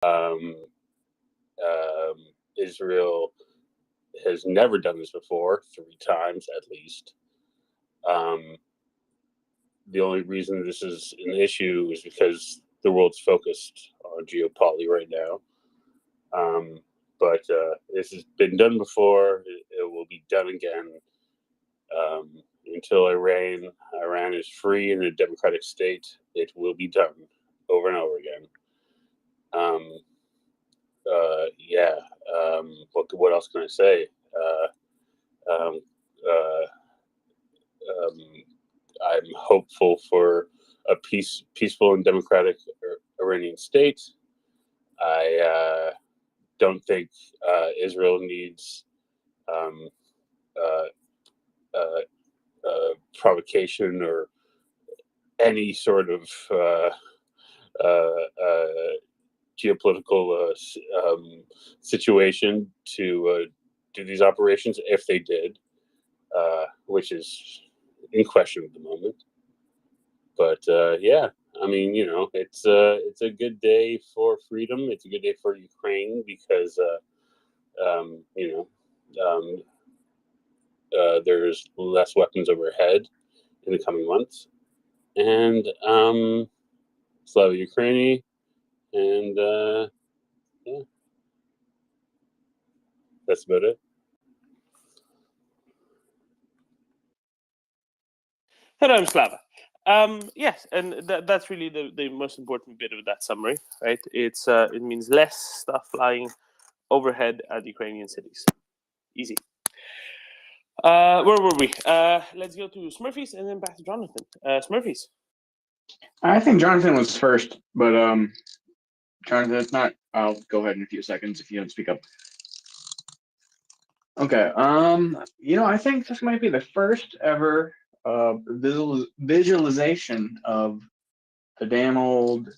Um, Israel has never done this before, 3 times at least. Um, the only reason this is an issue is because the world's focused on geopolitics right now. But this has been done before. It will be done again until Iran is free in a democratic state. It will be done over and over again. Yeah. What else can I say? Um, uh, um, I'm hopeful for a peaceful and democratic Iranian state. I don't think Israel needs um, uh, provocation or any sort of geopolitical situation to do these operations if they did, which is in question at the moment. But yeah, I mean, it's a good day for freedom. It's a good day for Ukraine because um, you know there's less weapons overhead in the coming months, and Slava Ukraini, and yeah, that's about it. Hello, I'm Slava. Yes, and that's really the most important bit of that summary, right? It means less stuff flying overhead at Ukrainian cities. Easy. Where were we? Let's go to Smurfies and then back to Jonathan. Smurfies. I think Jonathan was first, but Jonathan, it's not. I'll go ahead in a few seconds if you don't speak up. Okay. I think this might be the first ever visualization of the damn old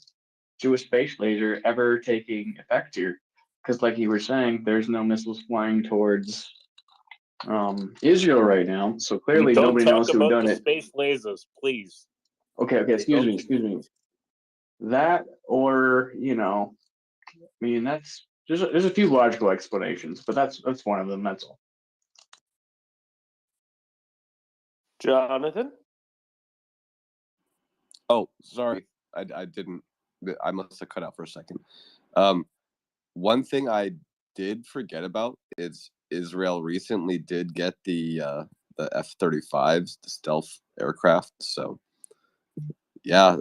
Jewish space laser ever taking effect here. Because, like you were saying, there's no missiles flying towards Israel right now. So clearly, nobody knows who done it. Space lasers, please. Okay. Excuse me. That, or I mean, there's a few logical explanations, but that's one of them. That's all. Jonathan? Oh, sorry. I didn't. I must have cut out for a second. One thing I did forget about is Israel recently did get the F-35s, the stealth aircraft. So, yeah,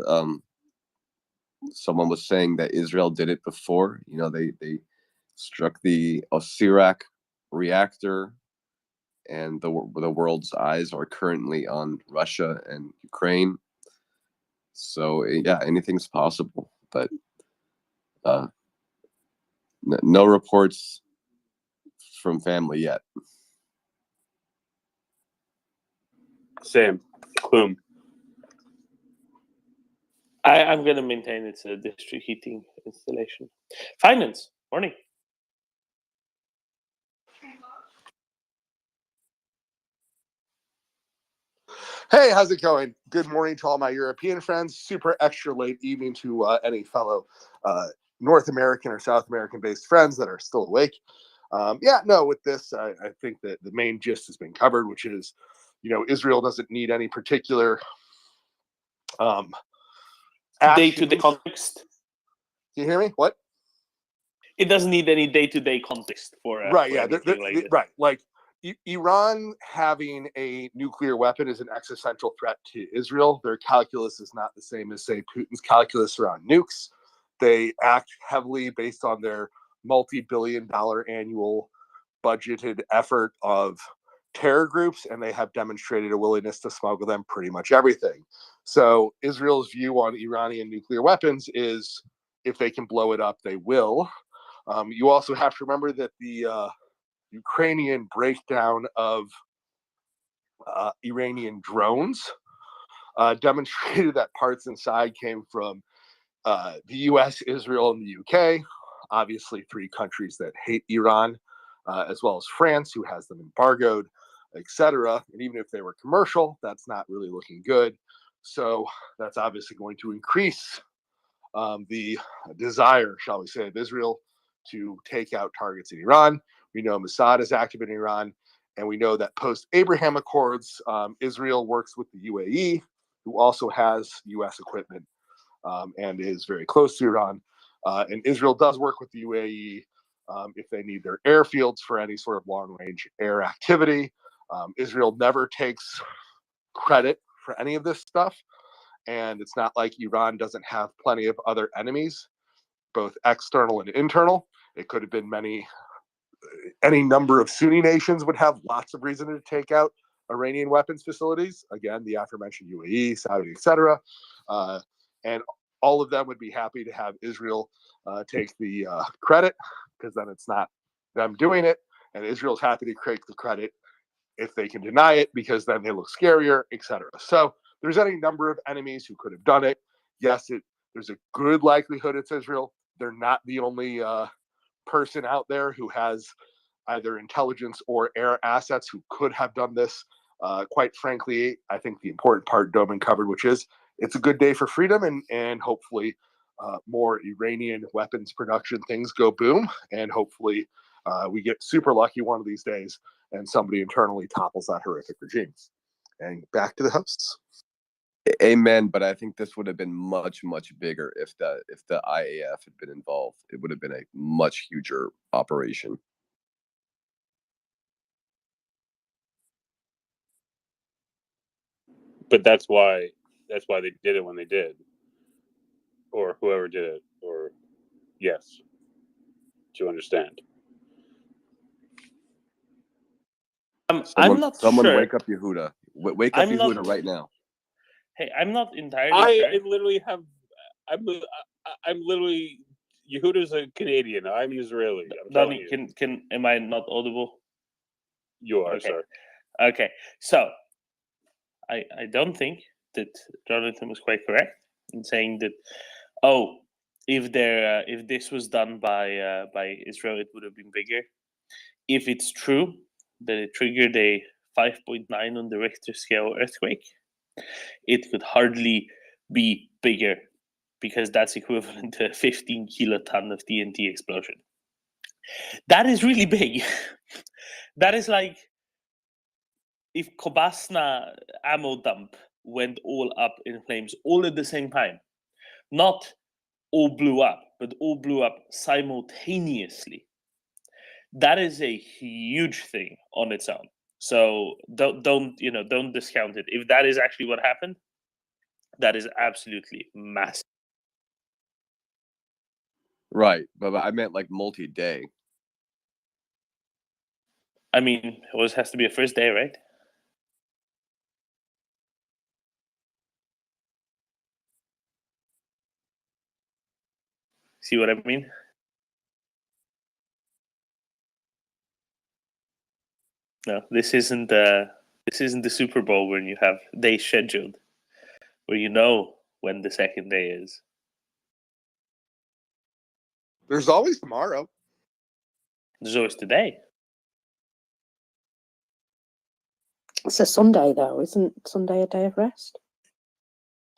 someone was saying that Israel did it before. They struck the Osirak reactor, and the world's eyes are currently on Russia and Ukraine. So yeah, anything's possible, but no reports from family yet. Sam, boom. I'm going to maintain it's a district heating installation. Finance, morning. Hey, how's it going? Good morning to all my European friends. Super extra late evening to any fellow North American or South American-based friends that are still awake. With this, I think that the main gist has been covered, which is, Israel doesn't need any particular day-to-day context. Can you hear me? What? It doesn't need any day-to-day context for right. For yeah, like right. Like Iran having a nuclear weapon is an existential threat to Israel. Their calculus is not the same as, say, Putin's calculus around nukes. They act heavily based on their multi-billion-dollar annual budgeted effort of terror groups, and they have demonstrated a willingness to smuggle them pretty much everything. So Israel's view on Iranian nuclear weapons is if they can blow it up, they will. You also have to remember that the Ukrainian breakdown of Iranian drones demonstrated that parts inside came from the US, Israel, and the UK, obviously 3 countries that hate Iran, as well as France, who has them embargoed, etc. And even if they were commercial, that's not really looking good. So that's obviously going to increase the desire, shall we say, of Israel to take out targets in Iran. We know Mossad is active in Iran, and we know that post-Abraham Accords, Israel works with the UAE, who also has U.S. equipment and is very close to Iran. And Israel does work with the UAE if they need their airfields for any sort of long-range air activity. Israel never takes credit for any of this stuff. And it's not like Iran doesn't have plenty of other enemies, both external and internal. It could have been any number of Sunni nations would have lots of reason to take out Iranian weapons facilities. Again, the aforementioned UAE, Saudi, etc. And all of them would be happy to have Israel take the credit, because then it's not them doing it. And Israel's happy to take the credit if they can deny it, because then they look scarier, etc. So there's any number of enemies who could have done it. Yes, there's a good likelihood it's Israel. They're not the only person out there who has either intelligence or air assets who could have done this. Quite frankly, I think the important part Doman covered, which is it's a good day for freedom, and hopefully more Iranian weapons production things go boom, and hopefully we get super lucky one of these days and somebody internally topples that horrific regime. And back to the hosts. Amen. But I think this would have been much, much bigger if the IAF had been involved. It would have been a much huger operation. But that's why they did it when they did, or whoever did it. Or yes, do you understand? I'm not someone sure. wake up Yehuda. Wake up I'm Yehuda not- right now. Hey, I'm not entirely sure. I literally have. I'm literally. Yehuda's a Canadian. I'm an Israeli. I'm telling Donnie, you. am I not audible? You are, Okay. sir. Okay, so I don't think that Jonathan was quite correct in saying that. Oh, if this was done by Israel, it would have been bigger. If it's true that it triggered a 5.9 on the Richter scale earthquake, it could hardly be bigger, because that's equivalent to a 15 kiloton of TNT explosion. That is really big. That is like if Kobasna ammo dump went all up in flames all at the same time. Not all blew up, but all blew up simultaneously. That is a huge thing on its own. So don't discount it. If that is actually what happened, that is absolutely massive. Right, but I meant like multi-day. I mean, it always has to be a first day, right? See what I mean? No, this isn't the Super Bowl when you have days scheduled, where you know when the second day is. There's always tomorrow. There's always today. It's a Sunday, though. Isn't Sunday a day of rest?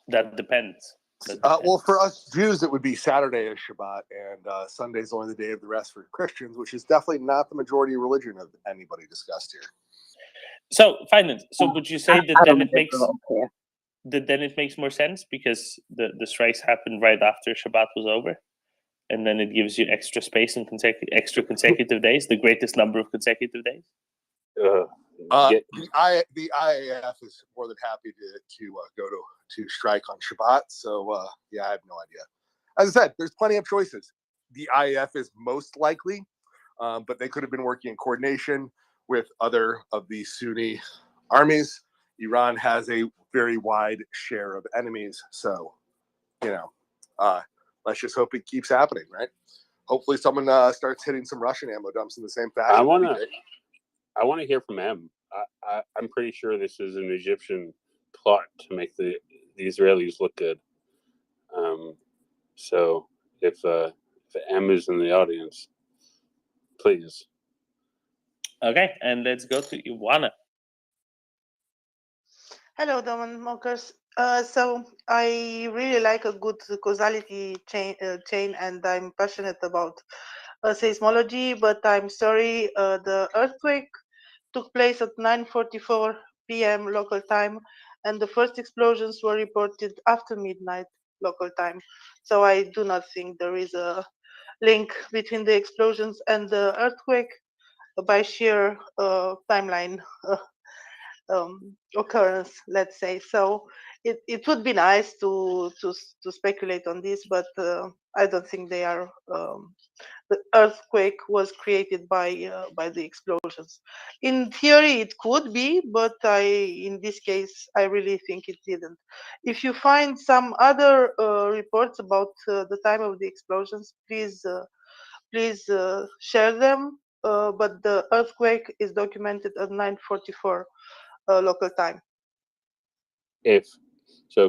That depends. Well, for us Jews, it would be Saturday is Shabbat, and Sunday's only the day of the rest for Christians, which is definitely not the majority religion of anybody discussed here. So fine. So would you say that then it makes Yeah. then it makes more sense because the strikes happened right after Shabbat was over, and then it gives you extra space and extra consecutive days, the greatest number of consecutive days. The IAF is more than happy to go to strike on Shabbat. So yeah, I have no idea. As I said, there's plenty of choices. The IAF is most likely, but they could have been working in coordination with other of the Sunni armies. Iran has a very wide share of enemies, so let's just hope it keeps happening, right? Hopefully, someone starts hitting some Russian ammo dumps in the same fashion. I want to hear from M. I'm pretty sure this is an Egyptian plot to make the Israelis look good. So if M is in the audience, please. Okay, and let's go to Ivana. Hello, Doman Mockers. So I really like a good causality chain, and I'm passionate about seismology. But I'm sorry, the earthquake took place at 9:44 p.m. local time, and the first explosions were reported after midnight local time. So I do not think there is a link between the explosions and the earthquake by sheer timeline occurrence, let's say. So it would be nice to speculate on this, but I don't think they are. The earthquake was created by the explosions. In theory, it could be, but in this case, I really think it didn't. If you find some other reports about the time of the explosions, please share them. But the earthquake is documented at 9:44 local time. If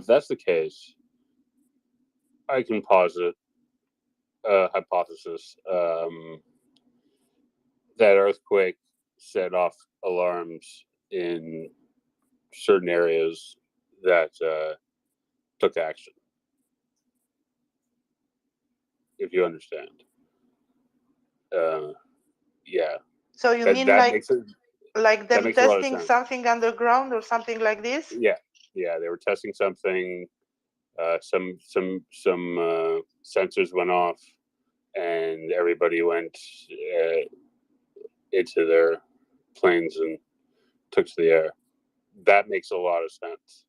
that's the case, I can posit a hypothesis that earthquake set off alarms in certain areas that took action. If you understand, yeah. So you mean That like makes it. like That them makes a lot of testing sense. something underground or something like this? Yeah, they were testing something. Some sensors went off, and everybody went into their planes and took to the air. That makes a lot of sense.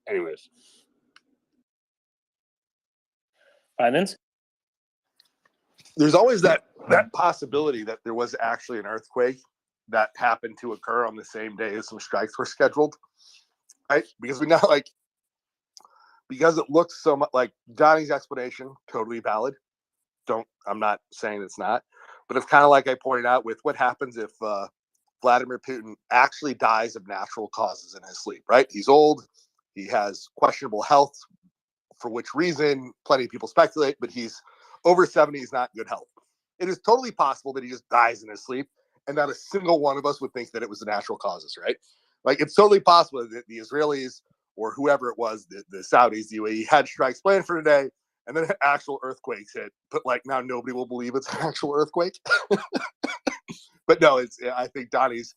Anyways, Finance? There's always that possibility that there was actually an earthquake that happened to occur on the same day as some strikes were scheduled, right? Because we know, like, because it looks so much like Donnie's explanation, totally valid. I'm not saying it's not, but it's kind of like I pointed out with what happens if Vladimir Putin actually dies of natural causes in his sleep, right? He's old, he has questionable health, for which reason plenty of people speculate, but he's over 70, he's not in good health. It is totally possible that he just dies in his sleep, and not a single one of us would think that it was the natural causes, right? Like, it's totally possible that the Israelis or whoever it was, the Saudis, the UAE, had strikes planned for today, and then actual earthquakes hit. But like, now nobody will believe it's an actual earthquake. But no, I think Donnie's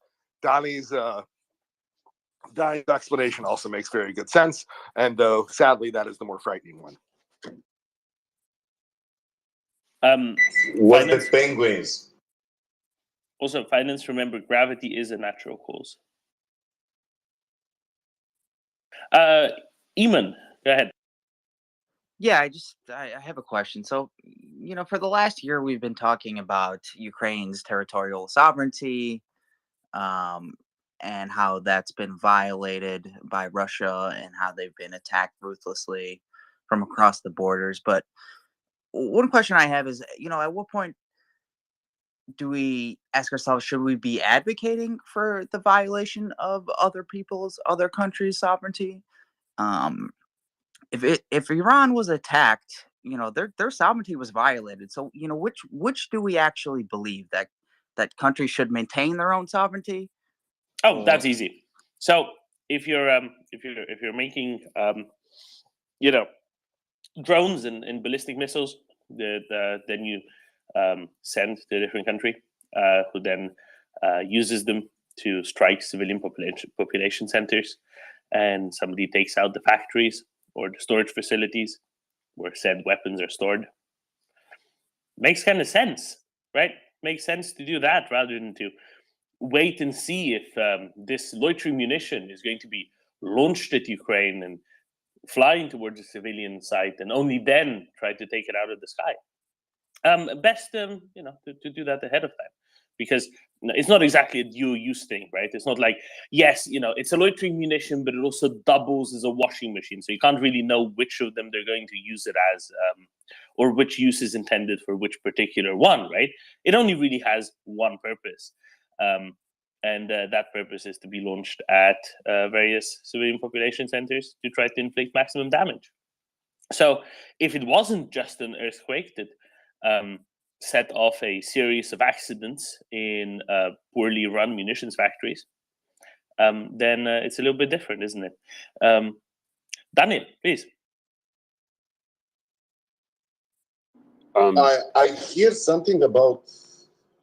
explanation also makes very good sense, and sadly, that is the more frightening one. Was Finance? the penguins? Also, finance, remember, gravity is a natural cause. Eamon, go ahead. Yeah, I have a question. So, for the last year, we've been talking about Ukraine's territorial sovereignty, and how that's been violated by Russia and how they've been attacked ruthlessly from across the borders. But one question I have is, at what point do we ask ourselves, should we be advocating for the violation of other countries' sovereignty? If Iran was attacked, their sovereignty was violated. So, which do we actually believe, that countries should maintain their own sovereignty? Oh, that's easy. So if you're making drones and ballistic missiles, then you send to a different country who then uses them to strike civilian population centers, and somebody takes out the factories or the storage facilities where said weapons are stored. Makes kind of sense, right? Makes sense to do that rather than to wait and see if this loitering munition is going to be launched at Ukraine and flying towards a civilian site, and only then try to take it out of the sky. Best, to do that ahead of time, because it's not exactly a dual use thing, right? It's not like, yes, it's a loitering munition, but it also doubles as a washing machine. So you can't really know which of them they're going to use it as, or which use is intended for which particular one, right? It only really has one purpose. And that purpose is to be launched at various civilian population centers to try to inflict maximum damage. So if it wasn't just an earthquake that set off a series of accidents in poorly run munitions factories, then it's a little bit different, isn't it? Daniel, please. I hear something about,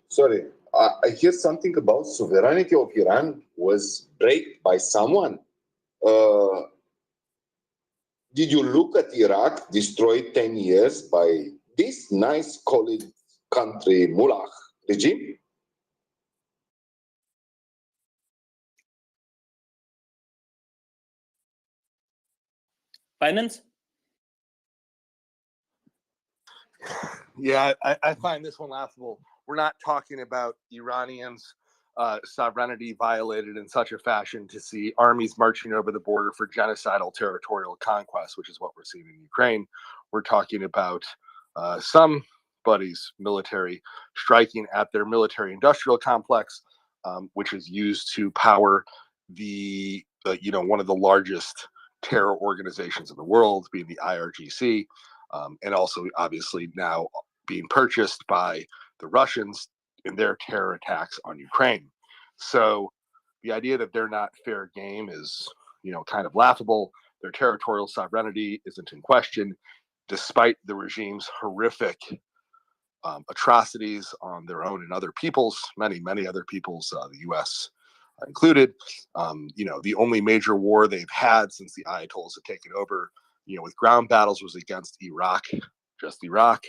sorry, I hear something about sovereignty of Iran was break by someone. Did you look at Iraq destroyed 10 years by this nice called country mullah regime? Finance? Yeah, I find this one laughable. We're not talking about Iranians' sovereignty violated in such a fashion to see armies marching over the border for genocidal territorial conquest, which is what we're seeing in Ukraine. We're talking about somebody's military striking at their military industrial complex, which is used to power the one of the largest terror organizations in the world, being the IRGC. And also obviously now being purchased by the Russians in their terror attacks on Ukraine. So the idea that they're not fair game is, kind of laughable. Their territorial sovereignty isn't in question, despite the regime's horrific atrocities on their own and other peoples, many other peoples, the U.S. included. The only major war they've had since the Ayatollahs have taken over, with ground battles, was against Iraq, just Iraq.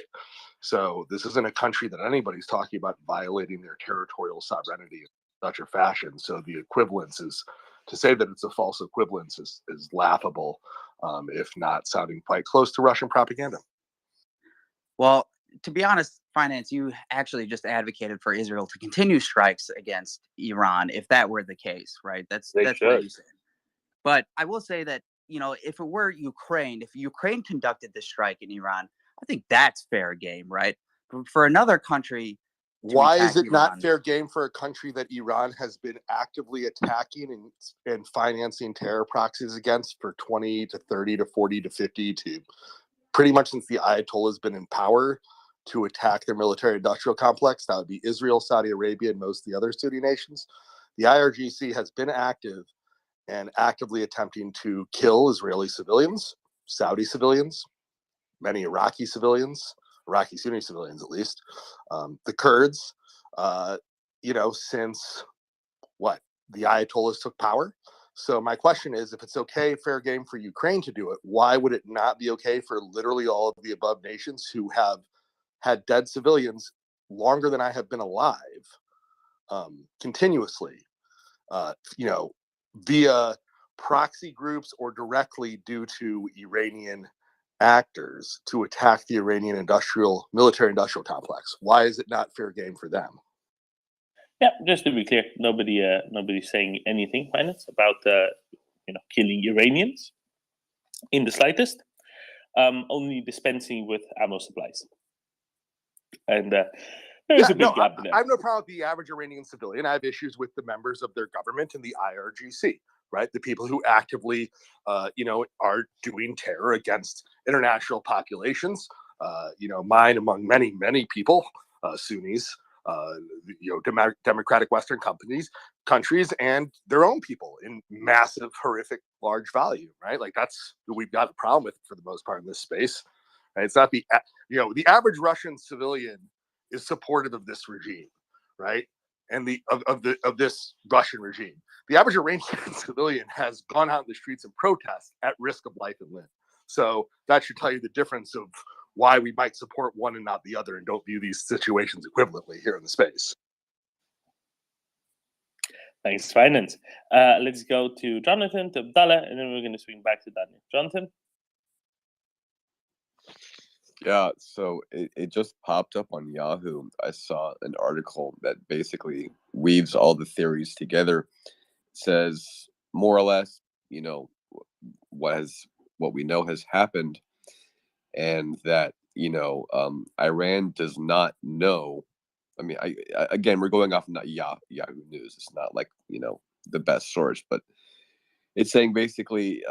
So this isn't a country that anybody's talking about violating their territorial sovereignty in such a fashion. So the equivalence is, to say that it's a false equivalence is laughable, if not sounding quite close to Russian propaganda. Well, to be honest, Finance, you actually just advocated for Israel to continue strikes against Iran if that were the case, right? That's what you said. But I will say that, if it were Ukraine, if Ukraine conducted this strike in Iran, I think that's fair game, right? But for another country, why is it not fair game for a country that Iran has been actively attacking and financing terror proxies against for 20 to 30 to 40 to 50 to pretty much since the Ayatollah has been in power, to attack their military industrial complex? That would be Israel, Saudi Arabia, and most of the other Sunni nations. The IRGC has been active and actively attempting to kill Israeli civilians, Saudi civilians, many Iraqi civilians, Iraqi Sunni civilians at least, the Kurds, since the Ayatollahs took power. So my question is, if it's okay, fair game for Ukraine to do it, why would it not be okay for literally all of the above nations who have had dead civilians longer than I have been alive, continuously, via proxy groups or directly due to Iranian actors, to attack the Iranian military industrial complex? Why is it not fair game for them? Yeah, just to be clear, nobody's saying anything, Finance, about killing Iranians in the slightest. Only dispensing with ammo supplies, and there's a big gap there. I have no problem with the average Iranian civilian. I have issues with the members of their government and the IRGC, right? The people who actively, are doing terror against international populations. Mine among many people, Sunnis, democratic Western countries, and their own people in massive, horrific, large volume, right? Like that's who we've got a problem with for the most part in this space. Right? It's not the average Russian civilian is supportive of this regime, right? And of this Russian regime. The average Iranian civilian has gone out in the streets and protest at risk of life and limb. So that should tell you the difference of why we might support one and not the other, and don't view these situations equivalently here in the space. Thanks, Finance. Let's go to Jonathan, to Abdallah, and then we're going to swing back to Daniel. Jonathan? Yeah, so it just popped up on Yahoo. I saw an article that basically weaves all the theories together. It says more or less, what we know has happened, and that Iran does not know. I mean, again, we're going off not Yahoo News. It's not like the best source, but it's saying basically,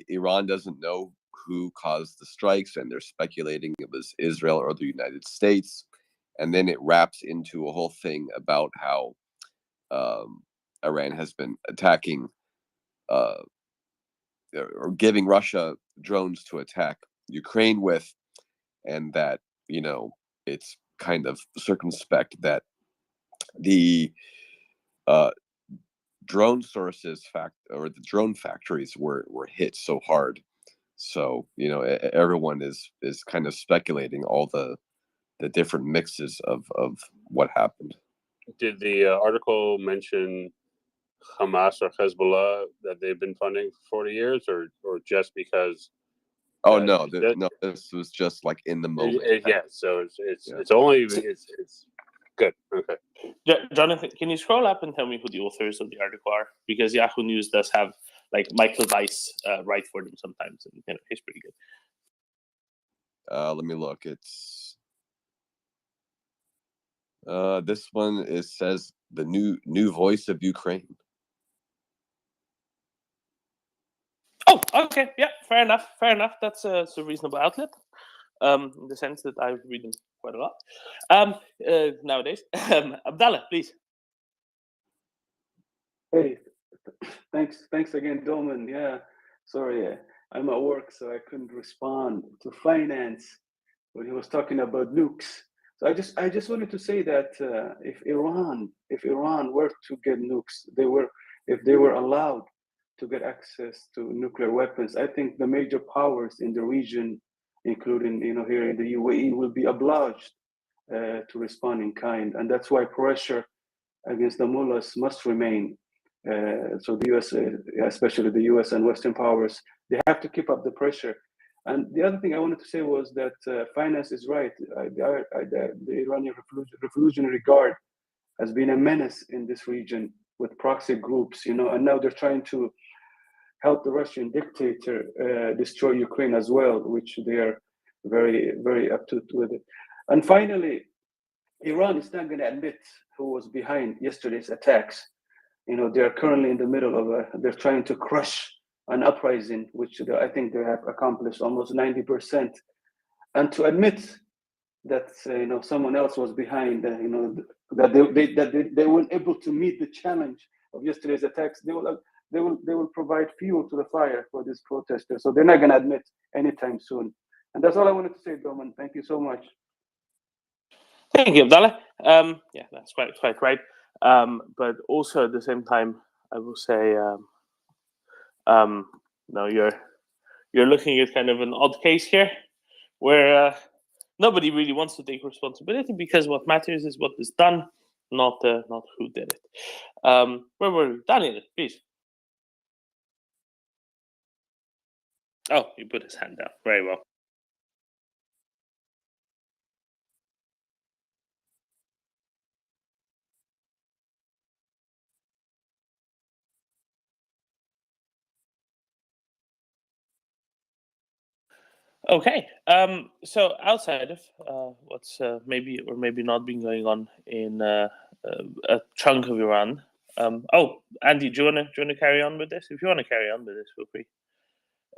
Iran doesn't know who caused the strikes, and they're speculating it was Israel or the United States. And then it wraps into a whole thing about how Iran has been attacking or giving Russia drones to attack Ukraine with, and that, it's kind of circumspect that the drone sources or the drone factories were hit so hard. So everyone is kind of speculating all the different mixes of what happened. Did the article mention Hamas or Hezbollah that they've been funding for 40 years, or just because? Oh no, this was just like in the moment. Yeah, so it's only it's good. Okay. Jonathan, can you scroll up and tell me who the authors of the article are? Because Yahoo News does have like Michael Weiss write for them sometimes, and he's pretty good. Let me look. It's this one says the new voice of Ukraine. Oh, okay, yeah, fair enough. That's a reasonable outlet, in the sense that I read them quite a lot nowadays. Abdallah, please. Hey, thanks again, Doman. Yeah, sorry, I'm at work, so I couldn't respond to finance when he was talking about nukes. So I just wanted to say that if Iran were to get nukes, if they were allowed to get access to nuclear weapons, I think the major powers in the region, including here in the UAE, will be obliged to respond in kind, and that's why pressure against the mullahs must remain. So the U.S., especially the U.S. and Western powers, they have to keep up the pressure. And the other thing I wanted to say was that finance is right. The Iranian Revolutionary Guard has been a menace in this region with proxy groups, and now they're trying to help the Russian dictator destroy Ukraine as well, which they are very, very up to with it. And finally, Iran is not going to admit who was behind yesterday's attacks. They are currently in the middle of they're trying to crush an uprising, which I think they have accomplished almost 90%. And to admit that someone else was behind, that they weren't able to meet the challenge of yesterday's attacks, they will provide fuel to the fire for these protesters. So they're not going to admit anytime soon. And that's all I wanted to say, Doman. Thank you so much. Thank you, Abdallah. Yeah, that's quite right. But also at the same time, I will say, no, you're looking at kind of an odd case here, where nobody really wants to take responsibility, because what matters is what is done, not who did it. Where were we? Daniel, please. Oh, he put his hand down. Very well. Okay. So outside of what's maybe or maybe not been going on in a chunk of Iran. Andy, do you want to carry on with this? If you want to carry on with this, feel free.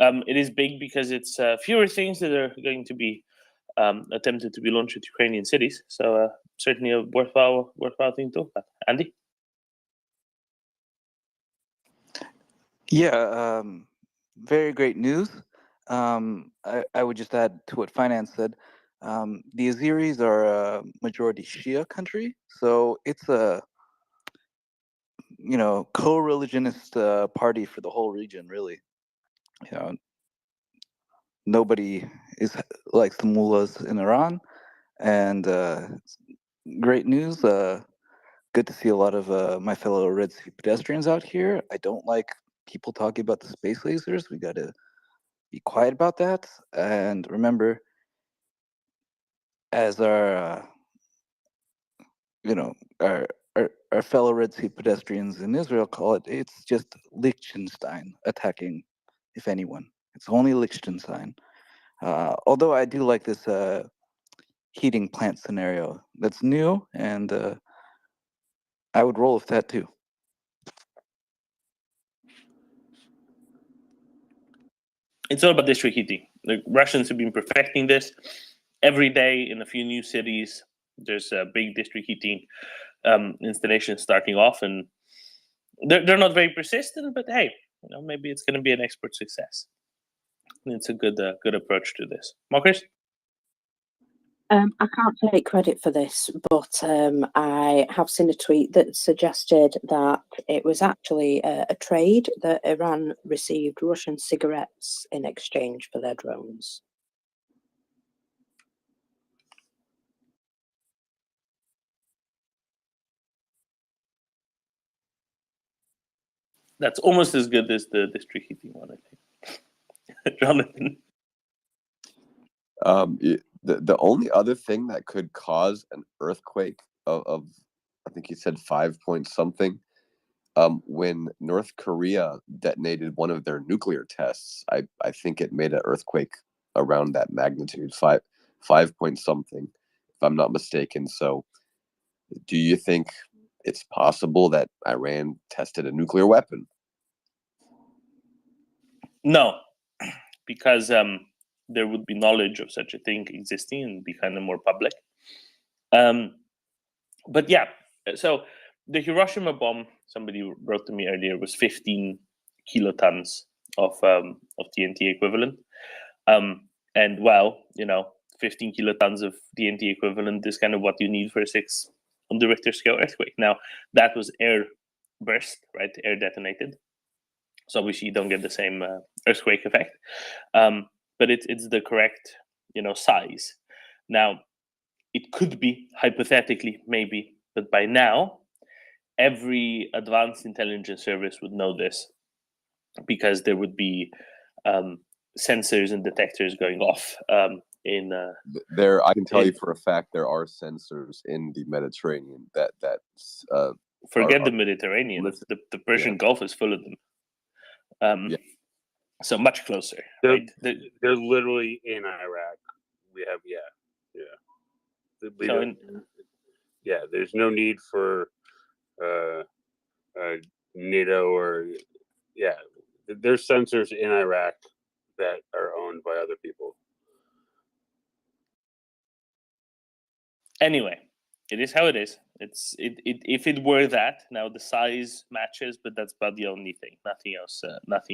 It is big because it's fewer things that are going to be attempted to be launched at Ukrainian cities. So certainly a worthwhile thing to talk about. Andy? Yeah, very great news. I would just add to what Finance said. The Azeris are a majority Shia country, so it's a co-religionist party for the whole region. Really, nobody likes the mullahs in Iran, and great news. Good to see a lot of my fellow Red Sea pedestrians out here. I don't like people talking about the space lasers. We got to be quiet about that. And remember, as our our fellow Red Sea pedestrians in Israel call it, it's just Liechtenstein attacking, if anyone. It's only Liechtenstein. Although I do like this heating plant scenario. That's new, and I would roll with that too. It's all about district heating. The Russians have been perfecting this every day in a few new cities. There's a big district heating installation starting off, and they're not very persistent, but hey, maybe it's going to be an export success. And it's a good approach to this. Marcus? I can't take credit for this, but I have seen a tweet that suggested that it was actually a trade that Iran received Russian cigarettes in exchange for their drones. That's almost as good as the district heating one, I think. Jonathan? The only other thing that could cause an earthquake of I think he said 5 point something, when North Korea detonated one of their nuclear tests, I think it made an earthquake around that magnitude, 5 point something, if I'm not mistaken. So do you think it's possible that Iran tested a nuclear weapon? No, because there would be knowledge of such a thing existing and be kind of more public. But yeah, so the Hiroshima bomb, somebody wrote to me earlier, was 15 kilotons of TNT equivalent. And well, 15 kilotons of TNT equivalent is kind of what you need for a 6 on the Richter scale earthquake. Now, that was air burst, right? Air detonated. So obviously you don't get the same earthquake effect. But it's the correct, size. Now, it could be, hypothetically, maybe, but by now, every advanced intelligence service would know this, because there would be sensors and detectors going off in there. I can tell you for a fact there are sensors in the Mediterranean that forget the Mediterranean. The Persian Gulf is full of them. So much closer. They're right? literally in Iraq. We have there's no need for NATO or there's sensors in Iraq that are owned by other people. Anyway, it is how it is. If it were that, now the size matches, but that's about the only thing. Nothing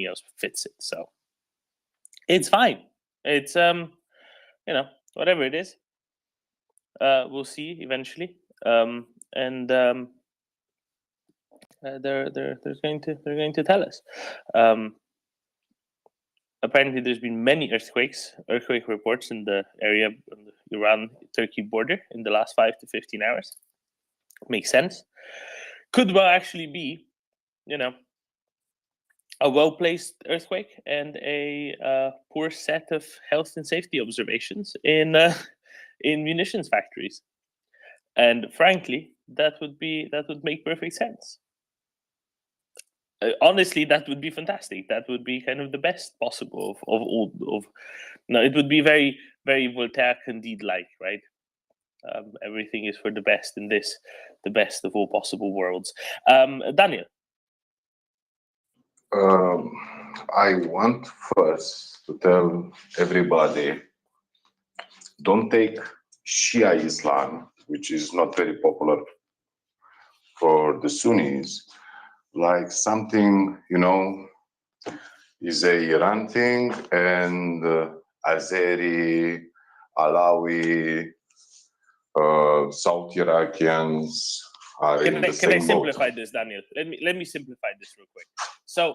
else fits it. So it's fine. It's whatever it is. We'll see eventually. They're going to tell us. Apparently, there's been many earthquake reports in the area on the Iran-Turkey border in the last 5 to 15 hours. Makes sense. Could well actually be, a well-placed earthquake and a poor set of health and safety observations in munitions factories. And frankly, that would make perfect sense. Honestly, that would be fantastic. That would be kind of the best possible of all. It would be very, very Voltaire Candide-like, right? Everything is for the best in this, the best of all possible worlds. Daniel. I want first to tell everybody, don't take Shia Islam, which is not very popular for the Sunnis, like something, is a Iran thing, and Azeri, Alawi, South Iraqians are in the same Can I boat. simplify this, Daniel? Let me simplify this real quick. So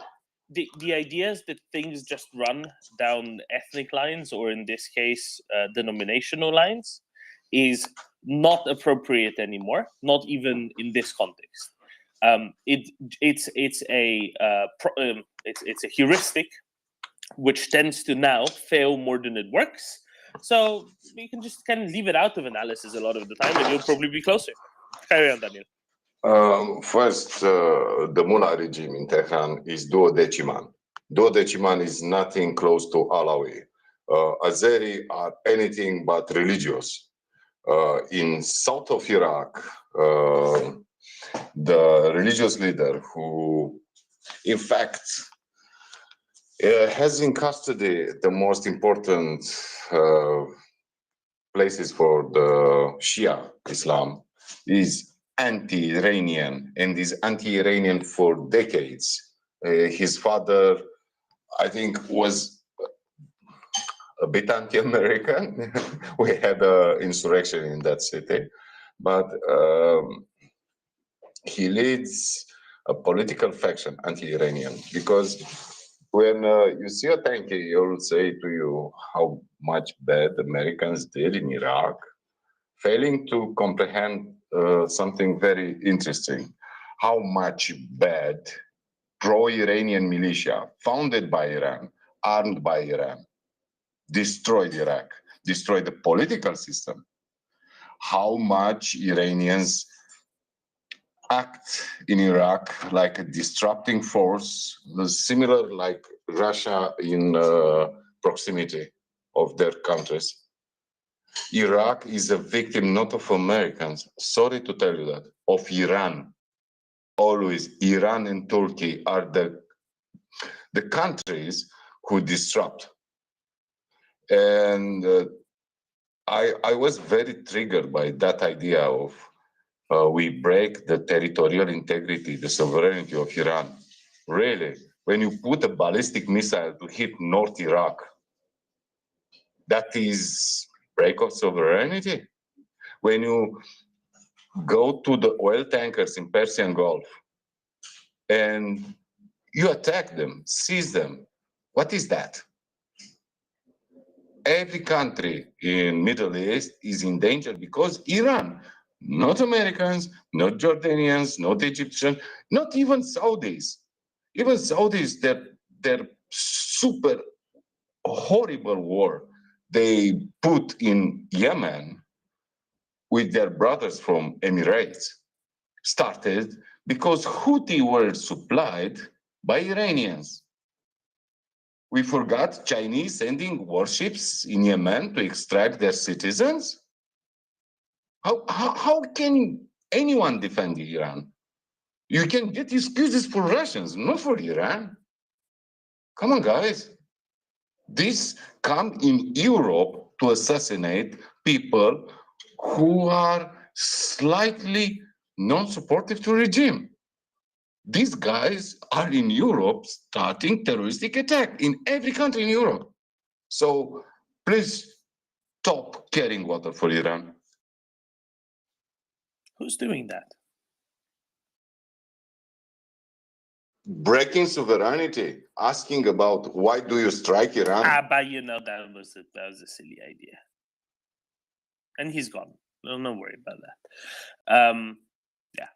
the idea is that things just run down ethnic lines, or in this case, denominational lines, is not appropriate anymore. Not even in this context. It's a heuristic which tends to now fail more than it works. So we can just kind of leave it out of analysis a lot of the time, and you'll probably be closer. Carry on, Daniel. First, the Mullah regime in Tehran is duodeciman. Duodeciman is nothing close to Alawi. Azeri are anything but religious. In south of Iraq, the religious leader who, in fact, has in custody the most important places for the Shia Islam is anti-Iranian and is anti-Iranian for decades. His father, I think, was a bit anti-American. We had an insurrection in that city, but he leads a political faction, anti-Iranian, because when you see a tank, he will say to you how much bad Americans did in Iraq, failing to comprehend something very interesting, how much bad pro-Iranian militia founded by Iran, armed by Iran, destroyed Iraq, destroyed the political system, how much Iranians act in Iraq like a disrupting force, similar like Russia in proximity of their countries. Iraq is a victim not of Americans, sorry to tell you that, of Iran. Always Iran and Turkey are the countries who disrupt. And I was very triggered by that idea of we break the territorial integrity, the sovereignty of Iran. Really, when you put a ballistic missile to hit North Iraq, that is break of sovereignty. When you go to the oil tankers in Persian Gulf and you attack them, seize them, what is that? Every country in Middle East is in danger because Iran, not Americans, not Jordanians, not Egyptians, not even Saudis. Even Saudis, their super horrible war they put in Yemen with their brothers from Emirates started because Houthi were supplied by Iranians. We forgot Chinese sending warships in Yemen to extract their citizens? How can anyone defend Iran? You can get excuses for Russians, not for Iran. Come on, guys. This come in Europe to assassinate people who are slightly non-supportive to regime. These guys are in Europe starting terroristic attack in every country in Europe. So please stop carrying water for Iran. Who's doing that? Breaking sovereignty, asking about why do you strike Iran? But you know that was a silly idea, and he's gone. No worry about that. Yeah,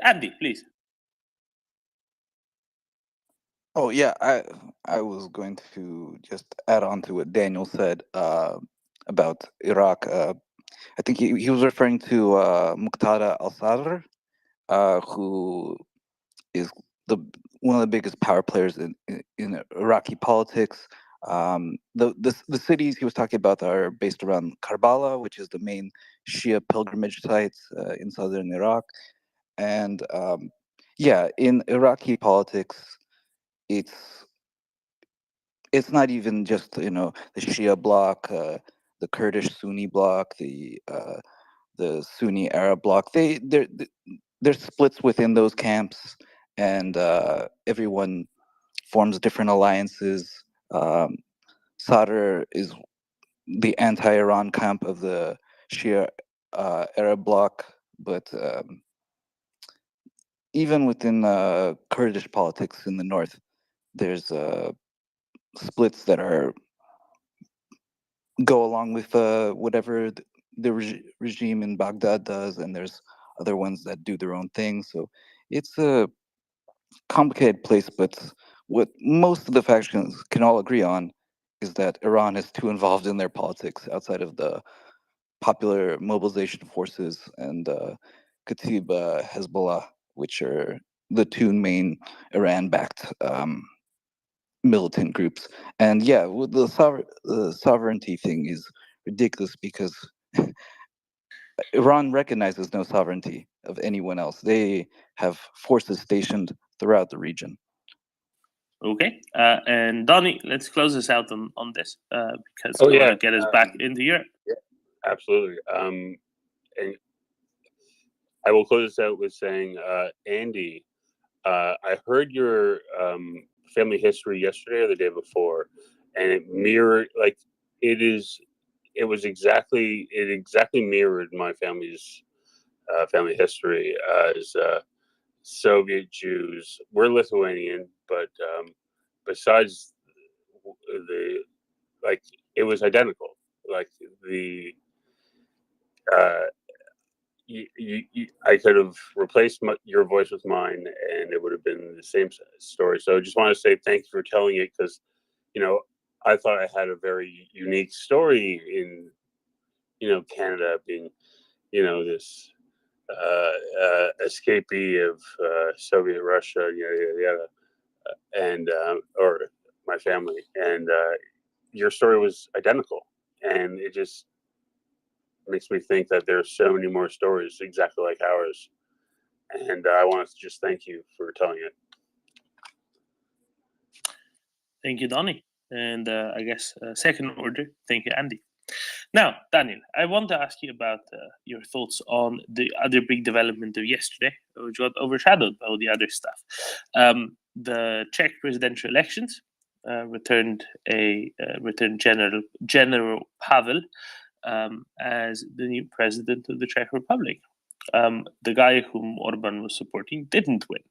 Andy, please. Oh yeah, I was going to just add on to what Daniel said about Iraq. I think he was referring to Muqtada al-Sadr, who is one of the biggest power players in Iraqi politics. The cities he was talking about are based around Karbala, which is the main Shia pilgrimage sites in southern Iraq, and in Iraqi politics, it's not even just the Shia bloc, the Kurdish Sunni bloc, the Sunni Arab bloc. There's splits within those camps, and everyone forms different alliances. Sadr is the anti-Iran camp of the Shia Arab bloc, but even within Kurdish politics in the north, there's splits that go along with whatever the regime in Baghdad does, and there's other ones that do their own thing. So it's a complicated place, but what most of the factions can all agree on is that Iran is too involved in their politics outside of the popular mobilization forces and Katib Hezbollah, which are the two main Iran-backed militant groups. And yeah, with the sovereignty thing is ridiculous because Iran recognizes no sovereignty of anyone else. They have forces stationed throughout the region. Okay, and Donnie, let's close this out on this because Oh, I yeah. want to get us back into Europe. Yeah, absolutely. And I will close this out with saying, Andy, I heard your family history yesterday or the day before, and it mirrored it exactly mirrored my family's family history as Soviet Jews. We're Lithuanian, but besides the it was identical. Like the I could have replaced your voice with mine, and it would have been the same story. So I just want to say thank you for telling it, because I thought I had a very unique story in Canada being this escapee of Soviet Russia, yada yada, and or my family, and your story was identical, and it just makes me think that there's so many more stories exactly like ours, and I want to just thank you for telling it. Thank you, Donnie, and I guess second order, thank you, Andy. Now, Daniel, I want to ask you about your thoughts on the other big development of yesterday, which got overshadowed by all the other stuff. The Czech presidential elections returned General Pavel as the new president of the Czech Republic. The guy whom Orban was supporting didn't win.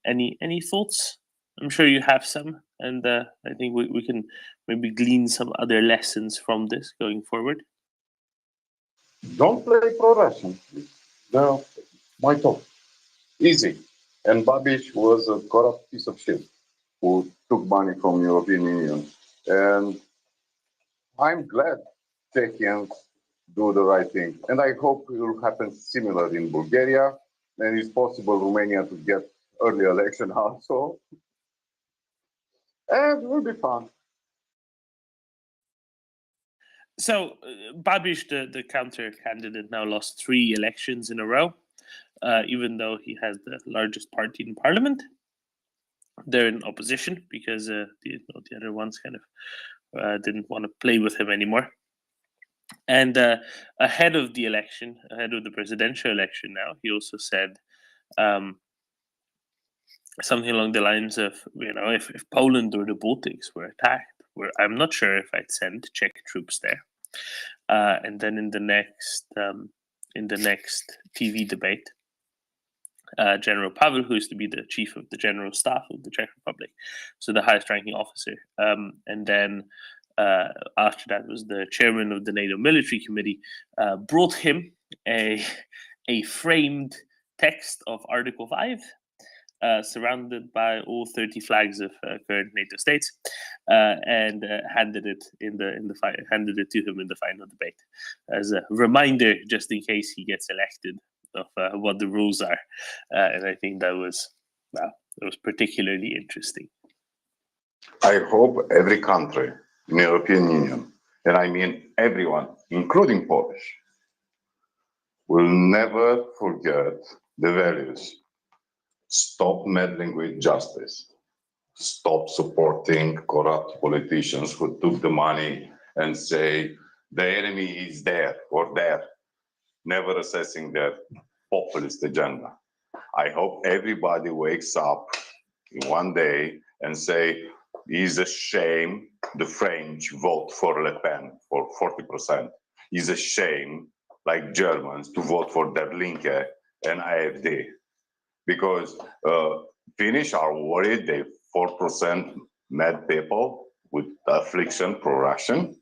Any thoughts? I'm sure you have some, and I think we can maybe glean some other lessons from this going forward. Don't play pro-Russian, please. No, my talk. Easy. And Babiš was a corrupt piece of shit who took money from European Union. And I'm glad Czechians do the right thing. And I hope it will happen similar in Bulgaria. And it's possible Romania to get early election also. And it will be fun. So Babiš, the counter candidate, now lost 3 elections in a row, even though he has the largest party in parliament. They're in opposition because the other ones kind of didn't want to play with him anymore. And ahead of the election, ahead of the presidential election now, he also said something along the lines of, if Poland or the Baltics were attacked, I'm not sure if I'd send Czech troops there. And then in the next TV debate, General Pavel, who used to be the chief of the general staff of the Czech Republic, so the highest ranking officer, and then after that was the chairman of the NATO military committee, brought him a framed text of Article 5, surrounded by all 30 flags of current NATO states, and handed it to him in the final debate as a reminder, just in case he gets elected, of what the rules are. And I think that was particularly interesting. I hope every country in the European Union, and I mean everyone, including Polish, will never forget the values. Stop meddling with justice. Stop supporting corrupt politicians who took the money and say the enemy is there or there, never assessing their populist agenda. I hope everybody wakes up in one day and say, it's a shame the French vote for Le Pen for 40%. It's a shame, like Germans, to vote for Der Linke and AfD. Because Finnish are worried they 4% mad people with affliction pro-Russian.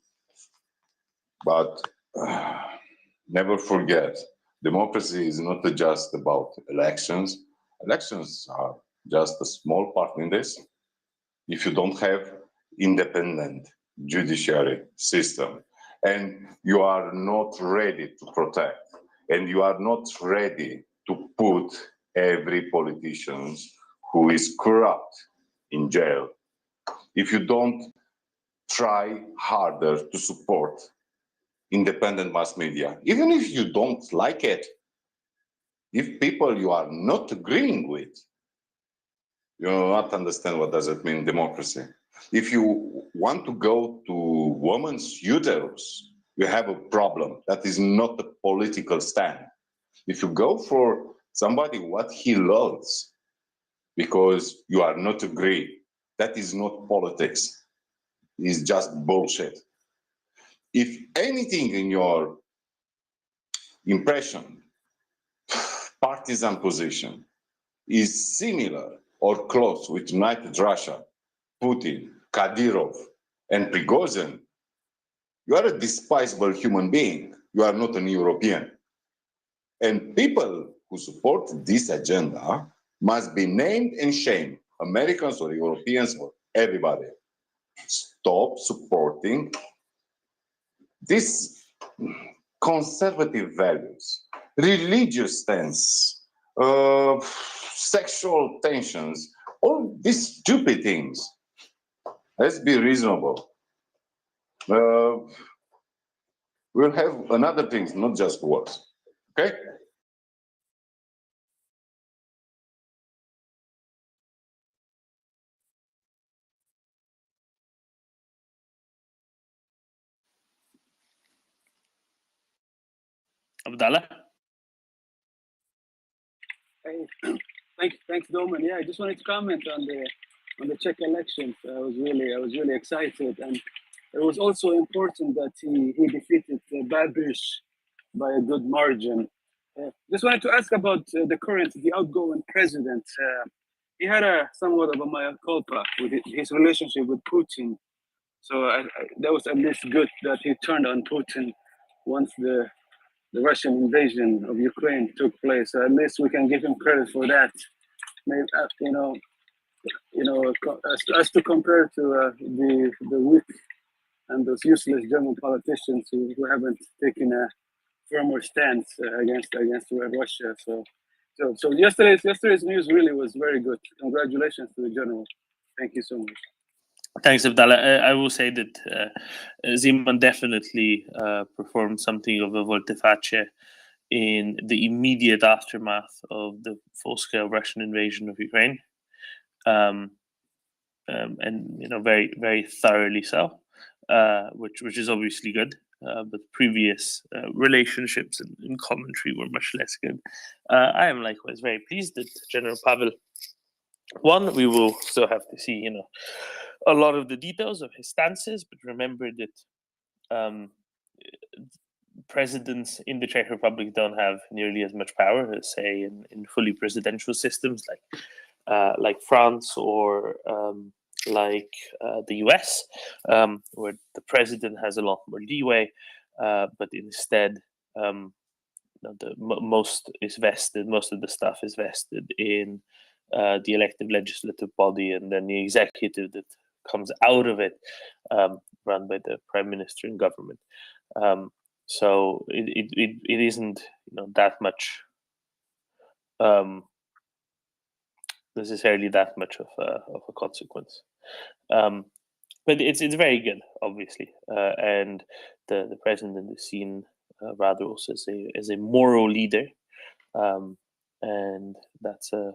But never forget, democracy is not just about elections. Elections are just a small part in this. If you don't have independent judiciary system and you are not ready to protect and you are not ready to put every politician who is corrupt in jail, if you don't try harder to support independent mass media, even if you don't like it, if people you are not agreeing with, you will not understand what does it mean democracy. If you want to go to women's uterus, you have a problem. That is not a political stand. If you go for somebody what he loves because you are not agree, that is not politics. It's just bullshit. If anything in your impression, partisan position is similar or close with United Russia, Putin, Kadyrov, and Prigozhin, you are a despisable human being. You are not an European. And people who support this agenda must be named and shamed, Americans or Europeans or everybody. Stop supporting these conservative values, religious stance, sexual tensions, all these stupid things. Let's be reasonable. We'll have another things, not just wars. Okay? Abdallah? Hey, thanks, Doman. Yeah, I just wanted to comment on the Czech elections. I was really excited, and it was also important that he defeated Babiš by a good margin. Just wanted to ask about the outgoing president. He had a somewhat of a mea culpa with his relationship with Putin. So that was at least good that he turned on Putin once the Russian invasion of Ukraine took place. So at least we can give him credit for that. Maybe, as to compare to the weak and those useless German politicians who haven't taken a firmer stance against Russia. So yesterday's news really was very good. Congratulations to the general. Thank you so much. Thanks, Abdallah. I will say that Zeman definitely performed something of a volte-face in the immediate aftermath of the full-scale Russian invasion of Ukraine, and very, very thoroughly so, which is obviously good. But previous relationships and commentary were much less good. I am likewise very pleased that General Pavel won. We will still have to see, a lot of the details of his stances, but remember that presidents in the Czech Republic don't have nearly as much power as, say, in fully presidential systems like France or like the US, where the president has a lot more leeway, but instead most of the stuff is vested in the elective legislative body, and then the executive that comes out of it, run by the prime minister and government. So it isn't that much necessarily that much of a consequence. But it's very good, obviously, and the president is seen rather also as a moral leader, and that's a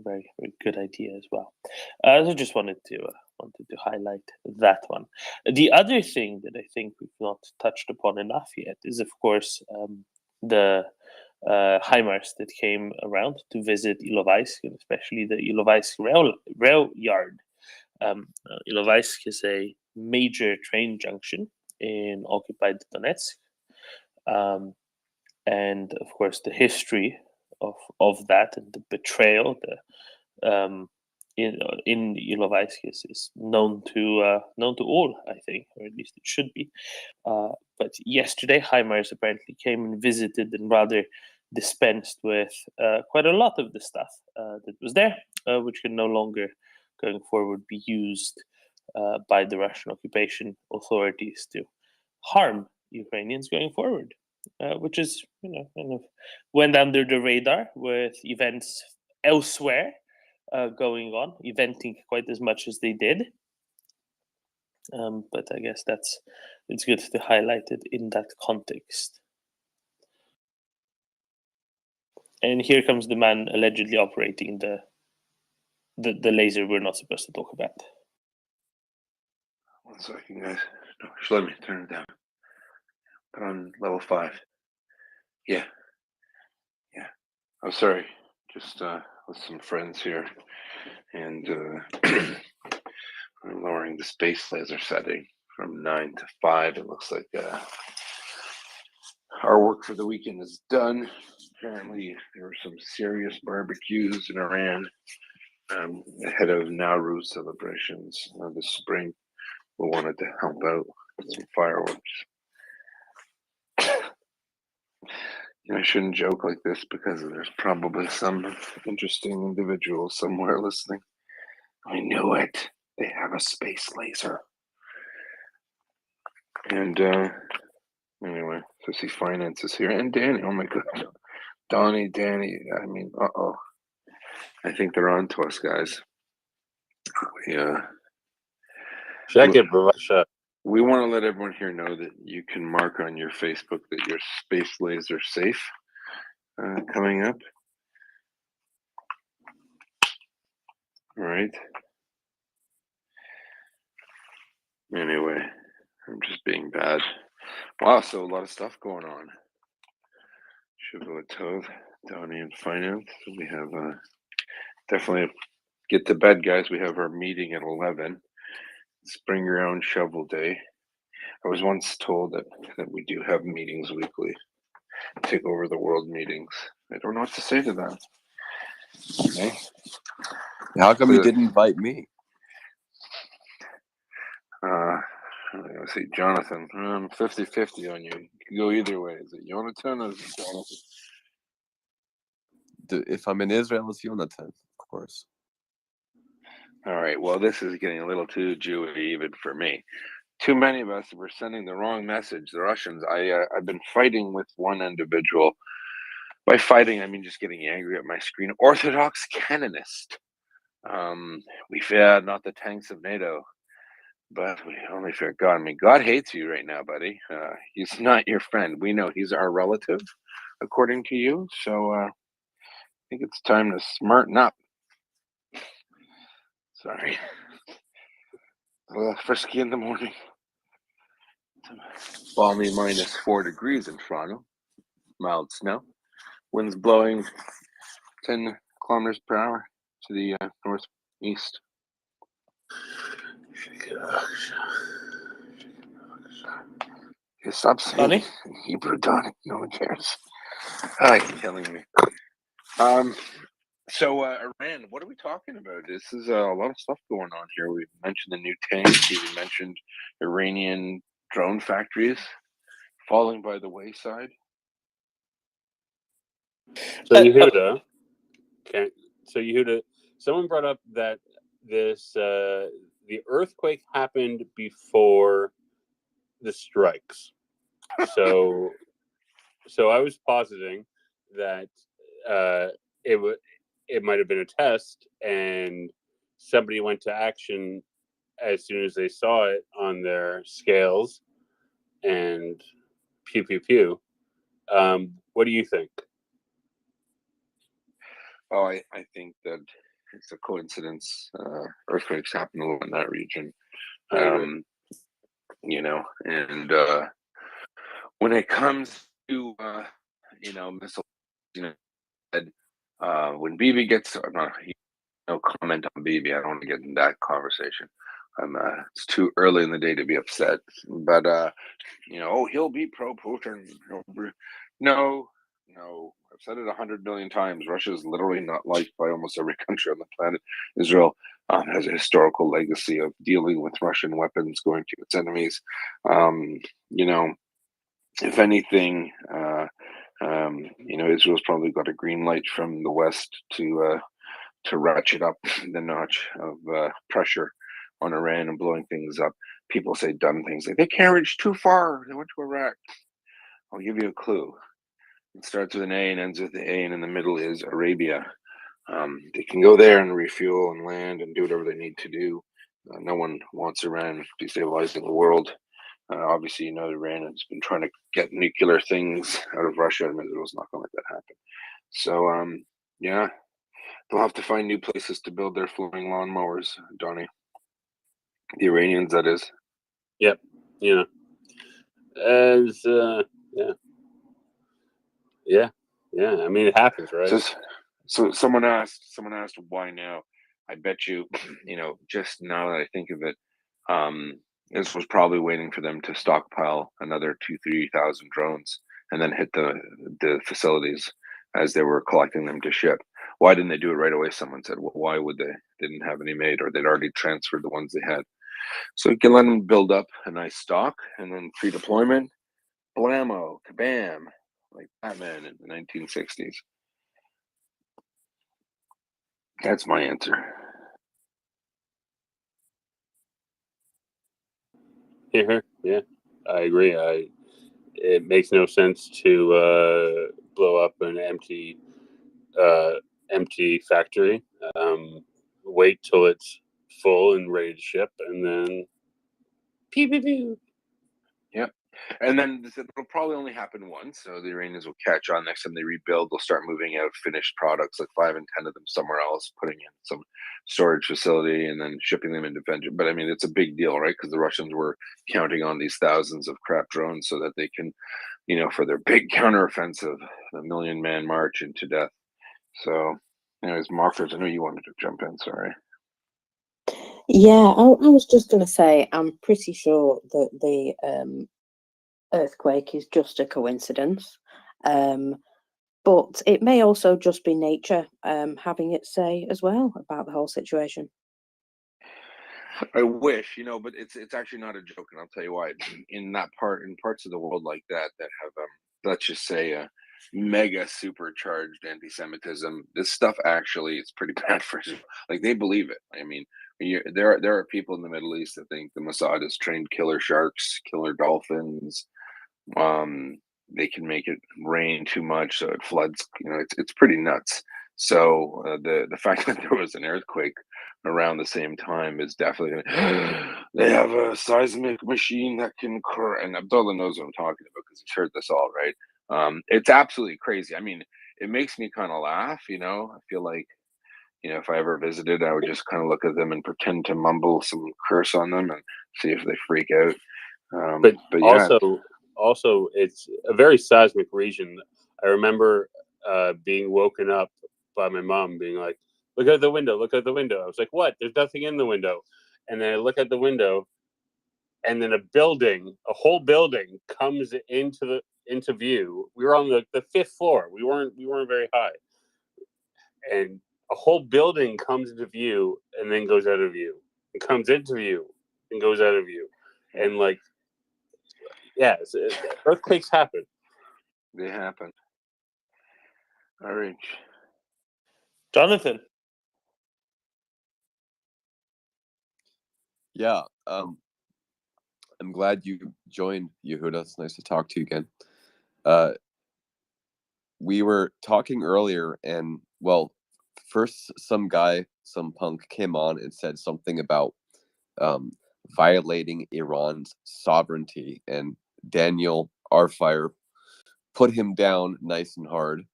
very, very good idea as well. So just wanted to highlight that one. The other thing that I think we've not touched upon enough yet is, of course, the HIMARS that came around to visit Ilovaisk, and especially the Ilovaisk rail yard. Ilovaisk is a major train junction in occupied Donetsk, and of course the history of that and the betrayal in Ilovaisk is known to all, I think, or at least it should be. But yesterday, HIMARS apparently came and visited and rather dispensed with quite a lot of the stuff that was there, which can no longer, going forward, be used by the Russian occupation authorities to harm Ukrainians going forward, which is, kind of went under the radar with events elsewhere going on, eventing quite as much as they did. But I guess it's good to highlight it in that context. And here comes the man allegedly operating the laser we're not supposed to talk about. 1 second, guys. No, just let me turn it down. Put on level 5. Yeah. Oh, sorry. Just with some friends here, and we're lowering the space laser setting from 9 to 5. It looks like our work for the weekend is done. Apparently, there were some serious barbecues in Iran ahead of Nowruz celebrations this spring. We wanted to help out with some fireworks. I shouldn't joke like this because there's probably some interesting individual somewhere listening. I knew it. They have a space laser. And anyway, so see Finance is here. And Danny, oh my God. Donnie, Danny, I mean, uh-oh. I think they're on to us, guys. Yeah. Check it, bro. Shut. We want to let everyone here know that you can mark on your Facebook that your space laser safe coming up. All right. Anyway, I'm just being bad. Wow, so a lot of stuff going on. Shiva Tov, Donnie and Finance. We have definitely get to bed, guys. We have our meeting at 11. It's bring your own shovel day. I was once told that we do have meetings weekly. Take over the world meetings. I don't know what to say to that. Okay. How come you didn't invite me? Let's see, Jonathan. I'm 50-50 on you. You can go either way. Is it Jonathan or is it Jonathan? If I'm in Israel, it's Jonathan, of course. All right. Well, this is getting a little too Jewy even for me. Too many of us were sending the wrong message. The Russians. I've been fighting with one individual. By fighting, I mean just getting angry at my screen. Orthodox canonist. We fear not the tanks of NATO, but we only fear God. I mean, God hates you right now, buddy. He's not your friend. We know he's our relative, according to you. So I think it's time to smarten up. Sorry. Frisky in the morning. Balmy -4 degrees in Toronto. Mild snow. Winds blowing 10 kilometers per hour to the northeast. Stop saying Hebrew, Donnie. No one cares. You're killing me. So Iran, what are we talking about? This is a lot of stuff going on here. We mentioned the new tanks. We mentioned Iranian drone factories falling by the wayside. So Yehuda, someone brought up that this the earthquake happened before the strikes. So I was positing that it might have been a test, and somebody went to action as soon as they saw it on their scales, and pew pew pew. What do you think? Oh, I think that it's a coincidence. Earthquakes happen a lot in that region. And when it comes to missiles, when Bibi gets, no comment on Bibi. I don't want to get in that conversation. It's too early in the day to be upset. But he'll be pro-Putin. No. I've said it 100 million times. Russia is literally not liked by almost every country on the planet. Israel has a historical legacy of dealing with Russian weapons going to its enemies. If anything, Israel's probably got a green light from the West to ratchet up the notch of pressure on Iran and blowing things up. People say dumb things like they can't reach too far. They went to Iraq. I'll give you a clue. It starts with an A and ends with the A, and in the middle is Arabia. They can go there and refuel and land and do whatever they need to do. No one wants Iran destabilizing the world. Obviously, Iran has been trying to get nuclear things out of Russia, and Israel's not going to let that happen. So, yeah, they'll have to find new places to build their flooring lawnmowers, Donnie. The Iranians, that is. Yep. Yeah, I mean, it happens, right? So someone asked why now. I bet you, just now that I think of it, this was probably waiting for them to stockpile another 3,000 drones and then hit the facilities as they were collecting them to ship. Why didn't they do it right away? Someone said, well, why would they? Didn't have any made, or they'd already transferred the ones they had. So you can let them build up a nice stock, and then pre-deployment, blammo, kabam, like Batman in the 1960s. That's my answer. Yeah, I agree. It makes no sense to blow up an empty factory. Wait till it's full and ready to ship, and then pew pew pew. Yep. And then it'll probably only happen once. So the Iranians will catch on. Next time they rebuild, they'll start moving out finished products, like 5 and 10 of them somewhere else, putting in some storage facility and then shipping them into venture. But I mean, it's a big deal, right? Because the Russians were counting on these thousands of crap drones so that they can, for their big counteroffensive, the million-man march into death. So, anyways, Markers, I know you wanted to jump in. Sorry. Yeah, I was just going to say, I'm pretty sure that the earthquake is just a coincidence, but it may also just be nature having its say as well about the whole situation. I wish, but it's actually not a joke, and I'll tell you why. In parts of the world like that have, let's just say, mega supercharged anti-Semitism, this stuff actually is pretty bad for Israel. Like, they believe it. I mean, there are people in the Middle East that think the Mossad has trained killer sharks, killer dolphins. They can make it rain too much so it floods. It's pretty nuts. So the fact that there was an earthquake around the same time is definitely they have a seismic machine that can and Abdullah knows what I'm talking about because he's heard this all, right? It's absolutely crazy. I mean, it makes me kind of laugh. I feel like, if I ever visited, I would just kind of look at them and pretend to mumble some curse on them and see if they freak out. But yeah. also, it's a very seismic region. I remember being woken up by my mom being like, "Look out the window! Look out the window!" I was like, "What? There's nothing in the window." And then I look at the window, and then a whole building comes into view. We were on the 5th floor. We weren't very high, and a whole building comes into view and then goes out of view. It comes into view and goes out of view, and like. Yeah, earthquakes happen. They happen. All right. Jonathan. Yeah, I'm glad you joined, Yehuda. It's nice to talk to you again. We were talking earlier, and first some punk came on and said something about violating Iran's sovereignty, and Daniel Arfire put him down nice and hard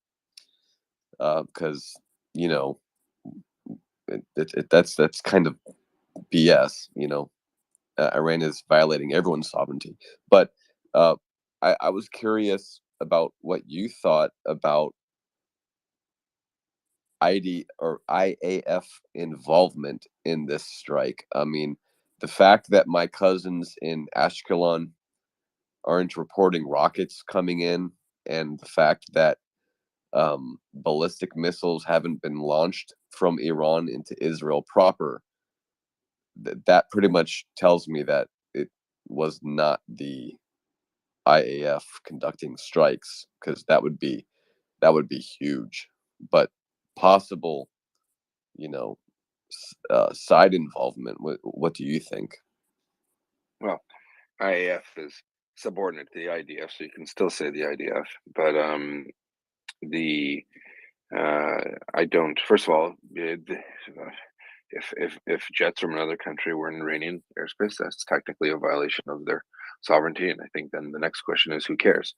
because that's kind of BS. Iran is violating everyone's sovereignty. But I was curious about what you thought about IAF involvement in this strike. I mean, the fact that my cousins in Ashkelon aren't reporting rockets coming in, and the fact that ballistic missiles haven't been launched from Iran into Israel proper, that pretty much tells me that it was not the IAF conducting strikes, because that would be huge. But possible, side involvement. What do you think? Well, IAF is subordinate to the IDF, so you can still say the IDF. But I don't. First of all, if jets from another country were in Iranian airspace, that's technically a violation of their sovereignty. And I think then the next question is, who cares?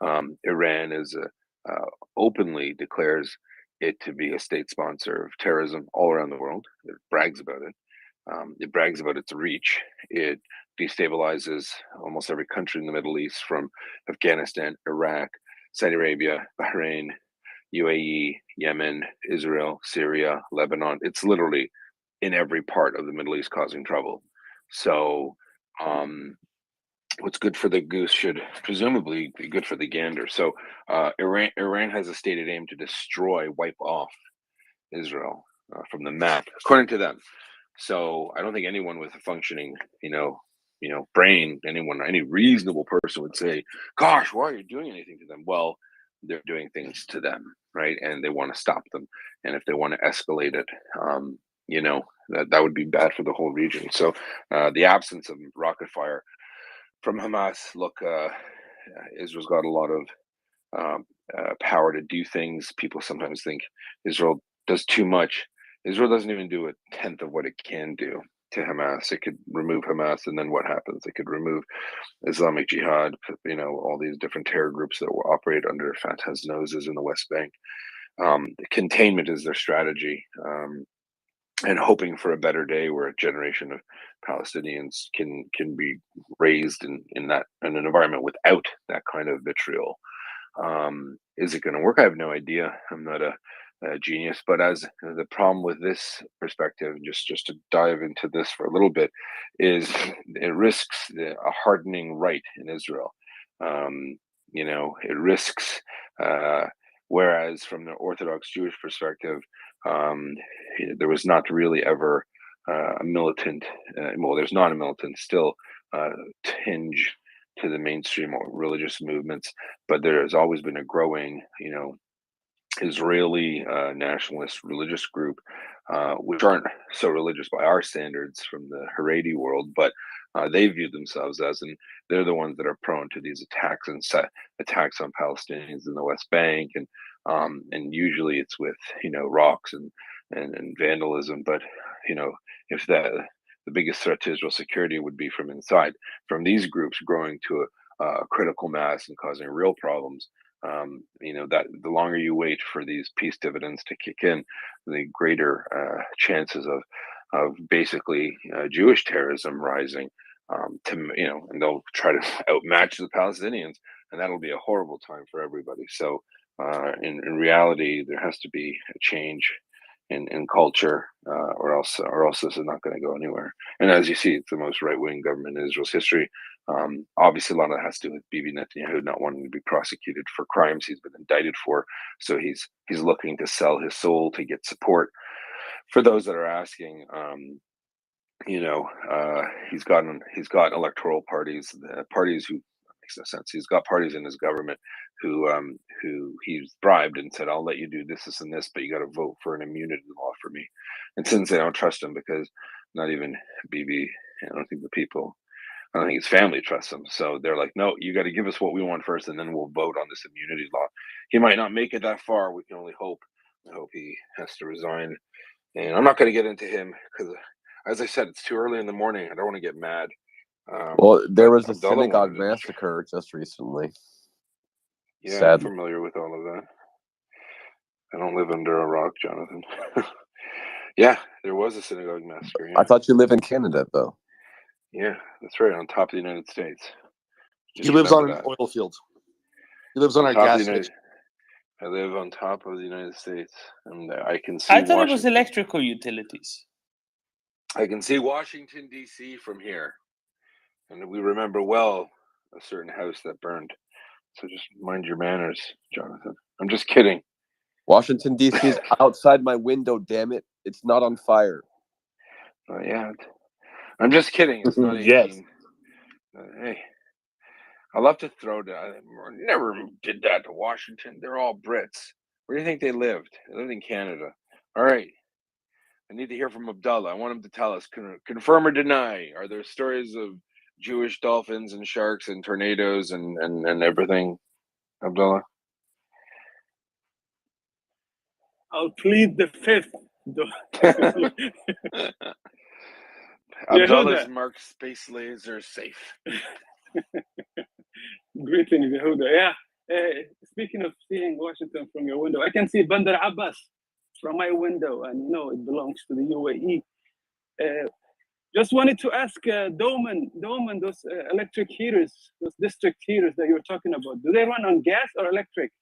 Iran openly declares it to be a state sponsor of terrorism all around the world. It brags about it. It brags about its reach. It destabilizes almost every country in the Middle East, from Afghanistan, Iraq, Saudi Arabia, Bahrain, UAE, Yemen, Israel, Syria, Lebanon. It's literally in every part of the Middle East causing trouble. So what's good for the goose should presumably be good for the gander. So Iran has a stated aim to destroy, wipe off Israel from the map, according to them. So I don't think anyone with a functioning, brain, any reasonable person would say, "Gosh, why are you doing anything to them?" Well, they're doing things to them, right? And they want to stop them. And if they want to escalate it, that would be bad for the whole region. So the absence of rocket fire from Hamas, look, Israel's got a lot of power to do things. People sometimes think Israel does too much. Israel doesn't even do a tenth of what it can do to Hamas. It could remove Hamas, and then what happens? It could remove Islamic Jihad, all these different terror groups that will operate under Fatah's noses in the West Bank. Containment is their strategy, and hoping for a better day where a generation of Palestinians can be raised in an environment without that kind of vitriol. Is it going to work? I have no idea. I'm not a genius, but as the problem with this perspective, just to dive into this for a little bit, is it risks a hardening right in Israel. It risks, whereas from the Orthodox Jewish perspective, there was not really ever a militant, there's not a militant still tinge to the mainstream or religious movements, but there has always been a growing, Israeli nationalist religious group, which aren't so religious by our standards from the Haredi world, but they view themselves as, and they're the ones that are prone to these attacks and attacks on Palestinians in the West Bank, and usually it's with rocks and vandalism. But if the biggest threat to Israel's security would be from inside, from these groups growing to a critical mass and causing real problems. That the longer you wait for these peace dividends to kick in, the greater chances of basically Jewish terrorism rising. And they'll try to outmatch the Palestinians, and that'll be a horrible time for everybody. So, in reality, there has to be a change in culture, or else this is not going to go anywhere. And as you see, it's the most right-wing government in Israel's history. Obviously, a lot of that has to do with Bibi Netanyahu not wanting to be prosecuted for crimes he's been indicted for. So he's looking to sell his soul to get support. For those that are asking, he's got electoral parties, parties who makes no sense. He's got parties in his government who he's bribed and said, "I'll let you do this, and this, but you got to vote for an immunity law for me." And since they don't trust him, because not even Bibi, I don't think his family trusts him. So they're like, "No, you got to give us what we want first, and then we'll vote on this immunity law." He might not make it that far. We can only hope. I hope he has to resign. And I'm not going to get into him because, as I said, it's too early in the morning. I don't want to get mad. Well, there was a Abdullah synagogue wanted to- massacre just recently. Yeah, Sadly. I'm familiar with all of that. I don't live under a rock, Jonathan. Yeah, there was a synagogue massacre. Yeah. I thought you live in Canada, though. Yeah, that's right, on top of the United States. He lives on an oil field. He lives on our top of gas the United- station. I live on top of the United States, and I can see I thought it was Washington. electrical utilities. I can see Washington, D.C. from here. And we remember well a certain house that burned. So just mind your manners, Jonathan. I'm just kidding. Washington, D.C. is outside my window, damn it. It's not on fire. Yeah. I'm just kidding. It's not 18. Yes. Hey, I love to throw down. Never did that to Washington. They're all Brits. Where do you think they lived? They lived in Canada. All right. I need to hear from Abdullah. I want him to tell us, confirm or deny. Are there stories of Jewish dolphins and sharks and tornadoes and everything, Abdullah? I'll plead the fifth. Abdullah's Yehuda. marked space laser safe. Greetings, Yehuda. Yeah. Speaking of seeing Washington from your window, I can see Bandar Abbas from my window, and it belongs to the UAE. Just wanted to ask Doman, those electric heaters, those district heaters that you were talking about, do they run on gas or electric?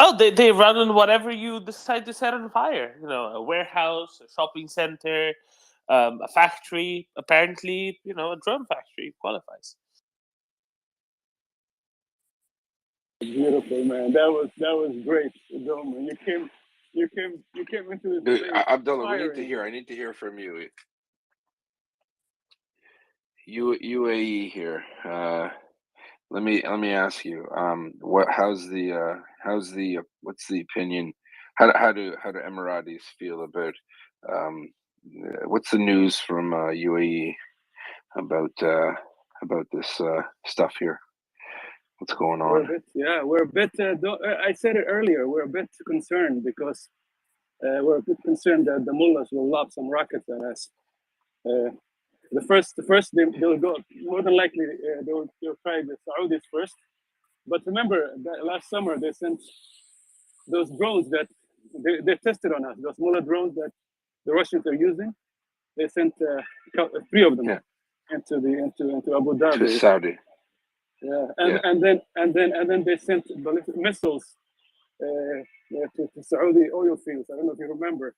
Oh, they run on whatever you decide to set on fire. You know, a warehouse, a shopping center, a factory. Apparently, you know, a drone factory qualifies. Beautiful, man. That was great, Doman. You came into it Dude, very Abdullah, we need to inspiring. hear. I need to hear from you. UAE here. Let me ask you. How's the what's the opinion? How do Emiratis feel about what's the news from UAE about this stuff here? What's going on? We're a bit. I said it earlier. We're a bit concerned because we're a bit concerned that the mullahs will lob some rockets at us. The first they'll go. More than likely, they'll try the Saudis first. But remember that last summer they sent those drones that they tested on us. Those mullah drones that the Russians are using. They sent 3 of them into Abu Dhabi. To Saudi. Yeah, and then they sent ballistic missiles to Saudi oil fields. I don't know if you remember,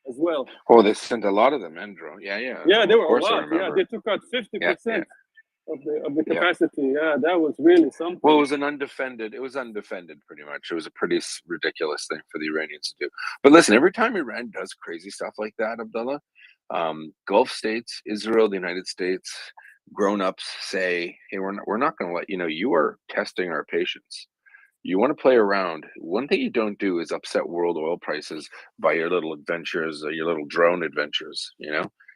as well. Oh, they sent a lot of them, Endro. Yeah. Yeah, they Of were a course I lot. Yeah, remember. they took out 50% of the capacity. Yeah, that was really something. Well, it was undefended pretty much. It was a pretty ridiculous thing for the Iranians to do. But listen, every time Iran does crazy stuff like that, Abdullah, Gulf states, Israel, the United States, grown-ups say, hey, we're not going to let you are testing our patience. You want to play around. One thing you don't do is upset world oil prices by your little adventures, or your little drone adventures.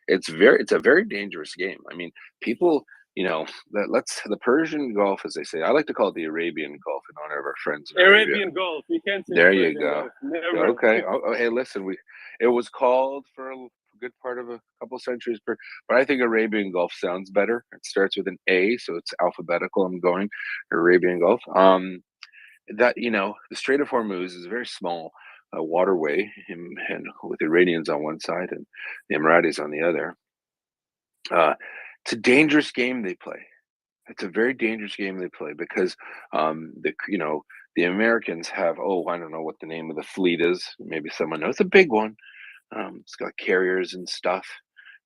It's a very dangerous game. I mean, people, the Persian Gulf, as they say. I like to call it the Arabian Gulf in honor of our friends in Arabia. Arabian Gulf. You can't say There Persian you go. Gulf. Never. Okay. Hey, listen. It was called for a good part of a couple centuries, but I think Arabian Gulf sounds better. It starts with an A, so it's alphabetical. I'm going Arabian Gulf. That the Strait of Hormuz is a very small waterway, and with Iranians on one side and the Emiratis on the other. It's a dangerous game they play. It's a very dangerous game they play because the Americans have, I don't know what the name of the fleet is. Maybe someone knows. It's a big one. It's got carriers and stuff,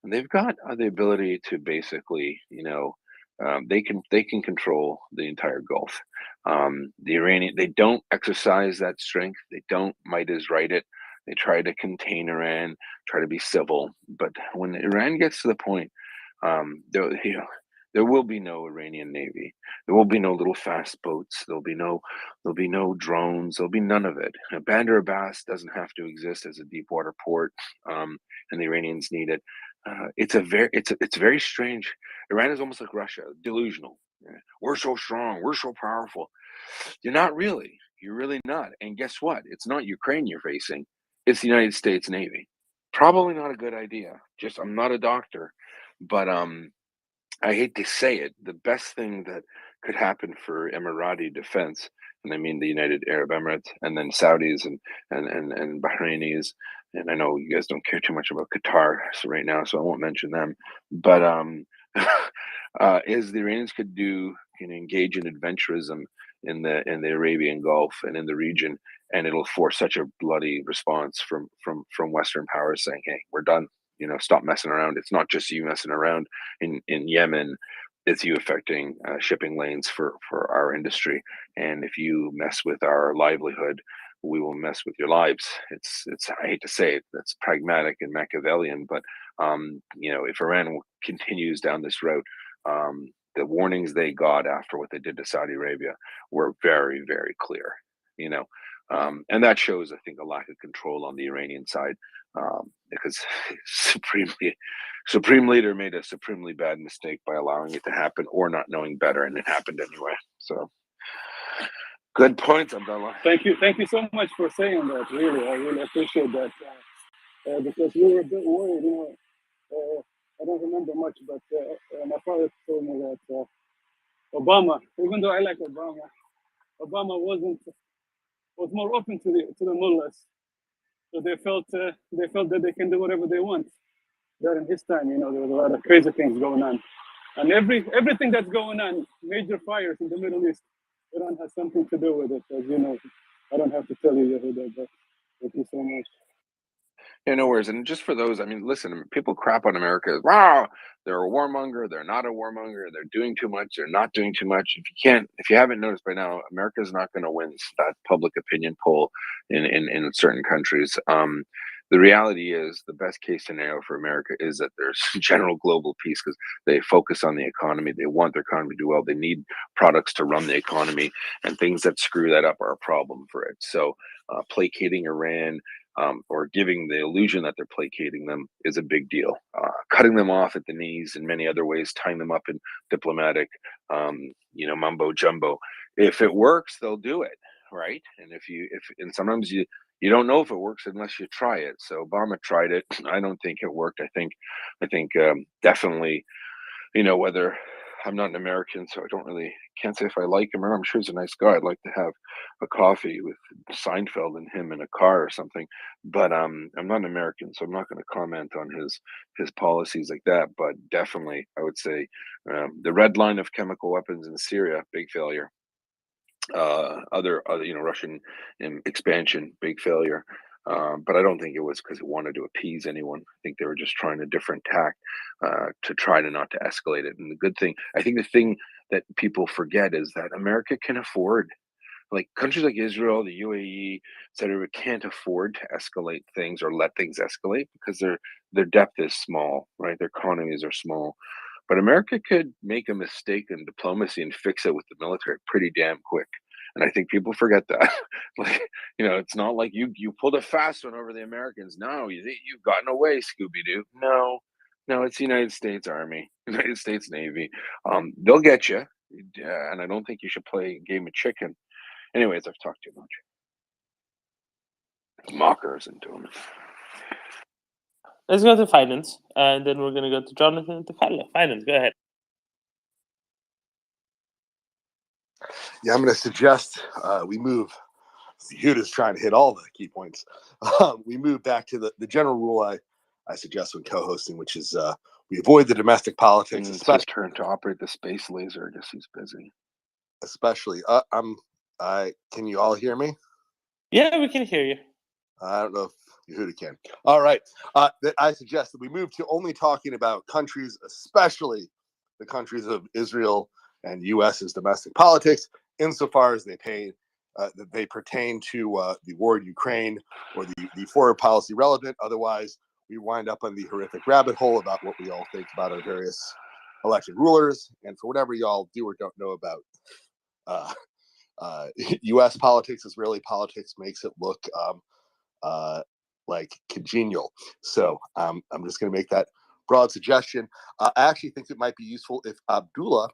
and they've got the ability to basically, they can control the entire Gulf. They don't exercise that strength. They don't might as right it. They try to contain Iran, try to be civil, but when Iran gets to the point, there will be no Iranian navy. There will be no little fast boats. There'll be no drones. There'll be none of it. Bandar Abbas doesn't have to exist as a deep water port, and the Iranians need it. It's very strange. Iran is almost like Russia, delusional. We're so strong. We're so powerful. You're not really. You're really not. And guess what? It's not Ukraine you're facing. It's the United States Navy. Probably not a good idea. I'm not a doctor, but I hate to say it, the best thing that could happen for Emirati defense, and I mean the United Arab Emirates, and then Saudis and Bahrainis, and I know you guys don't care too much about Qatar right now, so I won't mention them. But is the Iranians could engage in adventurism in the Arabian Gulf and in the region, and it'll force such a bloody response from Western powers saying, "Hey, we're done. Stop messing around." It's not just you messing around in Yemen. It's you affecting shipping lanes for our industry. And if you mess with our livelihood, we will mess with your lives. It's I hate to say it, that's pragmatic and Machiavellian, but if Iran continues down this route, the warnings they got after what they did to Saudi Arabia were very, very clear. And that shows, I think, a lack of control on the Iranian side, because Supreme Leader made a supremely bad mistake by allowing it to happen or not knowing better, and it happened anyway. So, good points, Abdullah. Thank you so much for saying that. Really, I really appreciate that, because we were a bit worried. I don't remember much, but my father told me that Obama, even though I like Obama was more open to the mullahs, so they felt that they can do whatever they want. That in his time, there was a lot of crazy things going on, and everything that's going on, major fires in the Middle East, Iran has something to do with it, as you know. I don't have to tell you, Yehuda, but thank you so much. Yeah, no worries. And just for those, I mean, listen, people crap on America. Wow, they're a warmonger. They're not a warmonger. They're doing too much. They're not doing too much. If you haven't noticed by now, America is not going to win that public opinion poll in certain countries. The reality is the best case scenario for America is that there's general global peace because they focus on the economy. They want their economy to do well. They need products to run the economy, and things that screw that up are a problem for it. So placating Iran, or giving the illusion that they're placating them is a big deal. Cutting them off at the knees in many other ways, tying them up in diplomatic, mumbo jumbo. If it works, they'll do it, right? And sometimes you don't know if it works unless you try it. So Obama tried it. I don't think it worked. I think definitely, whether I'm not an American, so can't say if I like him or not. I'm sure he's a nice guy. I'd like to have a coffee with Seinfeld and him in a car or something. But I'm not an American, so I'm not going to comment on his policies like that. But definitely, I would say the red line of chemical weapons in Syria, big failure. Other Russian expansion, big failure. But I don't think it was because it wanted to appease anyone. I think they were just trying a different tack to try not to escalate it. And I think the thing that people forget is that America can afford, like countries like Israel, the UAE, etc., can't afford to escalate things or let things escalate because their depth is small, right? Their economies are small. But America could make a mistake in diplomacy and fix it with the military pretty damn quick. And I think people forget that. It's not like you pulled a fast one over the Americans. No, you've gotten away, Scooby Doo. No, it's the United States Army, United States Navy. They'll get you, and I don't think you should play a game of chicken. Anyways, I've talked too much. Mockers and doing it. Let's go to finance, and then we're going to go to Jonathan and to Carla. Finance, go ahead. Yeah, I'm going to suggest we move. Yehuda's trying to hit all the key points. We move back to the general rule I suggest when co-hosting, which is we avoid the domestic politics. It's his turn to operate the space laser. I guess he's busy. Especially, can you all hear me? Yeah, we can hear you. I don't know if Yehuda can. All right. I suggest that we move to only talking about countries, especially the countries of Israel and U.S.'s domestic politics, insofar as they pertain to the war in Ukraine or the foreign policy relevant. Otherwise, we wind up on the horrific rabbit hole about what we all think about our various elected rulers. And for whatever y'all do or don't know about U.S. politics, Israeli politics makes it look like congenial. So I'm just going to make that broad suggestion. I actually think it might be useful if Abdullah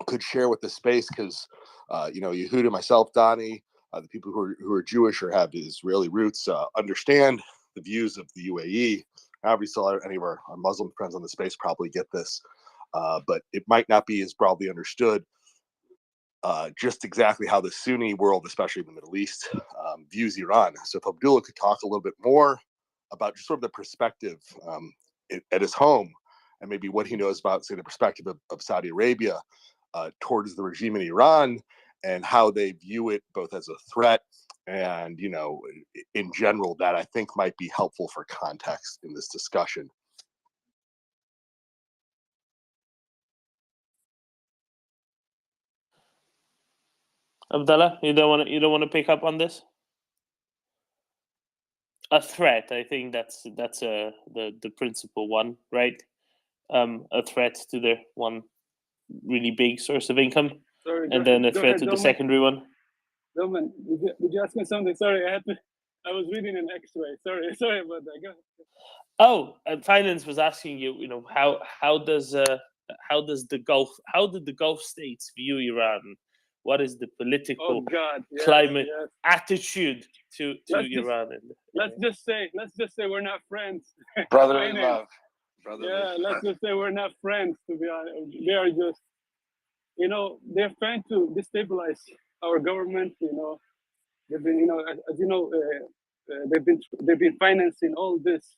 could share with the space, because Yehuda, myself, Donnie, the people who are Jewish or have Israeli roots understand the views of the UAE. Obviously, any of our Muslim friends on the space probably get this, but it might not be as broadly understood just exactly how the Sunni world, especially in the Middle East, views Iran. So if Abdullah could talk a little bit more about just sort of the perspective at his home, and maybe what he knows about, say, the perspective of Saudi Arabia towards the regime in Iran, and how they view it both as a threat and, in general, that I think might be helpful for context in this discussion. Abdullah, you don't want to pick up on this? A threat, I think that's the principal one, right? A threat to their one really big source of income, and then a threat to the secondary one. Doman, did you ask me something? Sorry, I was reading an X-ray. Sorry about that. Go ahead. Oh, finance was asking you, how did the Gulf states view Iran? What is the political climate attitude to Iran? Let's just say we're not friends. Brother in love. Let's just say we're not friends, to be honest. They are just, they're trying to destabilize our government. They've been, as you know, they've been financing all this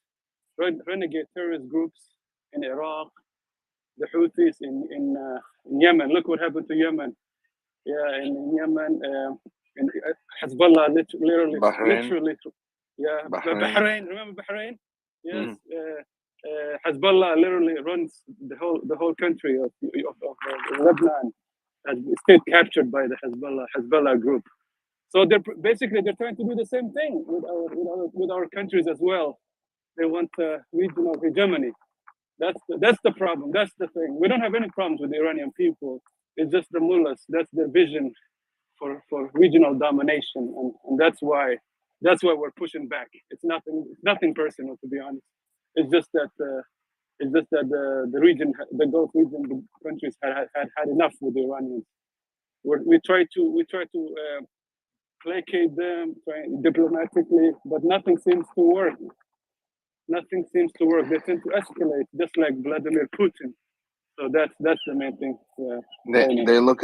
renegade terrorist groups in Iraq, the Houthis in Yemen. Look what happened to Yemen. Yeah, in Yemen, and Hezbollah literally, Bahrain. yeah, Bahrain. Remember Bahrain? Yes, Mm-hmm. Hezbollah literally runs the whole country of Lebanon, as state captured by the Hezbollah group. So they're trying to do the same thing with our countries as well. They want regional hegemony. That's the problem. That's the thing. We don't have any problems with the Iranian people. It's just the mullahs. That's their vision for regional domination, and that's why we're pushing back. It's nothing personal, to be honest. It's just that the region, the Gulf region, the countries had enough with the Iranians. We try to placate them, diplomatically, but nothing seems to work. Nothing seems to work. They tend to escalate, just like Vladimir Putin. So that's the main thing. They look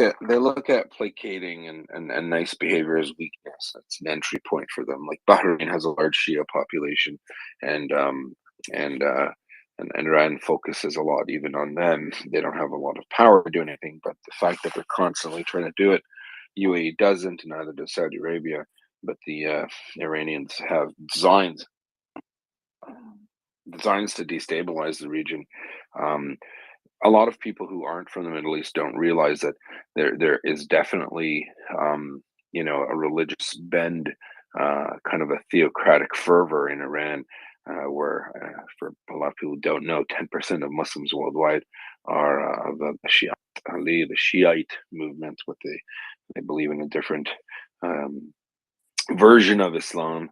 at placating and nice behavior as weakness. That's an entry point for them. Like Bahrain has a large Shia population, and Iran focuses a lot even on them. They don't have a lot of power to do anything, but the fact that they're constantly trying to do it, UAE doesn't, and neither does Saudi Arabia. But the Iranians have designs to destabilize the region. A lot of people who aren't from the Middle East don't realize that there is definitely a religious bend, kind of a theocratic fervor in Iran, where for a lot of people who don't know, 10% of Muslims worldwide are of the Shiite movement. What they believe in a different version of Islam,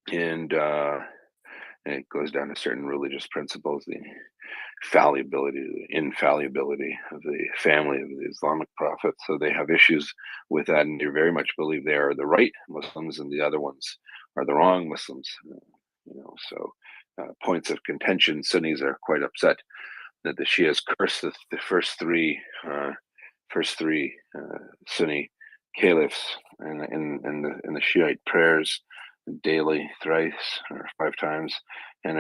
and it goes down to certain religious principles, the infallibility of the family of the Islamic prophet. So they have issues with that, and they very much believe they are the right Muslims and the other ones are the wrong Muslims. So points of contention. Sunnis are quite upset that the Shias cursed the first three Sunni caliphs in the Shiite prayers daily, thrice or 5 times, and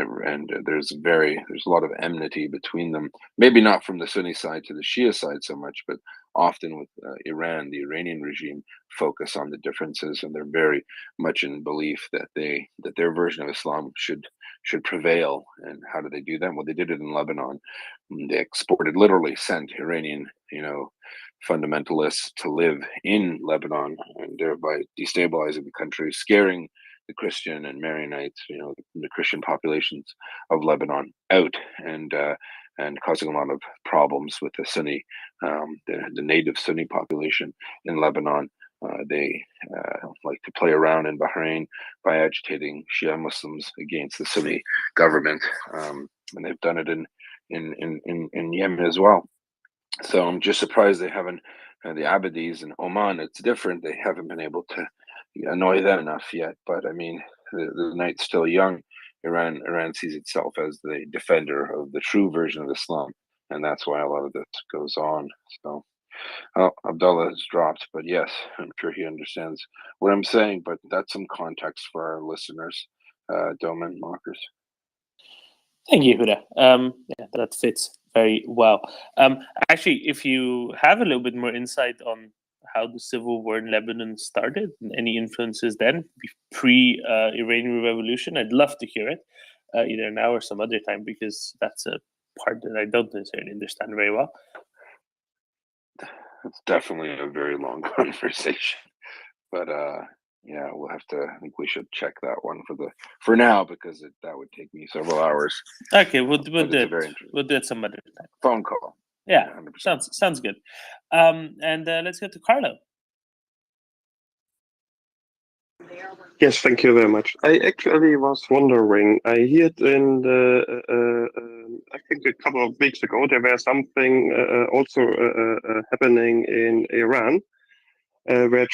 there's a lot of enmity between them. Maybe not from the Sunni side to the Shia side so much, but often with Iran, the Iranian regime focus on the differences, and they're very much in belief that their version of Islam should prevail. And how do they do that? Well, they did it in Lebanon. They literally sent Iranian, fundamentalists to live in Lebanon, and thereby destabilizing the country, scaring the Christian and Maronites, the Christian populations of Lebanon out, and causing a lot of problems with the Sunni, the native Sunni population in Lebanon. They like to play around in Bahrain by agitating Shia Muslims against the Sunni government, and they've done it in Yemen as well. So I'm just surprised they haven't, the Abadis in Oman, it's different. They haven't been able to annoy them enough yet. But I mean, the night's still young. Iran sees itself as the defender of the true version of Islam. And that's why a lot of this goes on. So, Abdullah has dropped, but yes, I'm sure he understands what I'm saying. But that's some context for our listeners, Doman Mockers. Thank you, Huda. Yeah, that fits very well. Actually, if you have a little bit more insight on how the civil war in Lebanon started and any influences then, pre-Iranian Revolution, I'd love to hear it, either now or some other time, because that's a part that I don't necessarily understand very well. It's definitely a very long conversation, but yeah, we'll have to. I think we should check that one for now, because that would take me several hours. Okay, we'll do it some other time. Phone call. Yeah, 100%. Sounds good. And let's go to Carlo. Yes, thank you very much. I actually was wondering, I heard in I think a couple of weeks ago, there was something also happening in Iran, where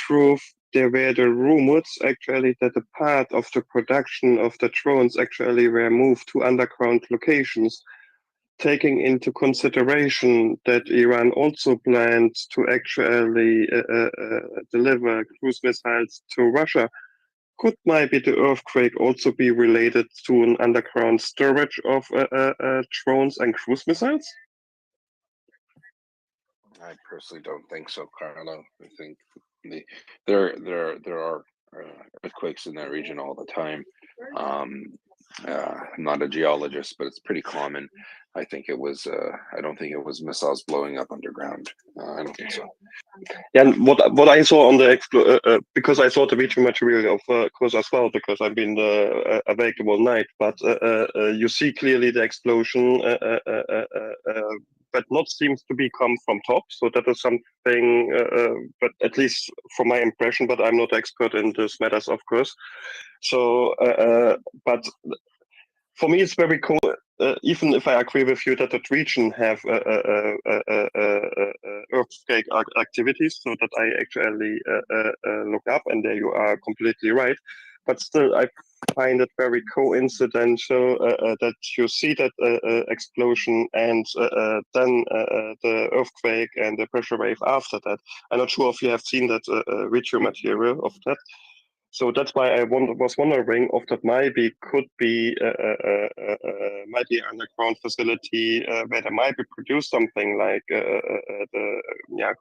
there were the rumors actually that a part of the production of the drones actually were moved to underground locations, taking into consideration that Iran also plans to actually deliver cruise missiles to Russia. Could maybe the earthquake also be related to an underground storage of drones and cruise missiles? I personally don't think so, Carlo. I think There are earthquakes in that region all the time. I'm not a geologist, but it's pretty common. I think it was. I don't think it was missiles blowing up underground. I don't think so. Yeah, and what I saw on the because I saw the video material of course as well, because I've been awake the whole night. But you see clearly the explosion, but not seems to be come from top. So that is something. But at least from my impression, but I'm not expert in this matters, of course. So, but for me, it's very cool. Even if I agree with you that the region have earthquake activities, so that I actually look up, and there you are completely right. But still, I find it very coincidental that you see that explosion and then the earthquake and the pressure wave after that. I'm not sure if you have seen that video material of that. So that's why I was wondering if that could be might be an underground facility where there might be produced something like the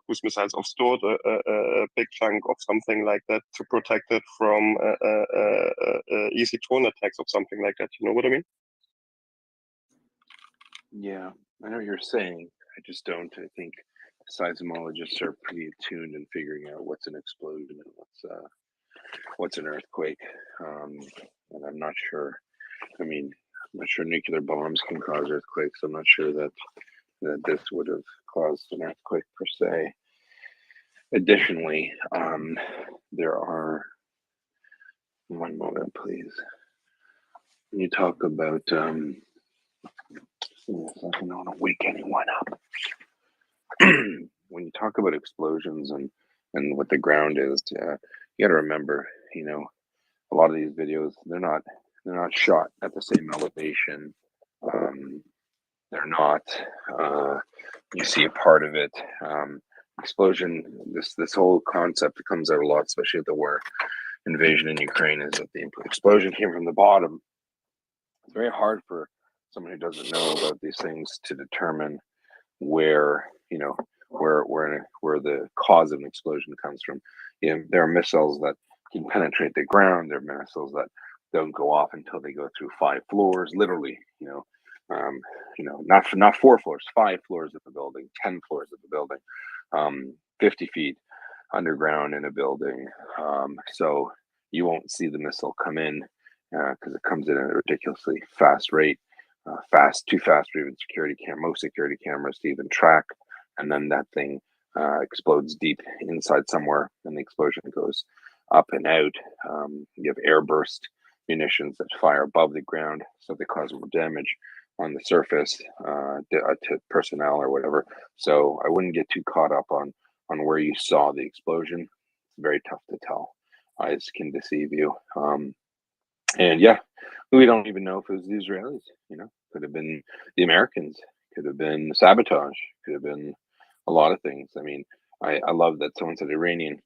cruise missiles of stored a big chunk of something like that to protect it from easy drone attacks or something like that. You know what I mean? Yeah, I know what you're saying. I just don't. I think seismologists are pretty attuned in figuring out what's an explosion and what's an earthquake. And I'm not sure. I mean, I'm not sure nuclear bombs can cause earthquakes. I'm not sure that this would have caused an earthquake per se. Additionally, there are. One moment, please. When you talk about, I don't want to wake anyone up. When you talk about explosions and what the ground is, you got to remember, a lot of these videos they're not shot at the same elevation. They're not. You see a part of it. Explosion. This whole concept comes out a lot, especially at the war invasion in Ukraine, is that the explosion came from the bottom. It's very hard for someone who doesn't know about these things to determine where where the cause of an explosion comes from. There are missiles that can penetrate the ground. There are missiles that don't go off until they go through 5 floors, literally. Not 4 floors, 5 floors of a building, 10 floors of a building, 50 feet underground in a building. So you won't see the missile come in because it comes in at a ridiculously fast rate, too fast for even most security cameras to even track. And then that thing explodes deep inside somewhere, and the explosion goes up and out. You have airburst munitions that fire above the ground, so they cause more damage on the surface to personnel or whatever. So I wouldn't get too caught up on where you saw the explosion. It's very tough to tell. Eyes can deceive you. And yeah, we don't even know if it was the Israelis. Could have been the Americans. Could have been sabotage. Could have been a lot of things. I mean, I love that someone said Iranian.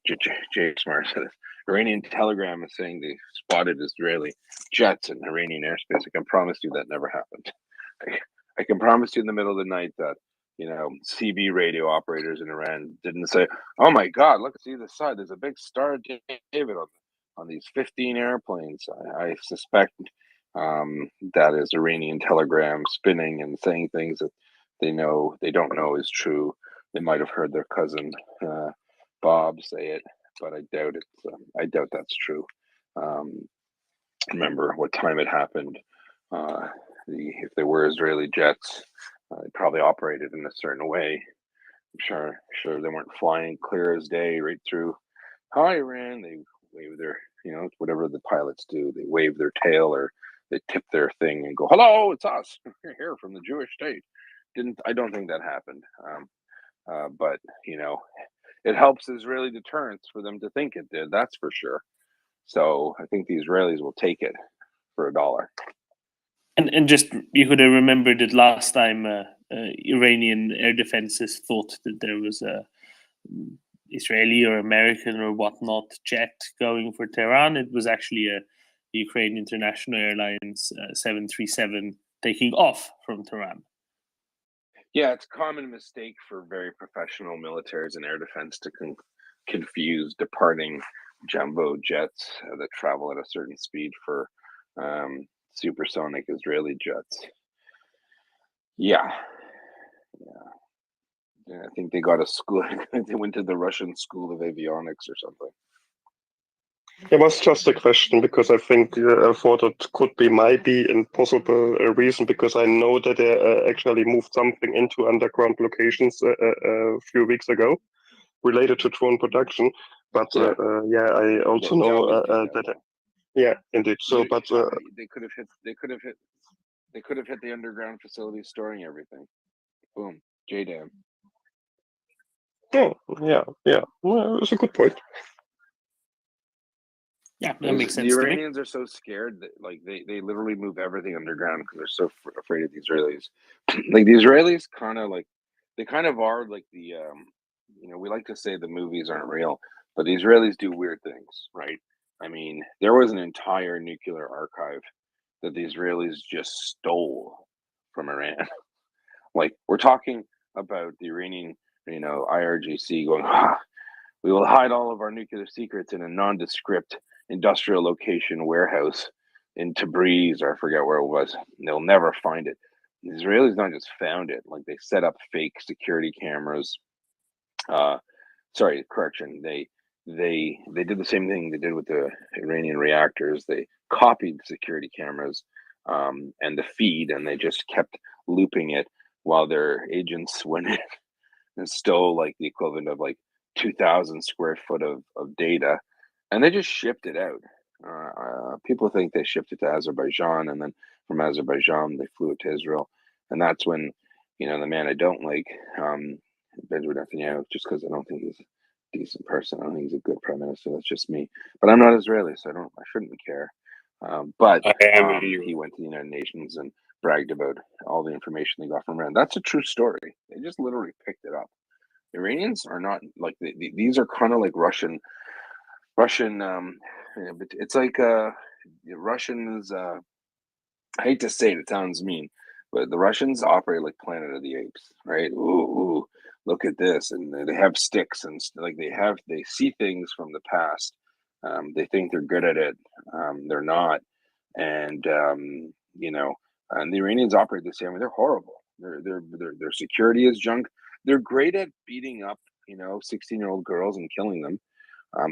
Jay Smart said it. Iranian Telegram is saying they spotted Israeli jets in Iranian airspace. I can promise you that never happened. I can promise you in the middle of the night that CB radio operators in Iran didn't say, "Oh my God, look, see the side. There's a big Star of David on these 15 airplanes." I suspect that is Iranian Telegram spinning and saying things that they don't know is true. They might have heard their cousin Bob say it, but I doubt it. I doubt that's true. Remember what time it happened. If there were Israeli jets, they probably operated in a certain way. I'm sure they weren't flying clear as day right through. Hi, Iran. They wave their, whatever the pilots do. They wave their tail or they tip their thing and go, "Hello, it's us. We're here from the Jewish state." I don't think that happened. But it helps Israeli deterrence for them to think it did. That's for sure. So I think the Israelis will take it for $1. And just you could have remembered that last time Iranian air defenses thought that there was a Israeli or American or whatnot jet going for Tehran. It was actually a Ukraine International Airlines 737 taking off from Tehran. Yeah, it's a common mistake for very professional militaries and air defense to confuse departing jumbo jets that travel at a certain speed for supersonic Israeli jets. Yeah. I think they got a school. They went to the Russian School of Avionics or something. It was just a question because I think I thought it could be maybe a possible reason because I know that they actually moved something into underground locations a few weeks ago related to drone production. But I also know that. Yeah, indeed. So, but they could have hit the underground facility storing everything. Boom, JDAM. oh, yeah. Well, it's a good point. Yeah, that makes sense The to me. Iranians are so scared that like they literally move everything underground because they're so afraid of the Israelis. Like the Israelis kind of are like the we like to say the movies aren't real, but the Israelis do weird things, right? I mean, there was an entire nuclear archive that the Israelis just stole from Iran. Like we're talking about the Iranian, IRGC going, we will hide all of our nuclear secrets in a nondescript industrial location warehouse in Tabriz, or I forget where it was. They'll never find it. The Israelis not just found it, like they set up fake security cameras. Sorry, correction. They did the same thing they did with the Iranian reactors. They copied security cameras and the feed, and they just kept looping it while their agents went in and stole like the equivalent of like 2,000 square foot of data, and they just shipped it out. People think they shipped it to Azerbaijan, and then from Azerbaijan they flew it to Israel, and that's when the man I don't like, Benjamin Netanyahu, just because I don't think he's a decent person. I don't think he's a good prime minister. That's just me. But I'm not Israeli, so I shouldn't care. But he went to the United Nations and bragged about all the information they got from Iran. That's a true story. They just literally picked it up. Iranians are not like these are kind of like Russian. It's like Russians. I hate to say it, it sounds mean, but the Russians operate like Planet of the Apes, right? Ooh, look at this, and they have sticks and like they see things from the past. They think they're good at it. They're not, and and the Iranians operate the same way. They're horrible. Their security is junk. They're great at beating up 16-year-old girls and killing them.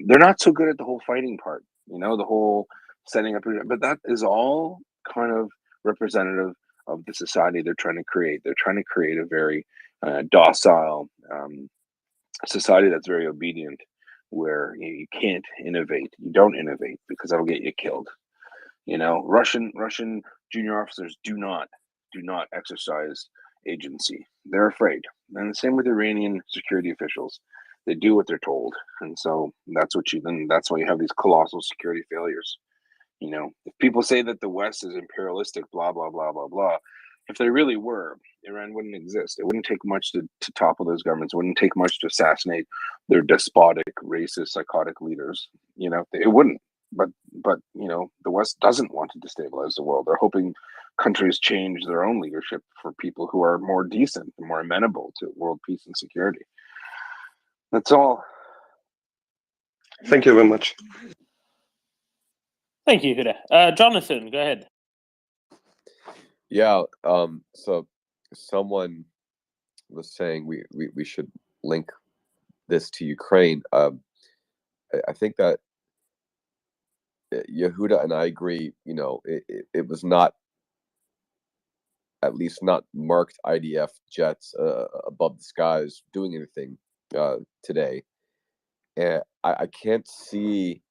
They're not so good at the whole fighting part. The whole setting up, but that is all kind of representative of the society they're trying to create. They're trying to create a very docile society that's very obedient, where you can't innovate. You don't innovate because that'll get you killed. Russian junior officers do not exercise agency. They're afraid, and the same with Iranian security officials. They do what they're told, and so that's why you have these colossal security failures. If people say that the West is imperialistic, blah blah blah blah blah, if they really were, Iran wouldn't exist. It wouldn't take much to topple those governments. It wouldn't take much to assassinate their despotic, racist, psychotic leaders. It wouldn't. But the West doesn't want to destabilize the world. They're hoping countries change their own leadership for people who are more decent and more amenable to world peace and security. That's all. Thank you very much. Thank you, Huda. Jonathan, go ahead. Yeah. So someone was saying we should link this to Ukraine. I think that Yehuda and I agree. It was not, at least not marked IDF jets above the skies doing anything today. And I can't see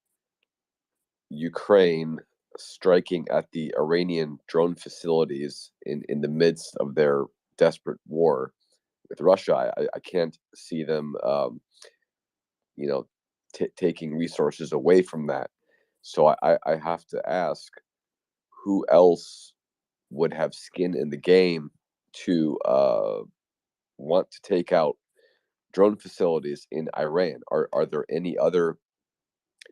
Ukraine striking at the Iranian drone facilities in the midst of their desperate war with Russia. I can't see them, taking resources away from that. So I have to ask, who else would have skin in the game to want to take out drone facilities in Iran? Are there any other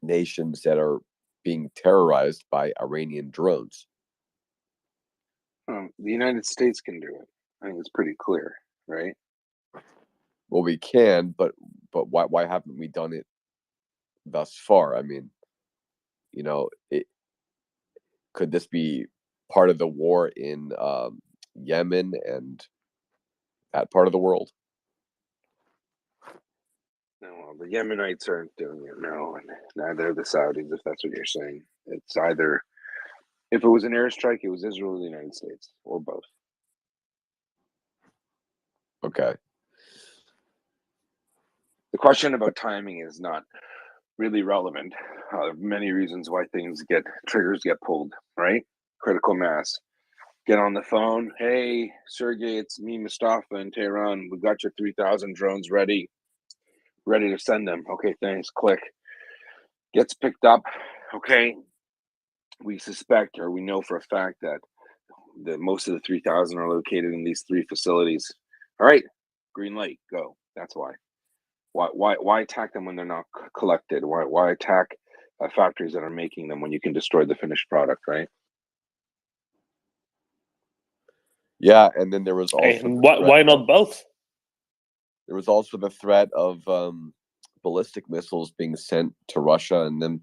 nations that are being terrorized by Iranian drones? The United States can do it. I think it's pretty clear, right? Well, we can, but why haven't we done it thus far. I mean, could this be part of the war in Yemen and that part of the world? No, the Yemenites aren't doing it, no, and neither are the Saudis, if that's what you're saying. It's either, if it was an airstrike, it was Israel or the United States, or both. Okay. The question about timing is not really relevant. Many reasons why triggers get pulled, right? Critical mass. Get on the phone. Hey, Sergey, it's me, Mustafa, in Tehran. We got your 3,000 drones ready to send them. Okay, thanks. Click. Gets picked up. Okay, we suspect, or we know for a fact that most of the 3,000 are located in these 3 facilities. All right, green light, go. That's why. Why attack them when they're not collected? Why attack factories that are making them when you can destroy the finished product, right? Yeah, and then there was also why not both? There was also the threat of ballistic missiles being sent to Russia and them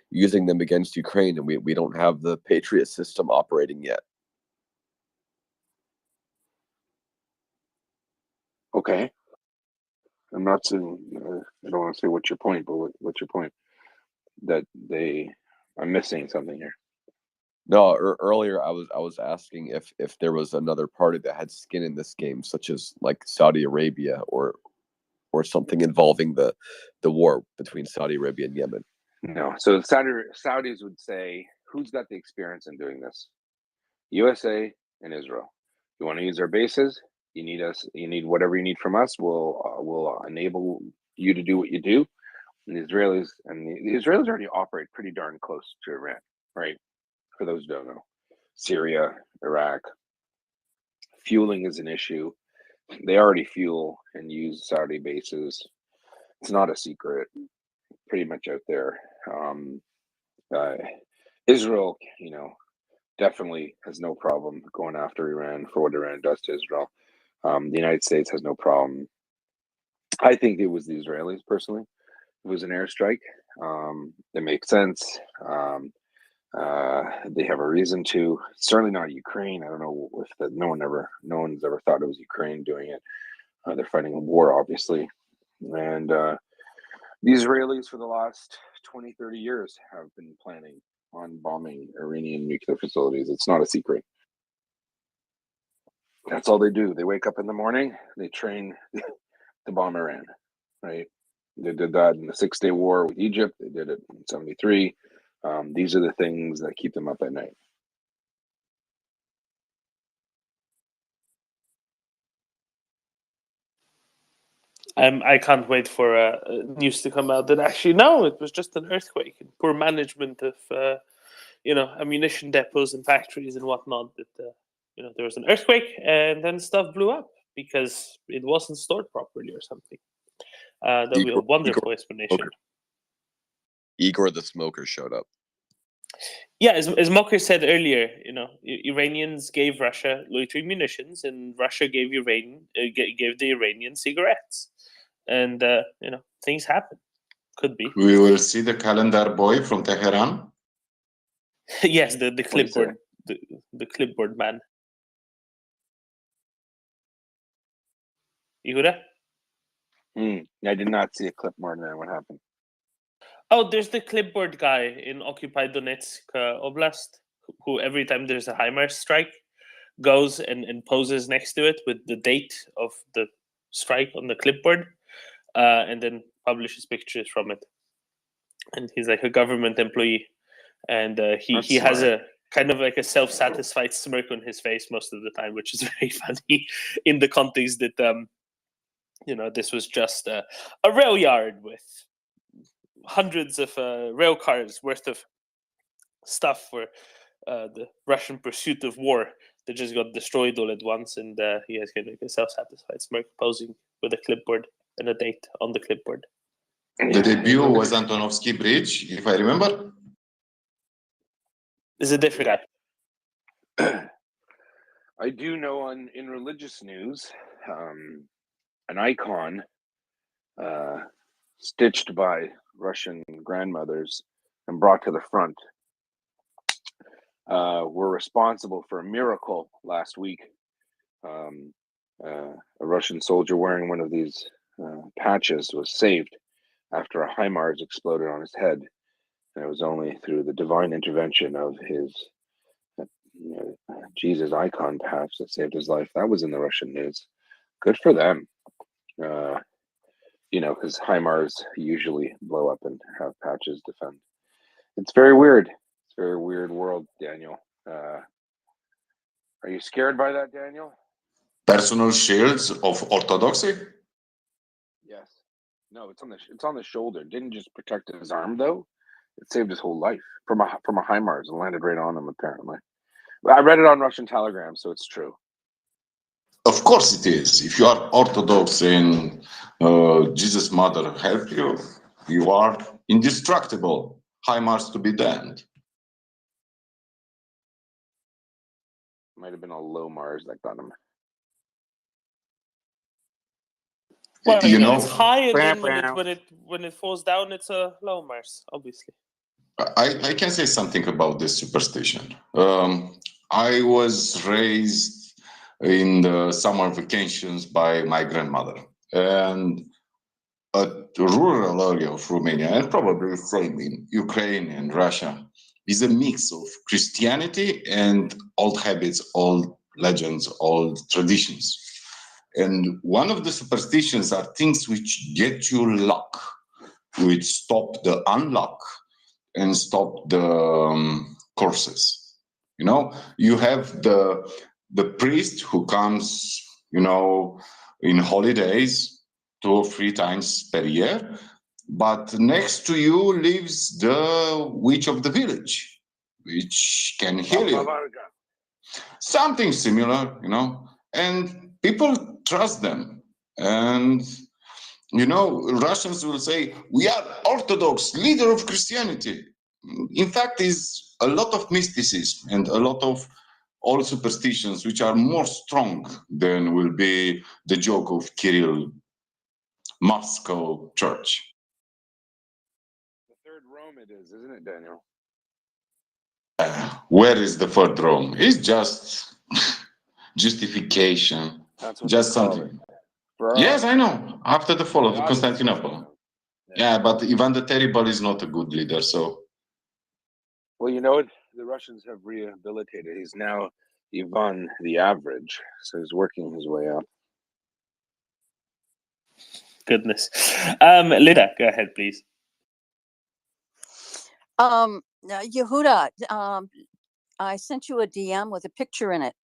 using them against Ukraine, and we don't have the Patriot system operating yet. Okay. I'm not saying, I don't want to say what's your point, but what's your point? That I'm missing something here. No, earlier I was asking if there was another party that had skin in this game, such as like Saudi Arabia or something involving the war between Saudi Arabia and Yemen. No. So the Saudis would say, who's got the experience in doing this? USA and Israel. You want to use our bases? You need whatever you need from us. We'll enable you to do what you do. And the Israelis already operate pretty darn close to Iran, right? For those who don't know. Syria, Iraq. Fueling is an issue. They already fuel and use Saudi bases. It's not a secret. Pretty much out there. Israel, definitely has no problem going after Iran for what Iran does to Israel. The United States has no problem. I think it was the Israelis, personally. It was an airstrike. It makes sense. They have a reason to. Certainly not Ukraine. I don't know if no one's ever thought it was Ukraine doing it. They're fighting a war, obviously. And the Israelis for the last 20, 30 years have been planning on bombing Iranian nuclear facilities. It's not a secret. That's all they do. They wake up in the morning, they train to bomb Iran, right? They did that in the 6-Day War with Egypt. They did it in 73. These are the things that keep them up at night. I can't wait for news to come out that actually no, it was just an earthquake and poor management of ammunition depots and factories and whatnot. That there was an earthquake and then stuff blew up because it wasn't stored properly or something. That'll be a wonderful explanation. Igor the Smoker showed up. Yeah, as Mocker said earlier, Iranians gave Russia loitering munitions, and Russia gave the Iranians cigarettes, and things happen. Could be. We will see the calendar boy from Tehran. Yes, the clipboard, the clipboard man. Yehuda? I did not see a clipboard man. What happened? Oh, there's the clipboard guy in occupied Donetsk Oblast, who every time there's a HIMARS strike, goes and poses next to it with the date of the strike on the clipboard, and then publishes pictures from it. And he's like a government employee, and he has a kind of like a self-satisfied smirk on his face most of the time, which is very funny in the context that this was just a rail yard with hundreds of rail cars worth of stuff for the Russian pursuit of war that just got destroyed all at once, and he has kind of a self-satisfied smirk posing with a clipboard and a date on the clipboard. The debut was Antonovsky Bridge, if I remember. It's a different guy. I do know in religious news, an icon stitched by Russian grandmothers and brought to the front were responsible for a miracle last week. A Russian soldier wearing one of these patches was saved after a HIMARS exploded on his head. And it was only through the divine intervention of his Jesus icon patch that saved his life. That was in the Russian news. Good for them. Because HIMARS usually blow up and have patches defend. It's very weird. It's a very weird world, Daniel. Are you scared by that, Daniel? Personal shields of orthodoxy? Yes. No, it's on the shoulder. It didn't just protect his arm though. It saved his whole life from a HIMARS and landed right on him apparently. I read it on Russian Telegram, so it's true. Of course it is. If you are Orthodox and Jesus' mother helped you, you are indestructible. HIMARS to be damned. Might have been a low Mars that got him. Well, it's know, high, and then when it falls down, it's a low Mars, obviously. I can say something about this superstition. I was raised in the summer vacations by my grandmother, and a rural area of Romania, and probably same in Ukraine and Russia, is a mix of Christianity and old habits, old legends, old traditions. And one of the superstitions are things which get you luck, which stop the unluck and stop the curses. You have the priest who comes, in holidays 2 or 3 times per year, but next to you lives the witch of the village, which can heal you. Something similar, and people trust them. And Russians will say, we are Orthodox, leader of Christianity. In fact, is a lot of mysticism and a lot of old superstitions which are more strong than will be the joke of Kirill Moscow Church. The third Rome it is, isn't it, Daniel? Where is the third Rome? It's just justification. That's what Just they call something. it. Yes, I know. After the fall The of Odyssey. Constantinople. Yeah, but Ivan the Terrible is not a good leader, so. Well, you know what? The Russians have rehabilitated. He's now Ivan the Average, so he's working his way up. Goodness. Linda, go ahead, please. Yehuda, I sent you a DM with a picture in it.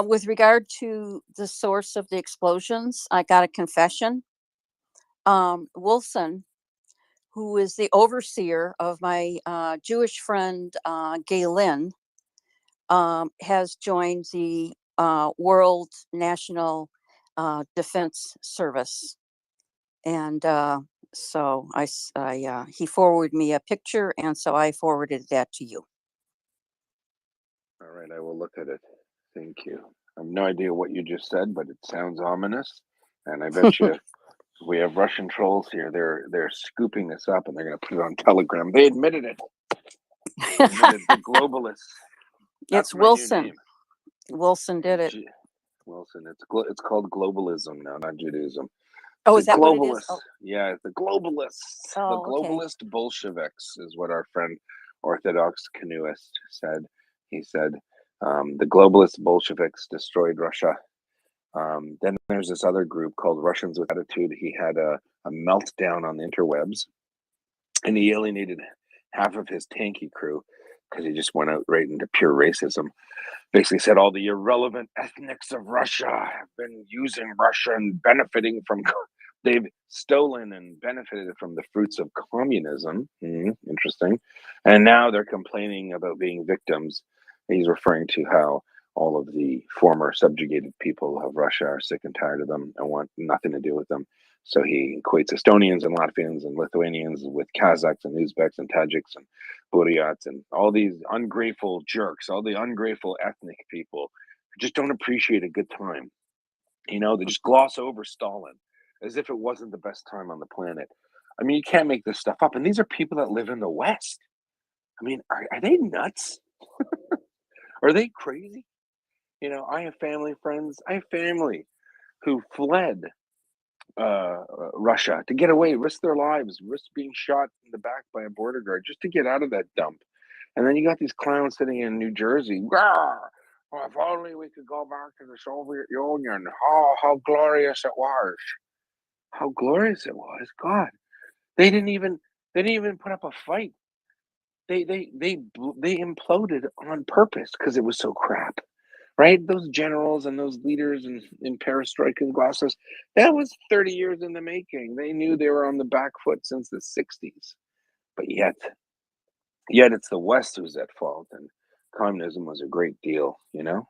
With regard to the source of the explosions, I got a confession. Wilson, who is the overseer of my Jewish friend Galen, has joined the World National Defense Service, and so he forwarded me a picture, and so I forwarded that to you. All right, I will look at it. Thank you. I have no idea what you just said, but it sounds ominous, and I bet you we have Russian trolls here. They're scooping this up, and they're going to put it on Telegram. They admitted it. They admitted the globalists. It's Wilson. Wilson did it. Wilson. It's called globalism now, not Judaism. Oh, it's is that globalists. What it is? Oh. Yeah, the globalists. Oh, the globalist Bolsheviks is what our friend Orthodox canoeist said. He said the globalist Bolsheviks destroyed Russia. Then there's this other group called Russians with Attitude. He had a meltdown on the interwebs, and he alienated half of his tanky crew because he just went out right into pure racism. Basically said all the irrelevant ethnics of Russia have been using Russia and benefiting from, they've stolen and benefited from the fruits of communism. Interesting. And now they're complaining about being victims. He's referring to how all of the former subjugated people of Russia are sick and tired of them and want nothing to do with them. So he equates Estonians and Latvians and Lithuanians with Kazakhs and Uzbeks and Tajiks and Buryats and all these ungrateful jerks, all the ungrateful ethnic people who just don't appreciate a good time. They just gloss over Stalin as if it wasn't the best time on the planet. I mean, you can't make this stuff up. And these are people that live in the West. I mean, are they nuts? Are they crazy? You know, I have family, friends. I have family who fled Russia to get away, risk their lives, risk being shot in the back by a border guard just to get out of that dump. And then you got these clowns sitting in New Jersey. Well, if only we could go back to the Soviet Union. Oh, how glorious it was! How glorious it was! God, they didn't even put up a fight. They imploded on purpose because it was so crap. Right? Those generals and those leaders in perestroika and glasses, that was 30 years in the making. They knew they were on the back foot since the 60s. But yet it's the West who's at fault, and communism was a great deal, you know?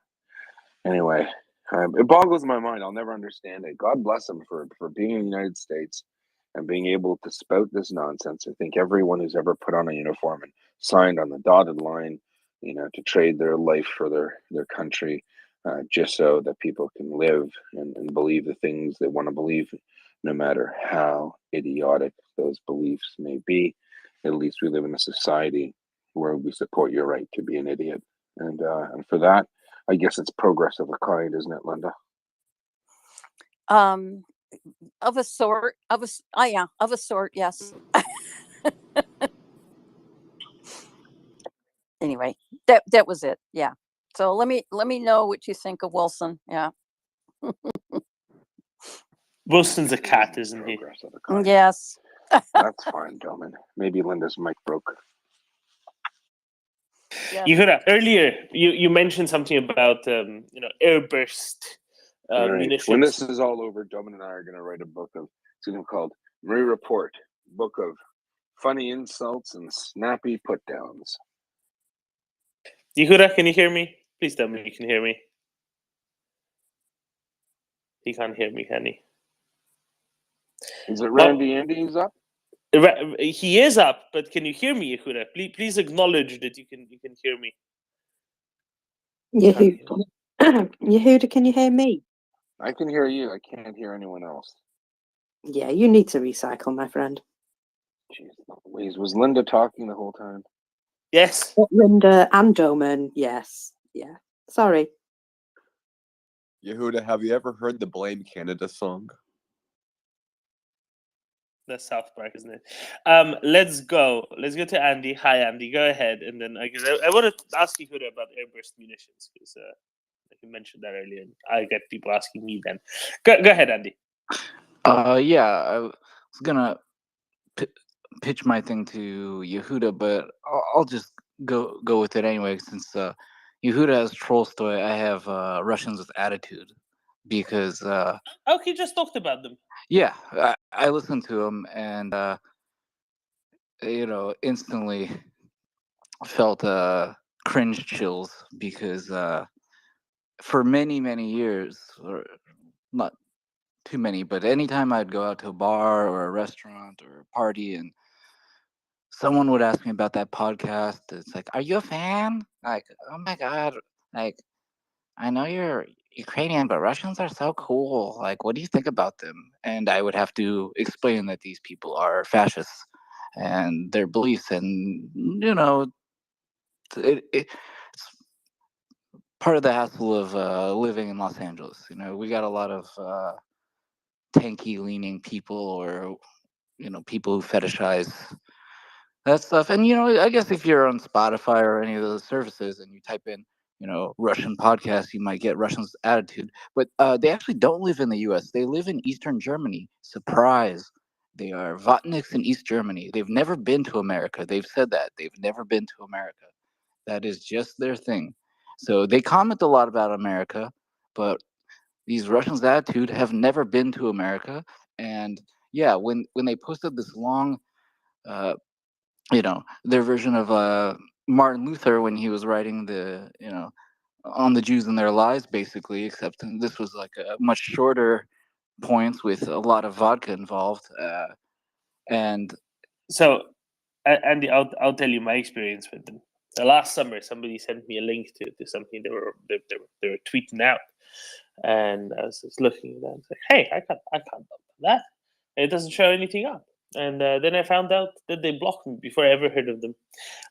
Anyway, it boggles my mind. I'll never understand it. God bless them for being in the United States and being able to spout this nonsense. I think everyone who's ever put on a uniform and signed on the dotted line, you know, to trade their life for their country, just so that people can live and believe the things they want to believe, no matter how idiotic those beliefs may be. At least we live in a society where we support your right to be an idiot. And for that, I guess it's progress of a kind, isn't it, Linda? Of a sort, of a sort, yes. Anyway, that was it. Yeah. So let me know what you think of Wilson. Yeah. Wilson's a cat, isn't he? Yes. That's fine, Domin. Maybe Linda's mic broke. Yes. Yehuda, earlier you mentioned something about airburst Right. munitions. When this is all over, Domin and I are going to write a book it's going to be called MriyaReport, book of funny insults and snappy put downs. Yehuda, can you hear me? Please tell me you can hear me. He can't hear me, can he? Is it Randy Andy's up? He is up, but can you hear me, Yehuda? Please acknowledge that you can hear me. Yehuda, Yehuda, can you hear me? I can hear you. I can't hear anyone else. Yeah, you need to recycle, my friend. Jeez, Louise, was Linda talking the whole time? Yes. Linda and Doman, yes. Yeah. Sorry. Yehuda, have you ever heard the Blame Canada song? That's South Park, isn't it? Let's go to Andy. Hi, Andy. Go ahead, and then I want to ask you about airburst munitions because you mentioned that earlier, and I get people asking me then. Go ahead, Andy. Yeah, I was gonna pitch my thing to Yehuda, but I'll just go with it anyway. Since Yehuda has Tolstoy, I have Russians with Attitude, because He just talked about them. yeah, I listened to him and instantly felt cringe chills, because for many years, or not too many, but anytime I'd go out to a bar or a restaurant or a party and someone would ask me about that podcast, it's like, are you a fan? Like, oh my God, like, I know you're Ukrainian, but Russians are so cool. Like, what do you think about them? And I would have to explain that these people are fascists and their beliefs, and it's part of the hassle of living in Los Angeles. We got a lot of tanky leaning people, or people who fetishize that stuff. And I guess if you're on Spotify or any of those services and you type in Russian podcasts, you might get Russians' Attitude. But they actually don't live in the US. They live in Eastern Germany. Surprise. They are Vatniks in East Germany. They've never been to America. They've said that. They've never been to America. That is just their thing. So they comment a lot about America, but these Russians' Attitude have never been to America. And yeah, when they posted this long their version of Martin Luther when he was writing on the Jews and their lies, basically, except this was like a much shorter points with a lot of vodka involved. And so, Andy, I'll tell you my experience with them. The last summer, somebody sent me a link to something they were tweeting out, and I was just looking at that. I was like, hey, I can't download that. And it doesn't show anything up. And then I found out that they blocked me before I ever heard of them.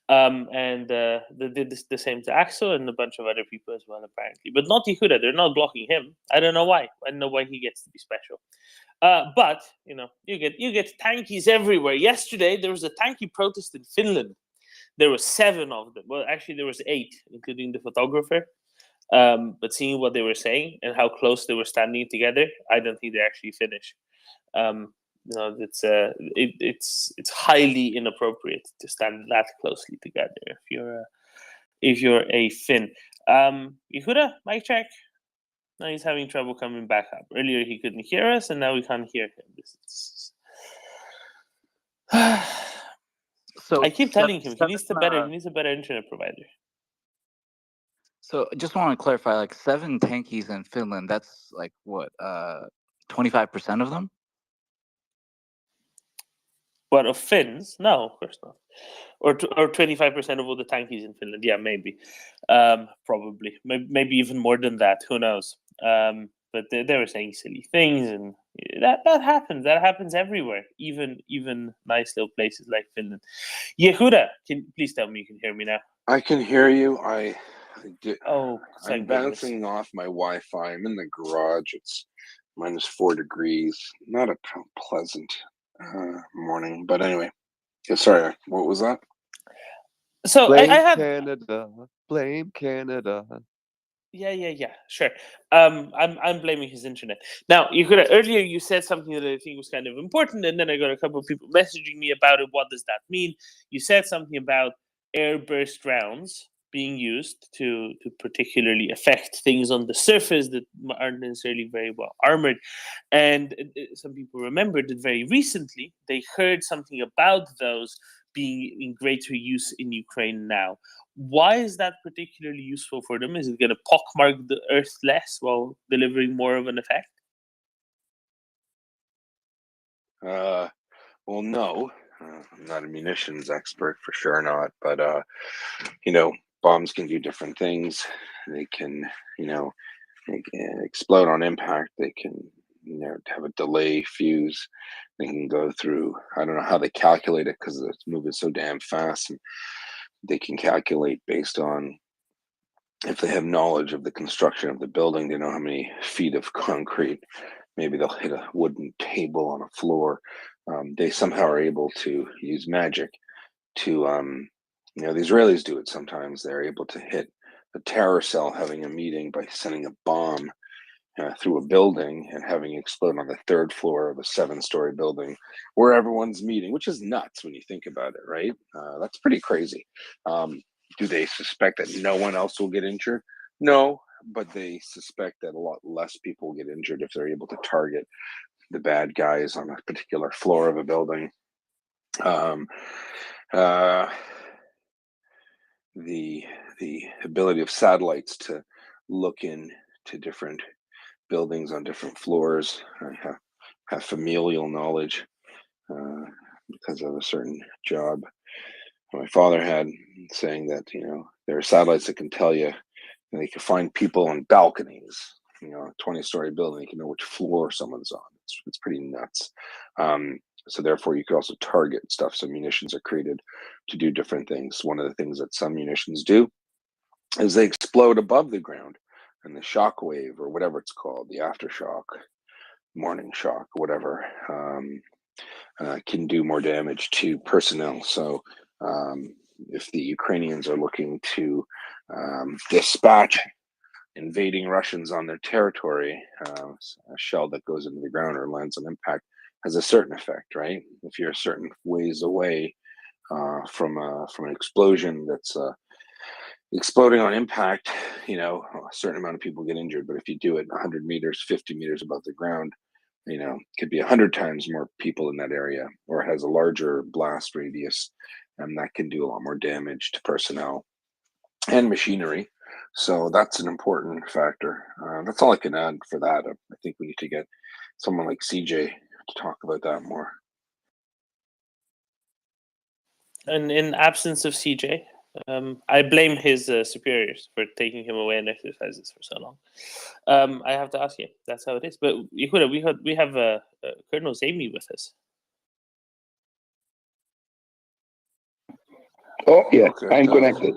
And they did the same to Axel and a bunch of other people as well, apparently. But not Yehuda. They're not blocking him. I don't know why. I don't know why he gets to be special. But you get tankies everywhere. Yesterday there was a tanky protest in Finland. There were 7 of them. Well, actually there was 8, including the photographer. But seeing what they were saying and how close they were standing together, I don't think they actually finished. It's highly inappropriate to stand that closely together if you're a Finn. Yehuda, mic check. Now he's having trouble coming back up. Earlier he couldn't hear us, and now we can't hear him. So I keep telling him he needs a better internet provider. So I just want to clarify, like 7 tankies in Finland, that's like what, 25% of them? What, of Finns? No, of course not. Or 25% of all the tankies in Finland. Yeah, maybe. Probably. Maybe even more than that. Who knows? But they were saying silly things, and that happens. That happens everywhere. Even nice little places like Finland. Yehuda, please tell me you can hear me now. I can hear you. Oh, I'm bouncing off my Wi-Fi. I'm in the garage. It's -4 degrees. Not a pleasant morning. But anyway, yeah, sorry. What was that? So Blame I had Canada. Blame Canada. Yeah, sure. I'm blaming his internet. Now, earlier you said something that I think was kind of important, and then I got a couple of people messaging me about it. What does that mean? You said something about airburst rounds being used to particularly affect things on the surface that aren't necessarily very well armored. And some people remembered that very recently they heard something about those being in greater use in Ukraine now. Why is that particularly useful for them? Is it going to pockmark the Earth less while delivering more of an effect? Well, no. I'm not a munitions expert, for sure not. But bombs can do different things. They can, they can explode on impact. They can, have a delay fuse. They can go through. I don't know how they calculate it because it's moving so damn fast, and they can calculate based on if they have knowledge of the construction of the building. They know how many feet of concrete. Maybe they'll hit a wooden table on a floor. They somehow are able to use magic to, the Israelis do it sometimes. They're able to hit a terror cell having a meeting by sending a bomb through a building and having it explode on the 3rd floor of a 7-story building where everyone's meeting, which is nuts when you think about it, right? That's pretty crazy. Do they suspect that no one else will get injured? No, but they suspect that a lot less people will get injured if they're able to target the bad guys on a particular floor of a building. The ability of satellites to look into different buildings on different floors. I have familial knowledge because of a certain job my father had, saying that there are satellites that can tell you, and they can find people on balconies. A 20-story building, you can know which floor someone's on. It's pretty nuts. So therefore, you could also target stuff. So munitions are created to do different things. One of the things that some munitions do is they explode above the ground, and the shock wave, or whatever it's called, the aftershock, morning shock, whatever, can do more damage to personnel. So if the Ukrainians are looking to dispatch invading Russians on their territory, a shell that goes into the ground or lands on impact has a certain effect, right? If you're a certain ways away from an explosion that's exploding on impact, a certain amount of people get injured. But if you do it 100 meters, 50 meters above the ground, could be 100 times more people in that area, or it has a larger blast radius, and that can do a lot more damage to personnel and machinery. So that's an important factor. That's all I can add for that. I think we need to get someone like CJ to talk about that more. And in absence of CJ, I blame his superiors for taking him away on exercises for so long. I have to ask you. That's how it is. But Yehuda, we have Colonel Zami with us. Oh, yeah, Okay, I'm Tov. connected.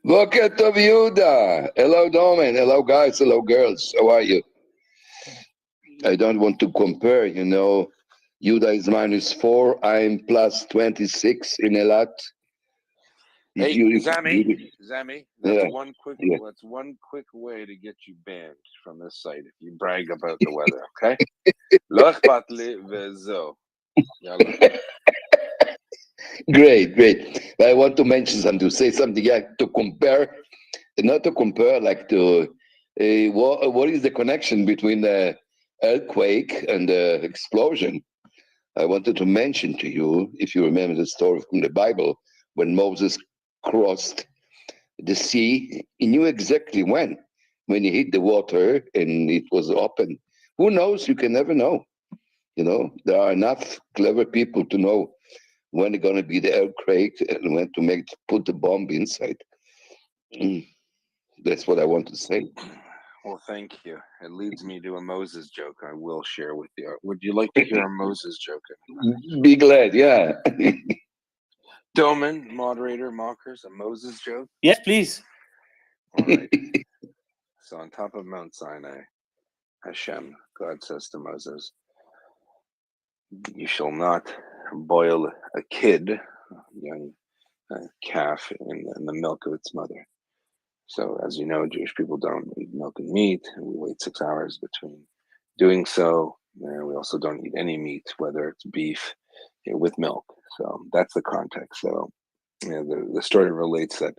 Boker Tov Yehuda. Hello, Domen. Hello, guys. Hello, girls. How are you? I don't want to compare, you know. Yehuda is -4. I'm plus 26 in Elat. Hey, You, Zami, yeah, yeah. that's one quick way to get you banned from this site if you brag about the weather, okay? לא אכפת לי וזהו. יאללה. Great, great. I want to mention something, to say something, yeah, to compare, not to compare, like to, what is the connection between the earthquake and the explosion? I wanted to mention to you, if you remember the story from the Bible, when Moses crossed the sea, he knew exactly when he hit the water and it was open. Who knows? You can never know. You know, there are enough clever people to know when it's going to be the earthquake and when to put the bomb inside. That's what I want to say. Well, thank you. It leads me to a Moses joke I will share with you. Would you like to hear a Moses joke? Be glad, yeah. Doman, moderator, mockers, a Moses joke? Yes, please. All right. So on top of Mount Sinai, Hashem, God says to Moses, you shall not boil a kid, a young calf, in the milk of its mother. So, as you know, Jewish people don't eat milk and meat, and we wait 6 hours between doing so. And we also don't eat any meat, whether it's beef with milk. So that's the context. So, the story relates that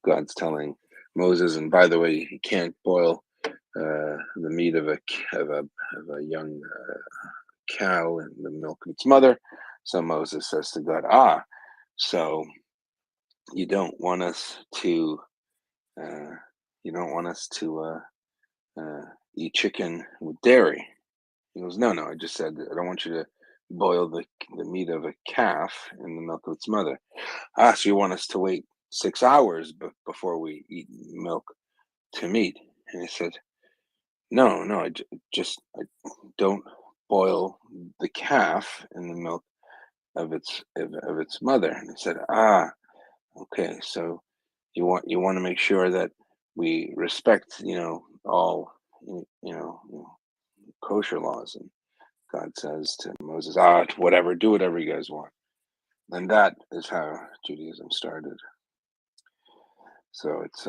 God's telling Moses, and by the way, you can't boil the meat of a young cow in the milk of its mother. So Moses says to God, so you don't want us to eat chicken with dairy. He goes, no, I just said I don't want you to boil the meat of a calf in the milk of its mother. So you want us to wait 6 hours before we eat milk to meat? And he said, no, I don't boil the calf in the milk of its mother. And he said, okay, so you want to make sure that we respect, all, kosher laws. And God says to Moses, whatever, do whatever you guys want. And that is how Judaism started. So it's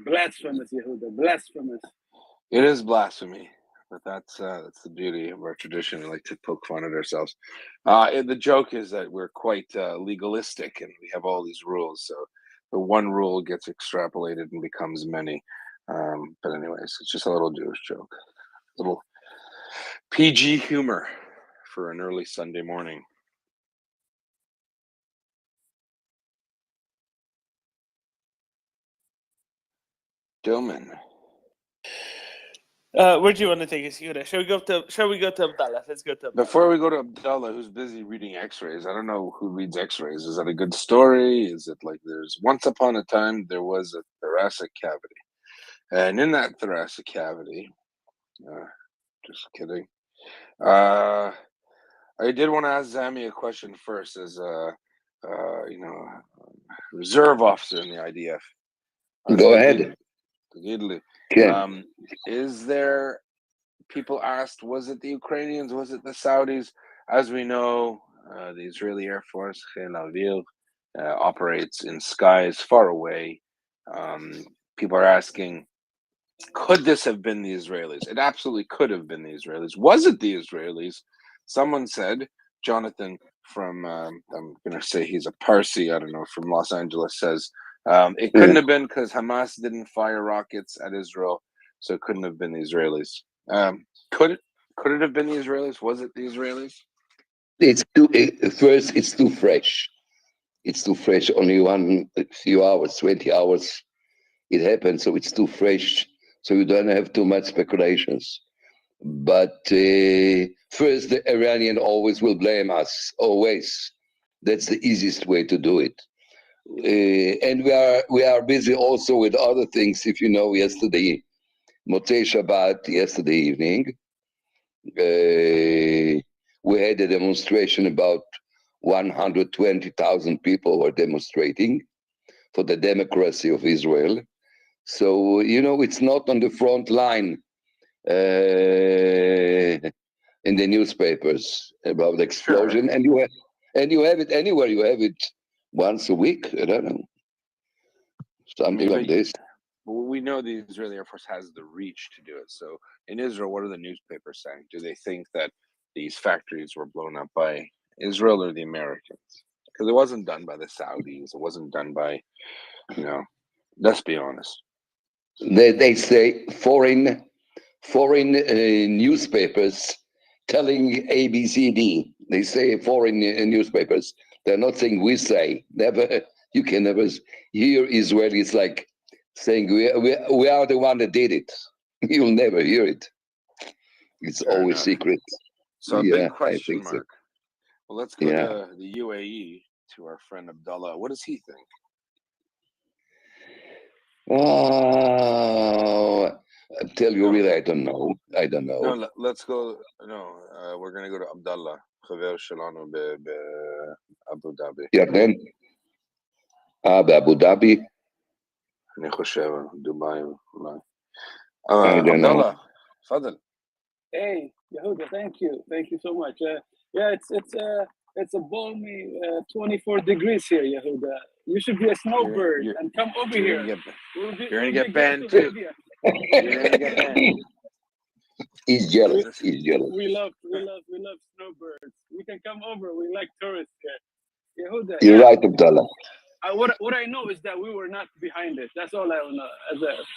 blasphemous, Yehuda, blasphemous. It is blasphemy, but that's the beauty of our tradition. We like to poke fun at ourselves. The joke is that we're quite legalistic, and we have all these rules. So the one rule gets extrapolated and becomes many. But anyways, it's just a little Jewish joke, little PG humor for an early Sunday morning. Dillman. Where do you want to take us, Yehuda? Shall we go to Abdallah? Let's go to Abdallah. Before we go to Abdallah, who's busy reading X-rays, I don't know who reads X-rays. Is that a good story? Is it like there's once upon a time there was a thoracic cavity, and in that thoracic cavity, just kidding. I did want to ask Zami a question first, as a reserve officer in the IDF. Go ahead. Is there? People asked, was it the Ukrainians? Was it the Saudis? As we know, the Israeli Air Force, Chil Aviv, operates in skies far away. People are asking, could this have been the Israelis? It absolutely could have been the Israelis. Was it the Israelis? Someone said, Jonathan from, I'm going to say he's a Parsi, I don't know, from Los Angeles, says, it couldn't have been because Hamas didn't fire rockets at Israel, so it couldn't have been the Israelis. Could it have been the Israelis? Was it the Israelis? It's too fresh. It's too fresh. Only a few hours, 20 hours it happened, so it's too fresh. So you don't have too much speculations. But first, the Iranian always will blame us. Always. That's the easiest way to do it. And we are busy also with other things. If you know, yesterday, Motzei Shabbat, yesterday evening, we had a demonstration about 120,000 people were demonstrating for the democracy of Israel. So, it's not on the front line in the newspapers about the explosion. Sure. And you have it anywhere. You have it once a week. I don't know. Something like this. We know the Israeli Air Force has the reach to do it. So in Israel, what are the newspapers saying? Do they think that these factories were blown up by Israel or the Americans? Because it wasn't done by the Saudis. It wasn't done by, let's be honest. They say foreign newspapers telling ABCD. They say foreign newspapers. They're not saying we say. Never. You can never hear Israelis like saying we are the one that did it. You'll never hear it. It's Fair always enough. secret. So a Yeah, big I question think so. mark. Well, let's go Yeah. to the UAE, to our friend Abdullah. What does he think? Oh, I tell you No. really, I don't know. I don't know. No, let's go. No, we're going to go to Abdullah. خبير شلونه بأبو ظبي. Yarden? Abu Dhabi? أنا خشية دبي والله. I don't know. Abdullah, تفضل. Hey, Yehuda, thank you so much. Yeah, it's a balmy 24 degrees here, Yehuda. You should be a snowbird and come over You're here. gonna get banned too. You're gonna get banned. He's jealous. He's jealous. We love snowbirds. We can come over. We like tourists here. Yehuda, You're right, Abdullah. what I know is that we were not behind it. That's all I know.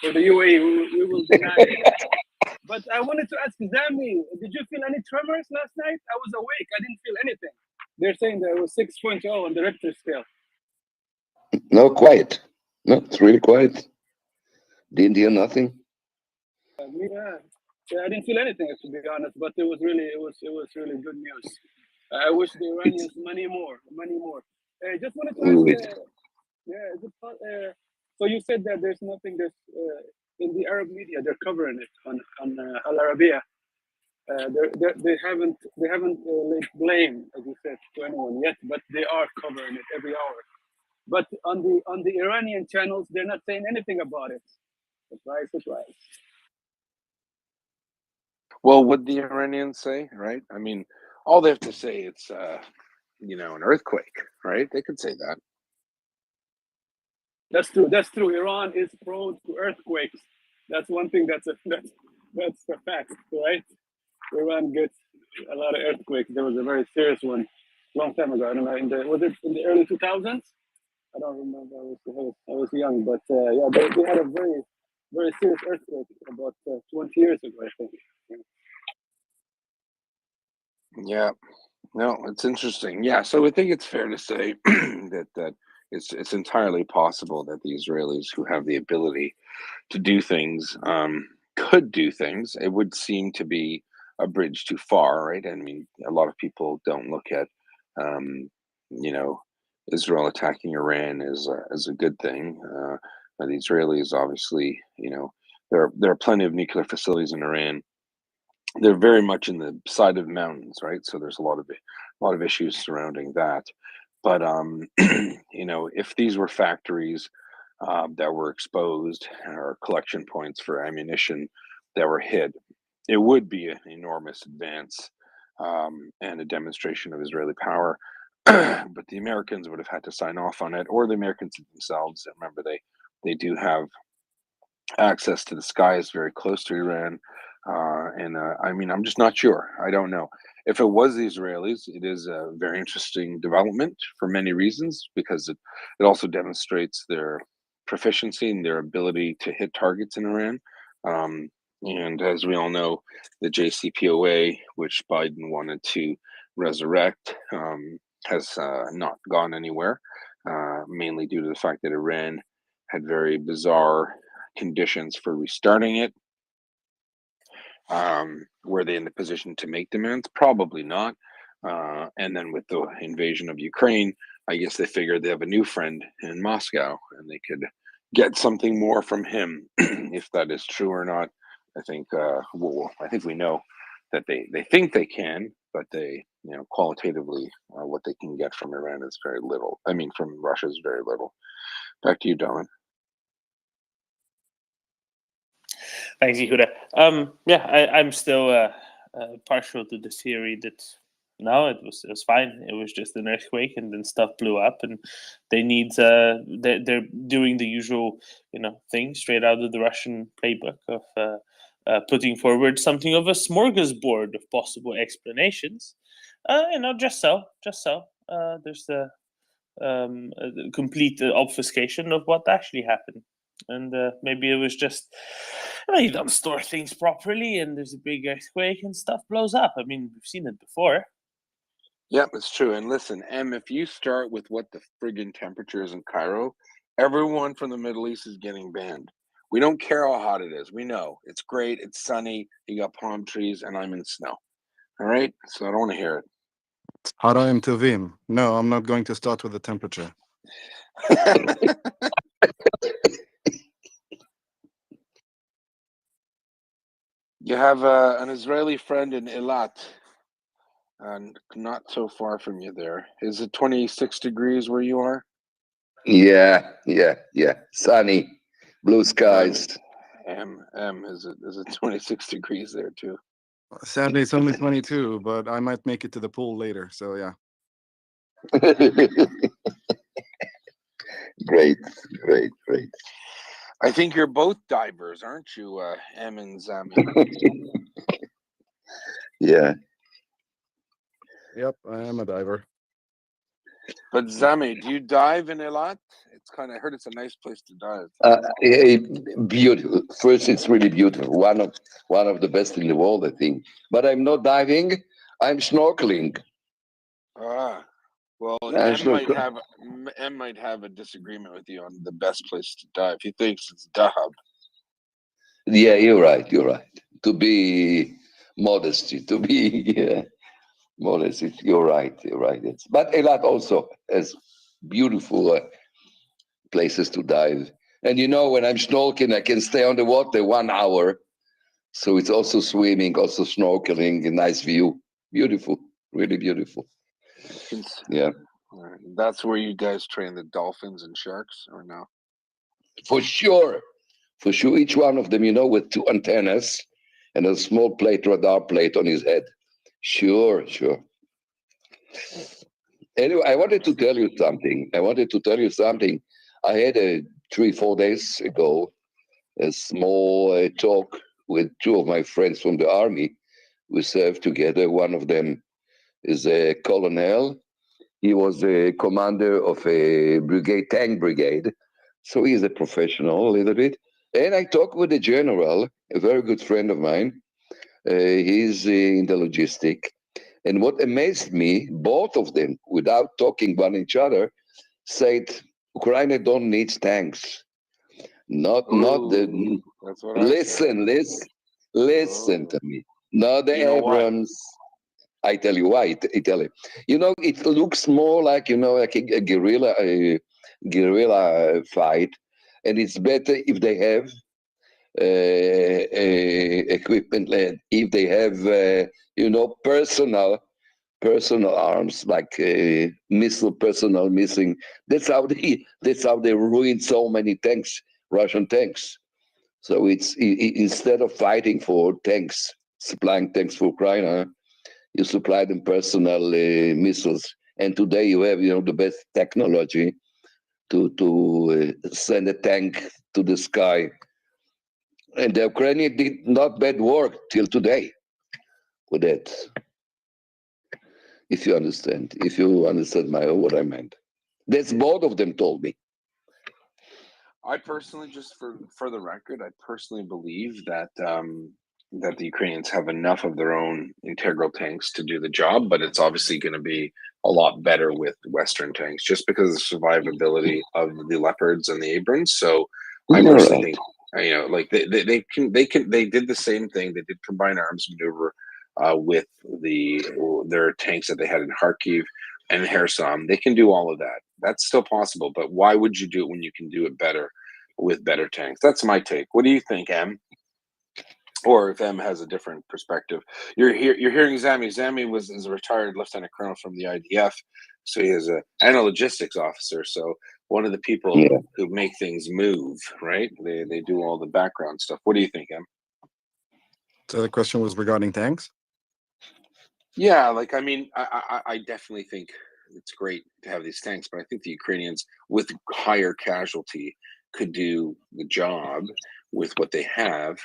For the UAE, we will deny it. But I wanted to ask Zami, did you feel any tremors last night? I was awake. I didn't feel anything. They're saying that it was 6.0 on the Richter scale. No, quiet. No, it's really quiet. Didn't hear nothing. Yeah, I didn't feel anything, to be honest. But it was really good news. I wish the Iranians money more. Just wanted to ask. So you said that there's nothing in the Arab media. They're covering it on Al Arabiya. They haven't laid blame, as you said, to anyone yet, but they are covering it every hour. But on the Iranian channels, they're not saying anything about it. Surprise. Well, what the Iranians say, right? I mean, all they have to say it's an earthquake, right? They could say that. That's true. Iran is prone to earthquakes. That's one thing. That's a fact, right? Iran gets a lot of earthquakes. There was a very serious one a long time ago. I don't know. Was it in the early 2000s? I don't remember. I was young, but they had a very, very serious earthquake about 20 years ago, I think. Yeah. No, it's interesting. Yeah, so I think it's fair to say that it's entirely possible that the Israelis, who have the ability to do things, could do things. It would seem to be a bridge too far, right? I mean, a lot of people don't look at, Israel attacking Iran as a good thing. The Israelis, obviously, there are plenty of nuclear facilities in Iran. They're very much in the side of mountains, right? So there's a lot of issues surrounding that. But if these were factories that were exposed or collection points for ammunition that were hit, it would be an enormous advance and a demonstration of Israeli power. But the Americans would have had to sign off on it, or the Americans themselves. Remember, they do have access to the skies very close to Iran. I mean, I'm just not sure. I don't know. If it was the Israelis, it is a very interesting development for many reasons, because it also demonstrates their proficiency and their ability to hit targets in Iran. And as we all know, the JCPOA, which Biden wanted to resurrect, has not gone anywhere, mainly due to the fact that Iran had very bizarre conditions for restarting it. Were they in the position to make demands? Probably not. And then with the invasion of Ukraine, I guess they figured they have a new friend in Moscow and they could get something more from him. If that is true or not, I think I think we know that they think they can, but they qualitatively, what they can get from Iran is very little. I mean, from Russia is very little. Back to you, Dylan. Thanks, Yehuda. I'm still partial to the theory that no, it was fine. It was just an earthquake, and then stuff blew up, and they need they're doing the usual thing straight out of the Russian playbook of putting forward something of a smorgasbord of possible explanations. Just so. There's the complete obfuscation of what actually happened. And maybe it was just you don't store things properly, and there's a big earthquake, and stuff blows up. I mean, we've seen it before. Yep, it's true. And listen, if you start with what the friggin' temperature is in Cairo, everyone from the Middle East is getting banned. We don't care how hot it is. We know it's great. It's sunny. You got palm trees, and I'm in snow. All right, so I don't want to hear it. Haraim Tovim. No, I'm not going to start with the temperature. You have an Israeli friend in Eilat, and not so far from you there. Is it 26 degrees where you are? Yeah. Sunny, blue skies. Is it 26 degrees there too? Sadly, it's only 22, but I might make it to the pool later. So yeah. Great. I think you're both divers, aren't you, Em and Zami? Yeah. Yep, I am a diver. But Zami, do you dive in Eilat? I heard it's a nice place to dive. Beautiful. First, it's really beautiful. One of the best in the world, I think. But I'm not diving. I'm snorkeling. Well, Yeah, Em might have a disagreement with you on the best place to dive. He thinks it's Dahab. Yeah, you're right. To be modest, modest. You're right. But Eilat also has beautiful places to dive. And when I'm snorkeling, I can stay on the water 1 hour. So it's also swimming, also snorkeling, a nice view. Beautiful, really beautiful. Yeah. That's where you guys train the dolphins and sharks, or no? For sure. Each one of them, with 2 antennas and a small radar plate on his head. Sure. Anyway, I wanted to tell you something. I had 3-4 days ago a small talk with 2 of my friends from the army. We served together. One of them is a colonel. He was the commander of a tank brigade. So he's a professional a little bit. And I talked with the general, a very good friend of mine. He's in the logistic. And what amazed me, both of them, without talking one each other, said, Ukraine don't need tanks. Not the. That's what I said. Listen to me. Not the Abrams. I tell you why. Italy. It looks more like like a guerrilla fight, and it's better if they have equipment, if they have personal arms like personal missing. That's how they ruined so many tanks, Russian tanks. So instead of fighting for tanks, supplying tanks for Ukraine, you supply them personal missiles. And today you have the best technology to send a tank to the sky. And the Ukrainians did not bad work till today with that. If you understand what I meant. That's both of them told me. I personally, just for the record, I personally believe that that the Ukrainians have enough of their own integral tanks to do the job, but it's obviously going to be a lot better with Western tanks, just because of the survivability of the Leopards and the Abrams. So I personally think, like they did the same thing. They did combined arms maneuver with their tanks that they had in Kharkiv and Kherson. They can do all of that. That's still possible, but why would you do it when you can do it better with better tanks? That's my take. What do you think, Em? or if M has a different perspective. You're hearing Zami. Zami is a retired lieutenant colonel from the IDF, so he is and a logistics officer. So one of the people Yeah. who make things move, right? They do all the background stuff. What do you think, M? So the question was regarding tanks. Yeah, like I mean, I definitely think it's great to have these tanks, but I think the Ukrainians with higher casualty could do the job with what they have,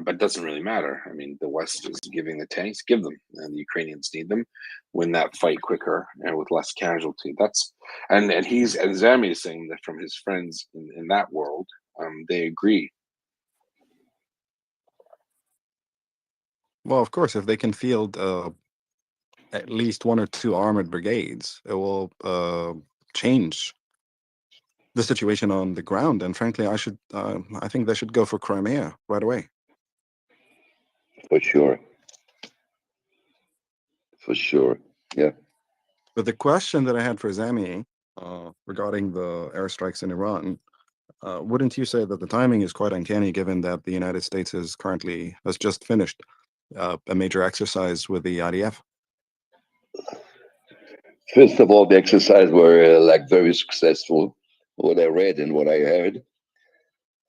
but it doesn't really matter. I mean, the West is giving the tanks, give them, and the Ukrainians need them, win that fight quicker and with less casualty. That's and Zami is saying that from his friends in that world, they agree. Well, of course, if they can field at least 1 or 2 armored brigades, it will change the situation on the ground. And frankly, I think they should go for Crimea right away. For sure. For sure. Yeah. But the question that I had for Zami regarding the airstrikes in Iran, wouldn't you say that the timing is quite uncanny, given that the United States has just finished a major exercise with the IDF? First of all, the exercise were like very successful, what I read and what I heard.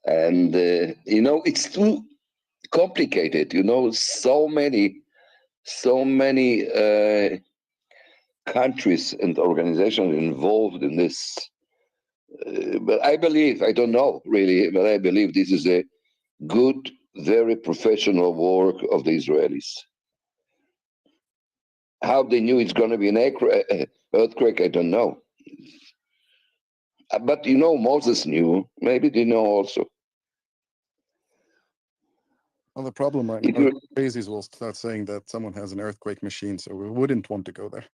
And, it's too complicated, so many countries and organizations involved in this. But I don't know really, but I believe this is a good, very professional work of the Israelis. How they knew it's going to be an earthquake, I don't know. But Moses knew. Maybe they know also. Well, the problem right now, crazies will start saying that someone has an earthquake machine, so we wouldn't want to go there.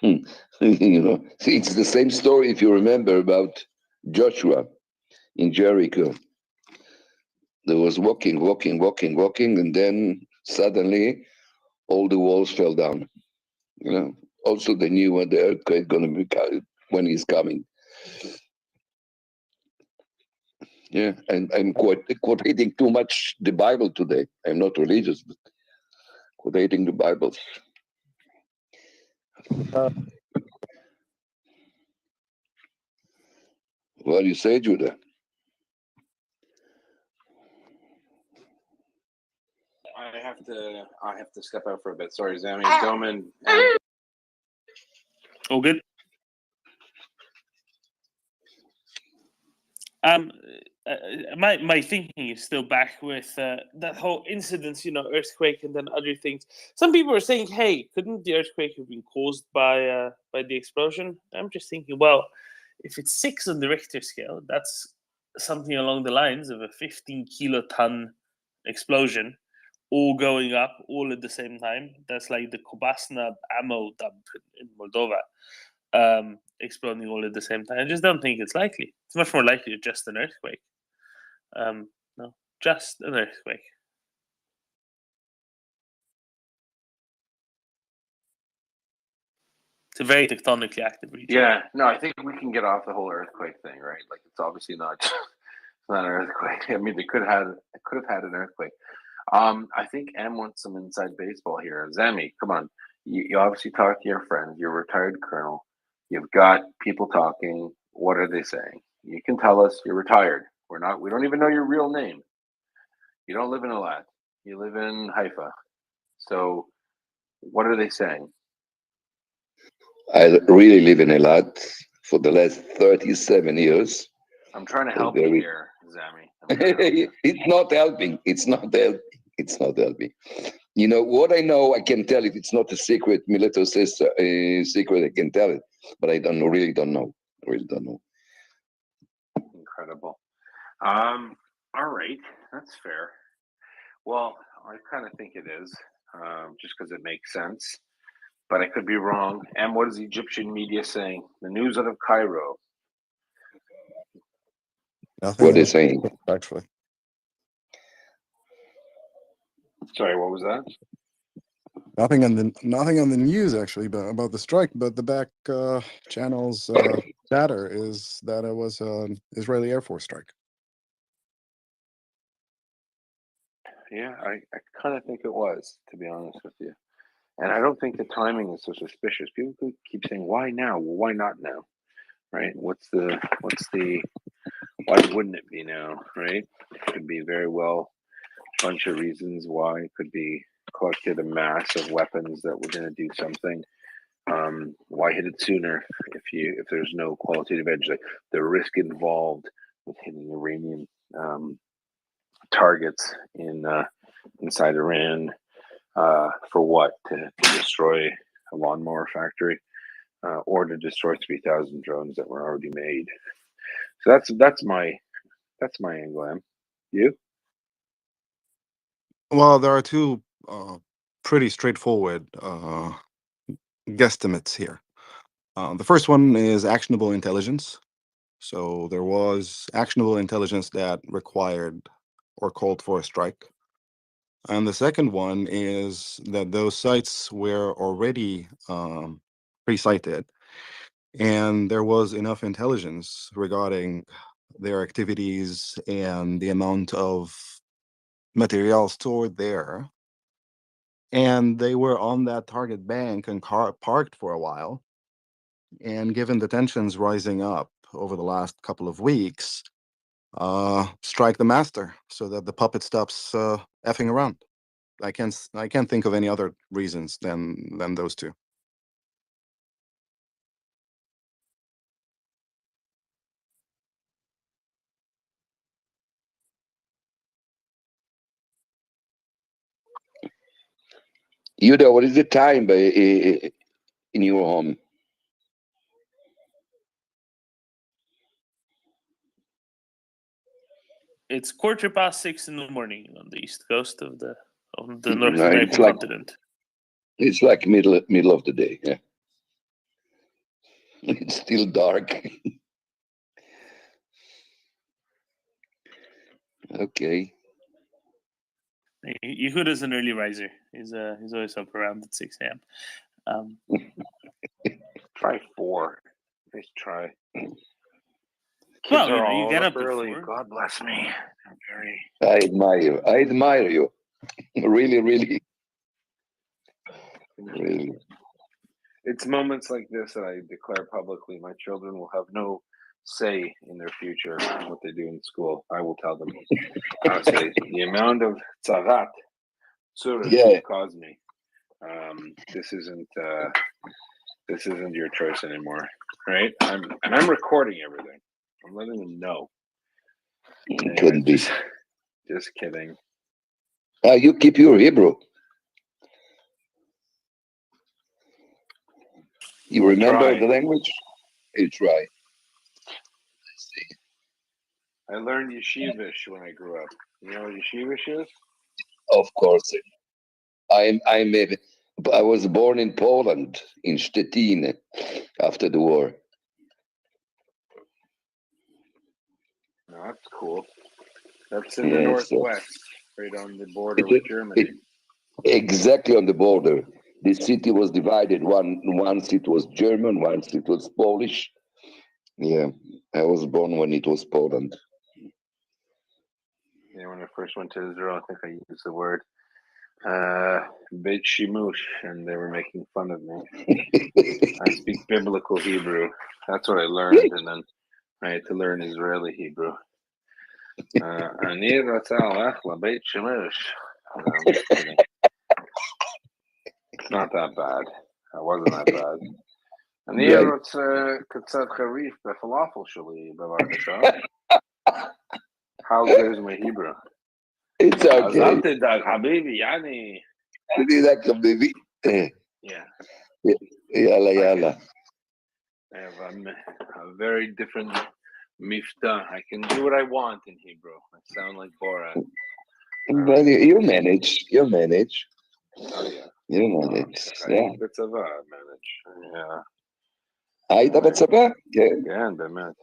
See, it's the same story if you remember about Joshua in Jericho. There was walking, and then suddenly all the walls fell down. Also they knew when the earthquake going to be when he's coming. Yeah, and I'm quoting too much the Bible today. I'm not religious, but quoting the Bible. What do you say, Judah? I have to step out for a bit. Sorry, Zami, Doman. All good. My thinking is still back with that whole incident, earthquake and then other things. Some people are saying, "Hey, couldn't the earthquake have been caused by the explosion?" I'm just thinking, well, if it's 6 on the Richter scale, that's something along the lines of a 15 kiloton explosion, all going up all at the same time. That's like the Kobasna ammo dump in Moldova. Exploding all at the same time. I just don't think it's likely. It's much more likely just an earthquake. No, just an earthquake. It's a very tectonically active region. Yeah, no, I think we can get off the whole earthquake thing, right? Like it's obviously not not an earthquake. I mean, they could have had an earthquake. I think M wants some inside baseball here. Zami, come on. You obviously talk to your friends. You're a retired colonel. You've got people talking. What are they saying? You can tell us you're retired. We don't even know your real name. You don't live in Eilat. You live in Haifa. So what are they saying? I really live in Eilat for the last 37 years. I'm trying to help you here, Zami. It's not helping. It's not helping. It's not helping. What I know, I can tell it. It's not a secret. Military says a secret. I can tell it, but I don't know. Really don't know. Really don't know. Incredible. All right, that's fair. Well, I kind of think it is, just because it makes sense, but I could be wrong. And what is the Egyptian media saying? The news out of Cairo. Nothing. What are they saying? Actually. Sorry, what was that? Nothing on the news actually, but about the strike. But the back channels chatter is that it was an Israeli Air Force strike. Yeah, I kind of think it was, to be honest with you. And I don't think the timing is so suspicious. People keep saying, "Why now? Well, why not now?" Right? What's the why wouldn't it be now? Right? It could be very well a bunch of reasons why. It could be collected a mass of weapons that were going to do something. Why hit it sooner if there's no qualitative edge? Like the risk involved with hitting Iranian targets inside Iran for what? To destroy a lawnmower factory or to destroy 3,000 drones that were already made. So that's my angle. Em. You? Well, there are two pretty straightforward guesstimates here. The first one is actionable intelligence. So there was actionable intelligence that required or called for a strike. And the second one is that those sites were already pre-sighted, and there was enough intelligence regarding their activities and the amount of material stored there. And they were on that target bank and parked for a while. And given the tensions rising up over the last couple of weeks, strike the master so that the puppet stops effing around. I can't think of any other reasons than those two. Yuda, what is the time in your home? It's 6:15 in the morning on the east coast of the North No, American continent. It's like middle of the day. Yeah, it's still dark. Okay. Yehuda's an early riser. He's always up around at 6 a.m. Try 4. Nice try. Kids Well, are you all get up up early. before. God bless me. I'm very. I admire you. Really, really. Really. It's moments like this that I declare publicly my children will have no say in their future, what they do in school. I will tell them. I'll say the amount of tzarat, tzuras you caused me. This isn't your choice anymore, right? I'm recording everything. I'm letting them know. Anyway, Couldn't be. Just kidding. You keep your Hebrew. You remember the language? You try. I learned yeshivish when I grew up. You know what yeshivish is? Of course. I was born in Poland, in Stettin, after the war. No, that's cool. That's in the northwest, right on the border with Germany. Exactly on the border. The city was divided. Once it was German, once it was Polish. Yeah, I was born when it was Poland. Yeah, when I first went to Israel, I think I used the word Beit Shimush, and they were making fun of me. I speak biblical Hebrew. That's what I learned, and then I had to learn Israeli Hebrew. אני רוצה ללכת לבית שימוש. I'm just kidding. It's not that bad. It wasn't that bad. אני רוצה קצת חריף בפלאפל שלי, בבקשה. How good is my Hebrew? It's okay. אז אל תדאג, חביבי, יעני. אל תדאג, חביבי. Yeah. Yalla, yalla. I have a very different mifta. I can do what I want in Hebrew. I sound like Borat. Well, you manage. You manage. Oh, yeah. You manage. היית בצבא, manage. Yeah. היית בצבא? כן. כן, באמת.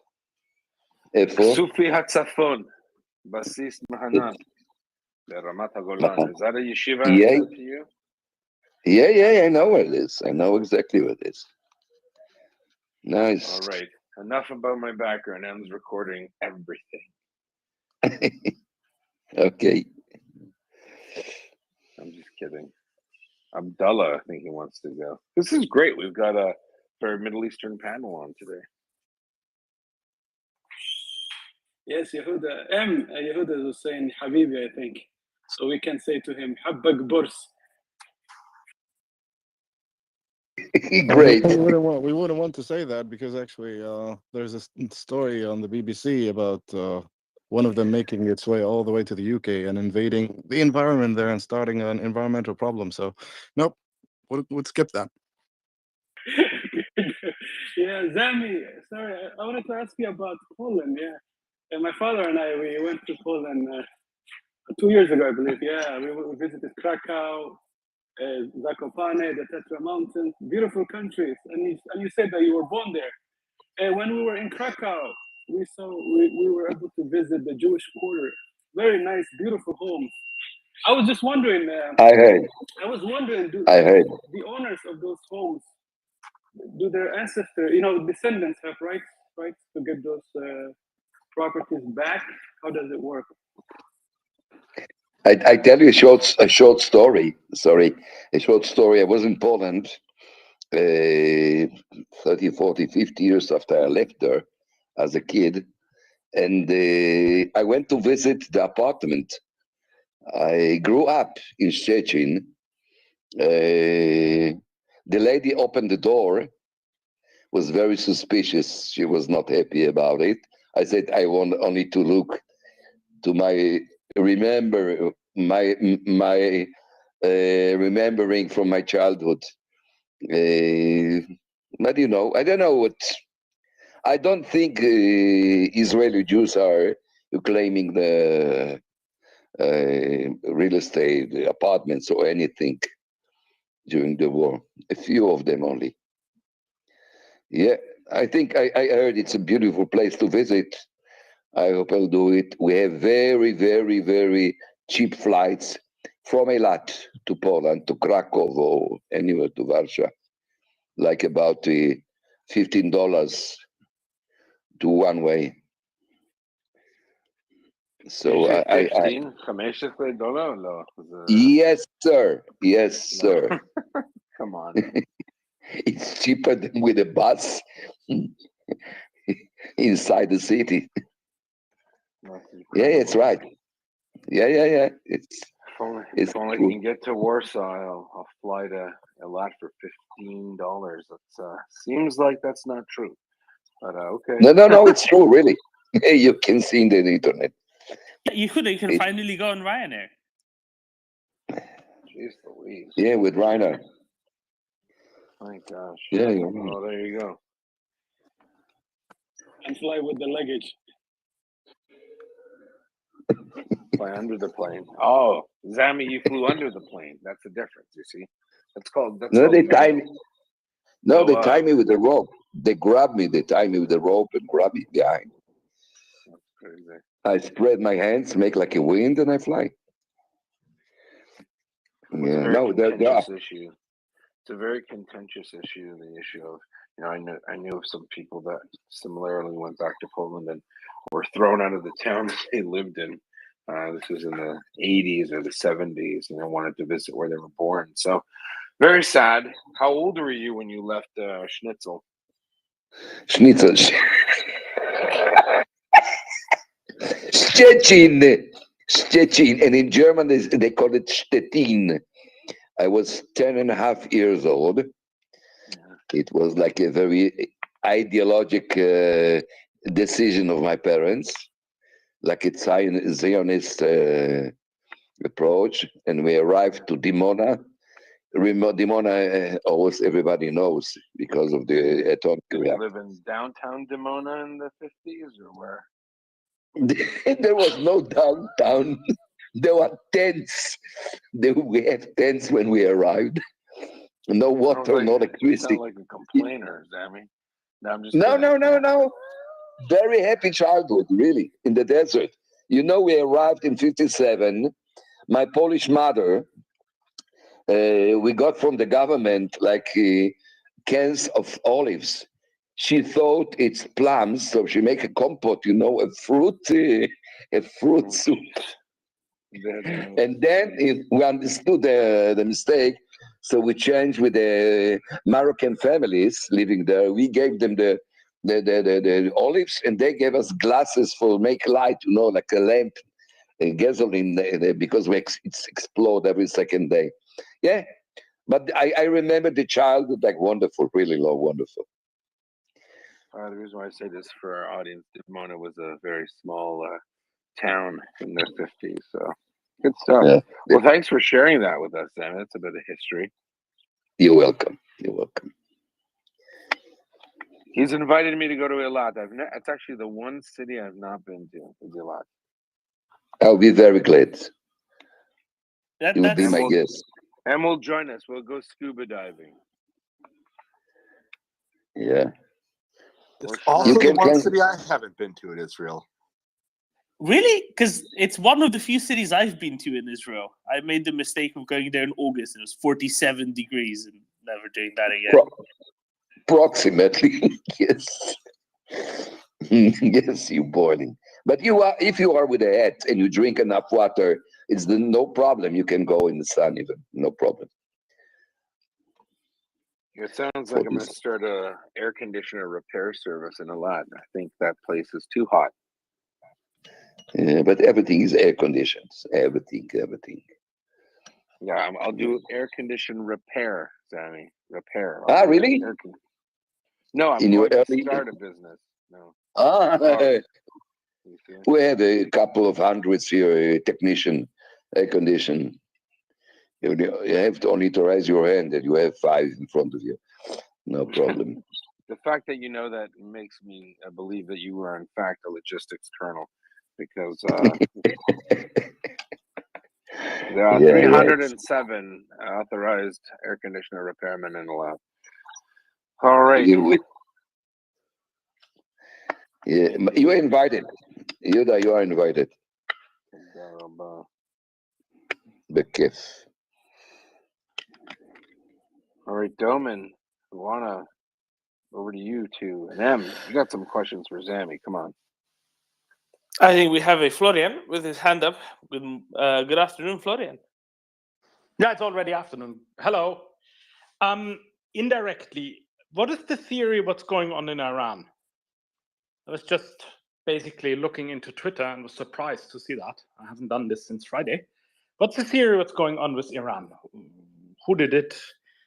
איפה? סופי הצפון, בסיס מהנן, ברמת הגולן. Is that a yeshiva to you? Yeah, I know where it is. I know exactly where it is. Nice. All right. Enough about my background. Em's recording everything. Okay. kidding. Abdullah, I think he wants to go. This is great. We've got a very Middle Eastern panel on today. Yes, Yehuda. Yehuda was saying Habibi, I think. So we can say to him, Habbak Burs. Great. We wouldn't want to say that because actually there's a story on the BBC about one of them making its way all the way to the UK and invading the environment there and starting an environmental problem. So, nope, we'll skip that. Yeah, Zami, sorry, I wanted to ask you about Poland. Yeah, and my father and I, we went to Poland 2 years ago, I believe. Yeah, we visited Krakow, Zakopane, the Tatra Mountains, beautiful countries. And you said that you were born there. And when we were in Krakow, we were able to visit the Jewish quarter. Very nice, beautiful homes. I was just wondering. I heard. I was wondering, I heard. the owners of those homes, do their ancestors, descendants have rights to get those properties back? How does it work? I tell you a short story. Sorry, a short story. I was in Poland 30, 40, 50 years after I left there as a kid. And I went to visit the apartment. I grew up in Szczecin. The lady opened the door, was very suspicious. She was not happy about it. I said, I want only to look to remembering from my childhood. But I don't know what. I don't think Israeli Jews are claiming the real estate, the apartments, or anything during the war. A few of them only. Yeah, I think I heard it's a beautiful place to visit. I hope I'll do it. We have very, very, very cheap flights from Eilat to Poland, to Krakow, or anywhere to Warsaw, like about $15 to one way. So I 15 $15 no. yes, sir. Yes, sir. Come on. It's cheaper than with a bus inside the city. Yeah, it's right. Yeah. It's If only I can get to Warsaw, I'll fly to Eilat for $15. That seems like that's not true, but okay. No, it's true, really. You can see in the internet. You can finally go on Ryanair. Jeez Louise. Yeah, with Ryanair. My gosh. Yeah. Oh, there you go. And fly with the luggage. Fly under the plane. Oh, Zami, you flew under the plane. That's the difference, you see. They tie me with the rope. They grab me, they tie me with the rope and grab me behind. That's crazy. I spread my hands, make like a wind, and I fly. It's a very contentious issue. It's a very contentious issue, the issue of, I knew of some people that similarly went back to Poland and were thrown out of the town they lived in. This was in the 80s or the 70s, and they wanted to visit where they were born. So, very sad. How old were you when you left Schnitzel? Schnitzel. Szczecin, and in German they call it Stettin. I was 10 and a half years old. It was like a very ideological decision of my parents, like a Zionist approach. And we arrived to Dimona. Dimona, almost everybody knows because of the atomic reactor. Did you live in downtown Dimona in the 50s or where? There was no downtown. There were tents. We had tents when we arrived. No water, no electricity. You sound like a complainer, Zami. No, I'm just No, kidding. no. Very happy childhood, really, in the desert. We arrived in 57. My Polish mother, we got from the government like cans of olives. She thought it's plums, so she make a compote, a fruit soup. And then we understood the mistake, so we changed with the Moroccan families living there. We gave them the olives, and they gave us glasses for make light, like a lamp, gasoline, because it's explode every second day. Yeah, but I remember the childhood like wonderful, really wonderful. The reason why I say this for our audience, Dimona was a very small town in the 50s. So good stuff. Yeah. Well, thanks for sharing that with us, Sam. That's a bit of history. You're welcome. You're welcome. He's invited me to go to Eilat. It's actually the one city I've not been to, is Eilat. I'll be very glad. You will be And my we'll- guest. And we'll join us. We'll go scuba diving. Yeah. It's also You the can one come. city I haven't been to in Israel. Really? Because it's one of the few cities I've been to in Israel. I made the mistake of going there in August and it was 47 degrees and never doing that again. Approximately, yes. Yes, you're boiling. But if you are with a hat and you drink enough water, it's no problem. You can go in the sun even, no problem. It sounds like I'm going to start a air conditioner repair service in Eilat. I think that place is too hot. Yeah, but everything is air conditioned. Everything. Yeah, I'll do air condition repair, Sammy. Repair. Really? No, I'm In your going to early- start a business. No. We have a couple of hundreds here, technician, air condition. You have to only to raise your hand and you have 5 in front of you. No problem. The fact that you know that makes me believe that you are in fact a logistics colonel, because there are 307 authorized air conditioner repairmen in the lab. All right. You are invited. Yuda, you are invited. Bekif. All right, Doman, Luana, over to you two. And Em, you got some questions for Zammy. Come on. I think we have a Florian with his hand up. Good afternoon, Florian. Yeah, it's already afternoon. Hello. Indirectly, what is the theory what's going on in Iran? I was just basically looking into Twitter and was surprised to see that. I haven't done this since Friday. What's the theory what's going on with Iran? Who did it?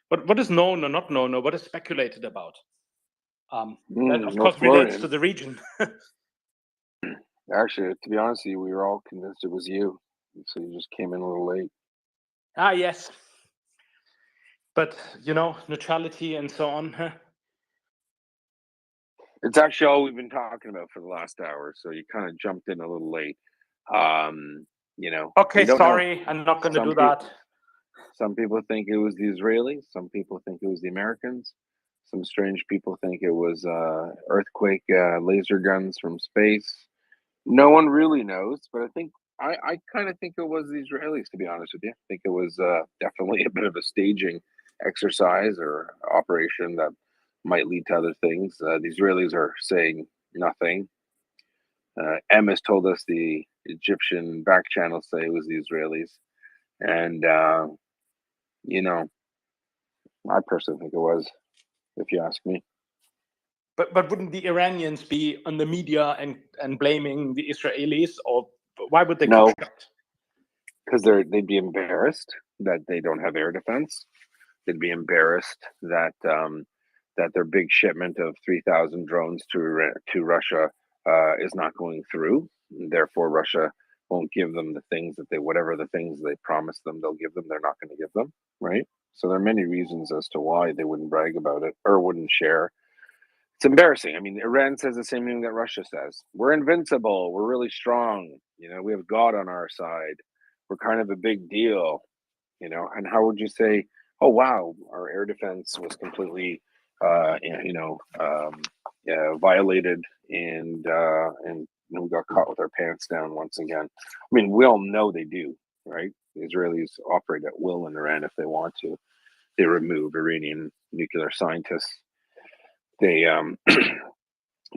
What is known or not known, or what is speculated about? That, of course, relates to the region. Actually, to be honest with you, we were all convinced it was you. So you just came in a little late. Ah, yes. But, neutrality and so on. Huh? It's actually all we've been talking about for the last hour. So you kind of jumped in a little late. Okay, sorry. I'm not going to do that. Some people think it was the Israelis. Some people think it was the Americans. Some strange people think it was earthquake laser guns from space. No one really knows, but I kind of think it was the Israelis, to be honest with you. I think it was definitely a bit of a staging exercise or operation that might lead to other things. The Israelis are saying nothing. Em has told us the Egyptian back channels say it was the Israelis. And, I personally think it was, if you ask me. But wouldn't the Iranians be on the media and blaming the Israelis, or why would they? No, because they'd be embarrassed that they don't have air defense. They'd be embarrassed that that their big shipment of 3,000 drones to Russia is not going through. Therefore, Russia won't give them the things whatever the things they promised them they'll give them, they're not going to give them, right? So there are many reasons as to why they wouldn't brag about it or wouldn't share. It's embarrassing. I mean, Iran says the same thing that Russia says. We're invincible. We're really strong. We have God on our side. We're kind of a big deal, And how would you say, oh, wow, our air defense was completely, violated and we got caught with our pants down once again. I mean, we all know they do, right? The Israelis operate at will in Iran if they want to. They remove Iranian nuclear scientists. They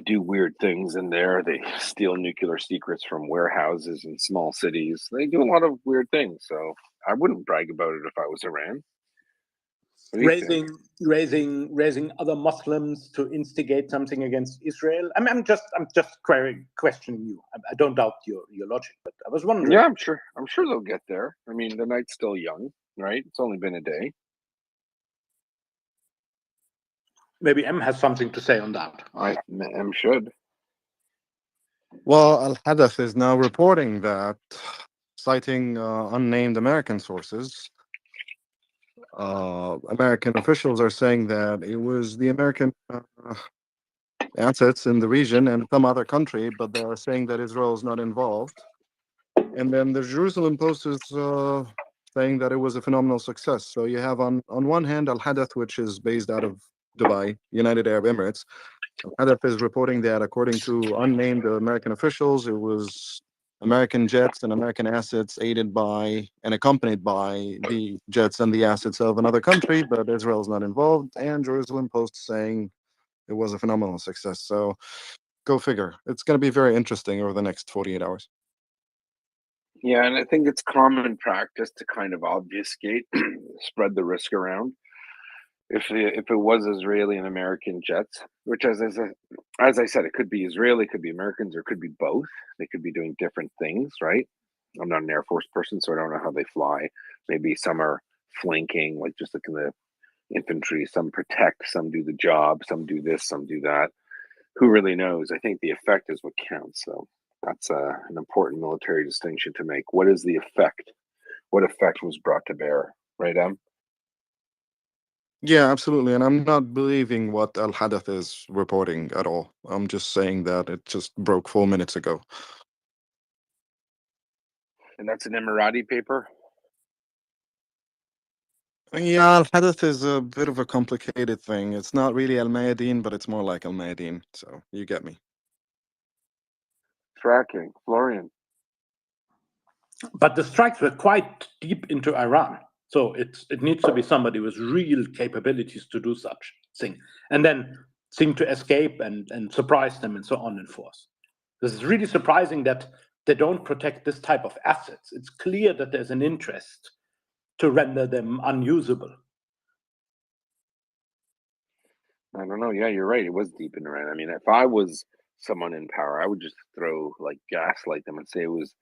do weird things in there. They steal nuclear secrets from warehouses in small cities. They do a lot of weird things. So I wouldn't brag about it if I was Iran. What do you think? Raising other Muslims to instigate something against Israel. I'm just questioning you. I don't doubt your logic, but I was wondering. Yeah, I'm sure they'll get there. I mean, the night's still young, right? It's only been a day. Maybe M has something to say on that. M should. Well, Al Hadath is now reporting that, citing unnamed American sources, American officials are saying that it was the American assets in the region and some other country, but they are saying that Israel is not involved. And then the Jerusalem Post is saying that it was a phenomenal success. So you have on one hand Al Hadath, which is based out of Dubai, United Arab Emirates. Al Hadath is reporting that, according to unnamed American officials, it was American jets and American assets aided by and accompanied by the jets and the assets of another country, but Israel is not involved. And Jerusalem Post saying it was a phenomenal success. So go figure. It's going to be very interesting over the next 48 hours. Yeah, and I think it's common practice to kind of obfuscate, spread the risk around. If it was Israeli and American jets, which as I said, it could be Israeli, it could be Americans, or it could be both. They could be doing different things, right? I'm not an Air Force person, so I don't know how they fly. Maybe some are flanking, like just like in the infantry. Some protect, some do the job, some do this, some do that. Who really knows? I think the effect is what counts. So that's an important military distinction to make. What is the effect? What effect was brought to bear, right, Em? Yeah, absolutely. And I'm not believing what Al Hadath is reporting at all. I'm just saying that it just broke 4 minutes ago. And that's an Emirati paper? Yeah, Al Hadath is a bit of a complicated thing. It's not really Al Mayadeen, but it's more like Al Mayadeen. So you get me. Tracking. Florian. But the strikes were quite deep into Iran. So it needs to be somebody with real capabilities to do such thing. And then seem to escape and surprise them and so on and forth. This is really surprising that they don't protect this type of assets. It's clear that there's an interest to render them unusable. I don't know. Yeah, you're right. It was deep in Iran. I mean, if I was someone in power, I would just throw like gaslight them and say it was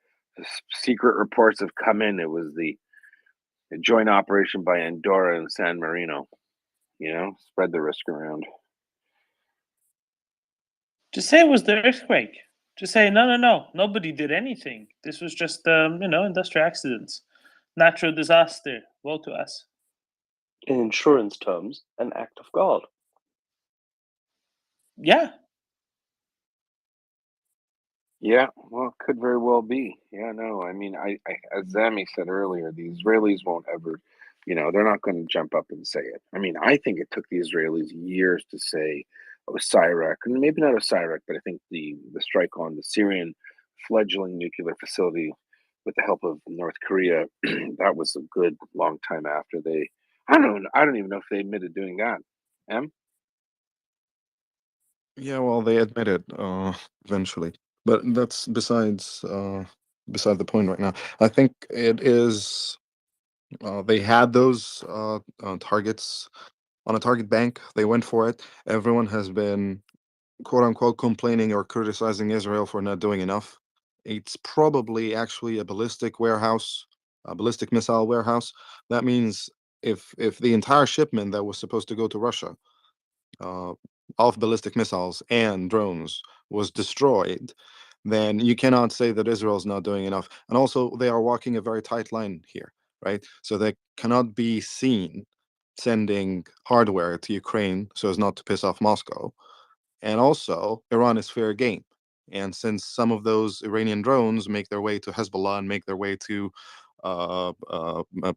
secret reports have come in. It was the joint operation by Andorra and San Marino. You know, spread the risk around. Just say it was the earthquake. Just say no. Nobody did anything. This was just industrial accidents, natural disaster. Woe to us. In insurance terms, an act of God. Yeah. Yeah, well, it could very well be. Yeah, no, I mean, I as Zami said earlier, the Israelis won't ever, they're not going to jump up and say it. I mean, I think it took the Israelis years to say Osirak, and maybe not Osirak, but I think the strike on the Syrian fledgling nuclear facility with the help of North Korea, that was a good long time after they. I don't even know if they admitted doing that. M. Yeah, well, they admit it eventually, but that's beside the point right now. I think it is. They had those targets on a target bank. They went for it. Everyone has been, quote unquote, complaining or criticizing Israel for not doing enough. It's probably actually a ballistic warehouse, a ballistic missile warehouse. That means if the entire shipment that was supposed to go to Russia of ballistic missiles and drones was destroyed, then you cannot say that Israel's not doing enough. And also, they are walking a very tight line here, right? So they cannot be seen sending hardware to Ukraine so as not to piss off Moscow. And also, Iran is fair game. And since some of those Iranian drones make their way to Hezbollah and make their way to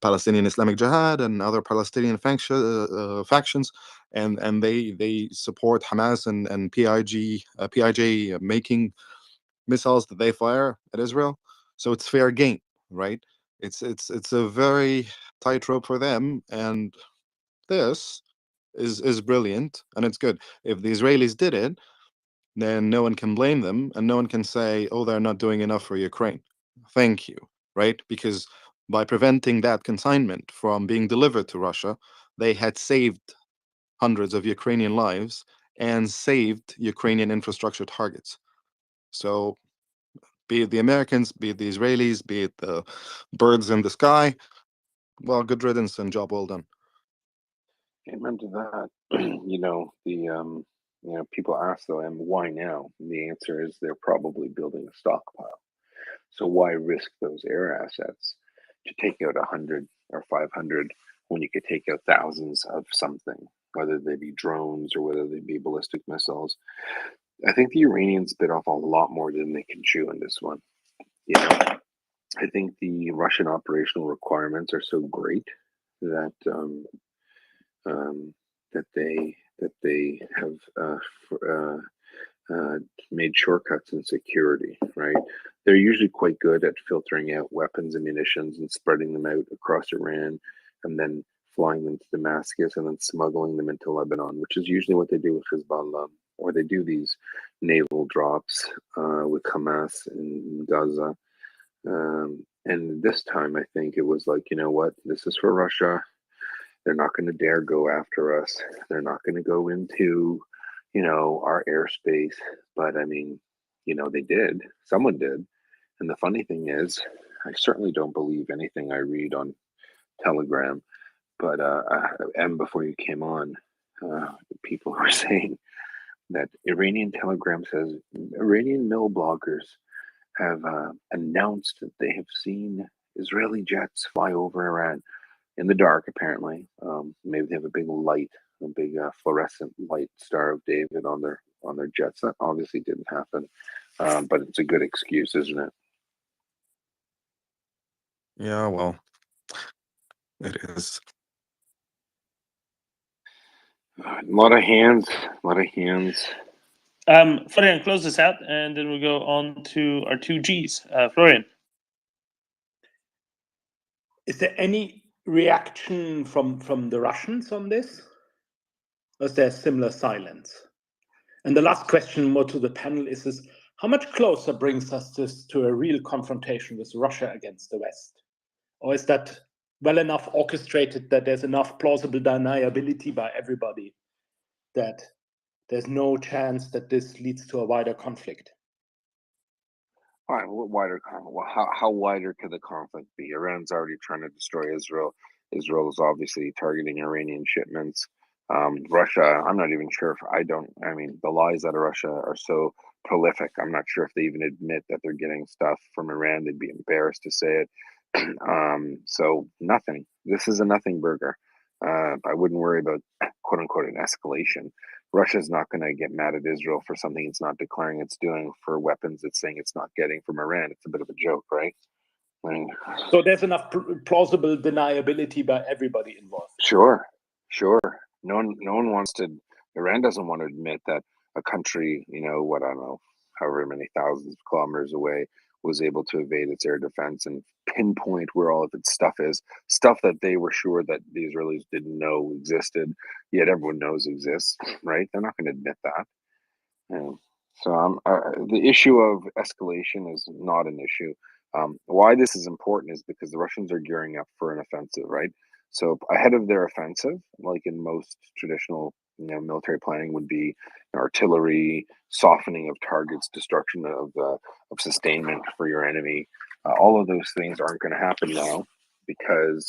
Palestinian Islamic Jihad and other Palestinian factions, and they support Hamas and PIJ making missiles that they fire at Israel. So it's fair game, right? It's a very tightrope for them, and this is brilliant and it's good. If the Israelis did it, then no one can blame them, and no one can say, oh, they're not doing enough for Ukraine. Thank you, right? Because by preventing that consignment from being delivered to Russia, they had saved hundreds of Ukrainian lives and saved Ukrainian infrastructure targets. So be it the Americans, be it the Israelis, be it the birds in the sky, well, good riddance and job well done. Amen to that. People ask though, and why now? And the answer is they're probably building a stockpile. So why risk those air assets to take out 100 or 500 when you could take out thousands of something, whether they be drones or whether they be ballistic missiles? I think the Iranians bit off a lot more than they can chew in this one. I think the Russian operational requirements are so great that they have made shortcuts in security. Right, they're usually quite good at filtering out weapons and munitions and spreading them out across Iran, and then flying them to Damascus and then smuggling them into Lebanon, which is usually what they do with Hezbollah, or they do these naval drops with Hamas in Gaza. And this time, I think it was like, you know what, this is for Russia. They're not going to dare go after us. They're not going to go into, our airspace. But I mean, they did. Someone did. And the funny thing is, I certainly don't believe anything I read on Telegram. But and before you came on, people were saying that Iranian Telegram says Iranian mill bloggers have announced that they have seen Israeli jets fly over Iran in the dark, apparently. Maybe they have a big light, a big fluorescent light, Star of David on their jets. That obviously didn't happen, but it's a good excuse, isn't it? Yeah, well, it is. A lot of hands, a lot of hands. Florian, close this out, and then we'll go on to our two Gs. Florian. Is there any reaction from the Russians on this? Or is there similar silence? And the last question more to the panel is how much closer brings us this to a real confrontation with Russia against the West? Or is that well enough orchestrated that there's enough plausible deniability by everybody that there's no chance that this leads to a wider conflict? All right, what wider conflict? Well, how wider could the conflict be? Iran's already trying to destroy Israel. Israel is obviously targeting Iranian shipments. Russia, I'm not even sure if I mean, the lies out of Russia are so prolific. I'm not sure if they even admit that they're getting stuff from Iran. They'd be embarrassed to say it. So nothing. This is a nothing burger. I wouldn't worry about quote unquote an escalation. Russia's not going to get mad at Israel for something it's not declaring it's doing for weapons it's saying it's not getting from Iran. It's a bit of a joke, right? I mean, so there's enough plausible deniability by everybody involved. Sure. No one wants to. Iran doesn't want to admit that a country, I don't know, however many thousands of kilometers away, was able to evade its air defense and pinpoint where all of its stuff is, stuff that they were sure that the Israelis didn't know existed, yet everyone knows exists, right? They're not going to admit that. So the issue of escalation is not an issue. Why this is important is because the Russians are gearing up for an offensive, right? So ahead of their offensive, like in most traditional, military planning, would be artillery, softening of targets, destruction of sustainment for your enemy. All of those things aren't going to happen now because,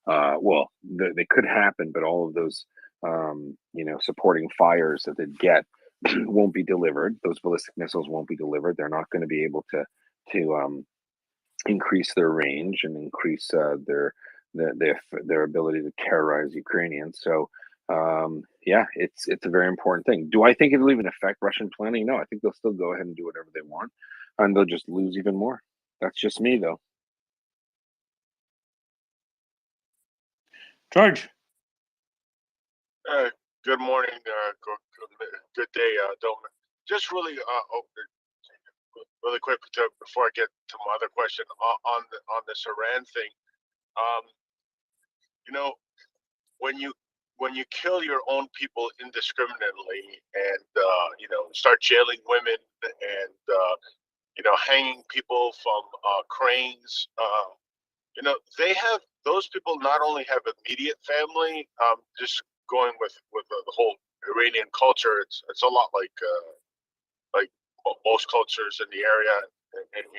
well, they could happen, but all of those, supporting fires that they get won't be delivered. Those ballistic missiles won't be delivered. They're not going to be able to increase their range and increase their ability to terrorize Ukrainians. So yeah, it's a very important thing. Do I think it'll even affect Russian planning? No, I think they'll still go ahead and do whatever they want, and they'll just lose even more. That's just me, though. George. Good morning. Good day, Doman. Just really, really quick before I get to my other question on this Iran thing. When you when you kill your own people indiscriminately and start jailing women and hanging people from cranes, they have those people not only have immediate family. Just going with the whole Iranian culture, it's a lot like most cultures in the area,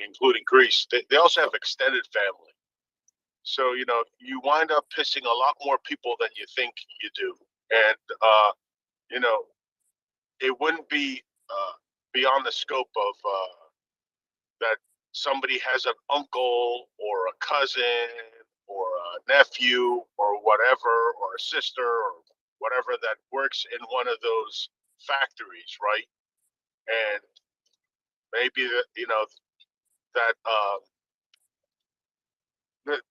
including Greece. They also have extended family. So, you wind up pissing a lot more people than you think you do. And, it wouldn't be beyond the scope of that somebody has an uncle or a cousin or a nephew or whatever, or a sister or whatever that works in one of those factories, right? And maybe that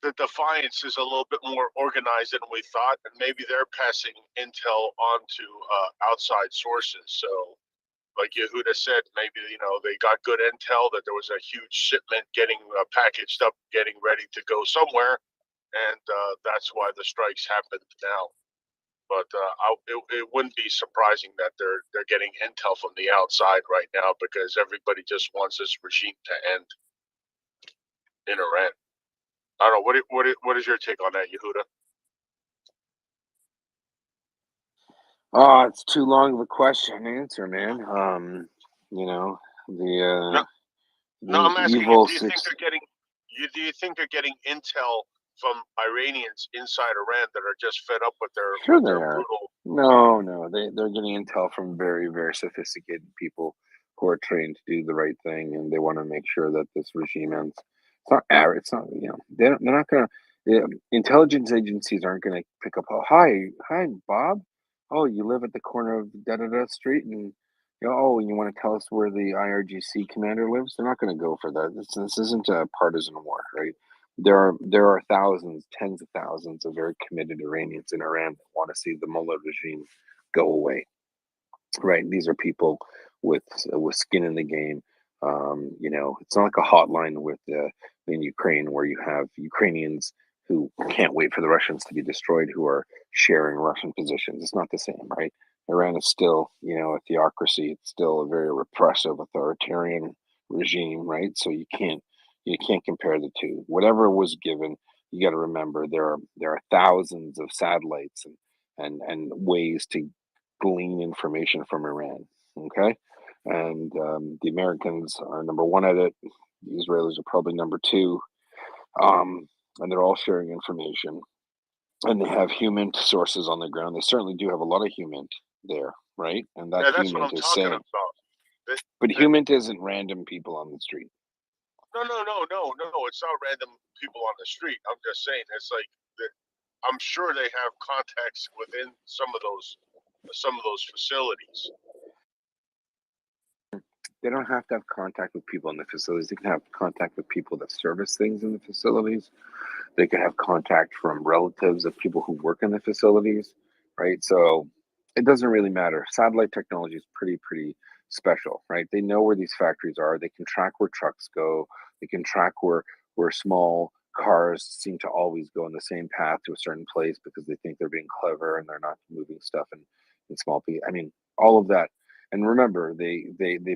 the Defiance is a little bit more organized than we thought, and maybe they're passing intel on to outside sources. So, like Yehuda said, maybe they got good intel that there was a huge shipment getting packaged up, getting ready to go somewhere, and that's why the strikes happened now. But it wouldn't be surprising that they're getting intel from the outside right now, because everybody just wants this regime to end in Iran. I don't know. What is your take on that, Yehuda? Oh, it's too long of a question to answer, man. No, The I'm asking you. evil Do you think six. do you think they're getting intel from Iranians inside Iran that are just fed up with Sure, they their are. brutal? No, they're getting intel from very, very sophisticated people who are trained to do the right thing, and they want to make sure that this regime ends. It's not average. It's not. They're not gonna. Intelligence agencies aren't gonna pick up. Oh, hi, Bob. Oh, you live at the corner of da da da street, and oh, and you want to tell us where the IRGC commander lives? They're not gonna go for that. This isn't a partisan war, right? There are thousands, tens of thousands of very committed Iranians in Iran that want to see the Mullah regime go away. Right? These are people with skin in the game. It's not like a hotline in Ukraine where you have Ukrainians who can't wait for the Russians to be destroyed, who are sharing Russian positions. It's not the same, right? Iran is still, a theocracy. It's still a very repressive, authoritarian regime, right? So you can't compare the two. Whatever was given, you got to remember there are thousands of satellites and ways to glean information from Iran. Okay, and the Americans are number one at it. The Israelis are probably number two, and they're all sharing information. And they have human sources on the ground. They certainly do have a lot of human there, right? And that Yeah, that's what human I'm is talking saying, about. but human isn't random people on the street. No. It's not random people on the street. I'm just saying it's like I'm sure they have contacts within some of those facilities. They don't have to have contact with people in the facilities. They can have contact with people that service things in the facilities. They can have contact from relatives of people who work in the facilities, right? So it doesn't really matter. Satellite technology is pretty special, right? They know where these factories are. They can track where trucks go. They can track where small cars seem to always go in the same path to a certain place because they think they're being clever and they're not moving stuff in small pieces. I mean, all of that. And remember, they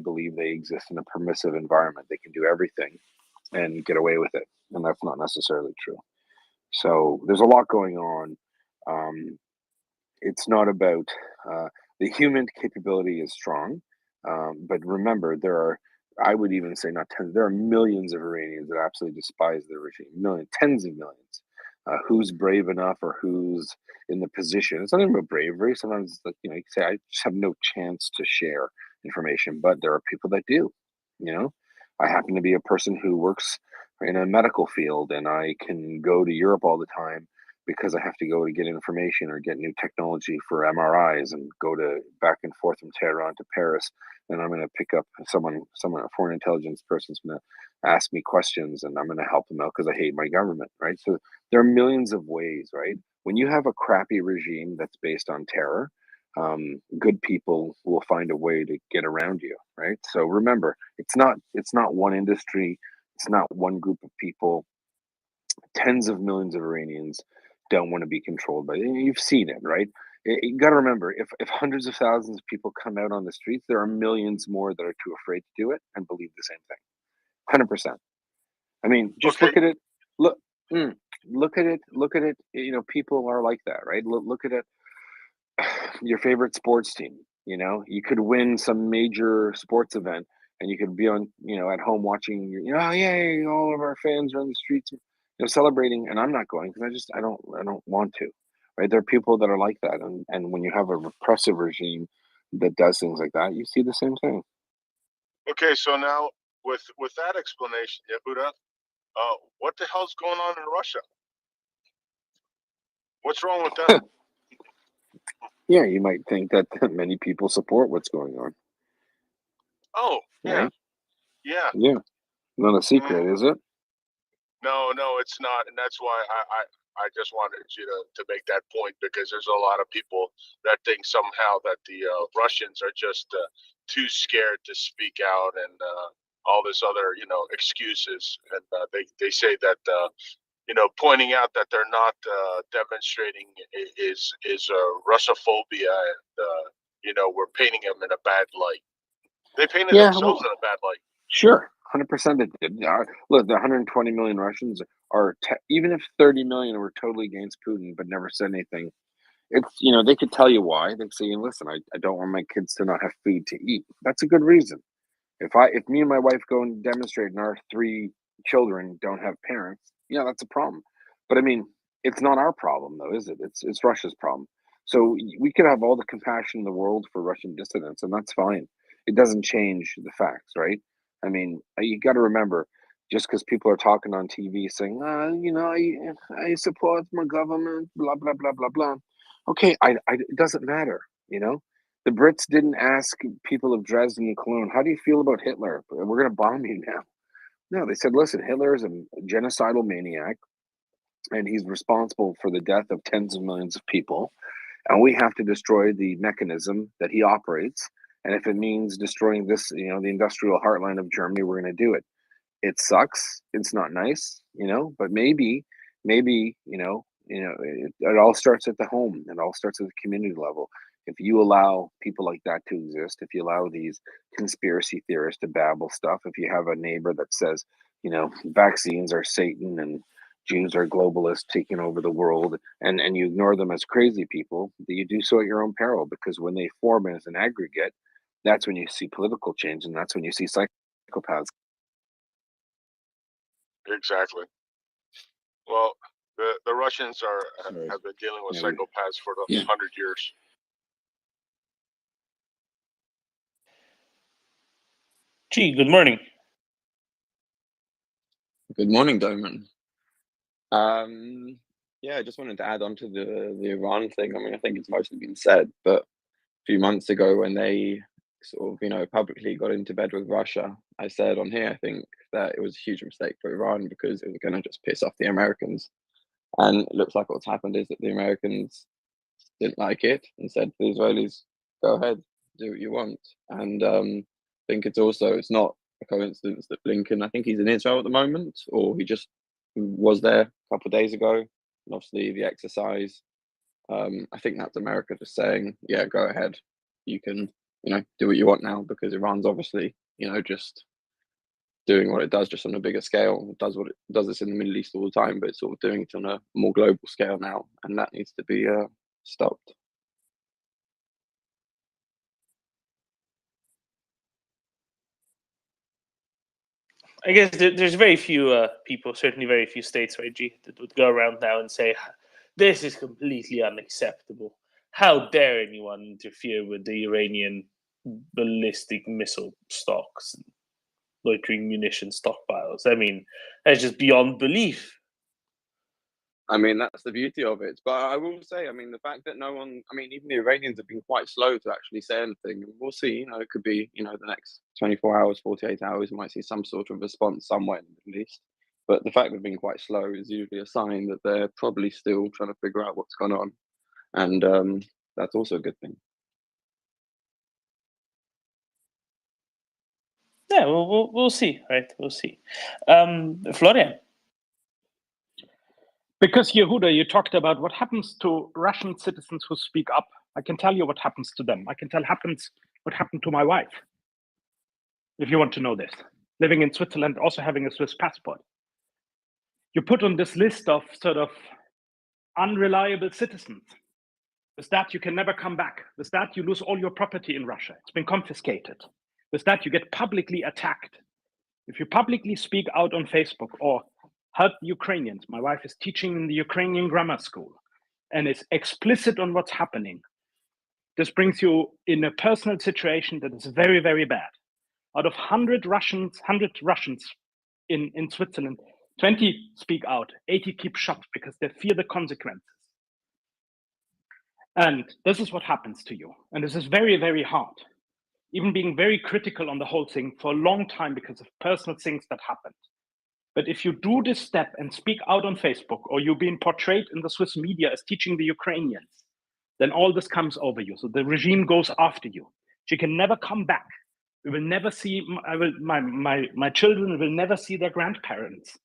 believe they exist in a permissive environment. They can do everything and get away with it, and that's not necessarily true. So there's a lot going on. It's not about the human capability is strong, but remember I would even say not tens. There are millions of Iranians that absolutely despise the regime. Millions, tens of millions. Who's brave enough or who's in the position? It's not even about bravery. Sometimes it's like you can say I just have no chance to share information, but there are people that do. You know, I happen to be a person who works in a medical field, and I can go to Europe all the time because I have to go to get information or get new technology for MRIs and go to back and forth from Tehran to Paris. And I'm going to pick up someone, a foreign intelligence person's going to ask me questions, and I'm going to help them out because I hate my government, right? So there are millions of ways, right? When you have a crappy regime that's based on terror, good people will find a way to get around you, right? So remember, it's not one industry, it's not one group of people. Tens of millions of Iranians don't want to be controlled by. You've seen it, right? You got to remember, if hundreds of thousands of people come out on the streets, there are millions more that are too afraid to do it and believe the same thing. 100%. I mean, just look at it. Look, look at it. Look at it. You know, people are like that, right? Look at it. Your favorite sports team. You know, you could win some major sports event, and you could be on, at home watching. Oh yay! All of our fans are on the streets, celebrating, and I'm not going because I don't want to. Right? There are people that are like that, and when you have a repressive regime that does things like that, you see the same thing. Okay, so now with that explanation, Yehuda, what the hell's going on in Russia? What's wrong with them? Yeah, you might think that many people support what's going on. Oh, yeah. Right? Yeah. Yeah. Not a secret, is it? No, it's not, and that's why I just wanted you to make that point, because there's a lot of people that think somehow that the Russians are just too scared to speak out and all this other excuses, and they say that pointing out that they're not demonstrating is Russophobia, and we're painting them in a bad light. They painted themselves in a bad light. Sure, 100% it did. Look, the 120 million Russians are, even if 30 million were totally against Putin but never said anything, it's, they could tell you why. They'd say, listen, I don't want my kids to not have food to eat. That's a good reason. If me and my wife go and demonstrate and our 3 children don't have parents, yeah, that's a problem. But I mean, it's not our problem though, is it? It's Russia's problem. So we could have all the compassion in the world for Russian dissidents, and that's fine. It doesn't change the facts, right? I mean, you got to remember, just because people are talking on TV saying, I support my government, blah blah blah blah blah. Okay, it doesn't matter, The Brits didn't ask people of Dresden and Cologne, how do you feel about Hitler? We're going to bomb you now. No, they said, listen, Hitler is a genocidal maniac, and he's responsible for the death of tens of millions of people. And we have to destroy the mechanism that he operates. And if it means destroying this, the industrial heartland of Germany, we're going to do it. It sucks. It's not nice, but maybe, it all starts at the home. It all starts at the community level. If you allow people like that to exist, if you allow these conspiracy theorists to babble stuff, if you have a neighbor that says, vaccines are Satan and Jews are globalists taking over the world, and you ignore them as crazy people, you do so at your own peril, because when they form as an aggregate, that's when you see political change, and that's when you see psychopaths. Exactly. Well, the Russians have been dealing with psychopaths for 100 years. Gee, good morning. Good morning, Doman. I just wanted to add on to the Iran thing. I mean, I think it's mostly been said, but a few months ago when they sort of, publicly got into bed with Russia, I said on here, I think that it was a huge mistake for Iran because it was going to just piss off the Americans. And it looks like what's happened is that the Americans didn't like it and said to the Israelis, go ahead, do what you want. And I think it's not a coincidence that Blinken, I think he's in Israel at the moment, or he just was there a couple of days ago. And obviously the exercise, I think that's America just saying, yeah, go ahead. You can, do what you want now, because Iran's obviously, just doing what it does, just on a bigger scale. It does this in the Middle East all the time, but it's sort of doing it on a more global scale now, and that needs to be stopped. I guess there's very few people, certainly very few states, right, G, that would go around now and say, this is completely unacceptable. How dare anyone interfere with the Iranian ballistic missile stocks, and loitering munition stockpiles? I mean, that's just beyond belief. I mean, that's the beauty of it. But I will say, I mean, the fact that even the Iranians have been quite slow to actually say anything. We'll see, it could be, the next 24 hours, 48 hours, we might see some sort of response somewhere in the Middle East. But the fact they've been quite slow is usually a sign that they're probably still trying to figure out what's going on. And that's also a good thing. Yeah, we'll see, right? We'll see. Florian. Because Yehuda, you talked about what happens to Russian citizens who speak up. I can tell you what happens to them. I can tell what happened to my wife. If you want to know this, living in Switzerland, also having a Swiss passport, you put on this list of sort of unreliable citizens. With that, you can never come back. With that, you lose all your property in Russia. It's been confiscated. With that, you get publicly attacked. If you publicly speak out on Facebook or help Ukrainians, my wife is teaching in the Ukrainian grammar school and is explicit on what's happening, this brings you in a personal situation that is very, very bad. Out of 100 Russians in Switzerland, 20 speak out, 80 keep shut because they fear the consequences. And this is what happens to you. And this is very, very hard. Even being very critical on the whole thing for a long time because of personal things that happened. But if you do this step and speak out on Facebook, or you're being portrayed in the Swiss media as teaching the Ukrainians, then all this comes over you. So the regime goes after you. She can never come back. We will never see, my children will never see their grandparents.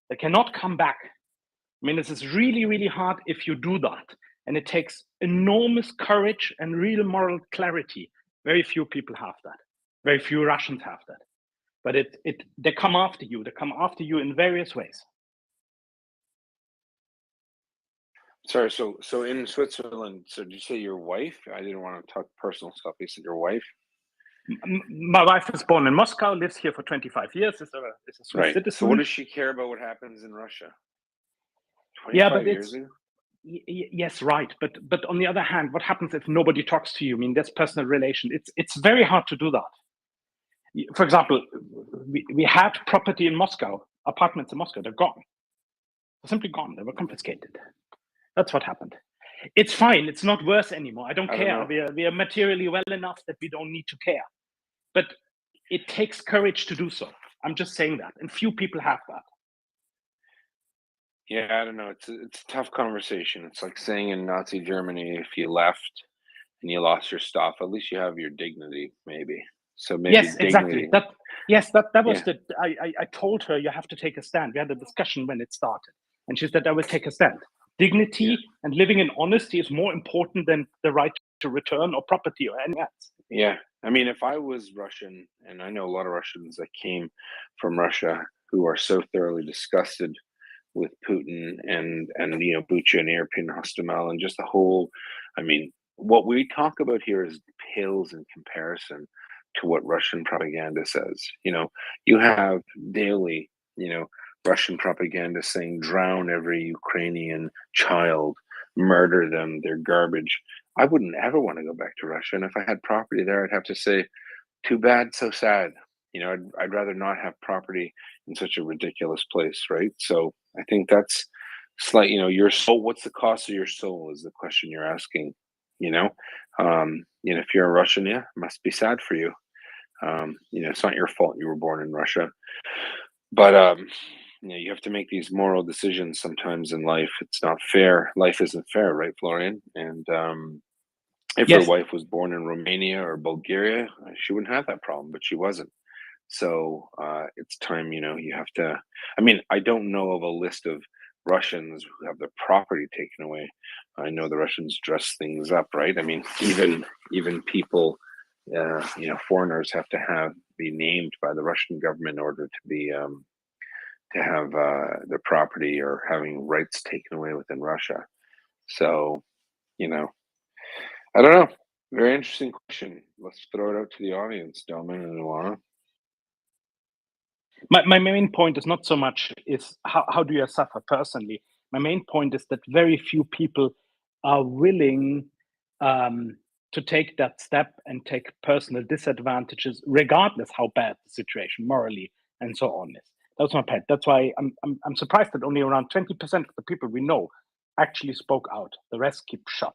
They cannot come back. I mean, this is really, really hard if you do that. And it takes enormous courage and real moral clarity. Very few people have that. Very few Russians have that. But they come after you. They come after you in various ways. Sorry, so in Switzerland, so did you say your wife? I didn't want to talk personal stuff. You said your wife? My wife was born in Moscow, lives here for 25 years, is a Swiss Right. citizen. So what does she care about what happens in Russia? 25 Yeah, but years ago? Yes, right. But on the other hand, what happens if nobody talks to you? I mean, there's personal relation. It's very hard to do that. For example, we had property in Moscow, apartments in Moscow. They're gone. They're simply gone. They were confiscated. That's what happened. It's fine. It's not worse anymore. I don't care. We are materially well enough that we don't need to care. But it takes courage to do so. I'm just saying that, and few people have that. Yeah, I don't know. It's a tough conversation. It's like saying in Nazi Germany, if you left and you lost your stuff, at least you have your dignity, maybe. So maybe Yes, exactly. dignity. That was Yeah. I told her you have to take a stand. We had a discussion when it started, and she said I will take a stand. Dignity and living in honesty is more important than the right to return or property or anything else. Yeah. I mean, if I was Russian, and I know a lot of Russians that came from Russia who are so thoroughly disgusted with Putin and Bucha and Irpin Hostomel and just the whole, I mean, what we talk about here is pales in comparison to what Russian propaganda says. You have daily, Russian propaganda saying drown every Ukrainian child, murder them, they're garbage. I wouldn't ever want to go back to Russia. And if I had property there, I'd have to say, too bad, so sad. I'd rather not have property in such a ridiculous place, right? So I think that's slight, your soul, what's the cost of your soul is the question you're asking, if you're a Russian, yeah, it must be sad for you. It's not your fault you were born in Russia, but you have to make these moral decisions sometimes in life. It's not fair. Life isn't fair, right, Florian? And if Yes. her wife was born in Romania or Bulgaria, she wouldn't have that problem, but she wasn't. So it's time, you have to. I mean, I don't know of a list of Russians who have their property taken away. I know the Russians dress things up, right? I mean, even people, foreigners have to be named by the Russian government in order to be to have their property or having rights taken away within Russia. So, I don't know. Very interesting question. Let's throw it out to the audience, Delman and Luana. My main point is not so much is how do you suffer personally. My main point is that very few people are willing to take that step and take personal disadvantages, regardless how bad the situation morally and so on is. That's my point. That's why I'm surprised that only around 20% of the people we know actually spoke out. The rest keep shut.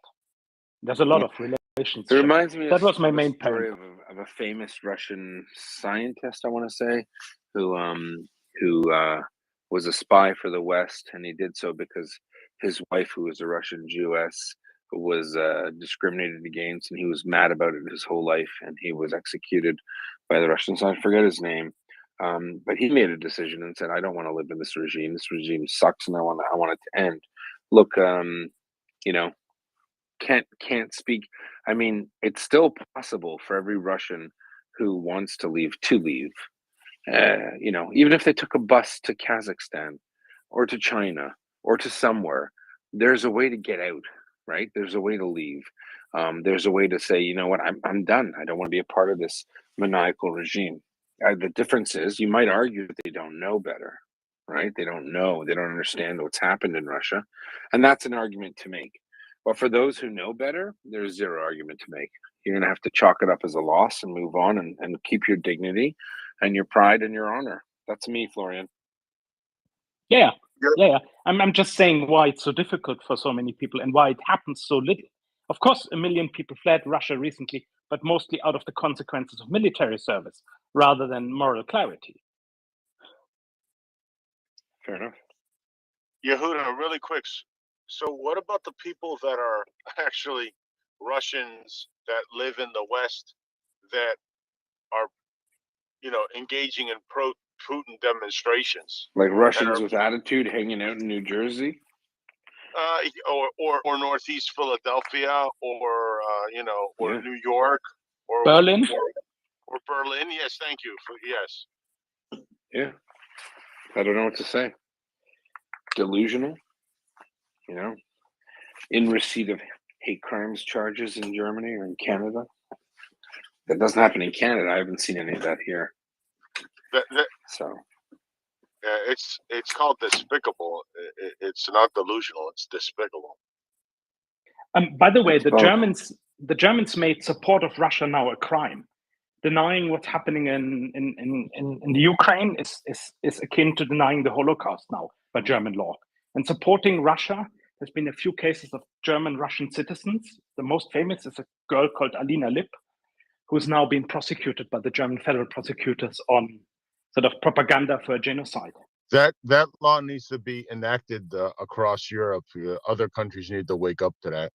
There's a lot of relations. It reminds me that of, was my of a main story point. of a famous Russian scientist, I want to say, who was a spy for the West, and he did so because his wife, who was a Russian Jewess, was discriminated against, and he was mad about it his whole life, and he was executed by the Russians. I forget his name, But he made a decision and said, "I don't want to live in this regime. This regime sucks, and I want it to end." Look, you know, can't speak. I mean, it's still possible for every Russian who wants to leave to leave. Even if they took a bus to Kazakhstan or to China or to somewhere, there's a way to get out, right? There's a way to leave. There's a way to say, you know what, I'm done. I don't want to be a part of this maniacal regime. The difference is, you might argue that they don't know better, right? They don't know. They don't understand what's happened in Russia, and that's an argument to make. But for those who know better, there's zero argument to make. You're going to have to chalk it up as a loss and move on and keep your dignity and your pride and your honor. That's me, Florian. Yeah, yeah. I'm just saying why it's so difficult for so many people and why it happens so little. Of course, 1 million people fled Russia recently, but mostly out of the consequences of military service rather than moral clarity. Fair enough. Yehuda, really quick. So, what about the people that are actually Russians that live in the West that are, engaging in pro-Putin demonstrations? Like Russians with attitude hanging out in New Jersey? Or Northeast Philadelphia, or or New York, or Berlin, or Berlin. Yes, thank you. Yes. Yeah, I don't know what to say. Delusional, in receipt of hate crimes charges in Germany or in Canada. That doesn't happen in Canada. I haven't seen any of that here. So it's called despicable. It's not delusional. It's despicable. By the way, the Germans made support of Russia now a crime. Denying what's happening in the Ukraine is akin to denying the Holocaust now by German law. And supporting Russia, there's been a few cases of German-Russian citizens. The most famous is a girl called Alina Lipp, who's now being prosecuted by the German federal prosecutors on sort of propaganda for a genocide. That law needs to be enacted across Europe. Other countries need to wake up to that.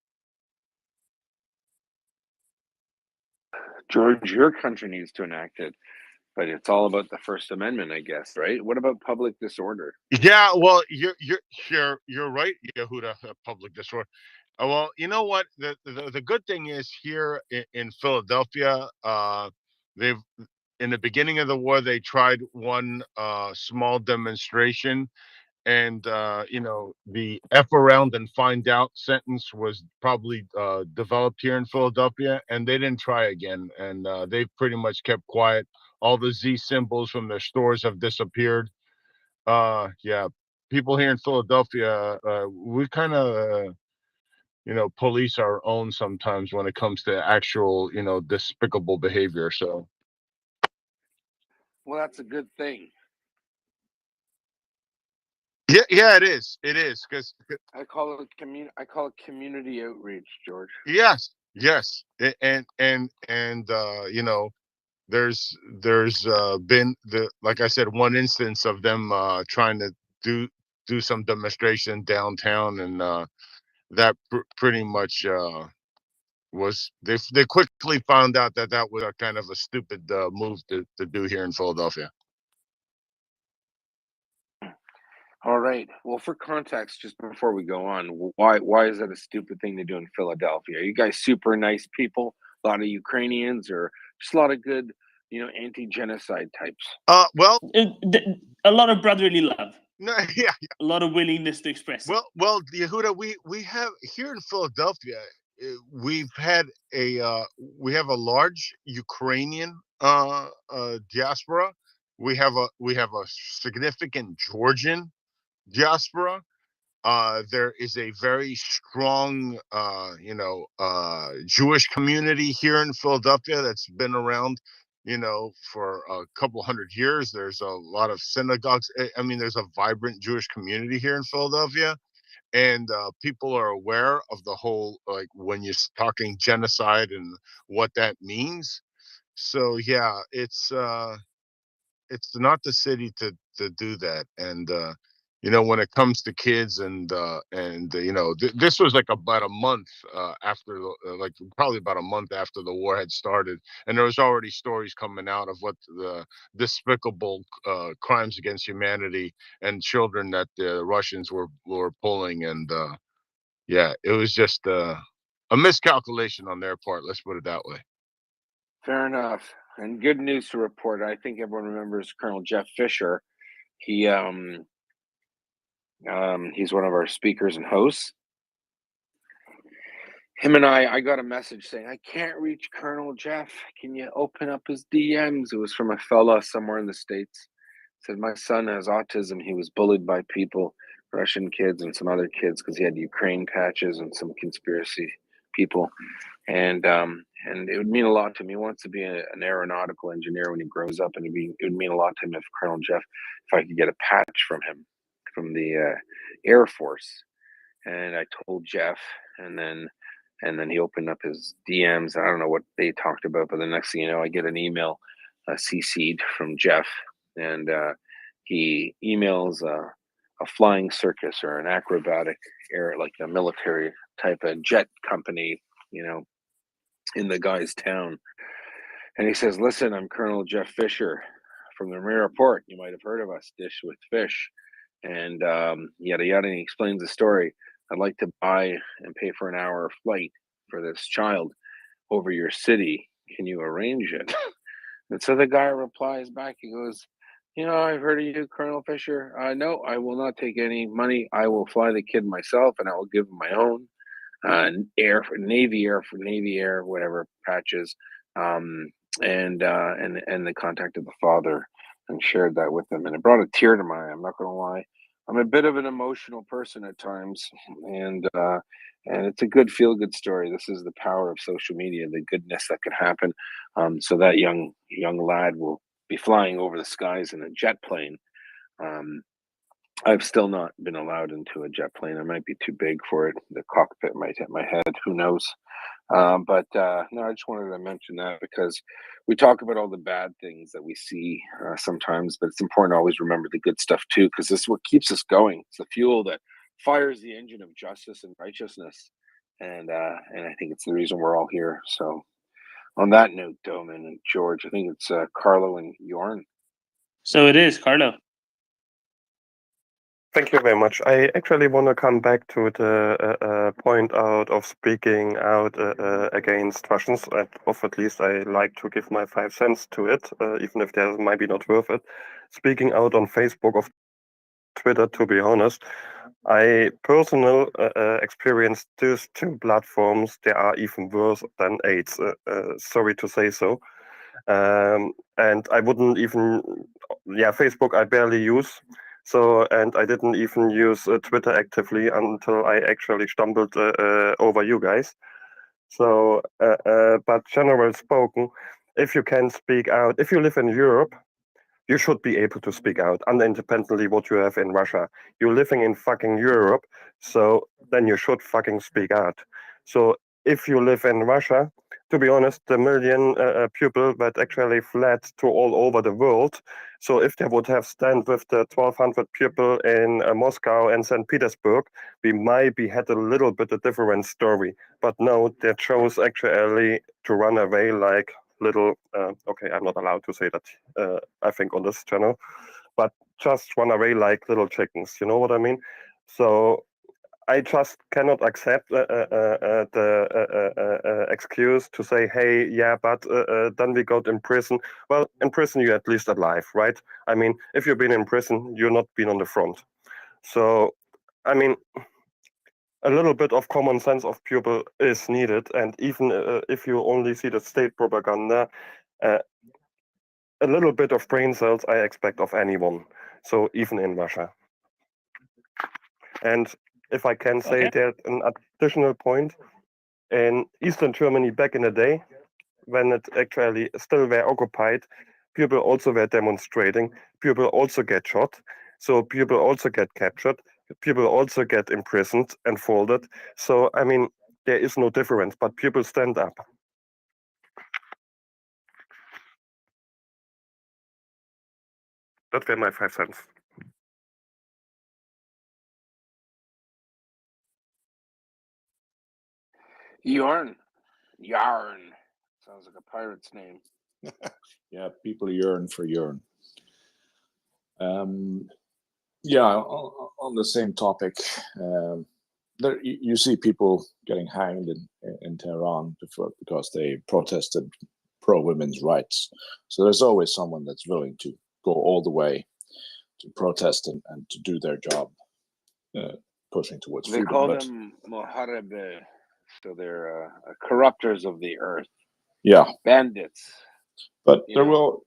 George, your country needs to enact it, but it's all about the First Amendment, I guess, right? What about public disorder? Yeah, well, you're right, Yehuda. Public disorder. Well, you know what? The good thing is here in Philadelphia, they've in the beginning of the war they tried one small demonstration. And the F around and find out sentence was probably developed here in Philadelphia, and they didn't try again. And they've pretty much kept quiet. All the Z symbols from their stores have disappeared. Yeah, people here in Philadelphia, we kind of police our own sometimes when it comes to actual despicable behavior. So Well, that's a good thing. yeah, it is because I call it community outreach, George. yes, and there's been like I said, one instance of them trying to do some demonstration downtown, and that pretty much was they quickly found out that was a kind of a stupid move to do here in Philadelphia. All right. Well, for context, just before we go on, why is that a stupid thing to do in Philadelphia? Are you guys super nice people? A lot of Ukrainians, or just a lot of good, anti-genocide types? Well, a lot of brotherly love. No, yeah. A lot of willingness to express it. Well, Yehuda, we have here in Philadelphia, we have a large Ukrainian diaspora. We have a significant Georgian diaspora. There is a very strong Jewish community here in Philadelphia that's been around for a couple hundred years. There's a lot of synagogues. I mean, there's a vibrant Jewish community here in Philadelphia, and people are aware of the whole, like, when you're talking genocide and what that means. So yeah, it's not the city to do that. And when it comes to kids this was like about a month after like probably about a month after the war had started, and there was already stories coming out of what the despicable crimes against humanity and children that the Russians were pulling, and yeah, it was just a miscalculation on their part, let's put it that way. Fair enough. And good news to report. I think everyone remembers Colonel Jeff Fisher. He's one of our speakers and hosts. Him and I got a message saying, I can't reach Colonel Jeff. Can you open up his DMs? It was from a fella somewhere in the States. Said, my son has autism. He was bullied by people, Russian kids and some other kids, because he had Ukraine patches and some conspiracy people. And it would mean a lot to him. He wants to be an aeronautical engineer when he grows up, and it would mean a lot to him if Colonel Jeff, if I could get a patch from him, from the Air Force. And I told Jeff, and then he opened up his DMs. I don't know what they talked about, but the next thing you know, I get an email CC'd from Jeff, and he emails a flying circus or an acrobatic air, like a military type of jet company, in the guy's town. And he says, listen, I'm Colonel Jeff Fisher from the MriyaReport. You might have heard of us, Dish with Fish. And yada yada. And he explains the story. I'd like to buy and pay for an hour flight for this child over your city. Can you arrange it? And so the guy replies back. He goes, I've heard of you, Colonel Fisher. No, I will not take any money. I will fly the kid myself, and I will give him my own Navy Air, whatever patches. And they contacted the father and shared that with them, and it brought a tear to my eye. I'm not going to lie. I'm a bit of an emotional person at times, and it's a good feel-good story. This is the power of social media, the goodness that could happen. So that young lad will be flying over the skies in a jet plane. I've still not been allowed into a jet plane. I might be too big for it. The cockpit might hit my head. Who knows? No, I just wanted to mention that because we talk about all the bad things that we see sometimes, but it's important to always remember the good stuff too, because this is what keeps us going. It's the fuel that fires the engine of justice and righteousness, and I think it's the reason we're all here. So, on that note, Doman and George, I think it's Carlo and Jorn. So it is, Carlo. Thank you very much. I actually want to come back to the point out of speaking out against Russians. At least I like to give my 5 cents to it, even if that might be not worth it. Speaking out on Facebook or Twitter, to be honest, I personally experienced these 2 platforms. They are even worse than AIDS. Sorry to say so. And I wouldn't even, Facebook I barely use. So, and I didn't even use Twitter actively until I actually stumbled over you guys. So, but generally spoken, if you can speak out, if you live in Europe, you should be able to speak out independently what you have in Russia. You're living in fucking Europe, so then you should fucking speak out. So if you live in Russia, to be honest, the million people that actually fled to all over the world. So if they would have stand with the 1,200 people in Moscow and St. Petersburg, we might be had a little bit a different story. But no, they chose actually to run away like little. Okay, I'm not allowed to say that. I think on this channel, but just run away like little chickens. You know what I mean? So I just cannot accept the excuse to say, hey, yeah, but then we got in prison. Well, in prison, you're at least alive, right? I mean, if you've been in prison, you're not been on the front. So, I mean, a little bit of common sense of people is needed. And even if you only see the state propaganda, a little bit of brain cells I expect of anyone. So even in Russia. And if I can say that an additional point, in Eastern Germany back in the day, when it actually still were occupied, people also were demonstrating, people also get shot, so people also get captured, people also get imprisoned and folded. So, I mean, there is no difference, but people stand up. That were my 5 cents. Yarn. Sounds like a pirate's name. Yeah, people yearn for urine. Yeah, on the same topic, there you see people getting hanged in Tehran because they protested pro-women's rights. So there's always someone that's willing to go all the way to protest and to do their job, pushing towards They freedom. call But them Moharebe, so they're corruptors of the earth. yeah, Bandits. but You there know. will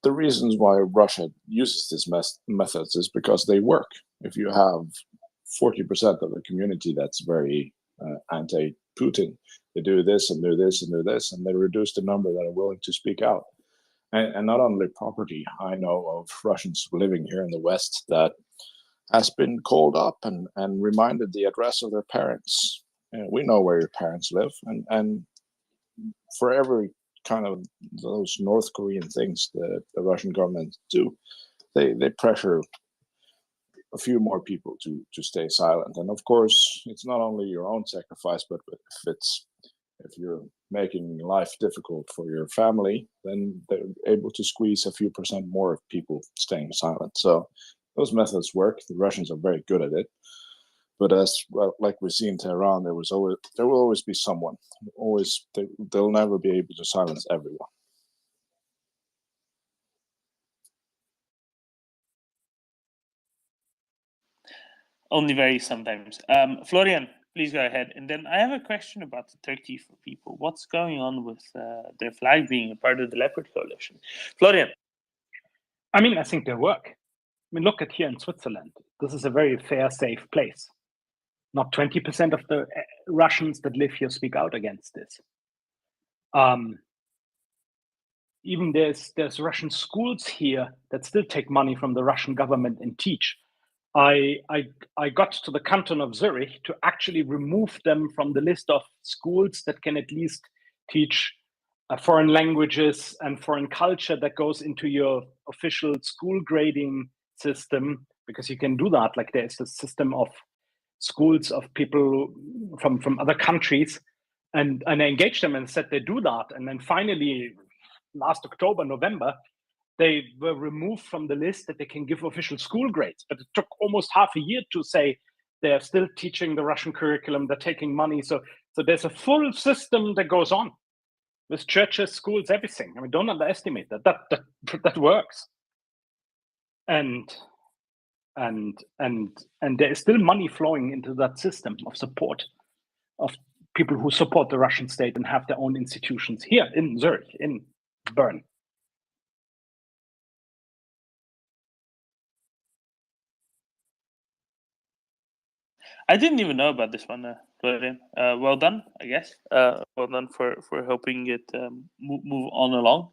the reasons why Russia uses these methods is because they work. If you have 40% of the community that's very anti-Putin, they do this and do this and do this, and they reduce the number that are willing to speak out. And not only property, I know of Russians living here in the West that has been called up and reminded the address of their parents. We know where your parents live, and for every kind of those North Korean things that the Russian government do, they pressure a few more people to stay silent. And of course, it's not only your own sacrifice, but if you're making life difficult for your family, then they're able to squeeze a few percent more of people staying silent. So those methods work. The Russians are very good at it. But as well, like we see in Tehran, there will always be someone. They'll never be able to silence everyone. Only very sometimes. Florian, please go ahead. And then I have a question about Turkey for people. What's going on with their flag being a part of the Leopard Coalition? Florian. I mean, I think they work. I mean, look at here in Switzerland. This is a very fair, safe place. Not 20% of the Russians that live here speak out against this. Even there's Russian schools here that still take money from the Russian government and teach. I got to the canton of Zurich to actually remove them from the list of schools that can at least teach foreign languages and foreign culture that goes into your official school grading system, because you can do that. Like there's a system of schools of people from other countries, and I engaged them and said they do that. And then finally, last October, November, they were removed from the list that they can give official school grades. But it took almost half a year to say they're still teaching the Russian curriculum, they're taking money. So there's a full system that goes on with churches, schools, everything. I mean, don't underestimate that. That works. And there is still money flowing into that system of support of people who support the Russian state and have their own institutions here in Zurich, in Bern. I didn't even know about this one, Florian. Well done, I guess. Well done for helping it move on along.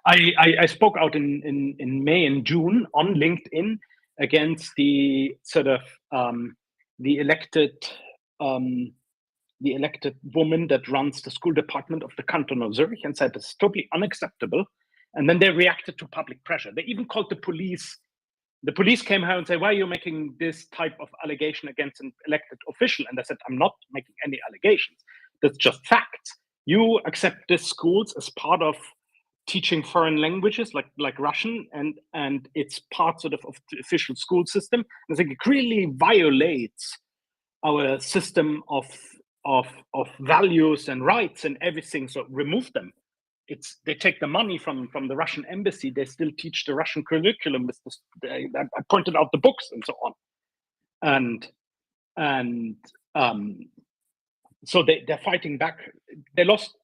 I spoke out in May and June on LinkedIn against the sort of the elected woman that runs the school department of the canton of Zurich, and said it's totally unacceptable. And then they reacted to public pressure. They even called the police. The police came here and said, why are you making this type of allegation against an elected official? And I said, I'm not making any allegations. That's just facts. You accept these schools as part of teaching foreign languages like Russian, and it's part sort of the official school system. And I think it really violates our system of values and rights and everything. So remove them. They take the money from the Russian embassy. They still teach the Russian curriculum. I pointed out the books and so on, and so they're fighting back. They lost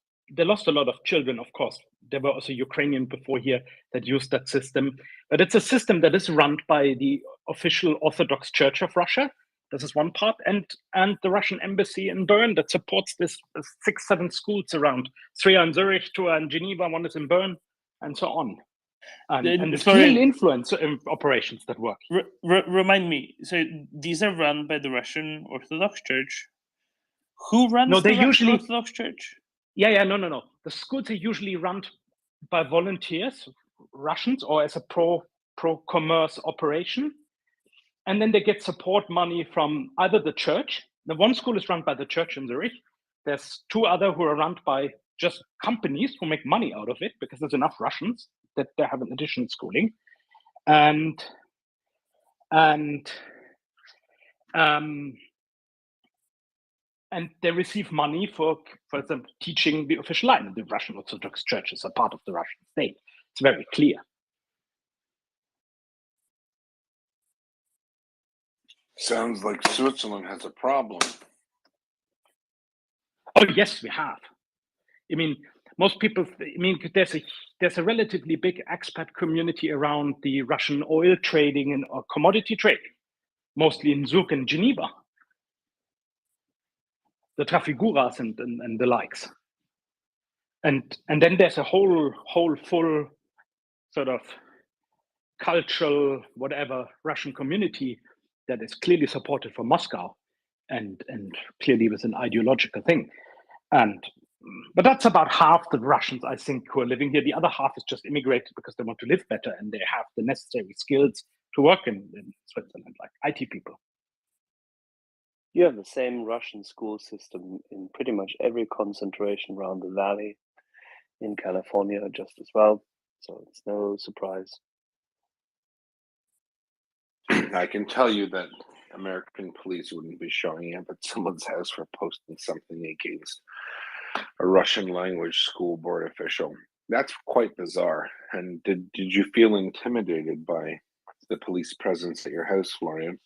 a lot of children, of course. There were also Ukrainian before here that used that system, but it's a system that is run by the official Orthodox Church of Russia. This is one part, and the Russian embassy in Bern that supports this 6-7 schools around. 3 are in Zurich, 2 are in Geneva, 1 is in Bern, and so on. And it's clearly influence operations that work. Remind me. So these are run by the Russian Orthodox Church. Who runs the Russian Orthodox Church? No. The schools are usually run by volunteers, Russians, or as a pro-commerce operation. And then they get support money from either the church. The one school is run by the church in Zurich. There's two other who are run by just companies who make money out of it because there's enough Russians that they have an additional schooling, and they receive money for example, teaching the official line. The Russian Orthodox Church is a part of the Russian state. It's very clear. Sounds like Switzerland has a problem. Oh yes, we have. I mean, most people. I mean, there's a relatively big expat community around the Russian oil trading and commodity trading, mostly in Zug and Geneva, the Trafiguras and the likes. And then there's a whole full sort of cultural whatever Russian community that is clearly supported from Moscow and clearly was an ideological thing. But that's about half the Russians, I think, who are living here. The other half is just immigrated because they want to live better and they have the necessary skills to work in Switzerland, like IT people. You have the same Russian school system in pretty much every concentration around the valley, in California just as well. So it's no surprise. I can tell you that American police wouldn't be showing up at someone's house for posting something against a Russian language school board official. That's quite bizarre. And did you feel intimidated by the police presence at your house, Florian?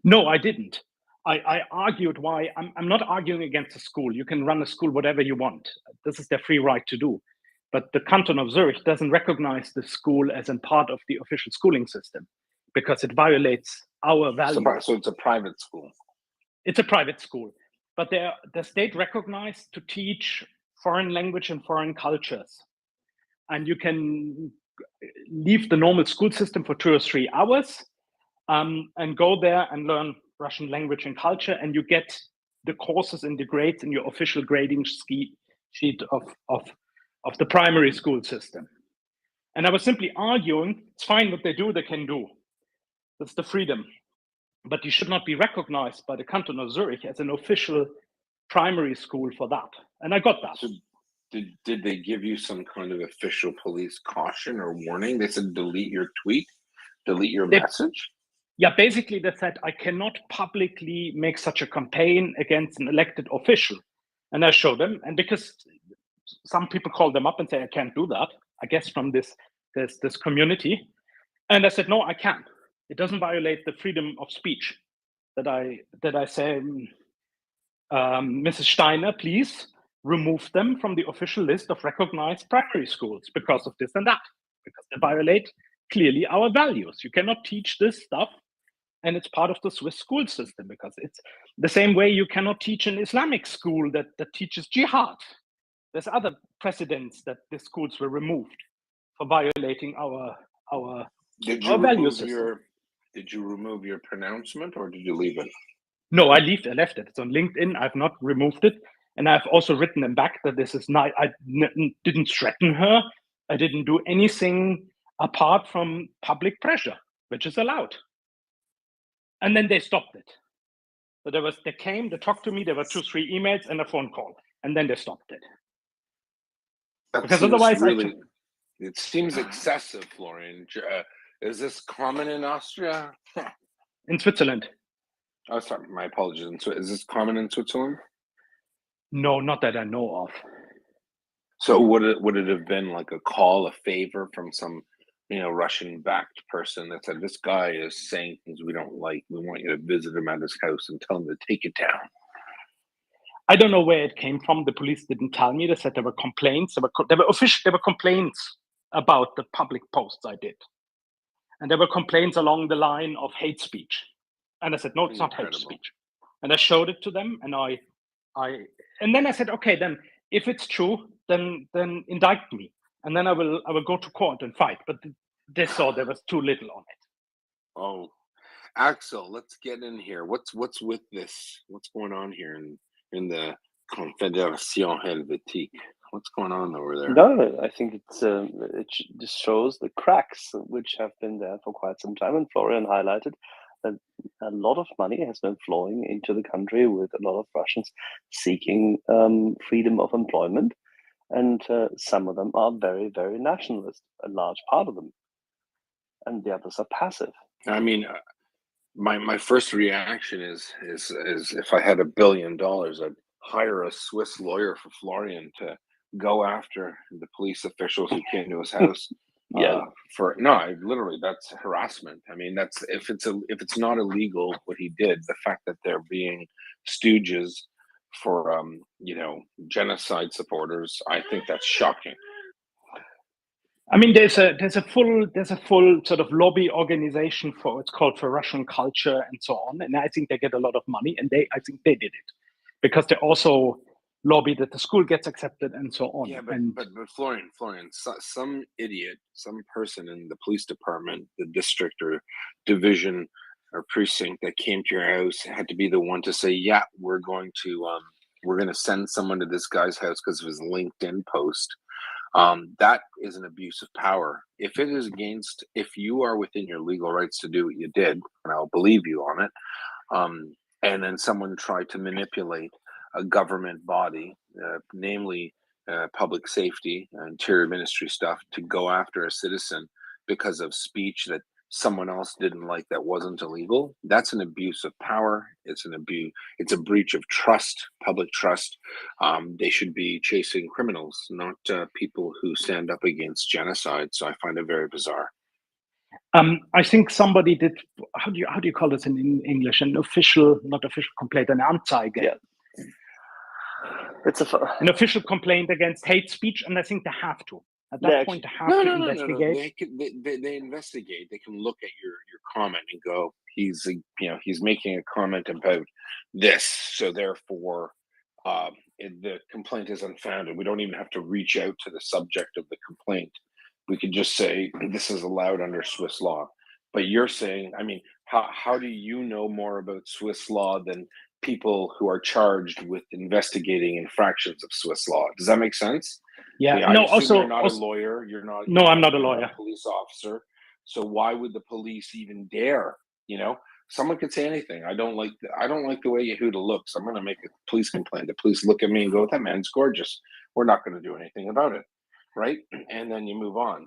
No, I didn't. I argued why. I'm not arguing against the school. You can run a school whatever you want. This is their free right to do. But the canton of Zurich doesn't recognize the school as a part of the official schooling system because it violates our values. So it's a private school. It's a private school, but the state recognized to teach foreign language and foreign cultures. And you can leave the normal school system for 2 or 3 hours and go there and learn Russian language and culture, and you get the courses and the grades in your official grading sheet of the primary school system. And I was simply arguing, it's fine what they do, they can do. That's the freedom. But you should not be recognized by the canton of Zurich as an official primary school for that. And I got that. So did they give you some kind of official police caution or warning? They said delete your tweet, delete your message? Yeah, basically they said I cannot publicly make such a campaign against an elected official. And I showed them, and because some people call them up and say I can't do that, I guess from this community. And I said, no, I can. It doesn't violate the freedom of speech that I say, Mrs. Steiner, please remove them from the official list of recognized primary schools because of this and that, because they violate clearly our values. You cannot teach this stuff, and it's part of the Swiss school system because it's the same way you cannot teach an Islamic school that teaches jihad. There's other precedents that the schools were removed for violating our value system. Did you remove your pronouncement or did you leave it? No, I left it. It's on LinkedIn. I've not removed it. And I've also written them back that this is not, didn't threaten her. I didn't do anything apart from public pressure, which is allowed. And then they stopped it. So they came, they talked to me, there were 2, 3 emails and a phone call. And then they stopped it. Because otherwise it seems excessive, Florian. Is this common in Austria? In Switzerland. Oh, sorry, my apologies. Is this common in Switzerland? No, not that I know of. So would it have been like a call, a favor from some, Russian-backed person that said, this guy is saying things we don't like. We want you to visit him at his house and tell him to take it down. I don't know where it came from. The police didn't tell me. They said there were complaints. There were complaints about the public posts I did. And there were complaints along the line of hate speech. And I said, no, it's not hate speech. And I showed it to them, and and then I said, okay, then if it's true, then indict me, and then I will go to court and fight. But they saw there was too little on it. Oh, Axel, let's get in here. What's with this? What's going on here in the Confédération Helvétique? What's going on over there? No, I think it just shows the cracks which have been there for quite some time, and Florian highlighted a lot of money has been flowing into the country with a lot of Russians seeking freedom of employment. And some of them are very, very nationalist, a large part of them. And the others are passive. I mean, my first reaction is if I had $1 billion, I'd hire a Swiss lawyer for Florian to go after the police officials who came to his house. Literally, that's harassment. I mean, that's if it's not illegal what he did, the fact that they're being stooges for genocide supporters, I think that's shocking. I mean, there's a full sort of lobby organization for it's called for Russian culture and so on, and I think they get a lot of money, and I think they did it because they also lobby that the school gets accepted and so on. Yeah, but Florian, some idiot, some person in the police department, the district or division or precinct that came to your house had to be the one to say, yeah, we're going to send someone to this guy's house because of his LinkedIn post. That is an abuse of power. If it is if you are within your legal rights to do what you did, and I'll believe you on it, and then someone tried to manipulate a government body, namely public safety, interior ministry stuff, to go after a citizen because of speech that someone else didn't like that wasn't illegal, that's an abuse of power. It's a breach of trust, public trust. They should be chasing criminals, not people who stand up against genocide. So I find it very bizarre. I think somebody did. How do you call this in English? Not official complaint, an Anzeige. Yeah. It's an official complaint against hate speech, and I think they have to. At that point, they have to investigate. No. They investigate. They can look at your comment and go, he's making a comment about this, so therefore the complaint is unfounded. We don't even have to reach out to the subject of the complaint. We could just say this is allowed under Swiss law. But you're saying, I mean, how do you know more about Swiss law than people who are charged with investigating infractions of Swiss law? Does that make sense? Yeah. You're not a lawyer. You're not. No, I'm not a lawyer. A police officer. So why would the police even dare? Someone could say anything. I don't like the way Yehuda looks. I'm going to make a police complaint. The police look at me and go, "That man's gorgeous." We're not going to do anything about it, right? And then you move on.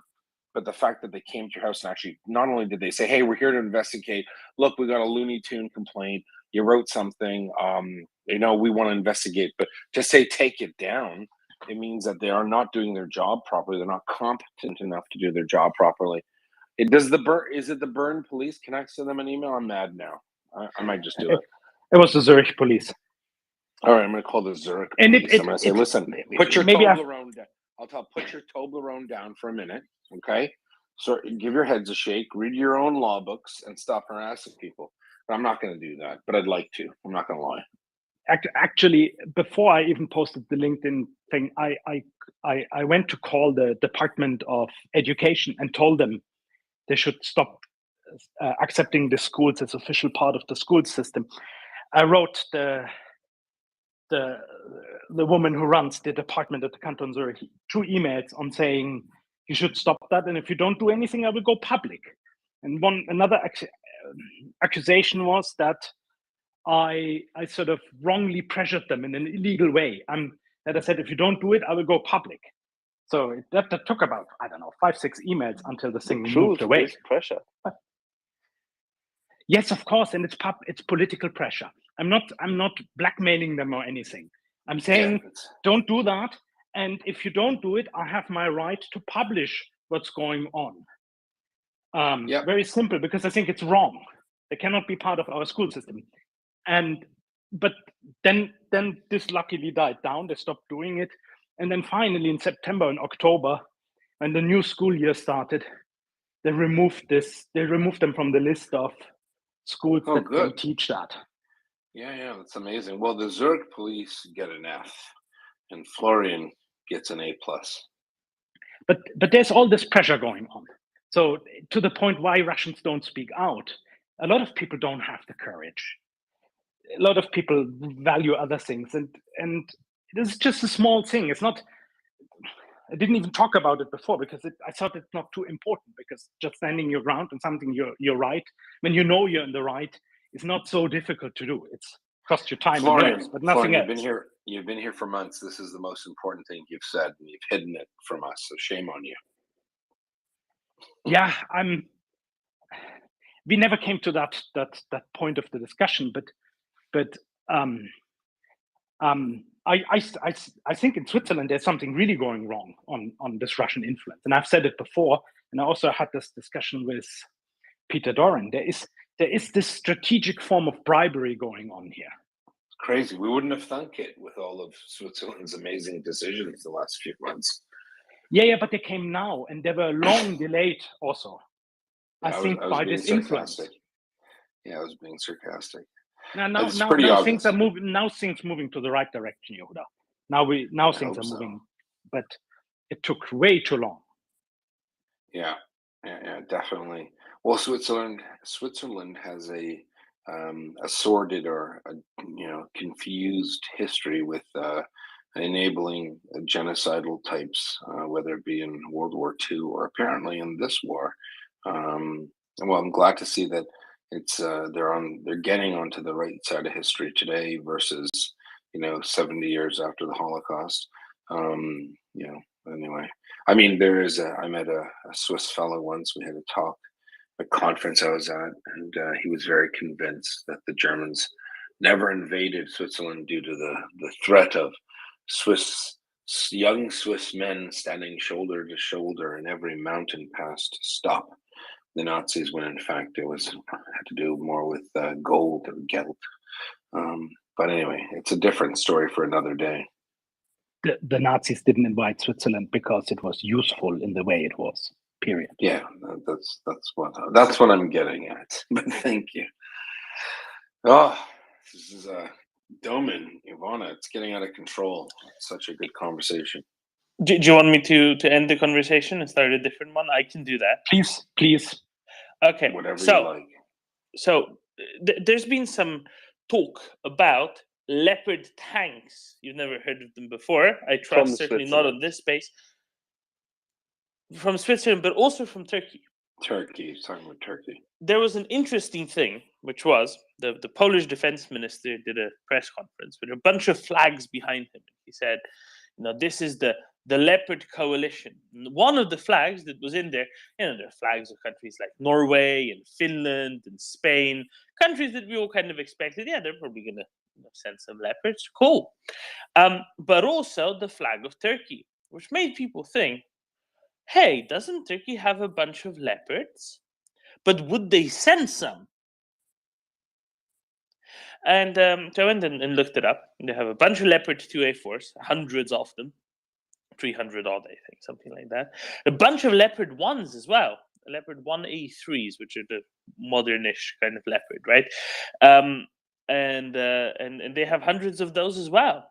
But the fact that they came to your house and actually, not only did they say, "Hey, we're here to investigate. Look, we got a Looney Tune complaint. You wrote something. We want to investigate." But to say take it down, it means that they are not doing their job properly. They're not competent enough to do their job properly. Is it the Bern police? Can I send them an email? I'm mad now. I might just do it. It was the Zurich police. All right, I'm going to call the Zurich police. I'm going to say, listen, put your Toblerone down. Put your Toblerone down for a minute, okay? So give your heads a shake, read your own law books, and stop harassing people. But I'm not going to do that, but I'd like to. I'm not going to lie. Actually, before I even posted the LinkedIn thing, I went to call the Department of Education and told them they should stop accepting the schools as official part of the school system. I wrote the woman who runs the department at the Canton Zurich 2 emails on saying you should stop that, and if you don't do anything, I will go public. And another accusation was that I sort of wrongly pressured them in an illegal way. That I said, if you don't do it, I will go public. So that took about, 5-6 emails until the thing moved away. Pressure. Yes, of course, and it's political pressure. I'm not blackmailing them or anything. I'm saying don't do that, and if you don't do it, I have my right to publish what's going on. Very simple, because I think it's wrong. They cannot be part of our school system. But then this luckily died down. They stopped doing it, and then finally in September and October, when the new school year started, they removed them from the list of schools that can teach that. Yeah, that's amazing. Well, the Zurich police get an F, and Florian gets an A+. But there's all this pressure going on. So to the point why Russians don't speak out, a lot of people don't have the courage. A lot of people value other things, and this is just a small thing. It's not. I didn't even talk about it before because I thought it's not too important, because just standing your ground and something you're right, when you know you're in the right, is not so difficult to do. It's cost you time and nerves, but nothing Florian, else. you've been here for months. This is the most important thing you've said, and you've hidden it from us. So shame on you. Yeah, we never came to that point of the discussion, but I think in Switzerland there's something really going wrong on this Russian influence, and I've said it before, and I also had this discussion with Peter Doran. There is this strategic form of bribery going on here. It's crazy. We wouldn't have thunk it with all of Switzerland's amazing decisions the last few months. Yeah, but they came now, and they were long delayed also. I think was by being this influence. sarcastic. Yeah, I was being sarcastic. Now It's pretty obvious. things are moving. Now things moving to the right direction, Yehuda. Now things are moving, but it took way too long. Yeah, definitely. Well, Switzerland has a sordid or confused history with enabling genocidal types, whether it be in World War II or apparently in this war. Well, I'm glad to see that they're getting onto the right side of history today versus 70 years after the Holocaust. Anyway, I mean, I met a Swiss fellow once. We had a talk, a conference I was at, and he was very convinced that the Germans never invaded Switzerland due to the threat of young Swiss men standing shoulder to shoulder in every mountain pass to stop the Nazis, when in fact it had to do more with gold and geld. But anyway, it's a different story for another day. The Nazis didn't invade Switzerland because it was useful in the way it was. Period. Yeah, that's what I'm getting at. But thank you. Oh, this is Doman, Ivana. It's getting out of control. It's such a good conversation. Do you want me to end the conversation and start a different one? I can do that. Please. Okay. Whatever you like. So there's been some talk about Leopard tanks. You've never heard of them before. I trust certainly not on this space. From Switzerland, but also from Turkey. He's talking about Turkey. There was an interesting thing, which was the Polish defense minister did a press conference with a bunch of flags behind him. He said, this is the Leopard coalition. And one of the flags that was in there, there are flags of countries like Norway and Finland and Spain, countries that we all kind of expected, they're probably going to send some Leopards. Cool. But also the flag of Turkey, which made people think, hey, doesn't Turkey have a bunch of Leopards? But would they send some? And so I went and looked it up. They have a bunch of Leopard 2A4s, hundreds of them, 300 odd, I think, something like that. A bunch of Leopard 1s as well, Leopard 1A3s, which are the modernish kind of Leopard, right? And they have hundreds of those as well.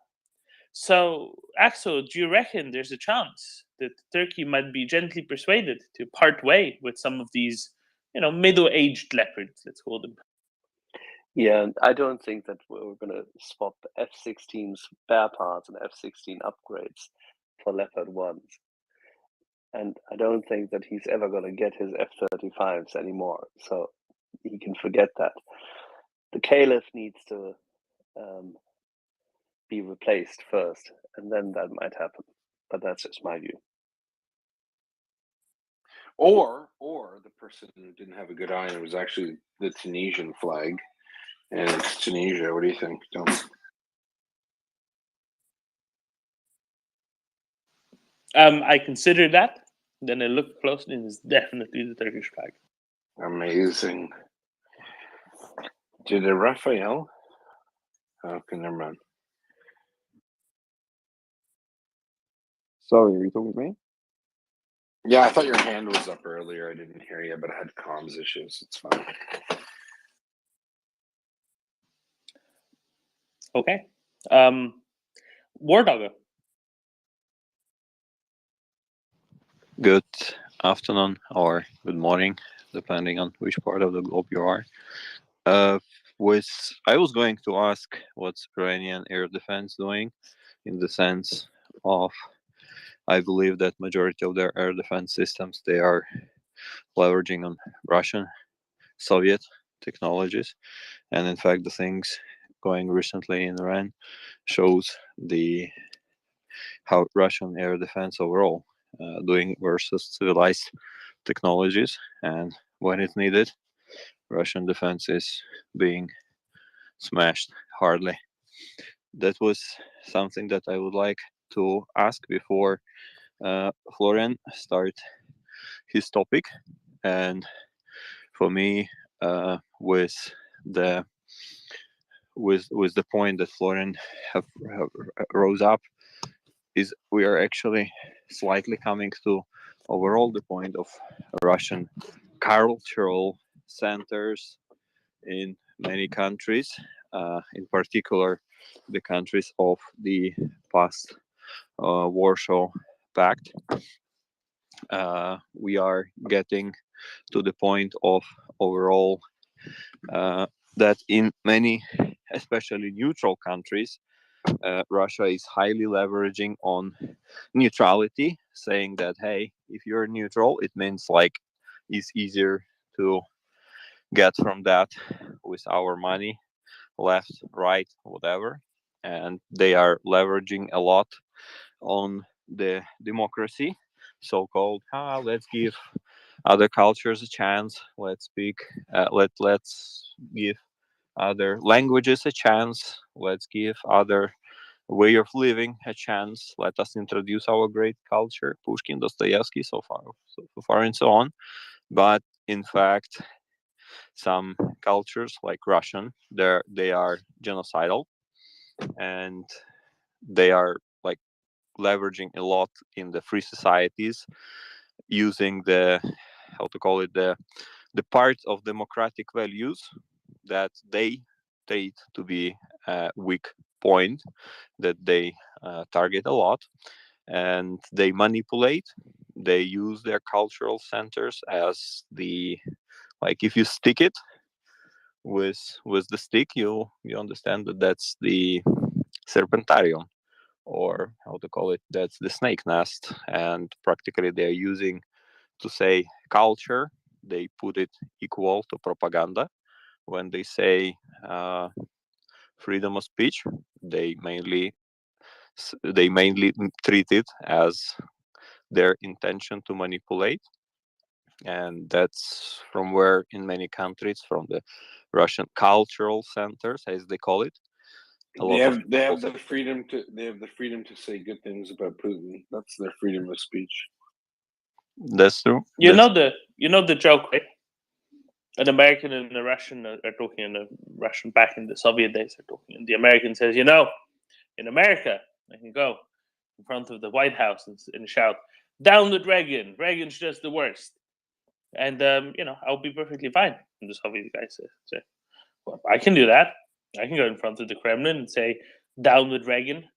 So, Axel, do you reckon there's a chance that Turkey might be gently persuaded to part way with some of these, middle-aged leopards, let's call them? Yeah, I don't think that we're going to swap F-16 spare parts and F-16 upgrades for Leopard 1s. And I don't think that he's ever going to get his F-35s anymore. So he can forget that. The Caliph needs to be replaced first, and then that might happen. But that's just my view. Or the person who didn't have a good eye and it was actually the Tunisian flag, and it's Tunisia. What do you think, Tom? I considered that. Then I looked closely, and it's definitely the Turkish flag. Amazing. Did Raphael? Okay, never mind. Sorry, are you talking to me? Yeah, I thought your hand was up earlier. I didn't hear you, but I had comms issues. It's fine. Okay. War Dogger. Good afternoon or good morning, depending on which part of the globe you are. I was going to ask what's Iranian air defense doing in the sense of I believe that majority of their air defense systems, they are leveraging on Russian, Soviet technologies. And in fact, the things going recently in Iran shows how Russian air defense overall doing versus civilized technologies. And when it's needed, Russian defense is being smashed hardly. That was something that I would like to ask before Florian start his topic. And for me, with the point that Florian have rose up, is we are actually slightly coming to overall the point of Russian cultural centers in many countries, in particular the countries of the past Warsaw Pact. We are getting to the point of overall that in many, especially neutral countries, Russia is highly leveraging on neutrality, saying that, hey, if you're neutral, it means like it's easier to get from that with our money, left, right, whatever. And they are leveraging a lot on the democracy, so-called, let's give other cultures a chance, let's speak, let's give other languages a chance, let's give other way of living a chance, let us introduce our great culture, Pushkin, Dostoevsky, so far and so on. But in fact, some cultures like Russian, they are genocidal, and they are like leveraging a lot in the free societies, using the, how to call it, the parts of democratic values that they take to be a weak point, that they target a lot, and they manipulate. They use their cultural centers as the, like, if you stick it with the stick, you understand that that's the serpentarium, or how to call it, that's the snake nest. And practically they're using to say culture, they put it equal to propaganda. When they say freedom of speech, they mainly treat it as their intention to manipulate. And that's from where in many countries, from the Russian cultural centers, as they call it, They have the freedom to say good things about Putin. That's their freedom of speech. That's true. You know the joke, right? An American and a Russian are talking, and a Russian back in the Soviet days are talking, and the American says, in America, I can go in front of the White House and shout, "Down with Reagan! Reagan's just the worst," and I'll be perfectly fine. And the Soviet guy says, "Well, I can do that. I can go in front of the Kremlin and say, 'Down with Reagan.'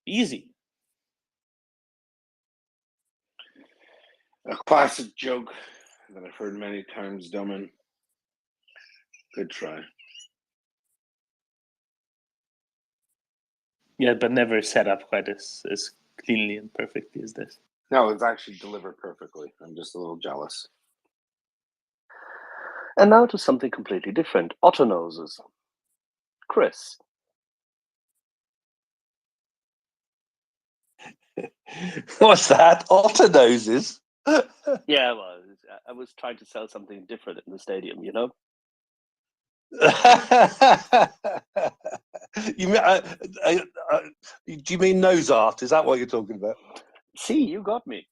Easy." A classic joke that I've heard many times, Domin. Good try. Yeah, but never set up quite as cleanly and perfectly as this. No, it's actually delivered perfectly. I'm just a little jealous. And now to something completely different. Otter noses. Chris. What's that? Otter noses? Yeah, well, I was trying to sell something different in the stadium, you know? You mean, do you mean nose art? Is that what you're talking about? See, you got me.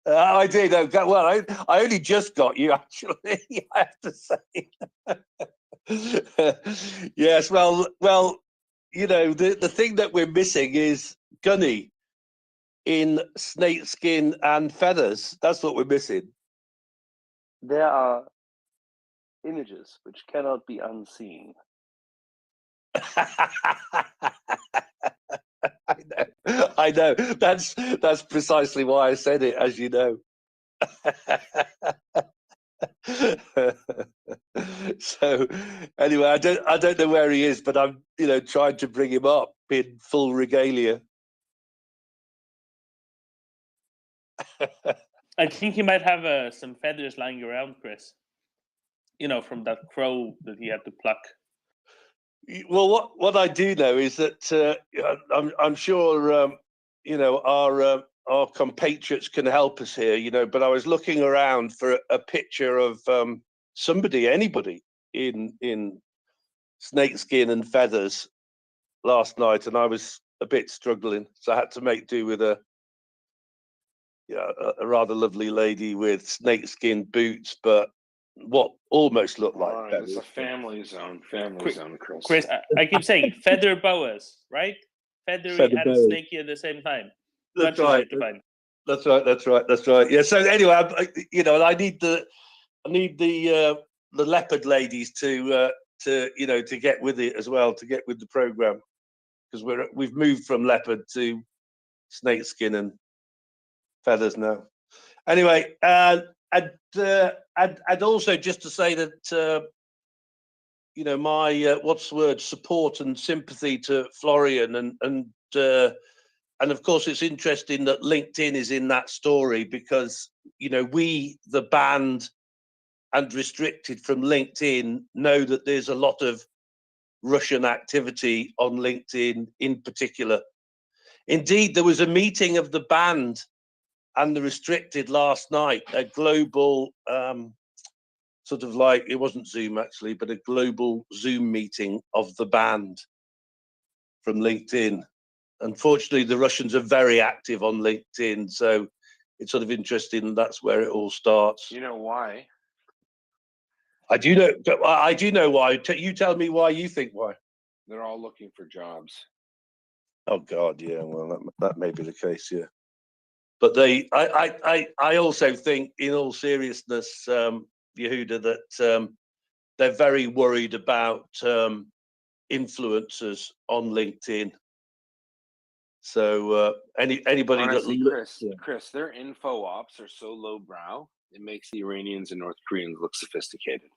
I did. Well, I only just got you, actually, I have to say. Yes, well, the thing that we're missing is Gunny in snake skin and feathers. That's what we're missing. There are images which cannot be unseen. I know. That's precisely why I said it, as you know. So anyway, I don't know where he is, but I'm trying to bring him up in full regalia. I think he might have some feathers lying around, Chris. You know, from that crow that he had to pluck. Well, what I do know is that I'm sure you know our compatriots can help us here. You know, but I was looking around for a picture of anybody in snakeskin and feathers last night, and I was a bit struggling, so I had to make do with a rather lovely lady with snakeskin boots, but what almost looked like All right, it's a family zone, Chris. Chris, I keep saying feather boas, right? Feathery Feather and boas. snaky at the same time. That's Much right. easier to find. That's right. Yeah. So anyway, you know, I need the leopard ladies to you know, to get with it as well, to get with the program, because we've moved from leopard to snakeskin and feathers now. Anyway, I'd also just to say that you know, my what's the word, support and sympathy to Florian, and of course it's interesting that LinkedIn is in that story, because you know, we, the band and restricted from LinkedIn, know that there's a lot of Russian activity on LinkedIn in particular. Indeed, there was a meeting of the band and the restricted last night, a global sort of like, it wasn't Zoom actually, but a global Zoom meeting of the band from LinkedIn. Unfortunately, the Russians are very active on LinkedIn, so it's sort of interesting. That's where it all starts. You know why? I do know why. You tell me why you think why. They're all looking for jobs. Oh God, yeah. Well, that may be the case, yeah. But I also think, in all seriousness, Yehuda, that they're very worried about influencers on LinkedIn. So anybody Honestly, that Chris, their info ops are so lowbrow, it makes the Iranians and North Koreans look sophisticated.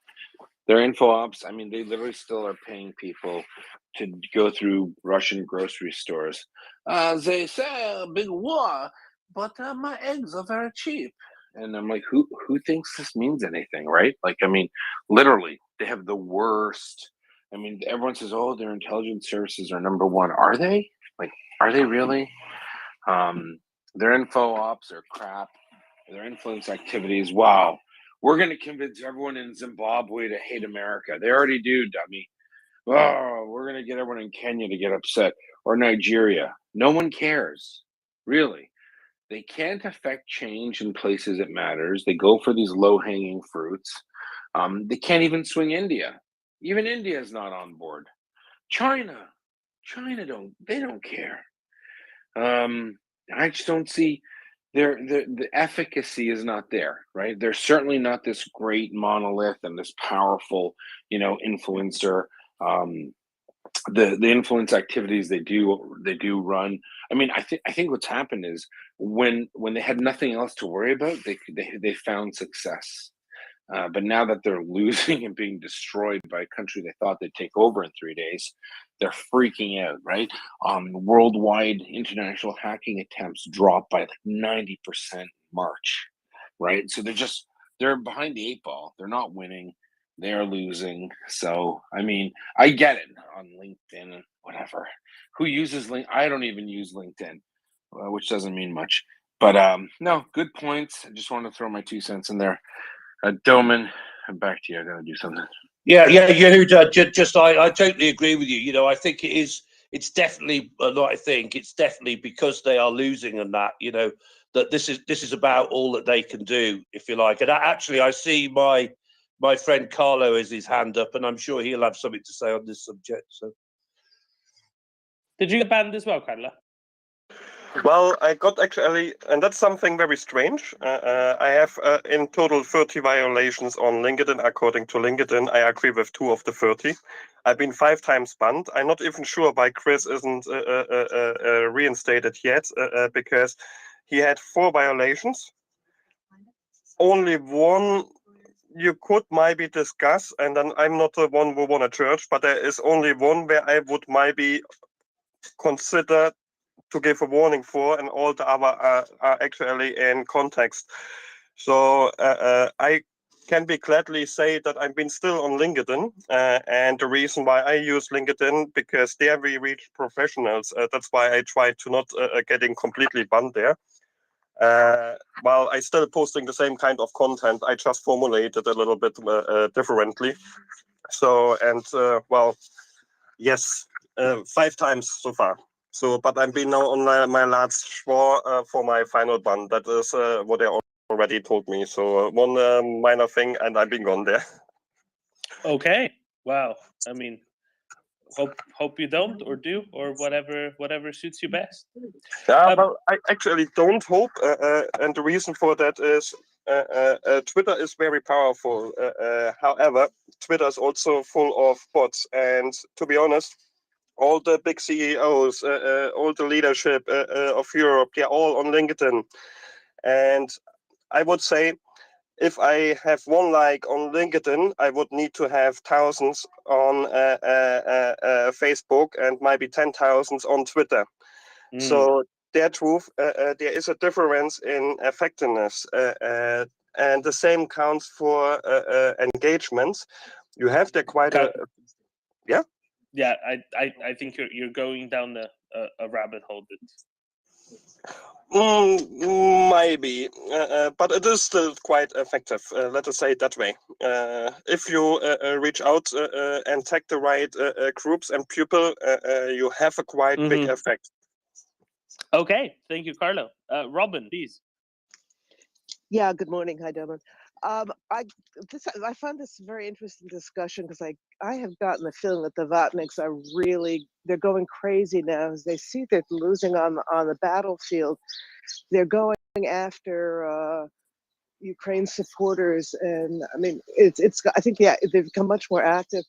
Their info ops, I mean, they literally still are paying people to go through Russian grocery stores. They say a big war, but my eggs are very cheap. And I'm like, who thinks this means anything, right? Like, I mean, literally, they have the worst. I mean, everyone says, oh, their intelligence services are number one. Are they? Like, are they really? Their info ops are crap. Their influence activities, wow. We're going to convince everyone in Zimbabwe to hate America. They already do, dummy. Oh, we're going to get everyone in Kenya to get upset, or Nigeria. No one cares, really. They can't affect change in places it matters. They go for these low-hanging fruits. They can't even swing India. Even India is not on board. China don't care. I just don't see the efficacy is not there, right? They're certainly not this great monolith and this powerful, you know, influencer. The influence activities they do run. I mean, I think what's happened is when they had nothing else to worry about, they found success. But now that they're losing and being destroyed by a country they thought they'd take over in 3 days, they're freaking out, right? Worldwide international hacking attempts dropped by like 90% in March, right? So they're behind the eight ball. They're not winning. They're losing. So, I mean, I get it on LinkedIn and whatever. Who uses LinkedIn? I don't even use LinkedIn, which doesn't mean much. But no, good points. I just wanted to throw my 2 cents in there. Doman, back to you. I gotta do something. Yeah, Yehuda, I totally agree with you. You know, I think it's definitely not. I think it's definitely because they are losing, and that, you know, that this is about all that they can do, if you like. And actually, I see my friend Carlo has his hand up, and I'm sure he'll have something to say on this subject. So, did you get banned as well, Carla? Well, I got actually, and that's something very strange. I have in total 30 violations on LinkedIn. According to LinkedIn, I agree with 2 of the 30. I've been 5 times banned. I'm not even sure why Chris isn't reinstated yet, because he had 4 violations. Only one you could maybe discuss, and then I'm not the one who won a church, but there is only one where I would maybe consider to give a warning for, and all the other are actually in context. So I can be gladly say that I've been still on LinkedIn, and the reason why I use LinkedIn, because there we reach professionals. That's why I try to not getting completely banned there. While I still posting the same kind of content, I just formulate it a little bit differently. So, and well, yes, 5 times so far. So, but I've been now on my last straw for my final ban. That is what they already told me. So one minor thing, and I've been gone there. Okay. Wow. I mean, hope you don't, or do, or whatever suits you best. Well, I actually don't hope, and the reason for that is Twitter is very powerful. However, Twitter is also full of bots, and to be honest, all the big CEOs, all the leadership of Europe, they're all on LinkedIn. And I would say, if I have 1 like on LinkedIn, I would need to have thousands on Facebook and maybe 10,000 on Twitter. So their truth, there is a difference in effectiveness, and the same counts for engagements. You have there quite a yeah. Yeah, I think you're going down a rabbit hole. Maybe, but it is still quite effective. Let us say it that way. If you reach out and tag the right groups and people, you have a quite big effect. Okay, thank you, Carlo. Robin, please. Yeah, good morning. Hi, Dylan. I found this a very interesting discussion because I have gotten the feeling that the Vatniks are they're going crazy now as they see they're losing on the battlefield. They're going after Ukraine supporters, and I mean I think they've become much more active.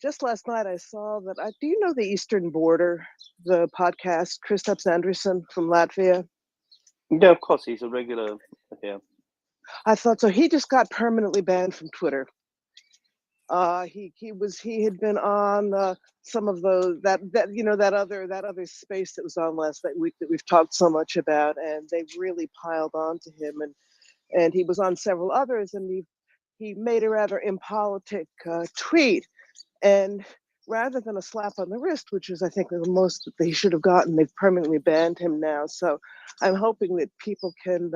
Just last night I saw that. Do you know the Eastern Border, the podcast, Kristaps Anderson from Latvia? Yeah, of course, he's a regular here. I thought so. He just got permanently banned from Twitter. He had been on some of those that other space that was on last week that we've talked so much about, and they really piled on to him, and he was on several others, and he made a rather impolitic tweet, and rather than a slap on the wrist, which is I think the most that they should have gotten, they've permanently banned him now. So I'm hoping that people can.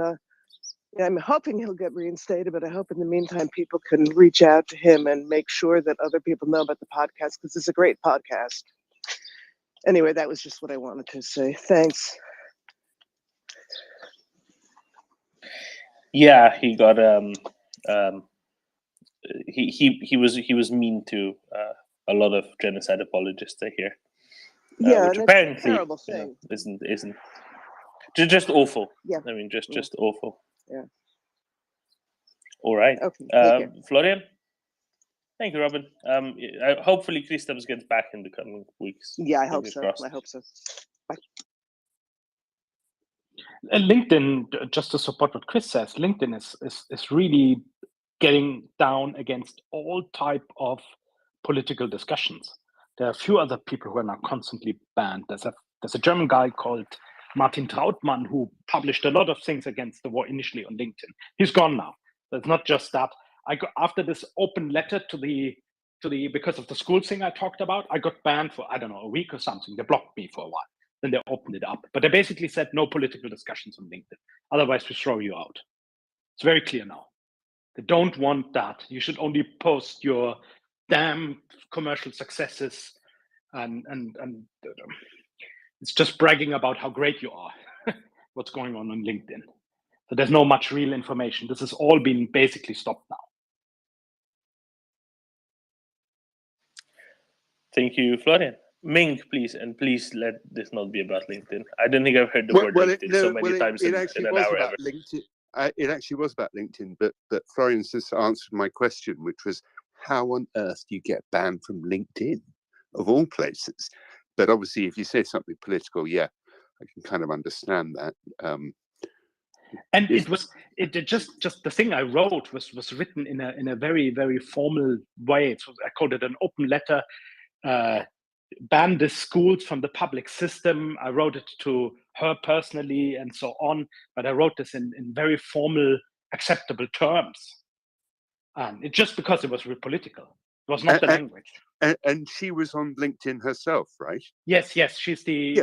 I'm hoping he'll get reinstated, but I hope in the meantime people can reach out to him and make sure that other people know about the podcast, because it's a great podcast. Anyway, that was just what I wanted to say. Thanks. Yeah, he got he was mean to a lot of genocide apologists, I hear. Yeah, which and it's a apparently terrible thing. Isn't just awful. Yeah. I mean, just awful. Yeah. All right. Okay. Take care. Florian. Thank you, Robin. Hopefully, Kristaps gets back in the coming weeks. Yeah, I hope Fingers so. crossed. I hope so. Bye. LinkedIn, just to support what Chris says, LinkedIn is really getting down against all type of political discussions. There are a few other people who are now constantly banned. There's a German guy called Martin Trautmann who published a lot of things against the war initially on LinkedIn. He's gone now. So it's not just that. I got, after this open letter to the because of the school thing I talked about, I got banned for, I don't know, a week or something. They blocked me for a while. Then they opened it up. But they basically said no political discussions on LinkedIn. Otherwise, we throw you out. It's very clear now. They don't want that. You should only post your damn commercial successes, and it's just bragging about how great you are. What's going on LinkedIn? So there's no much real information. This has all been basically stopped now. Thank you, Florian. Ming, please, and please let this not be about LinkedIn. I don't think I've heard the word LinkedIn so many times in an hour ever. It actually was about LinkedIn, but Florian just answered my question, which was, how on earth do you get banned from LinkedIn, of all places? But obviously, if you say something political, yeah, I can kind of understand that. And it just the thing I wrote was written in a very, very formal way. So I called it an open letter ban the schools from the public system. I wrote it to her personally and so on, but I wrote this in very formal, acceptable terms. Just because it was real political. It was not the language. And she was on LinkedIn herself, right? Yes, she's the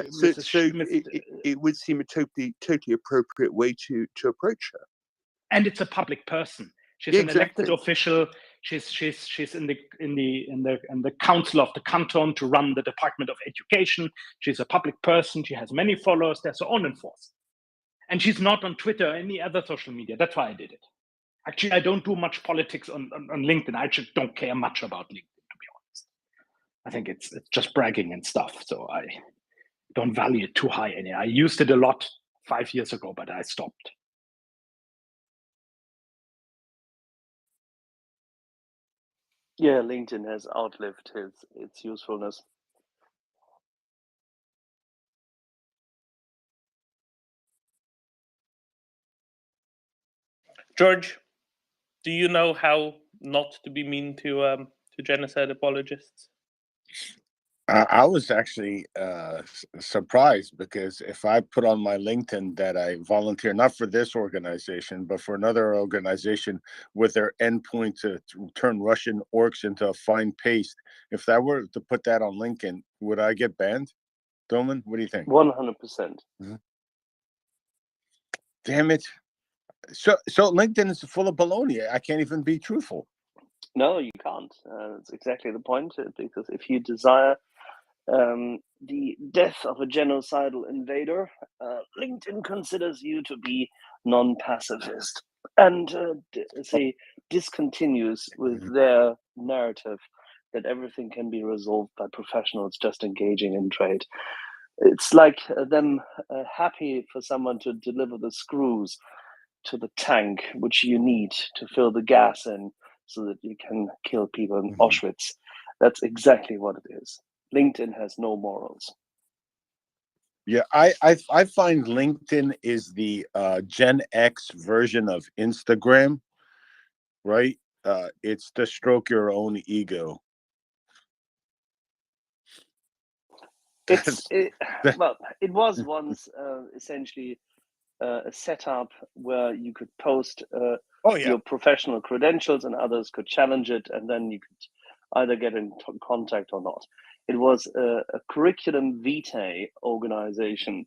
it would seem a totally appropriate way to approach her. And it's a public person. She's an elected official. She's in the council of the canton to run the Department of Education. She's a public person. She has many followers. They're so on and forth. And she's not on Twitter or any other social media. That's why I did it. Actually, I don't do much politics on LinkedIn. I just don't care much about LinkedIn, to be honest. I think it's just bragging and stuff. So I don't value it too high. I used it a lot 5 years ago, but I stopped. Yeah, LinkedIn has outlived its usefulness. George, do you know how not to be mean to genocide apologists? I was actually surprised, because if I put on my LinkedIn that I volunteer not for this organization but for another organization with their endpoint to turn Russian orcs into a fine paste, if I were to put that on LinkedIn, would I get banned? Doman, what do you think? 100%. Damn it! So LinkedIn is full of baloney. I can't even be truthful. No, you can't. That's exactly the point. Because if you desire the death of a genocidal invader, LinkedIn considers you to be non-pacifist and discontinues with their narrative that everything can be resolved by professionals just engaging in trade. It's like them happy for someone to deliver the screws to the tank which you need to fill the gas in so that you can kill people in Auschwitz. That's exactly what it is. LinkedIn has no morals. Yeah, I find LinkedIn is the Gen X version of Instagram, right? It's to stroke your own ego. Well, it was once essentially a setup where you could post your professional credentials and others could challenge it, and then you could either get in contact or not. It was a curriculum vitae organization,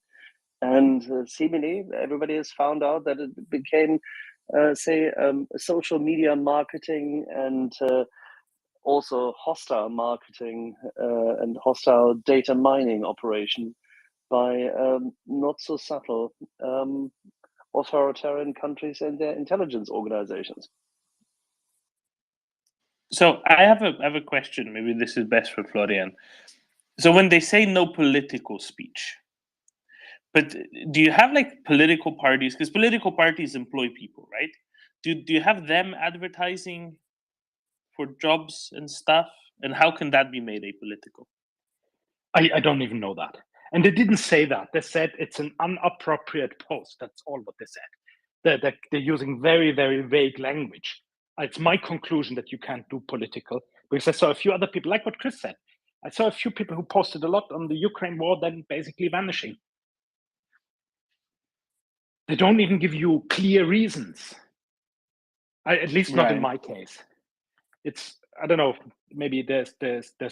and seemingly everybody has found out that it became, a social media marketing and also hostile marketing and hostile data mining operation by not so subtle authoritarian countries and their intelligence organizations. So I have a question. Maybe this is best for Florian. So when they say no political speech, but do you have like political parties? Because political parties employ people, right? Do you have them advertising for jobs and stuff? And how can that be made apolitical? I don't even know that. And they didn't say that. They said it's an inappropriate post. That's all what they said. They're using very, very vague language. It's my conclusion that you can't do political, because I saw a few other people, like what Chris said. I saw a few people who posted a lot on the Ukraine war, then basically vanishing. They don't even give you clear reasons. At least not in my case. It's, I don't know, maybe there's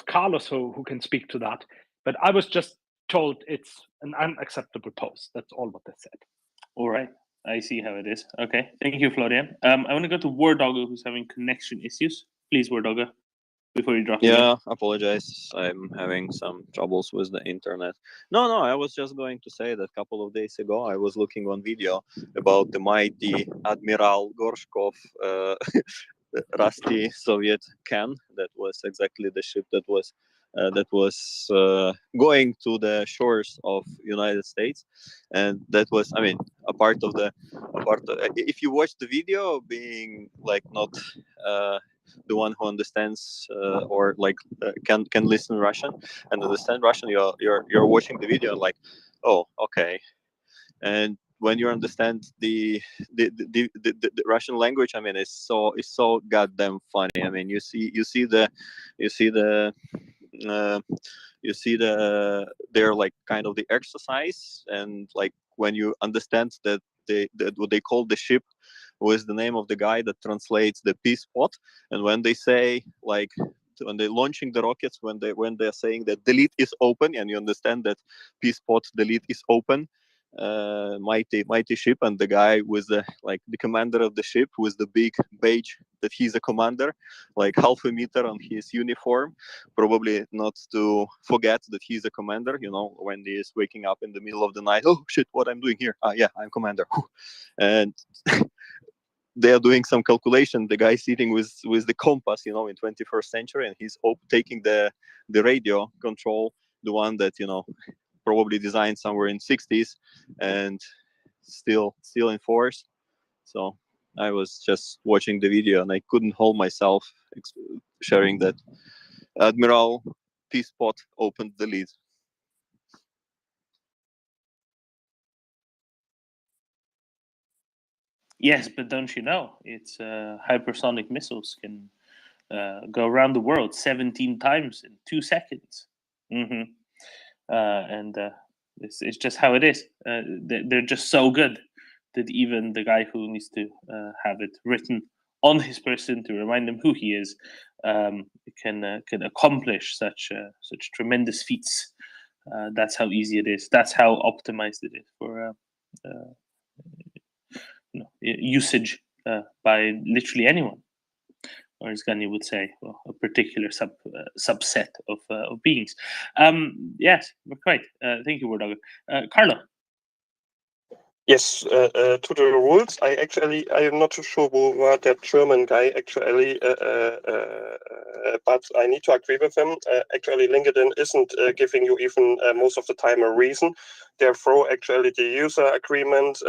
Carlos who can speak to that, but I was just told it's an unacceptable post. That's all what they said. All right, I see how it is. Okay, thank you, Florian. I want to go to War Doggo, who's having connection issues. Please, War Doggo, before you drop. Yeah, apologize. I'm having some troubles with the internet. No, I was just going to say that a couple of days ago I was looking on video about the mighty Admiral Gorshkov rusty Soviet can. That was exactly the ship that was going to the shores of United States, and that was, I mean, a part of if you watch the video, being like not the one who understands or like can listen Russian and understand Russian, you're watching the video like, oh, okay. And when you understand the Russian language, I mean, it's so goddamn funny. I mean, you see the you see they're like kind of the exercise, and like when you understand that what they call the ship was the name of the guy that translates the peace pod, and when they say like when they're launching the rockets, when they're saying that delete is open, and you understand that peace pod delete is open, mighty ship, and the guy with the commander of the ship with the big badge that he's a commander, like half a meter on his uniform, probably not to forget that he's a commander, when he is waking up in the middle of the night, oh shit, what I'm doing here, yeah, I'm commander. And they are doing some calculation, the guy sitting with the compass, in 21st century, and he's taking the radio control, the one that probably designed somewhere in 60s and still in force. So I was just watching the video and I couldn't hold myself sharing that Admiral Peacepot opened the lid. Yes, but don't you know, it's hypersonic missiles can go around the world 17 times in 2 seconds. And it's just how it is. They're just so good that even the guy who needs to have it written on his person to remind him who he is can accomplish such tremendous feats. That's how easy it is. That's how optimized it is for usage by literally anyone. Or as Gani would say, well, a particular subset of beings. Yes, great. Thank you, Wordogger. Carlo. Yes, to the rules. I am not too sure what that German guy actually, but I need to agree with him. Actually, LinkedIn isn't giving you even most of the time a reason. Therefore, actually, the user agreement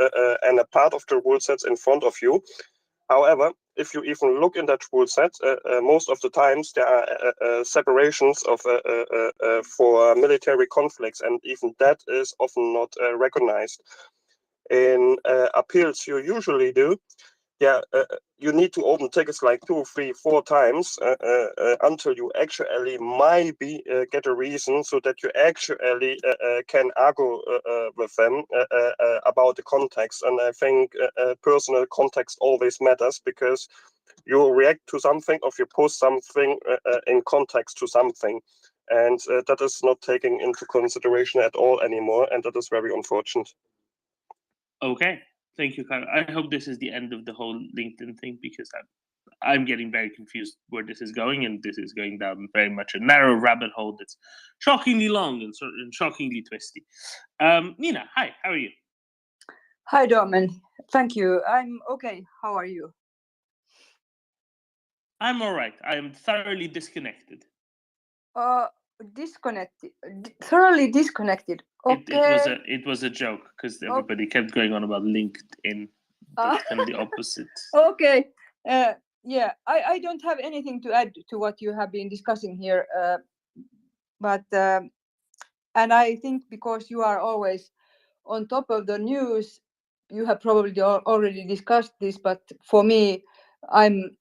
and a part of the rule sets in front of you. However, if you even look in that rule set, most of the times there are separations of for military conflicts, and even that is often not recognized. In appeals, you usually do. Yeah, you need to open tickets like 2, 3, 4 times until you actually maybe get a reason, so that you actually can argue with them about the context. And I think personal context always matters, because you react to something or you post something in context to something. And that is not taken into consideration at all anymore, and that is very unfortunate. Okay, thank you, Carlo. I hope this is the end of the whole LinkedIn thing, because I'm getting very confused where this is going, and this is going down very much a narrow rabbit hole that's shockingly long and shockingly twisty. Nina, hi, how are you? Hi, Domen. Thank you. I'm okay. How are you? I'm all right. I am thoroughly disconnected. Disconnected. Thoroughly disconnected. Okay. It was a joke, because everybody kept going on about LinkedIn. That's kind of the opposite. Okay. Yeah, I don't have anything to add to what you have been discussing here, but and I think because you are always on top of the news, you have probably already discussed this, but for me, I'm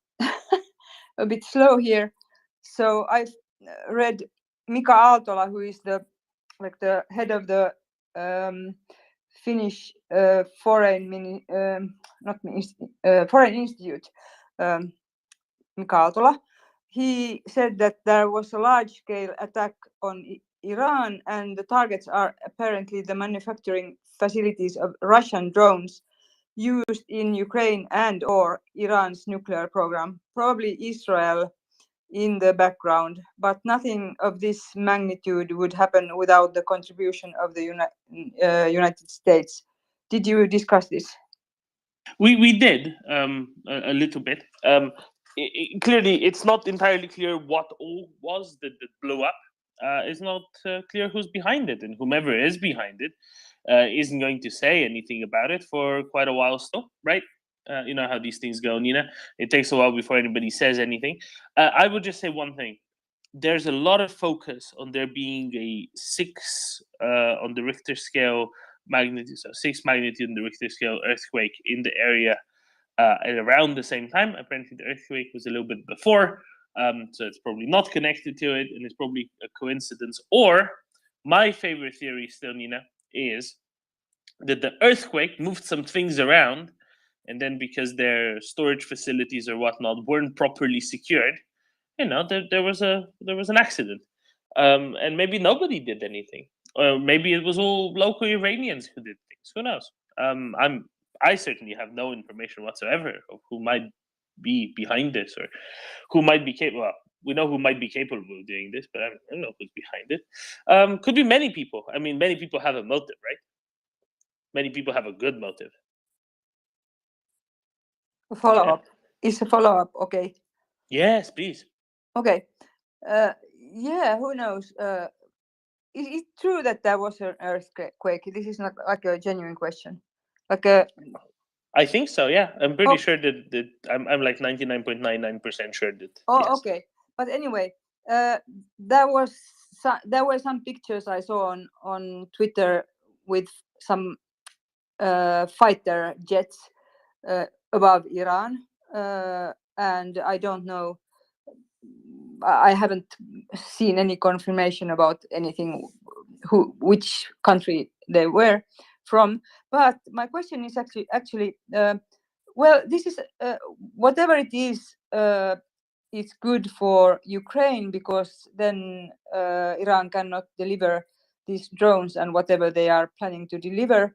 a bit slow here. So I've read Mika Aaltola, who is the head of the Finnish Foreign Institute, Mika Aaltola. He said that there was a large-scale attack on Iran, and the targets are apparently the manufacturing facilities of Russian drones used in Ukraine and/or Iran's nuclear program. Probably Israel in the background, but nothing of this magnitude would happen without the contribution of the United States. Did you discuss this? We did a little bit. Clearly, it's not entirely clear what all was that blew up. It's not clear who's behind it, and whomever is behind it isn't going to say anything about it for quite a while still, right? You know how these things go, Nina. It takes a while before anybody says anything. I would just say one thing. There's a lot of focus on there being a 6 on the Richter scale magnitude, so 6 magnitude in the Richter scale earthquake in the area at around the same time. Apparently, the earthquake was a little bit before. So it's probably not connected to it, and it's probably a coincidence. Or my favorite theory still, Nina, is that the earthquake moved some things around, and then because their storage facilities or whatnot weren't properly secured, there was an accident, and maybe nobody did anything, or maybe it was all local Iranians who did things. Who knows? I certainly have no information whatsoever of who might be behind this or who might be capable. Well, we know who might be capable of doing this, but I don't know who's behind it. Could be many people. I mean, many people have a motive, right? Many people have a good motive. A follow-up. Is a follow-up okay? Yes, please. Okay. Yeah, who knows? Is it true that there was an earthquake? This is not like a genuine question. Like a. I think so. Yeah, I'm pretty sure that I'm like 99.99% sure that. Oh, yes. okay. But anyway, there were some pictures I saw on Twitter with some fighter jets above Iran, and I don't know. I haven't seen any confirmation about anything, which country they were from. But my question is actually, well, this is whatever it is. It's good for Ukraine because then Iran cannot deliver these drones and whatever they are planning to deliver.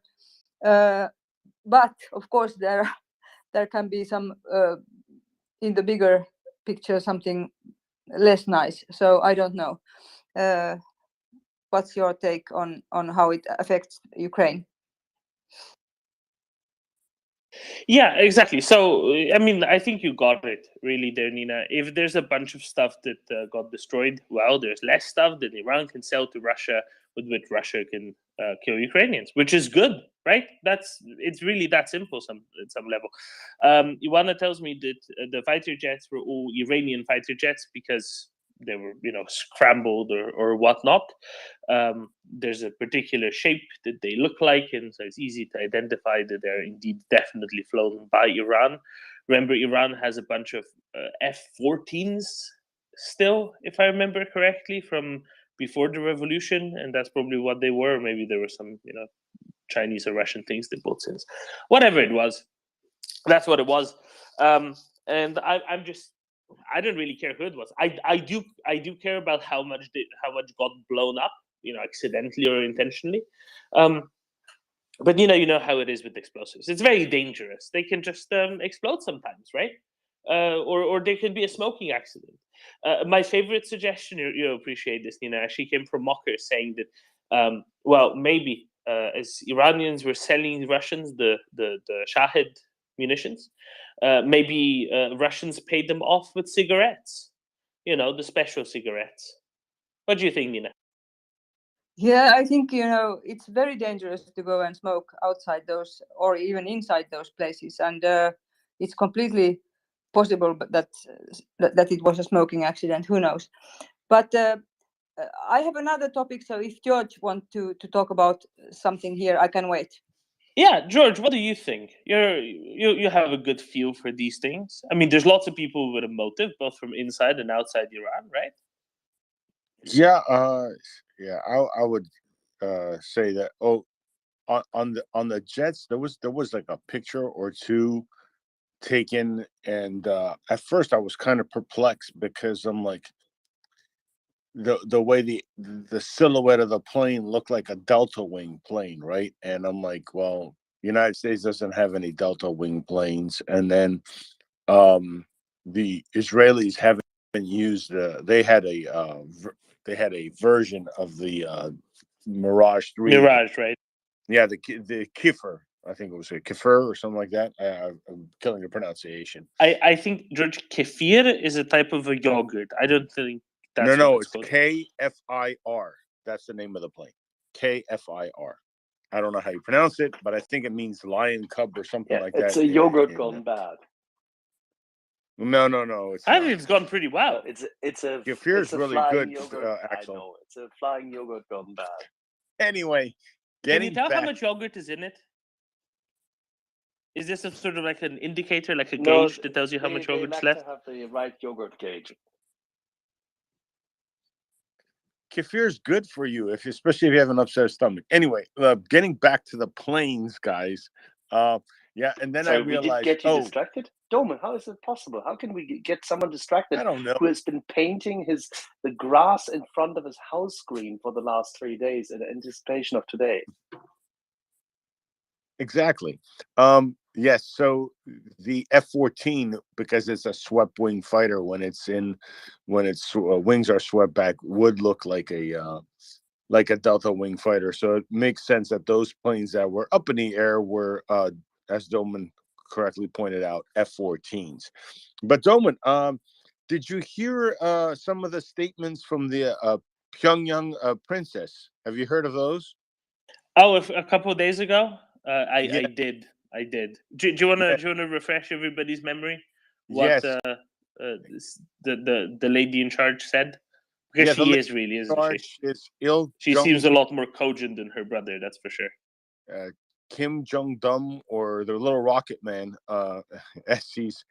But of course, there can be some in the bigger picture something less nice. So I don't know. What's your take on how it affects Ukraine? Yeah, exactly. So, I mean, I think you got it really there, Nina. If there's a bunch of stuff that got destroyed, well, there's less stuff that Iran can sell to Russia, with which Russia can kill Ukrainians, which is good, right? It's really that simple at some level. Ivana tells me that the fighter jets were all Iranian fighter jets because they were, scrambled or whatnot. There's a particular shape that they look like, and so it's easy to identify that they're indeed definitely flown by Iran. Remember, Iran has a bunch of F-14s still, if I remember correctly, from before the revolution, and that's probably what they were. Maybe there were some, Chinese or Russian things they built since. Whatever it was, that's what it was. And I don't really care who it was. I do care about how much got blown up, accidentally or intentionally. But you know how it is with explosives. It's very dangerous. They can just explode sometimes, right? Or there can be a smoking accident. My favorite suggestion, you appreciate this, Nina, actually came from Mocker saying that, well, maybe as Iranians were selling Russians the Shahid munitions, maybe Russians paid them off with cigarettes, the special cigarettes. What do you think, Nina? Yeah, I think it's very dangerous to go and smoke outside those or even inside those places, and it's completely possible that it was a smoking accident. Who knows? But I have another topic, so if George wants to talk about something here, I can wait. Yeah, George, what do you think? You have a good feel for these things. I mean, there's lots of people with a motive, both from inside and outside Iran, right? Yeah, I would say that. Oh, on the jets, there was like a picture or two taken, and at first I was kind of perplexed because I'm like, the way the silhouette of the plane looked like a Delta wing plane, right? And I'm like, well, United States doesn't have any Delta wing planes, and then the Israelis haven't used. They had a version of the Mirage 3. Mirage, right? Yeah, the Kifir. I think it was a Kifir or something like that. I'm killing the pronunciation. I think, George, kefir is a type of a yogurt. I don't think that's No, it's KFIR. That's the name of the plane. KFIR. I don't know how you pronounce it, but I think it means lion cub or something like that. It's a yogurt gone bad. No. I think it's gone pretty well. It's a Kefir is really good, yogurt. Axel. I know it's a flying yogurt gone bad. Anyway, can you tell how much yogurt is in it? Is this a sort of like an indicator, like a gauge that tells you how much yogurt's they like left? to have the right yogurt gauge. kefir is good for you, especially if you have an upset stomach. Anyway, getting back to the planes, guys. Yeah, and then I Sorry, we did realized, get you distracted. Dolman, how is it possible? How can we get someone distracted I don't know. who has been painting the grass in front of his house screen for the last 3 days in anticipation of today? Exactly. Yes. So the F-14, because it's a swept wing fighter, when its wings are swept back, would look like a Delta wing fighter. So it makes sense that those planes that were up in the air were, as Doman correctly pointed out, F-14s. But Doman, did you hear some of the statements from the Pyongyang princess? Have you heard of those? Oh, a couple of days ago, Yeah. I did. Do you want Yeah. to refresh everybody's memory? What Yes. the lady in charge said? Because Yeah, she is really, isn't she? charge is Il She Jung, seems a lot more cogent than her brother, that's for sure. Kim Jong Dum, or the Little Rocket Man, as he's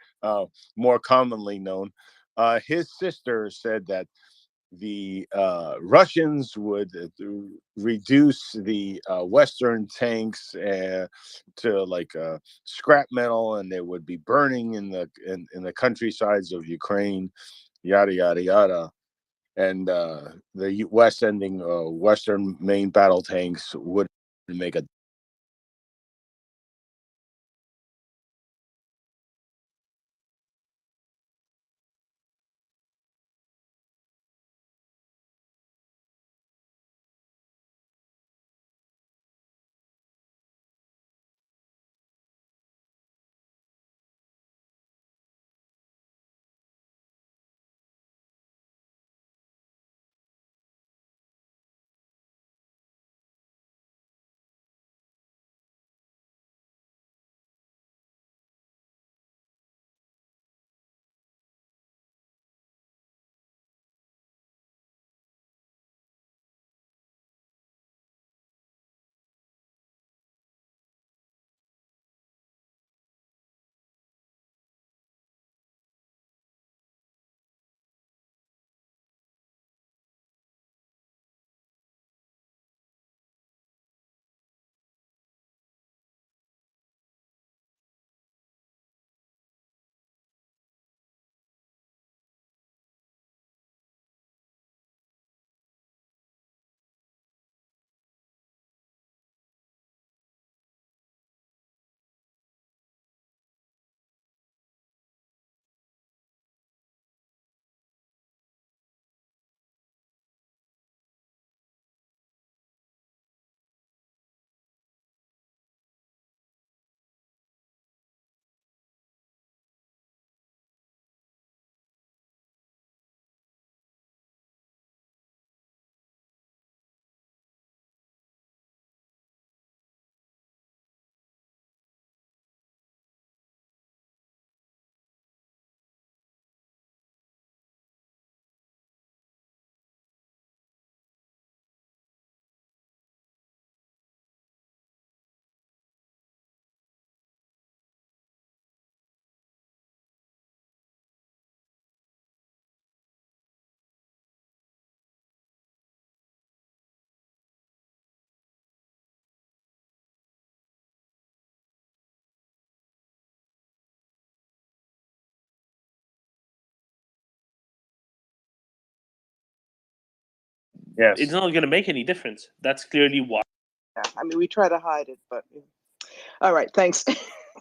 more commonly known. His sister said that the Russians would reduce the Western tanks to like scrap metal, and they would be burning in the countrysides of Ukraine, yada yada yada. And the West ending Western main battle tanks would make a yes. It's not going to make any difference. That's clearly why. Yeah, I mean, we try to hide it, but all right. Thanks.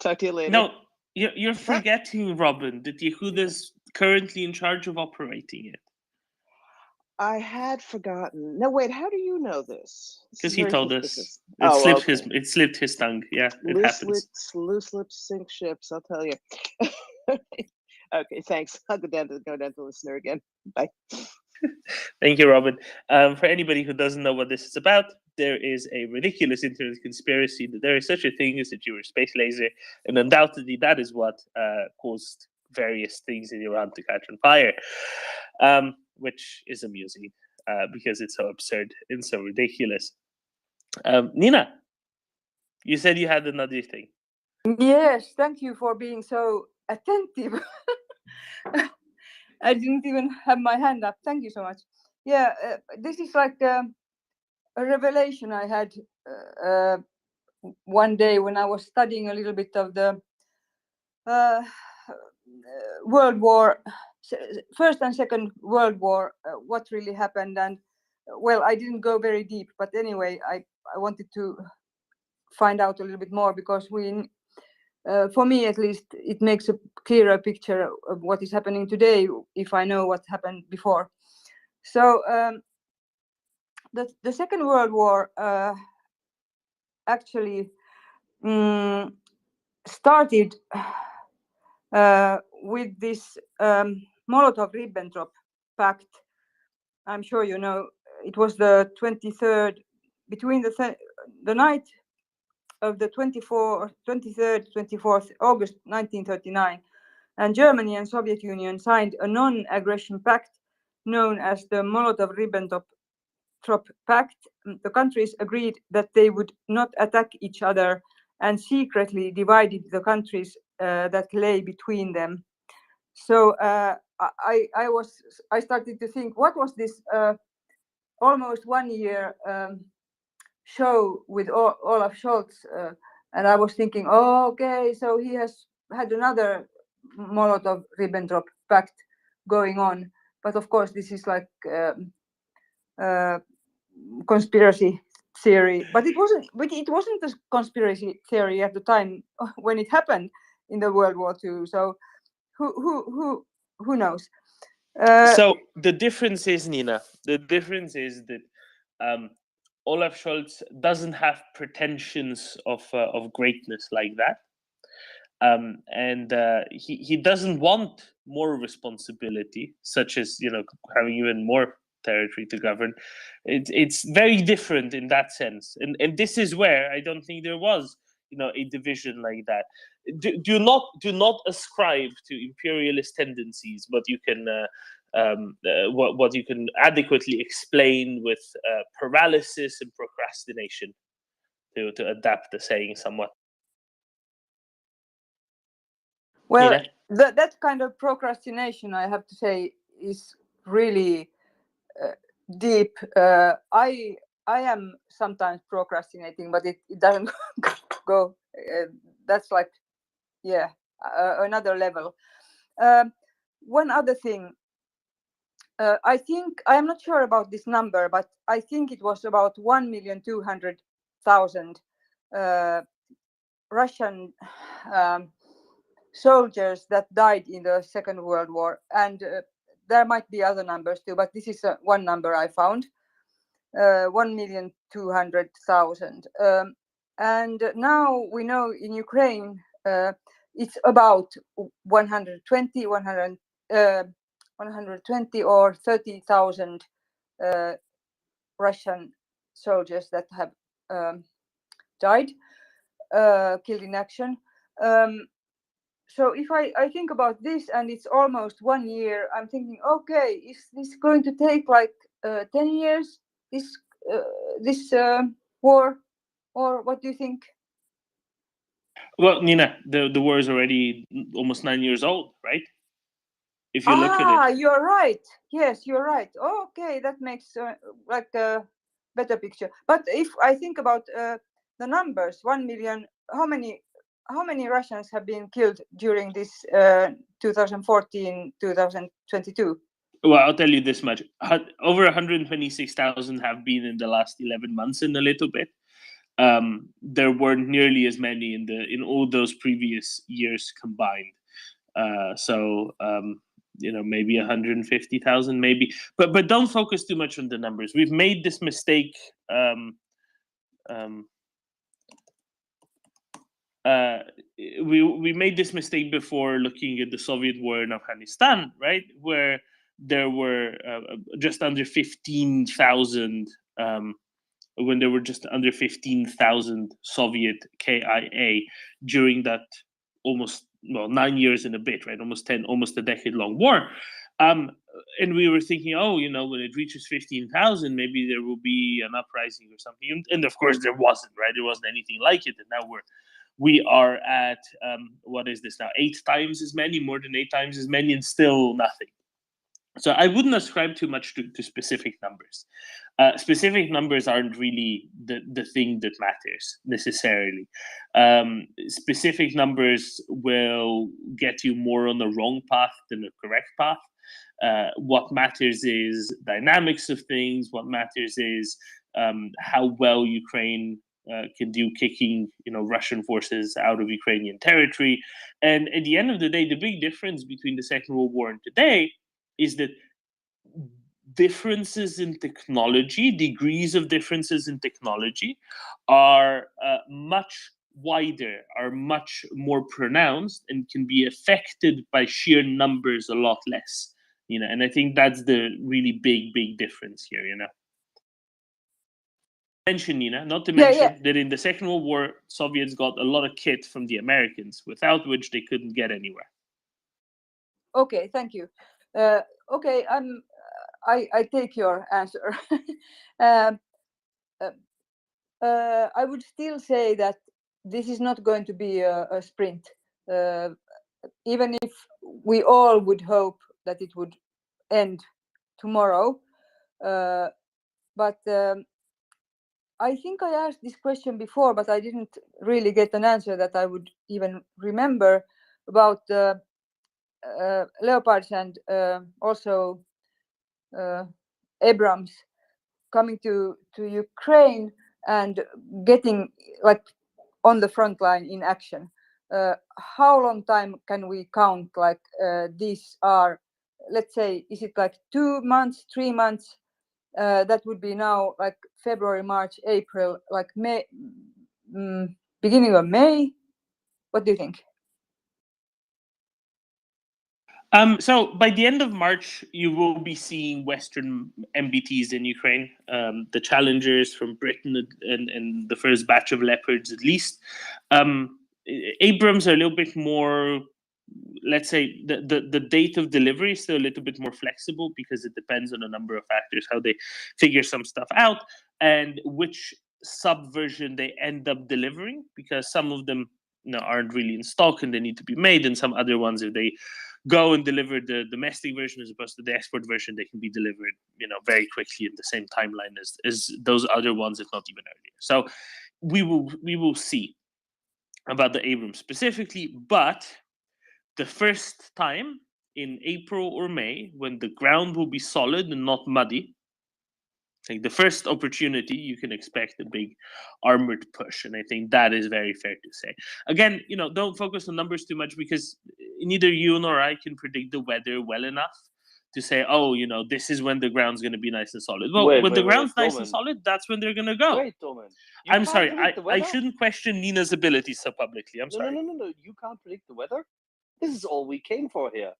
Talk to you later. No, you're forgetting, Robin, that Yehuda's currently in charge of operating it. I had forgotten. No, wait. How do you know this? Because he told us. Suspicious. It slipped his tongue. Yeah, it happens. Loose lips sink ships. I'll tell you. Okay, thanks. I'll go down to listener again. Bye. Thank you, Robin. For anybody who doesn't know what this is about, there is a ridiculous internet conspiracy that there is such a thing as a Jewish space laser, and undoubtedly that is what caused various things in Iran to catch on fire, which is amusing because it's so absurd and so ridiculous. Nina, you said you had another thing. Yes, thank you for being so attentive. I didn't even have my hand up. Thank you so much. Yeah, this is like a revelation I had one day when I was studying a little bit of the World War, First and Second World War, what really happened. And well, I didn't go very deep, but anyway, I wanted to find out a little bit more because for me at least, it makes a clearer picture of what is happening today if I know what happened before. So the Second World War actually started with this Molotov-Ribbentrop Pact. I'm sure you know, it was the 23rd, between the night of the 23rd, 24th August 1939, and Germany and Soviet Union signed a non-aggression pact known as the Molotov-Ribbentrop Pact. The countries agreed that they would not attack each other and secretly divided the countries that lay between them. So I started to think, what was this almost 1 year show with Olaf Scholz? And I was thinking, oh, okay, so he has had another Molotov-Ribbentrop Pact going on. But of course, this is like conspiracy theory. But it wasn't a conspiracy theory at the time when it happened in the World War II. So who knows? So the difference is, Nina, the difference is that Olaf Scholz doesn't have pretensions of greatness like that. And he doesn't want more responsibility, such as, you know, having even more territory to govern. It's very different in that sense, and this is where I don't think there was, you know, a division like that. Do not ascribe to imperialist tendencies, but you can what you can adequately explain with paralysis and procrastination, to adapt the saying somewhat. Well, Nina? that kind of procrastination, I have to say, is really deep. I am sometimes procrastinating, but it doesn't go. That's like, yeah, another level. One other thing, I think, I am not sure about this number, but I think it was about 1,200,000 Russian soldiers that died in the Second World War, and there might be other numbers too, but this is one number I found, 1,200,000. And now we know in Ukraine it's about 120 or 30,000 Russian soldiers that have died, killed in action. So if I think about this, and it's almost 1 year, I'm thinking, okay, is this going to take like 10 years, this war, or what do you think? Well, Nina, the war is already almost 9 years old, right? If you look at it. You're right. Yes, you're right. Okay, that makes like a better picture. But if I think about the numbers, 1 million, how many Russians have been killed during this 2014-2022? Well, I'll tell you this much. Over 126,000 have been in the last 11 months and a little bit. There weren't nearly as many in all those previous years combined. So you know, maybe 150,000, maybe. But don't focus too much on the numbers. We've made this mistake. We made this mistake before, looking at the Soviet war in Afghanistan, right, where there were just under 15,000 when there were just under 15,000 Soviet KIA during that almost 9 years and a bit, right, almost a decade-long war. And we were thinking, oh, you know, when it reaches 15,000, maybe there will be an uprising or something. And of course, there wasn't, right? There wasn't anything like it. And now we are at what is this now? 8 times as many, more than 8 times as many, and still nothing. So I wouldn't ascribe too much to specific numbers. Specific numbers aren't really the thing that matters necessarily. Specific numbers will get you more on the wrong path than the correct path. What matters is dynamics of things. What matters is how well Ukraine can do kicking, Russian forces out of Ukrainian territory. And at the end of the day, the big difference between the Second World War and today is that differences in technology, degrees of differences in technology, are much wider, are much more pronounced, and can be affected by sheer numbers a lot less. And I think that's the really big difference here. Mention, Nina, not to mention that in the Second World War, Soviets got a lot of kit from the Americans, without which they couldn't get anywhere. Okay, thank you. Okay, I take your answer. I would still say that this is not going to be a sprint. Even if we all would hope that it would end tomorrow. But I think I asked this question before, but I didn't really get an answer that I would even remember about Leopards and also Abrams coming to Ukraine and getting like on the front line in action. How long time can we count like these are, let's say, is it like 2 months, 3 months? That would be now like February, March, April, like May, beginning of May. What do you think? So by the end of March, you will be seeing Western MBTs in Ukraine, the challengers from Britain and the first batch of Leopards at least. Abrams are a little bit more, let's say, the date of delivery is still a little bit more flexible because it depends on a number of factors, how they figure some stuff out and which subversion they end up delivering, because some of them aren't really in stock and they need to be made, and some other ones, if they go and deliver the domestic version as opposed to the export version, they can be delivered very quickly in the same timeline as those other ones, if not even earlier. So we will see about the Abrams specifically, but the first time in April or May, when the ground will be solid and not muddy, like the first opportunity, you can expect a big armored push. And I think that is very fair to say. Again, don't focus on numbers too much, because neither you nor I can predict the weather well enough to say, oh, this is when the ground's going to be nice and solid. Well, when the ground's nice and solid, that's when they're going to go. Wait, Domen. I'm sorry. I shouldn't question Nina's ability so publicly. I'm sorry. No. You can't predict the weather? This is all we came for here.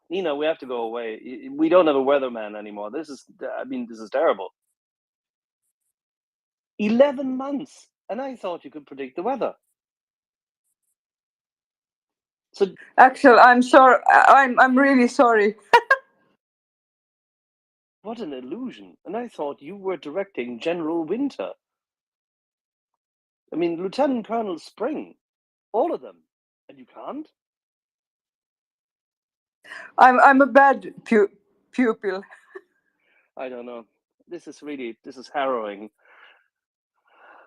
Nina, we have to go away. We don't have a weatherman anymore. This is terrible. 11 months, and I thought you could predict the weather. So, Axel, I'm sorry. I'm really sorry. What an illusion! And I thought you were directing General Winter. I mean, Lieutenant Colonel Spring, all of them, and you can't. I'm a bad pupil. I don't know. This is harrowing.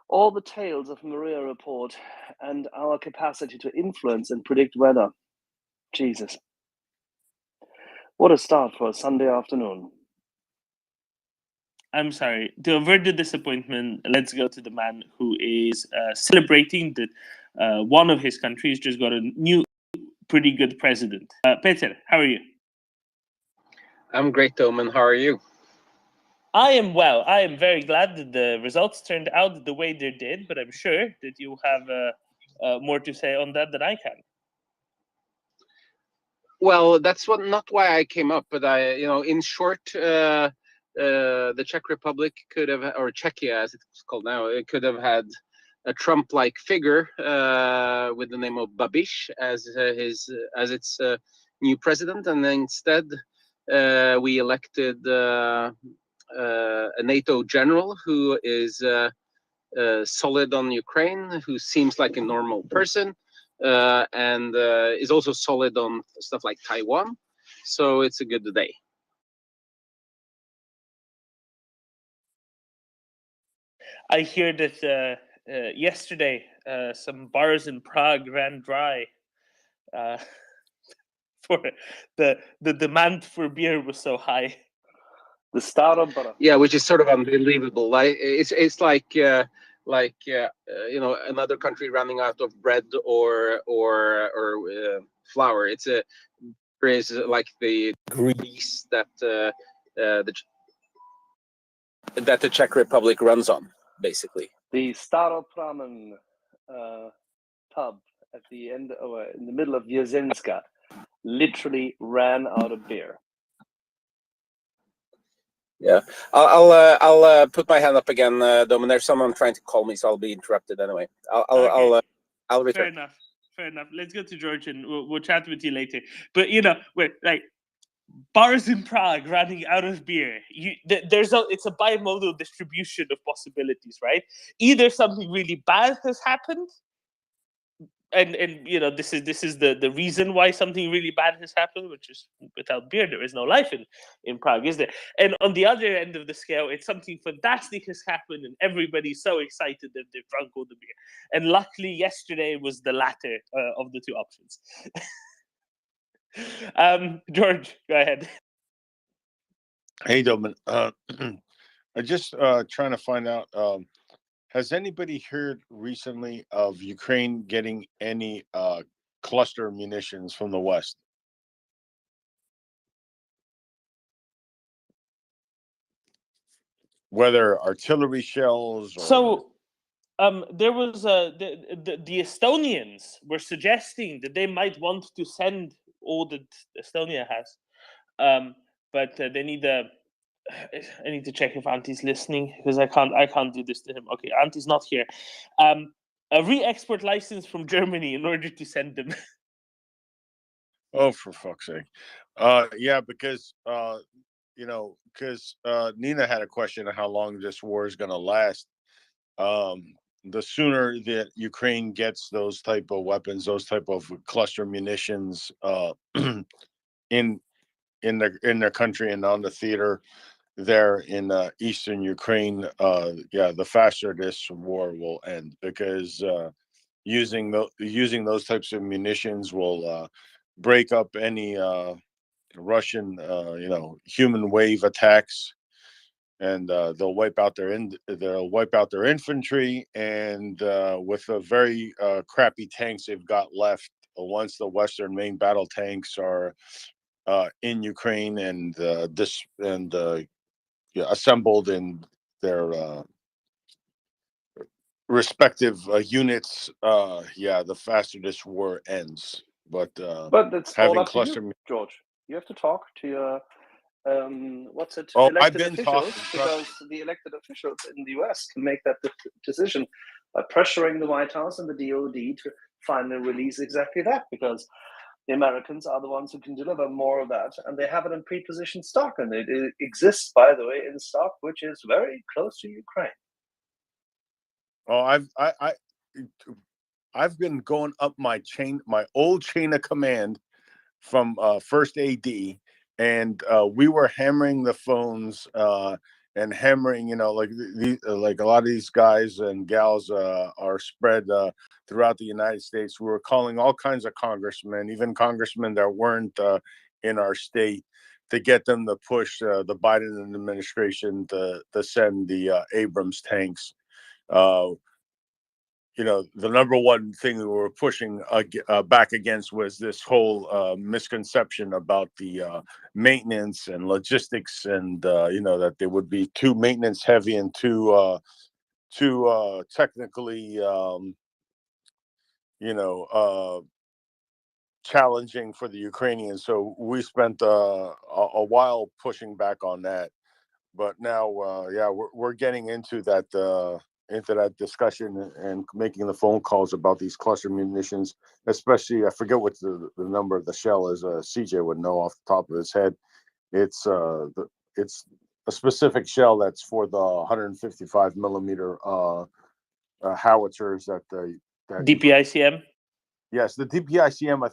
All the tales of MriyaReport and our capacity to influence and predict weather. Jesus. What a start for a Sunday afternoon. I'm sorry. To avert the disappointment, let's go to the man who is celebrating that one of his countries just got a new, pretty good president. Peter, how are you? I'm great, Domen. How are you? I am well. I am very glad that the results turned out the way they did, but I'm sure that you have more to say on that than I can. Well, that's not why I came up, but in short, the Czech Republic could have, or Czechia as it's called now, it could have had a Trump-like figure with the name of Babiš as its new president, and then instead we elected a NATO general who is solid on Ukraine, who seems like a normal person, and is also solid on stuff like Taiwan. So it's a good day. I hear that yesterday some bars in Prague ran dry. For the demand for beer was so high. The startup butter. Yeah, which is sort of unbelievable. Like it's like you know, another country running out of bread or flour. It's like the Greece that the Czech Republic runs on, basically. The startup ramen pub at the end in the middle of Wiesenska literally ran out of beer. Yeah, I'll put my hand up again, Dom. There's someone trying to call me, so I'll be interrupted anyway. I'll return. Fair enough. Fair enough. Let's go to George, and we'll chat with you later. But you know, like bars in Prague running out of beer. It's a bimodal distribution of possibilities, right? Either something really bad has happened, and you know, this is the reason why something really bad has happened, which is without beer there is no life in Prague, is there? And on the other end of the scale, it's something fantastic has happened and everybody's so excited that they've drunk all the beer. And luckily yesterday was the latter of the two options. George, go ahead. Hey, Domin. I just trying to find out. Has anybody heard recently of Ukraine getting any cluster munitions from the West? Whether artillery shells or... So there was the Estonians were suggesting that they might want to send all that Estonia has, but they need I need to check if Anti's listening, because I can't do this to him. Okay, Anti's not here. A re-export license from Germany in order to send them. Oh, for fuck's sake! Yeah, because Nina had a question on how long this war is going to last. The sooner that Ukraine gets those type of weapons, those type of cluster munitions, in their country and on the theater there in eastern Ukraine, the faster this war will end, because using those types of munitions will break up any Russian human wave attacks, and they'll wipe out their infantry, and with the very crappy tanks they've got left, once the Western main battle tanks are in Ukraine and assembled in their respective units, the faster this war ends. But it's all having up to cluster... you, George. You have to talk to your I've elected been officials, talking, because the elected officials in the US can make that decision by pressuring the White House and the DoD to finally release exactly that, because the Americans are the ones who can deliver more of that, and they have it in pre-positioned stock, and it exists, by the way, in stock, which is very close to Ukraine. Oh, I've been going up my old chain of command from first AD, and we were hammering the phones and hammering, like a lot of these guys and gals are spread throughout the United States. We were calling all kinds of congressmen, even congressmen that weren't in our state, to get them to push the Biden administration to send the Abrams tanks. The number one thing that we were pushing back against was this whole misconception about the maintenance and logistics, and that they would be too maintenance heavy and too technically challenging for the Ukrainians. So we spent a while pushing back on that, but now we're getting into that discussion and making the phone calls about these cluster munitions, especially, I forget what the number of the shell is. CJ would know off the top of his head. It's a specific shell that's for the 155 millimeter howitzers that DPICM. Yes, the DPICM.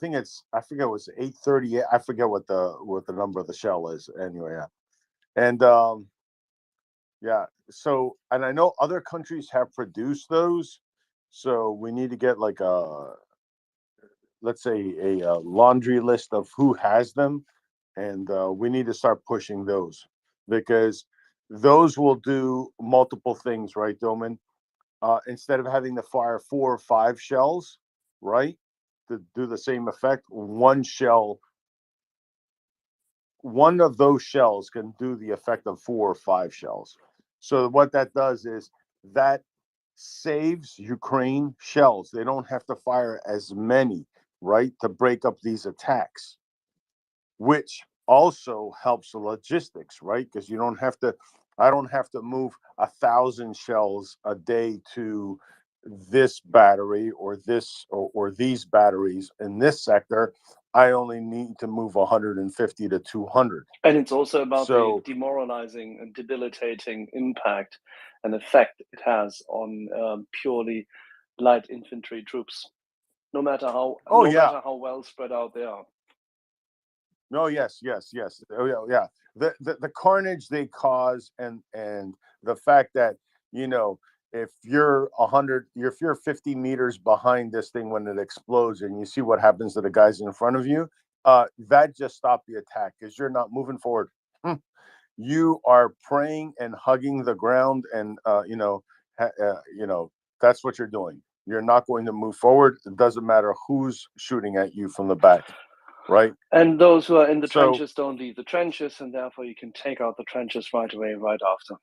I forget it was 838. I forget what the number of the shell is. Anyway, yeah. And Yeah. So, and I know other countries have produced those. So we need to get like a, let's say, a laundry list of who has them, and we need to start pushing those because those will do multiple things, right, Doman? Instead of having to fire 4 or 5 shells, right, to do the same effect, one of those shells can do the effect of 4 or 5 shells. So what that does is that saves Ukraine shells. They don't have to fire as many, right, to break up these attacks, which also helps the logistics, right? Because I don't have to move 1,000 shells a day to this battery or these batteries in this sector. I only need to move 150 to 200. And it's also about So the demoralizing and debilitating impact and effect it has on purely light infantry troops, no matter how well spread out they are. No, yes. Oh, yeah. The carnage they cause, and the fact that, if you're 50 meters behind this thing when it explodes, and you see what happens to the guys in front of you, that just stopped the attack because you're not moving forward. You are praying and hugging the ground, and that's what you're doing. You're not going to move forward. It doesn't matter who's shooting at you from the back, right? And those who are in the trenches don't leave the trenches, and therefore you can take out the trenches right away, right after.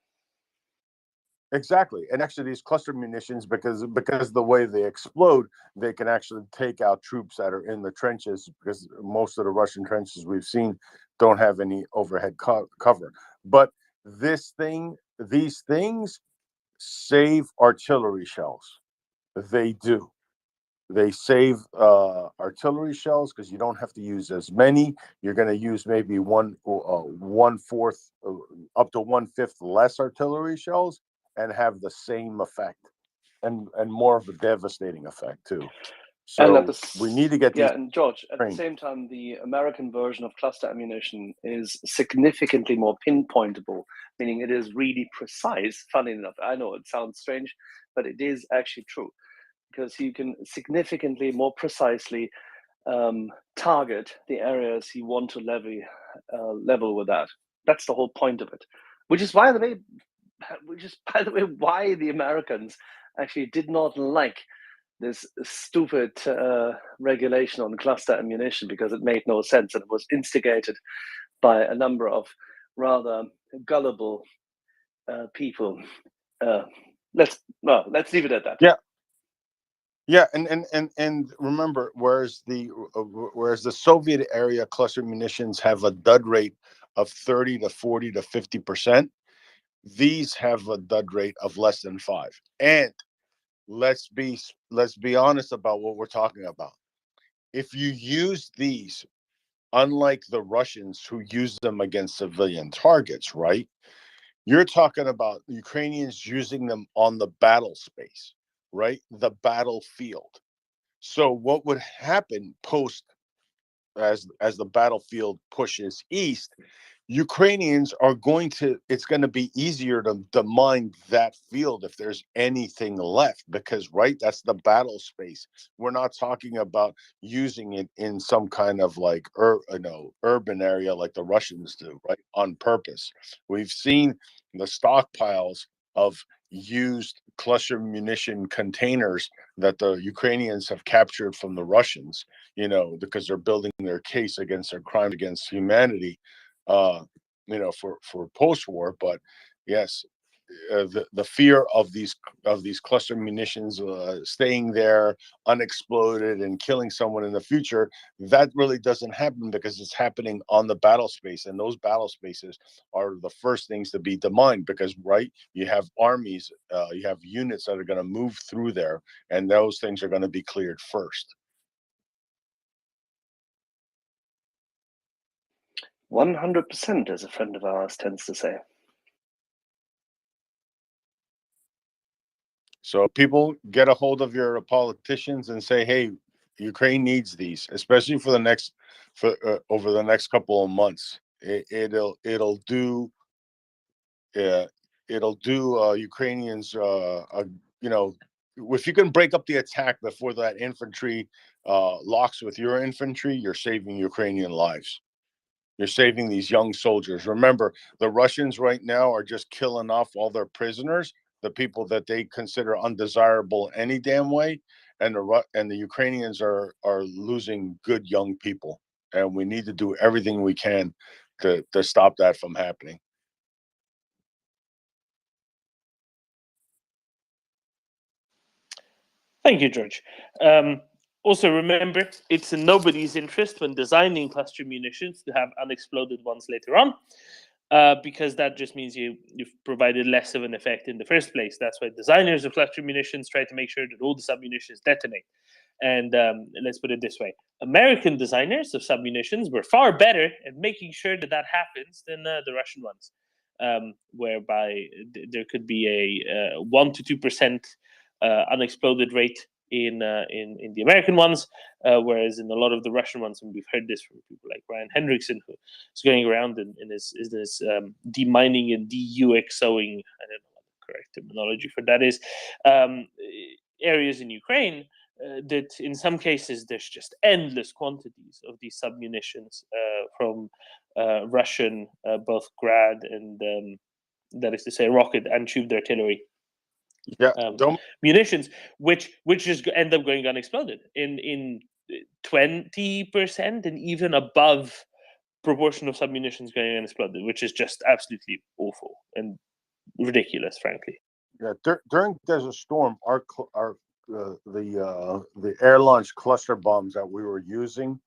Exactly. And actually these cluster munitions, because the way they explode, they can actually take out troops that are in the trenches, because most of the Russian trenches we've seen don't have any overhead cover. But these things save artillery shells. They do. They save artillery shells because you don't have to use as many. You're going to use maybe one fourth, up to 1/5 less artillery shells, and have the same effect, and more of a devastating effect too. So we need to get these. Yeah, and George, at the same time, the American version of cluster ammunition is significantly more pinpointable, meaning it is really precise. Funny enough, I know it sounds strange, but it is actually true, because you can significantly more precisely target the areas you want to level with that. That's the whole point of it. Which is, by the way, why the Americans actually did not like this stupid regulation on cluster ammunition, because it made no sense, and it was instigated by a number of rather gullible people. Let's leave it at that. Yeah, and remember, whereas the Soviet area cluster munitions have a dud rate of 30 to 40 to 50%, these have a dud rate of less than 5. And let's be honest about what we're talking about. If you use these, unlike the Russians who use them against civilian targets, right? You're talking about Ukrainians using them on the battle space, right? The battlefield. So what would happen as the battlefield pushes east, Ukrainians are it's going to be easier to mine that field if there's anything left, because, right, that's the battle space. We're not talking about using it in some kind of like urban area like the Russians do, right, on purpose. We've seen the stockpiles of used cluster munition containers that the Ukrainians have captured from the Russians, because they're building their case against their crime against humanity, for post-war. But yes, the fear of these cluster munitions staying there unexploded and killing someone in the future, that really doesn't happen, because it's happening on the battle space, and those battle spaces are the first things to be demined, because, right, you have armies, you have units that are going to move through there, and those things are going to be cleared first. 100%, as a friend of ours tends to say. So people, get a hold of your politicians and say, "Hey, Ukraine needs these, especially for over the next couple of months. It'll do it'll do Ukrainians, you know, if you can break up the attack before that infantry locks with your infantry, you're saving Ukrainian lives. You're saving these young soldiers. Remember, the Russians right now are just killing off all their prisoners, the people that they consider undesirable any damn way, and the Ukrainians are losing good young people, and we need to do everything we can to stop that from happening. Thank you, George. Also, remember, it's in nobody's interest when designing cluster munitions to have unexploded ones later on, because that just means you've provided less of an effect in the first place. That's why designers of cluster munitions try to make sure that all the submunitions detonate. And let's put it this way: American designers of submunitions were far better at making sure that that happens than the Russian ones, whereby there could be a 1 to 2% unexploded rate in the American ones, whereas in a lot of the Russian ones, and we've heard this from people like Ryan Hendrickson, who is going around and is demining and de-UXOing, I don't know what the correct terminology for that is, areas in Ukraine. That in some cases there's just endless quantities of these submunitions from Russian both Grad and that is to say rocket and tubed artillery munitions, which just end up going unexploded in 20% and even above proportion of submunitions going unexploded, which is just absolutely awful and ridiculous, frankly. Yeah, during Desert Storm, the air launch cluster bombs that we were using,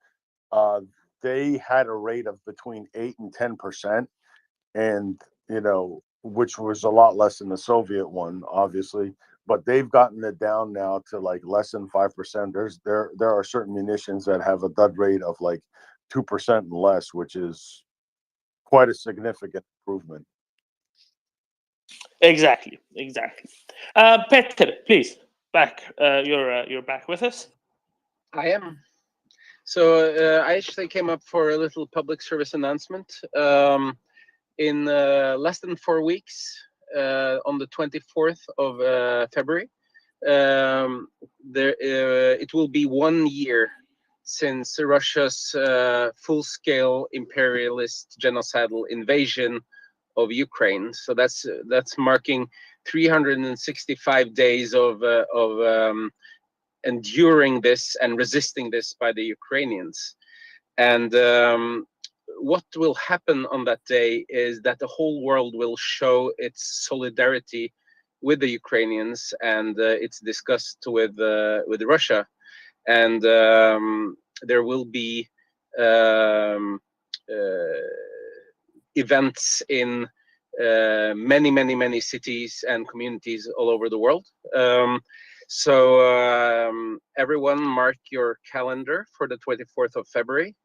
they had a rate of between 8 and 10%, and which was a lot less than the Soviet one, obviously. But they've gotten it down now to like less than 5%. There are certain munitions that have a dud rate of like 2% and less, which is quite a significant improvement. Exactly. Peter, please, back. You're back with us. I am. So I actually came up for a little public service announcement. In less than 4 weeks, on the 24th of February, it will be 1 year since Russia's full-scale imperialist genocidal invasion of Ukraine. So that's marking 365 days of enduring this and resisting this by the Ukrainians. And what will happen on that day is that the whole world will show its solidarity with the Ukrainians and its disgust with Russia. And there will be events in many cities and communities all over the world. So everyone mark your calendar for the 24th of February.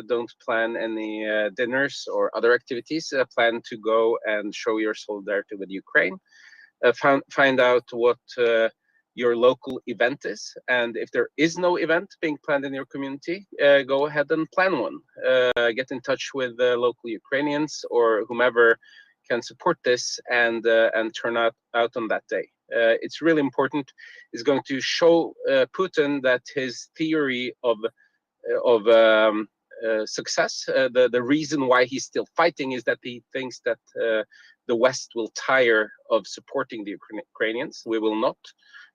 Don't plan any dinners or other activities. Plan to go and show your solidarity with Ukraine. Find out what your local event is. And if there is no event being planned in your community, go ahead and plan one. Get in touch with the local Ukrainians or whomever can support this and turn out on that day. It's really important. It's going to show Putin that his theory of success, the reason why he's still fighting, is that he thinks that the West will tire of supporting the Ukrainians. We will not,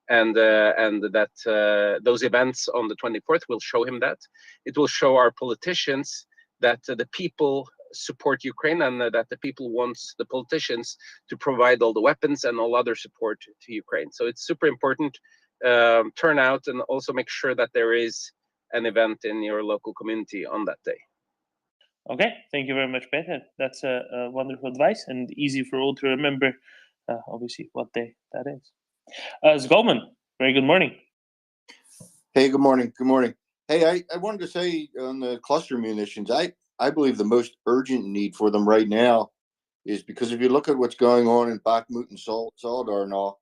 and that those events on the 24th will show him that. It will show our politicians that the people support Ukraine and that the people wants the politicians to provide all the weapons and all other support to Ukraine. So it's super important. Turn out and also make sure that there is an event in your local community on that day. Okay, thank you very much, Peter. That's a wonderful advice and easy for all to remember, obviously, what day that is. Zgolman, very good morning. Hey, good morning. Good morning. Hey, I wanted to say on the cluster munitions, I believe the most urgent need for them right now is because if you look at what's going on in Bakhmut and Soledar and all,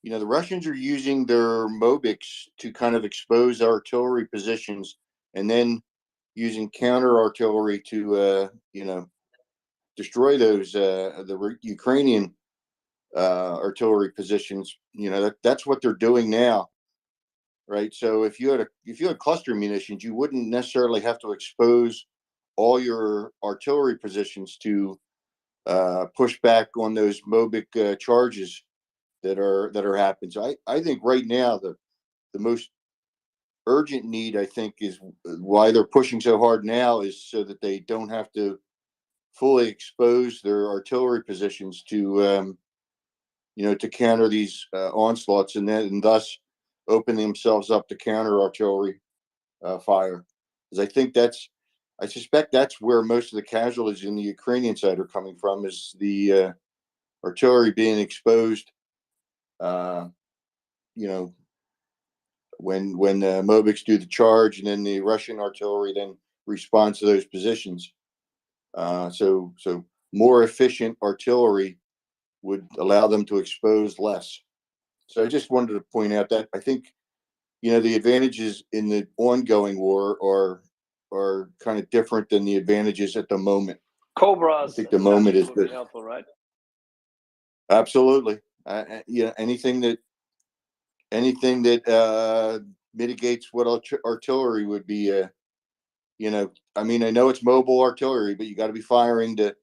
the Russians are using their Mobics to kind of expose artillery positions and then using counter artillery to, destroy those, the Ukrainian artillery positions. You know, that's what they're doing now, right? So if you had cluster munitions, you wouldn't necessarily have to expose all your artillery positions to push back on those Mobic charges that are happening. So I think right now the most urgent need, I think, is why they're pushing so hard now, is so that they don't have to fully expose their artillery positions to to counter these onslaughts, and thus open themselves up to counter artillery fire. Because I suspect that's where most of the casualties in the Ukrainian side are coming from, is the artillery being exposed. You know, when the Mobics do the charge, and then the Russian artillery then responds to those positions. So more efficient artillery would allow them to expose less. So I just wanted to point out that I think, the advantages in the ongoing war are kind of different than the advantages at the moment. Cobras. I think the moment is would be good. helpful, right? Absolutely. Anything that mitigates what artillery would be. I mean, I know it's mobile artillery, but you got to be firing to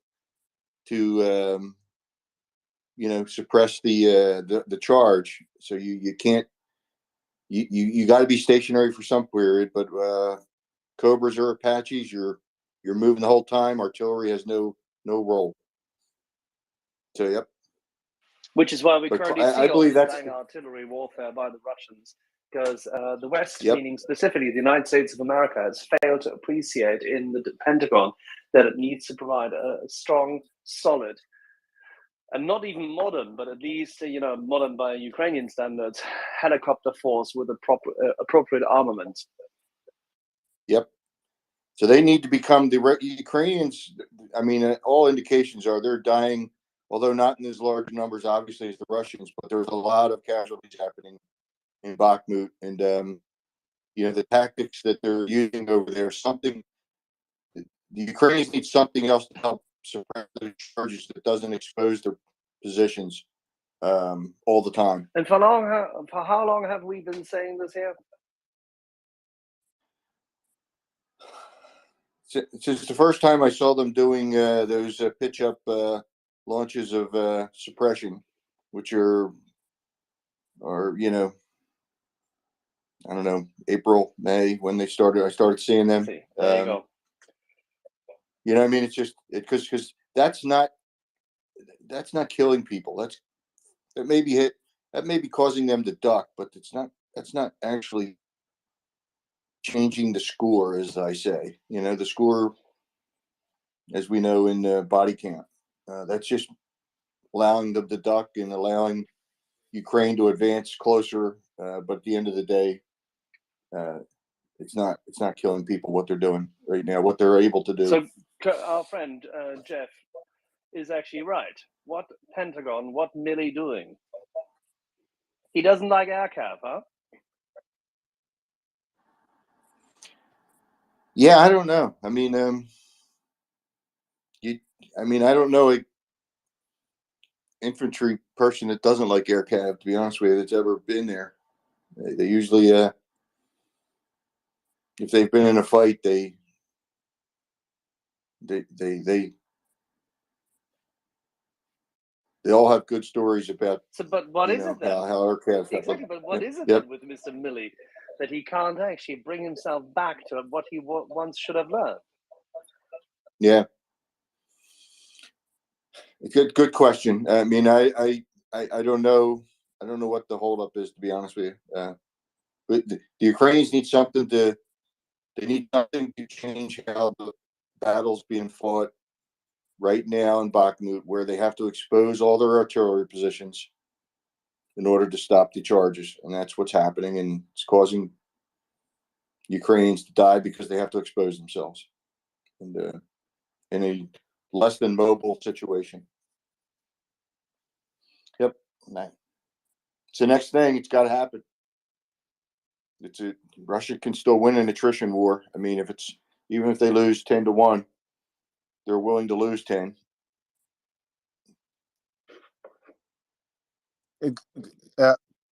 suppress the charge. So you can't. You got to be stationary for some period, but Cobras or Apaches, you're moving the whole time. Artillery has no role. So yep. Which is why we But currently I see all believe this that's dang artillery warfare by the Russians, because the West, Yep. meaning specifically the United States of America, has failed to appreciate in the Pentagon that it needs to provide a strong, solid, and not even modern, but at least modern by Ukrainian standards, helicopter force with appropriate armament. Yep. So they need to become the Ukrainians. I mean, all indications are they're dying, although not in as large numbers, obviously, as the Russians. But there's a lot of casualties happening in Bakhmut, and the tactics that they're using over there. The Ukrainians need something else to help suppress the charges that doesn't expose their positions all the time. And for how long have we been saying this here? Since the first time I saw them doing those pitch up launches of suppression, which are I don't know, April, May, when I started seeing them. There you go. I mean, it's just because that's not killing people. That may be causing them to duck, but that's not actually changing the score, as I say. The score, as we know, in body count. That's just allowing them to duck and allowing Ukraine to advance closer. But at the end of the day, it's not killing people, what they're doing right now, what they're able to do. So our friend Jeff is actually right. What Pentagon, what Milley doing? He doesn't like AirCap, huh? Yeah, I don't know. I mean, I don't know a infantry person that doesn't like AirCap, to be honest with you, that's ever been there. They usually, if they've been in a fight, they all have good stories about. So, but what is it then? How AirCap Exactly, but what is it Yep. then with Mr. Milley that he can't actually bring himself back to what he once should have learned? Yeah. Good question. I mean, I don't know. I don't know what the holdup is, to be honest with you. But the Ukrainians need something to. They need something to change how the battle's being fought right now in Bakhmut, where they have to expose all their artillery positions in order to stop the charges, and that's what's happening, and it's causing Ukrainians to die because they have to expose themselves, and in a less than mobile situation. Yep. It's the next thing. It's got to happen. Russia can still win an attrition war. I mean, even if they lose 10-1, they're willing to lose 10.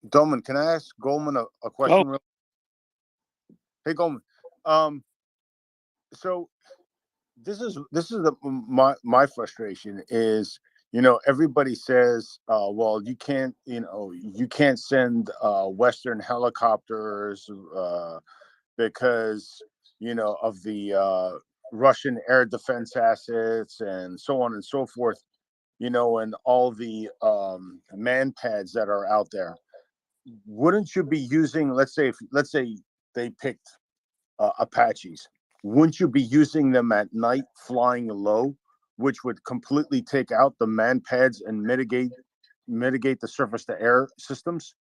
Dolman, can I ask Goldman a question? Oh. Hey, Goldman. So this is my frustration is, everybody says, well, you can't send Western helicopters because of the Russian air defense assets and so on and so forth, and all the man pads that are out there. Wouldn't you be using, let's say they picked Apaches, wouldn't you be using them at night flying low, which would completely take out the man pads and mitigate the surface to air systems?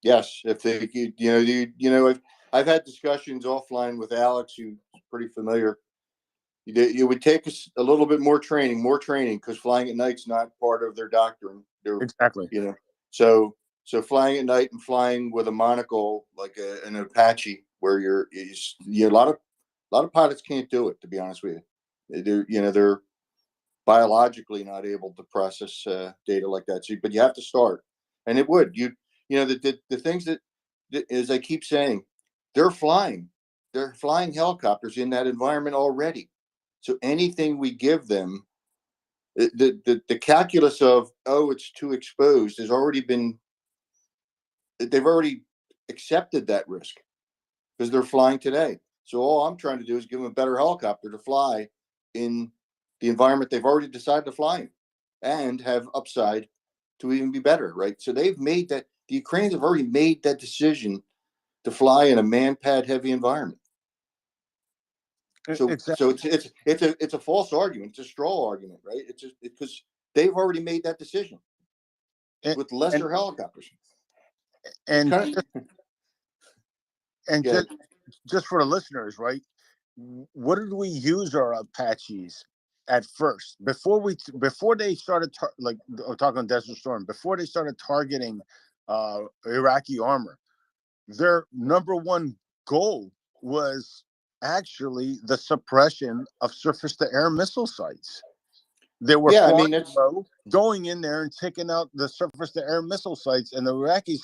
Yes, if they, I've had discussions offline with Alex, who's pretty familiar. It would take us a little bit more training, because flying at night's not part of their doctrine. Exactly. So flying at night and flying with a monocle like an Apache, where a lot of pilots can't do it. To be honest with you, they're biologically not able to process data like that. So, but you have to start, and it would the things that, as I keep saying, they're flying helicopters in that environment already. So anything we give them, the calculus of, it's too exposed has already been, they've already accepted that risk because they're flying today. So all I'm trying to do is give them a better helicopter to fly in the environment they've already decided to fly in and have upside to even be better, right? So they've made that, the Ukrainians have already made that decision to fly in a man pad heavy environment. So it's a false argument. It's a straw argument, right? It's just because they've already made that decision with lesser helicopters. And just for the listeners, right? What did we use our Apaches at first before they started talking Desert Storm, before they started targeting Iraqi armor? Their number one goal was actually the suppression of surface to air missile sites. They were flying low, going in there and taking out the surface to air missile sites, and the Iraqis,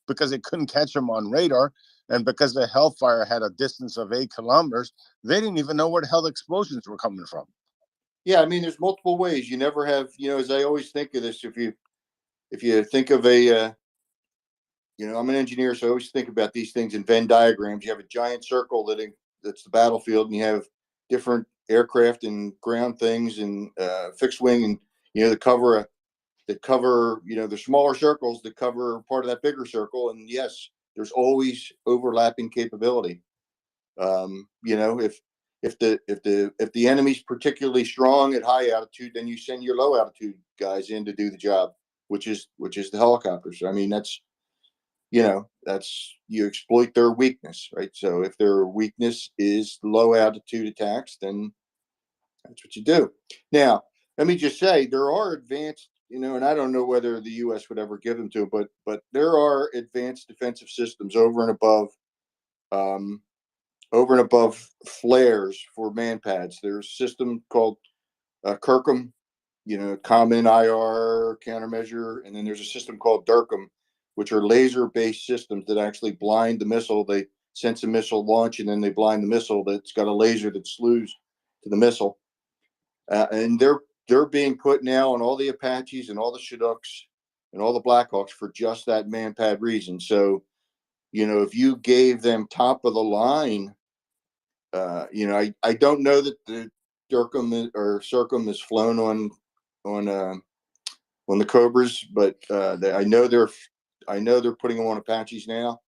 because they couldn't catch them on radar, and because the Hellfire had a distance of 8 kilometers, they didn't even know where the hell the explosions were coming from. Yeah, I mean, there's multiple ways. You never have, as I always think of this, if you think of a, I'm an engineer, so I always think about these things in Venn diagrams. You have a giant circle that's the battlefield, and you have different aircraft and ground things and fixed wing, and that cover the smaller circles that cover part of that bigger circle. And yes, there's always overlapping capability. If the enemy's particularly strong at high altitude, then you send your low altitude guys in to do the job, which is the helicopters. I mean, that's you exploit their weakness, right? So if their weakness is low altitude attacks, then that's what you do. Now, let me just say, there are advanced, and I don't know whether the U.S. would ever give them to them, but there are advanced defensive systems over and above flares for man pads. There's a system called Kirkham, common IR countermeasure, and then there's a system called Durkham, which are laser-based systems that actually blind the missile. They sense a missile launch, and then they blind the missile that's got a laser that slews to the missile. And they're being put now on all the Apaches and all the Chinooks and all the Blackhawks for just that man pad reason. So, if you gave them top of the line, I don't know that the Durkham or Circum is flown on the Cobras, but I know they're putting them on Apaches now,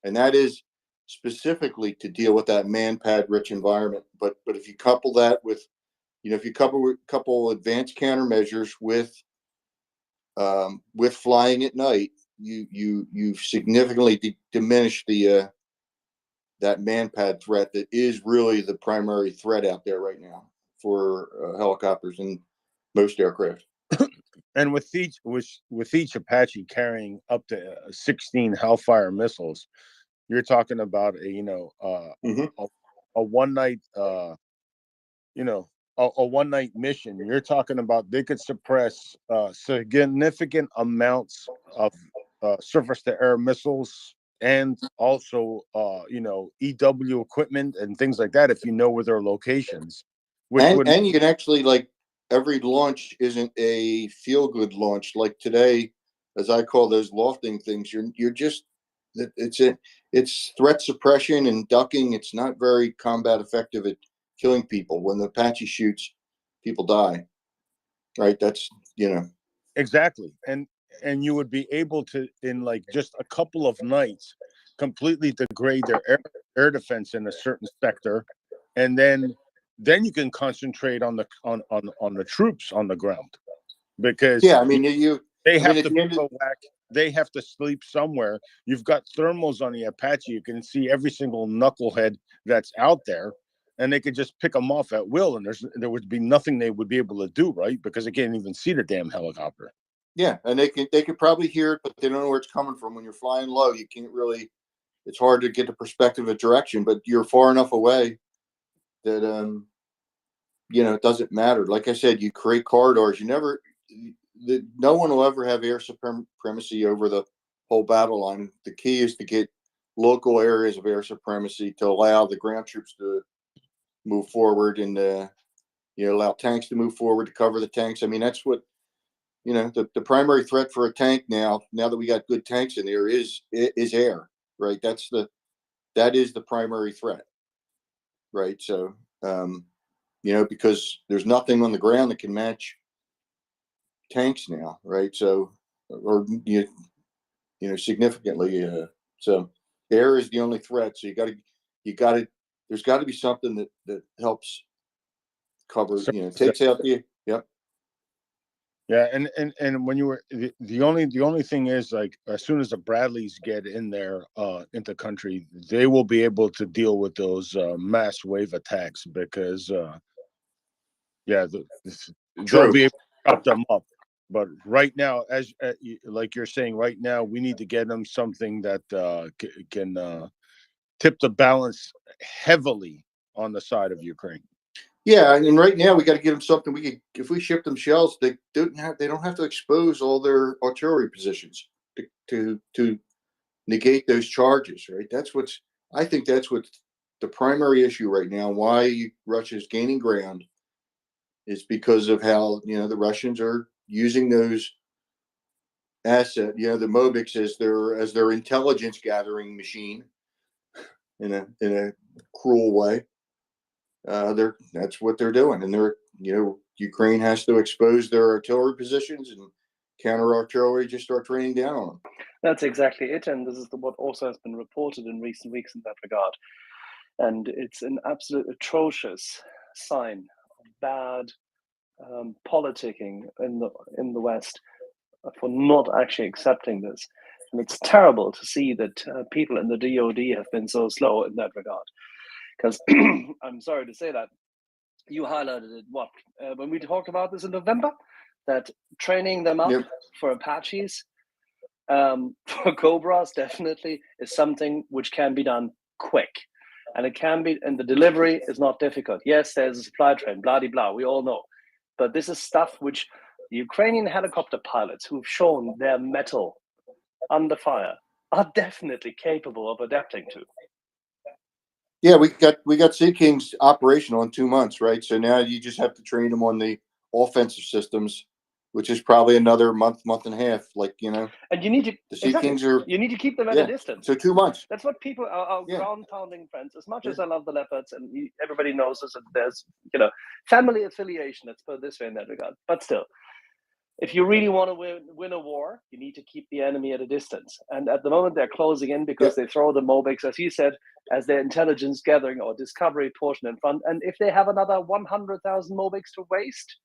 and that is specifically to deal with that man pad rich environment. But if you couple that with, if you couple advanced countermeasures with flying at night, you significantly diminish that man pad threat that is really the primary threat out there right now for helicopters and most aircraft. And with each Apache carrying up to 16 Hellfire missiles, you're talking about a one night a one night mission. You're talking about they could suppress significant amounts of surface to air missiles and also EW equipment and things like that if you know where their locations, which would And you can actually, like, every launch isn't a feel good launch. Like today, as I call those lofting things, you're just it's threat suppression and ducking. It's not very combat effective at killing people. When the Apache shoots, people die. Right? That's exactly. And you would be able to, in like just a couple of nights, completely degrade their air defense in a certain sector, and then you can concentrate on the troops on the ground, because yeah. I mean, they I mean, have at to the end of bivouac, they have to sleep somewhere. You've got thermals on the Apache. You can see every single knucklehead that's out there, and they could just pick them off at will, and there would be nothing they would be able to do, right? Because they can't even see the damn helicopter. yeah, and they could probably hear it, but they don't know where it's coming from. When you're flying low, you can't really. It's hard to get the perspective of direction, but you're far enough away that it doesn't matter. Like I said, you create corridors. No one will ever have air supremacy over the whole battle line. The key is to get local areas of air supremacy to allow the ground troops to move forward and allow tanks to move forward to cover the tanks. I mean, that's what the primary threat for a tank now that we got good tanks in there is air, right? That is the primary threat, right? So because there's nothing on the ground that can match tanks now, right? So or significantly, so air is the only threat. So there's got to be something that helps cover, takes out yep. Yeah, and when you were the only thing is, like, as soon as the Bradleys get in there into country, they will be able to deal with those mass wave attacks, because they'll be able to chop them up. But right now, as like you're saying, right now we need to get them something that can tip the balance heavily on the side of Ukraine. Yeah, and right now we got to give them something. If we ship them shells, they don't have to expose all their artillery positions to negate those charges, right? I think that's what's the primary issue right now. Why Russia's gaining ground is because of how the Russians are using those assets, the Mobics as their intelligence gathering machine in a cruel way. That's what they're doing, and Ukraine has to expose their artillery positions, and counter artillery just start raining down on them. That's exactly it, and this is what also has been reported in recent weeks in that regard. And it's an absolute atrocious sign of bad politicking in the West for not actually accepting this. And it's terrible to see that people in the DoD have been so slow in that regard. Because I'm sorry to say that, you highlighted it, when we talked about this in November, that training them up for Apaches, for Cobras definitely is something which can be done quick. And it can be, and the delivery is not difficult. Yes, there's a supply train, blah, blah, blah, we all know. But this is stuff which the Ukrainian helicopter pilots who've shown their mettle under fire are definitely capable of adapting to. Yeah, we got Sea Kings operational in 2 months, right? So now you just have to train them on the offensive systems, which is probably another month and a half. And you need to the Sea Kings you need to keep them at a distance. So 2 months. That's what people our ground pounding friends. As much as I love the Leopards, and everybody knows this, and there's family affiliation. Let's put it this way in that regard. But still, if you really want to win a war, you need to keep the enemy at a distance. And at the moment, they're closing in because they throw the Mobics, as he said, as their intelligence gathering or discovery portion in front. And if they have another 100,000 Mobics to waste,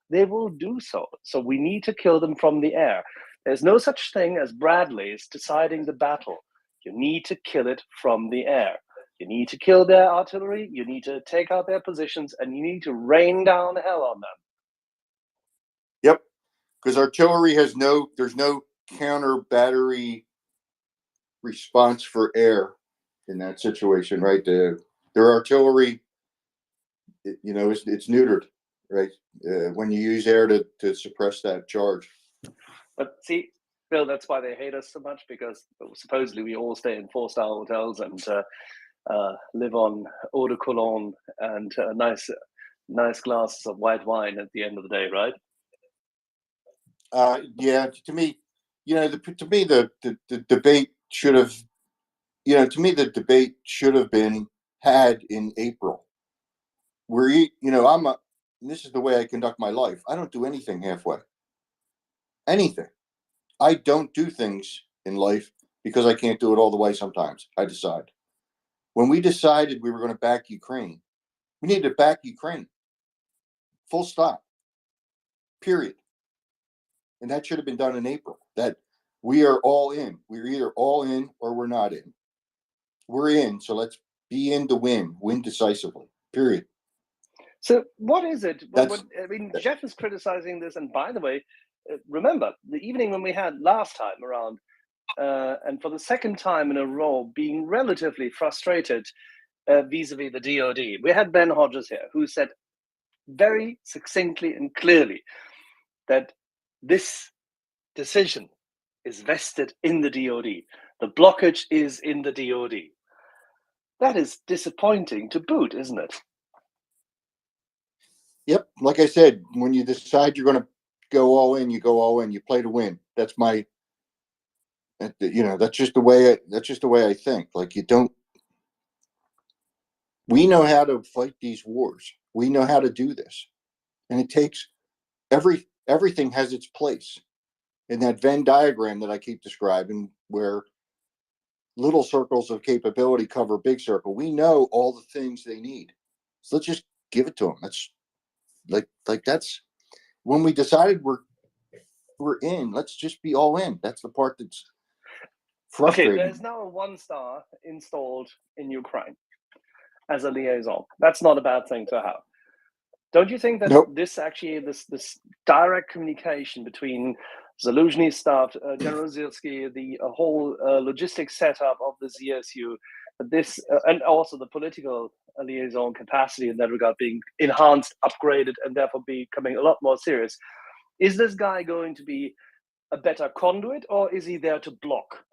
they will do so. So we need to kill them from the air. There's no such thing as Bradleys deciding the battle. You need to kill it from the air. You need to kill their artillery. You need to take out their positions, and you need to rain down hell on them. Yep. Because artillery there's no counter battery response for air in that situation, right? Their artillery, it's neutered. right? When you use air to suppress that charge. But see, Bill, that's why they hate us so much, because supposedly we all stay in 4-star hotels and live on eau de cologne and nice glasses of white wine at the end of the day, right? Yeah, to me, the debate should have, the debate should have been had in April. This is the way I conduct my life. I don't do anything halfway. Anything. I don't do things in life because I can't do it all the way sometimes. I decide. When we decided we were going to back Ukraine, we needed to back Ukraine. Full stop. Period. And that should have been done in April. That we are all in. We're either all in or we're not in. We're in, so let's be in to win decisively. Period. So what is it? I mean, Jeff is criticizing this, and by the way, remember the evening when we had last time around, and for the second time in a row, being relatively frustrated vis-a-vis the DoD. We had Ben Hodges here, who said very succinctly and clearly that this decision is vested in the DoD. The blockage is in the DoD. That is disappointing to boot, isn't it? Yep. Like I said, when you decide you're going to go all in, you go all in. You play to win. That's that's just the way I think. Like we know how to fight these wars. We know how to do this. And it takes everything has its place. In that Venn diagram that I keep describing, where little circles of capability cover big circle, we know all the things they need. So let's just give it to them. That's that's when we decided we're in. Let's just be all in. That's the part that's frustrating. Okay, there's now a 1-star installed in Ukraine as a liaison. That's not a bad thing to have. Don't you think that this actually, this direct communication between Zaluzhny's staff, General Zilsky, the whole logistics setup of the ZSU, this and also the political liaison capacity in that regard being enhanced, upgraded, and therefore becoming a lot more serious. Is this guy going to be a better conduit, or is he there to block?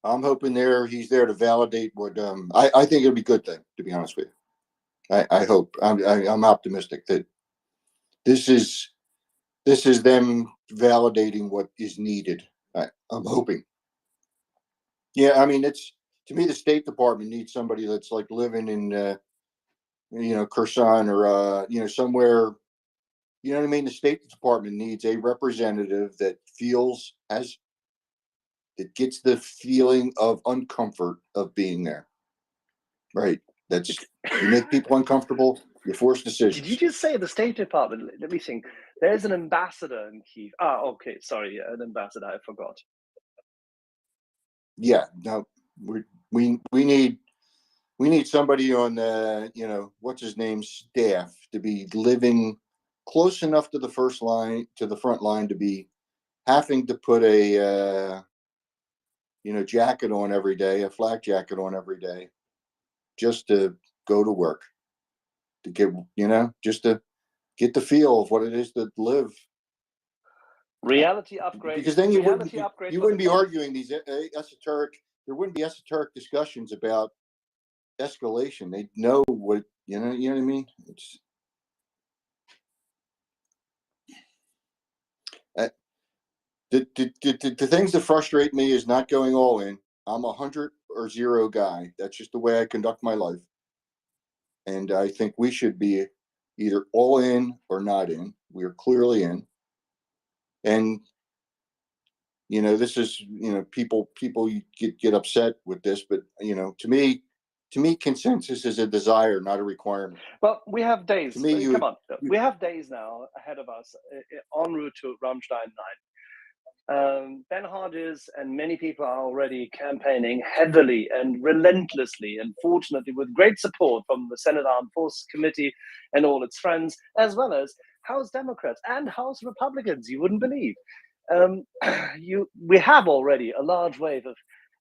I'm hoping he's there to validate what I think it'll be a good thing, to be honest with you. I hope. I'm optimistic that this is them validating what is needed. I'm hoping. Yeah, I mean, to me, the State Department needs somebody that's like living in Kherson or somewhere. You know what I mean? The State Department needs a representative that gets the feeling of uncomfort of being there. Right. You make people uncomfortable, you force decisions. Did you just say the State Department? Let me think. There's an ambassador in Kyiv. Okay, sorry, an ambassador. I forgot. Yeah, no, we need somebody on what's his name staff to be living close enough to the front line to be having to put a jacket on every day, a flak jacket on every day, just to go to work, to get just to get the feel of what it is to live. Reality upgrade. Because then you wouldn't be arguing these esoteric. There wouldn't be esoteric discussions about escalation. They'd know what you know what I mean. The things that frustrate me is not going all in. I'm 100 or 0 guy. That's just the way I conduct my life. And I think we should be either all in or not in. We're clearly in. And this is people get upset with this, but to me consensus is a desire, not a requirement. Well, we have days. To me, come on, we have days now ahead of us en route to Rammstein 9. Ben Hodges and many people are already campaigning heavily and relentlessly, and fortunately with great support from the Senate Armed Forces Committee and all its friends, as well as House Democrats and House Republicans. You wouldn't believe. We have already a large wave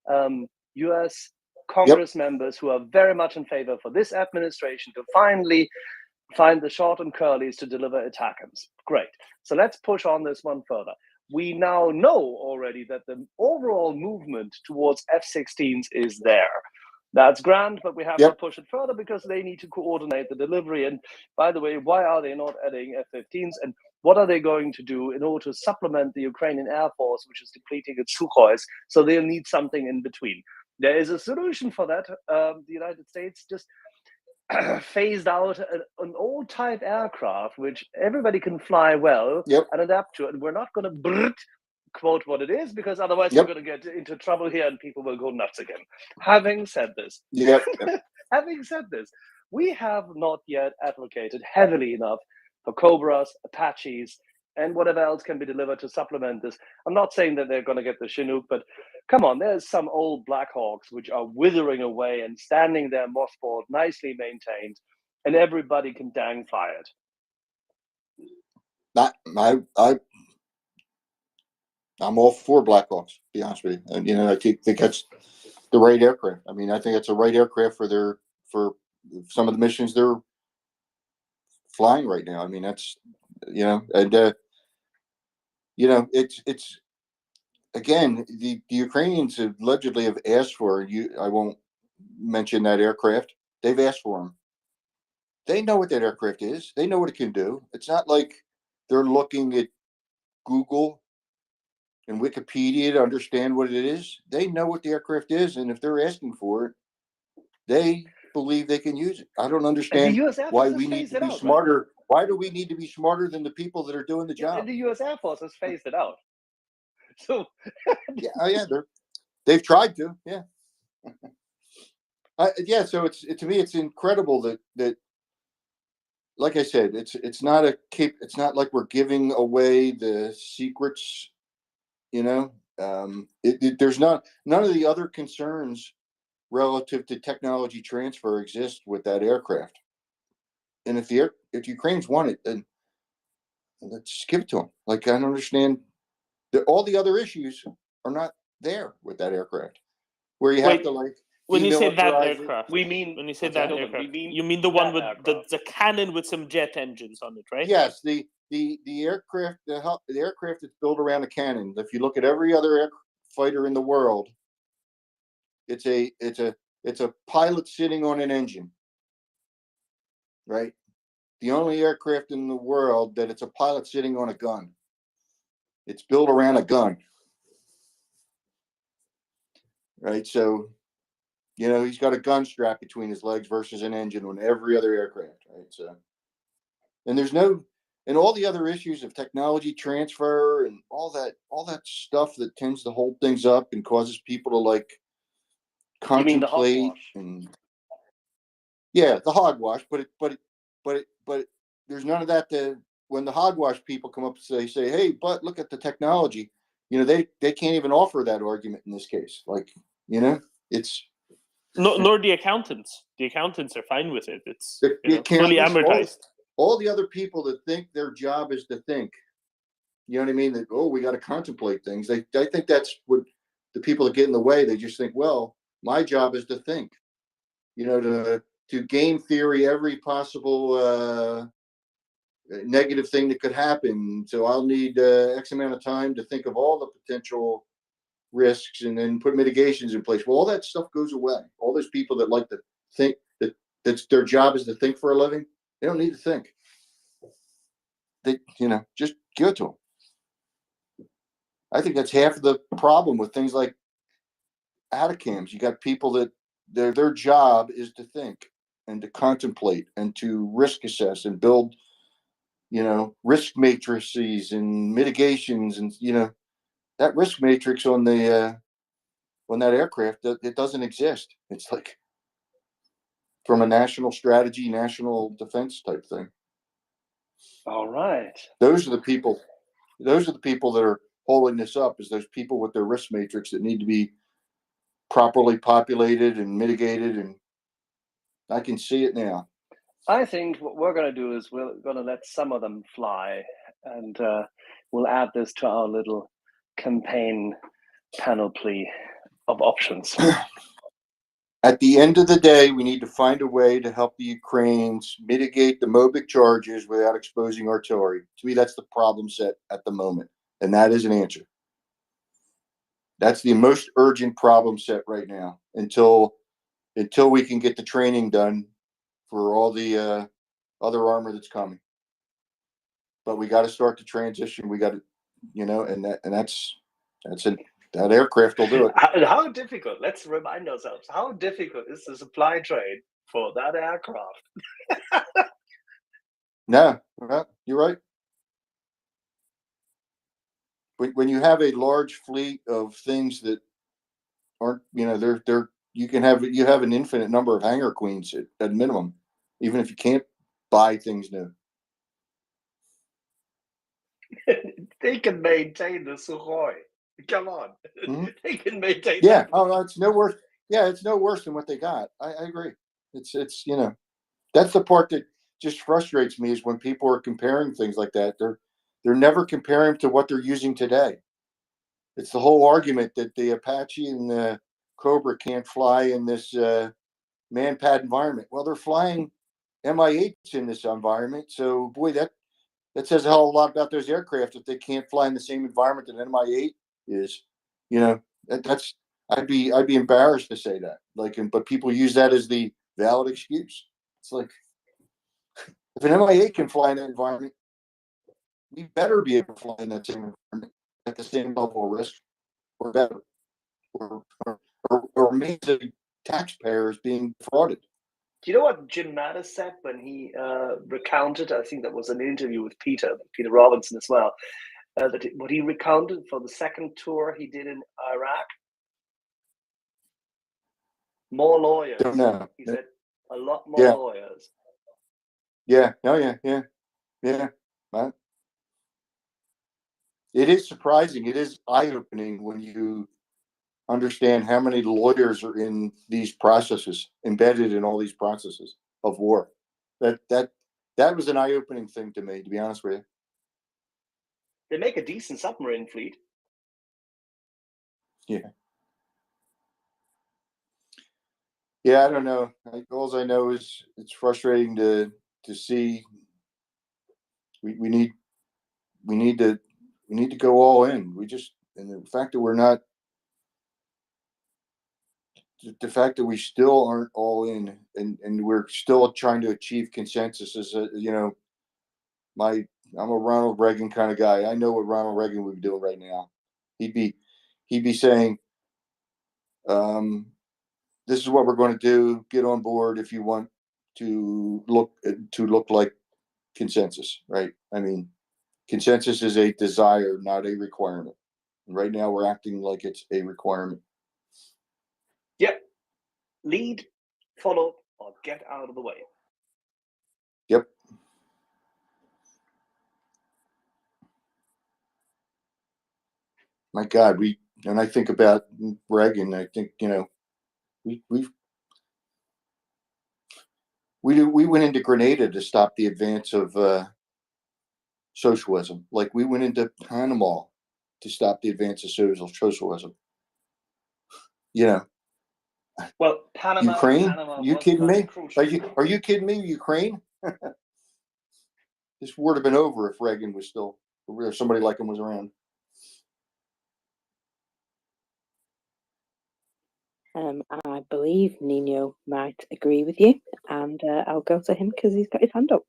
of U.S. Congress members who are very much in favor for this administration to finally find the short and curlies to deliver attackers. Great. So let's push on this one further. We now know already that the overall movement towards F-16s is there. That's grand, but we have to push it further because they need to coordinate the delivery. And by the way, why are they not adding F-15s? And what are they going to do in order to supplement the Ukrainian Air Force, which is depleting its Sukhois? So they'll need something in between. There is a solution for that. The United States just phased out an old type aircraft, which everybody can fly well and adapt to. And we're not going to quote what it is, because otherwise we're going to get into trouble here and people will go nuts again. Having said this, we have not yet advocated heavily enough for Cobras, Apaches, and whatever else can be delivered to supplement this. I'm not saying that they're going to get the Chinook, but come on, there's some old Black Hawks which are withering away and standing there mothballed, nicely maintained, and everybody can dang fly it. I'm all for Black Hawks, to be honest with you. And, I think that's the right aircraft. I mean, I think it's the right aircraft for some of the missions they're flying right now. I mean, that's, it's again, the Ukrainians have allegedly have asked for I won't mention that aircraft. They've asked for them. They know what that aircraft is. They know what it can do. It's not like they're looking at Google and Wikipedia to understand what it is. They know what the aircraft is, and if they're asking for it, they believe they can use it. I don't understand why we need to be smarter. Right? Why do we need to be smarter than the people that are doing the job? And the U.S. Air Force has phased it out. So they've tried to, So to me, it's incredible that like I said, it's not like we're giving away the secrets. There's none of the other concerns relative to technology transfer exist with that aircraft. And if Ukrainians want it, then let's just give it to them. Like, I don't understand that all the other issues are not there with that aircraft, where you have to when you say that demilitarize that aircraft, you mean the one with the cannon with some jet engines on it, right? Yes, the aircraft, the aircraft that's built around a cannon. If you look at every other fighter in the world, it's a pilot sitting on an engine, right? The only aircraft in the world that it's a pilot sitting on a gun. It's built around a gun, right? So, he's got a gun strap between his legs versus an engine on every other aircraft, right? So, and all the other issues of technology transfer and all that stuff that tends to hold things up and causes people to contemplate and the hogwash. But there's none of that. When the hogwash people come up and say, hey, but look at the technology, they can't even offer that argument in this case. It's nor the accountants. The accountants are fine with it. It's fully amortized. All the other people that think their job is to think, you know what I mean? That, we got to contemplate things. I think that's what the people that get in the way. They just think, well, my job is to think, to game theory every possible negative thing that could happen. So I'll need X amount of time to think of all the potential risks and then put mitigations in place. Well, all that stuff goes away. All those people that like to think that's their job is to think for a living, they don't need to think. They, just give it to them. I think that's half of the problem with things like ATACMs. You got people that their job is to think and to contemplate and to risk assess and build, risk matrices and mitigations, and that risk matrix on that aircraft, it doesn't exist. It's like from a national strategy, national defense type thing. All right. Those are the people that are holding this up, is those people with their risk matrix that need to be properly populated and mitigated. And I can see it now. I think what we're going to do is we're going to let some of them fly, and we'll add this to our little campaign panoply of options. At the end of the day, we need to find a way to help the Ukrainians mitigate the Mobic charges without exposing artillery. To me, that's the problem set at the moment, and that is an answer. That's the most urgent problem set right now until we can get the training done for all the other armor that's coming. But we got to start the transition. We got to, that's it. That aircraft will do it. How difficult? Let's remind ourselves. How difficult is the supply chain for that aircraft? No, you're right. When you have a large fleet of things that aren't, they're you have an infinite number of hangar queens at minimum, even if you can't buy things new. They can maintain the Sukhoi. Come on, they can maintain. Yeah. That. Oh, no, it's no worse. Yeah, it's no worse than what they got. I agree. It's that's the part that just frustrates me is when people are comparing things like that. They're never comparing to what they're using today. It's the whole argument that the Apache and the Cobra can't fly in this man-pad environment. Well, they're flying Mi-8s in this environment, so boy, that says a hell of a lot about those aircraft if they can't fly in the same environment that an Mi-8 is. That's I'd be embarrassed to say that. But people use that as the valid excuse. It's like if an Mi-8 can fly in that environment, we better be able to fly in that same environment at the same level of risk or better, or means the taxpayers being defrauded. Do you know what Jim Mattis said when he recounted? I think that was an interview with Peter Robinson as well. What he recounted for the second tour he did in Iraq. More lawyers. Don't know. He said a lot more lawyers. Yeah. Oh yeah. Right. It is surprising. It is eye-opening when you understand how many lawyers are in these processes, embedded in all these processes of war. That was an eye-opening thing to me, to be honest with you. They make a decent submarine fleet. Yeah. Yeah, I don't know. All I know is it's frustrating to see. We need to go all in. And the fact that we're not, the fact that we still aren't all in, and we're still trying to achieve consensus is, I'm a Ronald Reagan kind of guy. I know what Ronald Reagan would be doing right now. He'd be saying, this is what we're going to do. Get on board if you want to look like consensus, right? I mean, consensus is a desire, not a requirement. And right now, we're acting like it's a requirement. Yep. Lead, follow, or get out of the way. Yep. My God, and I think about Reagan. I think we went into Grenada to stop the advance of socialism. Like we went into Panama to stop the advance of socialism. Well, Panama. Ukraine? Panama You kidding me? crucial. Are you kidding me? Ukraine? This war would have been over if Reagan was still, or if somebody like him was around. I believe Nino might agree with you, and I'll go to him because he's got his hand up.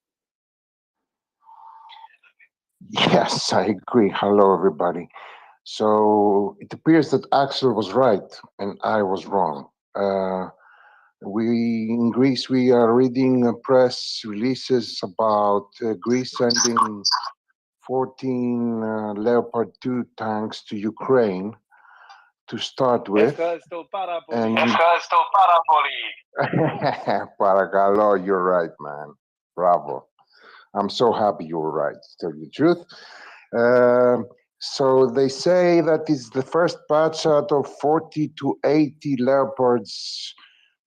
Yes, I agree. Hello, everybody. So it appears that Axel was right and I was wrong. In Greece, we are reading press releases about Greece sending 14 Leopard 2 tanks to Ukraine to start with. And Paragalo, you're right, man. Bravo. I'm so happy you were right, to tell you the truth. So they say that it's the first batch out of 40 to 80 Leopards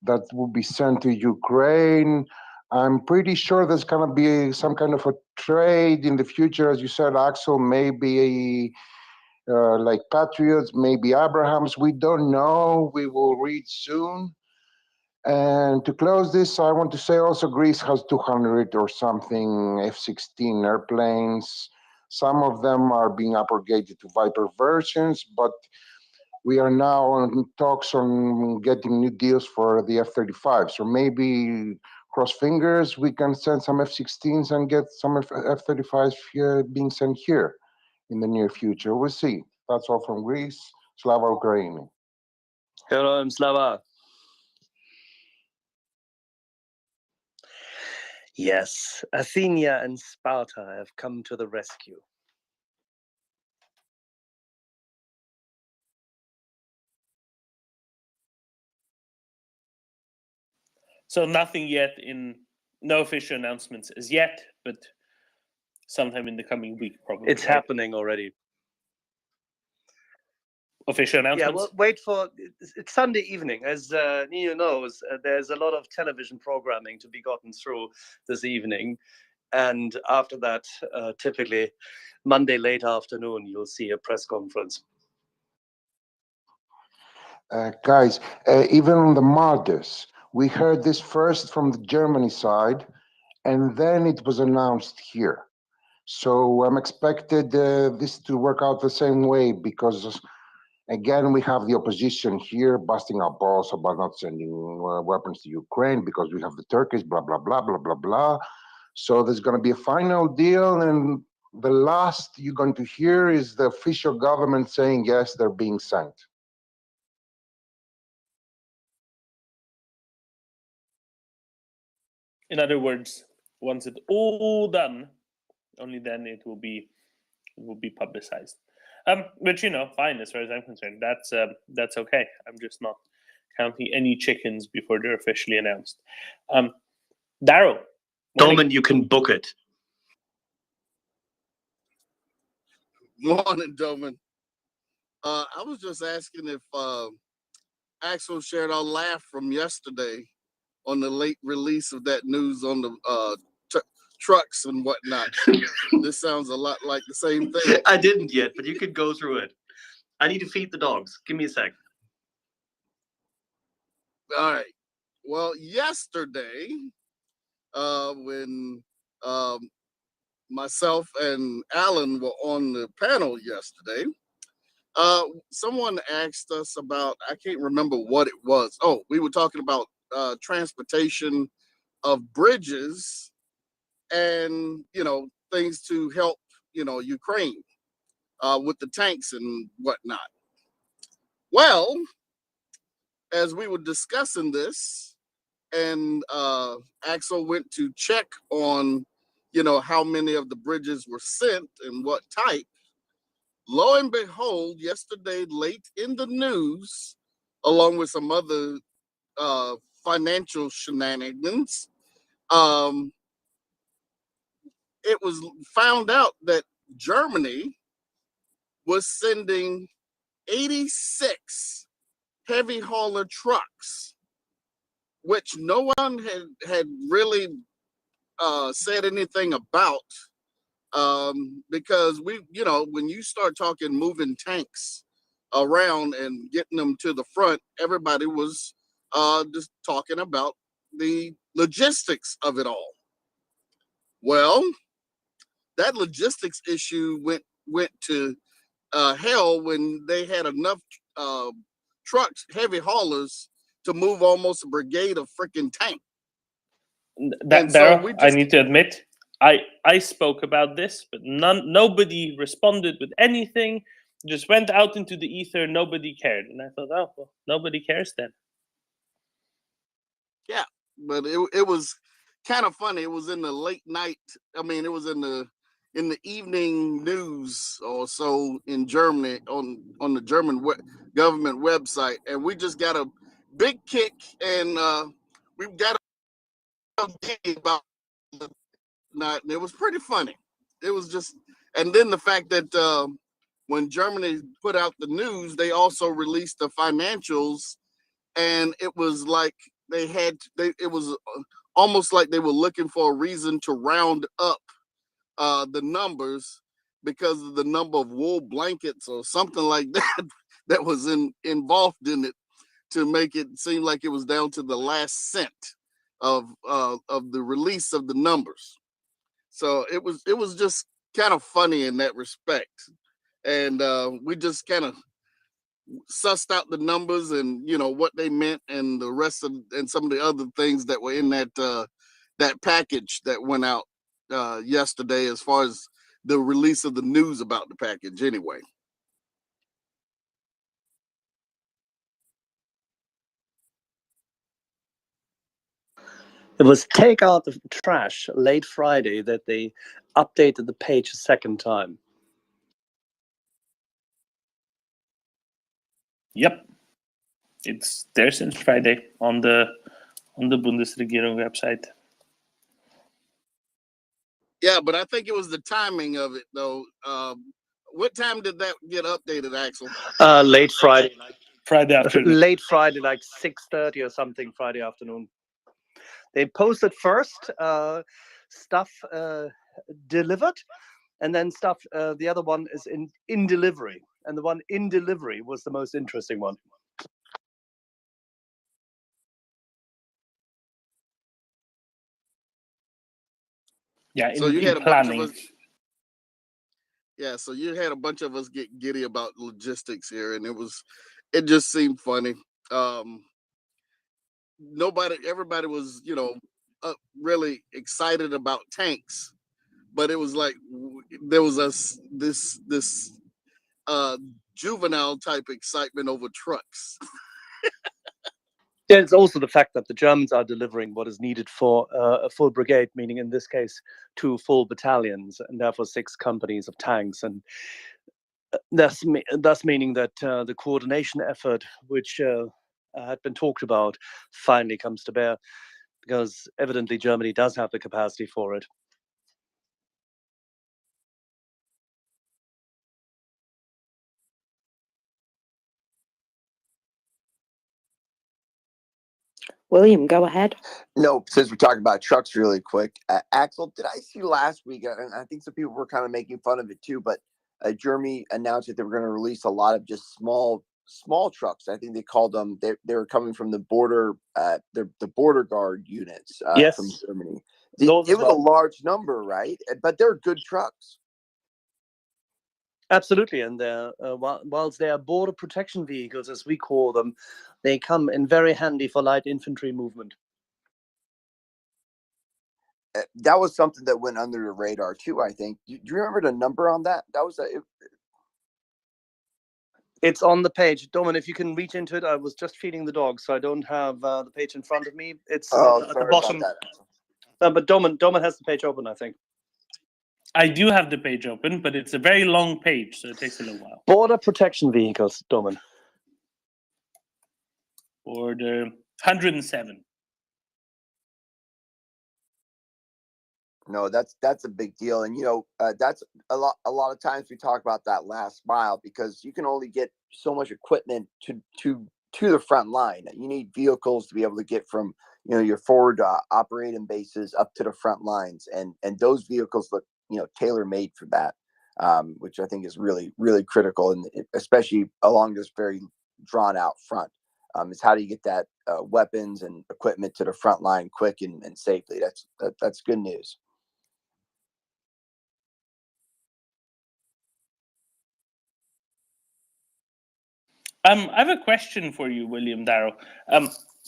that will be sent to Ukraine. I'm pretty sure there's going to be some kind of a trade in the future, as you said, Axel, maybe like Patriots, maybe Abrahams. We don't know. We will read soon. And to close this, I want to say also Greece has 200 or something F-16 airplanes. Some of them are being upgraded to Viper versions, but we are now on talks on getting new deals for the F-35. So maybe, cross fingers, we can send some F-16s and get some F-35s being sent here in the near future. We'll see. That's all from Greece. Slava Ukraini. Hello, I'm Slava. Yes, Athenia and Sparta have come to the rescue. So nothing yet no official announcements as yet, but sometime in the coming week, probably. It's happening already. Official announcements? Yeah, well, wait for it's Sunday evening. As Nino knows, there's a lot of television programming to be gotten through this evening. And after that, typically Monday late afternoon, you'll see a press conference. Guys, even on the Martyrs, we heard this first from the Germany side, and then it was announced here. So I'm expected this to work out the same way, because again, we have the opposition here busting our balls about not sending weapons to Ukraine because we have the Turkish, blah, blah, blah, blah, blah, blah. So there's going to be a final deal, and the last you're going to hear is the official government saying, yes, they're being sent. In other words, once it's all done, only then it will be publicized. But fine, as far as I'm concerned, that's okay. I'm just not counting any chickens before they're officially announced. Daryl, Dolman, you can book it. Morning, Dolman. I was just asking if Axel shared our laugh from yesterday on the late release of that news on the trucks and whatnot. This sounds a lot like the same thing. I didn't yet, but you could go through it. I need to feed the dogs. Give me a sec. All right. Well, yesterday, when myself and Alan were on the panel yesterday, someone asked us about, I can't remember what it was. Oh, we were talking about transportation of bridges and, things to help, Ukraine with the tanks and whatnot. Well, as we were discussing this, and Axel went to check on, how many of the bridges were sent and what type, lo and behold, yesterday late in the news, along with some other financial shenanigans, it was found out that Germany was sending 86 heavy hauler trucks, which no one had really said anything about, because when you start talking moving tanks around and getting them to the front, everybody was just talking about the logistics of it all. Well, that logistics issue went to hell when they had enough trucks, heavy haulers, to move almost a brigade of freaking tank. Daryl, I need to admit, I spoke about this, but nobody responded with anything. Just went out into the ether. Nobody cared, and I thought, oh, well, nobody cares then. Yeah, but it was kind of funny. It was in the late night. I mean, it was in the evening news or so in Germany on the German government website, and we just got a big kick, and we've got a about not. It was pretty funny. It was just, and then the fact that when Germany put out the news, they also released the financials, and it was like it was almost like they were looking for a reason to round up the numbers because of the number of wool blankets or something like that that was involved in it. to make it seem like it was down to the last cent of the release of the numbers. So it was just kind of funny in that respect, and we just kind of sussed out the numbers and what they meant and the rest of and some of the other things that were in that package that went out yesterday, as far as the release of the news about the package anyway. It was take out the trash late Friday that they updated the page a second time. Yep, it's there since Friday on the Bundesregierung website. Yeah, but I think it was the timing of it, though. What time did that get updated, Axel? Late Friday. Friday afternoon. Late Friday, like 6:30 or something, Friday afternoon. They posted first stuff delivered, and then stuff. The other one is in delivery, and the one in delivery was the most interesting one. Yeah, So you had a planning. bunch of us. Yeah, so you had a bunch of us get giddy about logistics here, and it just seemed funny. Everybody was, really excited about tanks, but it was like there was this juvenile type excitement over trucks. Yeah, it's also the fact that the Germans are delivering what is needed for a full brigade, meaning in this case 2 full battalions, and therefore 6 companies of tanks, and thus meaning that the coordination effort, which had been talked about, finally comes to bear, because evidently Germany does have the capacity for it. William, go ahead. No, since we're talking about trucks really quick, Axel, did I see last week, and I think some people were kind of making fun of it too, but Germany announced that they were going to release a lot of just small trucks. I think they called them, they were coming from the border, the border guard units Yes, from Germany. those It as was well. a large number, right? But they're good trucks. Absolutely, and whilst they are border protection vehicles, as we call them, they come in very handy for light infantry movement. That was something that went under the radar too, I think. Do you remember the number on that? That was It's on the page. Domin, if you can reach into it, I was just feeding the dog, so I don't have the page in front of me. It's at the bottom. But Domin has the page open, I think. I do have the page open, but it's a very long page, so it takes a little while. Border protection vehicles, Domin. Order 107. No, that's a big deal, and that's a lot of times we talk about that last mile, because you can only get so much equipment to the front line. You need vehicles to be able to get from your forward operating bases up to the front lines, and those vehicles look tailor made for that, which I think is really, really critical, and especially along this very drawn out front. Is how do you get that weapons and equipment to the front line quick and safely? That's good news. I have a question for you, William, Darrow.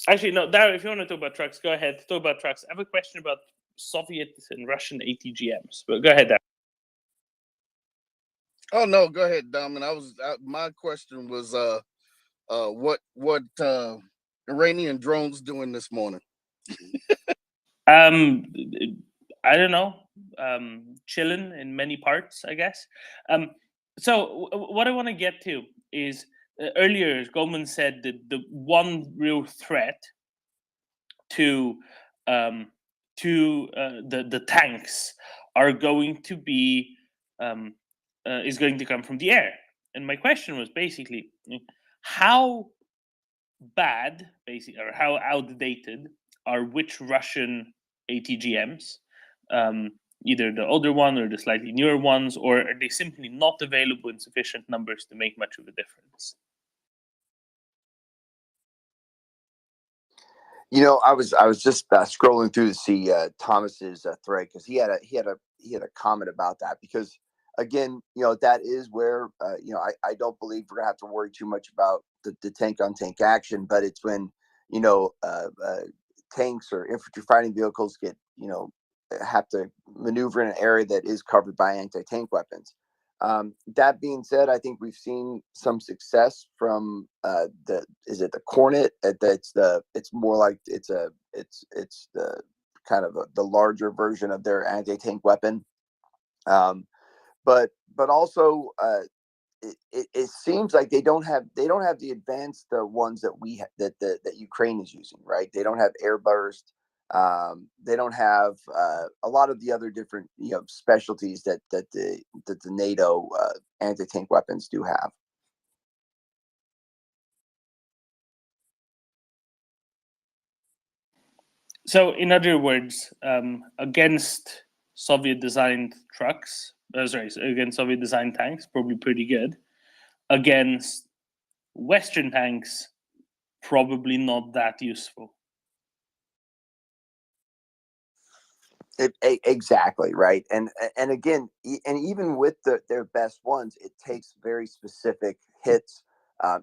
Actually, no, Darrow, if you want to talk about trucks, go ahead. Talk about trucks. I have a question about Soviet and Russian ATGMs. But go ahead, Darrow. Oh no, go ahead, Dom. And my question was, what Iranian drones doing this morning? I don't know. Chilling in many parts, I guess. So what I want to get to is earlier Goldman said that the one real threat to the tanks are going to be is going to come from the air. And my question was basically, how bad, basically, or how outdated are which Russian ATGMs? Either the older one or the slightly newer ones, or are they simply not available in sufficient numbers to make much of a difference? You know, I was just scrolling through to see Thomas's thread, because he had a comment about that, because again, you know, that is where you know, I don't believe we're gonna have to worry too much about the tank on tank action, but it's when, you know, tanks or infantry fighting vehicles get, you know, have to maneuver in an area that is covered by anti-tank weapons. That being said, I think we've seen some success from the Cornet? It's more like it's the kind of the larger version of their anti-tank weapon. Um, but also it seems like they don't have the advanced ones that that Ukraine is using, right? They don't have air burst. They don't have a lot of the other different, you know, specialties that the NATO anti-tank weapons do have. So, in other words, against Soviet-designed trucks, against Soviet-designed tanks, probably pretty good. Against Western tanks, probably not that useful. Exactly, right. And again, and even with their best ones, it takes very specific hits.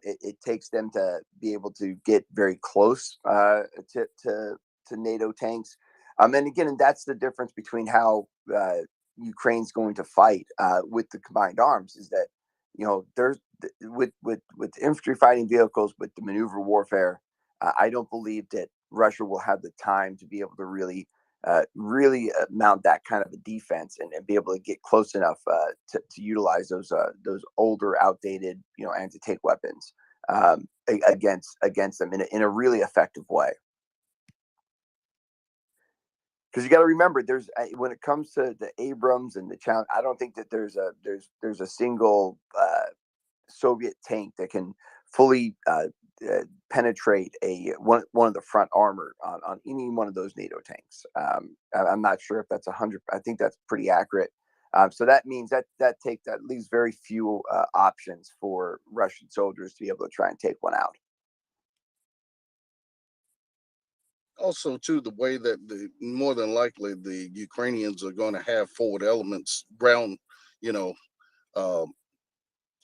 It takes them to be able to get very close to NATO tanks. And again, and that's the difference between how Ukraine's going to fight with the combined arms, is that, you know, there's with infantry fighting vehicles, with the maneuver warfare, I don't believe that Russia will have the time to be able to really mount that kind of a defense, and be able to get close enough to utilize those older, outdated, you know, anti-tank weapons against them in a really effective way. Because you got to remember, there's when it comes to the Abrams and the challenge, I don't think that there's a single Soviet tank that can fully penetrate one of the front armor on any one of those NATO tanks. I'm not sure if that's 100. I think that's pretty accurate. So that means that leaves very few options for Russian soldiers to be able to try and take one out. Also, too, the way that more than likely the Ukrainians are going to have forward elements, ground, you know,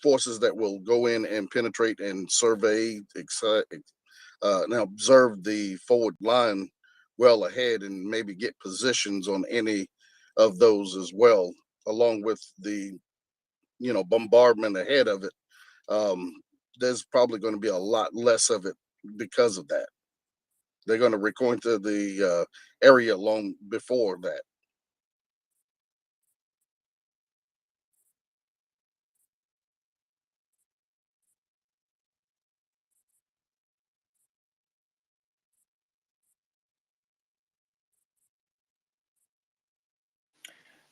forces that will go in and penetrate and survey, and observe the forward line well ahead, and maybe get positions on any of those as well, along with the, you know, bombardment ahead of it. There's probably going to be a lot less of it because of that. They're going to recoil to the area long before that.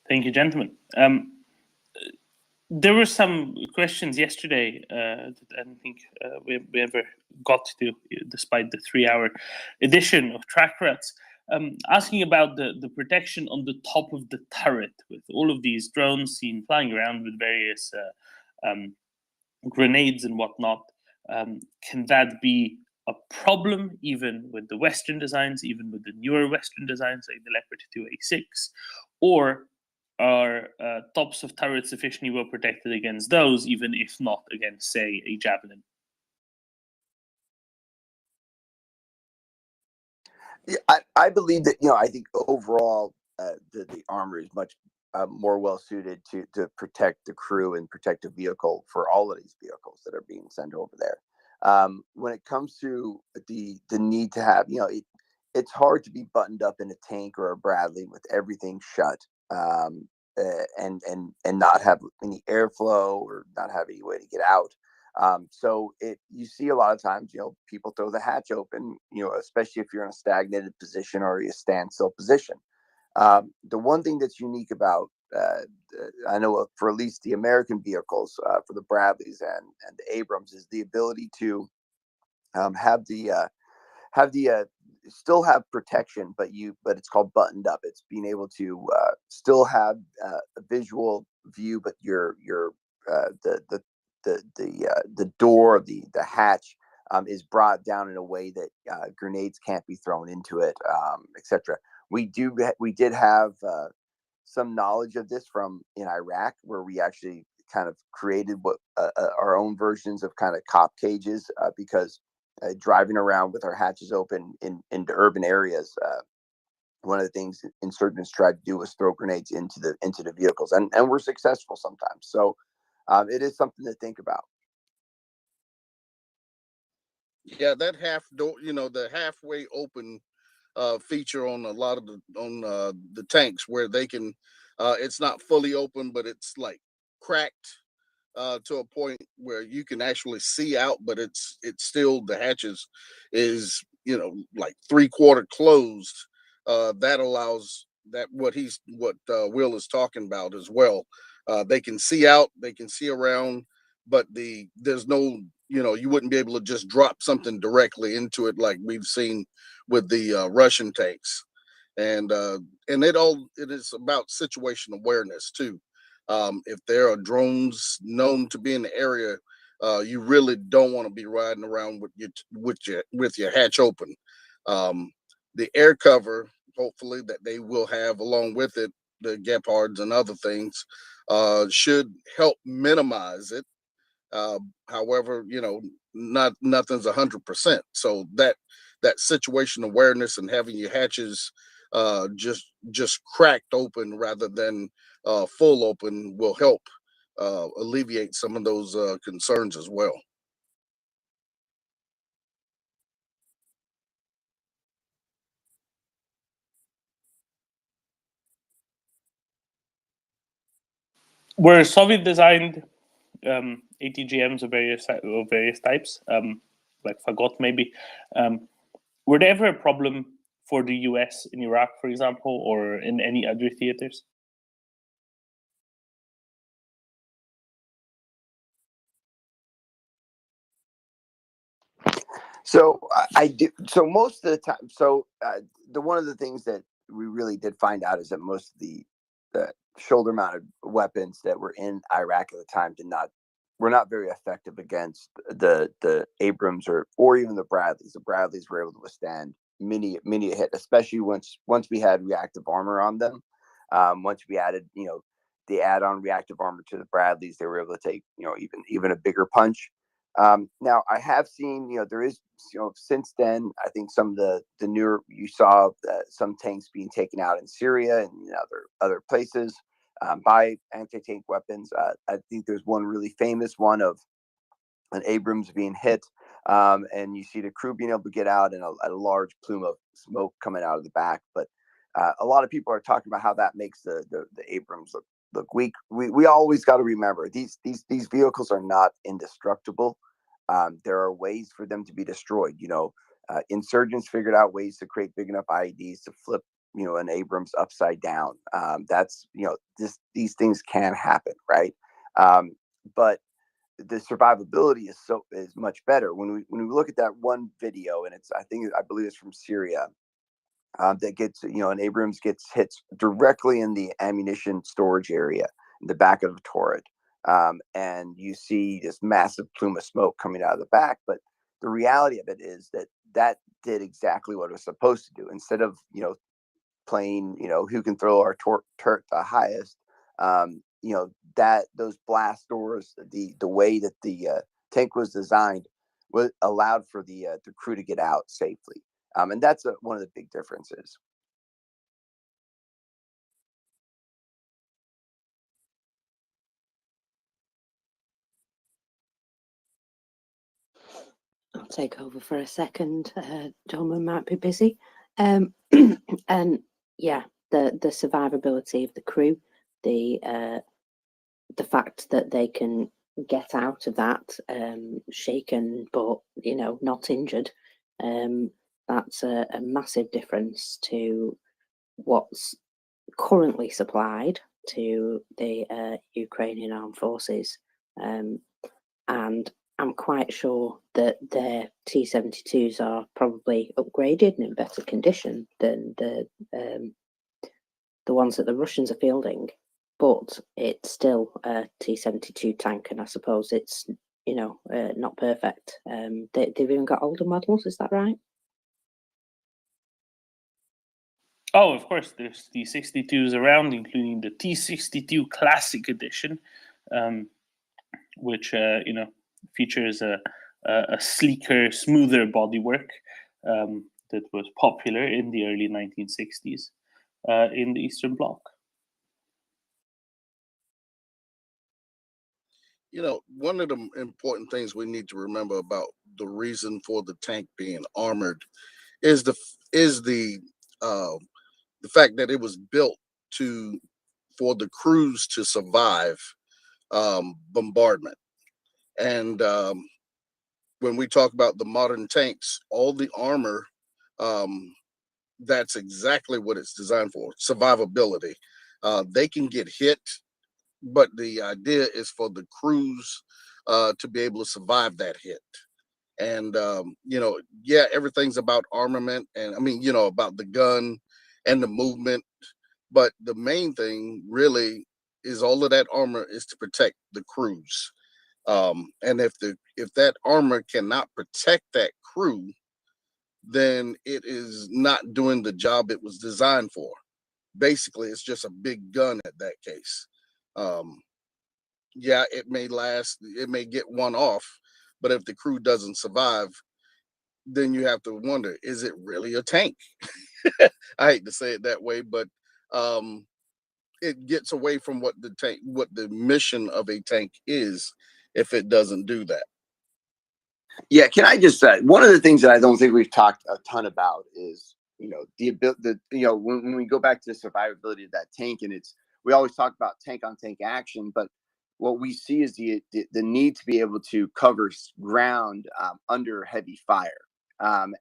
Thank you, gentlemen. There were some questions yesterday that I don't think we ever got to, despite the 3-hour edition of Track Rats, asking about the protection on the top of the turret, with all of these drones seen flying around with various grenades and whatnot. Can that be a problem even with the Western designs, even with the newer Western designs like the Leopard 2A6? Or are tops of turrets sufficiently well protected against those, even if not against, say, a Javelin? Yeah, I believe that, you know, I think overall the armor is much more well suited to protect the crew and protect the vehicle for all of these vehicles that are being sent over there. When it comes to the need to have, you know, it's hard to be buttoned up in a tank or a Bradley with everything shut, and not have any airflow or not have any way to get out. So you see a lot of times, you know, people throw the hatch open, you know, especially if you're in a stagnated position or a standstill position. The one thing that's unique about, I know for at least the American vehicles, for the Bradleys and the Abrams, is the ability to have the still have protection, but it's called buttoned up. It's being able to still have a visual view, but the door, the hatch is brought down in a way that grenades can't be thrown into it, etc. We did have some knowledge of this in Iraq, where we actually kind of created our own versions of kind of cop cages, because driving around with our hatches open into urban areas, one of the things insurgents tried to do was throw grenades into the vehicles, and we're successful sometimes. So it is something to think about. Yeah, that half door, the halfway open feature on a lot of the tanks, where they can, it's not fully open, but it's like cracked to a point where you can actually see out, but it's still, the hatches is like 3/4 closed. That allows that what Will is talking about as well. They can see out, they can see around, but there's no, you wouldn't be able to just drop something directly into it like we've seen with the Russian tanks. And it is about situation awareness too. If there are drones known to be in the area, you really don't want to be riding around with your hatch open. The air cover, hopefully, that they will have along with it, the Gepards and other things, should help minimize it. However, nothing's 100%. So that situation awareness and having your hatches just cracked open rather than full open will help alleviate some of those concerns as well. Were Soviet designed ATGMs of various types, like Fagot maybe? Were they ever a problem for the US in Iraq, for example, or in any other theaters? So I do. So most of the time, one of the things that we really did find out is that most of the shoulder-mounted weapons that were in Iraq at the time were not very effective against the Abrams or even the Bradleys. The Bradleys were able to withstand many a hit, especially once we had reactive armor on them. Once we added the add-on reactive armor to the Bradleys, they were able to take even a bigger punch. Now I have seen, there is, since then, I think some of the newer, you saw some tanks being taken out in Syria and other places by anti-tank weapons. I think there's one really famous one of an Abrams being hit, and you see the crew being able to get out and a large plume of smoke coming out of the back. But a lot of people are talking about how that makes the Abrams look weak. We always got to remember these vehicles are not indestructible. There are ways for them to be destroyed. Insurgents figured out ways to create big enough IEDs to flip an Abrams upside down. That's these things can happen, right? But the survivability is much better when we look at that one video, and I believe it's from Syria. That gets, an Abrams gets hit directly in the ammunition storage area in the back of the turret. And you see this massive plume of smoke coming out of the back. But the reality of it is that did exactly what it was supposed to do. Instead of, playing, who can throw our turret the highest, that those blast doors, the way that the tank was designed, allowed for the crew to get out safely. And that's one of the big differences. I'll take over for a second. Gentlemen might be busy. And yeah, the survivability of the crew, the fact that they can get out of that shaken but not injured, that's a massive difference to what's currently supplied to the Ukrainian armed forces. And I'm quite sure that their T-72s are probably upgraded and in better condition than the ones that the Russians are fielding. But it's still a T-72 tank, and I suppose it's not perfect. They've even got older models. Is that right? Oh, of course, there's T62s around, including the T62 Classic Edition, which features a sleeker, smoother bodywork that was popular in the early 1960s in the Eastern Bloc. One of the important things we need to remember about the reason for the tank being armored is the fact that it was built for the crews to survive bombardment. And when we talk about the modern tanks, all the armor, that's exactly what it's designed for: survivability. They can get hit, but the idea is for the crews to be able to survive that hit. And everything's about armament, and about the gun and the movement, but the main thing really is all of that armor is to protect the crews. And if that armor cannot protect that crew, then it is not doing the job it was designed for. Basically, it's just a big gun at that case. It may last, it may get one off, but if the crew doesn't survive, then you have to wonder, is it really a tank? I hate to say it that way, but it gets away from what the mission of a tank is if it doesn't do that. Yeah, can I just say one of the things that I don't think we've talked a ton about is the ability, when we go back to the survivability of that tank, and we always talk about tank on tank action, but what we see is the need to be able to cover ground under heavy fire.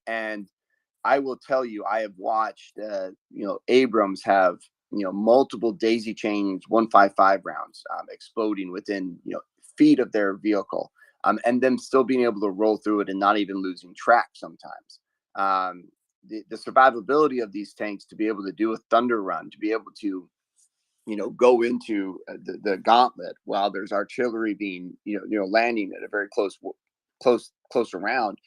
And I will tell you, I have watched Abrams have multiple daisy chains 155 rounds exploding within feet of their vehicle. And them still being able to roll through it and not even losing track sometimes. The survivability of these tanks to be able to do a thunder run, to be able to, go into the gauntlet while there's artillery being, landing at a very close around.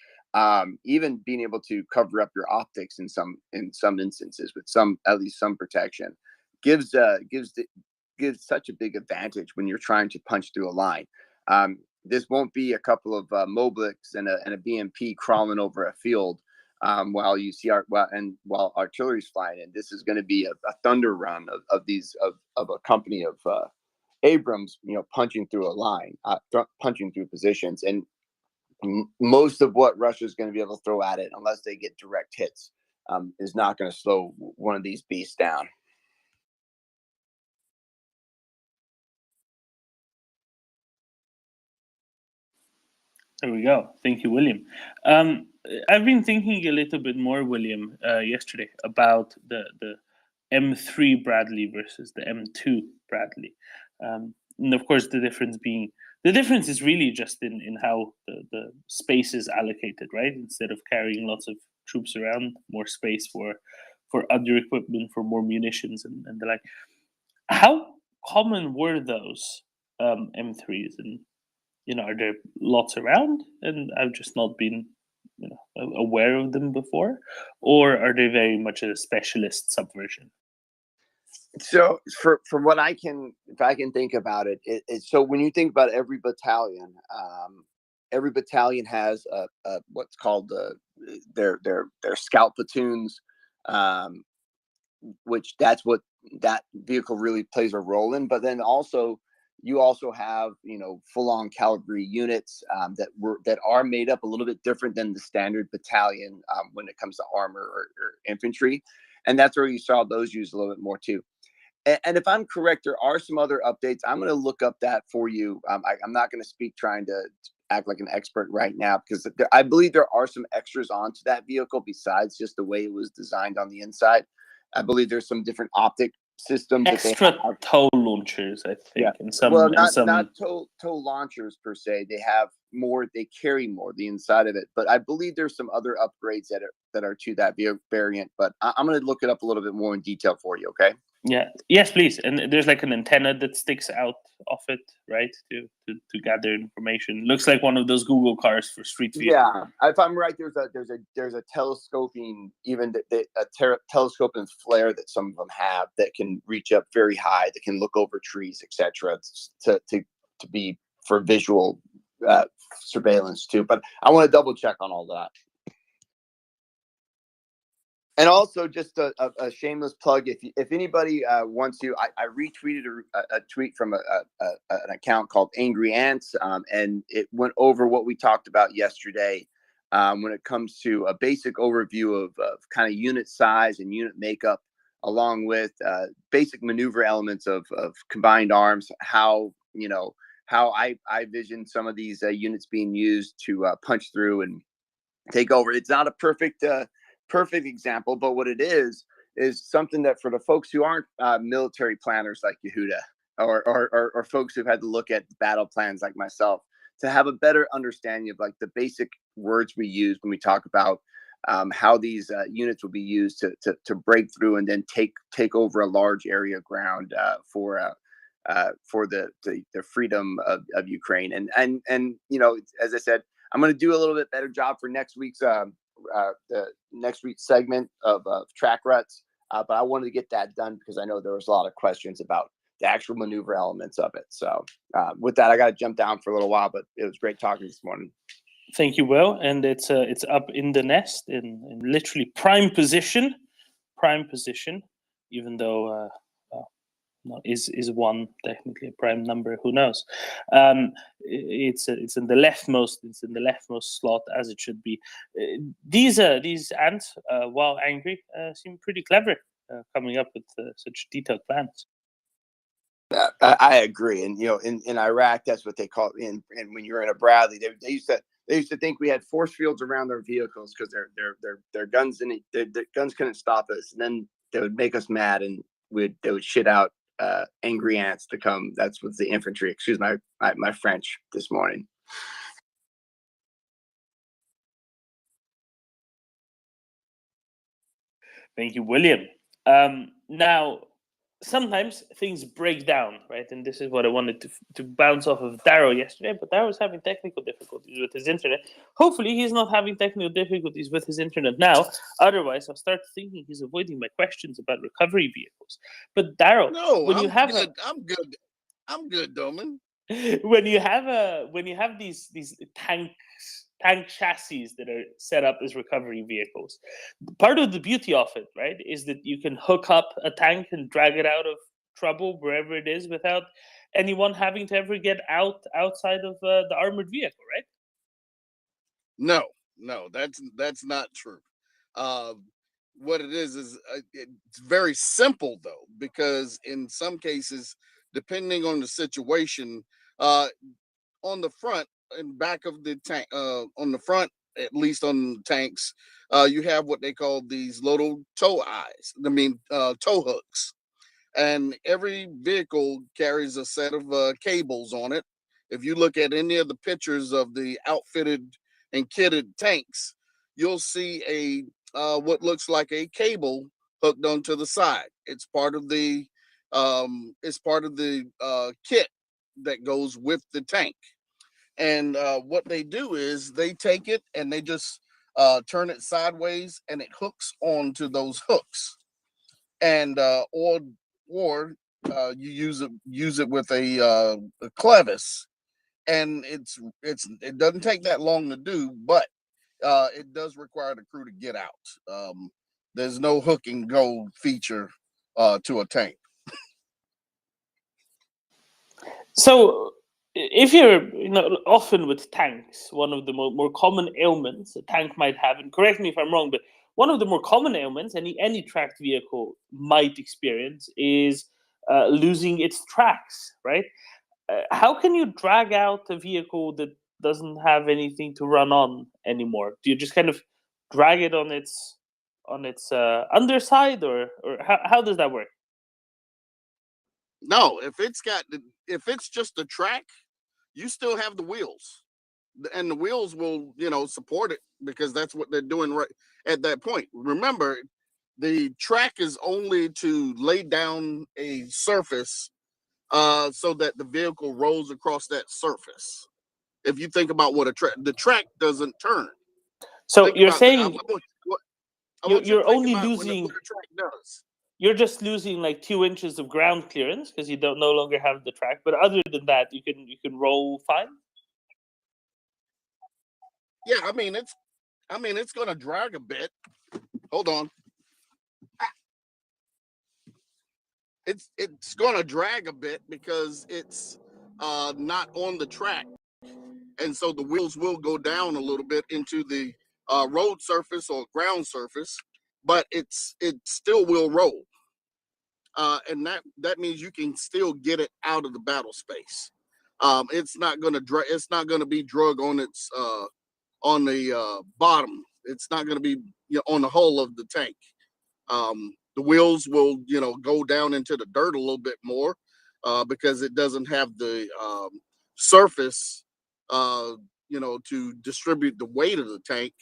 Even being able to cover up your optics in some instances with at least some protection gives such a big advantage when you're trying to punch through a line. This won't be a couple of Mobliks and a BMP crawling over a field while you see while artillery's flying in. This is going to be a thunder run of a company of Abrams, punching through a line, punching through positions, and most of what Russia's going to be able to throw at it, unless they get direct hits, is not going to slow one of these beasts down. There we go. Thank you, William. I've been thinking a little bit more, William, yesterday about the M3 Bradley versus the M2 Bradley. And of course, the difference is really just in how the space is allocated, right? Instead of carrying lots of troops around, more space for other equipment, for more munitions and the like. How common were those M3s? And are there lots around and I've just not been aware of them before, or are they very much a specialist subversion? So from what if I can think about it, so when you think about every battalion has a what's called their scout platoons, which that's what that vehicle really plays a role in. But then you also have full-on cavalry units that are made up a little bit different than the standard battalion when it comes to armor or infantry, and that's where you saw those used a little bit more too. And if I'm correct, there are some other updates. I'm going to look up that for you. I'm not going to speak trying to act like an expert right now, because I believe there are some extras onto that vehicle besides just the way it was designed on the inside. I believe there's some different optic systems. Extra tow launchers, I think. Yeah. And some, well, not tow launchers per se. They have more. They carry more the inside of it. But I believe there's some other upgrades that are to that variant. But I'm going to look it up a little bit more in detail for you. Okay. Yeah. Yes, please. And there's like an antenna that sticks out of it, right, to gather information. Looks like one of those Google cars for street view. Yeah, if I'm right, there's a telescoping, even telescoping flare that some of them have that can reach up very high, that can look over trees, etc. To be for visual surveillance too. But I want to double check on all that. And also, just a shameless plug, if anybody wants to, I retweeted a tweet from an account called Angry Ants, and it went over what we talked about yesterday when it comes to a basic overview of kind of unit size and unit makeup, along with basic maneuver elements of combined arms, how I vision some of these units being used to punch through and take over. It's not a perfect example, but what it is something that for the folks who aren't military planners like Yehuda, or folks who've had to look at battle plans like myself, to have a better understanding of like the basic words we use when we talk about how these units will be used to break through and then take over a large area of ground for the freedom of Ukraine. And as I said, I'm going to do a little bit better job for next week's the next week's segment of track ruts, but I wanted to get that done because I know there was a lot of questions about the actual maneuver elements of it. So with that, I got to jump down for a little while, but it was great talking this morning. Thank you, Will. And it's up in the nest in literally prime position, even though no, is one technically a prime number? Who knows? It's in the leftmost. It's in the leftmost slot, as it should be. These ants, while angry, seem pretty clever, coming up with such detailed plans. I agree, and in Iraq, that's what they call it. And when you're in a Bradley, they used to think we had force fields around their vehicles because their guns their guns couldn't stop us, and then they would make us mad, and they would shit out angry ants to come. That's what the infantry. Excuse my French this morning. Thank you, William. Now, sometimes things break down, right? And this is what I wanted to bounce off of Darrow yesterday, but Darrow was having technical difficulties with his internet. Hopefully he's not having technical difficulties with his internet now. Otherwise, I'll start thinking he's avoiding my questions about recovery vehicles. But Darrow, when you have I'm good, Doman. When you have these tank chassis that are set up as recovery vehicles, part of the beauty of it, right, is that you can hook up a tank and drag it out of trouble wherever it is without anyone having to ever get outside of the armored vehicle, right? No, that's not true. What it is it's very simple though, because in some cases, depending on the situation, on the front and back of the tank, on the front, at least on tanks, you have what they call these little tow hooks, and every vehicle carries a set of cables on it. If you look at any of the pictures of the outfitted and kitted tanks, you'll see what looks like a cable hooked onto the side. It's part of the kit that goes with the tank. And what they do is they take it and they just turn it sideways, and it hooks onto those hooks. And or you use it with a clevis, and it doesn't take that long to do, but it does require the crew to get out. There's no hook and go feature to a tank. So if you're often with tanks, one of the more common ailments a tank might have, and correct me if I'm wrong, but one of the more common ailments any tracked vehicle might experience is losing its tracks, right? How can you drag out a vehicle that doesn't have anything to run on anymore? Do you just kind of drag it on its underside, or how does that work? No, if it's just a track, you still have the wheels, and the wheels will support it, because that's what they're doing right at that point. Remember, The track is only to lay down a surface so that the vehicle rolls across that surface. If you think about what the track doesn't turn. So Think you're about that. I saying want you to you're think only about losing. what a track does. You're just losing like 2 inches of ground clearance because you don't no longer have the track. But other than that, you can roll fine. Yeah, I mean it's going to drag a bit. Hold on. It's going to drag a bit because it's not on the track, and so the wheels will go down a little bit into the road surface or ground surface, but it still will roll, and that means you can still get it out of the battle space. It's not going to it's not going to be drug on its on the bottom. It's not going to be on the hull of the tank. The wheels will, go down into the dirt a little bit more because it doesn't have the surface, to distribute the weight of the tank.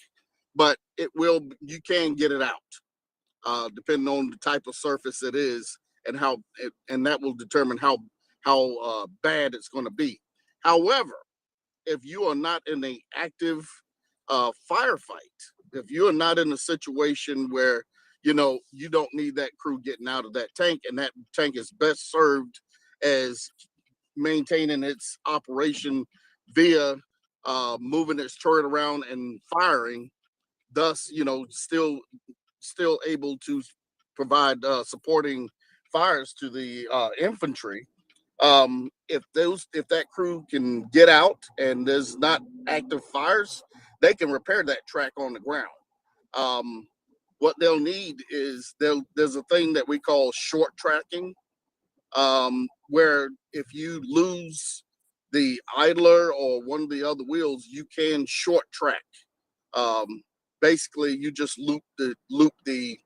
But you can get it out depending on the type of surface it is and and that will determine how bad it's going to be. However, if you are not in an active firefight, if you are not in a situation where you don't need that crew getting out of that tank, and that tank is best served as maintaining its operation via moving its turret around and firing, thus still able to provide supporting fires to the infantry. If that crew can get out and there's not active fires, they can repair that track on the ground. What they'll need is there's a thing that we call short tracking, where if you lose the idler or one of the other wheels, you can short track. Um, Basically, you just loop the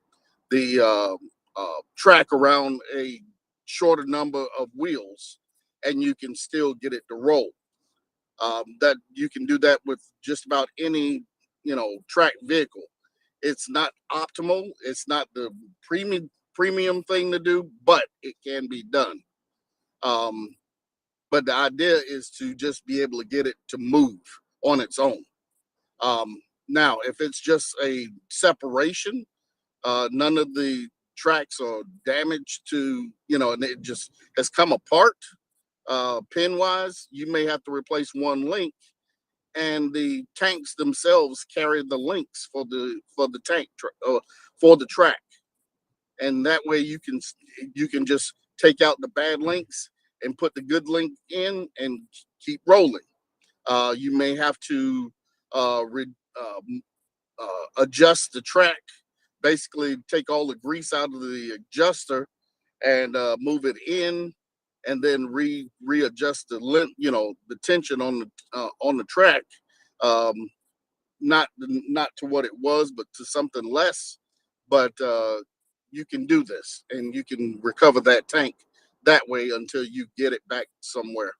track around a shorter number of wheels, and you can still get it to roll. That you can do that with just about any track vehicle. It's not optimal. It's not the premium thing to do, but it can be done. Um, but the idea is to just be able to get it to move on its own. Now, if it's just a separation, none of the tracks are damaged and it just has come apart pin wise, you may have to replace one link, and the tanks themselves carry the links for the tank for the track, and that way you can just take out the bad links and put the good link in and keep rolling. You may have to adjust the track, basically take all the grease out of the adjuster and move it in, and then readjust the length, the tension on the track, um, not to what it was, but to something less. But you can do this, and you can recover that tank that way until you get it back somewhere.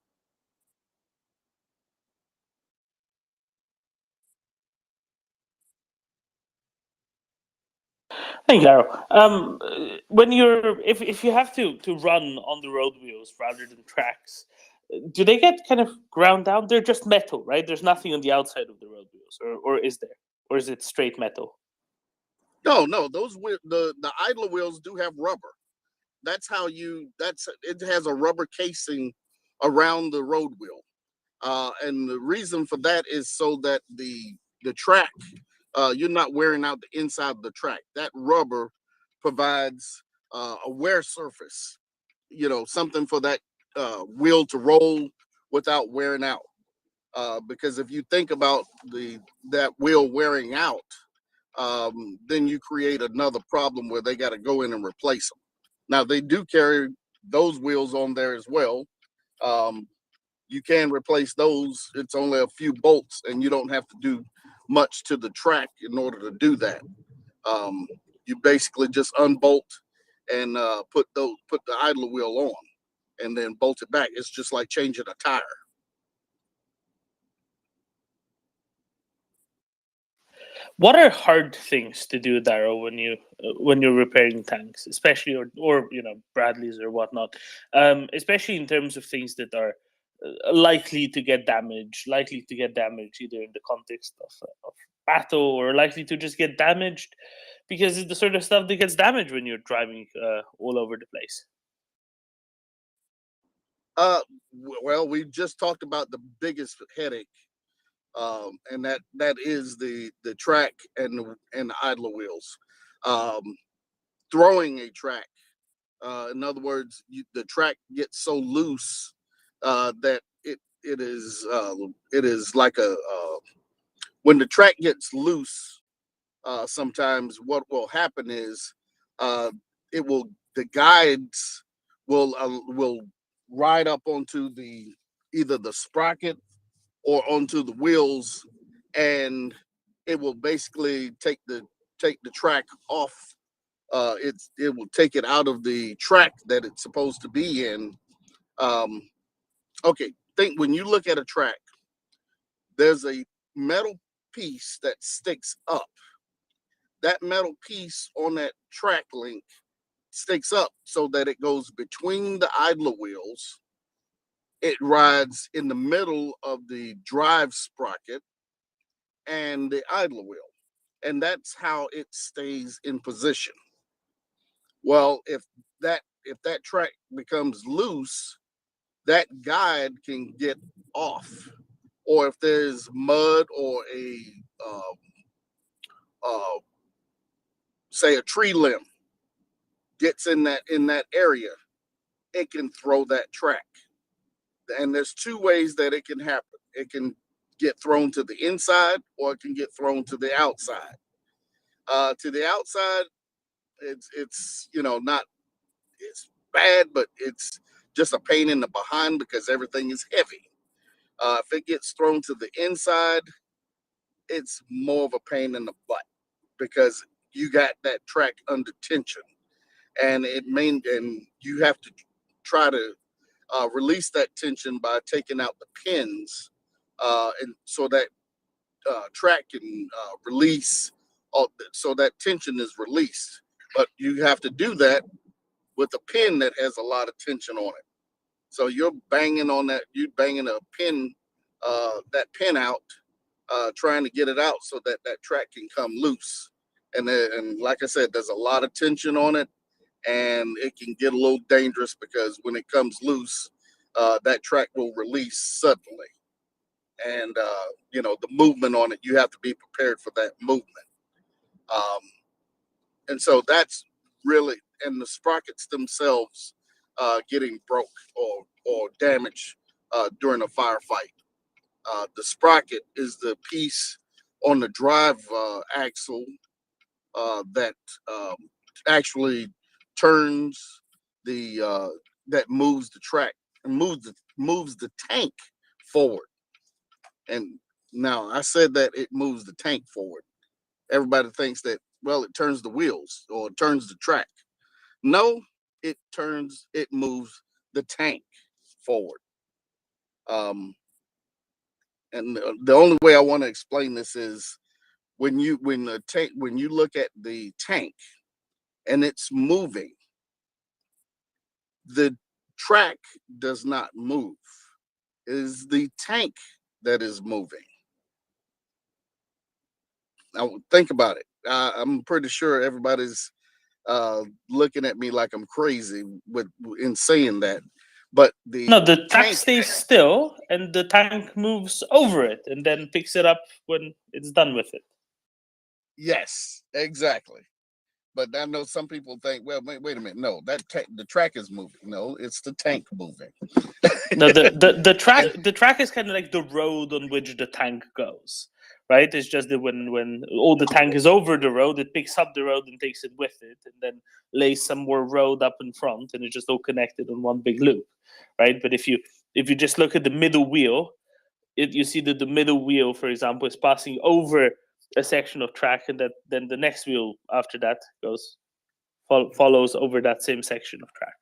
Thank you, Daryl. When if you have to run on the road wheels rather than tracks, do they get kind of ground down? They're just metal, right? There's nothing on the outside of the road wheels, or is there, or is it straight metal? No, those the idler wheels do have rubber. It has a rubber casing around the road wheel, and the reason for that is so that the track, you're not wearing out the inside of the track. That rubber provides a wear surface, something for that wheel to roll without wearing out. Because if you think about that wheel wearing out, then you create another problem where they got to go in and replace them. Now they do carry those wheels on there as well. Um, you can replace those. It's only a few bolts, and you don't have to do much to the track in order to do that. Um, you basically just unbolt and put the idler wheel on, and then bolt it back. It's just like changing a tire. What are hard things to do, Darrow, when you're repairing tanks, especially or Bradleys or whatnot, especially in terms of things that are likely to get damaged, either in the context of battle or likely to just get damaged because it's the sort of stuff that gets damaged when you're driving all over the place. Well, we just talked about the biggest headache, and that is the track and the idler wheels. Throwing a track, in other words, the track gets so loose that it is like a when the track gets loose. Sometimes what will happen is the guides will ride up onto either the sprocket or onto the wheels, and it will basically take the track off. It will take it out of the track that it's supposed to be in. Okay, think when you look at a track, there's a metal piece that sticks up. That metal piece on that track link sticks up so that it goes between the idler wheels. It rides in the middle of the drive sprocket and the idler wheel, and that's how it stays in position. Well, if that track becomes loose, that guide can get off, or if there's mud or say a tree limb gets in that area, it can throw that track. And there's two ways that it can happen. It can get thrown to the inside, or it can get thrown to the outside. To the outside, it's not it's bad, but it's just a pain in the behind because everything is heavy. If it gets thrown to the inside, it's more of a pain in the butt because you got that track under tension, and you have to try to release that tension by taking out the pins, and so that track can release, so that tension is released. But you have to do that with a pin that has a lot of tension on it. So you're banging on that, banging a pin, that pin out, trying to get it out so that that track can come loose. And like I said, there's a lot of tension on it, and it can get a little dangerous because when it comes loose, that track will release suddenly. And the movement on it, you have to be prepared for that movement. And so that's really, and the sprockets themselves getting broke or damaged during a firefight. The sprocket is the piece on the drive axle that actually turns that moves the track and moves the tank forward. And now I said that it moves the tank forward. Everybody thinks that, well, it turns the wheels or it turns the track. No, it moves the tank forward. And the only way I want to explain this is when you look at the tank and it's moving, the track does not move. It is the tank that is moving. Now think about it. I'm pretty sure everybody's looking at me like I'm crazy in saying that. But The track stays still and the tank moves over it and then picks it up when it's done with it. Yes, exactly. But I know some people think, well, wait a minute. No, the track is moving. No, it's the tank moving. No, the track is kind of like the road on which the tank goes, right? It's just that when all the tank is over the road, it picks up the road and takes it with it, and then lays some more road up in front, and it's just all connected on one big loop, right? But if you just look at the middle wheel, you see that the middle wheel, for example, is passing over a section of track, and that then the next wheel after that follows over that same section of track.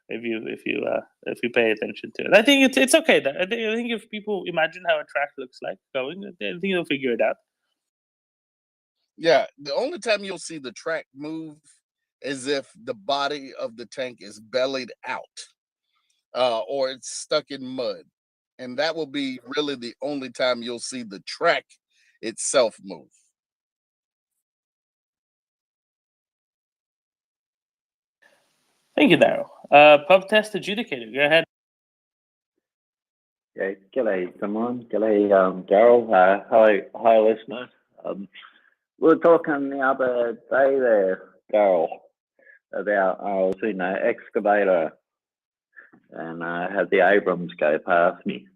If you pay attention to it, I think it's okay. I think if people imagine how a track looks like going, I think they'll figure it out. Yeah, the only time you'll see the track move is if the body of the tank is bellied out, or it's stuck in mud, and that will be really the only time you'll see the track itself move. Thank you, Daryl. Pub test adjudicator, go ahead. Yeah, g'day, someone. G'day, Daryl. Hi, listeners. We were talking the other day there, Daryl, about I was in an excavator and I had the Abrams go past me.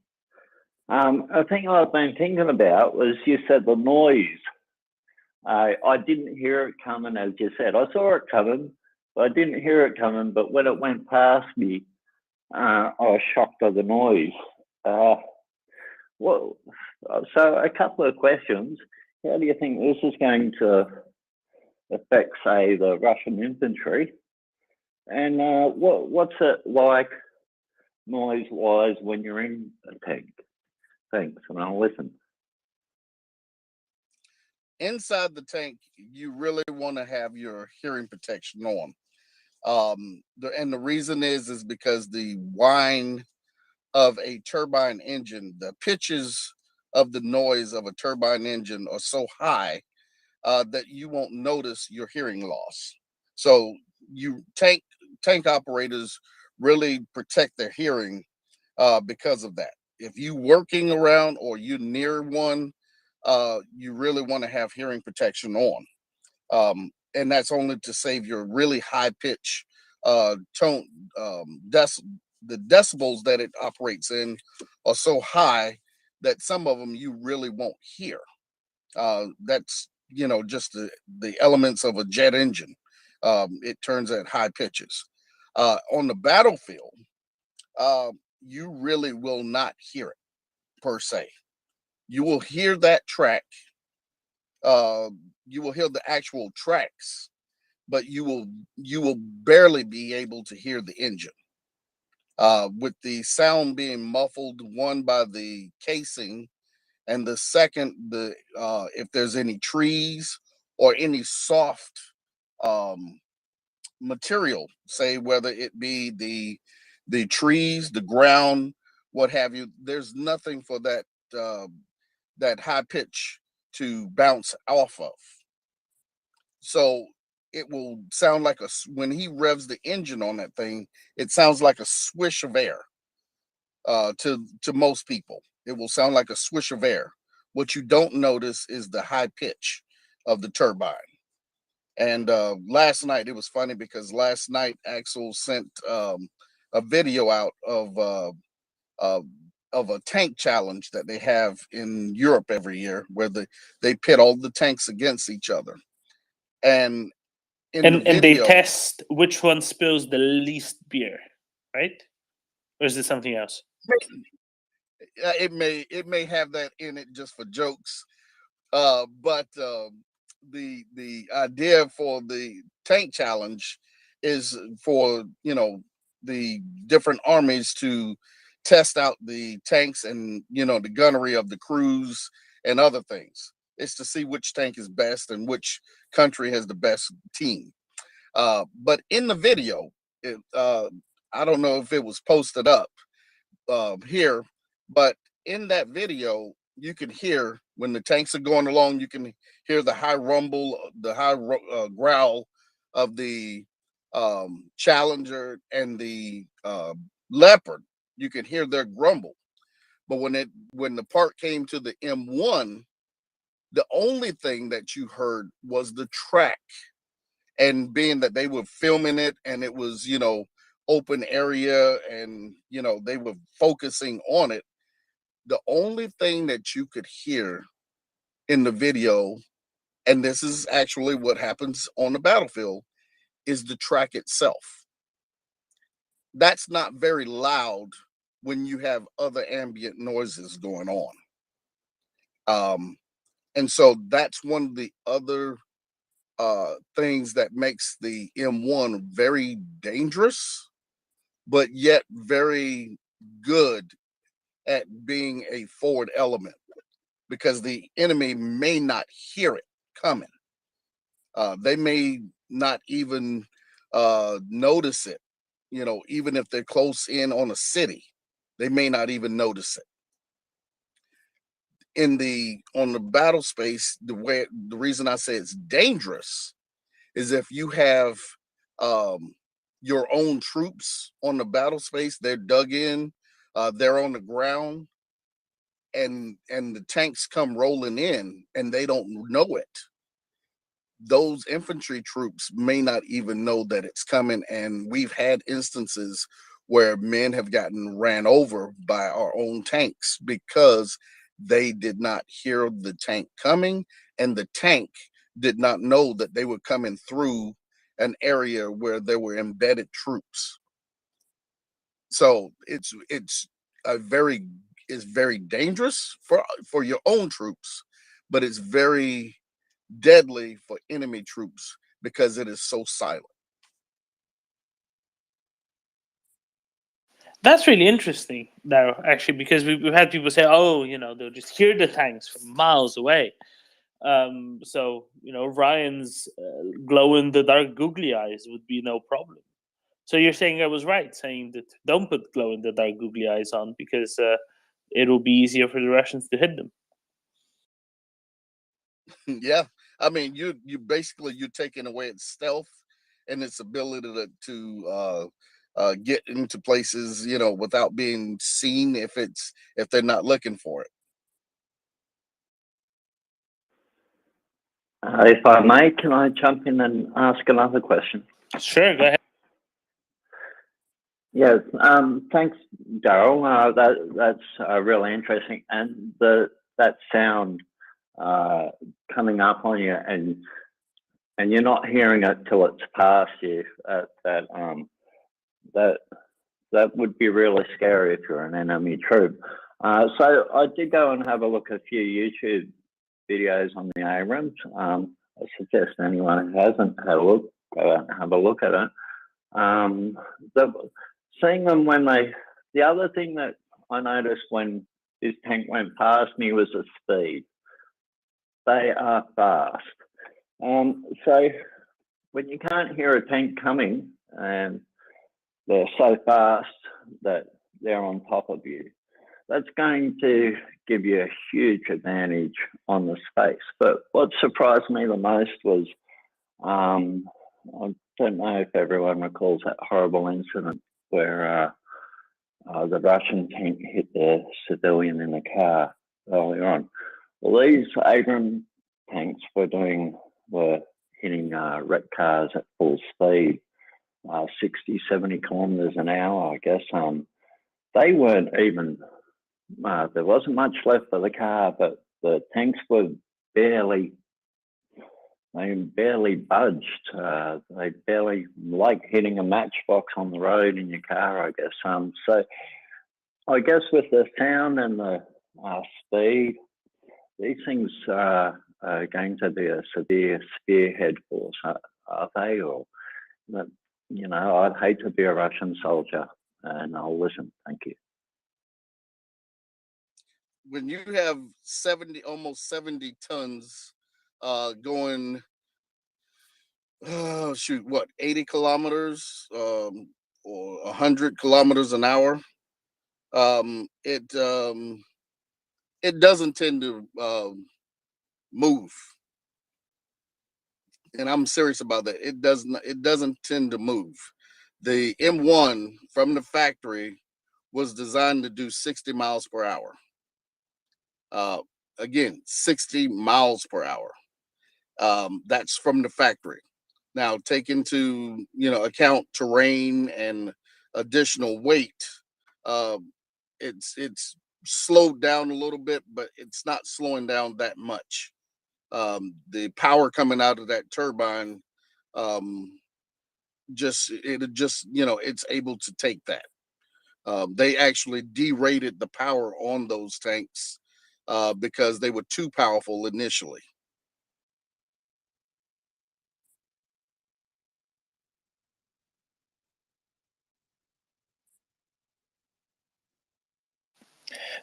A thing I've been thinking about was you said the noise. I didn't hear it coming, as you said. I saw it coming, but I didn't hear it coming. But when it went past me, I was shocked by the noise. Well, so a couple of questions. How do you think this is going to affect, say, the Russian infantry? And what's it like noise-wise when you're in a tank? Thanks, and I'll listen. Inside the tank, you really want to have your hearing protection on. And the reason is because the whine of a turbine engine, the pitches of the noise of a turbine engine are so high that you won't notice your hearing loss. So tank operators really protect their hearing because of that. If you working around or you near one, you really want to have hearing protection on. And that's only to save your really high pitch tone. The decibels that it operates in are so high that some of them you really won't hear. That's just the elements of a jet engine. It turns at high pitches. On the battlefield, you really will not hear it per se. You will hear that track. You will hear the actual tracks, but you will barely be able to hear the engine. With the sound being muffled, one by the casing, and the second, if there's any trees or any soft material, say whether it be the trees, the ground, what have you, there's nothing for that high pitch to bounce off of. So it will sound like when he revs the engine on that thing, it sounds like a swish of air. To most people, it will sound like a swish of air. What you don't notice is the high pitch of the turbine. And last night it was funny because last night Axel sent a video out of a tank challenge that they have in Europe every year, where they pit all the tanks against each other. And And they test which one spills the least beer, right? Or is it something else? It may have that in it just for jokes, but the idea for the tank challenge is for the different armies to test out the tanks and the gunnery of the crews and other things. It's to see which tank is best and which country has the best team. But in the video, I don't know if it was posted up here, but in that video, you can hear when the tanks are going along, you can hear the high rumble, the high growl of the Challenger and the Leopard. You can hear their grumble. But when the part came to the M1, the only thing that you heard was the track. And being that they were filming it and it was, open area and, they were focusing on it, the only thing that you could hear in the video, and this is actually what happens on the battlefield, is the track itself. That's not very loud when you have other ambient noises going on. And so that's one of the other things that makes the M1 very dangerous, but yet very good at being a forward element, because the enemy may not hear it coming. They may not even notice it. You know, even if they're close in on a city, they may not even notice it. On the battle space, the reason I say it's dangerous is if you have um, your own troops on the battle space, they're dug in, they're on the ground, and the tanks come rolling in and they don't know it. Those infantry troops may not even know that it's coming, and we've had instances where men have gotten ran over by our own tanks because they did not hear the tank coming, and the tank did not know that they were coming through an area where there were embedded troops. So it's very dangerous for your own troops, but it's very deadly for enemy troops because it is so silent. That's really interesting, though, actually, because we've had people say, "Oh, you know, they'll just hear the tanks from miles away." So, you know, Ryan's glow-in-the-dark googly eyes would be no problem. So you're saying I was right, saying that don't put glow-in-the-dark googly eyes on because it'll be easier for the Russians to hit them. Yeah, I mean, you basically you're taking away its stealth and its ability to get into places, you know, without being seen if they're not looking for it. If I may, can I jump in and ask another question? Sure, go ahead. Yes, thanks, Daryl. That's really interesting, and that sound coming up on you, and you're not hearing it till it's past you. That would be really scary if you're an enemy troop. So I did go and have a look at a few YouTube videos on the Abrams. I suggest anyone who hasn't had a look, go out and have a look at it. Seeing them the other thing that I noticed when this tank went past me was the speed. They are fast. So when you can't hear a tank coming and they're so fast that they're on top of you, that's going to give you a huge advantage on the space. But what surprised me the most was, I don't know if everyone recalls that horrible incident where the Russian tank hit the civilian in the car earlier on. Well, these Abrams tanks were hitting wrecked cars at full speed, 60, 70 kilometers an hour, I guess. They weren't even, there wasn't much left of the car, but the tanks were barely budged. They barely, like hitting a matchbox on the road in your car, I guess. So I guess with the sound and the speed, these things are going to be a severe spearhead force, are they? Or, you know, I'd hate to be a Russian soldier, and I'll listen. Thank you. When you have almost 70 tons going, 80 kilometers or 100 kilometers an hour, it doesn't tend to move. And I'm serious about that. It doesn't tend to move. The M1 from the factory was designed to do 60 miles per hour. Again, 60 miles per hour. That's from the factory. Now, take into account terrain and additional weight. It's slowed down a little bit, but it's not slowing down that much. The power coming out of that turbine, it's able to take that. They actually derated the power on those tanks because they were too powerful initially.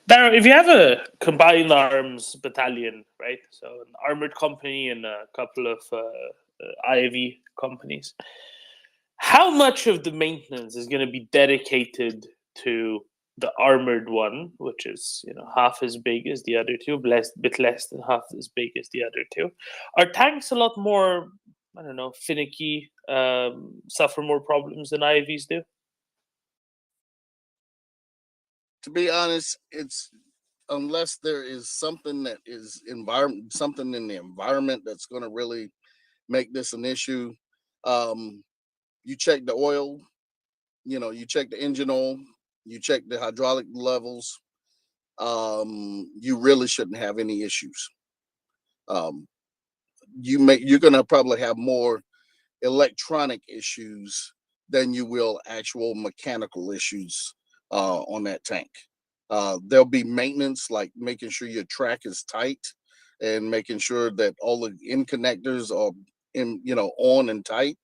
Darren, if you have a combined arms battalion, right? So an armored company and a couple of IAV companies. How much of the maintenance is going to be dedicated to the armored one, which is half as big as the other two, bit less than half as big as the other two? Are tanks a lot more, I don't know, finicky, suffer more problems than IAVs do? To be honest, it's unless there is something that is something in the environment that's going to really make this an issue. You check the oil, you check the engine oil, you check the hydraulic levels. You really shouldn't have any issues. You're going to probably have more electronic issues than you will actual mechanical issues on that tank. There'll be maintenance, like making sure your track is tight and making sure that all the end connectors are on and tight.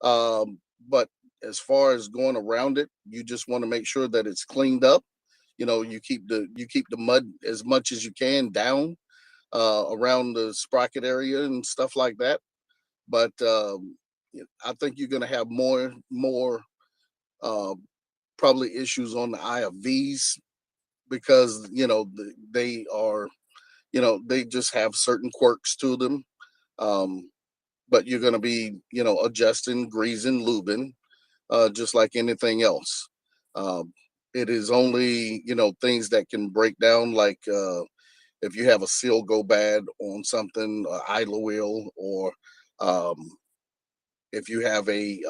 But as far as going around it, you just want to make sure that it's cleaned up. You keep the mud as much as you can down around the sprocket area and stuff like that. But I think you're going to have more probably issues on the IFVs because they are they just have certain quirks to them. But you're going to be adjusting, greasing, lubing, just like anything else. It is only things that can break down, like if you have a seal go bad on something, idler wheel, or if you have a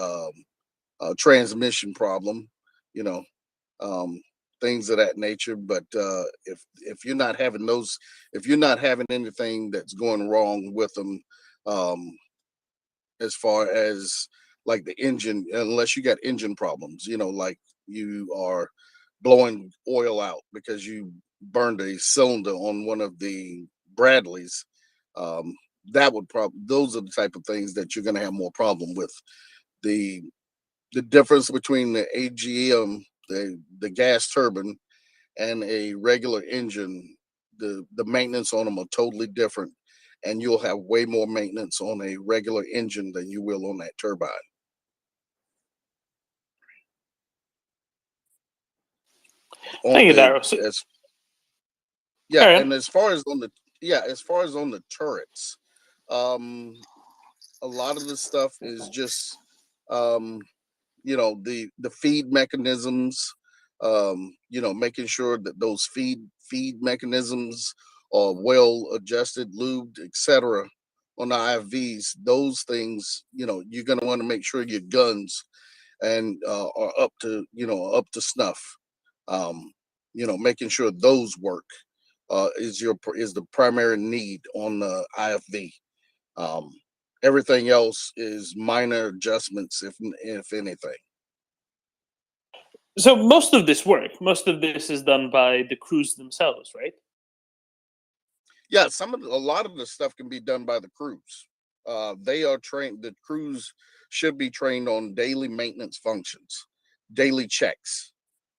transmission problem, things of that nature. But if you're not having if you're not having anything that's going wrong with them, as far as like the engine, unless you got engine problems, like you are blowing oil out because you burned a cylinder on one of the Bradleys, that would those are the type of things that you're going to have more problem with. The difference between the AGM, the gas turbine, and a regular engine, the maintenance on them are totally different, and you'll have way more maintenance on a regular engine than you will on that turbine. Thank you, Darryl. And as far as on the turrets, a lot of the stuff is just the feed mechanisms, making sure that those feed mechanisms are well adjusted, lubed, etc. on the IFVs. Those things, you're going to want to make sure your guns and are up to snuff. Making sure those work is the primary need on the IFV. Everything else is minor adjustments, if anything. So most of this is done by the crews themselves, right? Yeah, a lot of the stuff can be done by the crews. They are trained. The crews should be trained on daily maintenance functions, daily checks.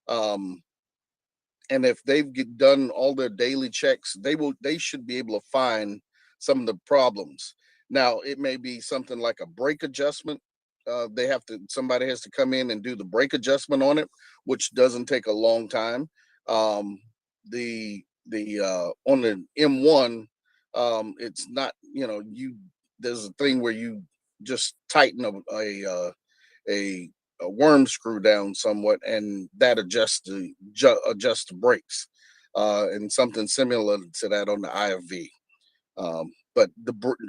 And if they've done all their daily checks, they should be able to find some of the problems. Now, it may be something like a brake adjustment. Somebody has to come in and do the brake adjustment on it, which doesn't take a long time. On the M1, it's not, there's a thing where you just tighten a worm screw down somewhat, and that adjusts the brakes, and something similar to that on the IFV. But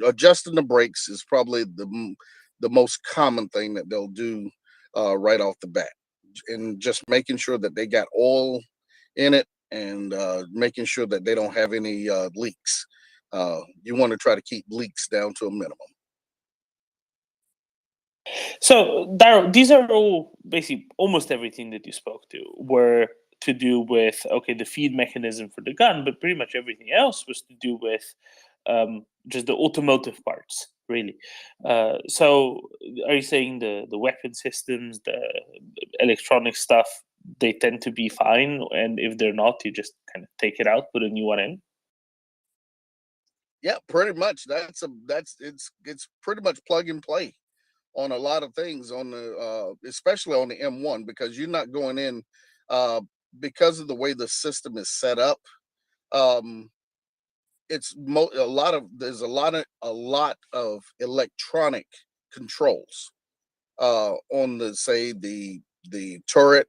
adjusting the brakes is probably the most common thing that they'll do right off the bat, and just making sure that they got oil in it, and making sure that they don't have any leaks. You want to try to keep leaks down to a minimum. So, Darryl, these are all basically almost everything that you spoke to were to do with the feed mechanism for the gun, but pretty much everything else was to do with just the automotive parts, really. So, are you saying the weapon systems, the electronic stuff, they tend to be fine, and if they're not, you just kind of take it out, put a new one in? Yeah, pretty much. It's pretty much plug and play on a lot of things on the especially on the M1 because you're not going in uh because of the way the system is set up. Um there's a lot of electronic controls on the say the turret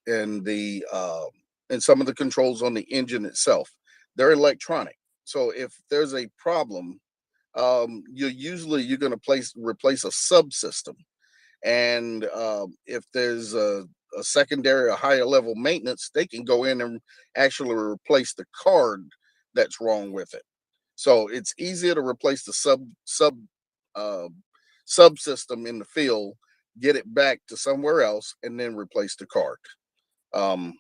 and the and some of the controls on the engine itself. They're electronic. So if there's a problem, you're going to replace a subsystem, and if there's a secondary or higher level maintenance, they can go in and actually replace the card that's wrong with it. So it's easier to replace the uh, subsystem in the field, get it back to somewhere else, and then replace the card. Um,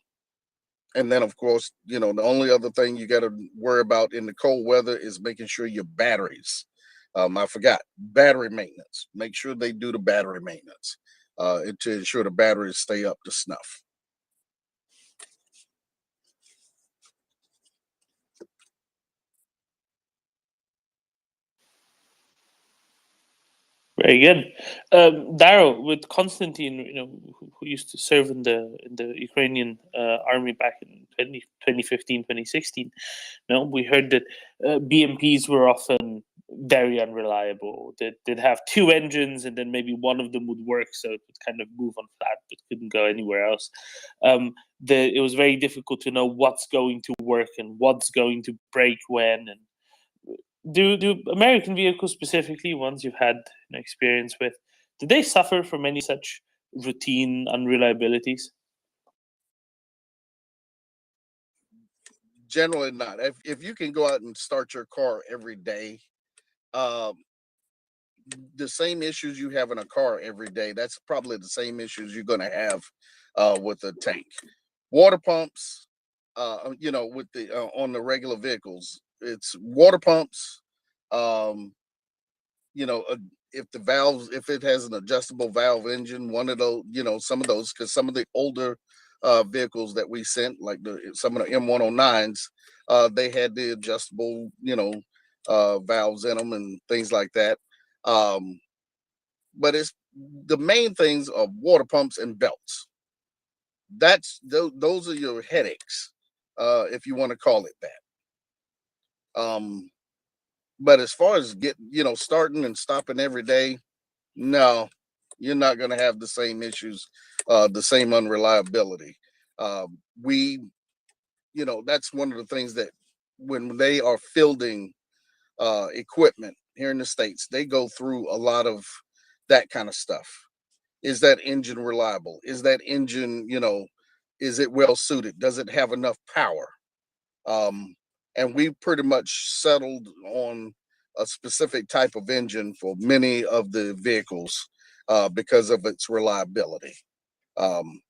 and then, of course, the only other thing you got to worry about in the cold weather is making sure your batteries. I forgot battery maintenance. Make sure they do the battery maintenance to ensure the batteries stay up to snuff. Very good. Daryl, with Konstantin, who used to serve in the Ukrainian army back in 2015, 2016, we heard that BMPs were often very unreliable. They'd have two engines and then maybe one of them would work, so it would kind of move on flat but couldn't go anywhere else. It was very difficult to know what's going to work and what's going to break when. And do American vehicles, specifically ones you've had experience with, do they suffer from any such routine unreliabilities? Generally not. If you can go out and start your car every day, um, the same issues you have in a car every day, that's probably the same issues you're going to have with a tank. Water pumps, with the on the regular vehicles, it's water pumps. Um, you know, uh, if the valves, if it has an adjustable valve engine, one of those, some of those, because some of the older vehicles that we sent, like some of the M109s, they had the adjustable, valves in them and things like that. Um, but it's the main things are water pumps and belts. Those are your headaches, if you want to call it that. But as far as starting and stopping every day, no, you're not going to have the same issues, the same unreliability. We, that's one of the things that when they are fielding equipment here in the States, they go through a lot of that kind of stuff. Is that engine reliable? Is that engine, is it well suited? Does it have enough power? Um, and we pretty much settled on a specific type of engine for many of the vehicles because of its reliability. Um,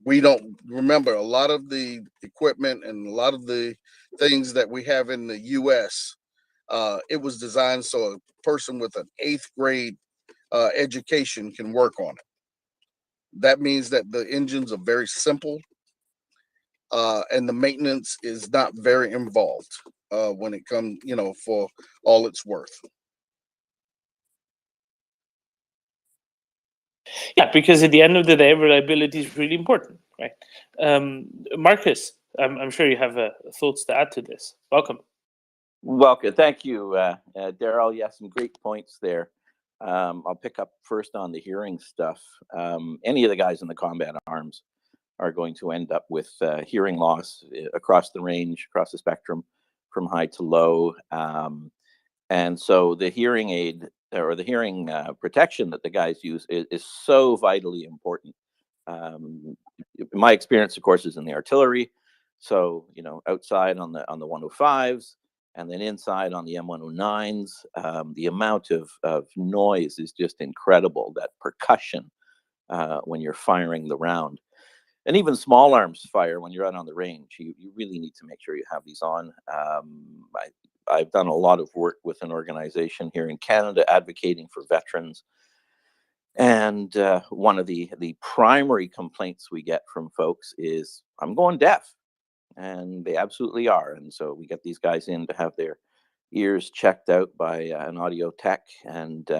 we don't remember a lot of the equipment and a lot of the things that we have in the U.S. It was designed so a person with an eighth grade education can work on it. That means that the engines are very simple and the maintenance is not very involved when it comes, for all it's worth. Yeah, because at the end of the day, reliability is really important, right? Marcus, I'm sure you have thoughts to add to this. Welcome. Welcome. Thank you, Daryl. Yeah, some great points there. I'll pick up first on the hearing stuff. Any of the guys in the combat arms are going to end up with hearing loss across the range, across the spectrum, from high to low. And so the hearing aid or the hearing protection that the guys use is so vitally important. My experience, of course, is in the artillery. So, outside on the 105s and then inside on the M109s, the amount of noise is just incredible, that percussion when you're firing the round. And even small arms fire when you're out on the range. You really need to make sure you have these on. I've done a lot of work with an organization here in Canada advocating for veterans. And one of the primary complaints we get from folks is, I'm going deaf. And they absolutely are. And so we get these guys in to have their ears checked out by an audio tech, and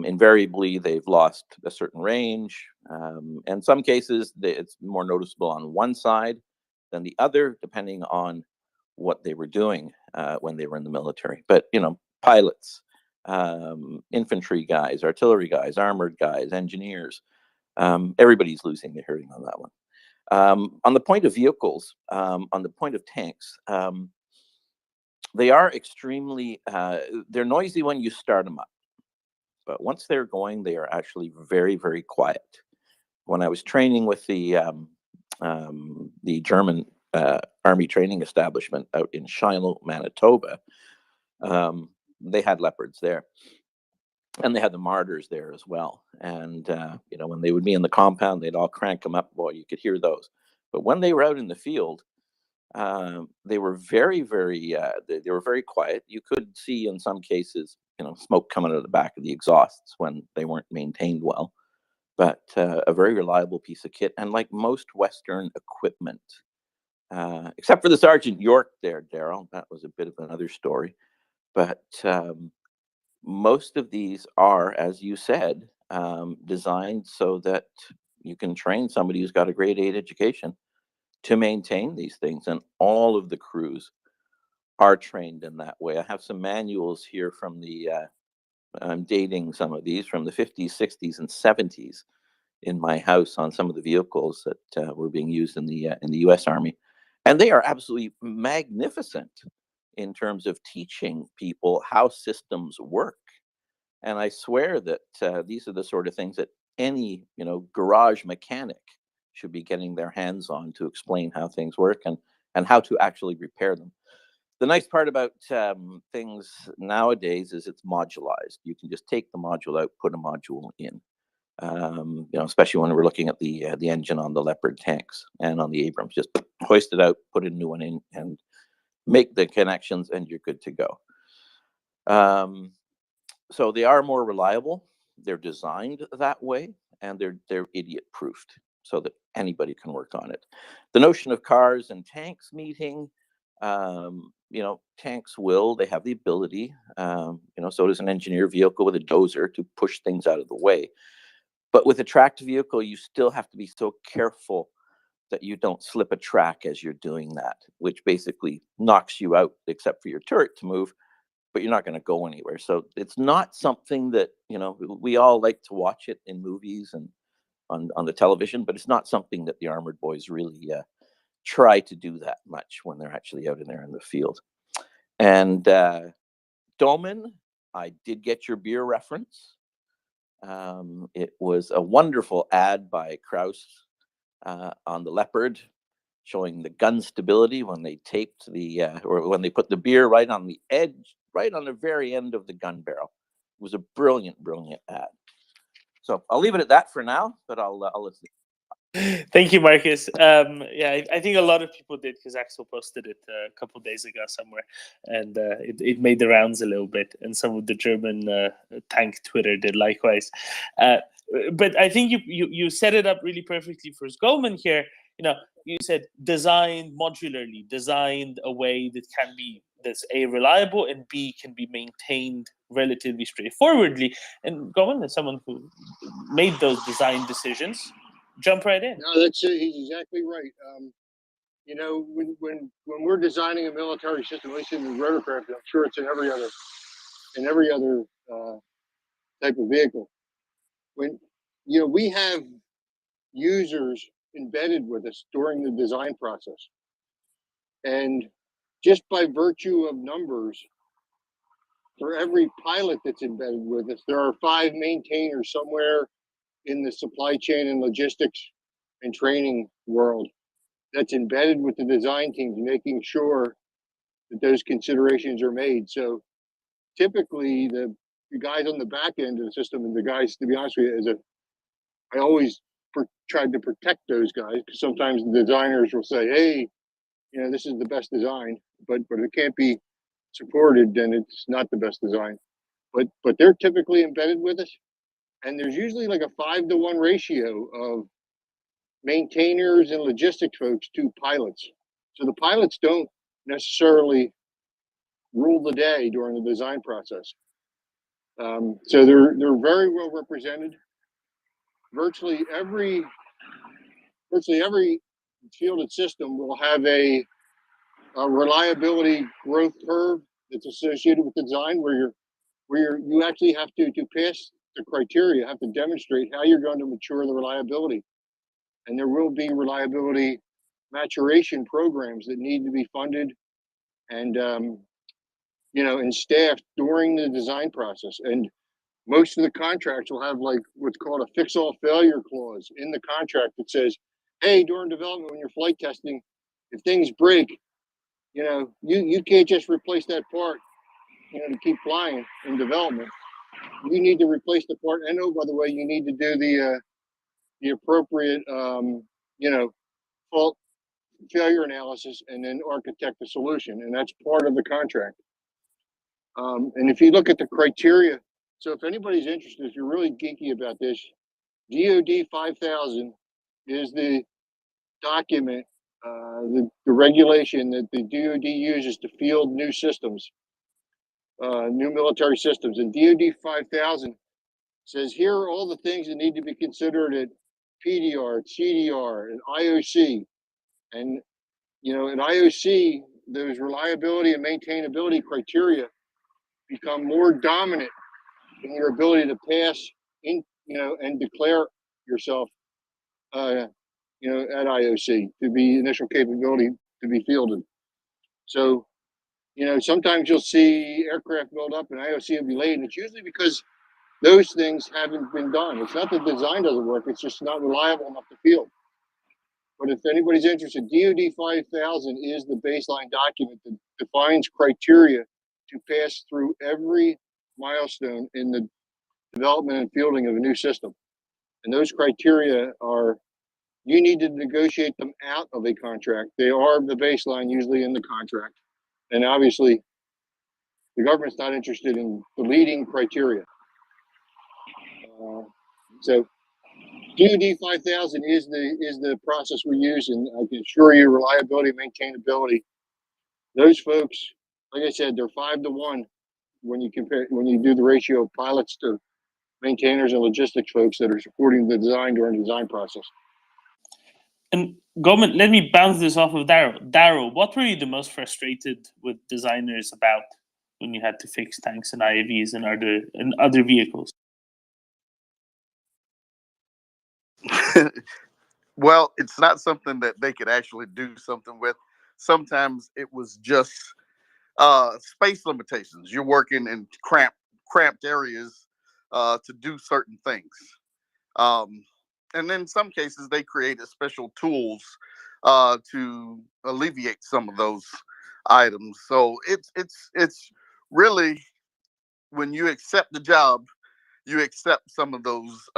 invariably they've lost a certain range. In some cases, it's more noticeable on one side than the other, depending on what they were doing when they were in the military. But pilots, infantry guys, artillery guys, armored guys, engineers, everybody's losing their hearing on that one. On the point of vehicles, on the point of tanks, they are extremely, they're noisy when you start them up. But once they're going, they are actually very, very quiet. When I was training with the German Army training establishment out in Shiloh, Manitoba, they had Leopards there. And they had the Martyrs there as well. And, when they would be in the compound, they'd all crank them up. Boy, you could hear those. But when they were out in the field, they were very, very, they were very quiet. You could see in some cases, smoke coming out of the back of the exhausts when they weren't maintained well. But a very reliable piece of kit. And like most Western equipment, except for the Sergeant York there, Daryl, that was a bit of another story. But most of these are, as you said, designed so that you can train somebody who's got a grade 8 education to maintain these things. And all of the crews are trained in that way. I have some manuals here from the, I'm dating some of these from the 50s, 60s, and 70s in my house on some of the vehicles that were being used in the U.S. Army. And they are absolutely magnificent in terms of teaching people how systems work. And I swear that these are the sort of things that any, garage mechanic should be getting their hands on to explain how things work and how to actually repair them. The nice part about things nowadays is it's modularized. You can just take the module out, put a module in. Especially when we're looking at the engine on the Leopard tanks and on the Abrams, just hoist it out, put a new one in, and make the connections, and you're good to go. So they are more reliable. They're designed that way, and they're idiot-proofed so that anybody can work on it. The notion of cars and tanks meeting, tanks they have the ability, so does an engineer vehicle with a dozer to push things out of the way. But with a tracked vehicle, you still have to be so careful that you don't slip a track as you're doing that, which basically knocks you out, except for your turret to move, but you're not going to go anywhere. So it's not something that, we all like to watch it in movies and on the television, but it's not something that the armored boys really try to do that much when they're actually out in there in the field. And Doman, I did get your beer reference. It was a wonderful ad by Krauss on the Leopard, showing the gun stability when they taped or when they put the beer right on the edge, right on the very end of the gun barrel. It was a brilliant, brilliant ad. So I'll leave it at that for now, but I'll listen. Thank you, Marcus. I think a lot of people did, because Axel posted it a couple of days ago somewhere, and it made the rounds a little bit, and some of the German tank Twitter did likewise. But I think you set it up really perfectly for Goldman here. You said designed modularly, designed a way that can be that's A, reliable, and B, can be maintained relatively straightforwardly. And Goldman is someone who made those design decisions. Jump right in. No, he's exactly right. When we're designing a military system, at least in the rotorcraft, I'm sure it's in every other type of vehicle. When we have users embedded with us during the design process, and just by virtue of numbers, for every pilot that's embedded with us, there are 5 maintainers somewhere in the supply chain and logistics and training world that's embedded with the design teams, making sure that those considerations are made. So typically the guys on the back end of the system, and the guys, to be honest with you, I always tried to protect those guys, because sometimes the designers will say, hey, this is the best design, but if it can't be supported, then it's not the best design. But they're typically embedded with us, and there's usually like a 5-to-1 ratio of maintainers and logistics folks to pilots. So the pilots don't necessarily rule the day during the design process. So they're very well represented. Virtually every fielded system will have a reliability growth curve that's associated with design, where you actually have to pass the criteria, have to demonstrate how you're going to mature the reliability. And there will be reliability maturation programs that need to be funded and and staffed during the design process. And most of the contracts will have like what's called a fix-all failure clause in the contract that says, hey, during development, when you're flight testing, if things break, you can't just replace that part, to keep flying in development. You need to replace the part. And oh, by the way, you need to do the appropriate, fault failure analysis and then architect a solution. And that's part of the contract. And if you look at the criteria, so if anybody's interested, if you're really geeky about this, DoD 5000 is the document, the regulation that the DoD uses to field new systems, new military systems. And DoD 5000 says here are all the things that need to be considered at PDR, CDR, and IOC. And in IOC, those reliability and maintainability criteria become more dominant in your ability to pass in, and declare yourself, at IOC to be initial capability to be fielded. So, sometimes you'll see aircraft build up and IOC will be late, and it's usually because those things haven't been done. It's not that the design doesn't work; it's just not reliable enough to field. But if anybody's interested, DoD 5000 is the baseline document that defines criteria to pass through every milestone in the development and fielding of a new system. And those criteria are, you need to negotiate them out of a contract. They are the baseline usually in the contract. And obviously, the government's not interested in deleting criteria. So DoD 5000 is the process we use, and I can assure you, reliability, maintainability. Those folks, like I said, they're 5 to 1 when you do the ratio of pilots to maintainers and logistics folks that are supporting the design during the design process. And Goldman, let me bounce this off of Darrow. Darrow, what were you the most frustrated with designers about when you had to fix tanks and IAVs and other vehicles? Well, it's not something that they could actually do something with. Sometimes it was just space limitations. You're working in cramped areas to do certain things. And in some cases, they created special tools to alleviate some of those items. So it's really, when you accept the job, you accept some of those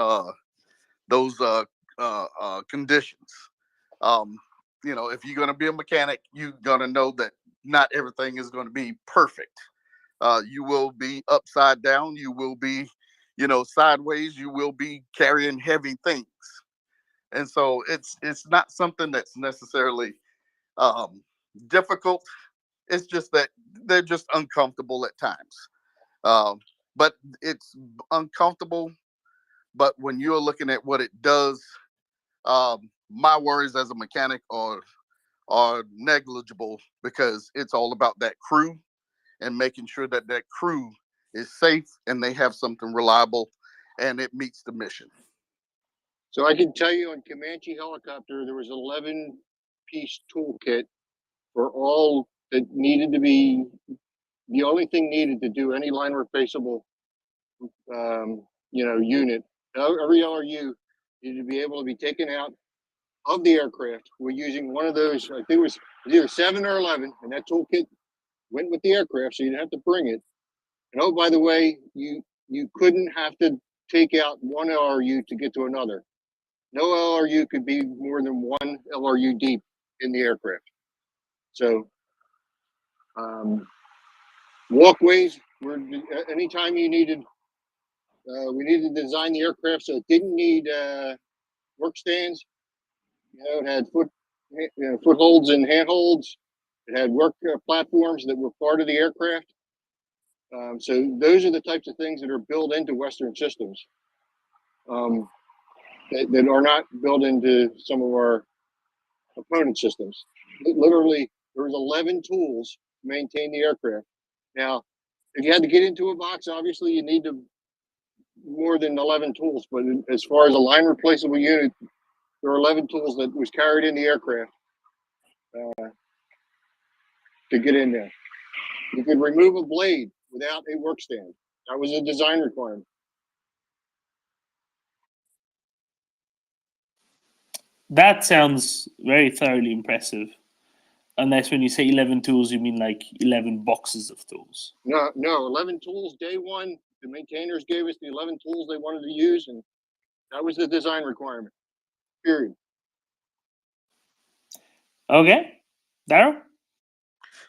conditions. If you're going to be a mechanic, you're going to know that not everything is going to be perfect. You will be upside down. You will be, sideways. You will be carrying heavy things. And so it's not something that's necessarily difficult. It's just that they're just uncomfortable at times. But it's uncomfortable. But when you're looking at what it does, my worries as a mechanic are negligible, because it's all about that crew and making sure that crew is safe and they have something reliable and it meets the mission. So I can tell you on Comanche helicopter, there was an 11-piece toolkit for all that needed to be, the only thing needed to do any line replaceable, unit. Every LRU needed to be able to be taken out of the aircraft. We're using one of those, I think it was either 7 or 11, and that toolkit went with the aircraft, so you didn't have to bring it. And oh, by the way, you couldn't have to take out one LRU to get to another. No LRU could be more than one LRU deep in the aircraft. So walkways were, anytime you needed, we needed to design the aircraft so it didn't need work stands. It had footholds and handholds. It had work platforms that were part of the aircraft. So those are the types of things that are built into Western systems that are not built into some of our opponent systems. Literally, there was 11 tools to maintain the aircraft. Now, if you had to get into a box, obviously you need more than 11 tools. But as far as a line replaceable unit, there were 11 tools that was carried in the aircraft to get in there. You could remove a blade without a work stand. That was a design requirement. That sounds very thoroughly impressive. Unless when you say 11 tools, you mean like 11 boxes of tools. No, 11 tools day one. The maintainers gave us the 11 tools they wanted to use, and that was the design requirement. Period. Okay. Daryl?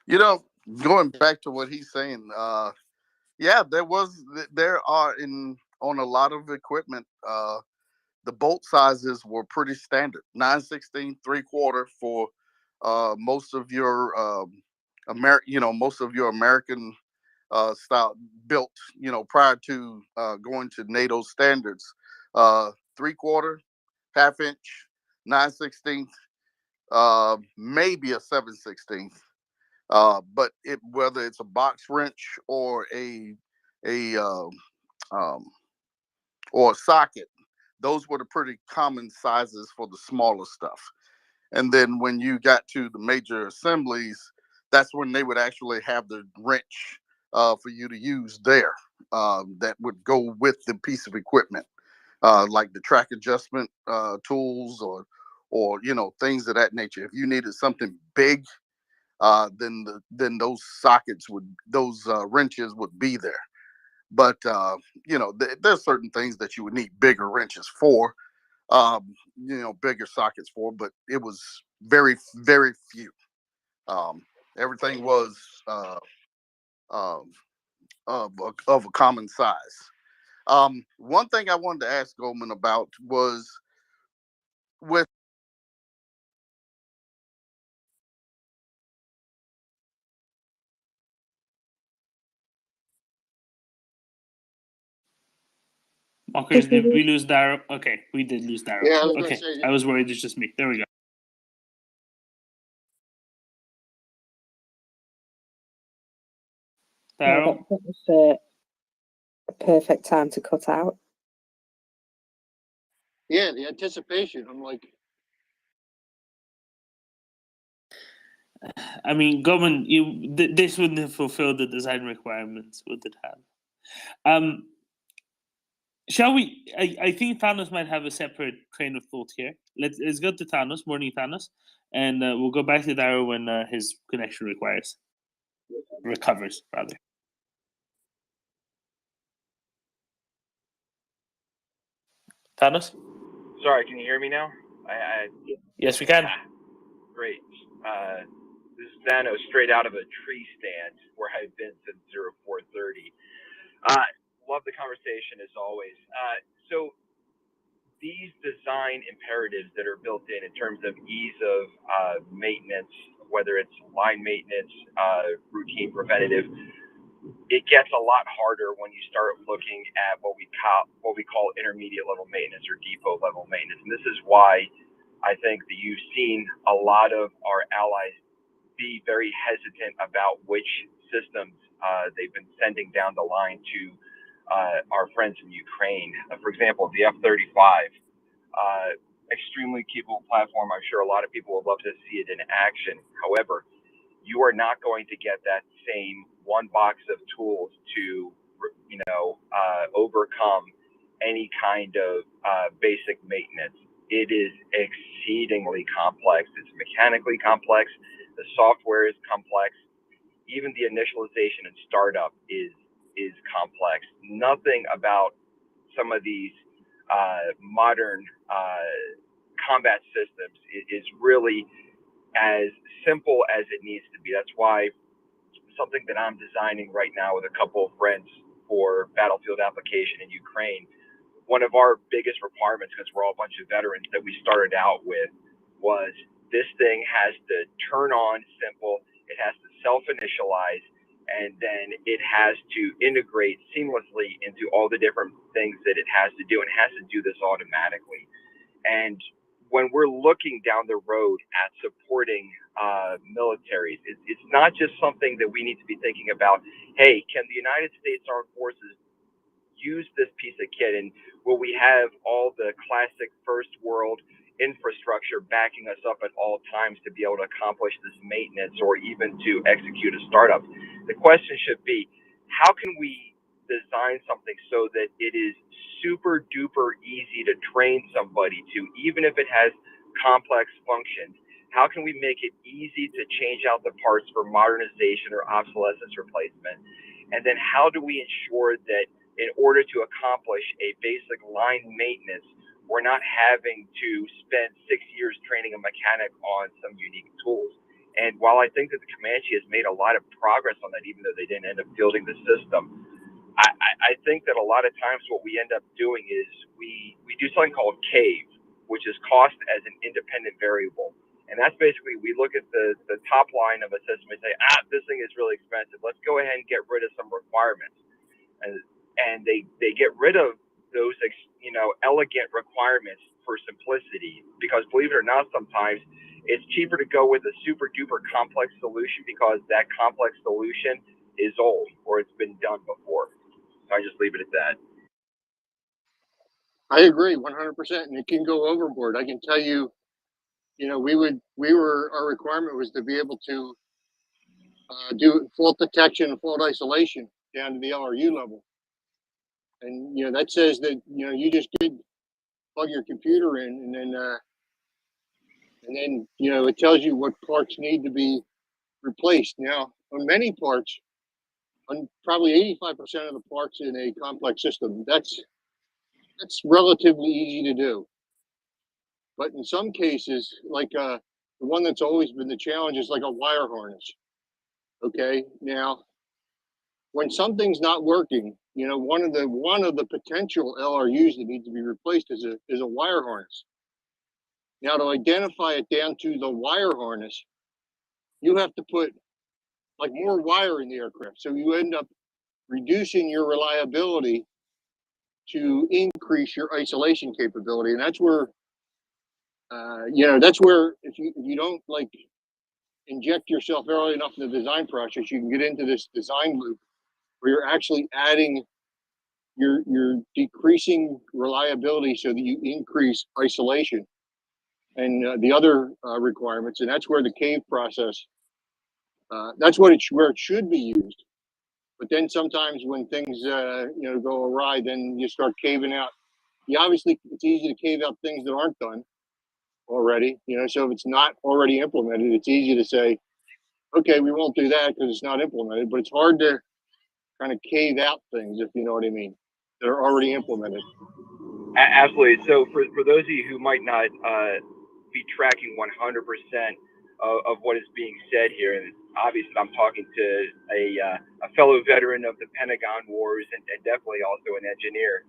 You know, going back to what he's saying, yeah, there are on a lot of equipment, the bolt sizes were pretty standard. 9/16, 3/4 for most of your most of your American style built, prior to going to NATO standards. 3/4, half inch, 9/16, maybe a 7/16. But whether it's a box wrench or a or a socket, those were the pretty common sizes for the smaller stuff. And then when you got to the major assemblies, that's when they would actually have the wrench for you to use there that would go with the piece of equipment, like the track adjustment tools or things of that nature. If you needed something big, then those wrenches would be there. But there's certain things that you would need bigger wrenches for, bigger sockets for, but it was very, very few. Everything was of a common size. One thing I wanted to ask Goldman about was with Markers, did we lose Daryl? Okay, we did lose Daryl. Yeah, I was gonna okay, say- I was worried it's just me. There we go. Yeah, Daryl? that was a perfect time to cut out. Yeah, the anticipation. I'm like, I mean, government, this wouldn't have fulfilled the design requirements, would it have? Shall we? I think Thanos might have a separate train of thought here. Let's go to Thanos, morning Thanos, and we'll go back to Daryl when his connection recovers, rather. Thanos? Sorry, can you hear me now? Yes, we can. Great. This is Thanos straight out of a tree stand where I've been since 0430. Love the conversation as always. So these design imperatives that are built in terms of ease of maintenance, whether it's line maintenance, routine preventative, it gets a lot harder when you start looking at what we call intermediate level maintenance or depot level maintenance. And this is why I think that you've seen a lot of our allies be very hesitant about which systems they've been sending down the line to our friends in Ukraine. For example, the F-35, extremely capable platform. I'm sure a lot of people would love to see it in action. However, you are not going to get that same one box of tools to, overcome any kind of basic maintenance. It is exceedingly complex. It's mechanically complex. The software is complex. Even the initialization and startup is complex. Nothing about some of these modern combat systems is really as simple as it needs to be. That's why something that I'm designing right now with a couple of friends for battlefield application in Ukraine, one of our biggest requirements, because we're all a bunch of veterans that we started out with, was this thing has to turn on simple. it has to self-initialize, and then it has to integrate seamlessly into all the different things that it has to do, and it has to do this automatically. And when we're looking down the road at supporting militaries, it's not just something that we need to be thinking about, hey, can the United States Armed Forces use this piece of kit, and will we have all the classic first world infrastructure backing us up at all times to be able to accomplish this maintenance or even to execute a startup? The question should be, how can we design something so that it is super duper easy to train somebody to, even if it has complex functions? How can we make it easy to change out the parts for modernization or obsolescence replacement? And then how do we ensure that in order to accomplish a basic line maintenance, we're not having to spend 6 years training a mechanic on some unique tools? And while I think that the Comanche has made a lot of progress on that, even though they didn't end up building the system, I think that a lot of times what we end up doing is we do something called CAVE, which is cost as an independent variable. And that's basically, we look at the top line of a system and say, this thing is really expensive. Let's go ahead and get rid of some requirements. And they get rid of those, elegant requirements for simplicity, because believe it or not, sometimes it's cheaper to go with a super duper complex solution because that complex solution is old or it's been done before. So I just leave it at that. I agree 100%, and it can go overboard. I can tell you, our requirement was to be able to do fault detection and fault isolation down to the LRU level. And, that says that, you just plug your computer in and then, it tells you what parts need to be replaced. Now, on many parts, on probably 85% of the parts in a complex system, that's relatively easy to do. But in some cases, like the one that's always been the challenge is like a wire harness. Okay, now when something's not working, one of the potential LRUs that needs to be replaced is a wire harness. Now, to identify it down to the wire harness, you have to put like more wire in the aircraft, so you end up reducing your reliability to increase your isolation capability, and that's where if you don't like inject yourself early enough in the design process, you can get into this design loop where you're actually adding, you're decreasing reliability so that you increase isolation and the other requirements, and that's where the CAVE process, that's where it should be used. But then sometimes when things go awry, then you start caving out. Obviously, it's easy to cave out things that aren't done already. So if it's not already implemented, it's easy to say, okay, we won't do that because it's not implemented. But it's hard to kind of cave out things, if you know what I mean, that are already implemented. Absolutely. So for those of you who might not be tracking 100% of what is being said here, and obviously I'm talking to a fellow veteran of the Pentagon Wars and definitely also an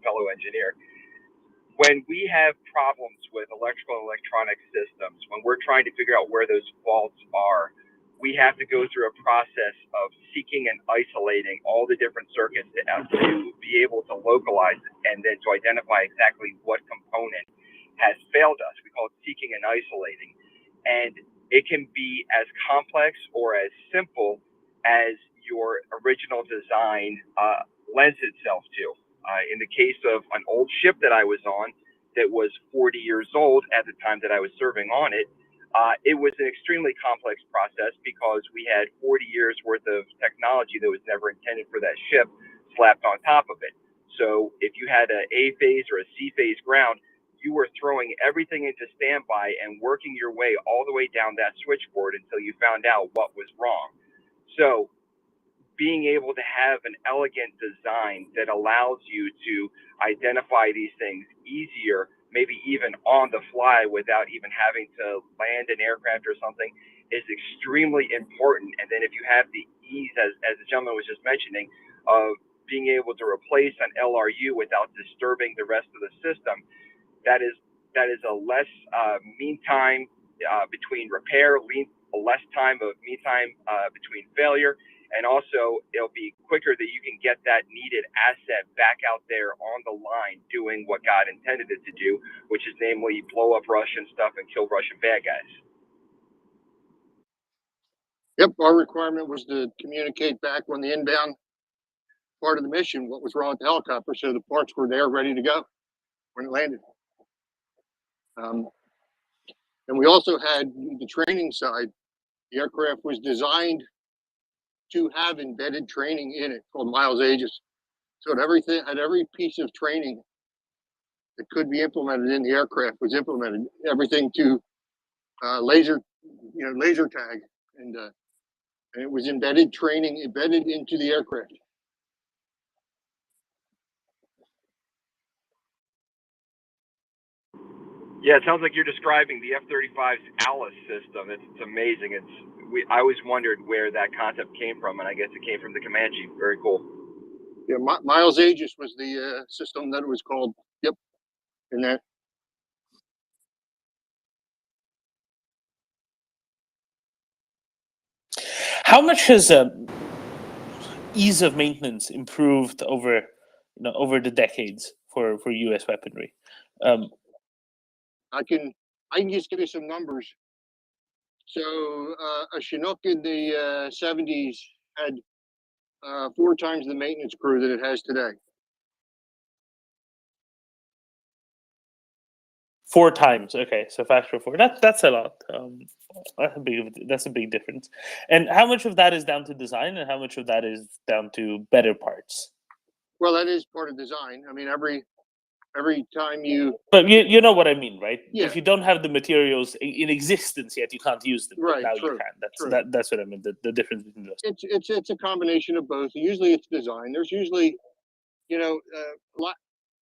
fellow engineer. When we have problems with electrical and electronic systems, when we're trying to figure out where those faults are, we have to go through a process of seeking and isolating all the different circuits to be able to localize it and then to identify exactly what component has failed us. We call it seeking and isolating. And it can be as complex or as simple as your original design lends itself to. In the case of an old ship that I was on that was 40 years old at the time that I was serving on it, it was an extremely complex process because we had 40 years worth of technology that was never intended for that ship slapped on top of it. So if you had an A phase or a C phase ground, you were throwing everything into standby and working your way all the way down that switchboard until you found out what was wrong. So being able to have an elegant design that allows you to identify these things easier, maybe even on the fly without even having to land an aircraft or something, is extremely important. And then if you have the ease, as the gentleman was just mentioning, of being able to replace an LRU without disturbing the rest of the system, that is a less mean time between repair, less time of me time between failure, and also it'll be quicker that you can get that needed asset back out there on the line doing what God intended it to do, which is namely blow up Russian stuff and kill Russian bad guys. Yep, our requirement was to communicate back on the inbound part of the mission what was wrong with the helicopter, so the parts were there ready to go when it landed. And we also had the training side. The aircraft was designed to have embedded training in it called Miles Aegis. So every piece of training that could be implemented in the aircraft was implemented. Everything to laser tag, and it was embedded training embedded into the aircraft. Yeah, it sounds like you're describing the F-35's Alice system. It's amazing. I always wondered where that concept came from, and I guess it came from the Comanche. Very cool. Yeah, Miles Aegis was the system that it was called. Yep, and that. How much has ease of maintenance improved over the decades for U.S. weaponry? I can just give you some numbers. So a Chinook in the 70s had 4 times the maintenance crew that it has today. 4 times. Okay, so factor of 4. That's a lot. That's a big difference. And how much of that is down to design, and how much of that is down to better parts? Well, that is part of design. I mean, every time you. But you know what I mean, right? Yeah. If you don't have the materials in existence yet, you can't use them. Right. Now True. you can. True. That's what I mean. The difference between those. It's a combination of both. Usually, it's design. There's usually, a lot.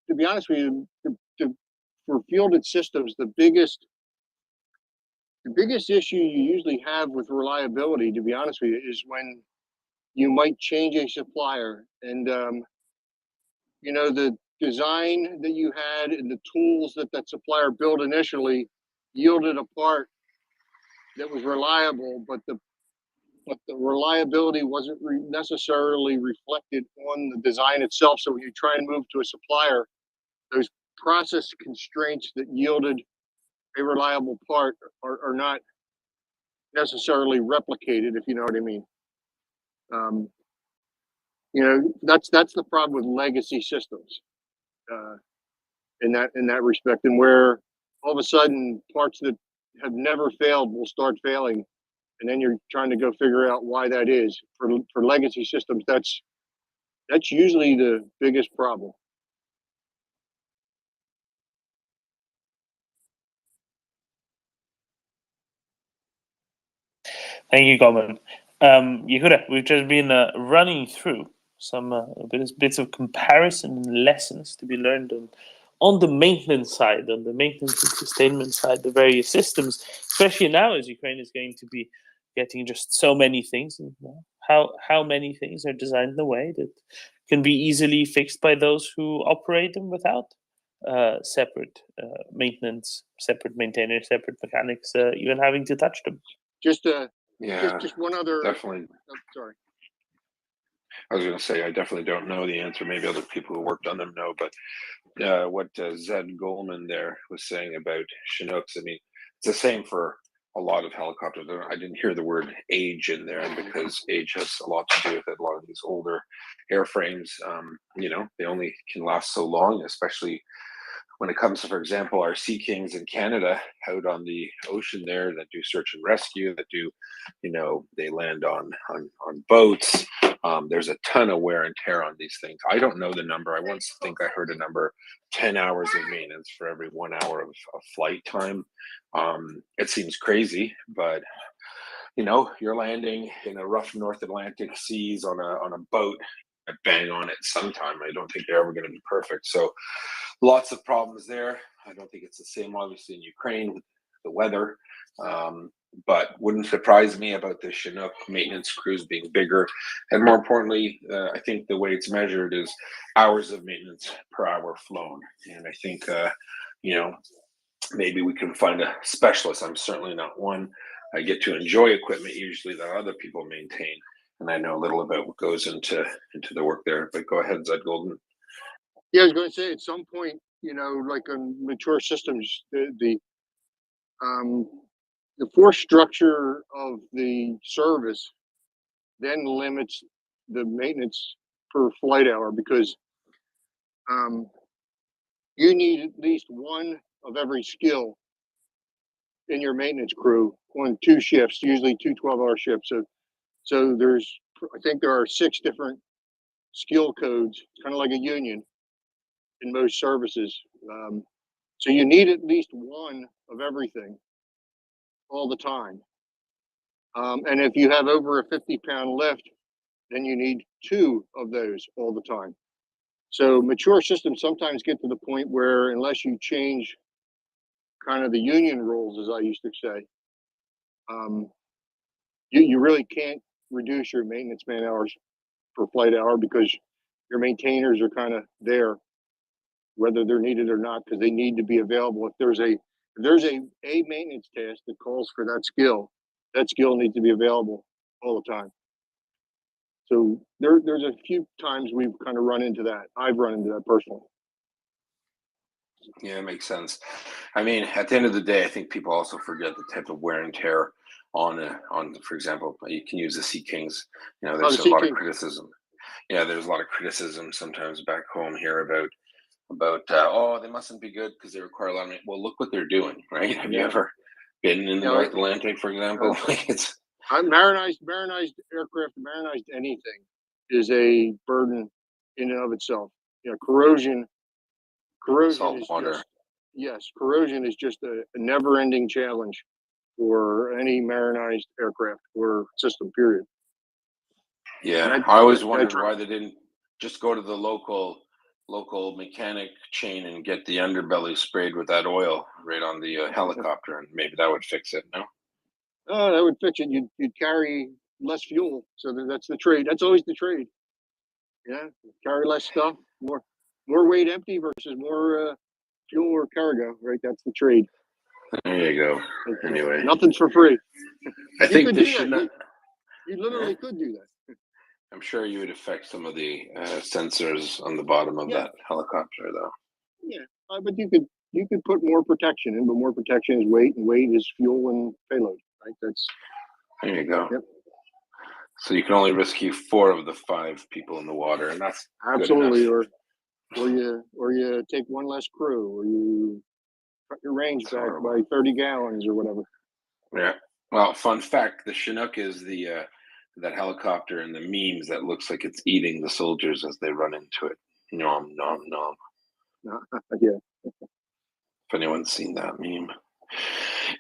To be honest with you, for fielded systems, the biggest issue you usually have with reliability, to be honest with you, is when you might change a supplier, and the design that you had and the tools that supplier built initially yielded a part that was reliable, but the reliability wasn't necessarily reflected on the design itself. So when you try and move to a supplier, those process constraints that yielded a reliable part are not necessarily replicated, if you know what I mean. That's the problem with legacy systems in that respect, and where all of a sudden parts that have never failed will start failing, and then you're trying to go figure out why that is. For legacy systems, that's usually the biggest problem. Thank you, Colin. Yehuda, we've just been running through some bits of comparison and lessons to be learned on the maintenance side, on the maintenance and sustainment side, the various systems, especially now as Ukraine is going to be getting just so many things, and how many things are designed in a way that can be easily fixed by those who operate them without separate maintenance, separate maintainers, separate mechanics, even having to touch them. Just one other. Definitely. Oh, sorry. I was going to say I definitely don't know the answer. Maybe other people who worked on them know, but what Zed Goldman there was saying about Chinooks, I mean, it's the same for a lot of helicopters. I didn't hear the word age in there because age has a lot to do with it. A lot of these older airframes, they only can last so long, especially when it comes to, for example, our Sea Kings in Canada out on the ocean there that do search and rescue, that do, they land on boats. There's a ton of wear and tear on these things. I don't know the number. I once think I heard a number, 10 hours of maintenance for every 1 hour of flight time. It seems crazy, but you're landing in a rough North Atlantic seas on a boat, bang on it sometime. I don't think they're ever going to be perfect. So lots of problems there. I don't think it's the same, obviously, in Ukraine with the weather. But wouldn't surprise me about the Chinook maintenance crews being bigger. And more importantly, I think the way it's measured is hours of maintenance per hour flown. And I think, maybe we can find a specialist. I'm certainly not one I get to enjoy equipment usually that other people maintain, and I know a little about what goes into the work there. But go ahead, Zed Golden. Yeah, I was going to say at some point, like on mature systems, the force structure of the service then limits the maintenance per flight hour because you need at least one of every skill in your maintenance crew on 2 shifts, usually 2 12-hour shifts. So I think there are 6 different skill codes, kind of like a union in most services. So you need at least one of everything all the time. And if you have over a 50-pound lift, then you need 2 of those all the time. So mature systems sometimes get to the point where unless you change kind of the union rules, as I used to say, you really can't reduce your maintenance man hours per flight hour because your maintainers are kind of there, whether they're needed or not, because they need to be available. If there's a maintenance task that calls for that skill needs to be available all the time. So there's a few times we've kind of run into that. I've run into that personally. Yeah, it makes sense. I mean, at the end of the day, I think people also forget the type of wear and tear on, for example, you can use the Sea Kings. There's a lot of criticism. Yeah, there's a lot of criticism sometimes back home here about oh, they mustn't be good because they require a lot of maintenance. Well, look what they're doing, right? Have you ever been in the North Atlantic, for example? Marinized aircraft, marinized anything is a burden in and of itself. Corrosion Salt water. Corrosion is just a never-ending challenge for any marinized aircraft or system, period. Yeah, I always wondered why they didn't just go to the local mechanic chain and get the underbelly sprayed with that oil right on the helicopter, and maybe that would fix it. No. Oh, that would fix it. You'd carry less fuel, so that's the trade. That's always the trade. Yeah, carry less stuff, more weight empty versus more fuel or cargo. Right, that's the trade. There you go. Anyway, nothing's for free. I think this should not. You literally could do that. I'm sure you would affect some of the sensors on the bottom of that helicopter, though. Yeah, but you could put more protection in, but more protection is weight, and weight is fuel and payload. Right, there you go. Yep. So you can only rescue 4 of the 5 people in the water, and that's absolutely, or you take one less crew, or you cut your range back by 30 gallons or whatever. Yeah. Well, fun fact: the Chinook is that helicopter in the memes that looks like it's eating the soldiers as they run into it. Nom nom nom. Yeah. If anyone's seen that meme.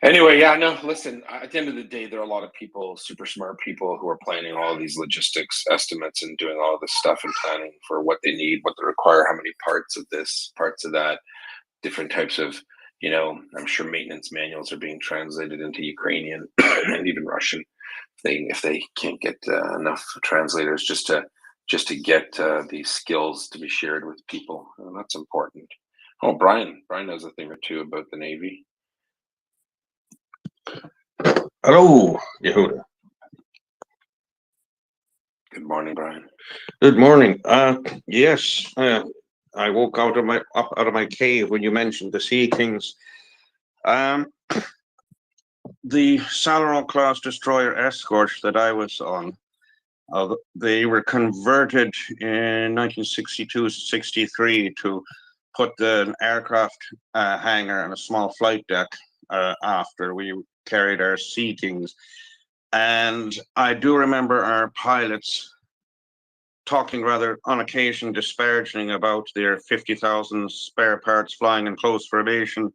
Anyway, yeah, no, listen, at the end of the day, there are a lot of people, super smart people, who are planning all of these logistics estimates and doing all of this stuff and planning for what they need, what they require, how many parts of this, parts of that, different types of, I'm sure maintenance manuals are being translated into Ukrainian and even Russian if they can't get enough translators just to get these skills to be shared with people. And that's important. Oh, Brian knows a thing or two about the Navy. Hello, Yehuda. Good morning, Brian. Good morning. Yes, I woke up out of my cave when you mentioned the Sea Kings. The Salero class destroyer escort that I was on, they were converted in 1962-63 to put an aircraft hangar and a small flight deck after we carried our Sea Kings. And I do remember our pilots talking rather on occasion disparaging about their 50,000 spare parts flying in close formation.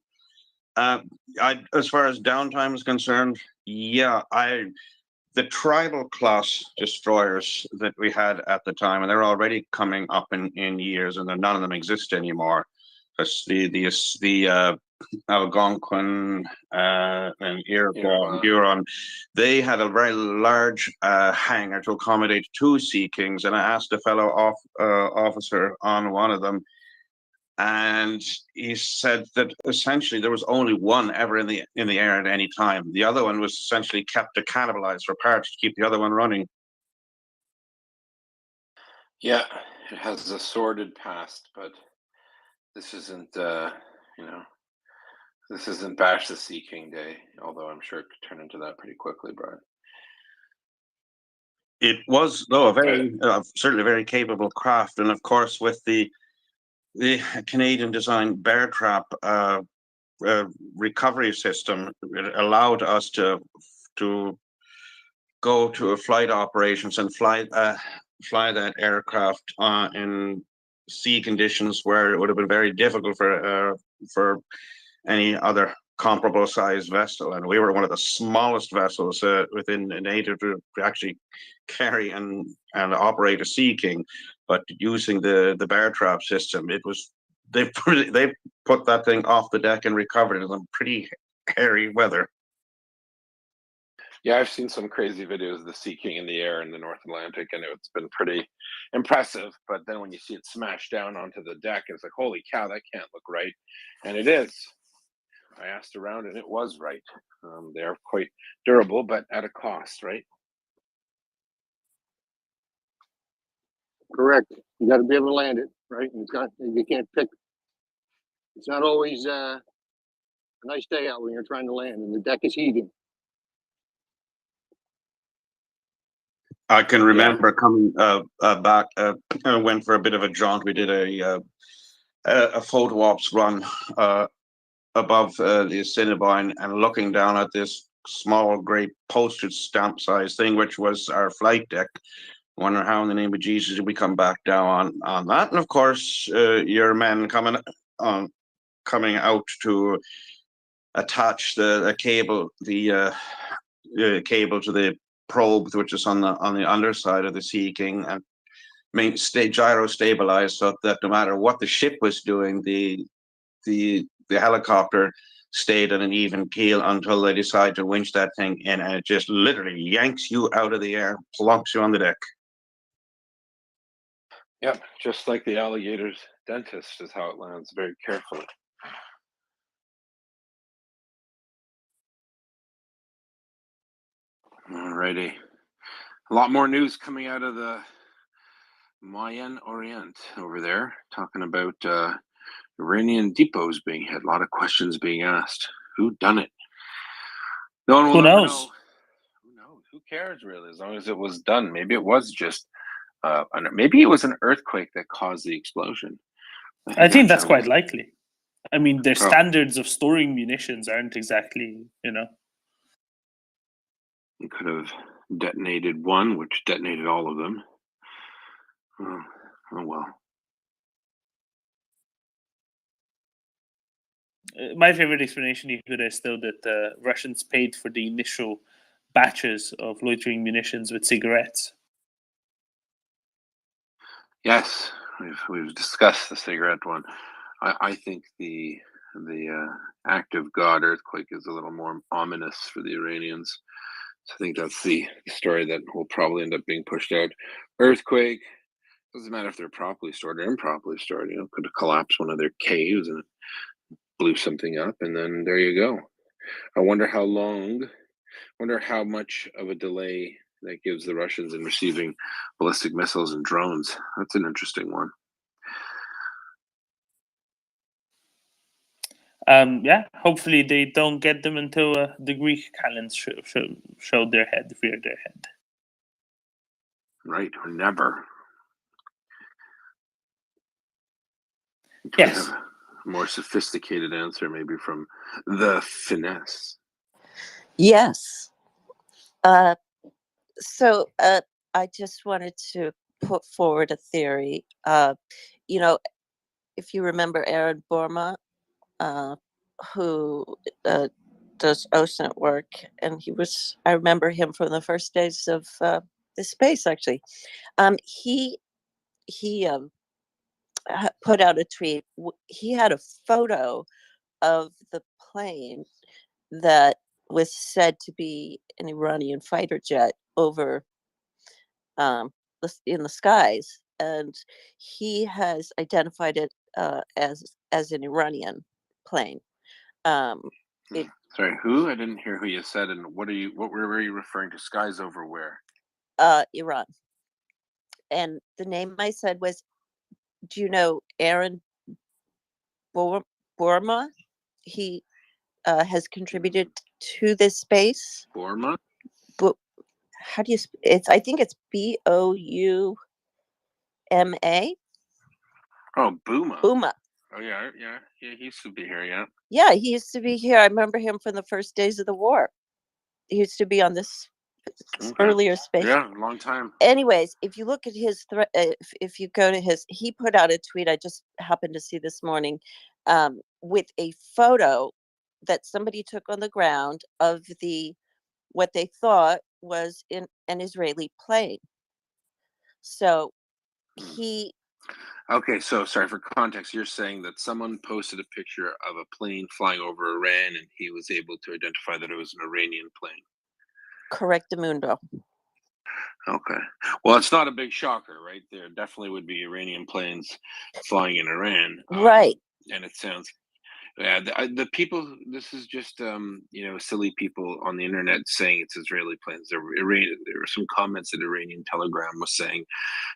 As far as downtime is concerned, the tribal class destroyers that we had at the time, and they're already coming up in years, and none of them exist anymore. Because the Algonquin and Huron, they had a very large hangar to accommodate 2 Sea Kings, and I asked a fellow officer on one of them, and he said that essentially there was only one ever in the air at any time. The other one was essentially kept to cannibalize for parts to keep the other one running. Yeah, it has a sordid past, but this isn't, this isn't Bash the Sea King Day, although I'm sure it could turn into that pretty quickly, Brian. It was, though, a very certainly very capable craft, and of course with the Canadian designed bear trap recovery system, it allowed us to go to a flight operations and fly that aircraft in sea conditions where it would have been very difficult for any other comparable size vessel. And we were one of the smallest vessels within NATO to actually carry and operate a Sea King. But using the bear trap system, they put that thing off the deck and recovered it in pretty hairy weather. Yeah, I've seen some crazy videos of the Sea King in the air in the North Atlantic, and it's been pretty impressive. But then when you see it smash down onto the deck, it's like, holy cow, that can't look right. And it is. I asked around, and it was right. They are quite durable, but at a cost, right? Correct. You got to be able to land it, right? And you can't pick. It's not always a nice day out when you're trying to land and the deck is heaving. I can remember coming back. I went for a bit of a jaunt. We did a photo ops run above the Assiniboine and looking down at this small grey postage stamp size thing, which was our flight deck. Wonder how in the name of Jesus did we come back down on that? And of course, your men coming out to attach the cable, the cable to the probe, which is on the underside of the Sea King, and gyro stabilized so that no matter what the ship was doing, the helicopter stayed on an even keel until they decide to winch that thing in, and it just literally yanks you out of the air, plonks you on the deck. Yep, just like the alligator's dentist is how it lands, very carefully. Alrighty. A lot more news coming out of the Mayan Orient over there, talking about Iranian depots being hit. A lot of questions being asked. Who done it? No one will Who ever knows? know. Who knows? Who cares, really, as long as it was done? Maybe it was just, maybe it was an earthquake that caused the explosion. I think that's sounds- quite likely. I mean, their Oh. standards of storing munitions aren't exactly, It could have detonated one, which detonated all of them. Oh well. My favorite explanation here is still that the Russians paid for the initial batches of loitering munitions with cigarettes. Yes, we've discussed the cigarette one. I think the act of God earthquake is a little more ominous for the Iranians. So I think that's the story that will probably end up being pushed out. Earthquake, doesn't matter if they're properly stored or improperly stored. Could have collapsed one of their caves and blew something up, and then there you go. I wonder how long. Wonder how much of a delay that gives the Russians in receiving ballistic missiles and drones. That's an interesting one. Yeah, hopefully they don't get them until the Greek cannons showed their head, reared their head. Right, or never. Yes. Have a more sophisticated answer, maybe from the finesse. Yes. So I just wanted to put forward a theory. If you remember Aaron Borma, who does OSINT work, and I remember him from the first days of the space, actually. He put out a tweet. He had a photo of the plane that was said to be an Iranian fighter jet over in the skies, and he has identified it as an Iranian plane. It Sorry, who? I didn't hear who you said, and what were you referring to? Skies over where? Iran, and the name I said was, do you know Aaron Borma? He has contributed to this space. Borma? But how do you? I think it's Bouma. Oh, Bouma. Bouma. Oh yeah, yeah. He used to be here. Yeah. Yeah, he used to be here. I remember him from the first days of the war. He used to be on this earlier space. Yeah, long time. Anyways, if you look at his if you go to his, he put out a tweet I just happened to see this morning, with a photo that somebody took on the ground of what they thought was in an Israeli plane. So he. Okay, so sorry for context. You're saying that someone posted a picture of a plane flying over Iran, and he was able to identify that it was an Iranian plane. Correctamundo. Okay. Well, it's not a big shocker, right? There definitely would be Iranian planes flying in Iran. Right. And it sounds, yeah, the people, this is just, silly people on the internet saying it's Israeli planes. There were some comments that Iranian Telegram was saying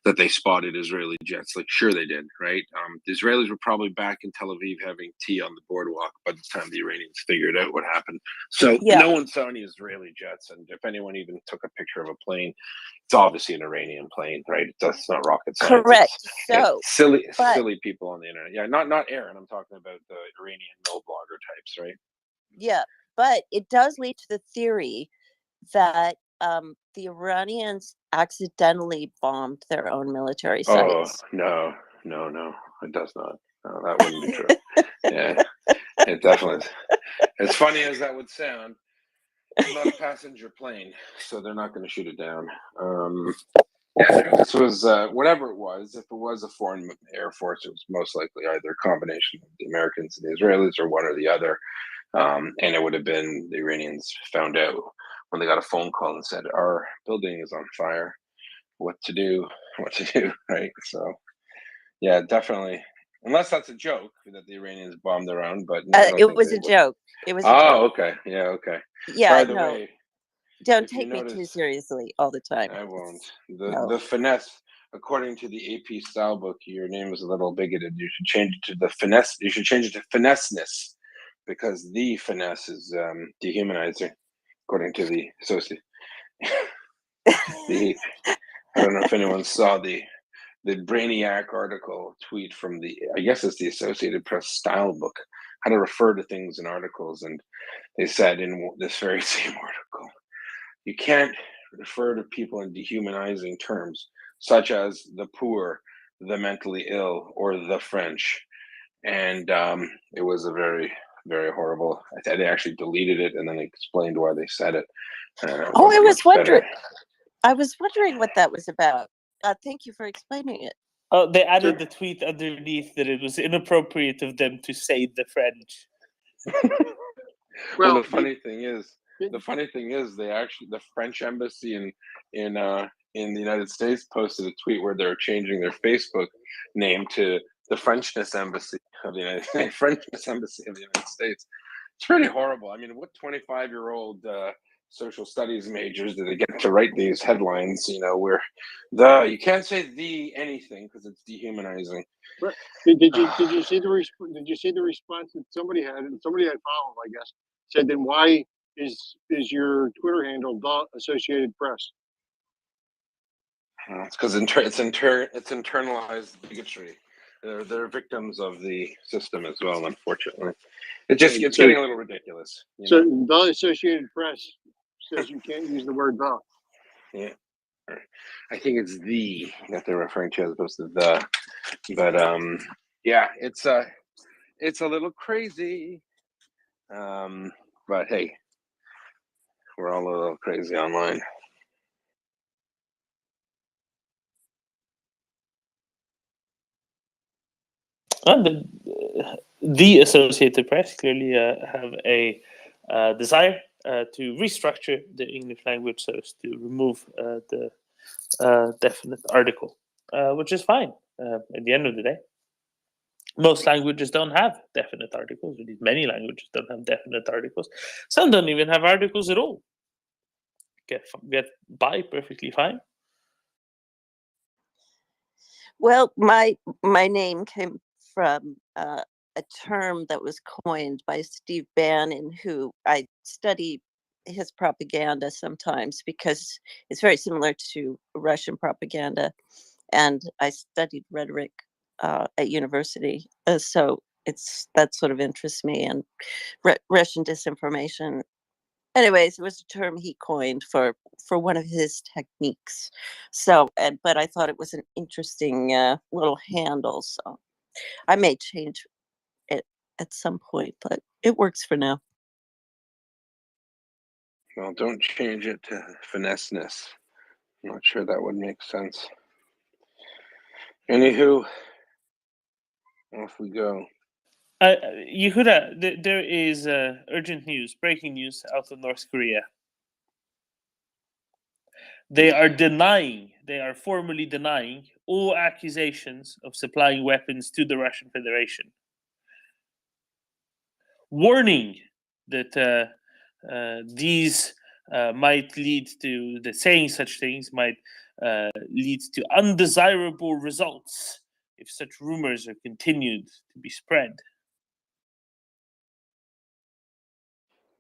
that they spotted Israeli jets. Like, sure they did, right? The Israelis were probably back in Tel Aviv having tea on the boardwalk by the time the Iranians figured out what happened. So Yeah. no one saw any Israeli jets. And if anyone even took a picture of a plane, it's obviously an Iranian plane, right? That's not rocket science. Correct. It's silly people on the internet. Yeah, not Aaron. I'm talking about the Iranian mill blogger types, right? Yeah, but it does lead to the theory that the Iranians accidentally bombed their own military Oh sites. no, it does not. No, that wouldn't be true. Yeah, it definitely is. As funny as that would sound, it's not a passenger plane, so they're not going to shoot it down. Yeah, this was whatever it was. If it was a foreign air force, it was most likely either a combination of the Americans and the Israelis, or one or the other. And it would have been the Iranians found out when they got a phone call and said, "Our building is on fire. What to do? What to do?" Right? So, yeah, definitely. Unless that's a joke that the Iranians bombed their own, but no, I don't It think was they a would. joke. It was a Oh, joke. okay. Yeah, okay. Yeah, By the no. way, Don't if you take me too notice, seriously all the time. I won't. No. The finesse, according to the AP style book, your name is a little bigoted. You should change it to the finesse. You should change it to finesseness, because the finesse is dehumanizing, according to the associate. I don't know if anyone saw the Brainiac article tweet from I guess it's the Associated Press style book, how to refer to things in articles, and they said in this very same article, you can't refer to people in dehumanizing terms, such as the poor, the mentally ill, or the French. And it was a very, very horrible. They actually deleted it and then explained why they said it. Oh, I was Much better. wondering. I was wondering what that was about. Thank you for explaining it. Oh, they added the tweet underneath that it was inappropriate of them to say the French. Well, the funny thing is, the French embassy in the United States posted a tweet where they're changing their Facebook name to the Frenchness Embassy of the United States. Frenchness Embassy of the United States. It's pretty horrible. I mean, what 25-year-old social studies majors do they get to write these headlines? You know, where you can't say the anything because it's dehumanizing. But did you see the response that somebody had? And somebody had followed, I guess, said, then why is your Twitter handle the Associated Press? It's because it's internalized bigotry. They're victims of the system as well. Unfortunately, it's getting a little ridiculous. So the Associated Press says you can't use the word the. Yeah, I think it's the that they're referring to as opposed to the. But yeah, it's a little crazy. But hey, we're all a little crazy online. The Associated Press clearly have a desire to restructure the English language so as to remove the definite article, which is fine at the end of the day. Most languages don't have definite articles. Indeed, many languages don't have definite articles. Some don't even have articles at all. Get by perfectly fine. Well, my name came from a term that was coined by Steve Bannon, who I study his propaganda sometimes because it's very similar to Russian propaganda, and I studied rhetoric at university, so that sort of interests me, and Russian disinformation. Anyways, it was a term he coined for one of his techniques. So, but I thought it was an interesting little handle. So I may change it at some point, but it works for now. Well, don't change it to finesse-ness. I'm not sure that would make sense. Anywho, off we go. Yehuda, there is urgent news, breaking news out of North Korea. They are formally denying all accusations of supplying weapons to the Russian Federation. Warning that these might lead to, that saying such things might lead to undesirable results if such rumors are continued to be spread.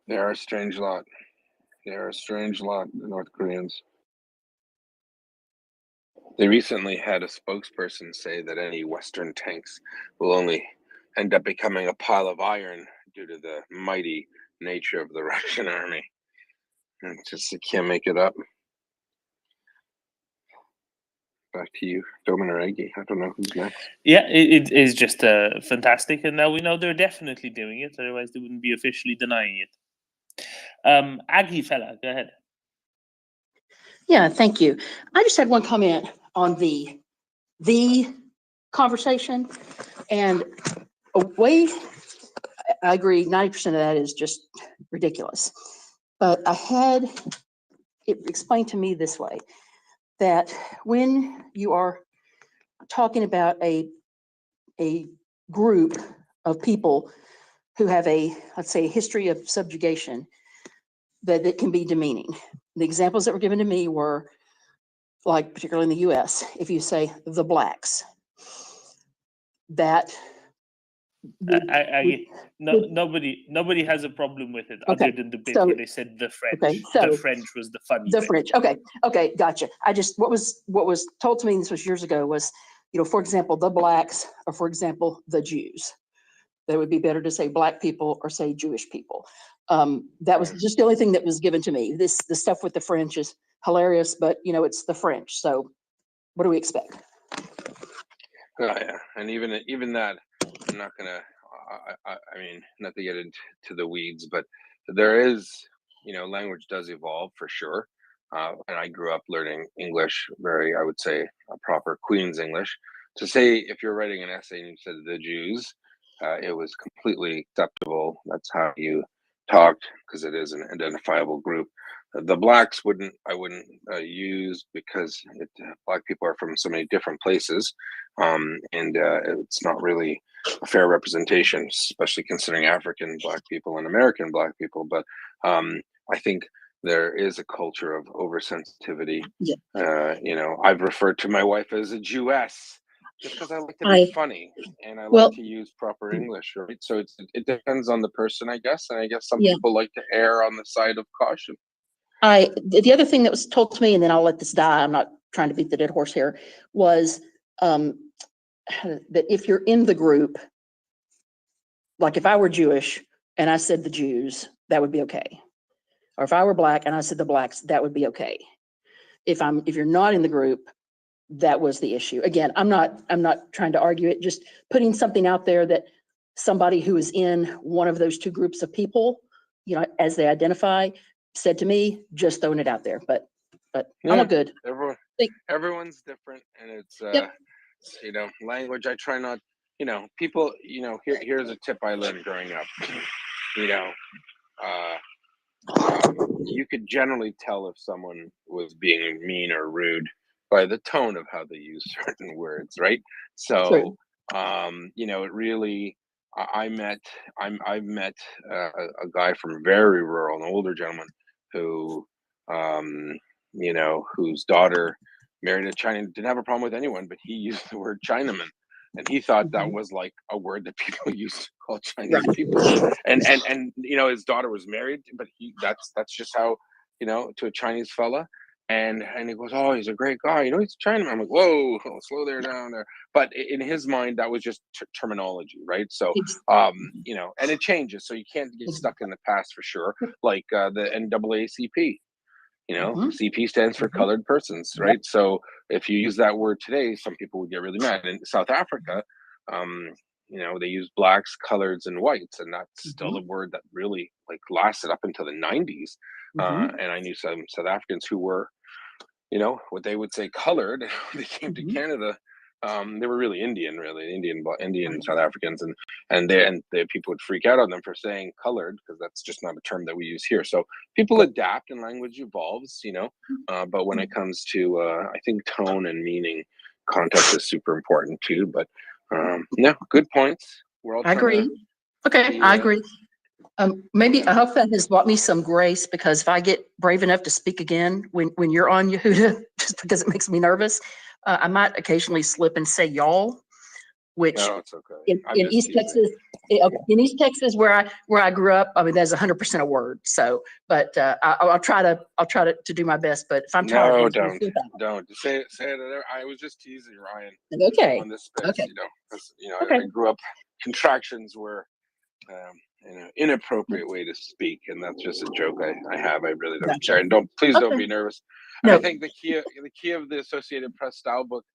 They are a strange lot. They are a strange lot, the North Koreans. They recently had a spokesperson say that any Western tanks will only end up becoming a pile of iron due to the mighty nature of the Russian army. And just, you can't make it up. Back to you, Domin or Aggie. I don't know who's next. Yeah, it is just fantastic, and now we know they're definitely doing it. Otherwise, they wouldn't be officially denying it. Aggie fella, go ahead. Yeah, thank you. I just had one comment on the conversation, and I agree, 90% of that is just ridiculous. But I had it explained to me this way, that when you are talking about a group of people who have let's say, a history of subjugation, that it can be demeaning. The examples that were given to me were, like, particularly in the US, if you say the blacks, that nobody has a problem with it, other than the bit where they said the French. Okay, so the French was the funny the bit. French. Okay, gotcha. I just what was told to me, this was years ago, was, for example, the blacks, or for example, the Jews. That would be better to say black people or say Jewish people. That was just the only thing that was given to me. The stuff with the French is hilarious, but it's the French. So what do we expect? Oh, yeah, and even that, I'm not gonna. I mean, not to get into the weeds, but there is, language does evolve for sure. And I grew up learning English, I would say, a proper Queen's English. To say, if you're writing an essay and you said the Jews, it was completely acceptable. That's how you talked, because it is an identifiable group. The blacks I wouldn't use, because black people are from so many different places, and it's not really a fair representation, especially considering African black people and American black people. But I think there is a culture of oversensitivity. Yeah. I've referred to my wife as a Jewess just because I like to be funny, and I like to use proper English, right? So it depends on the person, I guess. And I guess some people like to err on the side of caution. The other thing that was told to me, and then I'll let this die, I'm not trying to beat the dead horse here, was that if you're in the group, like if I were Jewish and I said the Jews, that would be okay. Or if I were black and I said the blacks, that would be okay. If you're not in the group, that was the issue. Again, I'm not trying to argue it, just putting something out there that somebody who is in one of those two groups of people, as they identify, said to me, just throwing it out there. But yeah, I'm all good. Everyone's different, and it's language. I try not, people, here's a tip I learned growing up. You could generally tell if someone was being mean or rude by the tone of how they use certain words, right? So It really. I've met a guy from very rural, an older gentleman who, whose daughter married a China, didn't have a problem with anyone, but he used the word Chinaman, and he thought that was like a word that people used to call Chinese people. And his daughter was married, but that's just how, to a Chinese fella. And he goes, oh, he's a great guy. He's a Chinaman. I'm like, whoa, slow there down there. But in his mind, that was just terminology, right? So, and it changes. So you can't get stuck in the past for sure. Like the NAACP, CP stands for colored persons, right? So if you use that word today, some people would get really mad. In South Africa, they use blacks, coloreds, and whites, and that's still a word that really lasted up until the 90s. And I knew some South Africans who were, what they would say colored. When they came to Canada, they were really Indian South Africans, and the people would freak out on them for saying colored, because that's just not a term that we use here. So people adapt and language evolves, but when it comes to I think tone and meaning, context is super important too. But good points. We're all I agree. Okay, I agree. Maybe I hope that has brought me some grace, because if I get brave enough to speak again when you're on Yehuda, just because it makes me nervous, I might occasionally slip and say y'all, which it's okay. in East Texas, in East Texas where I grew up, I mean that's 100% a word. So, but I'll try to do my best. But if I'm tired, don't say it. I was just teasing Ryan. Okay. On this space, Okay. I grew up. Contractions were inappropriate way to speak, and that's just a joke I have. I really don't care, and don't be nervous. No. I think the key of the Associated Press style book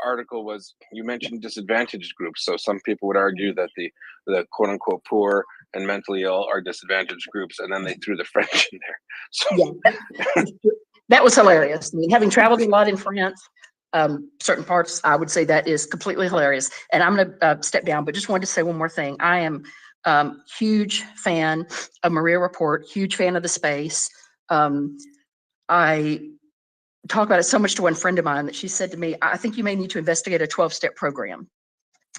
article was, you mentioned disadvantaged groups. So some people would argue that the quote unquote poor and mentally ill are disadvantaged groups, and then they threw the French in there. So that was hilarious. I mean, having traveled a lot in France, certain parts, I would say that is completely hilarious. And I'm going to step down, but just wanted to say one more thing. I am huge fan of MriyaReport, huge fan of the space. I talk about it so much to one friend of mine that she said to me, I think you may need to investigate a 12-step program.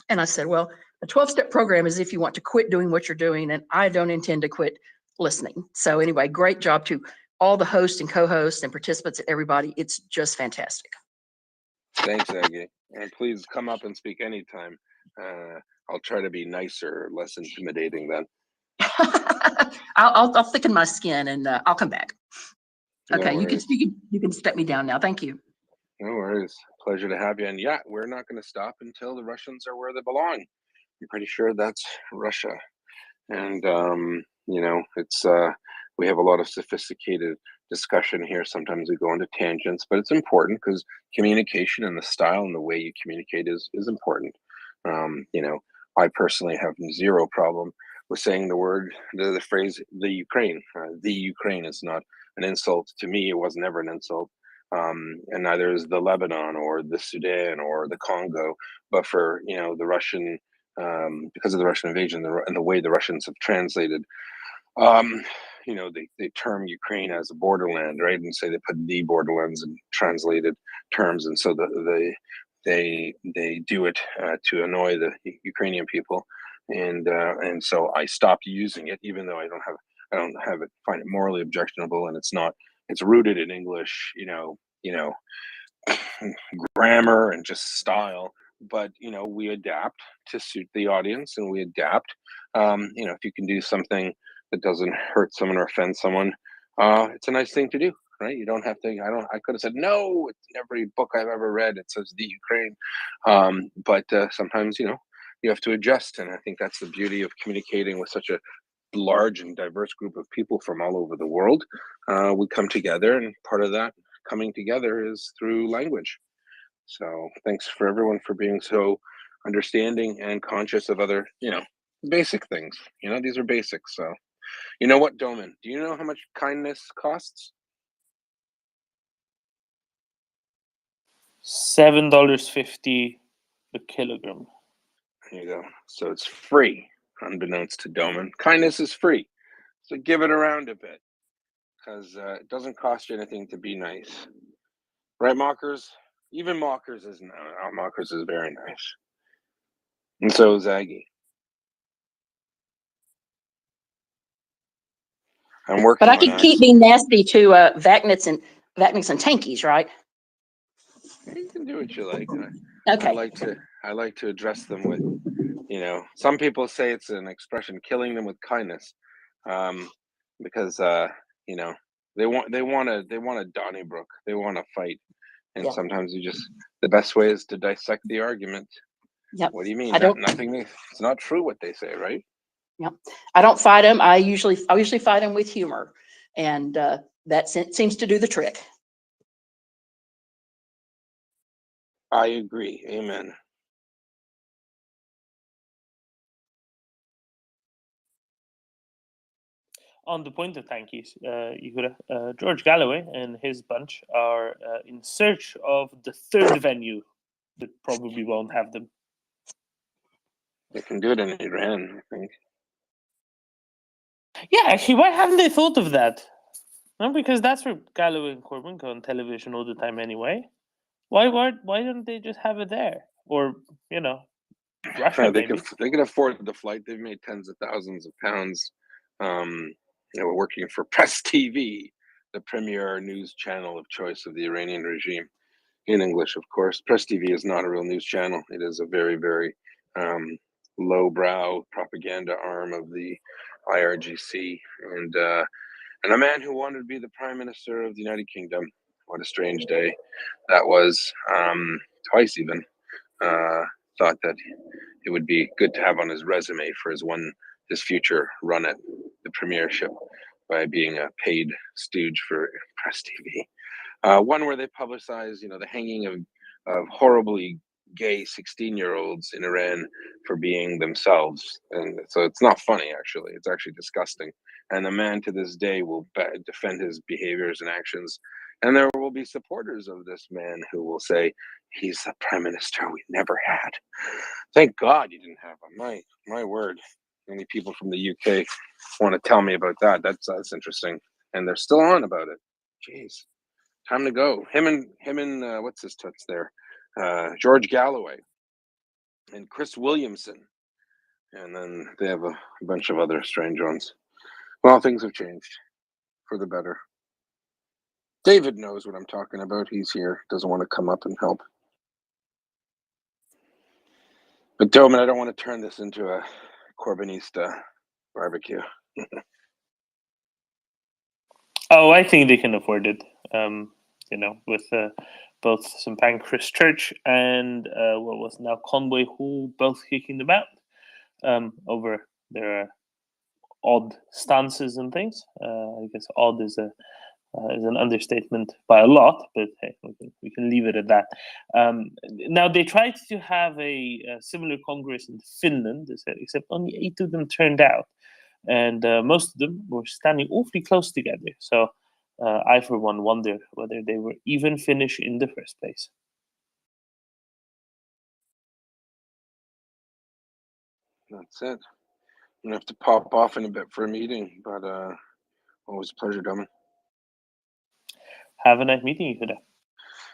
And I said, well, a 12-step program is if you want to quit doing what you're doing, and I don't intend to quit listening. So anyway, great job to all the hosts and co-hosts and participants and everybody. It's just fantastic. Thanks, Aggie. And please come up and speak anytime. I'll try to be nicer, less intimidating then. I'll thicken my skin and I'll come back. Okay, No you can step me down now. Thank you. No worries. Pleasure to have you. And yeah, we're not going to stop until the Russians are where they belong. I'm pretty sure that's Russia. And it's we have a lot of sophisticated discussion here. Sometimes we go into tangents, but it's important because communication and the style and the way you communicate is important. I personally have zero problem with saying the phrase "the Ukraine." The Ukraine is not an insult to me. It was never an insult, and neither is the Lebanon or the Sudan or the Congo. But for the Russian, because of the Russian invasion and the way the Russians have translated, they term Ukraine as a borderland, right? And say they put the borderlands in translated terms, and so they do it to annoy the Ukrainian people, and so I stopped using it, even though I don't find it morally objectionable, and it's rooted in English, grammar and just style. But we adapt to suit the audience, and we adapt. If you can do something that doesn't hurt someone or offend someone, it's a nice thing to do, right? You don't have to. I could have said no. It's in every book I've ever read. It says the Ukraine, but sometimes you have to adjust, and I think that's the beauty of communicating with such a large and diverse group of people from all over the world. We come together, and part of that coming together is through language. So thanks for everyone for being so understanding and conscious of other, basic things. These are basics. So, you know what, Doman? Do you know how much kindness costs? $7.50 a kilogram. There you go. So it's free, unbeknownst to Doman. Kindness is free. So give it around a bit, because it doesn't cost you anything to be nice. Right, Mockers? Even Mockers is very nice. And so is Aggie. I'm working But I on can keep access. being nasty to Vacnitz and tankies, right? You can do what you like. Okay. I like to address them with, some people say it's an expression, killing them with kindness, because they want a Donnybrook, they want to fight, and Yeah. sometimes the best way is to dissect the argument. Yep. What do you mean? I don't. It's not true what they say, right? Yep. I don't fight them. I usually fight them with humor, and that seems to do the trick. I agree. Amen. On the point of tankies, George Galloway and his bunch are in search of the third venue that probably won't have them. They can do it in Iran, I think. Yeah, actually, why haven't they thought of that? No, because that's where Galloway and Corbyn go on television all the time anyway. Why don't they just have it there? Or, Russia They maybe. they can afford the flight. They've made tens of thousands of pounds. Working for Press TV, the premier news channel of choice of the Iranian regime, in English, of course. Press TV is not a real news channel. It is a very, very lowbrow propaganda arm of the IRGC, and a man who wanted to be the Prime Minister of the United Kingdom. What a strange day that was. Twice even. Thought that it would be good to have on his resume for his future run at the premiership by being a paid stooge for Press TV. One where they publicize, the hanging of horribly gay 16-year-olds in Iran for being themselves. And so it's not funny, actually. It's actually disgusting. And the man to this day will defend his behaviors and actions. And there will be supporters of this man who will say, he's the prime minister we never had. Thank God you didn't have him. My word. Many people from the UK want to tell me about that. That's interesting. And they're still on about it. Jeez. Time to go. Him and what's his toots there? George Galloway and Chris Williamson. And then they have a bunch of other strange ones. Well, things have changed for the better. David knows what I'm talking about. He's here. Doesn't want to come up and help. But Doman, I don't want to turn this into a Corbynista barbecue. Oh, I think they can afford it. With both St. Pancras Church and what was now Conway Hall both kicking them out over their odd stances and things. I guess odd is an understatement by a lot, but hey, we can leave it at that. Now, they tried to have a similar congress in Finland, except only 8 of them turned out, and most of them were standing awfully close together. So I, for one, wonder whether they were even Finnish in the first place. That's it. I'm going to have to pop off in a bit for a meeting, but always a pleasure, Doman. Have a nice meeting, Yehuda.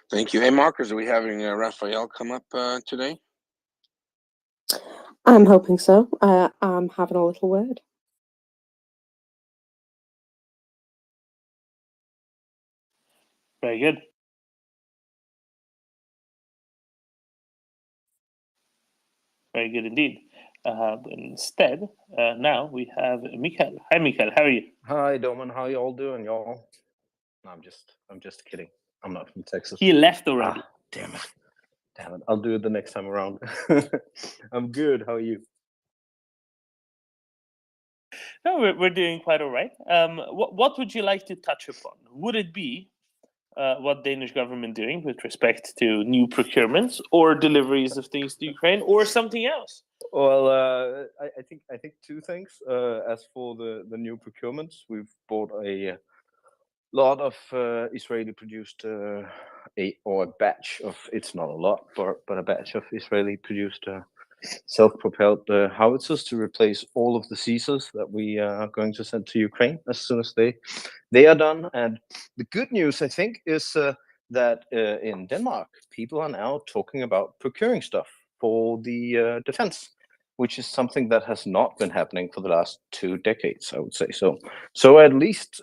Thank you. Hey, Markers, are we having Raphael come up today? I'm hoping so. I'm having a little word. Very good. Very good indeed. But instead, now we have Mikael. Hi, Mikael. How are you? Hi, Doman. How y'all doing, y'all? No, I'm just kidding. I'm not from Texas. He left already. Damn it. I'll do it the next time around. I'm good. How are you? No, we're doing quite all right. What would you like to touch upon? Would it be what Danish government doing with respect to new procurements or deliveries of things to Ukraine, or something else? Well, I think two things. As for the new procurements, we've bought a lot of Israeli-produced a batch of, it's not a lot, but a batch of Israeli-produced self-propelled howitzers to replace all of the Caesars that we are going to send to Ukraine as soon as they are done. And the good news, I think, is that in Denmark, people are now talking about procuring stuff for the defense, which is something that has not been happening for the last 2 decades, I would say. So at least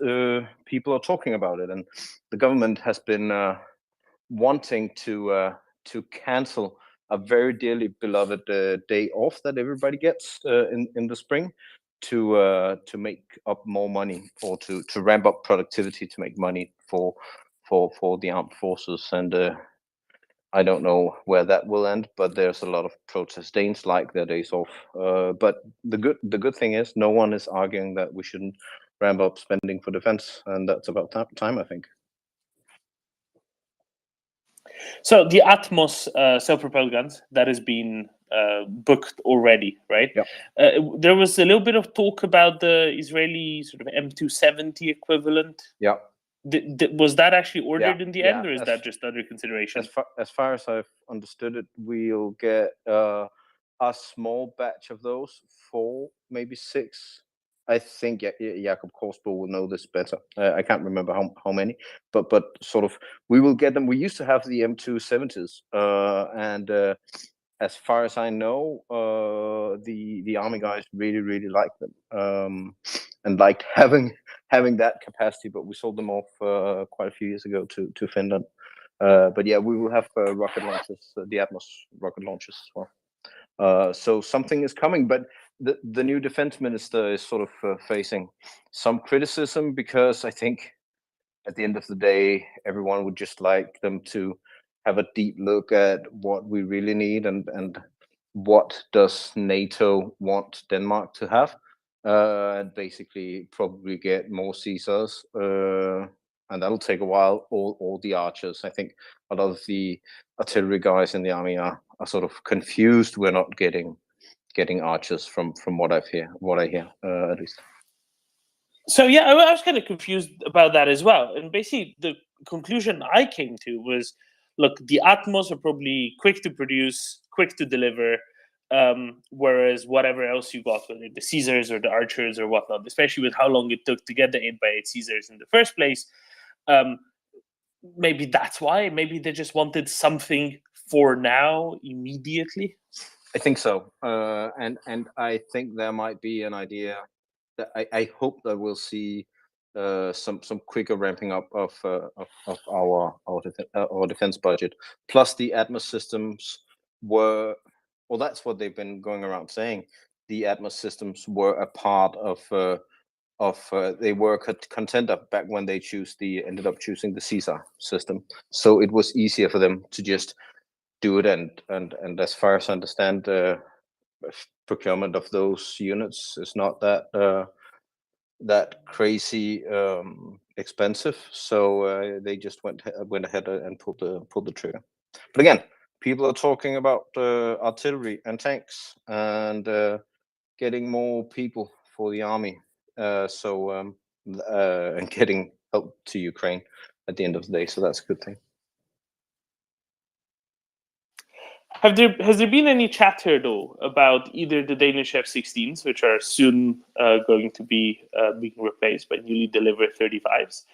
people are talking about it, and the government has been wanting to cancel a very dearly beloved day off that everybody gets in the spring to make up more money, or to ramp up productivity to make money for the armed forces. And I don't know where that will end, but there's a lot of protest. Danes like their days off. But the good thing is, no one is arguing that we shouldn't ramp up spending for defense, and that's about time, I think. So the Atmos self-propelled guns, that has been booked already, right? Yeah. There was a little bit of talk about the Israeli sort of M270 equivalent. Yeah. Was that actually ordered in the Yeah, end, or is that just under consideration? As far as I've understood it, we'll get a small batch of those, 4, maybe 6. I think Jakob Korsbo will know this better. I can't remember how many, but sort of we will get them. We used to have the M270s, and as far as I know, the army guys really liked them, and liked having that capacity. But we sold them off quite a few years ago to Finland. But yeah, we will have rocket launchers, the Atmos rocket launchers as well. So something is coming, but the new defense minister is sort of facing some criticism, because I think at the end of the day, everyone would just like them to have a deep look at what we really need, and what does NATO want Denmark to have, and basically probably get more Caesars, and that'll take a while. All the archers, I think a lot of the artillery guys in the army are sort of confused. We're not getting archers from what I hear, at least. So yeah, I was kind of confused about that as well. And basically, the conclusion I came to was, look, the Atmos are probably quick to produce, quick to deliver, whereas whatever else you got, whether the Caesars or the Archers or whatnot, especially with how long it took to get the 8x8 Caesars in the first place, maybe that's why. Maybe they just wanted something for now, immediately. I think so, and I think there might be an idea that I hope that we'll see some quicker ramping up of our defense budget. Plus, the Atmos systems were, well, that's what they've been going around saying. The Atmos systems were a part of they were a contender back when they ended up choosing the Caesar system. So it was easier for them to just do it, and as far as I understand, procurement of those units is not that crazy expensive. So they just went ahead and pulled the trigger. But again, people are talking about artillery and tanks, and getting more people for the army. And getting help to Ukraine at the end of the day. So that's a good thing. Has there been any chatter though about either the Danish F-16s, which are soon going to be being replaced by newly delivered 35s,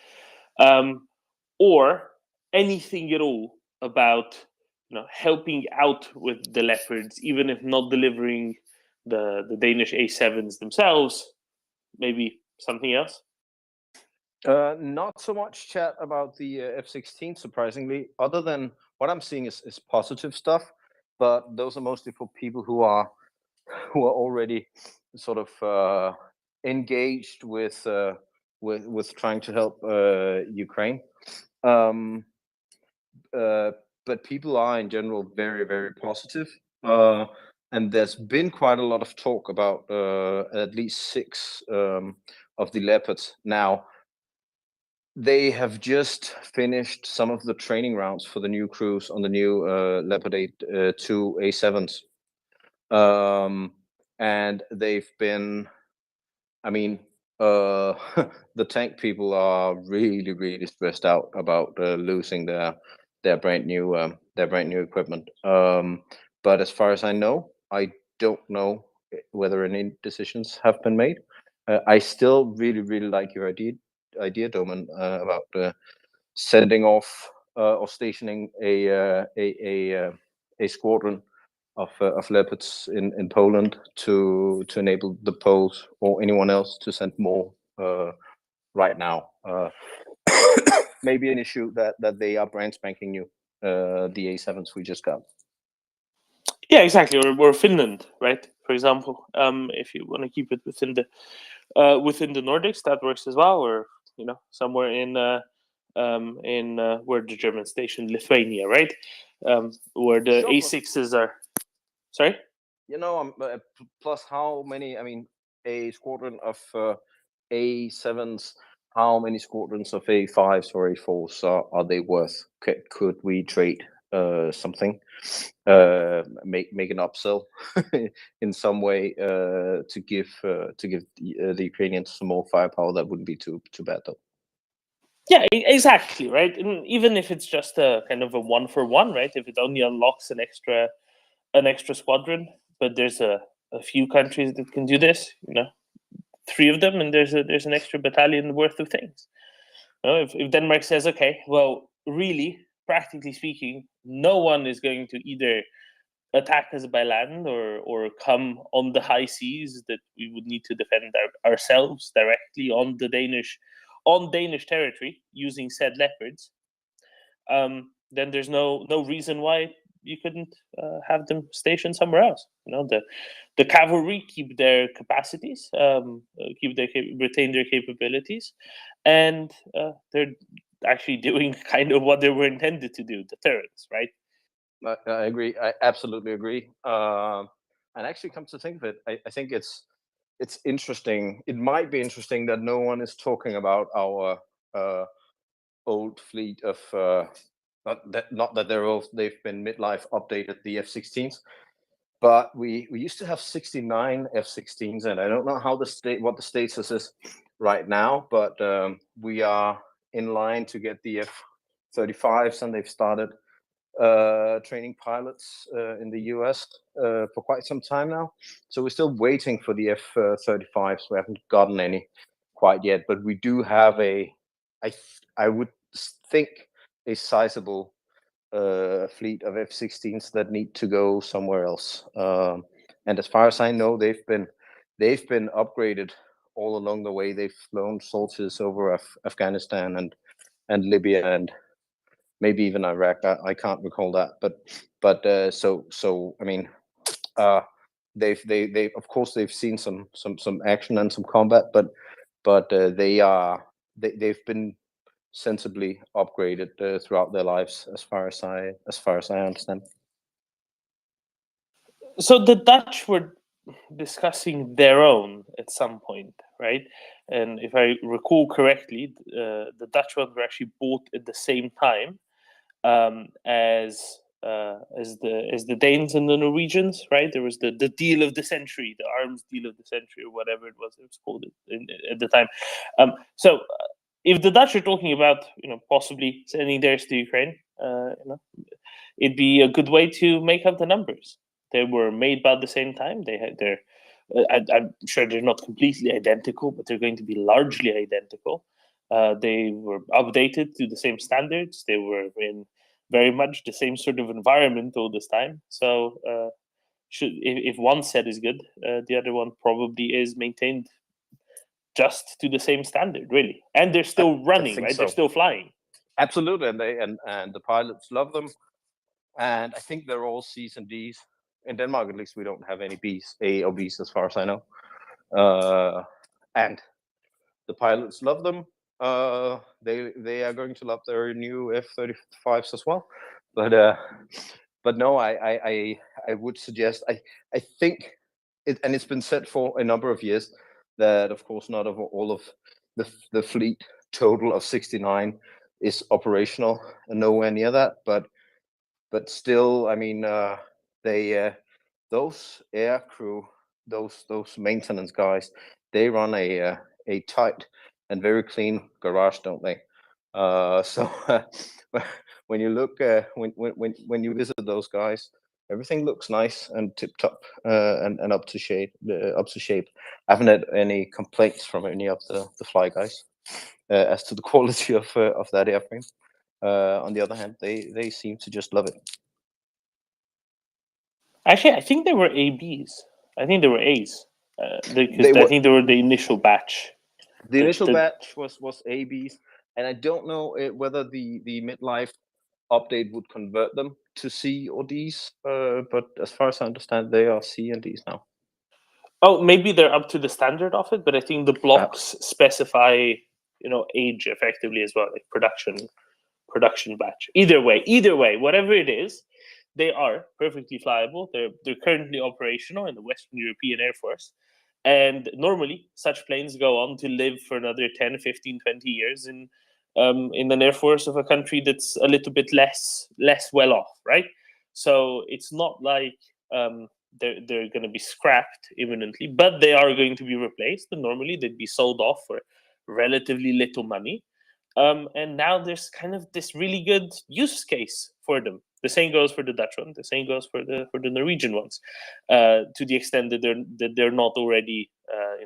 or anything at all about helping out with the Leopards, even if not delivering the Danish A7s themselves, maybe something else? Not so much chat about the F-16, surprisingly, other than what I'm seeing is positive stuff. But those are mostly for people who are already sort of engaged with trying to help Ukraine. But people are in general very, very positive. And there's been quite a lot of talk about at least 6 of the Leopards now. They have just finished some of the training rounds for the new crews on the new Leopard 2 A7s. And they've been, I mean, the tank people are really, really stressed out about losing their brand new equipment. But as far as I know, I don't know whether any decisions have been made. I still really, really like your idea, Doman, about sending off or stationing a squadron of Leopards in Poland to enable the Poles or anyone else to send more right now. Maybe an issue that they are brand spanking new, the A7s we just got. Yeah, exactly. Or Finland, right? For example, if you want to keep it within the Nordics, that works as well. Or somewhere in where the German station Lithuania, right? Where the Sure, A6s are. Sorry. Plus how many? I mean, a squadron of A7s. How many squadrons of A5s or A4s are they worth? Could we trade something, make an upsell in some way to give the Ukrainians some more firepower? That wouldn't be too bad though. Yeah, exactly, right. And even if it's just a kind of a 1-for-1, right? If it only unlocks an extra squadron, but there's a few countries that can do this, 3 of them, and there's an extra battalion worth of things. If Denmark says, okay, well, really, practically speaking, no one is going to either attack us by land or come on the high seas that we would need to defend ourselves directly on Danish territory using said Leopards, then there's no reason why you couldn't have them stationed somewhere else. The cavalry keep their capacities, retain their capabilities, and they're actually doing kind of what they were intended to do, deterrence, right? I agree. I absolutely agree. And actually, come to think of it, I think it's interesting. It might be interesting that no one is talking about our old fleet of not that they're old, they've been midlife updated, the F-16s, but we used to have 69 F-16s, and I don't know what the status is right now, but we are in line to get the F-35s, and they've started training pilots in the US for quite some time now. So we're still waiting for the F-35s. We haven't gotten any quite yet, but we do have I would think a sizable fleet of F-16s that need to go somewhere else. And as far as I know, they've been upgraded all along the way. They've flown soldiers over Afghanistan and Libya and maybe even Iraq. I can't recall that, but so I mean, they of course they've seen some action and some combat, but they've been sensibly upgraded throughout their lives, as far as I understand. So the Dutch were discussing their own at some point, right? And if I recall correctly, the Dutch ones were actually bought at the same time as the Danes and the Norwegians, right? There was the deal of the century, the arms deal of the century, or whatever it was called at the time. So if the Dutch are talking about possibly sending theirs to Ukraine, it'd be a good way to make up the numbers. They were made about the same time. They had their I'm sure they're not completely identical, but they're going to be largely identical. They were updated to the same standards. They were in very much the same sort of environment all this time. So if one set is good, the other one probably is maintained just to the same standard, really. And they're still running, right? So. They're still flying. Absolutely, and the pilots love them. And I think they're all C's and D's. In Denmark, at least, we don't have any B's, A or B's, as far as I know. And the pilots love them. They are going to love their new F-35s as well. But no, I would suggest. I think it, and it's been said for a number of years that, of course, not of all of the fleet total of 69 is operational, and nowhere near that. But still, I mean, those air crew, those maintenance guys, they run a tight and very clean garage, don't they? So when you look, when you visit those guys, everything looks nice and tip top and up to shape. I haven't had any complaints from any of the fly guys as to the quality of that airframe. On the other hand, they seem to just love it. Actually, I think they were ABs. I think they were A's. Because They I were think they were the initial batch. the initial batch was ABs, and I don't know whether the midlife update would convert them to C or Ds. But as far as I understand, they are C and Ds now. Oh, maybe they're up to the standard of it, but I think the blocks specify, age effectively as well, like production batch. Either way, whatever it is, they are perfectly flyable. They're currently operational in the Western European Air Force. And normally, such planes go on to live for another 10, 15, 20 years in an air force of a country that's a little bit less well off, right? So it's not like they're going to be scrapped imminently, but they are going to be replaced. And normally, they'd be sold off for relatively little money. And now there's kind of this really good use case for them. The same goes for the Dutch one. The same goes for the Norwegian ones, to the extent that they're not already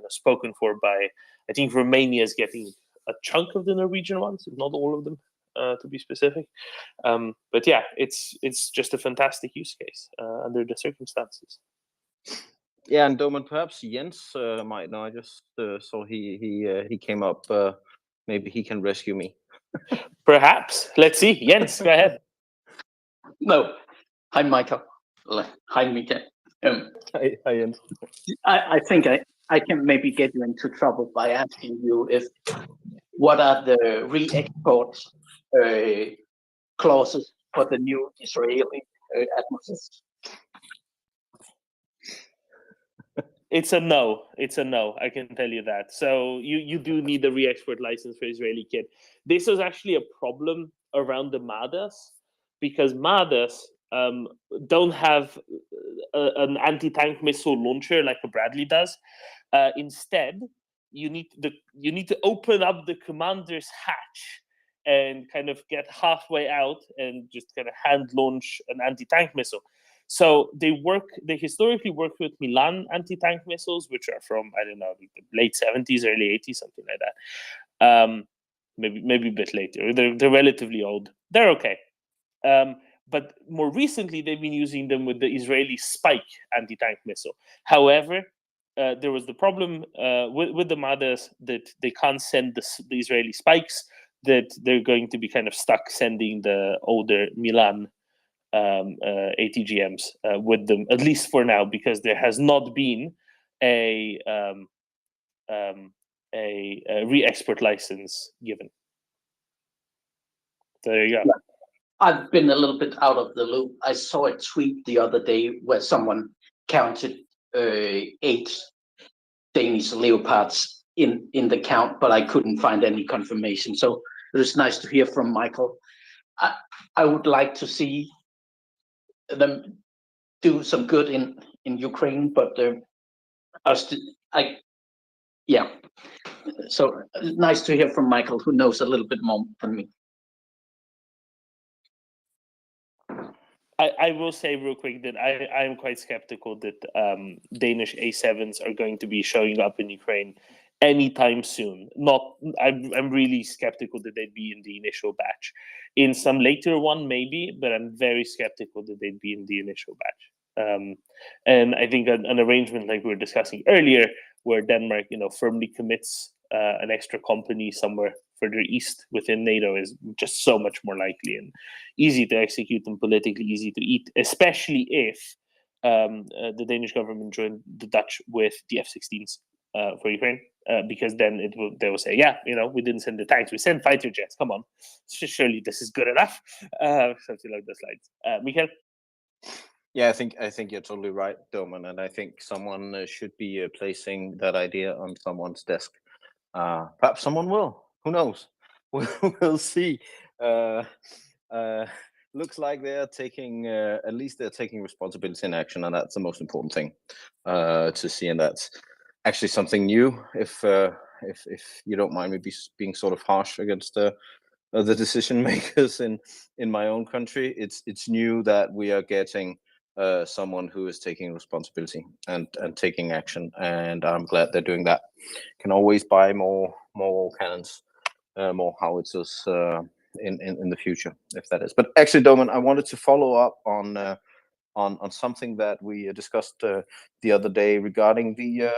spoken for by. I think Romania is getting a chunk of the Norwegian ones, if not all of them, to be specific. But yeah, it's just a fantastic use case under the circumstances. Yeah, and Doman, perhaps Jens might know. I just saw he came up. Maybe he can rescue me. Perhaps. Let's see. Jens, go ahead. No. Hi, Michael. Hi, Mika. Hi, Jens. I think I can maybe get you into trouble by asking you what are the re-export clauses for the new Israeli atmosphere? It's a no. It's a no. I can tell you that. So you do need a re-export license for Israeli kit. This was actually a problem around the MADAs because MADAs don't have an anti-tank missile launcher like a Bradley does. Instead, you need to open up the commander's hatch and kind of get halfway out and just kind of hand launch an anti-tank missile. So they historically work with Milan anti-tank missiles, which are from, I don't know, the late 70s, early 80s, something like that. Maybe a bit later. They're relatively old. They're okay. But more recently, they've been using them with the Israeli Spike anti-tank missile. However, there was the problem with the MADAs that they can't send the Israeli Spikes, that they're going to be kind of stuck sending the older Milan ATGMs with them, at least for now, because there has not been a re-export license given. So there you go. I've been a little bit out of the loop. I saw a tweet the other day where someone counted 8 Danish Leopards in the count, but I couldn't find any confirmation. So it was nice to hear from Michael. I would like to see them do some good in Ukraine, but yeah. So nice to hear from Michael, who knows a little bit more than me. I will say real quick that I am quite skeptical that Danish A7s are going to be showing up in Ukraine anytime soon. I'm really skeptical that they'd be in the initial batch. In some later one, maybe, but I'm very skeptical that they'd be in the initial batch. And I think an arrangement like we were discussing earlier, where Denmark, firmly commits an extra company somewhere further east within NATO, is just so much more likely and easy to execute and politically easy to eat, especially if the Danish government joined the Dutch with the F-16s for Ukraine, because then they will say, yeah, we didn't send the tanks, we sent fighter jets. Come on, surely this is good enough. Something like those lines. Mikael? Yeah, I think you're totally right, Doman, and I think someone should be placing that idea on someone's desk. Perhaps someone will. Who knows? We'll see. Looks like they're taking, at least they're taking responsibility in action, and that's the most important thing to see. And that's actually something new. If you don't mind me being sort of harsh against the decision makers in my own country, it's new that we are getting someone who is taking responsibility and taking action, and I'm glad they're doing that. Can always buy more cannons, more howitzers in the future, if that is. But actually, Doman, I wanted to follow up on on something that we discussed the other day regarding the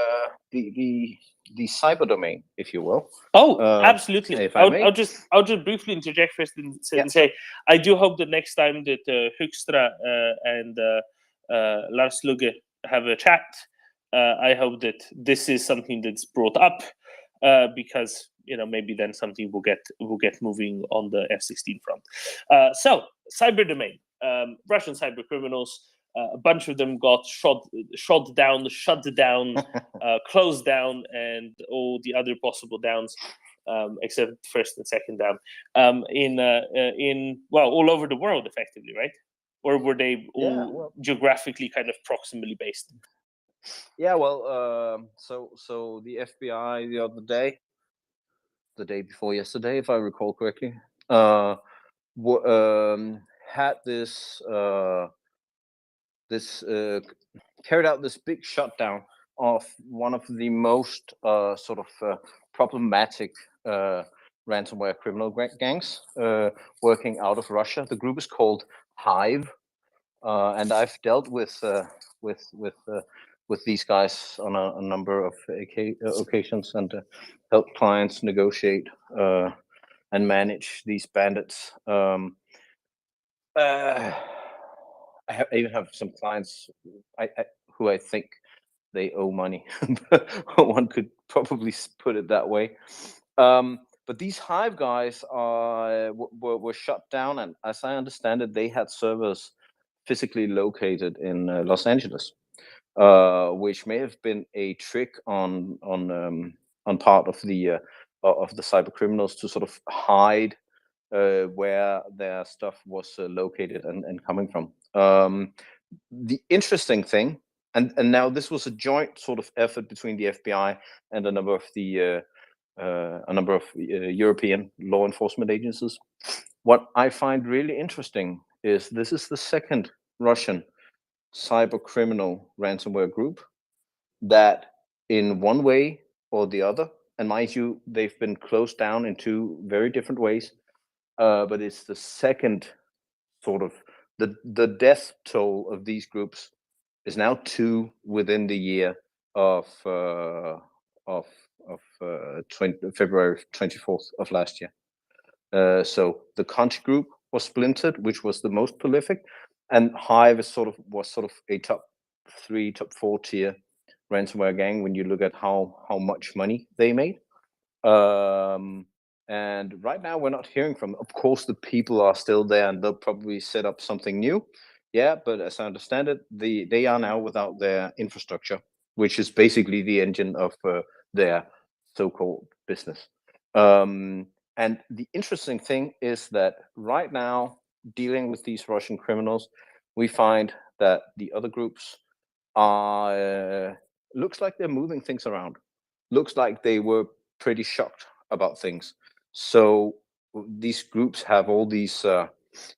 cyber domain, if you will. Oh, absolutely. If I may. I'll just briefly interject first and Yeah. say I do hope that next time that Hoekstra and Lars Lugge have a chat, I hope that this is something that's brought up because maybe then something will get moving on the F-16 front. So cyber domain, Russian cyber criminals. A bunch of them got shut down, closed down, and all the other possible downs, except first and second down, all over the world, effectively, right? Or were they all geographically kind of proximally based? Yeah, well, so the FBI the day before yesterday, if I recall correctly, had carried out this big shutdown of one of the most problematic ransomware criminal gangs working out of Russia. The group is called Hive, and I've dealt with these guys on a number of occasions and helped clients negotiate and manage these bandits. I even have some clients who I think they owe money. One could probably put it that way. But these Hive guys were shut down, and as I understand it, they had servers physically located in Los Angeles, which may have been a trick on part of the cyber criminals to sort of hide where their stuff was located and coming from. The interesting thing, and now this was a joint sort of effort between the FBI and a number of European law enforcement agencies. What I find really interesting is this is the second Russian cyber criminal ransomware group that, in one way or the other, and mind you, they've been closed down in two very different ways, but it's the second sort of the death toll of these groups is now 2 within the year of February 24th of last year. So the Conch group was splintered, which was the most prolific, and Hive was sort of a top 3, top 4 tier ransomware gang when you look at how much money they made. And right now we're not hearing from. Of course, the people are still there, and they'll probably set up something new. Yeah, but as I understand it, they are now without their infrastructure, which is basically the engine of their so-called business. And the interesting thing is that right now, dealing with these Russian criminals, we find that the other groups are looks like they're moving things around. Looks like they were pretty shocked about things. So these groups have all these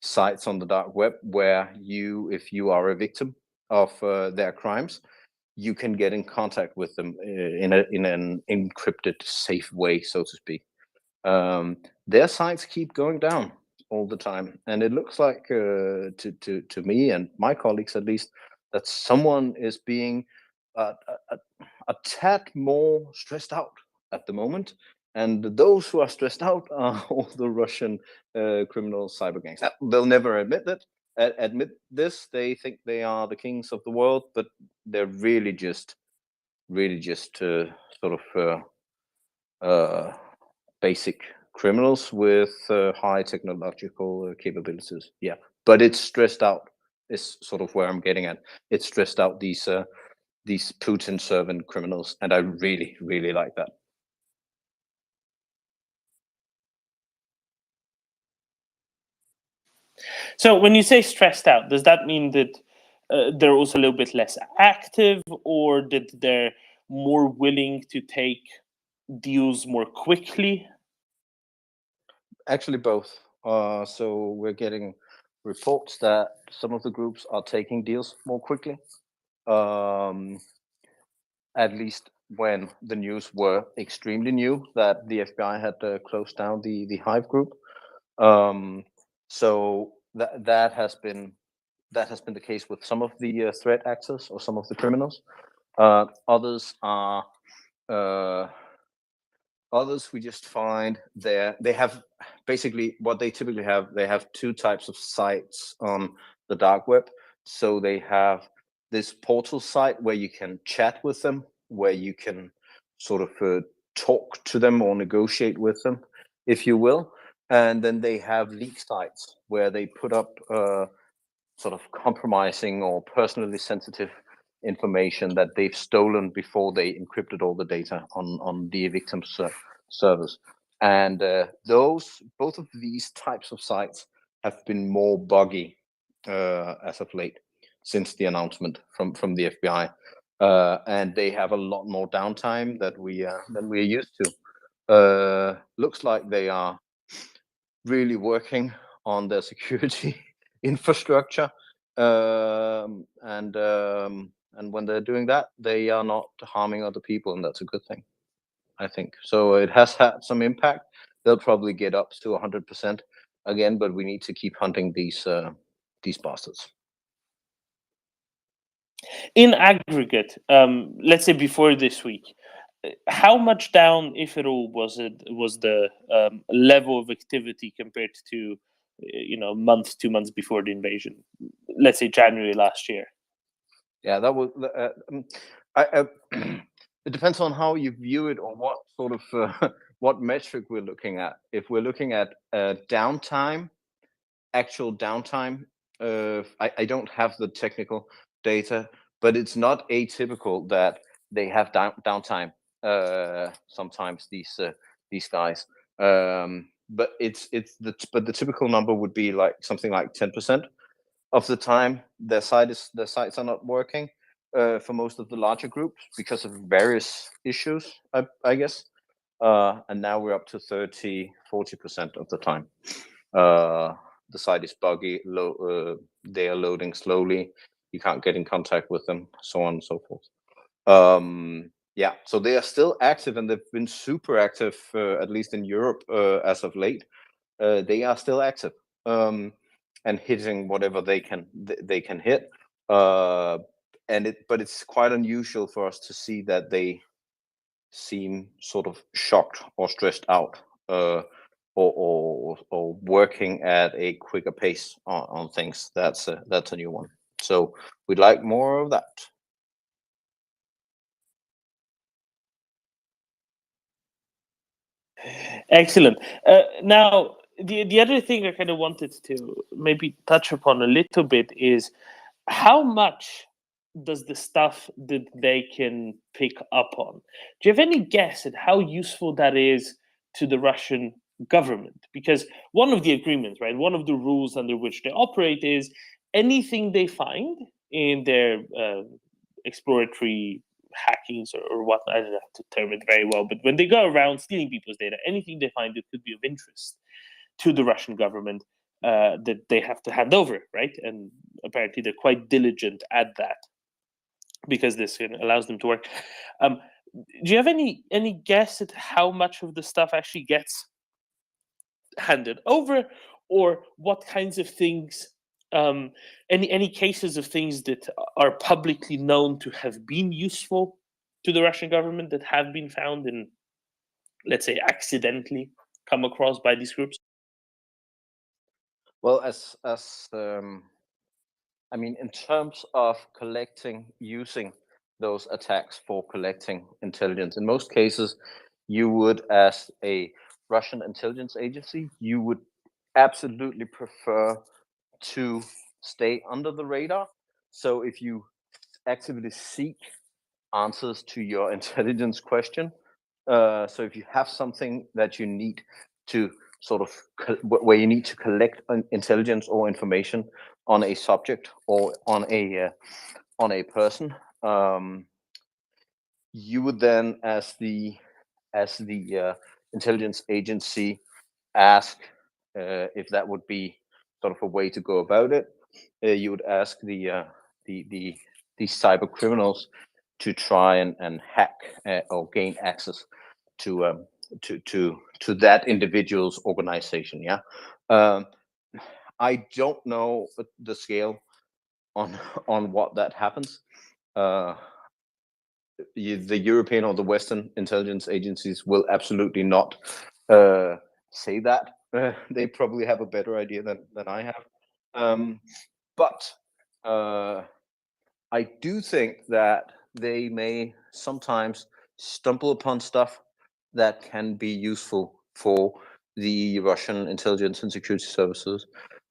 sites on the dark web where if you are a victim of their crimes, you can get in contact with them in an encrypted, safe way, so to speak. Their sites keep going down all the time, and it looks like to me and my colleagues at least that someone is being a tad more stressed out at the moment, and those who are stressed out are all the Russian criminal cyber gangs. They'll never admit this. They think they are the kings of the world, but they're really just sort of basic criminals with high technological capabilities. Yeah, but it's stressed out. Is sort of where I'm getting at. It's stressed out these Putin servant criminals, and I really, really like that. So when you say stressed out, does that mean that they're also a little bit less active, or that they're more willing to take deals more quickly? Actually, both. So we're getting reports that some of the groups are taking deals more quickly. At least when the news were extremely new that the FBI had closed down the Hive group. So that has been that has been the case with some of the threat actors or some of the criminals. Others are others we just find they have basically what they typically have. They have two types of sites on the dark web. So they have this portal site where you can chat with them, where you can sort of talk to them or negotiate with them, if you will. And then they have leak sites where they put up sort of compromising or personally sensitive information that they've stolen before they encrypted all the data on the victim's servers. And both of these types of sites have been more buggy as of late since the announcement from the FBI, and they have a lot more downtime than we are used to. Looks like they are really working on their security infrastructure, and when they're doing that, they are not harming other people, and that's a good thing, I think. So it has had some impact. They'll probably get up to 100% again, but we need to keep hunting these bastards. In aggregate, let's say before this week, how much down, if at all, was the level of activity compared to month, 2 months before the invasion? Let's say January last year. Yeah, that was. It depends on how you view it or what sort of what metric we're looking at. If we're looking at downtime, actual downtime, I don't have the technical data, but it's not atypical that they have downtime sometimes, these guys. But the typical number would be like something like 10% of the time their sites are not working for most of the larger groups because of various issues, I guess. And now we're up to 30-40% of the time. The site is buggy, they are loading slowly, you can't get in contact with them, so on and so forth. Yeah, so they are still active, and they've been super active, at least in Europe as of late. They are still active and hitting whatever they can hit. But it's quite unusual for us to see that they seem sort of shocked or stressed out, or working at a quicker pace on things. That's a new one. So we'd like more of that. Excellent. Now, the other thing I kind of wanted to maybe touch upon a little bit is how much does the stuff that they can pick up on? Do you have any guess at how useful that is to the Russian government? Because one of the agreements, right, one of the rules under which they operate is anything they find in their exploratory hackings or whatnot, I don't know how to term it very well, but when they go around stealing people's data, anything they find that could be of interest to the Russian government, that they have to hand over, right? And apparently they're quite diligent at that because this allows them to work. Do you have any guess at how much of the stuff actually gets handed over, or what kinds of things? Any cases of things that are publicly known to have been useful to the Russian government that have been found and, let's say, accidentally come across by these groups? Well, I mean, in terms of using those attacks for collecting intelligence, in most cases, you would, as a Russian intelligence agency, you would absolutely prefer to stay under the radar. So if you actively seek answers to your intelligence question, so if you have something that you need to sort of where you need to collect intelligence or information on a subject or on a person, you would then, as the intelligence agency, ask if that would be sort of a way to go about it. You would ask the cyber criminals to try and hack or gain access to that individual's organization. Yeah, I don't know the scale on what that happens. The European or the Western intelligence agencies will absolutely not say that. They probably have a better idea than I have. But I do think that they may sometimes stumble upon stuff that can be useful for the Russian intelligence and security services.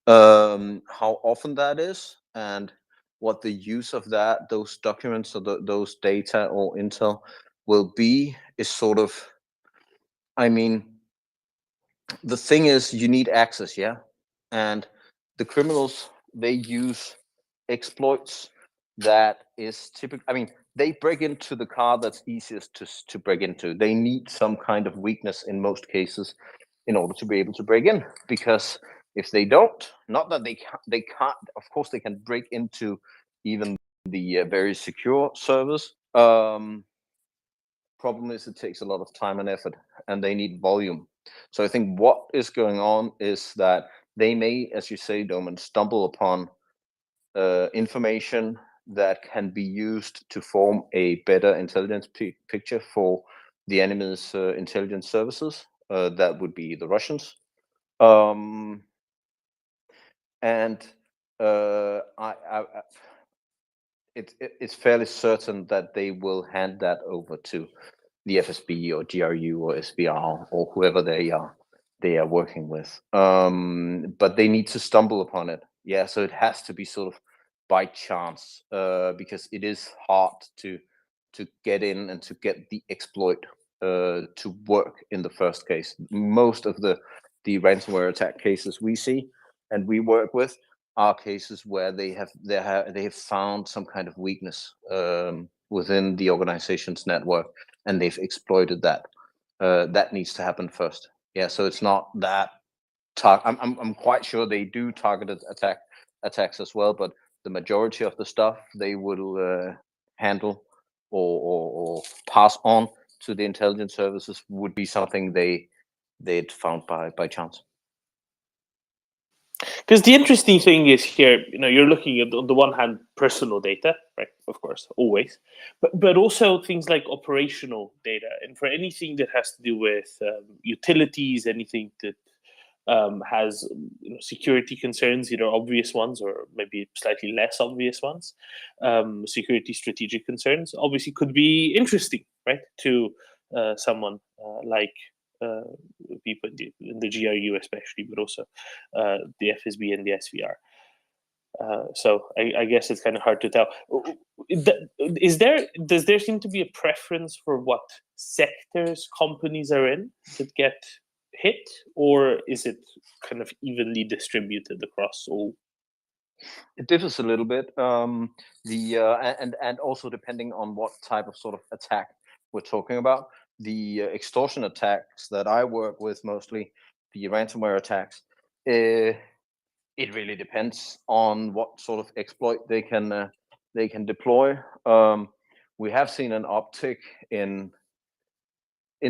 How often that is and what the use of those documents or those data or intel will be is sort of, I mean, the thing is you need access, yeah? And the criminals, they use exploits that is typical. I mean, they break into the car that's easiest to break into. They need some kind of weakness in most cases in order to be able to break in, because if they don't, not that they can't, of course they can break into even the very secure servers. Problem is it takes a lot of time and effort, and they need volume. So I think what is going on is that they may, as you say, Doman, stumble upon information that can be used to form a better intelligence picture for the enemy's intelligence services. That would be the Russians. It's fairly certain that they will hand that over to the FSB or GRU or SVR or whoever they are working with. But they need to stumble upon it. Yeah, so it has to be sort of by chance, because it is hard to get in and to get the exploit to work in the first case. Most of the ransomware attack cases we see and we work with are cases where they have found some kind of weakness within the organization's network, and they've exploited that. That needs to happen first. Yeah, so it's not that. I'm quite sure they do targeted attacks as well, but the majority of the stuff they will handle or pass on to the intelligence services would be something they'd found by chance. Because the interesting thing is here, you're looking at, on the one hand, personal data, right? Of course, always, but also things like operational data, and for anything that has to do with utilities, anything that has security concerns, either obvious ones or maybe slightly less obvious ones, security strategic concerns, obviously could be interesting, right, to someone like people in the GRU especially, but also the FSB and the SVR. So I guess it's kind of hard to tell. Does there seem to be a preference for what sectors companies are in that get hit, or is it kind of evenly distributed across all? It differs a little bit. And also depending on what type of sort of attack we're talking about. The extortion attacks that I work with, mostly the ransomware attacks, it really depends on what sort of exploit they can deploy. We have seen an uptick in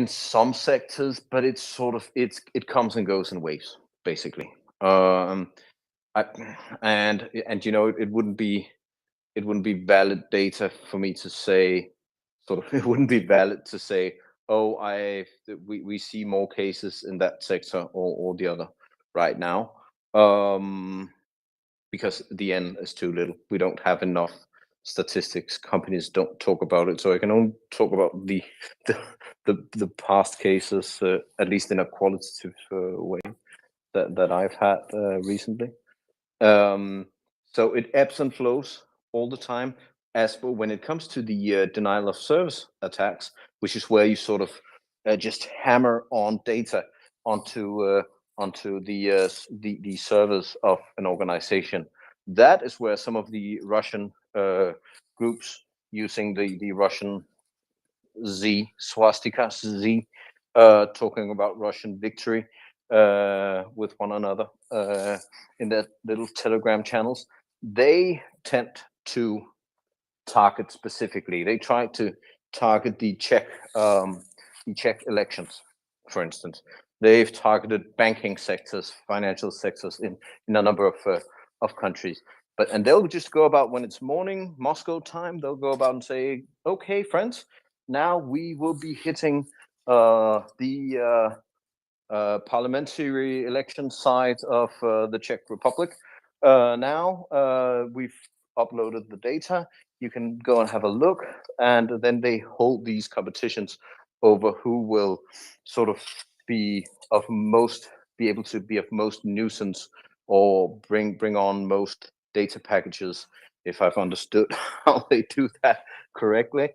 some sectors, but it's sort of it comes and goes in waves, basically. And it wouldn't be valid data for me to say, sort of, it wouldn't be valid to say, oh, we see more cases in that sector or the other right now, because the N is too little. We don't have enough statistics. Companies don't talk about it, so I can only talk about the past cases, at least in a qualitative way that I've had recently. So it ebbs and flows all the time. As for when it comes to the denial of service attacks, which is where you sort of just hammer on data onto the servers of an organization, that is where some of the Russian groups using the Russian Z, swastika Z, talking about Russian victory with one another in their little Telegram channels, they tend to target specifically. They try to target the Czech elections, for instance. They've targeted banking sectors, financial sectors in a number of countries. and they'll just go about when it's morning Moscow time. They'll go about and say, "Okay, friends, now we will be hitting the parliamentary election side of the Czech Republic. Now we've uploaded the data. You can go and have a look." And then they hold these competitions over who will sort of be able to be of most nuisance or bring on most data packages, if I've understood how they do that correctly,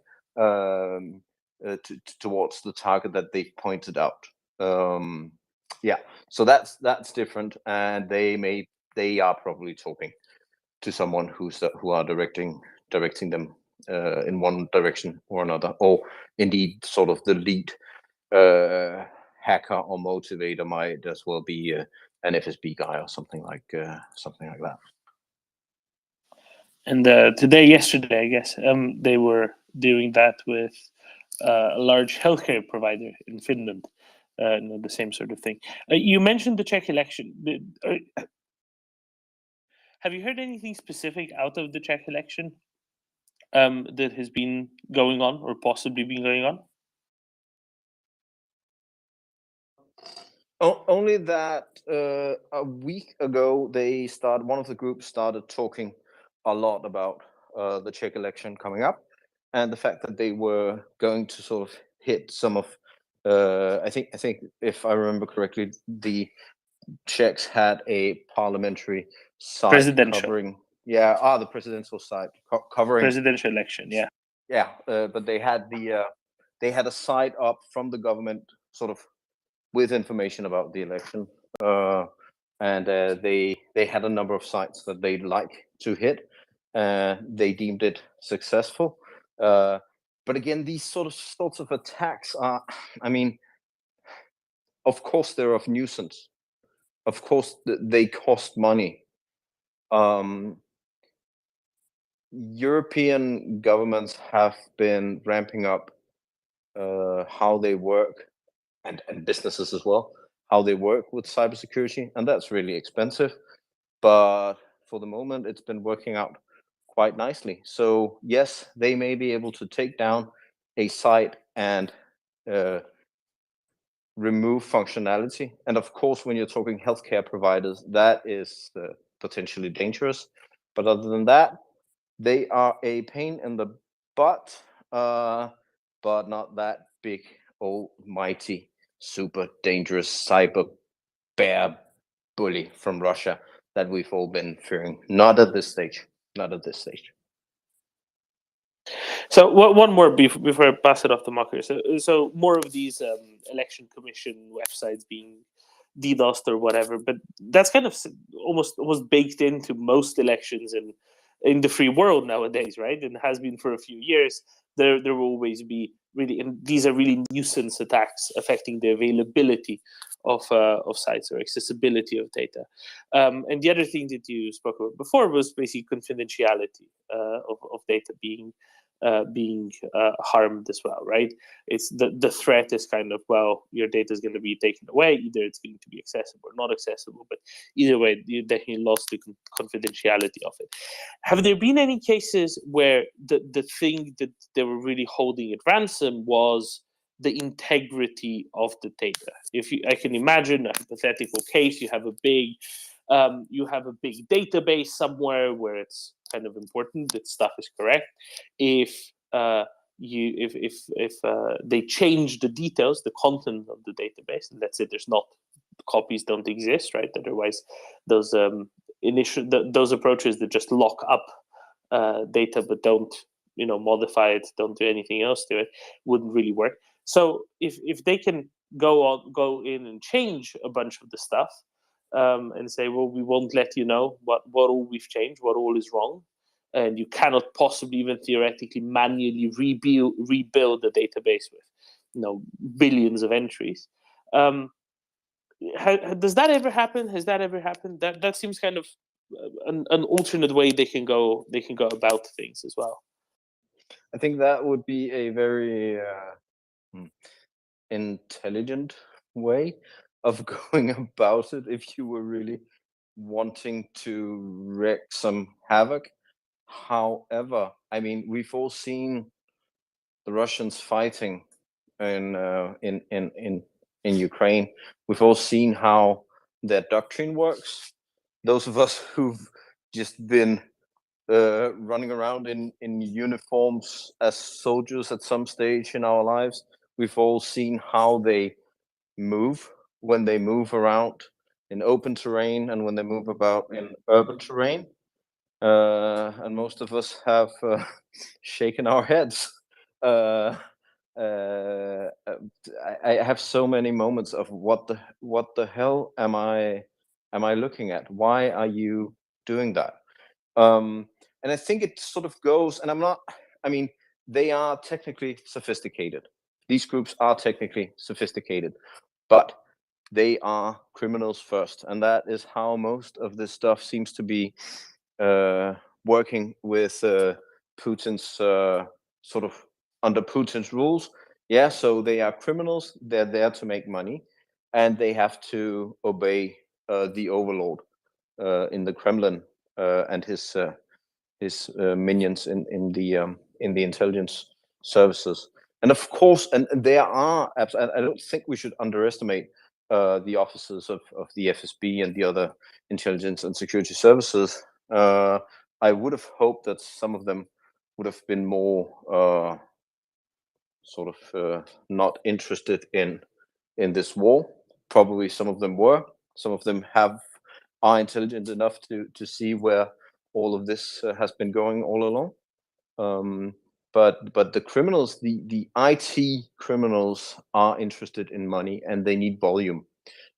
towards the target that they've pointed out. Yeah, so that's different, and they are probably talking to someone who are directing them in one direction or another, or indeed sort of the lead hacker or motivator might as well be an FSB guy or something like that. And yesterday, I guess, they were doing that with a large healthcare provider in Finland. The same sort of thing. You mentioned the Czech election. Have you heard anything specific out of the Czech election that has been going on or possibly been going on? Only that a week ago one of the groups started talking a lot about the Czech election coming up, and the fact that they were going to sort of hit some of I think if I remember correctly, the Czechs had a parliamentary site covering the presidential site covering presidential election, but they had a site up from the government sort of with information about the election, and they had a number of sites that they'd like to hit. They deemed it successful, but again, these sorts of attacks are, I mean, of course they're of nuisance. Of course they cost money. European governments have been ramping up how they work, and businesses as well, how they work with cybersecurity, and that's really expensive. But for the moment, it's been working out quite nicely. So yes, they may be able to take down a site and remove functionality. And of course, when you're talking healthcare providers, that is potentially dangerous. But other than that, they are a pain in the butt, but not that big, almighty, super dangerous cyber bear bully from Russia that we've all been fearing. Not at this stage. Not at this stage. So one more before I pass it off to Marcus. So more of these election commission websites being DDoSed or whatever, but that's kind of almost baked into most elections in the free world nowadays, right? And has been for a few years. There will always be really, and these are really nuisance attacks affecting the availability of sites or accessibility of data. And the other thing that you spoke about before was basically confidentiality of data being harmed as well, right? It's the threat is kind of, well, your data is going to be taken away. Either it's going to be accessible or not accessible, but either way, you definitely lost the confidentiality of it. Have there been any cases where the thing that they were really holding at ransom was the integrity of the data? I can imagine a hypothetical case, you have a big database somewhere where it's kind of important that stuff is correct. If they change the details, the content of the database, and that's it, there's not, copies don't exist, right? Otherwise, those those approaches that just lock up data but don't modify it, don't do anything else to it, wouldn't really work. So if they can go in and change a bunch of the stuff, and say, well, we won't let you know what all we've changed, what all is wrong, and you cannot possibly even theoretically manually rebuild the database with billions of entries. Does that ever happen? Has that ever happened? That seems kind of an alternate way they can go about things as well. I think that would be a very intelligent way of going about it if you were really wanting to wreak some havoc. However, I mean, we've all seen the Russians fighting in Ukraine. We've all seen how their doctrine works. Those of us who've just been running around in uniforms as soldiers at some stage in our lives, we've all seen how they move when they move around in open terrain and when they move about in urban terrain. And most of us have shaken our heads. I have so many moments of what the hell am I looking at? Why are you doing that? And I think it sort of goes, and I mean, they are technically sophisticated. These groups are technically sophisticated, but they are criminals first. And that is how most of this stuff seems to be working with Putin's sort of under Putin's rules. Yeah, so they are criminals. They're there to make money, and they have to obey the overlord in the Kremlin and his minions in the intelligence services. And of course, and there are, I don't think we should underestimate the officers of the FSB and the other intelligence and security services. I would have hoped that some of them would have been more sort of not interested in this war. Probably some of them were. Some of them are intelligent enough to see where all of this has been going all along. But the criminals, the IT criminals, are interested in money and they need volume.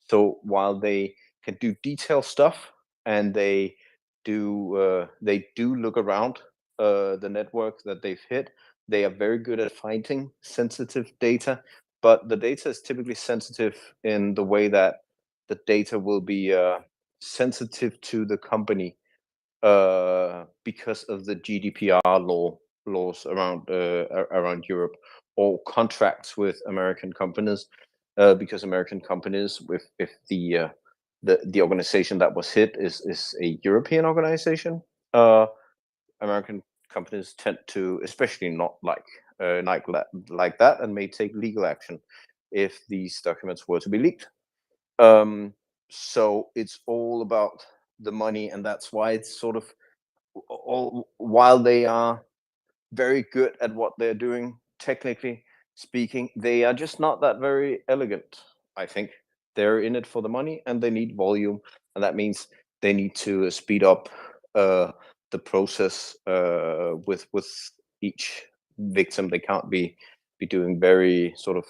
So while they can do detail stuff and they do look around the network that they've hit, they are very good at finding sensitive data. But the data is typically sensitive in the way that the data will be sensitive to the company because of the GDPR laws around Europe, or contracts with American companies, because American companies, if the organization that was hit is a European organization, American companies tend to, especially not like that, and may take legal action if these documents were to be leaked. So it's all about the money, and that's why it's sort of, while they are very good at what they're doing, technically speaking, they are just not that very elegant. I think they're in it for the money and they need volume, and that means they need to speed up the process with each victim. They can't be doing very sort of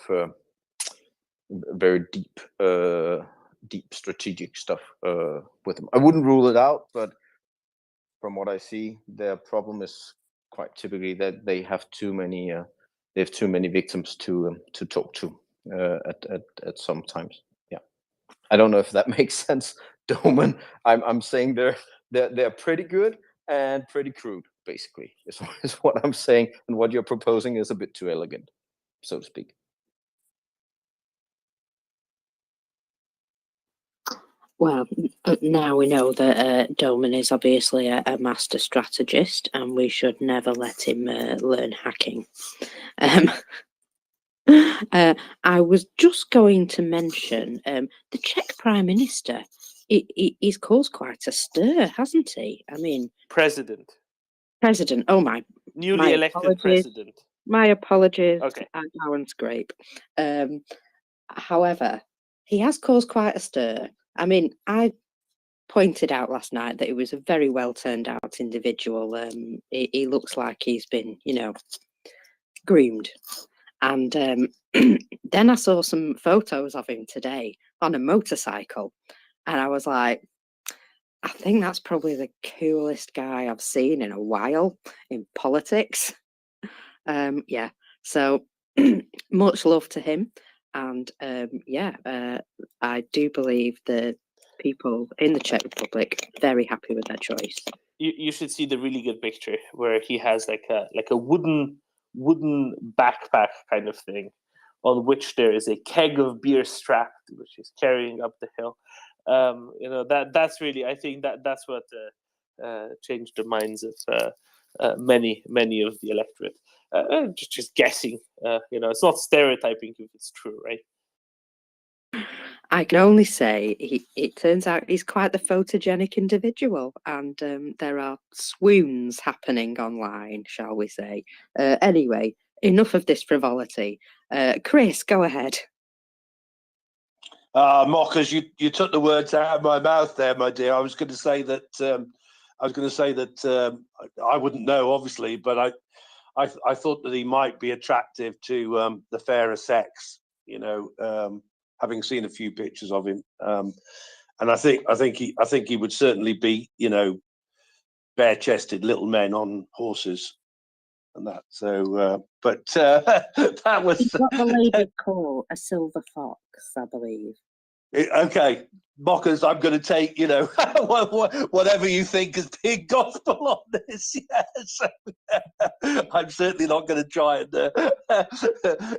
very deep strategic stuff with them. I wouldn't rule it out, but from what I see, their problem is quite typically that they have too many victims to talk to at some times. Yeah, I don't know if that makes sense, Doman. I'm saying they're pretty good and pretty crude, basically, is what I'm saying, and what you're proposing is a bit too elegant, so to speak. Well, now we know that Doman is obviously a master strategist, and we should never let him learn hacking. I was just going to mention the Czech Prime Minister. He's caused quite a stir, hasn't he? I mean, President. Oh my! Newly My elected apologies. president. My apologies. Okay. Alan Scrape. However, he has caused quite a stir. I mean, I pointed out last night that he was a very well turned out individual. He looks like he's been, groomed. And then I saw some photos of him today on a motorcycle, and I was like, I think that's probably the coolest guy I've seen in a while in politics. Yeah, so much love to him. And I do believe the people in the Czech Republic very happy with their choice. You should see the really good picture where he has like a wooden backpack kind of thing, on which there is a keg of beer strapped, which he's carrying up the hill. That's really, I think that's what changed the minds of many of the electorate. Just guessing, it's not stereotyping if it's true, right? I can only say it turns out he's quite the photogenic individual, and there are swoons happening online, shall we say. Anyway, enough of this frivolity. Chris, go ahead. Mockers, you took the words out of my mouth there, my dear. I was going to say that I wouldn't know, obviously, but I thought that he might be attractive to the fairer sex. Having seen a few pictures of him, and I think he would certainly be, bare-chested little men on horses and that. So, but that was He's what the lady call a silver fox, I believe. Okay, Mockers, I'm going to take, whatever you think is being gospel on this. Yes, I'm certainly not going to try and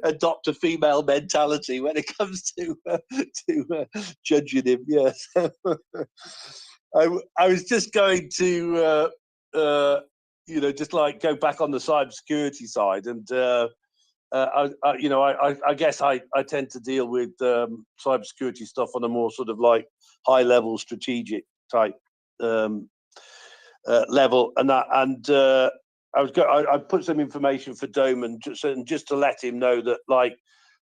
adopt a female mentality when it comes to judging him. Yes, I was just going to, just like go back on the cybersecurity side and. I guess I tend to deal with cybersecurity stuff on a more sort of like high level strategic type level, and I put some information for Doman just to let him know that, like,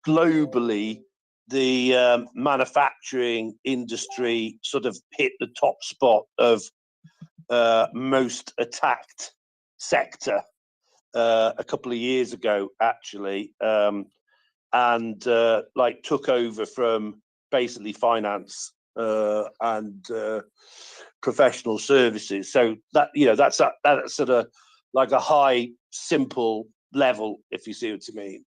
globally the manufacturing industry sort of hit the top spot of most attacked sector a couple of years ago, actually, and like took over from basically finance and professional services. So that that's sort of like a high simple level, if you see what I mean.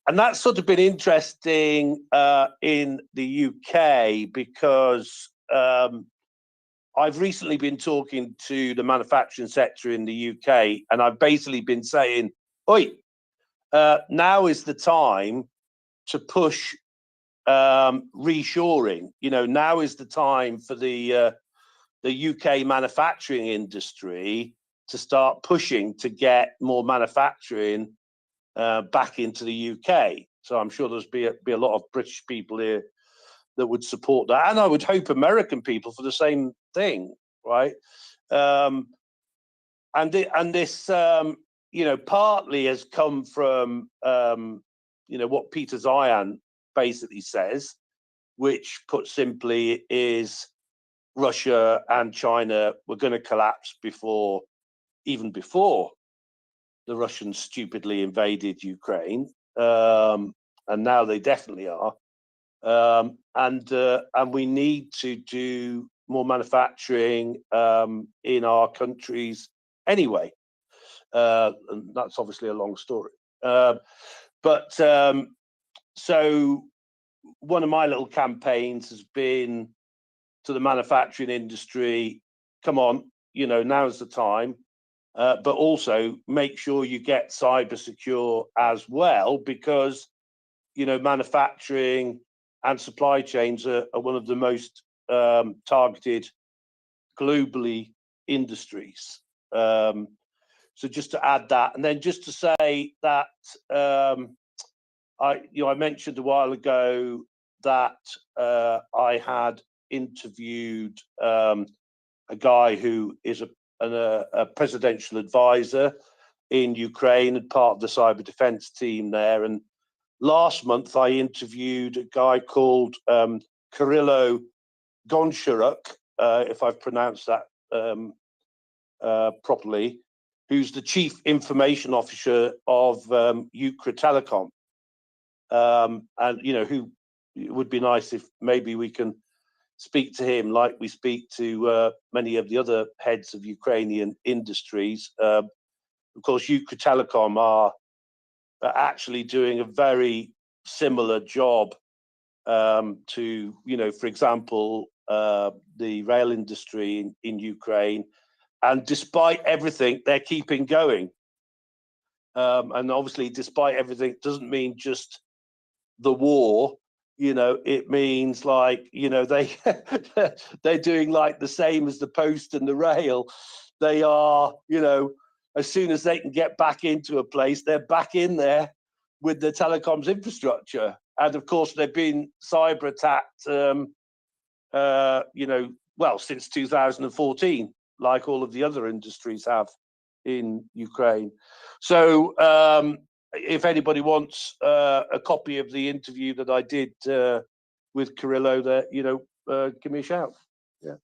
And that's sort of been interesting in the UK because I've recently been talking to the manufacturing sector in the UK, and I've basically been saying, oi, now is the time to push reshoring. Now is the time for the UK manufacturing industry to start pushing to get more manufacturing back into the UK. So I'm sure there's be a lot of British people here that would support that, and I would hope American people for the same thing, right? And this, partly has come from, what Peter Zeihan basically says, which, put simply, is Russia and China were going to collapse even before the Russians stupidly invaded Ukraine, and now they definitely are. And we need to do more manufacturing in our countries anyway. And that's obviously a long story. So one of my little campaigns has been to the manufacturing industry, come on, now's the time. But also make sure you get cyber secure as well, because, manufacturing and supply chains are one of the most targeted globally industries. So just to add that, and then just to say that I mentioned a while ago that I had interviewed a guy who is a presidential advisor in Ukraine and part of the cyber defense team there. And last month, I interviewed a guy called Kirillo Goncharuk, if I've pronounced that properly, who's the chief information officer of Ukretelecom. And, who it would be nice if maybe we can speak to him like we speak to many of the other heads of Ukrainian industries. Of course, Ukretelecom are actually doing a very similar job to, for example, the rail industry in Ukraine. And despite everything, they're keeping going. And obviously, despite everything, doesn't mean just the war. it means like, they're doing like the same as the post and the rail. They are, as soon as they can get back into a place, they're back in there with the telecoms infrastructure. And of course, they've been cyber attacked, since 2014, like all of the other industries have in Ukraine. So if anybody wants a copy of the interview that I did with Kirillo, there, give me a shout. Yeah.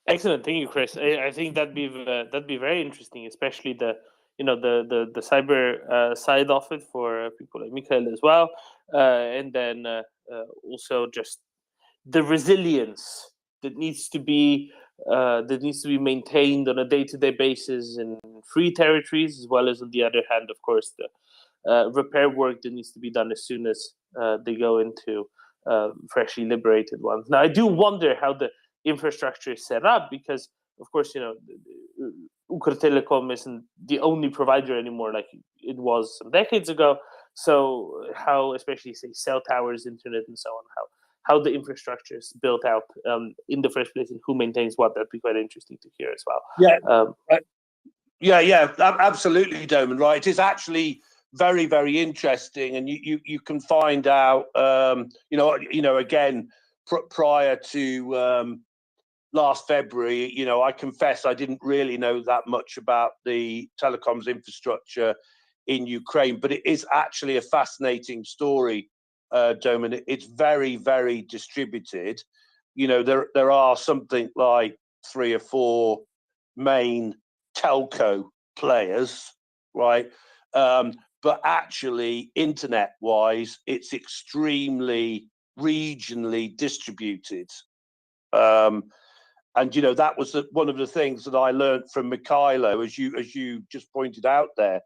Excellent, thank you, Chris. I think that'd be very interesting, especially the cyber side of it for people like Mikhail as well, and then also just the resilience that needs to be maintained on a day-to-day basis in free territories, as well as on the other hand, of course, the repair work that needs to be done as soon as they go into freshly liberated ones. Now, I do wonder how the infrastructure is set up, because, of course, Ukr isn't the only provider anymore like it was some decades ago. So how, especially, say, cell towers, internet, and so on, how the infrastructure is built out in the first place and who maintains what, that'd be quite interesting to hear as well. Yeah, absolutely, Doman. Right, it is actually very, very interesting, and you can find out, again, prior to last February, I confess I didn't really know that much about the telecoms infrastructure in Ukraine, but it is actually a fascinating story, Doman. It's very, very distributed. There are something like 3 or 4 main telco players, right? But actually, internet-wise, it's extremely regionally distributed. And that was one of the things that I learned from Mikhailo, as you just pointed out there,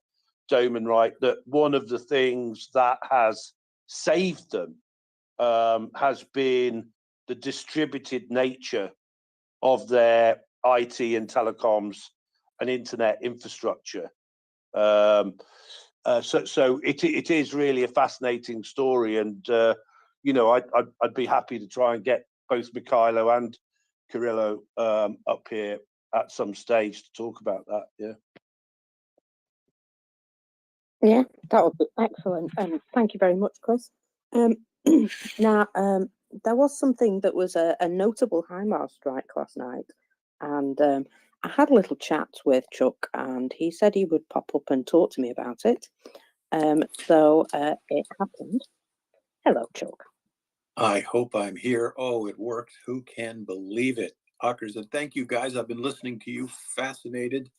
Doman, right? That one of the things that has saved them has been the distributed nature of their IT and telecoms and internet infrastructure. So it is really a fascinating story, and I'd be happy to try and get both Mikhailo and Kirillo up here at some stage to talk about that. Yeah, that would be excellent. Thank you very much, Chris. Now, there was something that was a notable HIMARS strike last night, and I had a little chat with Chuck, and he said he would pop up and talk to me about it. So it happened. Hello, Chuck. I hope I'm here. Oh, it worked. Who can believe it? Ockers, and thank you guys. I've been listening to you. Fascinated.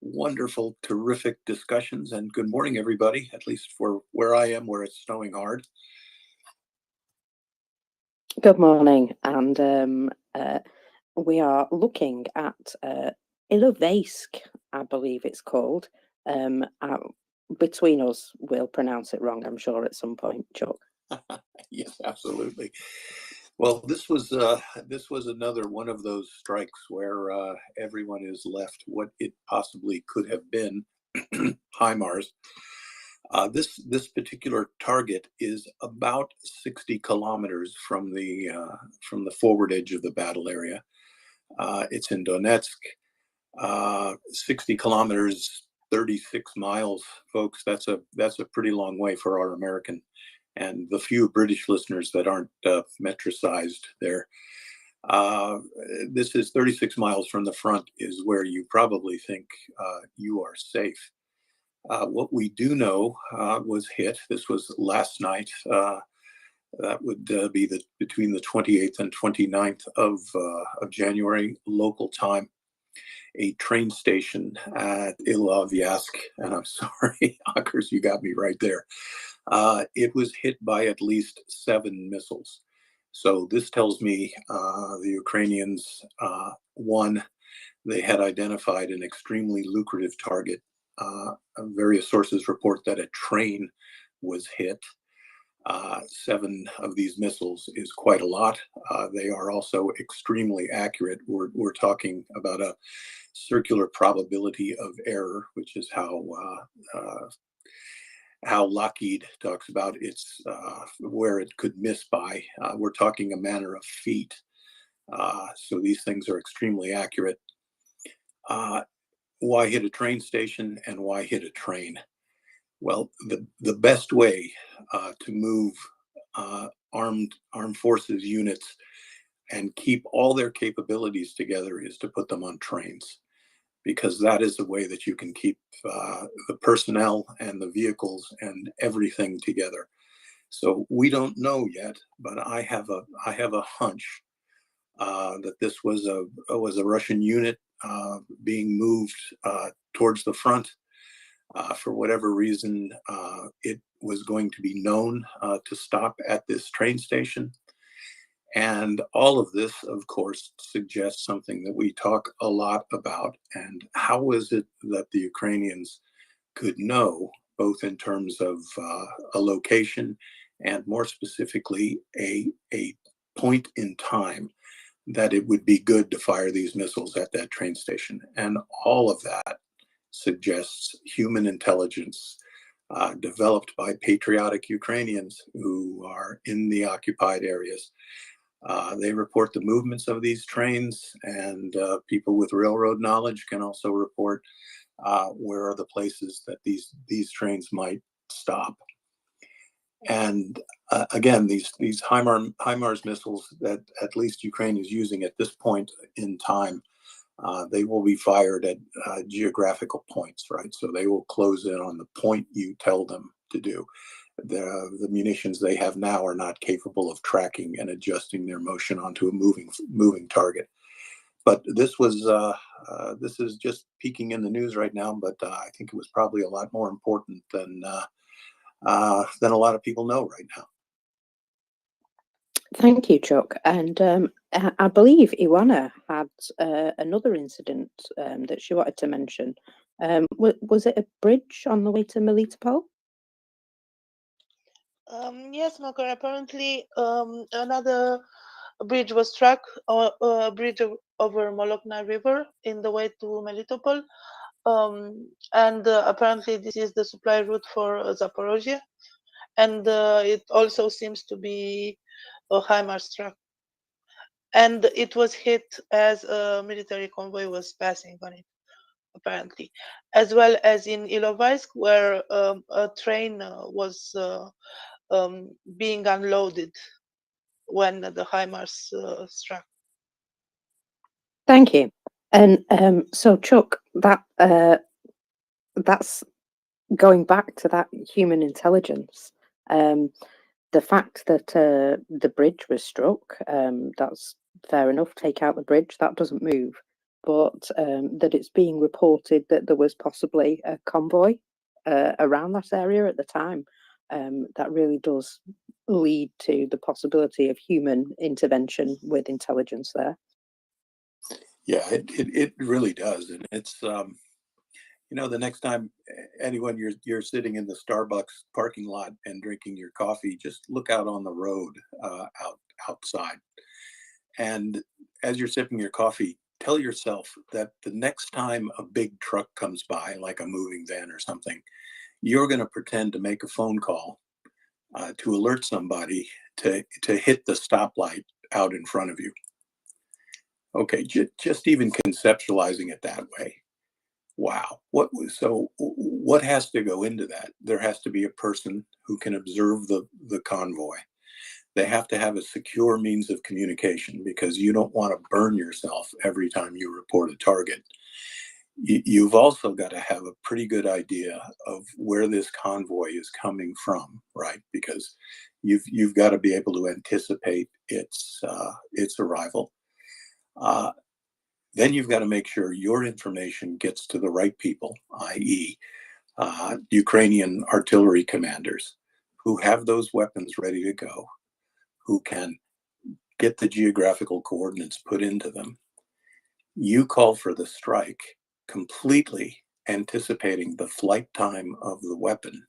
Wonderful, terrific discussions. And good morning, everybody, at least for where I am, where it's snowing hard. Good morning. And we are looking at Ilovaisk, I believe it's called. Between us, we'll pronounce it wrong, I'm sure, at some point, Chuck. Yes, absolutely. Well, this was another one of those strikes where everyone is left what it possibly could have been. HIMARS. This particular target is about 60 kilometers from the forward edge of the battle area. It's in Donetsk. 60 kilometers, 36 miles, folks. That's a pretty long way for our American and the few British listeners that aren't metricized there. This is 36 miles from the front, is where you probably think you are safe. What we do know was hit. This was last night. That would be between the 28th and 29th of January local time. A train station at Ilovaisk, and I'm sorry, Ockers, you got me right there. It was hit by at least 7 missiles. So this tells me the Ukrainians, one, they had identified an extremely lucrative target. Various sources report that a train was hit. 7 of these missiles is quite a lot. They are also extremely accurate. We're talking about a circular probability of error, which is how how Lockheed talks about its where it could miss by. We're talking a matter of feet. So these things are extremely accurate. Why hit a train station and why hit a train? Well, the best way to move armed forces units and keep all their capabilities together is to put them on trains, because that is the way that you can keep the personnel and the vehicles and everything together. So we don't know yet, but I have a hunch that this was a Russian unit being moved towards the front. For whatever reason, it was going to be known to stop at this train station. And all of this, of course, suggests something that we talk a lot about. And how is it that the Ukrainians could know, both in terms of a location and more specifically, a point in time, that it would be good to fire these missiles at that train station? And all of that suggests human intelligence developed by patriotic Ukrainians who are in the occupied areas. They report the movements of these trains, and people with railroad knowledge can also report where are the places that these trains might stop. And again, these HIMARS missiles that at least Ukraine is using at this point in time, they will be fired at geographical points, right? So they will close in on the point you tell them to do. The munitions they have now are not capable of tracking and adjusting their motion onto a moving target. But this is just peeking in the news right now. But I think it was probably a lot more important than a lot of people know right now. Thank you, Chuck. And I believe Iwana had another incident that she wanted to mention. Was it a bridge on the way to Melitopol? Yes, Margaret. Apparently, another bridge was struck, a bridge over Molokna River in the way to Melitopol. And apparently this is the supply route for Zaporozhye. And it also seems to be a HIMARS truck. And it was hit as a military convoy was passing on it, apparently. As well as in Ilovaisk, where a train was being unloaded when the HIMARS struck. Thank you. And so, Chuck, that's going back to that human intelligence. The fact that the bridge was struck, that's fair enough. Take out the bridge, that doesn't move. But that it's being reported that there was possibly a convoy around that area at the time, that really does lead to the possibility of human intervention with intelligence there. Yeah, it really does. And it's the next time anyone you're sitting in the Starbucks parking lot and drinking your coffee, just look out on the road outside. And as you're sipping your coffee, tell yourself that the next time a big truck comes by, like a moving van or something, you're going to pretend to make a phone call to alert somebody to hit the stoplight out in front of you. Okay, just even conceptualizing it that way. Wow. What has to go into that? There has to be a person who can observe the convoy. They have to have a secure means of communication, because you don't want to burn yourself every time you report a target. You've also got to have a pretty good idea of where this convoy is coming from, right? Because you've got to be able to anticipate its arrival. Then you've got to make sure your information gets to the right people, i.e., Ukrainian artillery commanders who have those weapons ready to go, who can get the geographical coordinates put into them. You call for the strike, completely anticipating the flight time of the weapon,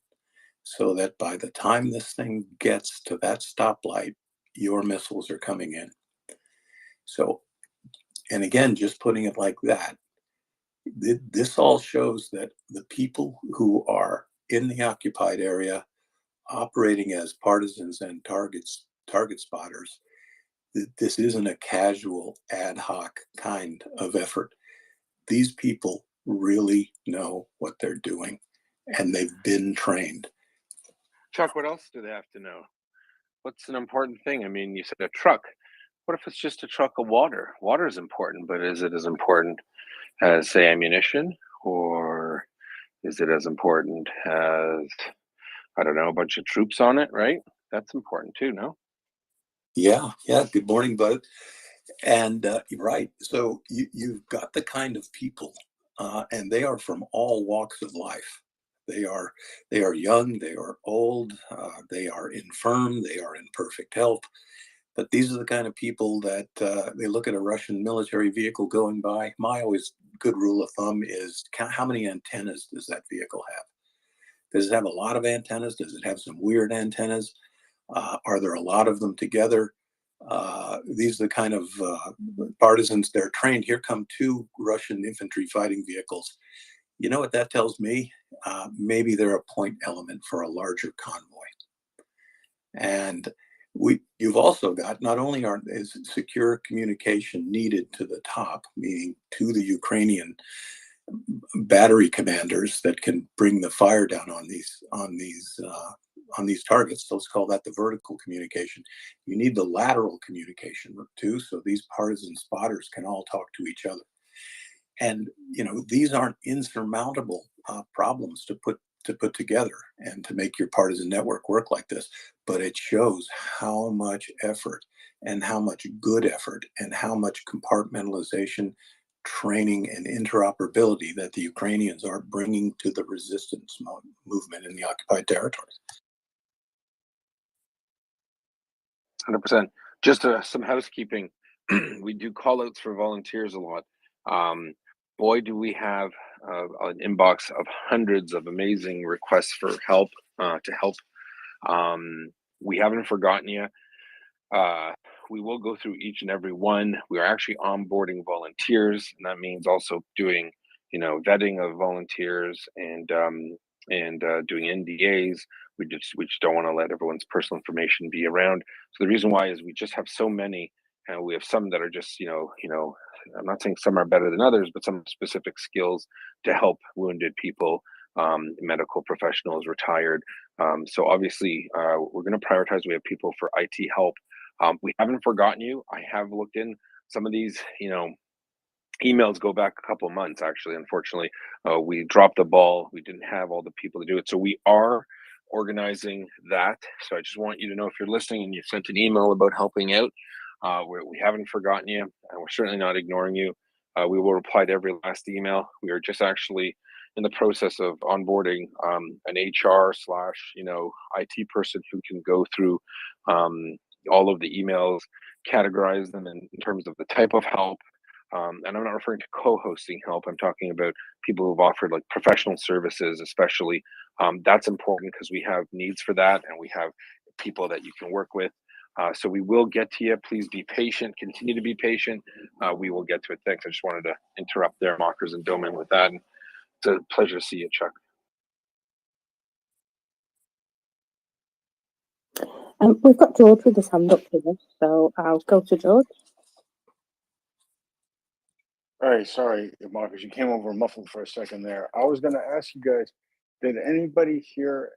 so that by the time this thing gets to that stoplight, your missiles are coming in. So, and again, just putting it like that, this all shows that the people who are in the occupied area, operating as partisans and target spotters. This isn't a casual ad hoc kind of effort. These people really know what they're doing, and they've been trained. Chuck, what else do they have to know? What's an important thing? I mean, you said a truck. What if it's just a truck of water? Water is important, but is it as important as, say, ammunition? Or is it as important as, I don't know, a bunch of troops on it, right? That's important too, no? Yeah. Good morning, bud. And you're right. So you've got the kind of people, and they are from all walks of life. They are young, they are old, they are infirm, they are in perfect health. But these are the kind of people that they look at a Russian military vehicle going by. My always good rule of thumb is how many antennas does that vehicle have? Does it have a lot of antennas? Does it have some weird antennas? Are there a lot of them together? These are the kind of partisans. They're trained. Here come 2 Russian infantry fighting vehicles. You know what that tells me? Maybe they're a point element for a larger convoy. And you've also got, not only is secure communication needed to the top, meaning to the Ukrainian battery commanders that can bring the fire down on these targets. Let's call that the vertical communication. You need the lateral communication too, so these partisan spotters can all talk to each other. And these aren't insurmountable problems to put together and to make your partisan network work like this, but it shows how much effort and how much good effort and how much compartmentalization, training, and interoperability that the Ukrainians are bringing to the resistance movement in the occupied territories. 100%. Just some housekeeping. We do call outs for volunteers a lot. Boy, do we have an inbox of hundreds of amazing requests for help, to help. We haven't forgotten you. We will go through each and every one. We are actually onboarding volunteers, and that means also doing, vetting of volunteers and doing NDAs. We just don't want to let everyone's personal information be around. So the reason why is we just have so many, and we have some that are just, I'm not saying some are better than others, but some specific skills to help wounded people, medical professionals, retired. So obviously, we're going to prioritize. We have people for IT help. We haven't forgotten you. I have looked in some of these, emails go back a couple months, actually. Unfortunately, we dropped the ball. We didn't have all the people to do it. So we are organizing that. So I just want you to know, if you're listening and you sent an email about helping out, we haven't forgotten you, and we're certainly not ignoring you. We will reply to every last email. We are just actually in the process of onboarding an HR / IT person who can go through all of the emails, categorize them in terms of the type of help. And I'm not referring to co-hosting help. I'm talking about people who've offered like professional services, especially. That's important because we have needs for that, and we have people that you can work with. So we will get to you. Please be patient. Continue to be patient. We will get to it. Thanks. I just wanted to interrupt there, Mockers and Doman, with that. And it's a pleasure to see you, Chuck. We've got George with his hand up here, so I'll go to George. All right, sorry, Marcus, you came over muffled for a second there. I was going to ask you guys, did anybody hear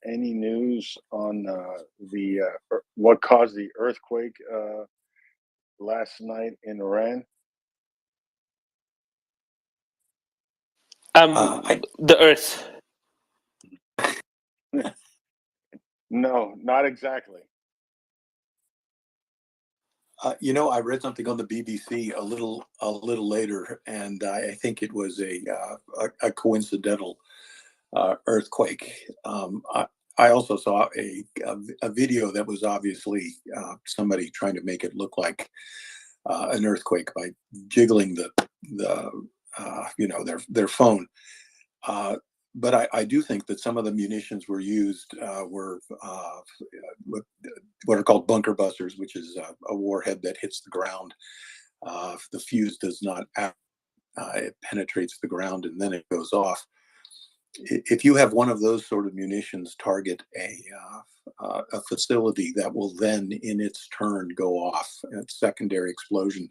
any news on what caused the earthquake last night in Iran? The Earth. No, not exactly. I read something on the BBC a little later, and I think it was a coincidental earthquake. I also saw a video that was obviously somebody trying to make it look like an earthquake by jiggling their phone. But I do think that some of the munitions were used were what are called bunker busters, which is a warhead that hits the ground. The fuse does not act, it penetrates the ground and then it goes off. if you have one of those sort of munitions target a facility that will then in its turn go off at secondary explosion,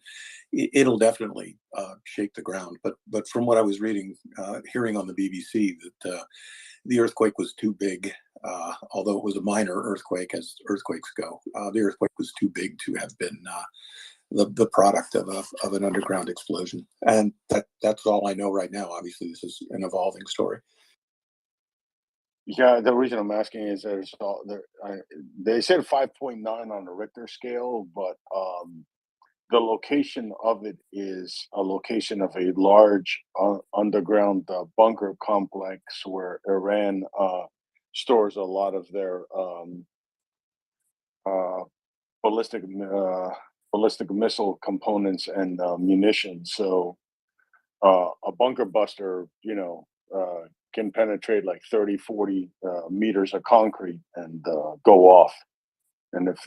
it'll definitely shake the ground. But from what I was reading, hearing on the BBC, that the earthquake was too big, although it was a minor earthquake as earthquakes go. The earthquake was too big to have been the product of an underground explosion. And that's all I know right now. Obviously, this is an evolving story. Yeah, the reason I'm asking is they said 5.9 on the Richter scale, but the location of it is a location of a large underground bunker complex where Iran stores a lot of their ballistic missile components and munitions. So a bunker buster, can penetrate like 30, 40 meters of concrete and go off. And if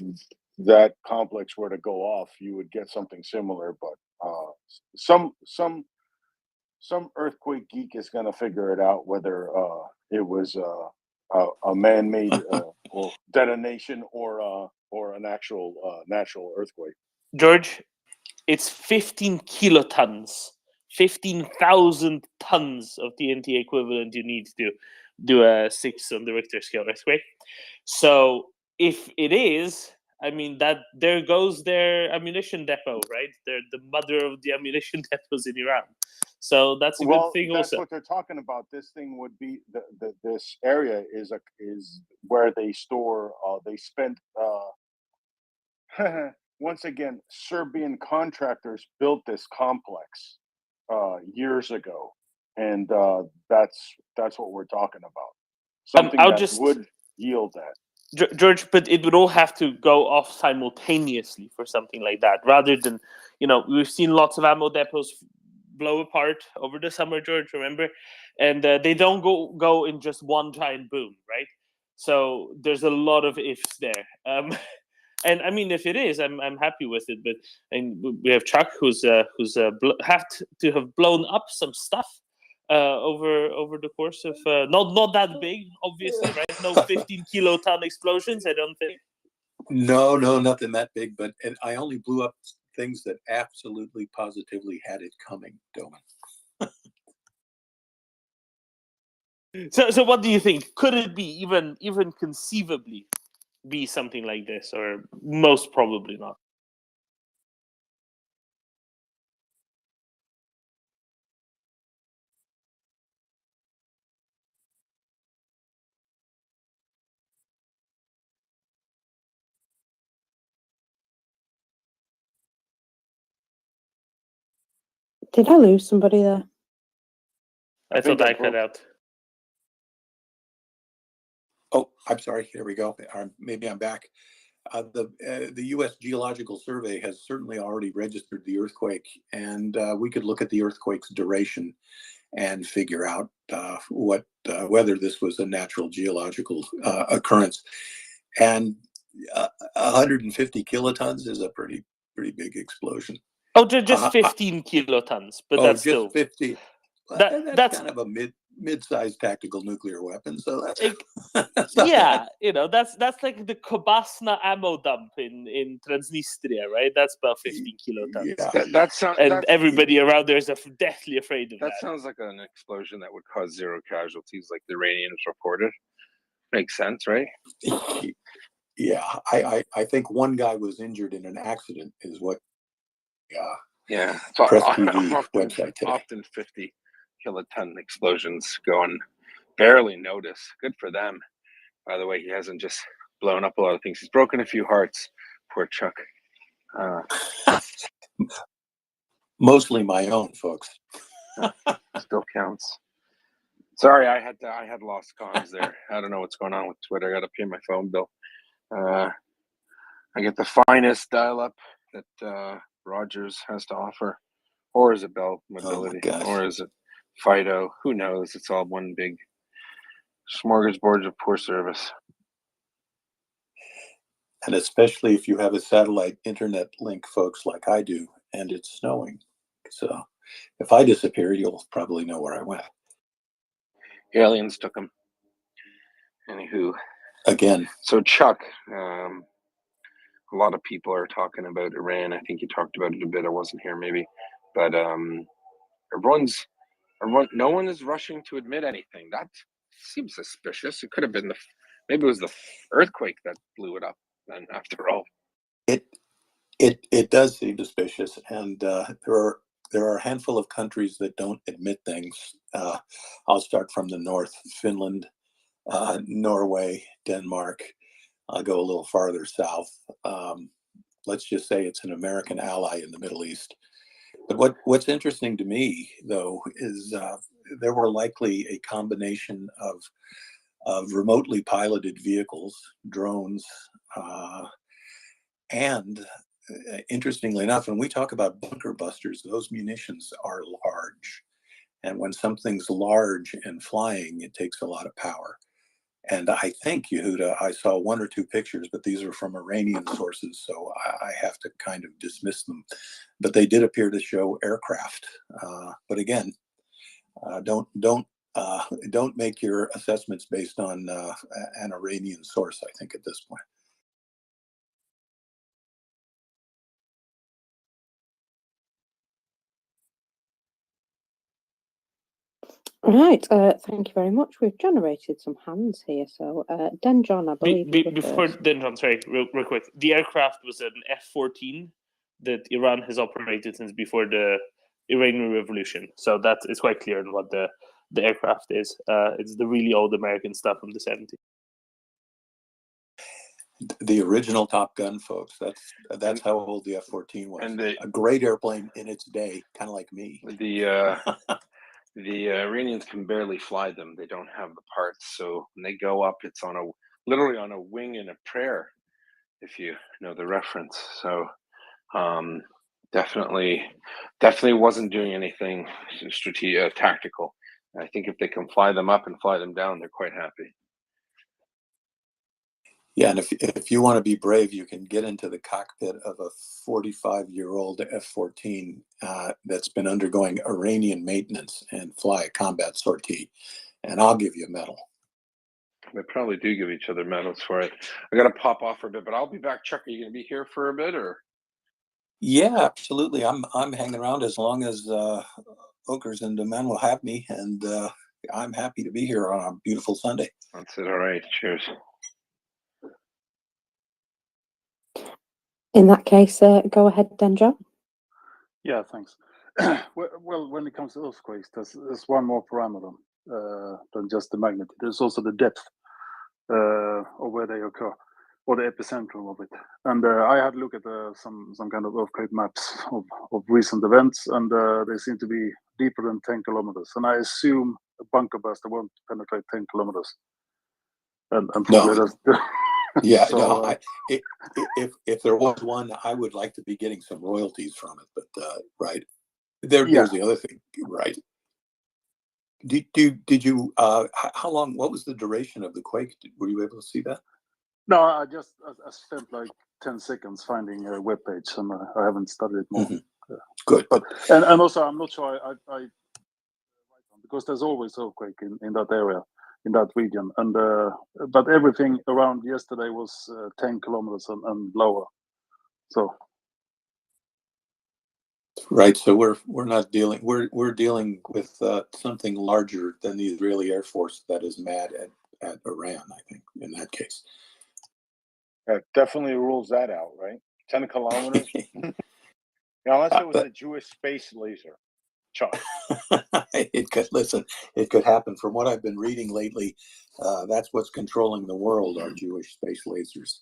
that complex were to go off, you would get something similar. But some earthquake geek is going to figure it out, whether it was a man-made or detonation or an actual natural earthquake. George, it's 15 kilotons, 15,000 tons of TNT equivalent you need to do a 6 on the Richter scale earthquake. So if it is, I mean, that there goes their ammunition depot, right? They're the mother of the ammunition depots in Iran. So that's a good thing That's also. what they're talking about. This thing would be this area is where they store. They spent once again, Serbian contractors built this complex years ago, and that's what we're talking about. Something that would yield that. George, but it would all have to go off simultaneously for something like that, rather than, we've seen lots of ammo depots blow apart over the summer, George, remember? And they don't go in just one giant boom, right? So there's a lot of ifs there. And I mean, if it is, I'm happy with it. But we have Chuck, who's have to have blown up some stuff over the course of not that big, obviously, right? No 15 kiloton explosions, I don't think. No, nothing that big. But I only blew up things that absolutely, positively had it coming, Doman. So what do you think? Could it be even conceivably be something like this, or most probably not? Did I lose somebody there? I thought I cut out. Oh, I'm sorry. Here we go. Maybe I'm back. The U.S. Geological Survey has certainly already registered the earthquake, and we could look at the earthquake's duration and figure out whether this was a natural geological occurrence. And 150 kilotons is a pretty big explosion. Oh, just 15 kilotons, but that's just still 50. That's kind of a mid-sized tactical nuclear weapon. So that's not yeah, bad. that's like the Kobasna ammo dump in Transnistria, right? That's about 15 kilotons. Yeah. Everybody around there is deathly afraid of that. That sounds like an explosion that would cause 0 casualties, like the Iranians reported. Makes sense, right? Yeah, I think one guy was injured in an accident, is what. Yeah, Press TV website today. Often 50 kiloton explosions go barely noticed. Good for them. By the way, he hasn't just blown up a lot of things. He's broken a few hearts. Poor Chuck. Mostly my own, folks. Still counts. Sorry, I had lost comms there. I don't know what's going on with Twitter. I got to pay my phone bill. I get the finest dial-up that Rogers has to offer, or is it Bell Mobility, or is it Fido? Who knows? It's all one big smorgasbord of poor service. And especially if you have a satellite internet link, folks, like I do, and it's snowing. So if I disappear, you'll probably know where I went. Aliens took them. Anywho, Again, so Chuck, a lot of people are talking about Iran. I think you talked about it a bit. I wasn't here, maybe, but no one is rushing to admit anything. That seems suspicious. It could have been maybe it was the earthquake that blew it up. Then, after all, it does seem suspicious, and there are a handful of countries that don't admit things. I'll start from the north: Finland, Norway, Denmark. I'll go a little farther south. Let's just say it's an American ally in the Middle East. But what's interesting to me, though, is there were likely a combination of remotely piloted vehicles, drones, and interestingly enough, when we talk about bunker busters, those munitions are large. And when something's large and flying, it takes a lot of power. And I think, Yehuda, I saw one or two pictures, but these are from Iranian sources, so I have to kind of dismiss them. But they did appear to show aircraft. But again, don't make your assessments based on an Iranian source, I think, at this point. Right, thank you very much. We've generated some hands here. So, Denjon, I believe you were Before first. Denjon, sorry, real quick. The aircraft was an F-14 that Iran has operated since before the Iranian Revolution. So it's quite clear on what the aircraft is. It's the really old American stuff from the 70s. The original Top Gun, folks. That's how old the F-14 was. And a great airplane in its day, kind of like me. The Iranians can barely fly them. They don't have the parts. So when they go up, it's literally on a wing in a prayer, if you know the reference. So definitely wasn't doing anything strategic, tactical. I think if they can fly them up and fly them down, they're quite happy. Yeah, and if you want to be brave, you can get into the cockpit of a 45-year-old F-14 that's been undergoing Iranian maintenance and fly a combat sortie, and I'll give you a medal. They probably do give each other medals for it. I got to pop off for a bit, but I'll be back. Chuck, are you going to be here for a bit, or? Yeah, absolutely. I'm hanging around as long as Okers and the men will have me, and I'm happy to be here on a beautiful Sunday. That's it. All right. Cheers. In that case, go ahead, Denjon. Yeah, thanks. Well, when it comes to earthquakes, there's one more parameter than just the magnitude. There's also the depth of where they occur, or the epicenter of it. And I had a look at some kind of earthquake maps of recent events, and they seem to be deeper than 10 kilometers. And I assume a bunker buster won't penetrate 10 kilometers. And probably No. that's Yeah, so, no. If there was one, I would like to be getting some royalties from it. But right, there's the other thing, right? Did you? How long? What was the duration of the quake? Were you able to see that? No, I spent like 10 seconds finding a web page, and I haven't studied it more. Mm-hmm. Good, but and also I'm not sure I because there's always earthquake in that area, in that region, and but everything around yesterday was 10 kilometers and lower. So right, so we're not dealing. We're dealing with something larger than the Israeli Air Force that is mad at Iran. I think in that case. That definitely rules that out, right? 10 kilometers. Unless it was a Jewish space laser, Chuck. It could happen. From what I've been reading lately, that's what's controlling the world, are Jewish space lasers.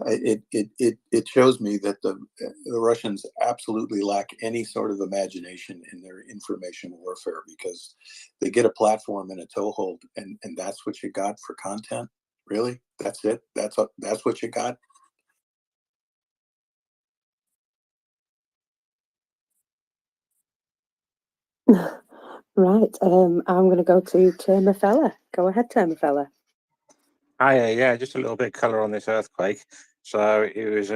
It shows me that the Russians absolutely lack any sort of imagination in their information warfare, because they get a platform and a toehold, and that's what you got for content. Really, that's it. That's what you got. Right, I'm going to go to Termafella. Go ahead, Termafella. Hi, yeah, just a little bit of colour on this earthquake. So it was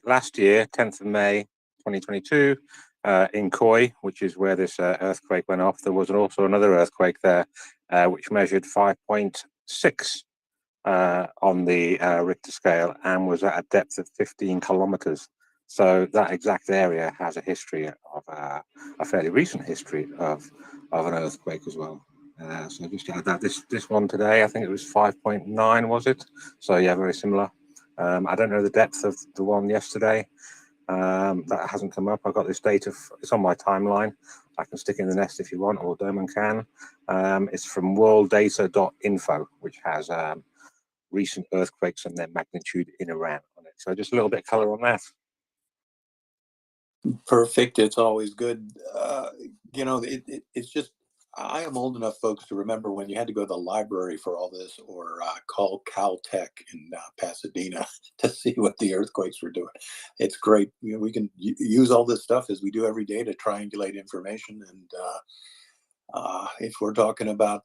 last year, 10th of May, 2022, in Khoi, which is where this earthquake went off. There was also another earthquake there which measured 5.6 on the Richter scale and was at a depth of 15 kilometers. So that exact area has a history of a fairly recent history of an earthquake as well. So just to add that, this one today, I think it was 5.9, was it? So yeah, very similar. I don't know the depth of the one yesterday. That hasn't come up. I got this data. It's on my timeline. I can stick in the nest if you want, or Doman can. It's from worlddata.info, which has recent earthquakes and their magnitude in Iran on it. So just a little bit of color on that. Perfect. It's always good. It's just, I am old enough, folks, to remember when you had to go to the library for all this, or call Caltech in Pasadena to see what the earthquakes were doing. It's great. We can use all this stuff as we do every day to triangulate information. And if we're talking about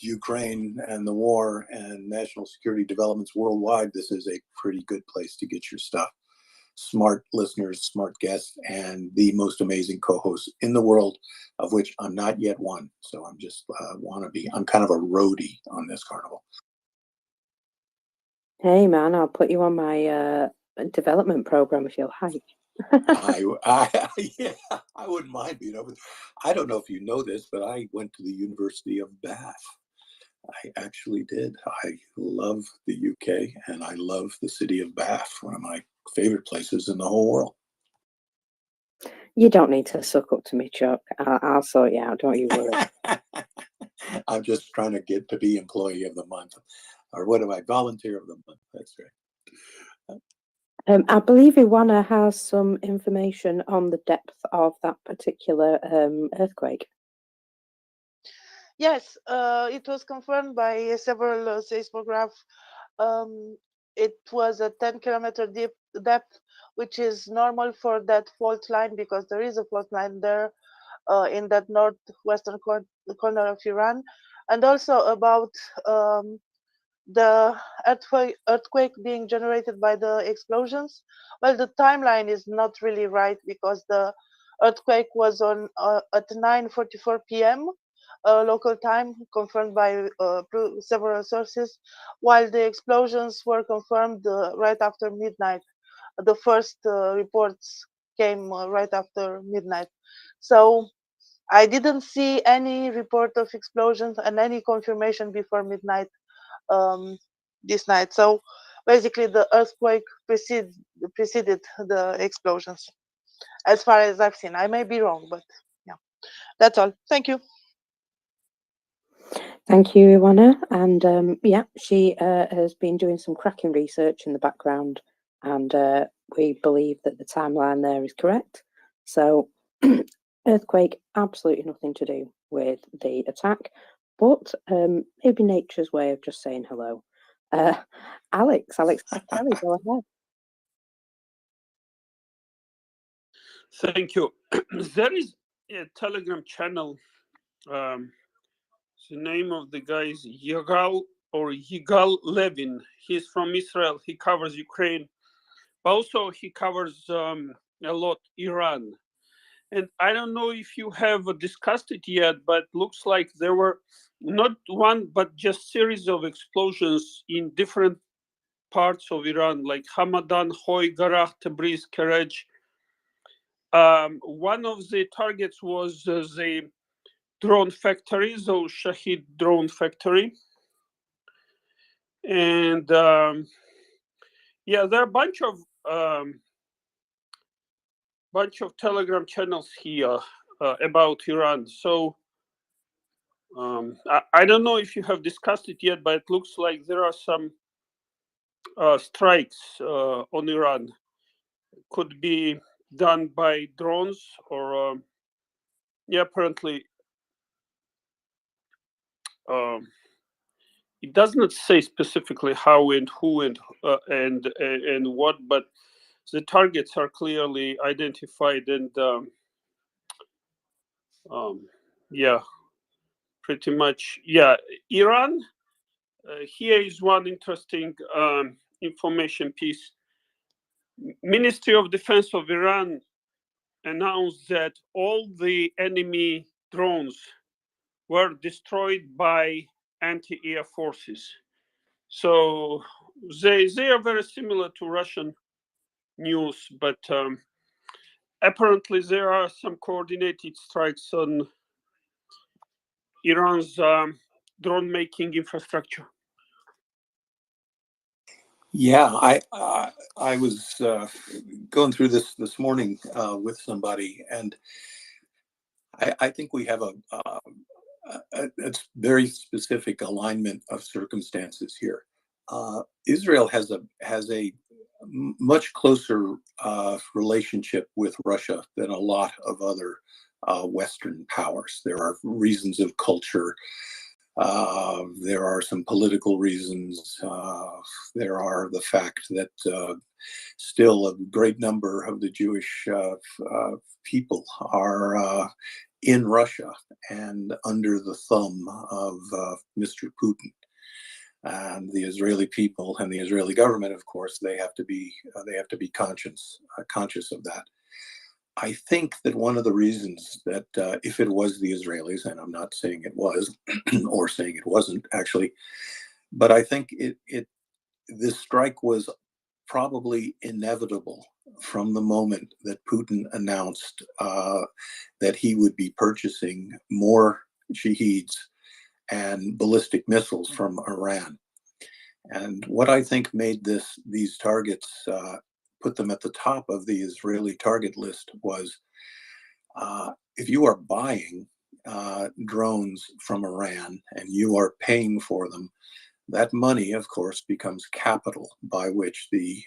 Ukraine and the war and national security developments worldwide, this is a pretty good place to get your stuff. Smart listeners, smart guests, and the most amazing co-hosts in the world, of which I'm not yet one. So I'm just I'm kind of a roadie on this carnival. Hey man, I'll put you on my development program if you'll like. Yeah, I wouldn't mind being over. I don't know if you know this, but I went to the University of Bath. I actually did. I love the UK and I love the city of Bath, one of my favorite places in the whole world. You don't need to suck up to me, Chuck. I'll sort you out. Don't you worry. I'm just trying to get to be employee of the month, or what am I? Volunteer of the month. That's right. I believe Iwana has some information on the depth of that particular earthquake. Yes, it was confirmed by several seismographs. It was a 10-kilometer deep depth, which is normal for that fault line because there is a fault line there in that northwestern corner of Iran, and also about the earthquake being generated by the explosions. Well, the timeline is not really right because the earthquake was on at 9:44 p.m. Local time, confirmed by several sources, while the explosions were confirmed right after midnight. The first reports came right after midnight. So I didn't see any report of explosions and any confirmation before midnight this night. So basically the earthquake preceded the explosions, as far as I've seen. I may be wrong, but yeah, that's all. Thank you. Thank you, Iwana. And yeah, she has been doing some cracking research in the background, and we believe that the timeline there is correct. So earthquake, absolutely nothing to do with the attack, but maybe nature's way of just saying hello. Alex Kelly, go ahead. Thank you. There is a Telegram channel. The name of the guy is Yigal Levin. He's from Israel. He covers Ukraine. But also he covers a lot Iran. And I don't know if you have discussed it yet, but looks like there were not one, but just series of explosions in different parts of Iran, like Hamadan, Hoy, Garach, Tabriz, Kerech. One of the targets was the drone factory, so Shahid drone factory. And yeah, there are a bunch of Telegram channels here about Iran. So I don't know if you have discussed it yet, but it looks like there are some strikes on Iran. Could be done by drones or yeah, apparently it does not say specifically how and who and what, but the targets are clearly identified, and yeah, pretty much. Yeah, Iran. Here is one interesting information piece. Ministry of Defense of Iran announced that all the enemy drones were destroyed by anti-air forces. So they are very similar to Russian news, but apparently there are some coordinated strikes on Iran's drone making infrastructure. Yeah, I was going through this morning with somebody, and I think we have a very specific alignment of circumstances here. Israel has a much closer relationship with Russia than a lot of other Western powers. There are reasons of culture. There are some political reasons. There are the fact that still a great number of the Jewish people are in Russia and under the thumb of Mr. Putin. And the Israeli people and the Israeli government, of course, they have to be conscious of that. I think that one of the reasons that if it was the Israelis, and I'm not saying it was or saying it wasn't actually, but I think this strike was probably inevitable from the moment that Putin announced that he would be purchasing more Shaheeds and ballistic missiles from Iran. And what I think made these targets put them at the top of the Israeli target list was if you are buying drones from Iran and you are paying for them, that money, of course, becomes capital by which the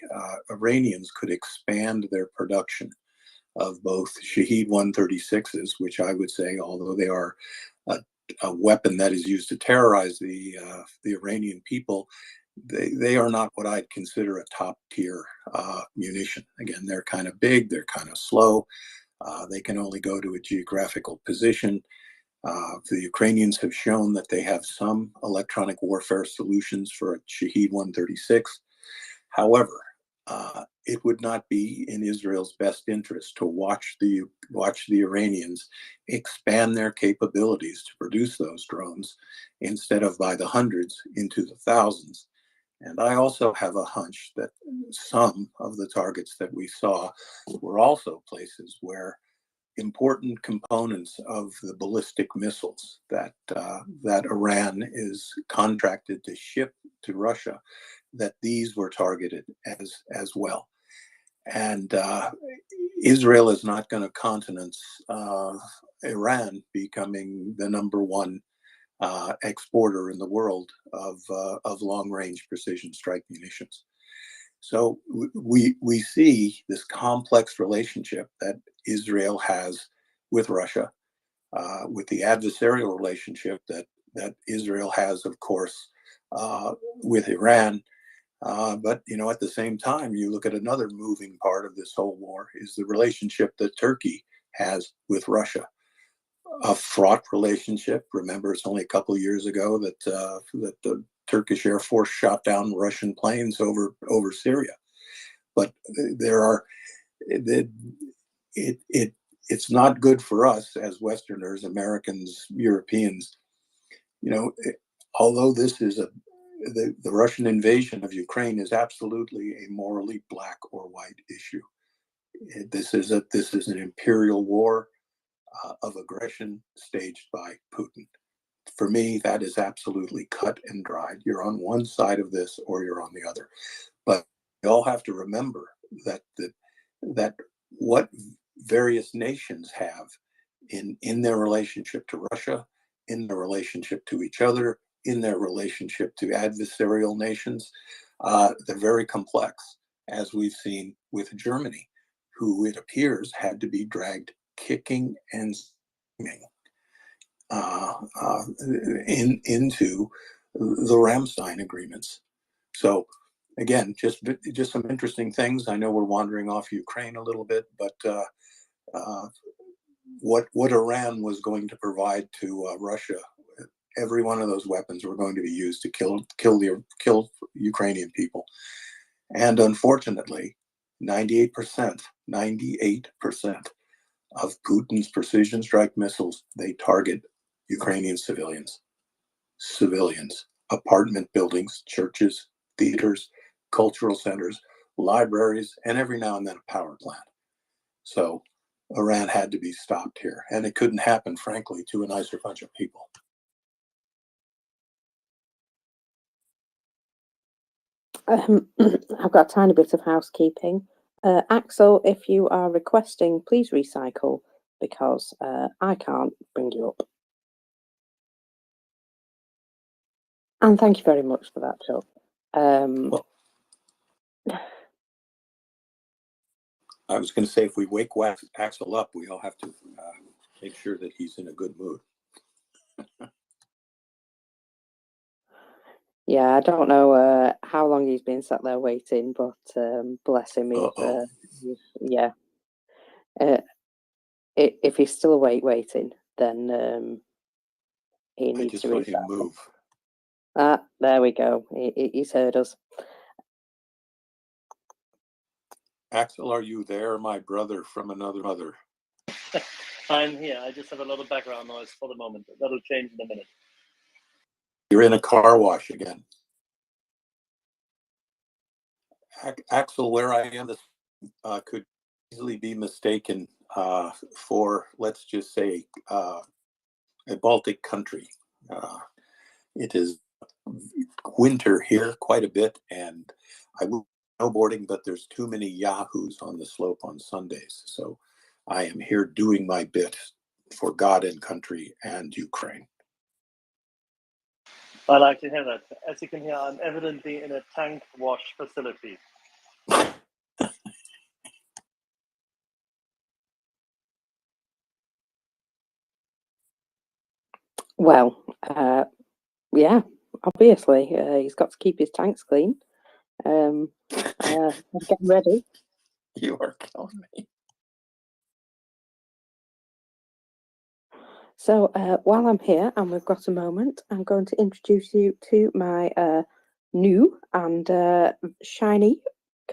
Iranians could expand their production of both Shaheed 136s, which I would say, although they are a weapon that is used to terrorize the Iranian people, they are not what I'd consider a top tier munition. Again, they're kind of big, they're kind of slow, they can only go to a geographical position. The Ukrainians have shown that they have some electronic warfare solutions for a Shaheed 136. However, it would not be in Israel's best interest to watch the Iranians expand their capabilities to produce those drones instead of by the hundreds into the thousands. And I also have a hunch that some of the targets that we saw were also places where important components of the ballistic missiles that Iran is contracted to ship to Russia, that these were targeted as well. And Israel is not going to countenance Iran becoming the number one exporter in the world of long-range precision strike munitions. So we see this complex relationship that Israel has with Russia, with the adversarial relationship that Israel has, of course, with Iran. But at the same time, you look at another moving part of this whole war is the relationship that Turkey has with Russia. A fraught relationship. Remember, it's only a couple of years ago that the Turkish Air Force shot down Russian planes over Syria. But it's not good for us as Westerners, Americans, Europeans. Although this is the Russian invasion of Ukraine is absolutely a morally black or white issue. This is an imperial war of aggression staged by Putin. For me, that is absolutely cut and dried. You're on one side of this or you're on the other. But we all have to remember that what various nations have in their relationship to Russia, in their relationship to each other, in their relationship to adversarial nations, they're very complex, as we've seen with Germany, who it appears had to be dragged kicking and screaming into the Ramstein agreements. So again, just some interesting things. I know we're wandering off Ukraine a little bit, but what Iran was going to provide to Russia, every one of those weapons were going to be used to kill Ukrainian people. And unfortunately, 98% of Putin's precision strike missiles, they target Ukrainian civilians, apartment buildings, churches, theaters, cultural centers, libraries, and every now and then a power plant. So Iran had to be stopped here, and it couldn't happen, frankly, to a nicer bunch of people. I've got a tiny bit of housekeeping. Axel, if you are requesting, please recycle, because I can't bring you up. And thank you very much for that, Chuck. I was going to say, if we wake Axel up, we all have to make sure that he's in a good mood. Yeah, I don't know how long he's been sat there waiting, but bless him, yeah. If he's still awake waiting, then he needs to let him move. There we go. He's heard us. Axel, are you there, my brother from another mother? I'm here. I just have a lot of background noise for the moment. That'll change in a minute. You're in a car wash again. Axel, where I am, this could easily be mistaken for, let's just say, a Baltic country. It is winter here quite a bit, and I will snowboarding, but there's too many yahoos on the slope on Sundays. So I am here doing my bit for God and country and Ukraine. I like to hear that. As you can hear, I'm evidently in a tank wash facility. Well, yeah, obviously, he's got to keep his tanks clean. Get ready. You are killing me. So while I'm here and we've got a moment, I'm going to introduce you to my new and shiny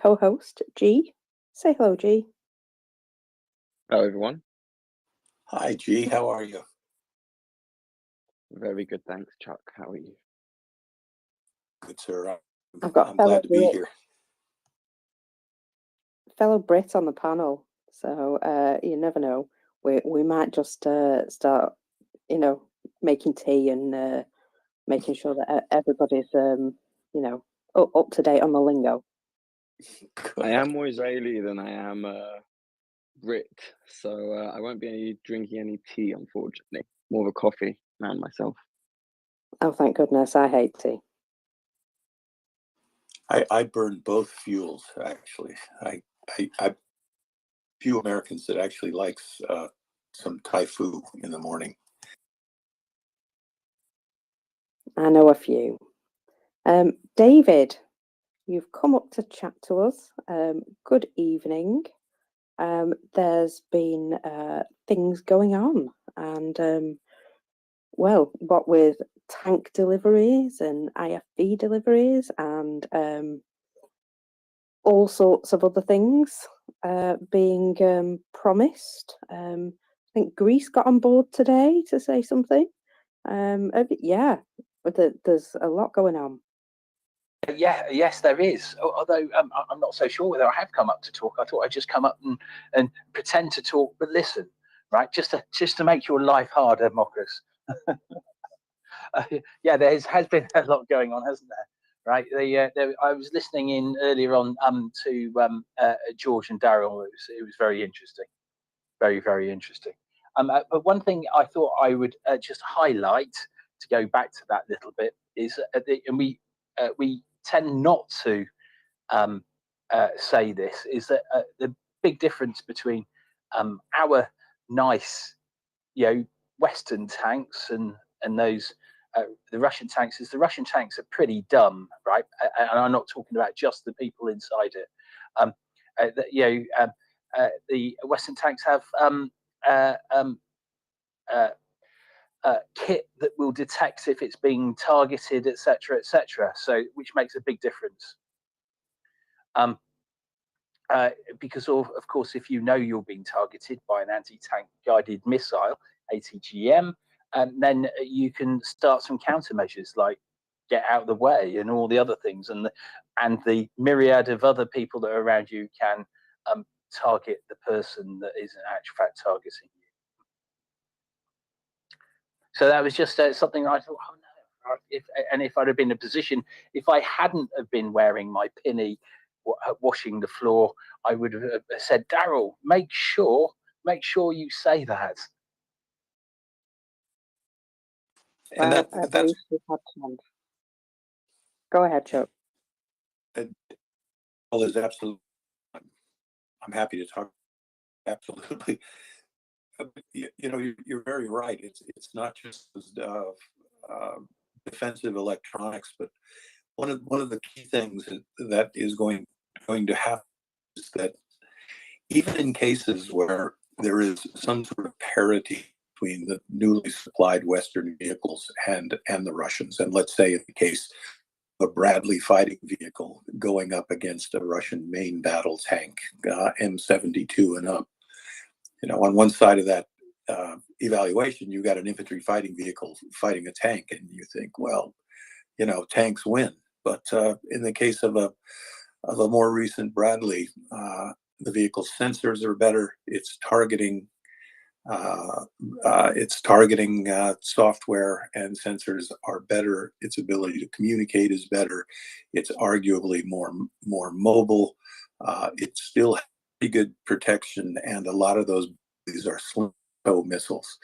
co-host, G. Say hello, G. Hello, everyone. Hi, G. How are you? Very good, thanks, Chuck. How are you? Good, sir. I'm glad to be here. Fellow Brit on the panel, so you never know. We might just start, making tea and making sure that everybody's, up to date on the lingo. I am more Israeli than I am Brit, so I won't be drinking any tea, unfortunately. More of a coffee man myself. Oh, thank goodness! I hate tea. I burn both fuels, actually. I few Americans that actually likes some Thai food in the morning. I know a few. David, you've come up to chat to us. Good evening. There's been things going on, and well, what with tank deliveries and IFV deliveries and all sorts of other things being promised. I think Greece got on board today to say something. Yeah, but there's a lot going on. Yes, there is. Although I'm not so sure whether I have come up to talk. I thought I'd just come up and pretend to talk, but listen, right? Just to make your life harder, Mockers. Yeah, there has been a lot going on, hasn't there? Right. I was listening in earlier on to George and Daryl. It was very interesting, very, very interesting. But one thing I thought I would just highlight to go back to that little bit is, and we tend not to say this, is that the big difference between our nice, Western tanks and those the Russian tanks is the Russian tanks are pretty dumb, right? And I'm not talking about just the people inside it. The Western tanks have kit that will detect if it's being targeted, etc., etc. So, which makes a big difference. Because of course, if you know you're being targeted by an anti-tank guided missile, ATGM, then you can start some countermeasures like get out of the way and all the other things, and the myriad of other people that are around you can target the person that is in actual fact targeting you. So that was just something I thought, oh no. If I'd have been in a position, if I hadn't have been wearing my pinny washing the floor, I would have said, Daryl, make sure you say that. And that's go ahead, Chuck. Well, is absolutely. I'm happy to talk. Absolutely. You're very right. It's not just defensive electronics, but one of the key things that is going to happen is that even in cases where there is some sort of parity between the newly supplied Western vehicles and the Russians, and let's say in the case of a Bradley fighting vehicle going up against a Russian main battle tank, M72 and up, on one side of that evaluation, you got an infantry fighting vehicle fighting a tank, and you think, well, tanks win. But in the case of a more recent Bradley, the vehicle's sensors are better. Its targeting software and sensors are better. Its ability to communicate is better. It's arguably more mobile. It's still pretty good protection, and a lot of these are slim missiles,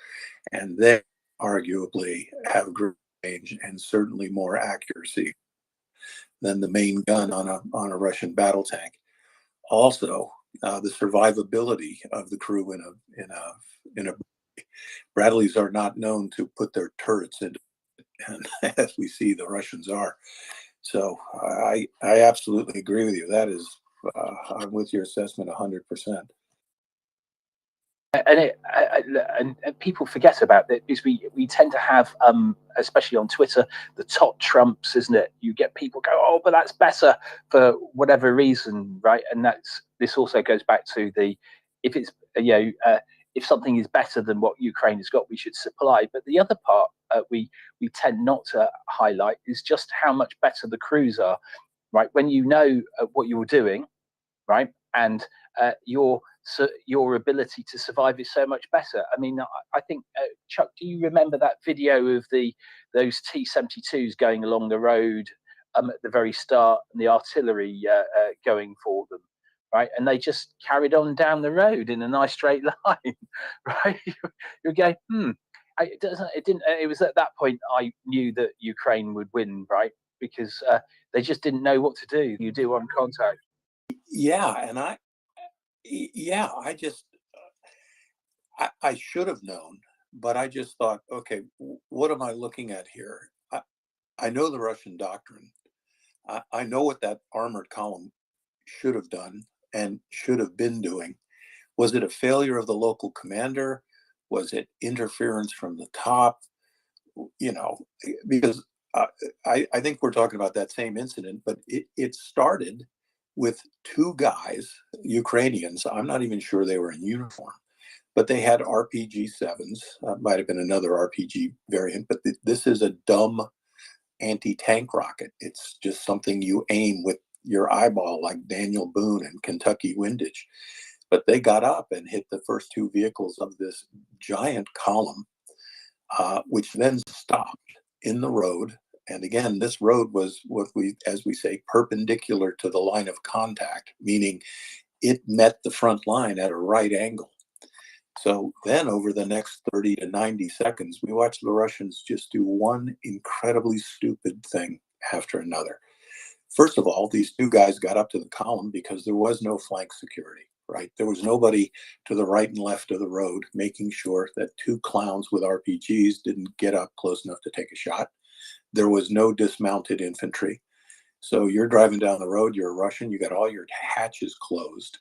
and they arguably have great range and certainly more accuracy than the main gun on a Russian battle tank. Also, the survivability of the crew in a Bradleys are not known to put their turrets into, and as we see, the Russians are. So I absolutely agree with you. That is, I'm with your assessment 100%. And people forget about that, because we tend to have, especially on Twitter, the top trumps, isn't it? You get people go, oh, but that's better for whatever reason, right? And this also goes back to if something is better than what Ukraine has got, we should supply. But the other part we tend not to highlight is just how much better the crews are, right? When you know what you're doing, right, and your ability to survive is so much better. I mean, I think, Chuck, do you remember that video of those T-72s going along the road at the very start, and the artillery going for them, right? And they just carried on down the road in a nice straight line, right? You're going, it was at that point I knew that Ukraine would win, right? Because they just didn't know what to do. You do on contact. Yeah, and I just I should have known, but I just thought, okay, what am I looking at here? I know the Russian doctrine. I know what that armored column should have done and should have been doing. Was it a failure of the local commander? Was it interference from the top? Because I think we're talking about that same incident, but it started with two guys, Ukrainians. I'm not even sure they were in uniform, but they had RPG-7s. Might have been another RPG variant, but this is a dumb anti-tank rocket. It's just something you aim with your eyeball, like Daniel Boone and Kentucky Windage. But they got up and hit the first two vehicles of this giant column, which then stopped in the road. And again, this road was as we say, perpendicular to the line of contact, meaning it met the front line at a right angle. So then over the next 30 to 90 seconds, we watched the Russians just do one incredibly stupid thing after another. First of all, these two guys got up to the column because there was no flank security, right? There was nobody to the right and left of the road making sure that two clowns with RPGs didn't get up close enough to take a shot. There was no dismounted infantry. So you're driving down the road, you're a Russian, you got all your hatches closed.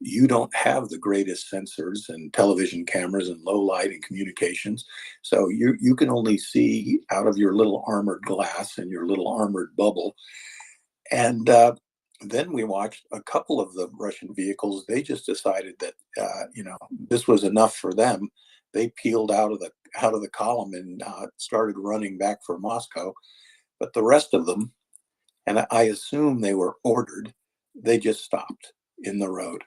You don't have the greatest sensors and television cameras and low light and communications. So you can only see out of your little armored glass and your little armored bubble. And then we watched a couple of the Russian vehicles. They just decided that, this was enough for them. they peeled out of the column and started running back for Moscow. But the rest of them, and I assume they were ordered, they just stopped in the road.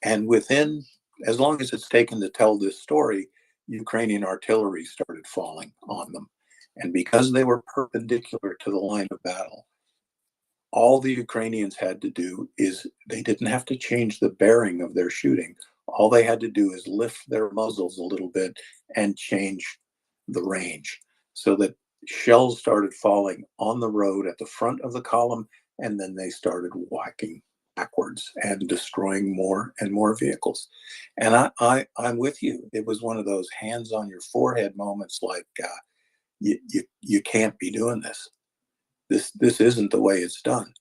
And within, as long as it's taken to tell this story, Ukrainian artillery started falling on them. And because they were perpendicular to the line of battle, all the Ukrainians had to do is, they didn't have to change the bearing of their shooting. All they had to do is lift their muzzles a little bit and change the range, so that shells started falling on the road at the front of the column, and then they started whacking backwards and destroying more and more vehicles. And I'm with you. It was one of those hands on your forehead moments, like you can't be doing this. This isn't the way it's done.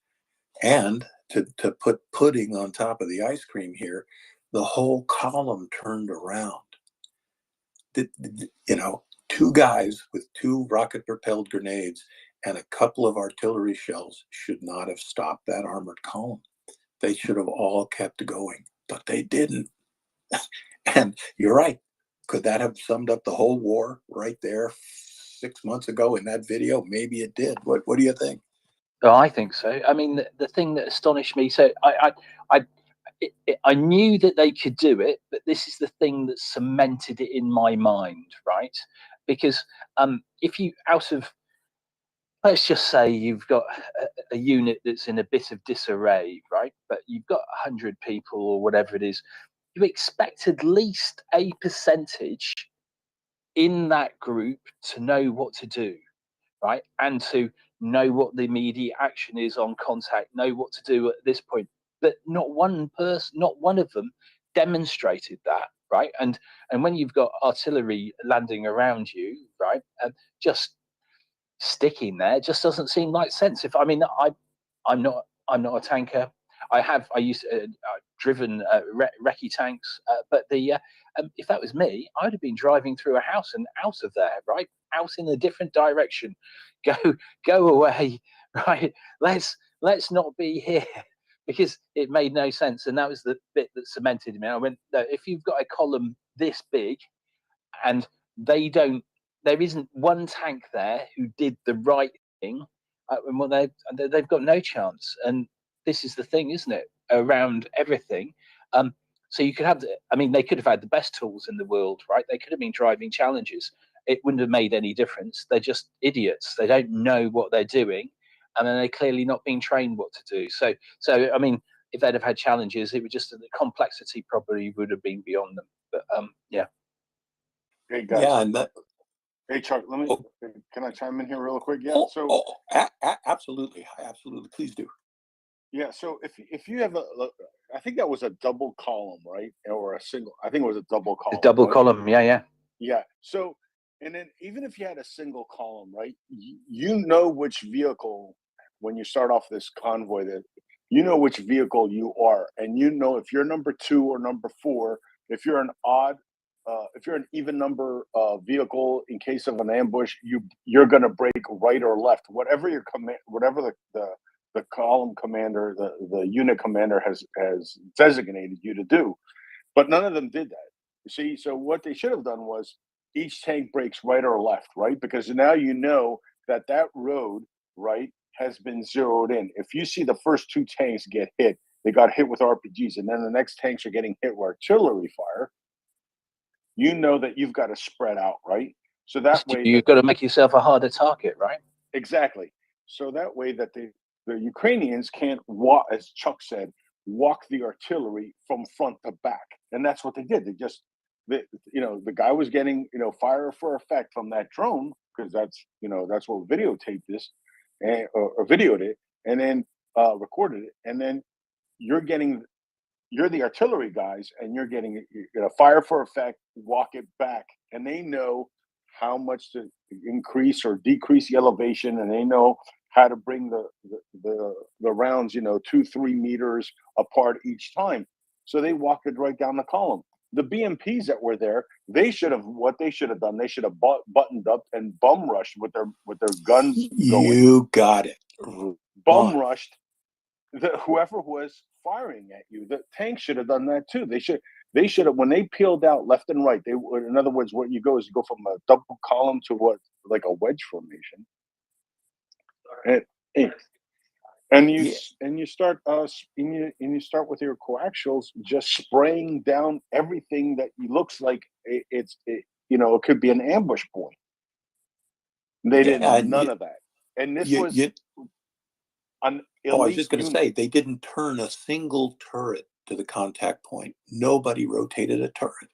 And to put pudding on top of the ice cream here, the whole column turned around. You know, two guys with two rocket-propelled grenades and a couple of artillery shells should not have stopped that armored column. They should have all kept going, but they didn't. And you're right. Could that have summed up the whole war right there 6 months ago in that video? Maybe it did. What do you think? Oh, I think so. I mean, the thing that astonished me, so I knew that they could do it, but this is the thing that cemented it in my mind, right? Because if you, out of, let's just say you've got a unit that's in a bit of disarray, right? But you've got 100 people or whatever it is, you expect at least a percentage in that group to know what to do, right? And to know what the immediate action is on contact, know what to do at this point. But not one person, not one of them demonstrated that, right? And when you've got artillery landing around you, right, just sticking there just doesn't seem like sense. If I mean, I'm not a tanker. I used I've driven recce tanks, but if that was me, I'd have been driving through a house and out of there, right, out in a different direction. Go away, right? Let's not be here, because it made no sense. And that was the bit that cemented me. I went, no, if you've got a column this big and there isn't one tank there who did the right thing, well, they've got no chance. And this is the thing, isn't it, around everything. So you could have, I mean, they could have had the best tools in the world, right? They could have been driving Challenges. It wouldn't have made any difference. They're just idiots. They don't know what they're doing, and then they're clearly not being trained what to do. So I mean, if they'd have had Challenges, it would just, the complexity probably would have been beyond them. But yeah. Hey guys. Yeah, and that. Hey Chuck, can I chime in here real quick? Yeah. Absolutely, please do. Yeah. So if you have I think that was a double column, right, or a single? I think it was a double column. A double right? column, yeah. Yeah. So, and then even if you had a single column, right, you know which vehicle, when you start off this convoy, that you know which vehicle you are, and you know if you're number 2 or number 4, if you're an odd, if you're an even number vehicle, in case of an ambush, you're going to break right or left, whatever your command, whatever the column commander, the unit commander has designated you to do. But none of them did that. You see, so what they should have done was each tank breaks right or left, right? Because now you know that road, right, has been zeroed in. If you see the first 2 tanks get hit, they got hit with RPGs, and then the next tanks are getting hit with artillery fire, you know that you've got to spread out, right? So that way you've got to make yourself a harder target, right? Exactly. So that way that the Ukrainians can't walk, as Chuck said, walk the artillery from front to back. And that's what they did. They just, the guy was getting, fire for effect from that drone, because that's what videotaped this, or videoed it, and then recorded it. And then you're the artillery guys, and you're getting fire for effect, walk it back, and they know how much to increase or decrease the elevation, and they know how to bring the rounds 2-3 meters apart each time. So they walked it right down the column. The BMPs that were there, they should have done. They should have buttoned up and bum rushed with their guns going. You got it. Bum rushed whoever was firing at you. The tanks should have done that too. They should have, when they peeled out left and right, they would, in other words, what you go is you go from a double column to what, like a wedge formation. And, and you and you start and you start with your coaxials just spraying down everything that looks like you know, it could be an ambush point. They did none of that, and this was an elite. Oh, I was just going to unit. say they didn't turn a single turret to the contact point. Nobody rotated a turret.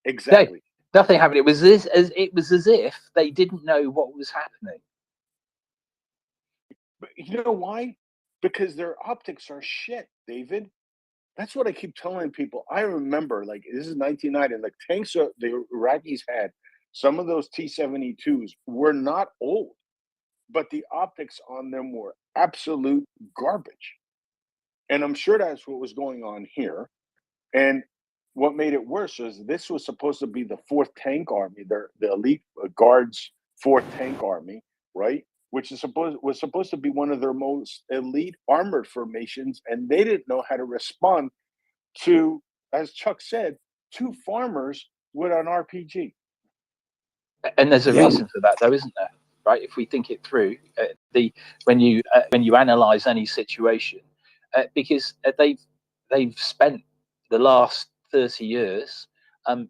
Exactly. Nothing happened. It was as if they didn't know what was happening. But you know why? Because their optics are shit, David. That's what I keep telling people. I remember, like, this is 1990, like tanks the Iraqis had, some of those T-72s were not old, but the optics on them were absolute garbage. And I'm sure that's what was going on here. And what made it worse is this was supposed to be the 4th Tank Army, the elite guards 4th Tank Army, right? Which was supposed to be one of their most elite armored formations, and they didn't know how to respond to, as Chuck said, 2 farmers with an RPG. And there's a reason for that, though, isn't there? Right? If we think it through, when you analyze any situation, because they've spent the last 30 years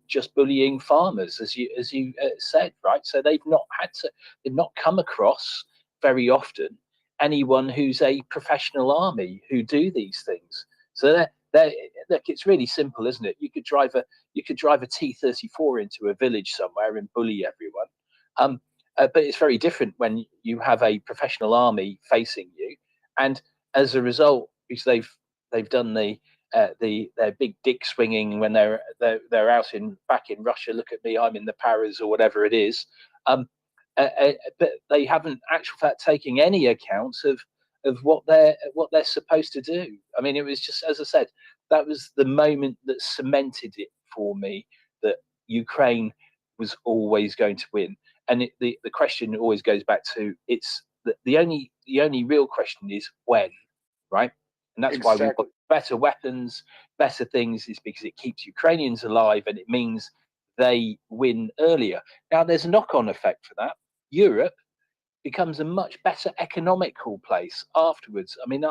just bullying farmers, as you said, right? So they've not come across very often anyone who's a professional army who do these things. So look, it's really simple, isn't it? You could drive a T-34 into a village somewhere and bully everyone. But it's very different when you have a professional army facing you, and as a result, because they've done their big dick swinging when they're out back in Russia. Look at me, I'm in the Paras or whatever it is. But they haven't actual fact taking any account of what they're supposed to do. I mean, it was just, as I said, that was the moment that cemented it for me that Ukraine was always going to win. And the question always goes back to the only real question is when, right? And that's why we've got better weapons, better things, is because it keeps Ukrainians alive and it means they win earlier. Now, there's a knock-on effect for that. Europe becomes a much better economical place afterwards. I mean,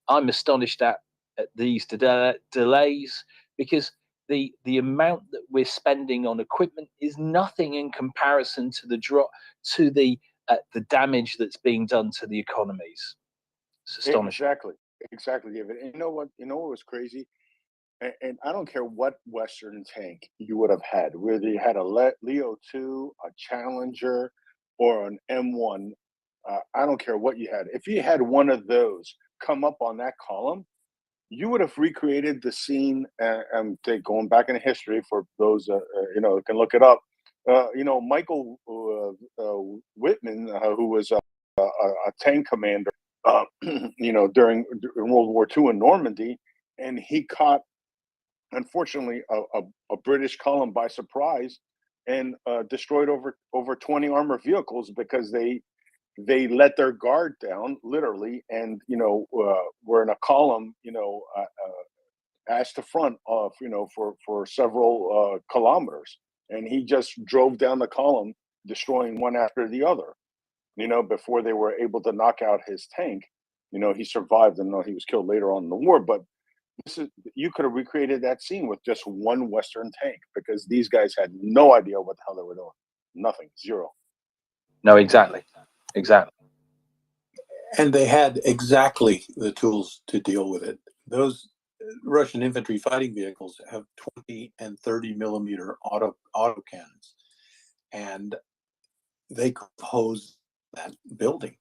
I'm astonished at these delays, because the amount that we're spending on equipment is nothing in comparison to the damage that's being done to the economies. It's astonishing. Exactly, David. And you know what was crazy? And I don't care what Western tank you would have had, whether you had a Leo 2, a Challenger, or an M1. I don't care what you had. If you had one of those come up on that column, you would have recreated the scene. Going back in history for those who can look it up. Michael Whitman, who was a tank commander, during World War II in Normandy, and he caught, unfortunately, a British column by surprise and destroyed over 20 armored vehicles because they let their guard down, literally, and were in a column, ass to front of for several kilometers, and he just drove down the column, destroying one after the other. Before they were able to knock out his tank. He survived, and he was killed later on in the war. But you could have recreated that scene with just one Western tank, because these guys had no idea what the hell they were doing. Nothing, zero. No, exactly. And they had exactly the tools to deal with it. Those Russian infantry fighting vehicles have 20 and 30 millimeter auto cannons, and they could hose that building.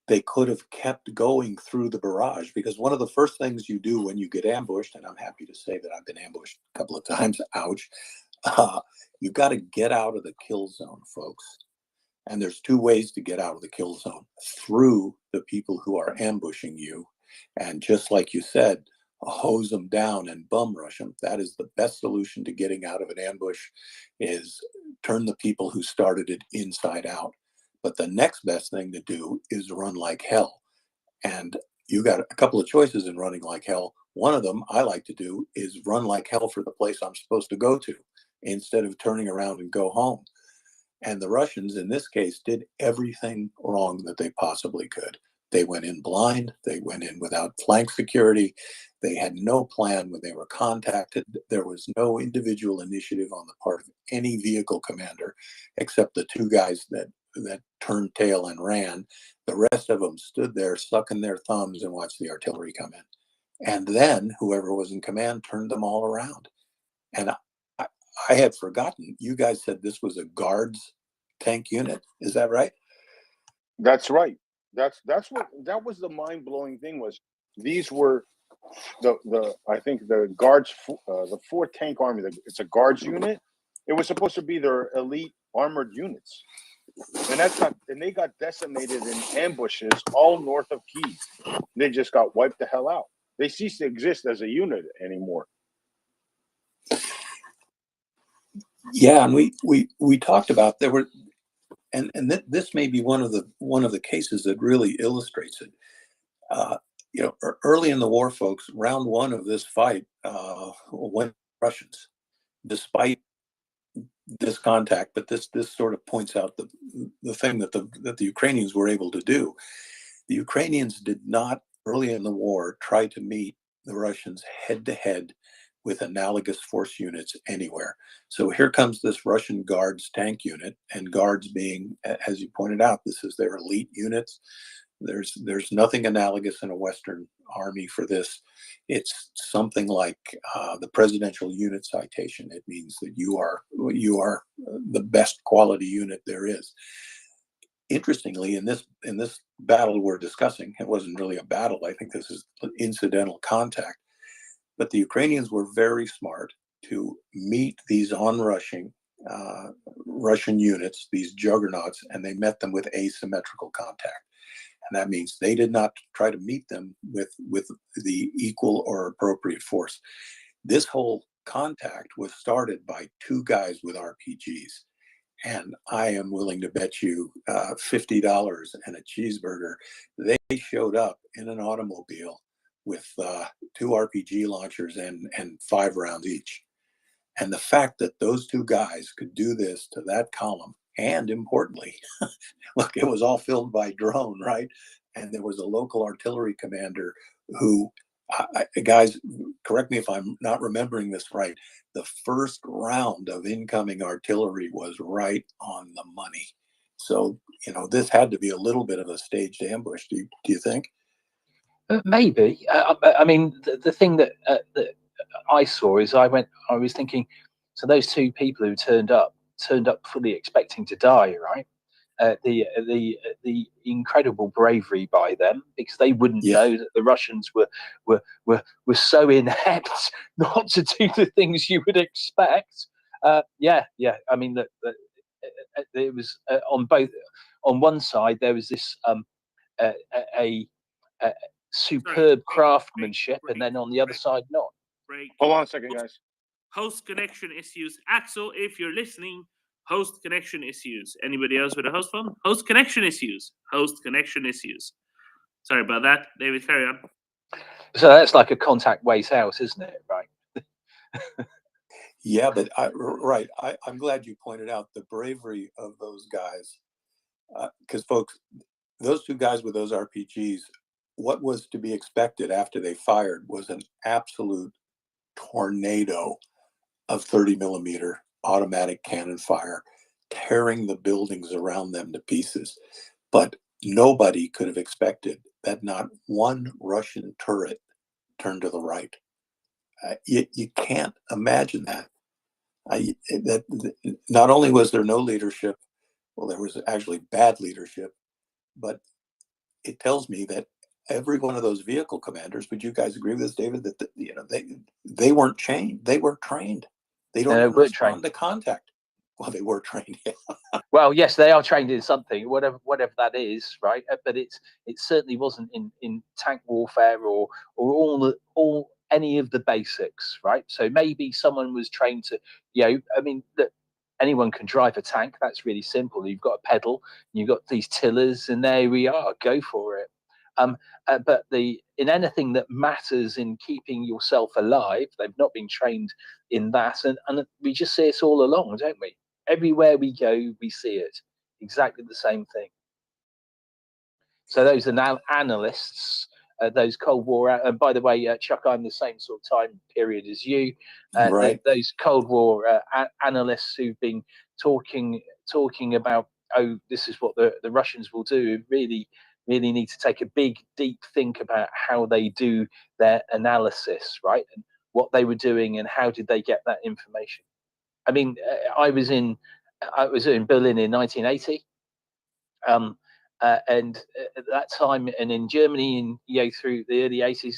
They could have kept going through the barrage, because one of the first things you do when you get ambushed, and I'm happy to say that I've been ambushed a couple of times, ouch, you've got to get out of the kill zone, folks. And there's 2 ways to get out of the kill zone: through the people who are ambushing you, and just like you said, hose them down and bum rush them. That is the best solution to getting out of an ambush, is turn the people who started it inside out. But the next best thing to do is run like hell. And you got a couple of choices in running like hell. One of them I like to do is run like hell for the place I'm supposed to go to instead of turning around and go home. And the Russians, in this case, did everything wrong that they possibly could. They went in blind. They went in without flank security. They had no plan when they were contacted. There was no individual initiative on the part of any vehicle commander, except the two guys that turned tail and ran. The rest of them stood there sucking their thumbs and watched the artillery come in. And then whoever was in command turned them all around. And I had forgotten. You guys said this was a Guards tank unit. Is that right? That's right. That was the mind blowing thing. Was these were the I think the Guards, the 4th Tank Army. It's a Guards unit. It was supposed to be their elite armored units, and they got decimated in ambushes all north of Kyiv. They just got wiped the hell out. They ceased to exist as a unit anymore. Yeah, and we talked about there were, and this may be one of the cases that really illustrates it. Early in the war, folks, round one of this fight went Russians, despite this contact. But this sort of points out the thing that the Ukrainians were able to do. The Ukrainians did not early in the war try to meet the Russians head to head with analogous force units anywhere. So here comes this Russian Guards tank unit, and Guards being, as you pointed out, this is their elite units. There's nothing analogous in a Western army for this. It's something like the presidential unit citation. It means that you are the best quality unit there is. Interestingly, in this battle we're discussing, it wasn't really a battle. I think this is incidental contact. But the Ukrainians were very smart to meet these onrushing Russian units, these juggernauts, and they met them with asymmetrical contact. And that means they did not try to meet them with the equal or appropriate force. This whole contact was started by two guys with RPGs. And I am willing to bet you $50 and a cheeseburger. They showed up in an automobile with 2 RPG launchers and 5 rounds each. And the fact that those two guys could do this to that column, and importantly, look, it was all filmed by drone, right? And there was a local artillery commander who, guys, correct me if I'm not remembering this right, the first round of incoming artillery was right on the money. So, this had to be a little bit of a staged ambush. Do you think? Maybe. I mean, the thing that I saw is I was thinking, so those two people who turned up fully expecting to die, right? The incredible bravery by them, because they wouldn't know that the Russians were so inept not to do the things you would expect. Yeah. I mean that it was on one side there was this a superb craftsmanship, and then on the other side not. Hold on a second, guys. Host connection issues. Axel, if you're listening, host connection issues. Anybody else with a host phone? Host connection issues. Host connection issues. Sorry about that. David, carry on. So that's like a contact ways house, isn't it? Right. Yeah, but I'm glad you pointed out the bravery of those guys. Because folks, those two guys with those RPGs, what was to be expected after they fired was an absolute tornado of 30 millimeter automatic cannon fire, tearing the buildings around them to pieces. But nobody could have expected that not one Russian turret turned to the right. You can't imagine that. That not only was there no leadership, well, there was actually bad leadership, but it tells me that every one of those vehicle commanders, would you guys agree with this, David, that they weren't trained. They weren't trained. They don't even respond to contact. Well, they were trained. Well, yes, they are trained in something, whatever that is, right? But it certainly wasn't in tank warfare or all any of the basics, right? So maybe someone was trained to, I mean, that anyone can drive a tank. That's really simple. You've got a pedal, you've got these tillers, and there we are. Go for it. But in anything that matters in keeping yourself alive, they've not been trained in that, and we just see it all along, don't we? Everywhere we go, we see it. Exactly the same thing. So those are now analysts, those Cold War, and by the way, Chuck, I'm the same sort of time period as you. Right. Those Cold War analysts who've been talking about, oh, this is what the Russians will do, really need to take a big, deep think about how they do their analysis, right? And what they were doing and how did they get that information. I mean, I was in Berlin in 1980. And at that time, and in Germany, through the early 80s,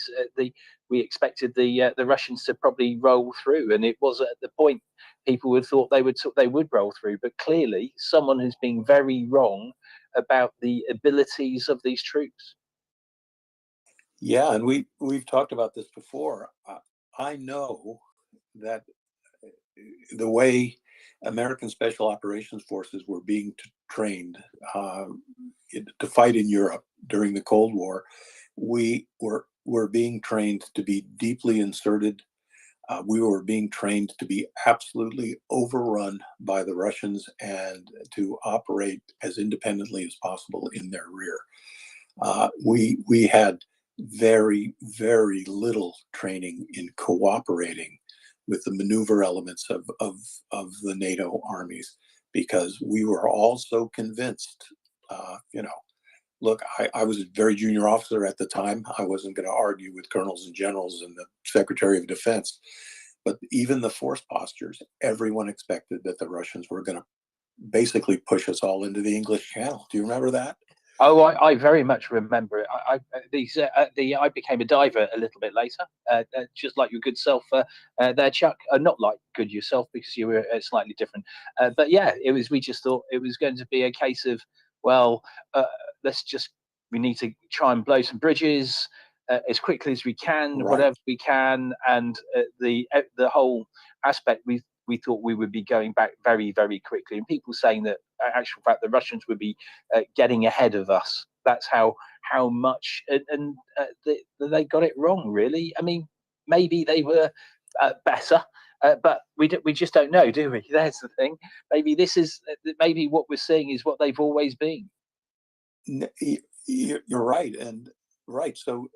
we expected the Russians to probably roll through, and it was at the point people would thought they would roll through. But clearly, someone has been very wrong about the abilities of these troops. Yeah, and we've talked about this before. I know that the way American Special Operations Forces were being trained to fight in Europe during the Cold War, we were being trained to be deeply inserted. We were being trained to be absolutely overrun by the Russians and to operate as independently as possible in their rear. We had very, very little training in cooperating with the maneuver elements of the NATO armies, because we were all so convinced, look, I was a very junior officer at the time. I wasn't going to argue with colonels and generals and the Secretary of Defense, but even the force postures, everyone expected that the Russians were going to basically push us all into the English Channel. Do you remember that? Oh, I very much remember it. I became a diver a little bit later, just like your good self there, Chuck. Not like good yourself, because you were slightly different. But yeah, we just thought it was going to be a case of, well, we need to try and blow some bridges as quickly as we can, Right. whatever we can, and the whole aspect we thought we would be going back very, very quickly, and people saying that actual fact the Russians would be getting ahead of us. That's how much, and they got it wrong, really. I mean, maybe they were better, but we just don't know, do we? That's the thing. Maybe what we're seeing is what they've always been. You're right, and right. So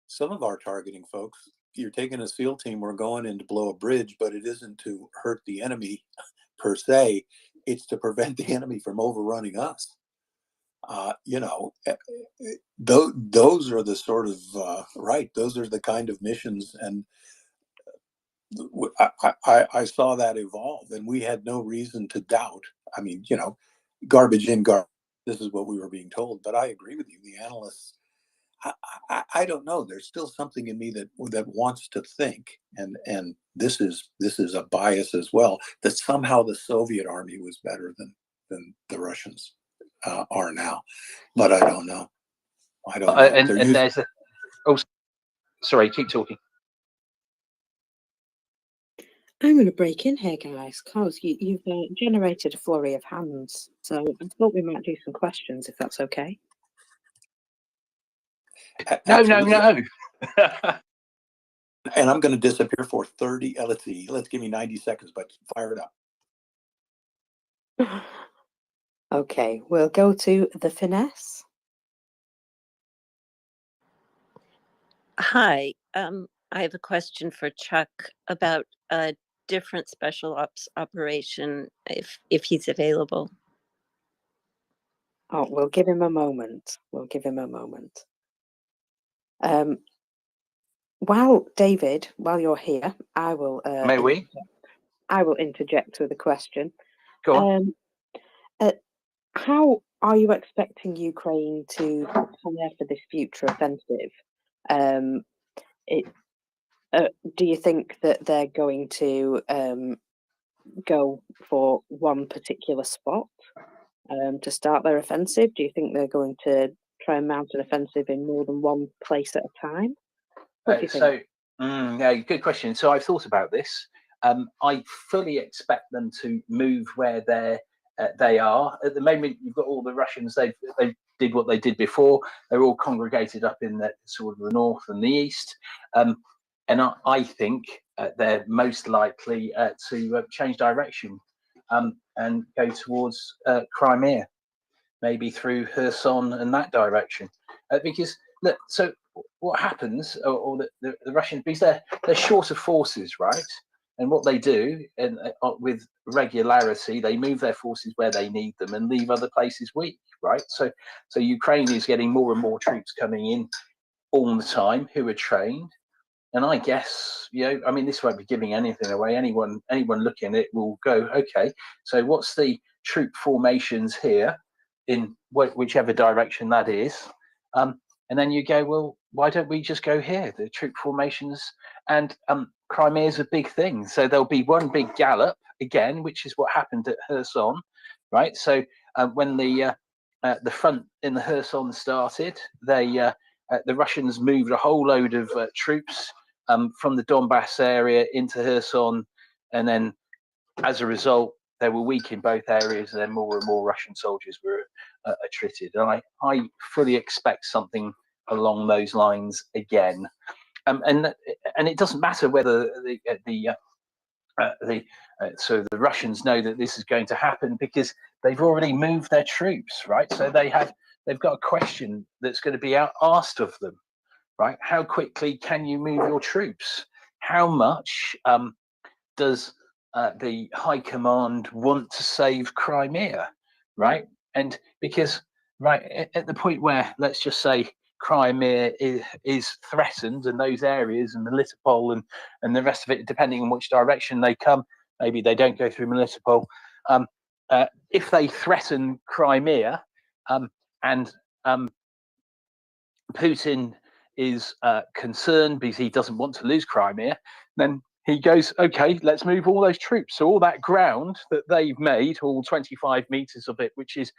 some of our targeting folks, you're taking a SEAL team, we're going in to blow a bridge, but it isn't to hurt the enemy per se. It's to prevent the enemy from overrunning us. Those are the sort of right. Those are the kind of missions, and I saw that evolve, and we had no reason to doubt. I mean, garbage in, garbage. This is what we were being told. But I agree with you. The analysts, I don't know. There's still something in me that wants to think, and this is a bias as well, that somehow the Soviet army was better than the Russians are now. But I don't know. I don't know. Oh, sorry, keep talking. I'm going to break in here, guys, because you've generated a flurry of hands. So I thought we might do some questions, if that's okay. No. And I'm going to disappear for 30. Let's see. Let's give me 90 seconds, but fire it up. Okay, we'll go to the finesse. Hi, I have a question for Chuck about a different special ops operation, if he's available. Oh, we'll give him a moment. While you're here, I will. I will interject with a question. Go on. How are you expecting Ukraine to prepare for this future offensive? Do you think that they're going to go for one particular spot to start their offensive? Do you think they're going to try and mount an offensive in more than one place at a time? What do you think? Yeah, good question. So I've thought about this. I fully expect them to move where they are. At the moment, you've got all the Russians. They've did what they did before. They're all congregated up in the sort of the north and the east. And I think they're most likely to change direction and go towards Crimea, maybe through Kherson and that direction. Because look, so what happens, or the Russians, because they're short of forces, right? And what they do, and with regularity, they move their forces where they need them and leave other places weak, right? So Ukraine is getting more and more troops coming in all the time who are trained. And I guess, I mean, this won't be giving anything away. Anyone looking at it will go, okay, so what's the troop formations here in whichever direction that is? And then you go, well, why don't we just go here? The troop formations, and Crimea is a big thing. So there'll be one big gallop again, which is what happened at Kherson, right? So when the front in the Kherson started, the Russians moved a whole load of troops from the Donbass area into Kherson, and then as a result, they were weak in both areas, and then more and more Russian soldiers were attrited. And I fully expect something along those lines again. And it doesn't matter whether so the Russians know that this is going to happen because they've already moved their troops, right? So they've got a question that's going to be asked of them, right? How quickly can you move your troops? How much does the high command want to save Crimea, right? And because at the point where, let's just say, Crimea is threatened, and those areas and Melitopol and the rest of it, depending on which direction they come, maybe they don't go through Melitopol. If they threaten Crimea, and Putin is concerned because he doesn't want to lose Crimea, then he goes, okay, let's move all those troops. So all that ground that they've made, all 25 meters of it, which is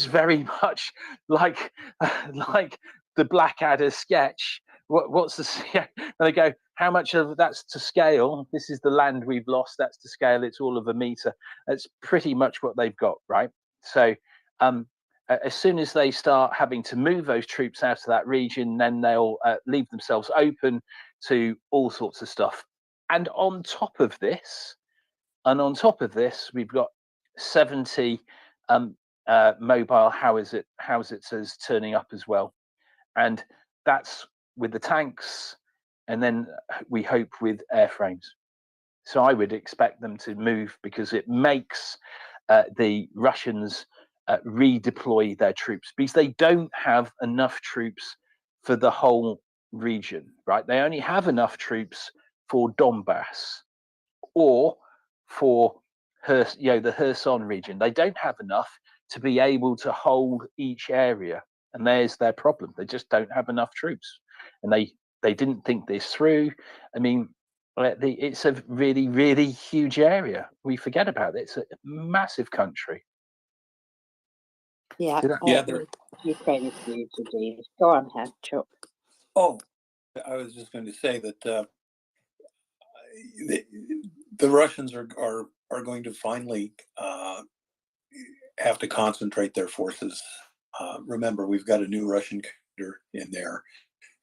very much like the Blackadder sketch. What's the? And they go, how much of that's to scale? This is the land we've lost. That's to scale. It's all of a meter. That's pretty much what they've got, right? So as soon as they start having to move those troops out of that region, then they'll leave themselves open to all sorts of stuff. And on top of this, we've got 70 mobile howitzers turning up as well. And that's with the tanks, and then we hope with airframes. So I would expect them to move because it makes the Russians redeploy their troops, because they don't have enough troops for the whole region, right? They only have enough troops for Donbass or for the Kherson region. They don't have enough to be able to hold each area, and there's their problem. They just don't have enough troops, and they didn't think this through. I mean, it's a really, really huge area. We forget about it. It's a massive country. Yeah, Ukraine is huge indeed. Go on ahead, Chuck. Oh, I was just going to say that the Russians are going to finally have to concentrate their forces. Remember, we've got a new Russian commander in there.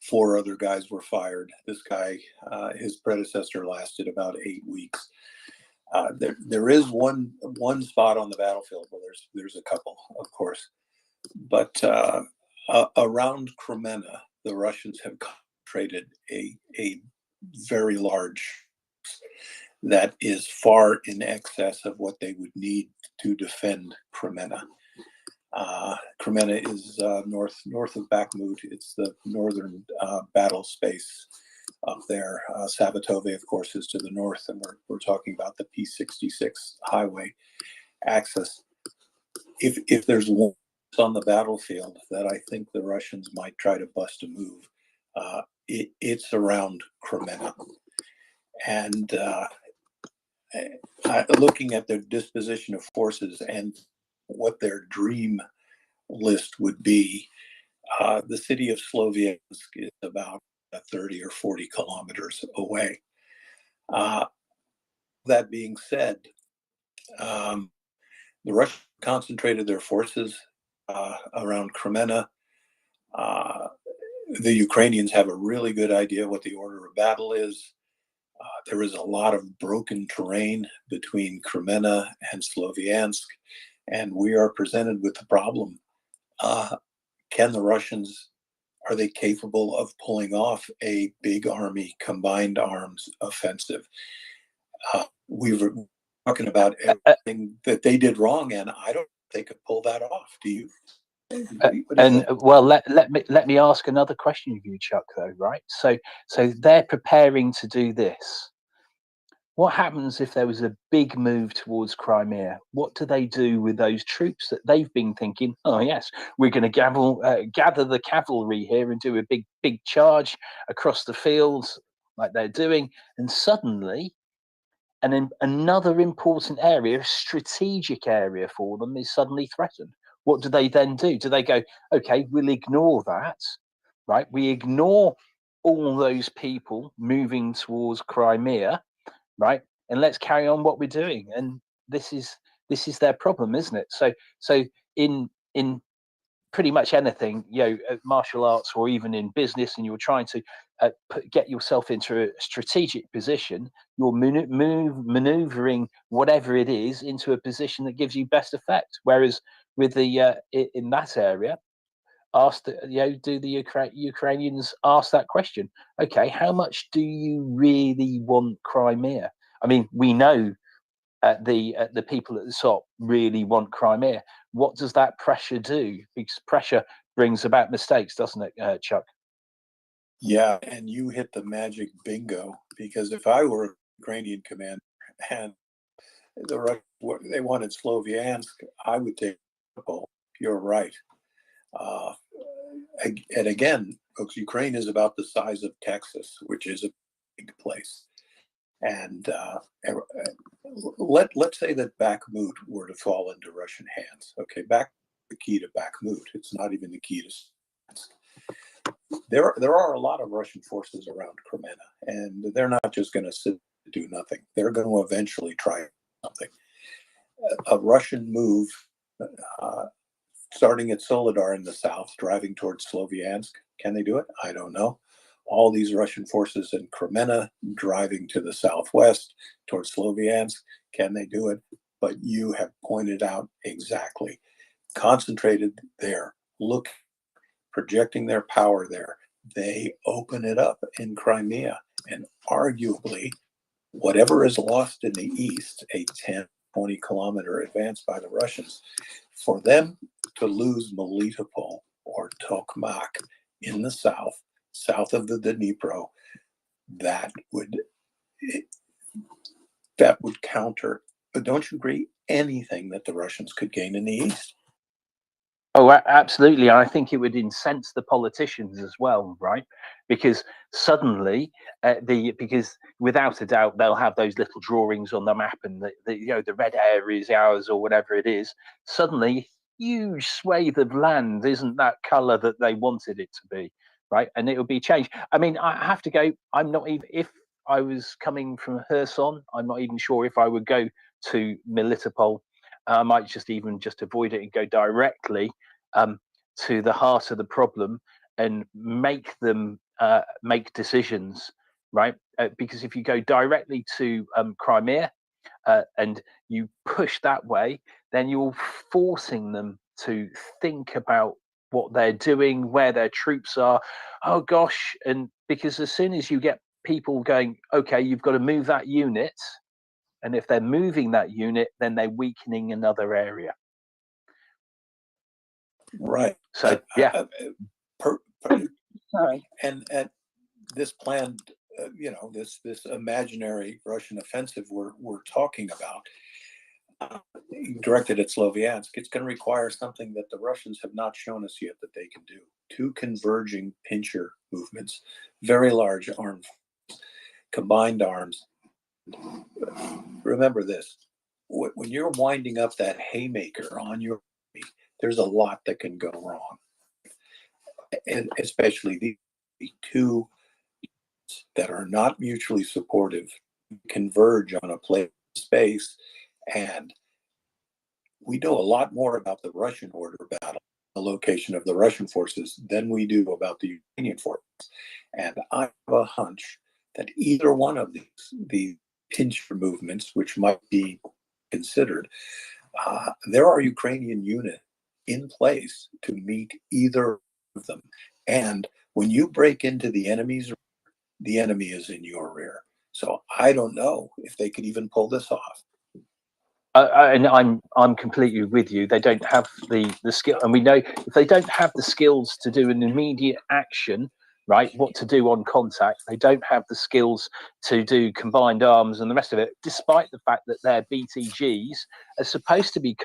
4 other guys were fired. This guy, his predecessor, lasted about 8 weeks. There is one spot on the battlefield. Well, there's a couple, of course, but around Kremenna, the Russians have concentrated a very large that is far in excess of what they would need to defend Kremenna. Kremenna is north of Bakhmut. It's the northern battle space up there. Savatove, of course, is to the north, and we're talking about the P66 highway access. If there's one on the battlefield that I think the Russians might try to bust a move, it's around Kremenna. And looking at their disposition of forces and what their dream list would be, the city of Sloviansk is about 30 or 40 kilometers away. That being said, the Russians concentrated their forces around Kremenna. The Ukrainians have a really good idea what the order of battle is. There is a lot of broken terrain between Kremenna and Sloviansk, and we are presented with the problem. Can the Russians, are they capable of pulling off a big army combined arms offensive? We were talking about everything that they did wrong, and I don't think they could pull that off. Do you? Well, let me ask another question of you, Chuck. Though, right? So they're preparing to do this. What happens if there was a big move towards Crimea? What do they do with those troops that they've been thinking, oh yes, we're going to gather the cavalry here and do a big charge across the fields like they're doing, and suddenly, another important area, a strategic area for them, is suddenly threatened. What do they then do? Do they go, okay, we'll ignore that, right? We ignore all those people moving towards Crimea, right? And let's carry on what we're doing. And this is their problem, isn't it? So in pretty much anything, martial arts or even in business, and you're trying to get yourself into a strategic position, you're maneuvering whatever it is into a position that gives you best effect. Whereas with the in that area, do the Ukrainians ask that question? Okay, how much do you really want Crimea? I mean, we know the people at the top really want Crimea. What does that pressure do? Because pressure brings about mistakes, doesn't it, Chuck? Yeah, and you hit the magic bingo, because if I were a Ukrainian commander and they wanted Sloviansk, I would take Mariupol. You're right. And again, folks, Ukraine is about the size of Texas, which is a big place. And let's say that Bakhmut were to fall into Russian hands. Okay, the key to Bakhmut. It's not even the key to Sloviansk. There are a lot of Russian forces around Kremenna, and they're not just going to sit and do nothing. They're going to eventually try something. A Russian move, starting at Soledar in the south, driving towards Sloviansk. Can they do it? I don't know. All these Russian forces in Kremenna driving to the southwest towards Sloviansk. Can they do it? But you have pointed out exactly. Concentrated there, look, projecting their power there. They open it up in Crimea, and arguably, whatever is lost in the east, a 10, 20-kilometer advance by the Russians, for them to lose Melitopol or Tokmak in the south of the Dnipro, that would counter, but don't you agree, anything that the Russians could gain in the east? Oh, absolutely. I think it would incense the politicians as well, right? Because suddenly, because without a doubt, they'll have those little drawings on the map, and the red area is ours or whatever it is. Suddenly, huge swathe of land isn't that color that they wanted it to be, right? And it will be changed. I mean, I have to go. I'm not even, if I was coming from Kherson, I'm not even sure if I would go to Melitopol. I might just avoid it and go directly to the heart of the problem and make them make decisions, right? Because if you go directly to Crimea and you push that way, then you're forcing them to think about what they're doing, where their troops are. Oh gosh, and because as soon as you get people going, okay, you've got to move that unit, and if they're moving that unit, then they're weakening another area. Right. So yeah. Sorry. And this planned, this imaginary Russian offensive we're talking about, directed at Sloviansk, it's going to require something that the Russians have not shown us yet that they can do. 2 converging pincher movements, very large arms, combined arms. Remember this, when you're winding up that haymaker on your army, there's a lot that can go wrong. And especially the 2 that are not mutually supportive converge on a place space. And we know a lot more about the Russian order battle the location of the Russian forces than we do about the Ukrainian forces. And I have a hunch that either one of these pincher movements, which might be considered, there are Ukrainian units in place to meet either of them. And when you break into the enemy's rear, the enemy is in your rear. So I don't know if they could even pull this off. And I'm completely with you. They don't have the skill, and we know if they don't have the skills to do an immediate action, right? What to do on contact? They don't have the skills to do combined arms and the rest of it. Despite the fact that their BTGs are supposed to be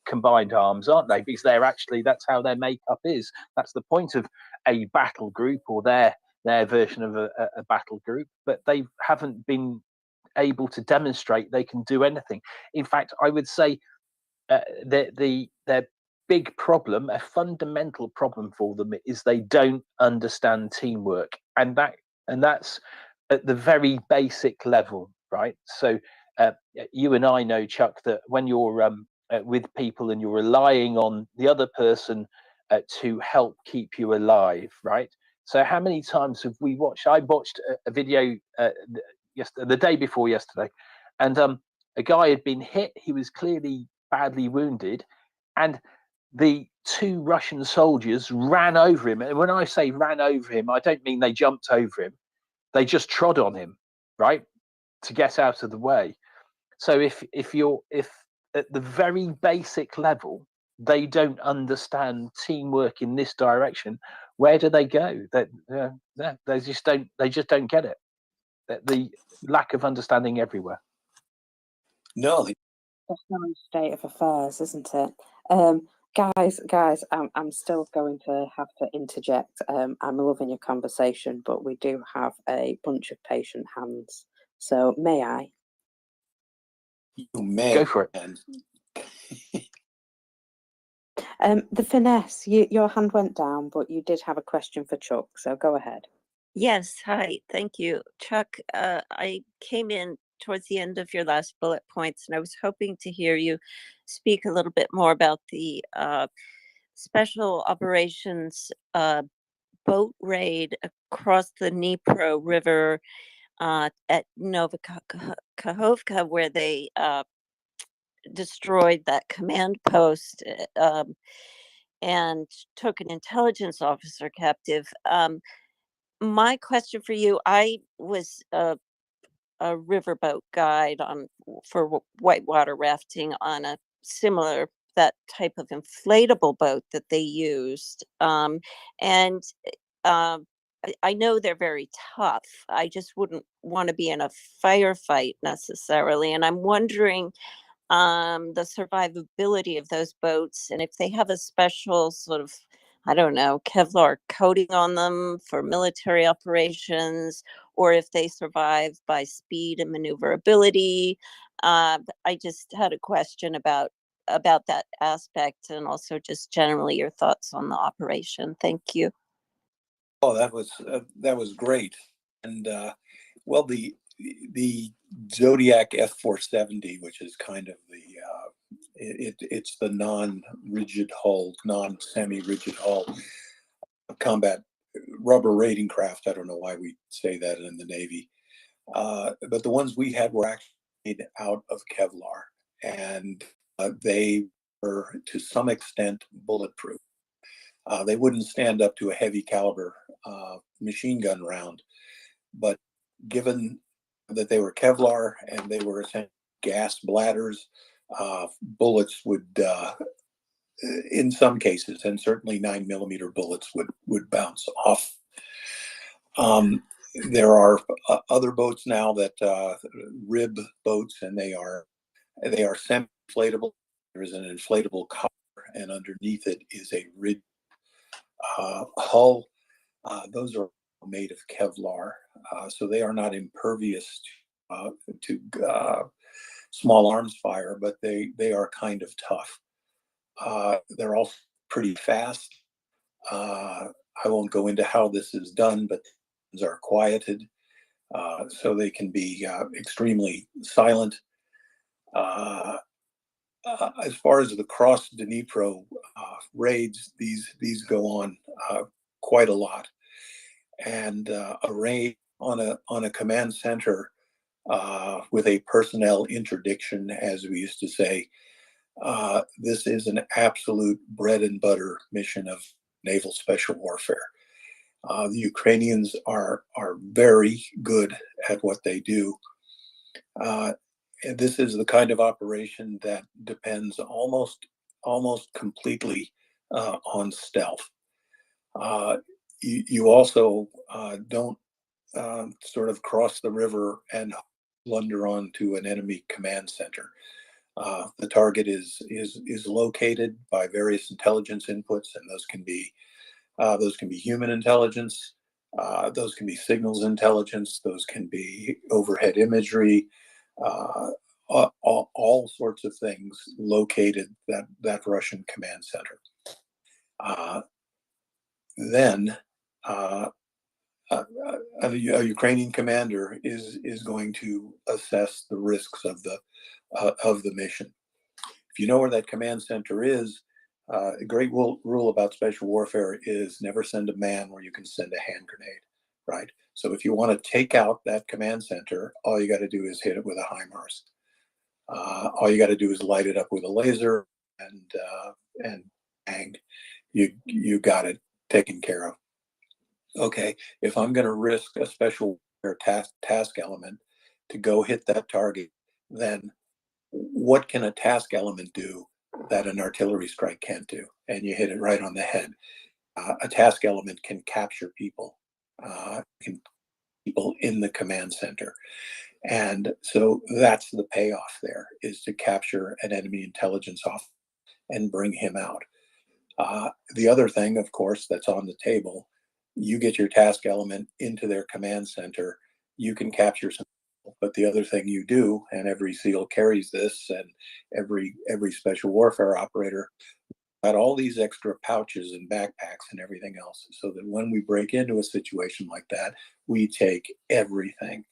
combined arms, aren't they? Because they're actually, that's how their makeup is. That's the point of a battle group, or their version of a battle group. But they haven't been able to demonstrate they can do anything. In fact, I would say their big problem, a fundamental problem for them, is they don't understand teamwork, and that's at the very basic level, right? So you and I know, Chuck, that when you're with people and you're relying on the other person to help keep you alive, right? So how many times have we watched? I watched a video the day before yesterday, and a guy had been hit. He was clearly badly wounded, and the two Russian soldiers ran over him. And when I say ran over him, I don't mean they jumped over him. They just trod on him, right, to get out of the way. So if at the very basic level they don't understand teamwork in this direction, where do they go? They just don't get it. The lack of understanding everywhere. No, That's not a state of affairs, isn't it? Guys, I'm still going to have to interject. I'm loving your conversation, but we do have a bunch of patient hands. So may I? You may. Go for it. The finesse, your hand went down, but you did have a question for Chuck, so go ahead. Yes, hi, thank you. Chuck, I came in towards the end of your last bullet points, and I was hoping to hear you speak a little bit more about the special operations boat raid across the Dnipro River at Novokhovka, where they destroyed that command post and took an intelligence officer captive. My question for you, I was a riverboat guide for whitewater rafting on a similar, that type of inflatable boat that they used. And I know they're very tough. I just wouldn't want to be in a firefight necessarily. And I'm wondering the survivability of those boats, and if they have a special sort of, I don't know, Kevlar coating on them for military operations, or if they survive by speed and maneuverability. I just had a question about that aspect, and also just generally your thoughts on the operation. Thank you. Oh, that was great. And well, the Zodiac F470, which is kind of it's the non-rigid hull, non-semi-rigid hull combat rubber raiding craft. I don't know why we say that in the Navy, but the ones we had were actually made out of Kevlar, and they were to some extent bulletproof. They wouldn't stand up to a heavy caliber machine gun round, but given that they were Kevlar and they were essentially gas bladders, bullets would, in some cases, and certainly 9mm bullets would bounce off. There are other boats now that rib boats, and they are semi-inflatable. There is an inflatable cover, and underneath it is a rigid hull. Those are made of Kevlar, so they are not impervious to small arms fire, but they are kind of tough. They're also pretty fast. I won't go into how this is done, but things are quieted, so they can be extremely silent. as far as the cross Dnipro raids, these go on quite a lot, and a raid on a command center with a personnel interdiction, as we used to say. This is an absolute bread and butter mission of naval special warfare. The Ukrainians are very good at what they do. And this is the kind of operation that depends almost completely on stealth. You also don't sort of cross the river and blunder onto an enemy command center. The target is located by various intelligence inputs, and those can be human intelligence, those can be signals intelligence, those can be overhead imagery, all sorts of things located that Russian command center. Then a Ukrainian commander is going to assess the risks of the mission. If you know where that command center is, a great rule about special warfare is never send a man where you can send a hand grenade, right? So if you want to take out that command center, all you got to do is hit it with a HIMARS. All you got to do is light it up with a laser, and bang, you got it taken care of. Okay, if I'm going to risk a special task element to go hit that target, then what can a task element do that an artillery strike can't do? And you hit it right on the head. A task element can capture people, people in the command center. And so that's the payoff there, is to capture an enemy intelligence officer and bring him out. The other thing, of course, that's on the table, you get your task element into their command center, you can capture some people. But the other thing you do, and every SEAL carries this, and every special warfare operator got all these extra pouches and backpacks and everything else, so that when we break into a situation like that, we take everything.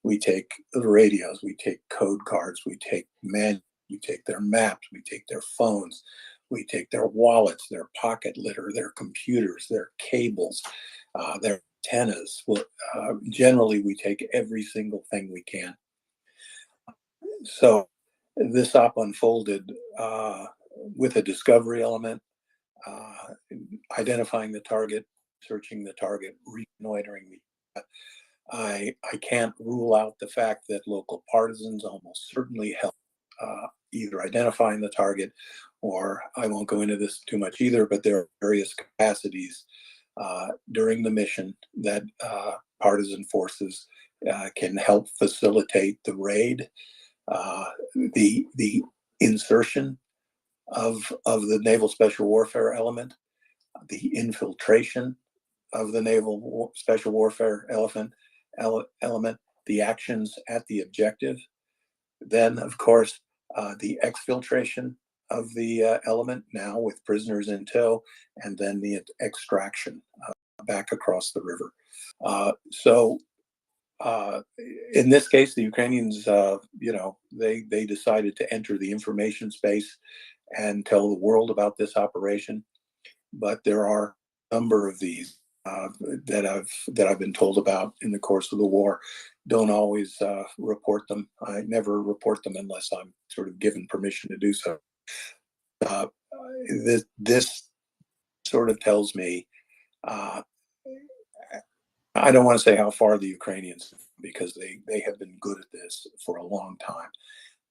We take the radios, we take code cards, we take we take their maps, we take their phones, we take their wallets, their pocket litter, their computers, their cables, their antennas. Generally, we take every single thing we can. So this op unfolded with a discovery element, identifying the target, searching the target, reconnoitering the. I can't rule out the fact that local partisans almost certainly help either identifying the target, or I won't go into this too much either, but there are various capacities during the mission that partisan forces can help facilitate the raid, the insertion of the naval special warfare element, the infiltration of the naval special warfare element, the actions at the objective, then of course the exfiltration of the element, now with prisoners in tow, and then the extraction back across the river. So in this case, the Ukrainians, they decided to enter the information space and tell the world about this operation. But there are a number of these that I've been told about in the course of the war. Don't always report them. I never report them unless I'm sort of given permission to do so. This sort of tells me, I don't want to say how far the Ukrainians, because they have been good at this for a long time.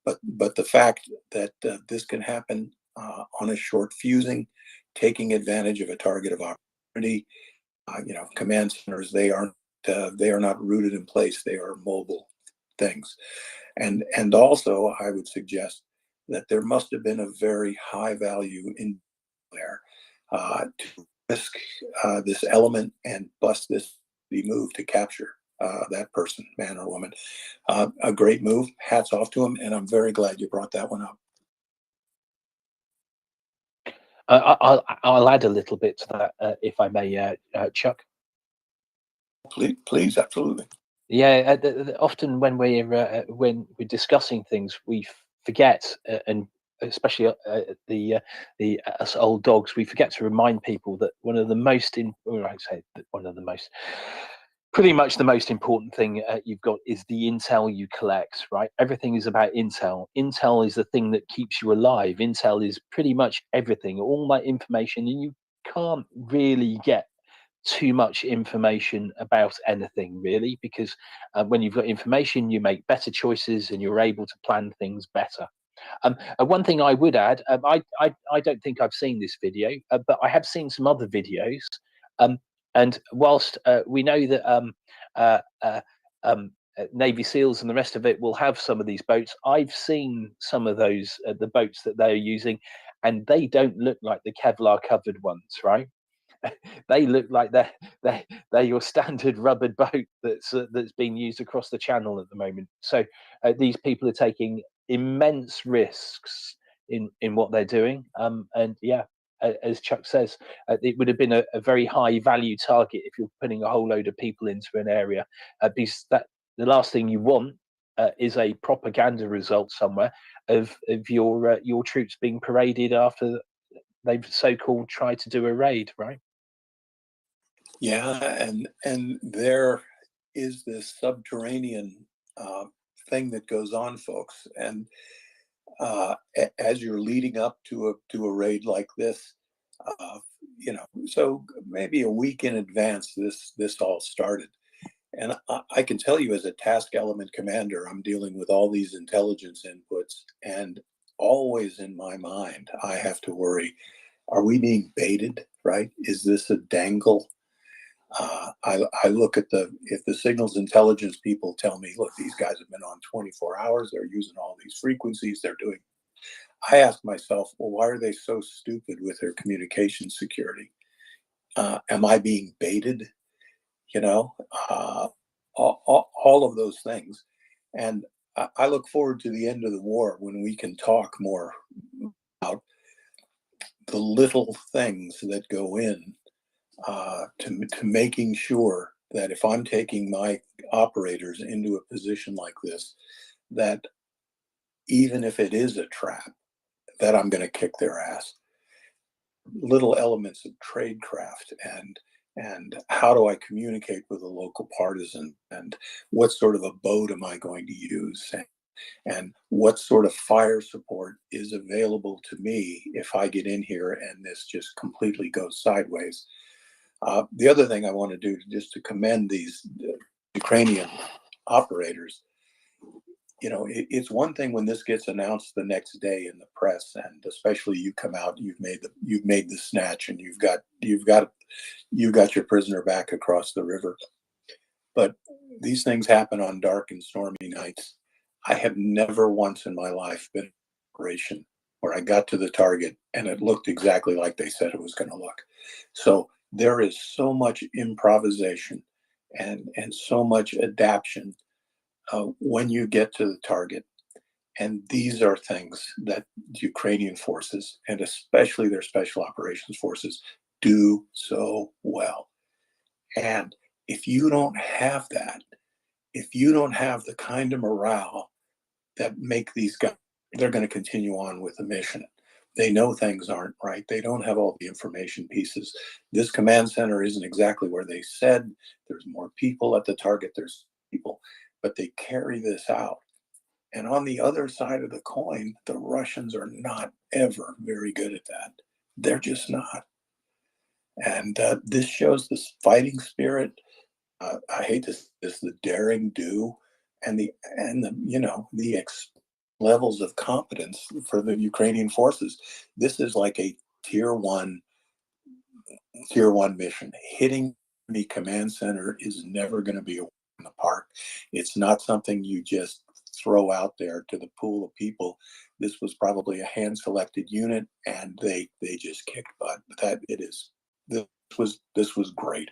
But the fact that this can happen on a short fusing, taking advantage of a target of opportunity, command centers, they are not rooted in place. They are mobile things. And also, I would suggest that there must have been a very high value in there to risk this element and bust this move to capture that person, man or woman. A great move. Hats off to him, and I'm very glad you brought that one up. I'll add a little bit to that, if I may, Chuck. Please, absolutely. Yeah, often when we're discussing things, we forget, and especially the us old dogs, we forget to remind people that one of the most pretty much the most important thing you've got is the intel you collect, right? Everything is about intel. Intel is the thing that keeps you alive. Intel is pretty much everything, all that information, and you can't really get too much information about anything really, because when you've got information, you make better choices and you're able to plan things better. One thing I would add, I don't think I've seen this video, but I have seen some other videos. And whilst we know that Navy SEALs and the rest of it will have some of these boats, I've seen some of those, the boats that they're using, and they don't look like the Kevlar covered ones, right? They look like they're your standard rubbered boat that's being used across the channel at the moment. So these people are taking immense risks in what they're doing. And yeah, as Chuck says, it would have been a very high value target if you're putting a whole load of people into an area, because that the last thing you want is a propaganda result somewhere of your troops being paraded after they've so-called tried to do a raid, right? Yeah, and there is this subterranean thing that goes on, folks. And as you're leading up to a raid like this, so maybe a week in advance, this all started. And I can tell you, as a task element commander, I'm dealing with all these intelligence inputs, and always in my mind, I have to worry: are we being baited? Right? Is this a dangle? I look at if the signals intelligence people tell me, look, these guys have been on 24 hours, they're using all these frequencies, they're doing, I ask myself, well, why are they so stupid with their communication security? Am I being baited? All of those things. And I look forward to the end of the war when we can talk more about the little things that go in to making sure that if I'm taking my operators into a position like this, that even if it is a trap, that I'm going to kick their ass. Little elements of tradecraft and how do I communicate with a local partisan, and what sort of a boat am I going to use, and what sort of fire support is available to me if I get in here and this just completely goes sideways. The other thing I want to do, just to commend these Ukrainian operators, it's one thing when this gets announced the next day in the press, and especially you come out, you've made the snatch, and you've got your prisoner back across the river. But these things happen on dark and stormy nights. I have never once in my life been in an operation where I got to the target and it looked exactly like they said it was going to look. So there is so much improvisation and so much adaptation when you get to the target. And these are things that Ukrainian forces, and especially their special operations forces, do so well. And if you don't have that, if you don't have the kind of morale that make these guys, they're going to continue on with the mission. They know things aren't right. They don't have all the information pieces. This command center isn't exactly where they said. There's more people at the target. There's people, but they carry this out. And on the other side of the coin, the Russians are not ever very good at that. They're just not. And this shows this fighting spirit. I hate this, the daring do, and the levels of competence for the Ukrainian forces. This is like a tier one mission. Hitting the command center is never going to be a walk in the park. It's not something you just throw out there to the pool of people. This was probably a hand-selected unit, and they just kicked butt. This was great.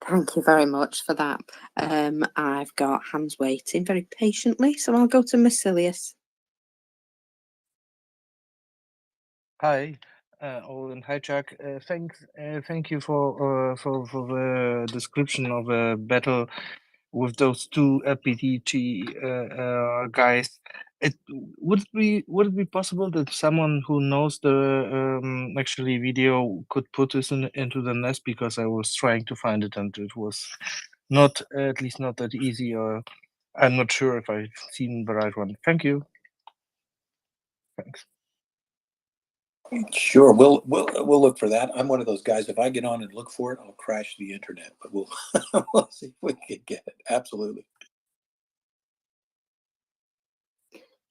Thank you very much for that. I've got hands waiting very patiently, so I'll go to Massilius. Hi, Owen. Hi, Chuck. Thank you for the description of a battle with those two LPTG guys. Would it be possible that someone who knows the actually video could put this into the nest, because I was trying to find it and it was not, at least not that easy, or I'm not sure if I've seen the right one. Thank you. Thanks. Sure, we'll look for that. I'm one of those guys. If I get on and look for it, I'll crash the internet. But we'll we'll see if we can get it. Absolutely.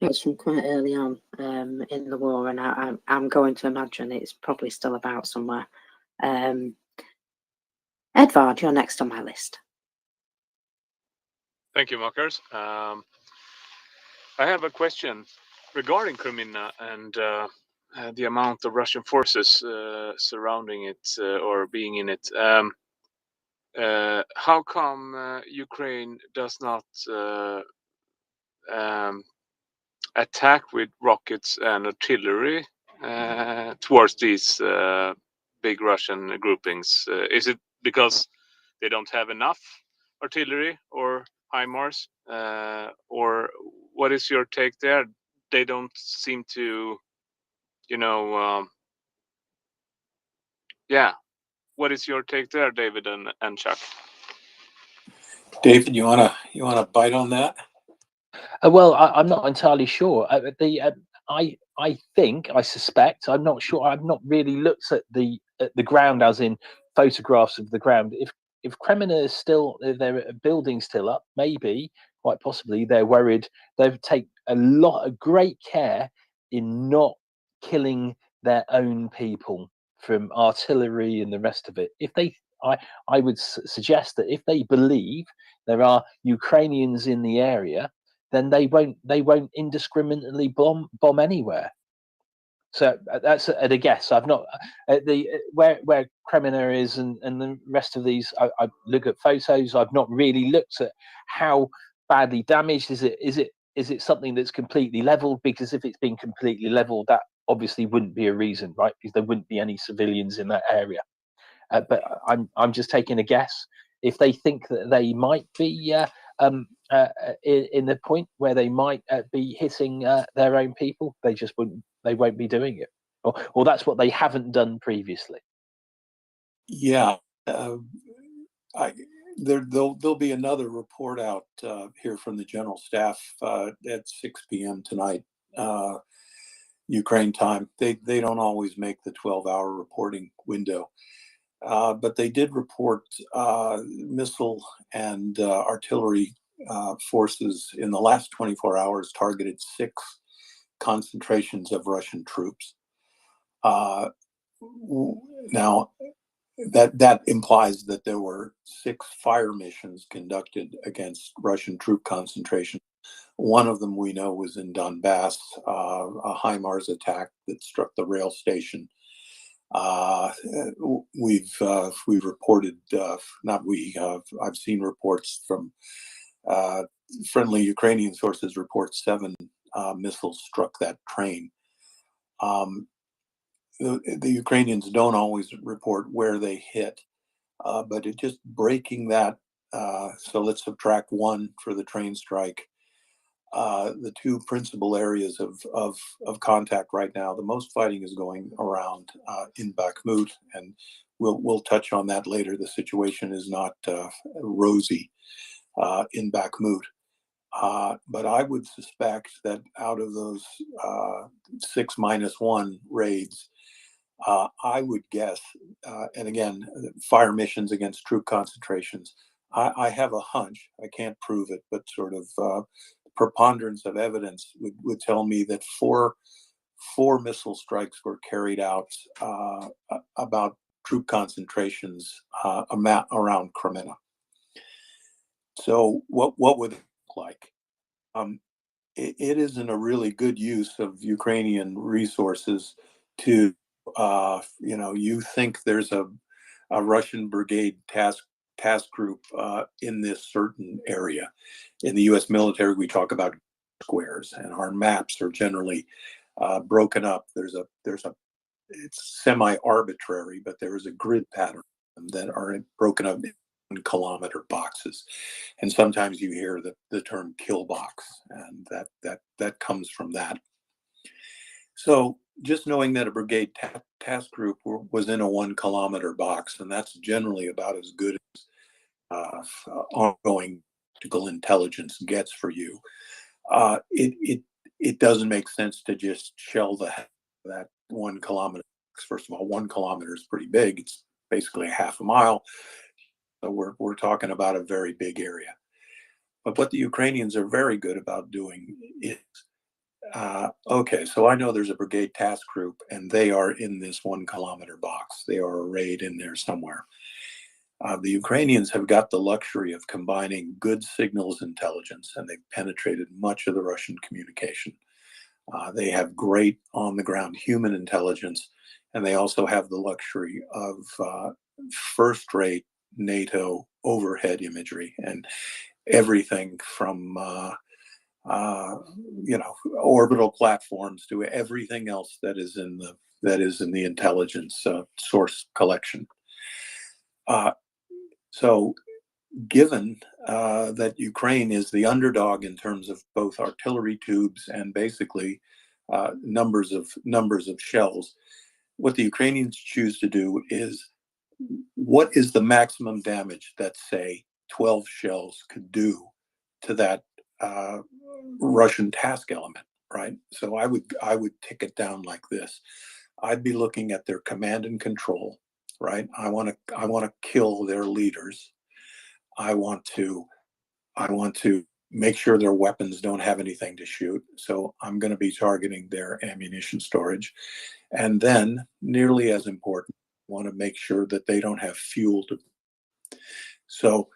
It's from quite early on in the war, and I'm going to imagine it's probably still about somewhere. Edvard, you're next on my list. Thank you, Markers. I have a question regarding Crimea and the amount of Russian forces surrounding it or being in it. How come Ukraine does not attack with rockets and artillery towards these big Russian groupings? Is it because they don't have enough artillery or HIMARS, or what is your take there? They don't seem to, yeah. What is your take there, David and Chuck? David, you wanna bite on that? Well, I'm not entirely sure. I think, I suspect, I'm not sure. I've not really looked at the ground, as in photographs of the ground. If Kremlin is still, their building still up, maybe, quite possibly, they're worried. They take a great care in not killing their own people from artillery and the rest of it. If they, I would suggest that if they believe there are Ukrainians in the area, then they won't indiscriminately bomb anywhere. So that's at a guess. I've not where Kremlin is and the rest of these. I look at photos. I've not really looked at how badly damaged is it. Is it something that's completely leveled? Because if it's been completely leveled, that obviously wouldn't be a reason, right? Because there wouldn't be any civilians in that area. But I'm just taking a guess. If they think that they might be in the point where they might be hitting their own people, they won't be doing it, or that's what they haven't done previously. Yeah, there'll be another report out here from the General Staff at 6 p.m. tonight, Ukraine time. They don't always make the 12-hour reporting window. But they did report missile and artillery forces in the last 24 hours targeted 6 concentrations of Russian troops. Now, that implies that there were 6 fire missions conducted against Russian troop concentration. One of them we know was in Donbass, a HIMARS attack that struck the rail station. We've reported, not we, I've seen reports from friendly Ukrainian sources report 7 missiles struck that train. The Ukrainians don't always report where they hit, but it just breaking that. So let's subtract 1 for the train strike. The 2 principal areas of contact right now, the most fighting is going around in Bakhmut, and we'll touch on that later. The situation is not rosy in Bakhmut, but I would suspect that out of those 6 - 1 raids, I would guess, and again, fire missions against troop concentrations. I have a hunch. I can't prove it, but sort of preponderance of evidence would tell me that four missile strikes were carried out about troop concentrations around Crimea. So what would it look like? It isn't a really good use of Ukrainian resources to, you think there's a Russian brigade task group in this certain area. In the U.S. military, we talk about squares, and our maps are generally broken up. It's semi-arbitrary, but there is a grid pattern that are broken up 1-kilometer boxes. And sometimes you hear the term kill box, and that comes from that. So just knowing that a brigade task group was in a 1-kilometer box, and that's generally about as good as ongoing tactical intelligence gets for you. It doesn't make sense to just shell that 1-kilometer. First of all, 1 kilometer is pretty big. It's basically half a mile. So we're talking about a very big area. But what the Ukrainians are very good about doing is, okay, so I know there's a brigade task group, and they are in this 1-kilometer box. They are arrayed in there somewhere. The Ukrainians have got the luxury of combining good signals intelligence, and they've penetrated much of the Russian communication. They have great on-the-ground human intelligence, and they also have the luxury of first-rate NATO overhead imagery, and everything from orbital platforms to everything else that is in the intelligence source collection. So given that Ukraine is the underdog in terms of both artillery tubes and basically numbers of shells, what the Ukrainians choose to do is, what is the maximum damage that, say, 12 shells could do to that Russian task element, right? So I would tick it down like this. I'd be looking at their command and control, right? I want to kill their leaders. I want to make sure their weapons don't have anything to shoot. So I'm going to be targeting their ammunition storage. And then, nearly as important, I want to make sure that they don't have fuel to. So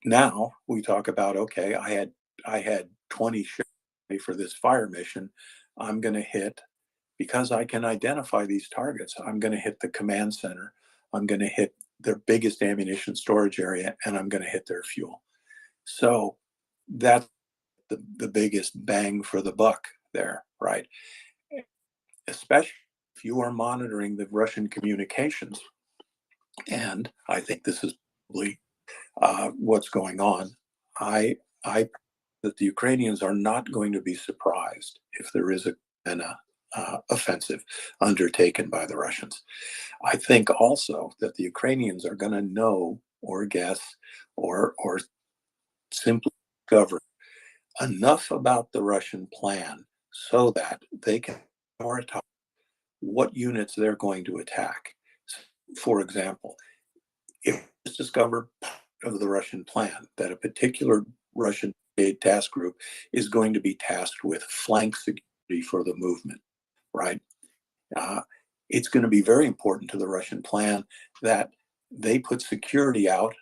now we talk about, okay, I had 20 shells for this fire mission. I'm going to hit, because I can identify these targets, I'm going to hit the command center. I'm going to hit their biggest ammunition storage area, and I'm going to hit their fuel. So that's the biggest bang for the buck there, right? Especially if you are monitoring the Russian communications. And I think this is probably what's going on. I that the Ukrainians are not going to be surprised if there is an offensive undertaken by the Russians. I think also that the Ukrainians are going to know or guess or simply discover enough about the Russian plan so that they can prioritize what units they're going to attack. For example, if it's discovered of the Russian plan that a particular Russian task group is going to be tasked with flank security for the movement, right? It's going to be very important to the Russian plan that they put security out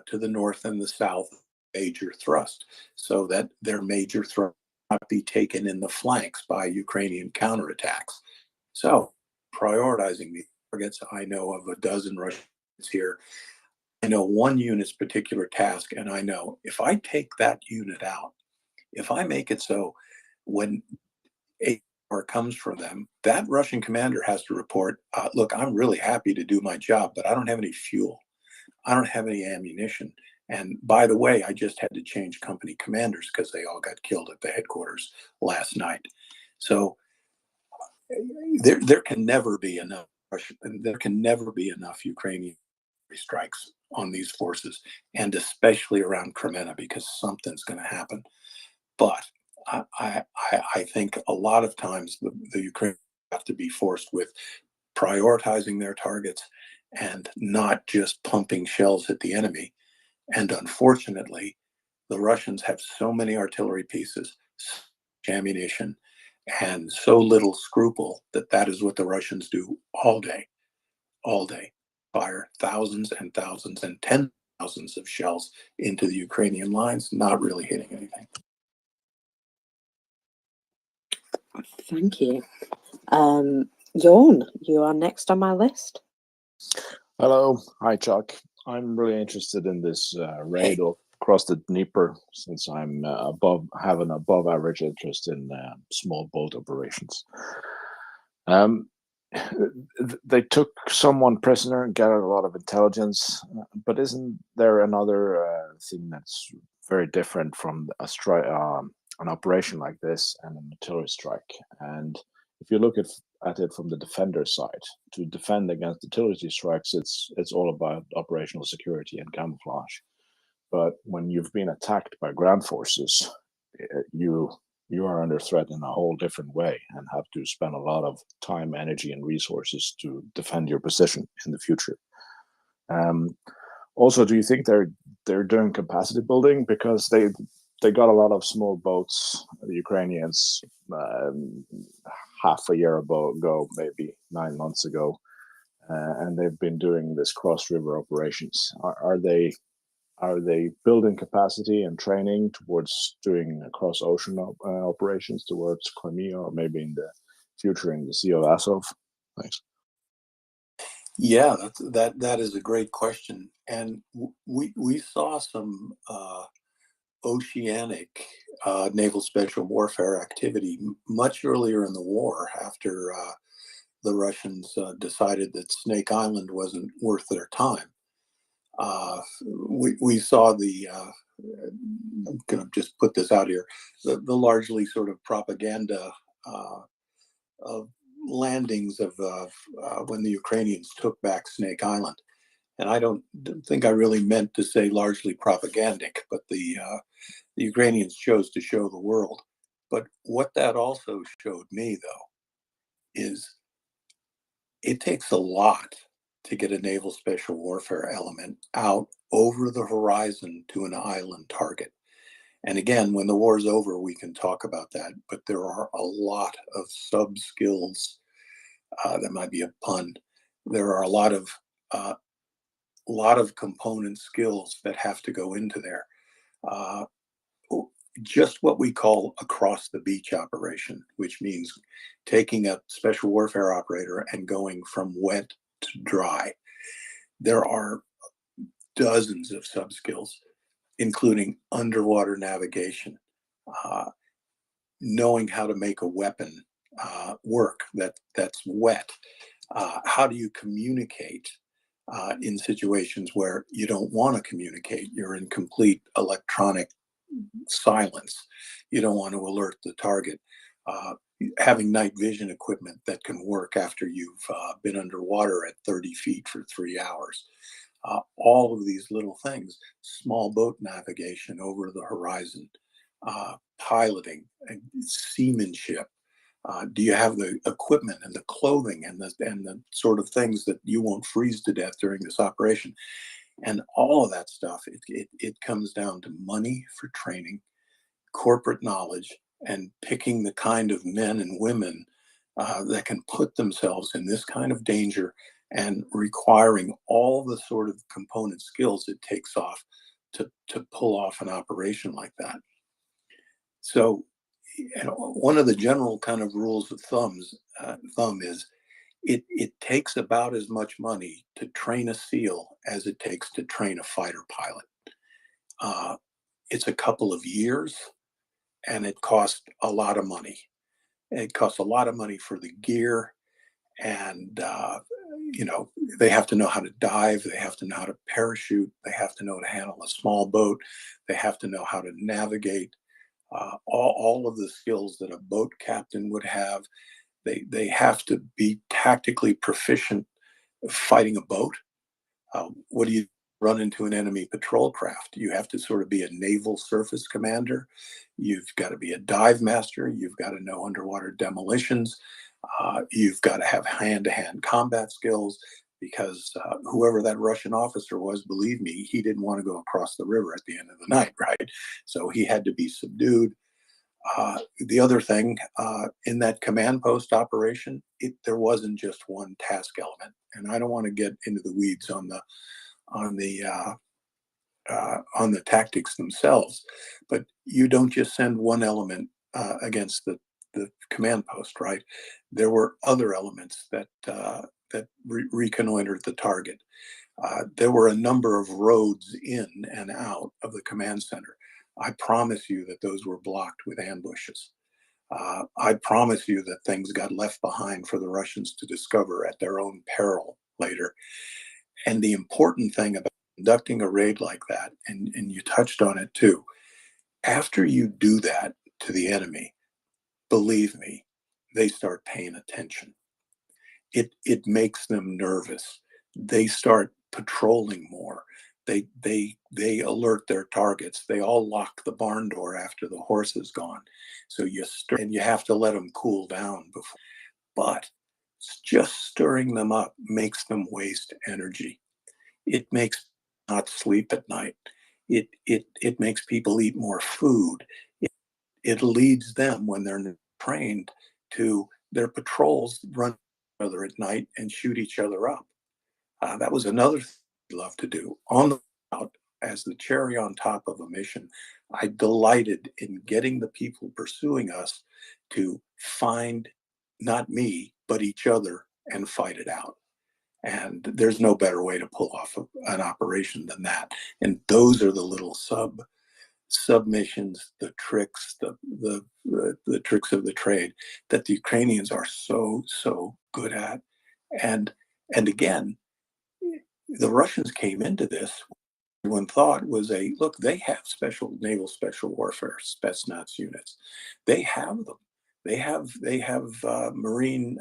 to the north and the south, major thrust, so that their major thrust not be taken in the flanks by Ukrainian counterattacks. So prioritizing these targets, I know of a dozen Russians here. I know one unit's particular task, and I know if I take that unit out, if I make it so when a comes for them, that Russian commander has to report, look, I'm really happy to do my job, but I don't have any fuel. I don't have any ammunition. And by the way, I just had to change company commanders because they all got killed at the headquarters last night. So there can never be enough Russian, there can never be enough Ukrainian strikes on these forces, and especially around Crimea, because something's going to happen. But I think a lot of times the Ukrainians have to be forced with prioritizing their targets and not just pumping shells at the enemy. And unfortunately, the Russians have so many artillery pieces, so much ammunition, and so little scruple that is what the Russians do all day, fire thousands and thousands and tens of thousands of shells into the Ukrainian lines, not really hitting anything. Thank you. Jorn, you are next on my list. Hello. Hi, Chuck. I'm really interested in this raid across the Dnieper, since I'm have an above average interest in small boat operations. they took someone prisoner and gathered a lot of intelligence. But isn't there another thing that's very different from an operation like this and an artillery strike? And if you look at it from the defender side, to defend against artillery strikes, it's all about operational security and camouflage. But when you've been attacked by ground forces, you are under threat in a whole different way and have to spend a lot of time, energy, and resources to defend your position in the future. Also, do you think they're doing capacity building, because they got a lot of small boats, the Ukrainians, half a year ago, maybe 9 months ago, and they've been doing this cross-river operations. Are they building capacity and training towards doing cross-ocean operations towards Crimea, or maybe in the future in the Sea of Azov? Thanks. Yeah, that is a great question, and we saw some oceanic naval special warfare activity much earlier in the war, after the Russians decided that Snake Island wasn't worth their time. We saw I'm going to just put this out here, the largely sort of propaganda of landings of when the Ukrainians took back Snake Island. And I don't think I really meant to say largely propagandic, but the Ukrainians chose to show the world. But what that also showed me, though, is it takes a lot to get a naval special warfare element out over the horizon to an island target. And again, when the war's over, we can talk about that, but there are a lot of sub skills. That might be a pun. There are a lot of component skills that have to go into there. Just what we call across the beach operation, which means taking a special warfare operator and going from wet to dry. There are dozens of sub skills, including underwater navigation, knowing how to make a weapon work that's wet. How do you communicate in situations where you don't want to communicate? You're in complete electronic silence. You don't want to alert the target. Having night vision equipment that can work after you've been underwater at 30 feet for 3 hours. All of these little things, small boat navigation over the horizon, piloting, and seamanship. Do you have the equipment and the clothing and the sort of things that you won't freeze to death during this operation? And all of that stuff, it comes down to money for training, corporate knowledge, and picking the kind of men and women that can put themselves in this kind of danger, and requiring all the sort of component skills it takes off to pull off an operation like that. So, one of the general kind of rules of thumb is it takes about as much money to train a SEAL as it takes to train a fighter pilot. It's a couple of years, and it costs a lot of money. It costs a lot of money for the gear, and they have to know how to dive, they have to know how to parachute, they have to know how to handle a small boat, they have to know how to navigate. All of the skills that a boat captain would have. They have to be tactically proficient fighting a boat. What do you run into an enemy patrol craft? You have to sort of be a naval surface commander. You've got to be a dive master. You've got to know underwater demolitions. You've got to have hand-to-hand combat skills, because whoever that Russian officer was, believe me, he didn't want to go across the river at the end of the night, right? So he had to be subdued. The other thing, in that command post operation, there wasn't just one task element, and I don't want to get into the weeds on the tactics themselves, but you don't just send one element against the command post, right? There were other elements that reconnoitered the target. There were a number of roads in and out of the command center. I promise you that those were blocked with ambushes. I promise you that things got left behind for the Russians to discover at their own peril later. And the important thing about conducting a raid like that, and you touched on it too, after you do that to the enemy, believe me, they start paying attention. It makes them nervous. They start patrolling more. They alert their targets. They all lock the barn door after the horse is gone. So and you have to let them cool down before. But just stirring them up makes them waste energy. It makes not sleep at night. It makes people eat more food. It leads them, when they're trained, to their patrols run each other at night and shoot each other up. That was another thing we love to do. On the out, as the cherry on top of a mission, I delighted in getting the people pursuing us to find not me, but each other and fight it out. And there's no better way to pull off an operation than that. And those are the little submissions, the tricks, the tricks of the trade that the Ukrainians are so good at. And again, the Russians came into this. Everyone thought was look, they have naval special warfare Spetsnaz units. They have them. They have Marine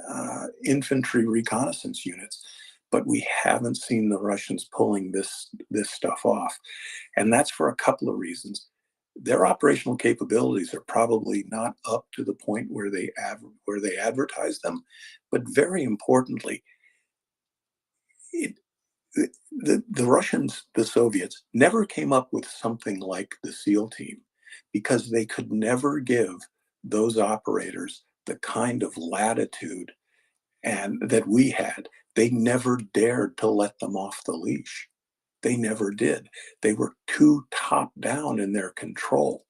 infantry reconnaissance units, but we haven't seen the Russians pulling this stuff off, and that's for a couple of reasons. Their operational capabilities are probably not up to the point where they advertise them, but very importantly, the Russians, the Soviets, never came up with something like the SEAL team because they could never give those operators the kind of latitude and that we had. They never dared to let them off the leash. They never did. They were too top down in their control.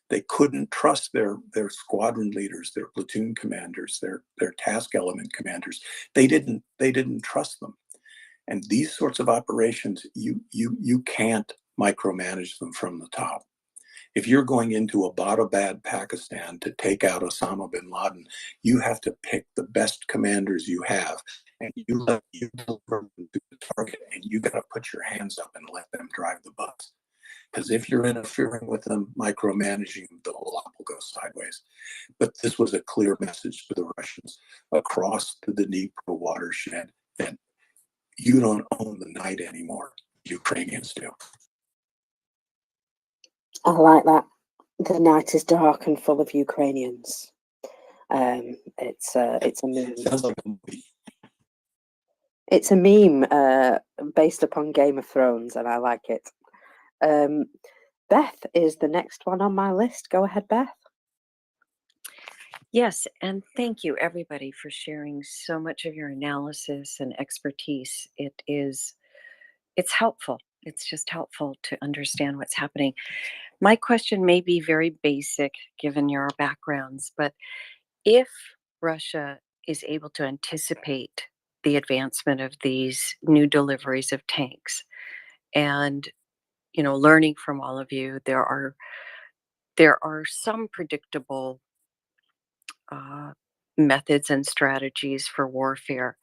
They couldn't trust their squadron leaders, their platoon commanders, their task element commanders. They didn't trust them. And these sorts of operations, you can't micromanage them from the top. If you're going into Abbottabad, Pakistan to take out Osama bin Laden, you have to pick the best commanders you have, and you deliver them to the target, and you got to put your hands up and let them drive the bus. Because if you're interfering with them, micromanaging, the whole lot will go sideways. But this was a clear message to the Russians across the Dnipro watershed that you don't own the night anymore. Ukrainians do. I like that. The night is dark and full of Ukrainians. It's a meme. Sounds like a movie. It's a meme based upon Game of Thrones, and I like it. Beth is the next one on my list. Go ahead, Beth. Yes, and thank you everybody for sharing so much of your analysis and expertise. It's helpful. It's just helpful to understand what's happening. My question may be very basic given your backgrounds, but if Russia is able to anticipate the advancement of these new deliveries of tanks, and learning from all of you, there are some predictable methods and strategies for warfare.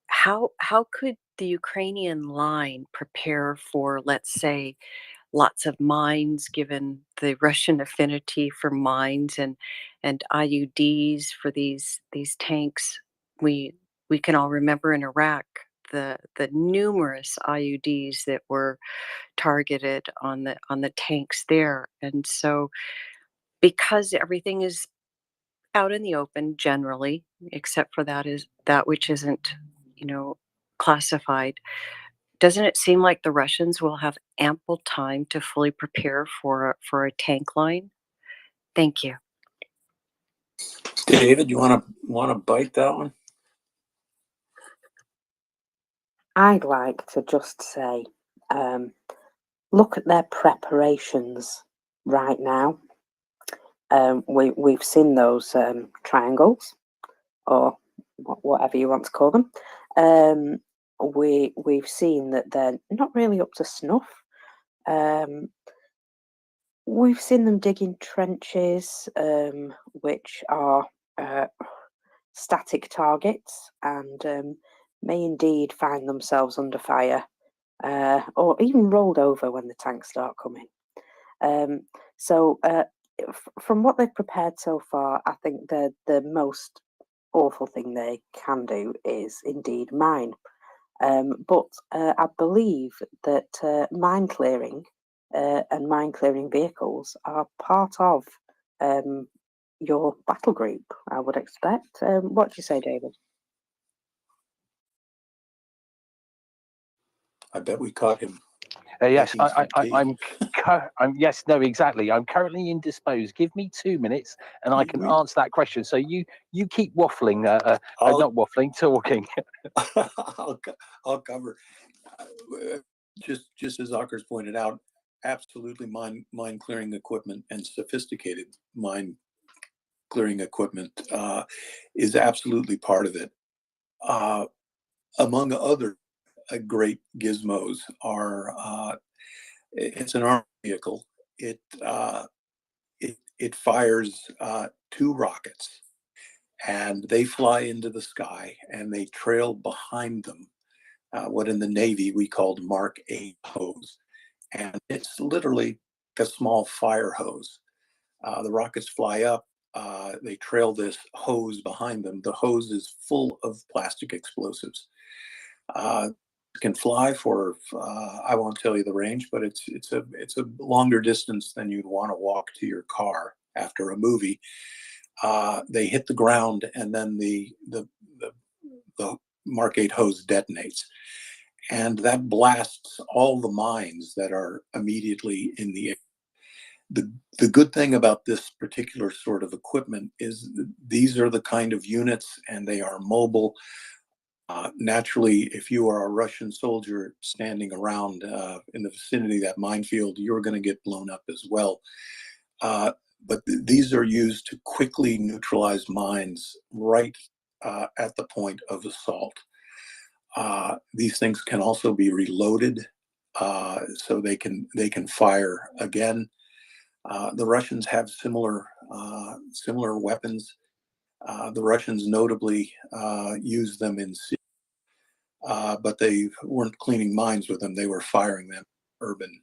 How could the Ukrainian line prepare for, let's say, lots of mines, given the Russian affinity for mines and IUDs for these tanks? We can all remember in Iraq the numerous IUDs that were targeted on the tanks there, and so because everything is out in the open generally, except for that which isn't, classified. Doesn't it seem like the Russians will have ample time to fully prepare for a tank line? Thank you. David, you want to bite that one? I'd like to just say, look at their preparations right now. We've seen those triangles, or whatever you want to call them. We've seen that they're not really up to snuff. We've seen them digging trenches, which are static targets and may indeed find themselves under fire or even rolled over when the tanks start coming. So from what they've prepared so far, I think the most awful thing they can do is indeed mine. But I believe that mine clearing and mine clearing vehicles are part of your battle group, I would expect. What do you say, David? I bet we caught him. Yes, making some tea. I'm. Yes, no, exactly. I'm currently indisposed. Give me 2 minutes, and I can answer that question. So you keep waffling, not waffling, talking. I'll cover. Just as Akers pointed out, absolutely mine clearing equipment and sophisticated mine clearing equipment is absolutely part of it. Among other great gizmos are it's an armed vehicle. It fires 2 rockets, and they fly into the sky and they trail behind them what in the Navy we called Mark 8 hose. And it's literally a small fire hose. The rockets fly up, they trail this hose behind them. The hose is full of plastic explosives. It can fly for, I won't tell you the range, but it's a longer distance than you'd want to walk to your car after a movie. They hit the ground, and then the Mark 8 hose detonates. And that blasts all the mines that are immediately in the air. The good thing about this particular sort of equipment is these are the kind of units, and they are mobile. Naturally, if you are a Russian soldier standing around in the vicinity of that minefield, you're going to get blown up as well. But these are used to quickly neutralize mines right at the point of assault. These things can also be reloaded, so they can fire again. The Russians have similar weapons. The Russians notably use them in Syria, but they weren't cleaning mines with them. They were firing them in urban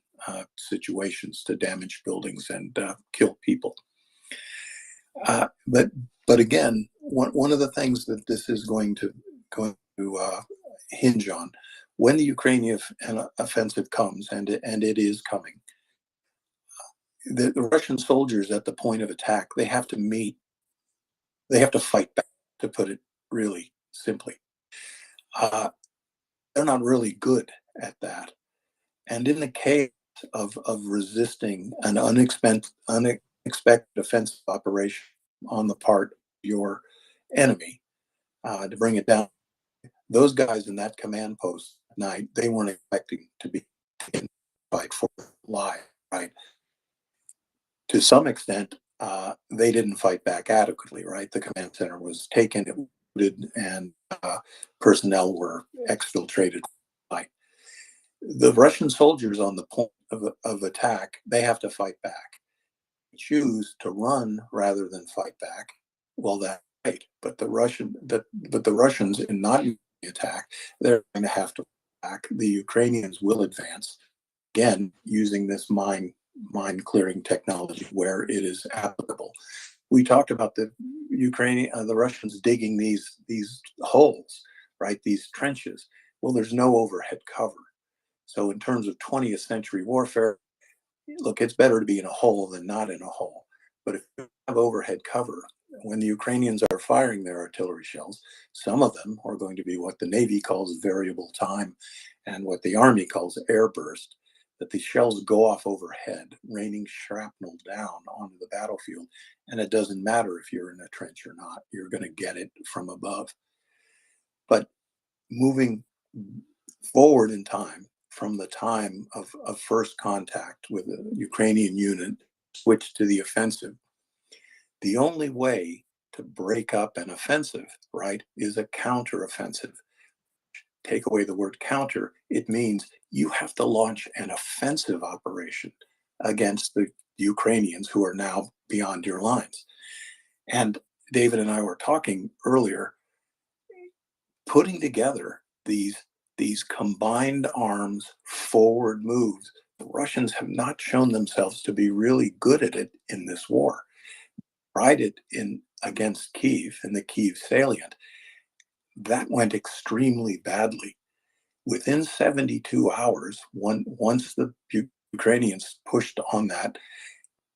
situations to damage buildings and kill people. But again, one of the things that this is going to hinge on, when the Ukrainian offensive comes, and it is coming, the Russian soldiers at the point of attack, they have to fight back, to put it really simply. They're not really good at that. And in the case of resisting an unexpected offensive operation on the part of your enemy, to bring it down, those guys in that command post at night, they weren't expecting to be in fight for life, right? To some extent, they didn't fight back adequately, right? The command center was taken, it was looted, and personnel were exfiltrated. The Russian soldiers on the point of attack, they have to fight back. They choose to run rather than fight back. Well, that's right. But the Russians, in not the attack, they're going to have to fight back. The Ukrainians will advance, again, using this mine clearing technology where it is applicable. We talked about the Russians digging these holes, right? These trenches. Well, there's no overhead cover. So in terms of 20th century warfare, look, it's better to be in a hole than not in a hole. But if you have overhead cover, when the Ukrainians are firing their artillery shells, some of them are going to be what the Navy calls variable time and what the Army calls airburst, that the shells go off overhead, raining shrapnel down onto the battlefield. And it doesn't matter if you're in a trench or not, you're going to get it from above. But moving forward in time, from the time of first contact with a Ukrainian unit, switch to the offensive, the only way to break up an offensive, right, is a counteroffensive. Take away the word counter, it means you have to launch an offensive operation against the Ukrainians who are now beyond your lines. And David and I were talking earlier, putting together these combined arms forward moves. The Russians have not shown themselves to be really good at it in this war. Tried it against Kyiv in the Kyiv salient. That went extremely badly. Within 72 hours, once the Ukrainians pushed on that,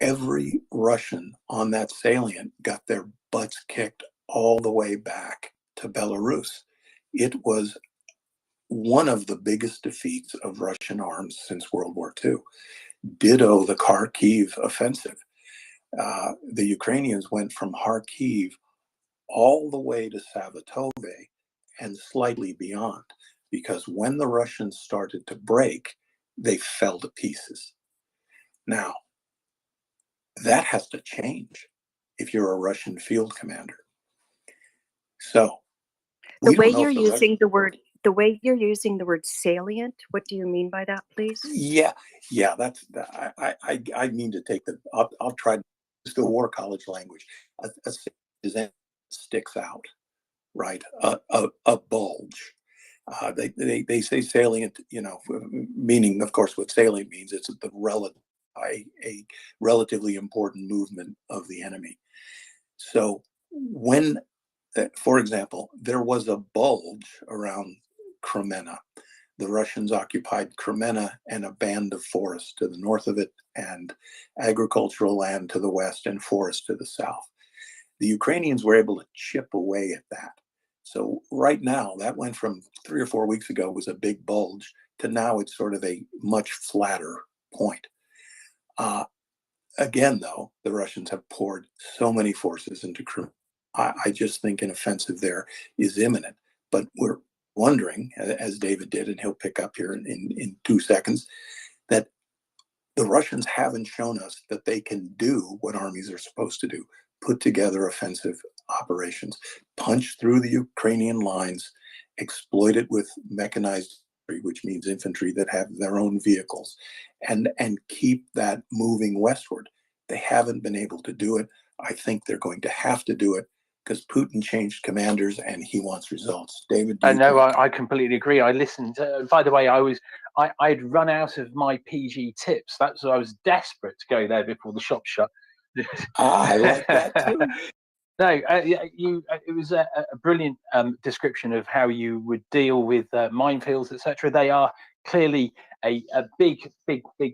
every Russian on that salient got their butts kicked all the way back to Belarus. It was one of the biggest defeats of Russian arms since World War II. Ditto the Kharkiv offensive. The Ukrainians went from Kharkiv all the way to Savatove and slightly beyond, because when the Russians started to break, they fell to pieces. Now, that has to change if you're a Russian field commander. So, The way you're using the word salient, what do you mean by that, please? Yeah, that's I mean to take the. I'll try to use the war college language. A salient sticks out, right? A bulge. They say salient, meaning, of course, what salient means. It's a relatively important movement of the enemy. So when, for example, there was a bulge around Kremenna. The Russians occupied Kremenna and a band of forest to the north of it, and agricultural land to the west and forest to the south. The Ukrainians were able to chip away at that. So right now, that went from 3 or 4 weeks ago was a big bulge to now it's sort of a much flatter point. Again, though, the Russians have poured so many forces into Crimea. I just think an offensive there is imminent. But we're wondering, as David did, and he'll pick up here in 2 seconds, that the Russians haven't shown us that they can do what armies are supposed to do: put together offensive operations, punch through the Ukrainian lines, exploit it with mechanized infantry, which means infantry that have their own vehicles, and keep that moving westward. They haven't been able to do it. I think they're going to have to do it because Putin changed commanders and he wants results. David? No, I completely agree. I listened. By the way, I'd run out of my PG tips. That's why I was desperate to go there before the shop shut. I like that too. No, it was a brilliant description of how you would deal with minefields, etc. They are clearly a big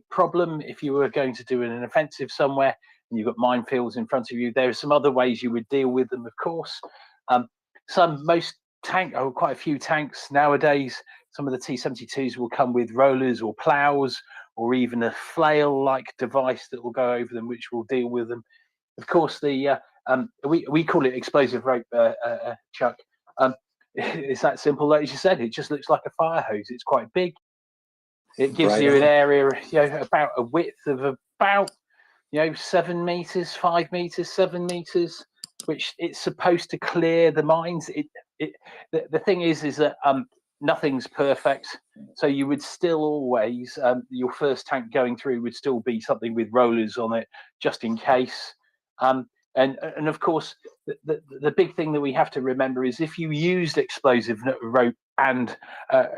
problem if you were going to do an offensive somewhere and you've got minefields in front of you. There are some other ways you would deal with them, of course. Quite a few tanks nowadays, some of the T-72s will come with rollers or plows or even a flail-like device that will go over them, which will deal with them. Of course, we call it explosive rope, Chuck. It's that simple, like you said. It just looks like a fire hose. It's quite big. It gives you an area, about a width of about 7 meters, 5 meters, 7 meters, which it's supposed to clear the mines. The thing is that nothing's perfect, so you would still always your first tank going through would still be something with rollers on it, just in case. And of course, the big thing that we have to remember is if you used explosive rope and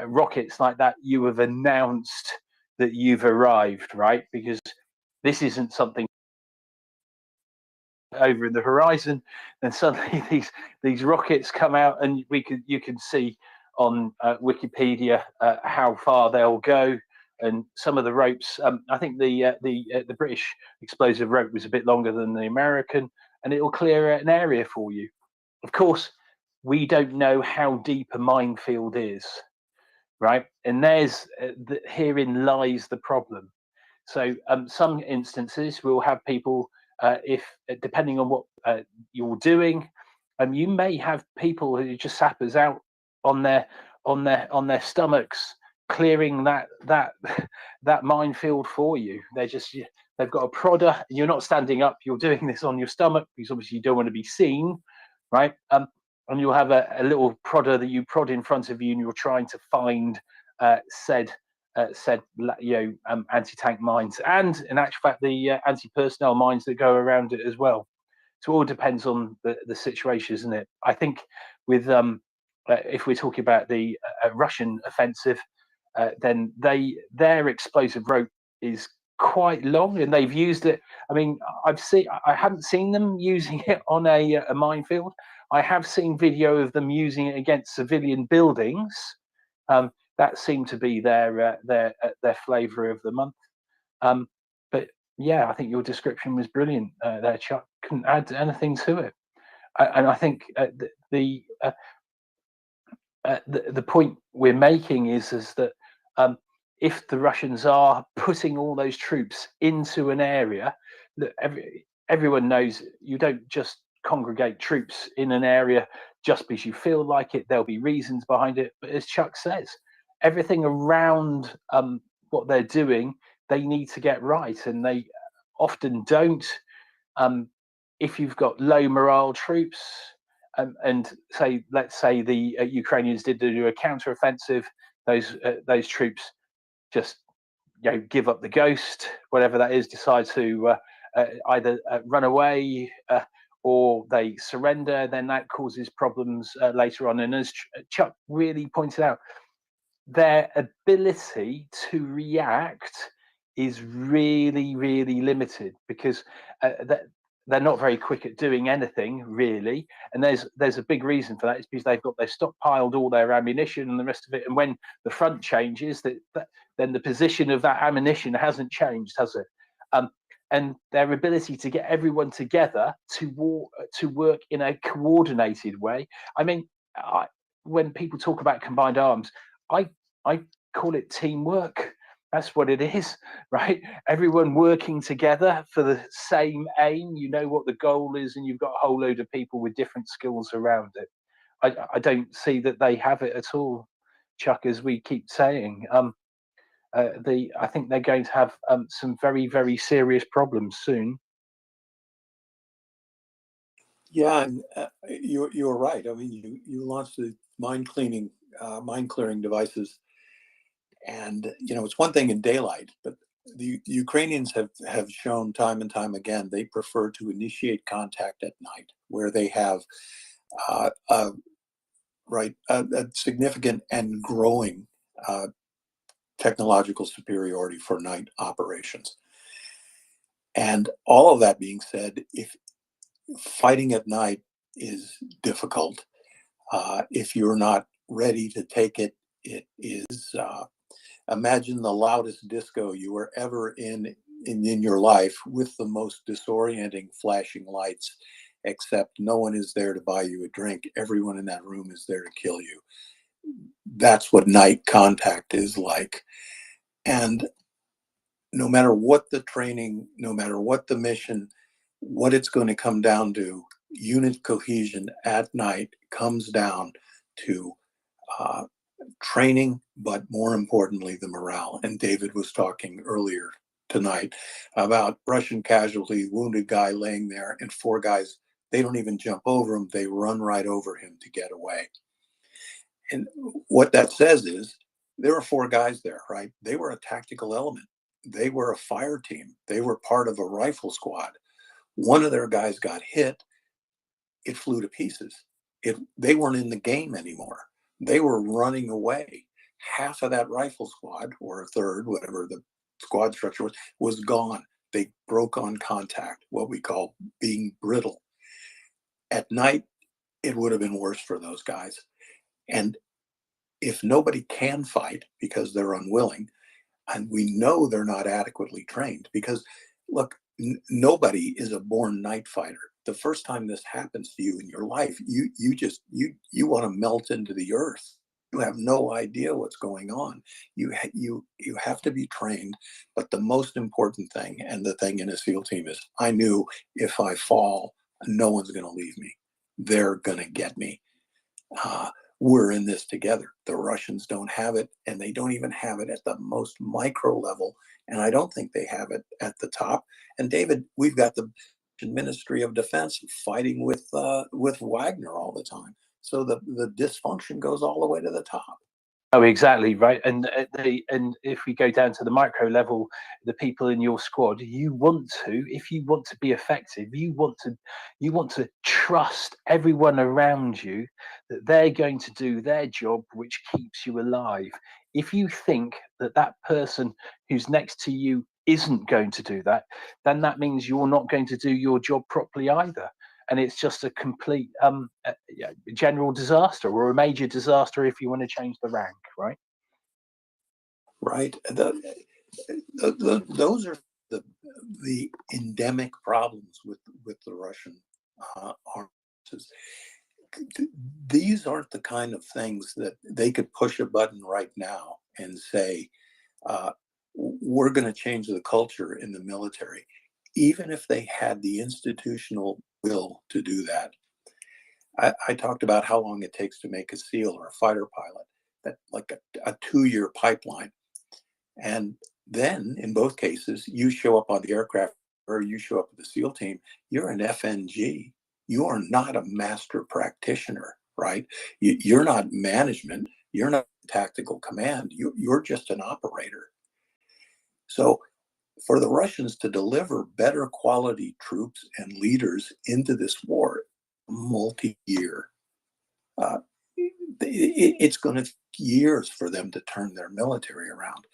rockets like that, you have announced that you've arrived, right? Because this isn't something over in the horizon, and suddenly these rockets come out, and you can see on Wikipedia how far they'll go. And some of the ropes, I think the British explosive rope was a bit longer than the American, and it will clear an area for you. Of course, we don't know how deep a minefield is, right? And herein lies the problem. So some instances we'll have people, if depending on what you're doing, you may have people who just sappers out on their stomachs, clearing that minefield for you. They've got a prodder, and you're not standing up. You're doing this on your stomach because obviously you don't want to be seen, right? And you'll have a little prodder that you prod in front of you, and you're trying to find said said, anti-tank mines, and in actual fact, the anti-personnel mines that go around it as well. So it all depends on the situation, isn't it? I think with if we're talking about the Russian offensive, then their explosive rope is quite long, and they've used it. I mean, I haven't seen them using it on a minefield. I have seen video of them using it against civilian buildings. That seemed to be their flavour of the month. But yeah, I think your description was brilliant there, Chuck. Couldn't add anything to it. And I think the point we're making is that if the Russians are putting all those troops into an area, that everyone knows you don't just congregate troops in an area just because you feel like it. There'll be reasons behind it. But as Chuck says, everything around what they're doing, they need to get right, and they often don't. If you've got low morale troops, and let's say the Ukrainians did do a counter-offensive, those troops just give up the ghost, whatever that is, decide to either run away or they surrender, then that causes problems later on. And as Chuck really pointed out, their ability to react is really, really limited, because they're not very quick at doing anything really, and there's a big reason for that. It's because they've stockpiled all their ammunition and the rest of it, and when the front changes, then the position of that ammunition hasn't changed, has it? And their ability to get everyone together to work in a coordinated way. I mean, when people talk about combined arms, I call it teamwork. That's what it is, right? Everyone working together for the same aim. You know what the goal is, and you've got a whole load of people with different skills around it. I don't see that they have it at all, Chuck, as we keep saying. I think they're going to have some very, very serious problems soon. Yeah, and you're right. I mean, you launched the mine clearing devices, and it's one thing in daylight, but the Ukrainians have shown time and time again they prefer to initiate contact at night, where they have a significant and growing technological superiority for night operations. And all of that being said, if fighting at night is difficult, if you're not ready to take it, it is. Imagine the loudest disco you were ever in your life, with the most disorienting flashing lights, except no one is there to buy you a drink. Everyone in that room is there to kill you. That's what night contact is like. And no matter what the training, no matter what the mission, what it's going to come down to, unit cohesion at night comes down to training, but more importantly, the morale. And David was talking earlier tonight about Russian casualty, wounded guy laying there, and 4 guys, they don't even jump over him, they run right over him to get away. And what that says is there were 4 guys there, right? They were a tactical element. They were a fire team. They were part of a rifle squad. One of their guys got hit. It flew to pieces. They weren't in the game anymore. They were running away. Half of that rifle squad, or a third, whatever the squad structure was gone. They broke on contact, what we call being brittle. At night, it would have been worse for those guys. And if nobody can fight because they're unwilling, and we know they're not adequately trained, because look, nobody is a born night fighter. The first time this happens to you in your life, you want to melt into the earth. You have no idea what's going on. You have to be trained. But the most important thing, and the thing in a SEAL team, is I knew if I fall, no one's going to leave me. They're going to get me. We're in this together. The Russians don't have it, and they don't even have it at the most micro level. And I don't think they have it at the top. And David, we've got the Ministry of Defense fighting with Wagner all the time. So the dysfunction goes all the way to the top. Oh, exactly right. And and if we go down to the micro level, the people in your squad, you want to, if you want to be effective, you want to trust everyone around you that they're going to do their job, which keeps you alive. If you think that that person who's next to you isn't going to do that, then that means you're not going to do your job properly either. And it's just a complete general disaster, or a major disaster if you want to change the rank, right? Right. Those are the endemic problems with the Russian armed forces. These aren't the kind of things that they could push a button right now and say, we're going to change the culture in the military, even if they had the institutional will to do that. I talked about how long it takes to make a SEAL or a fighter pilot, that like a 2-year pipeline. And then in both cases, you show up on the aircraft or you show up with the SEAL team, you're an FNG. You are not a master practitioner, right? You're not management. You're not tactical command. You're just an operator. So for the Russians to deliver better quality troops and leaders into this war, multi-year, it's going to take years for them to turn their military around.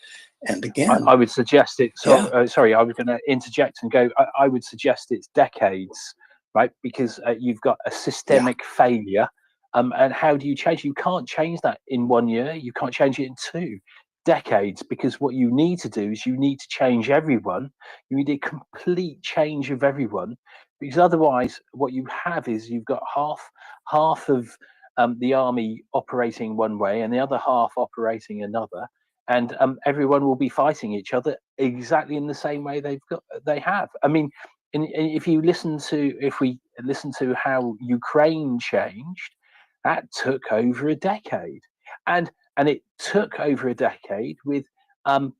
And again, I would suggest it. So, yeah. Sorry, I was going to interject and go. I would suggest it's decades, right? Because you've got a systemic failure. And how do you change? You can't change that in 1 year. You can't change it in 2 decades. Because what you need to do is you need to change everyone. You need a complete change of everyone. Because otherwise, what you have is you've got half of the army operating one way and the other half operating another, and everyone will be fighting each other exactly in the same way they have. I mean, if we listen to how Ukraine changed, that took over a decade, and it took over a decade with the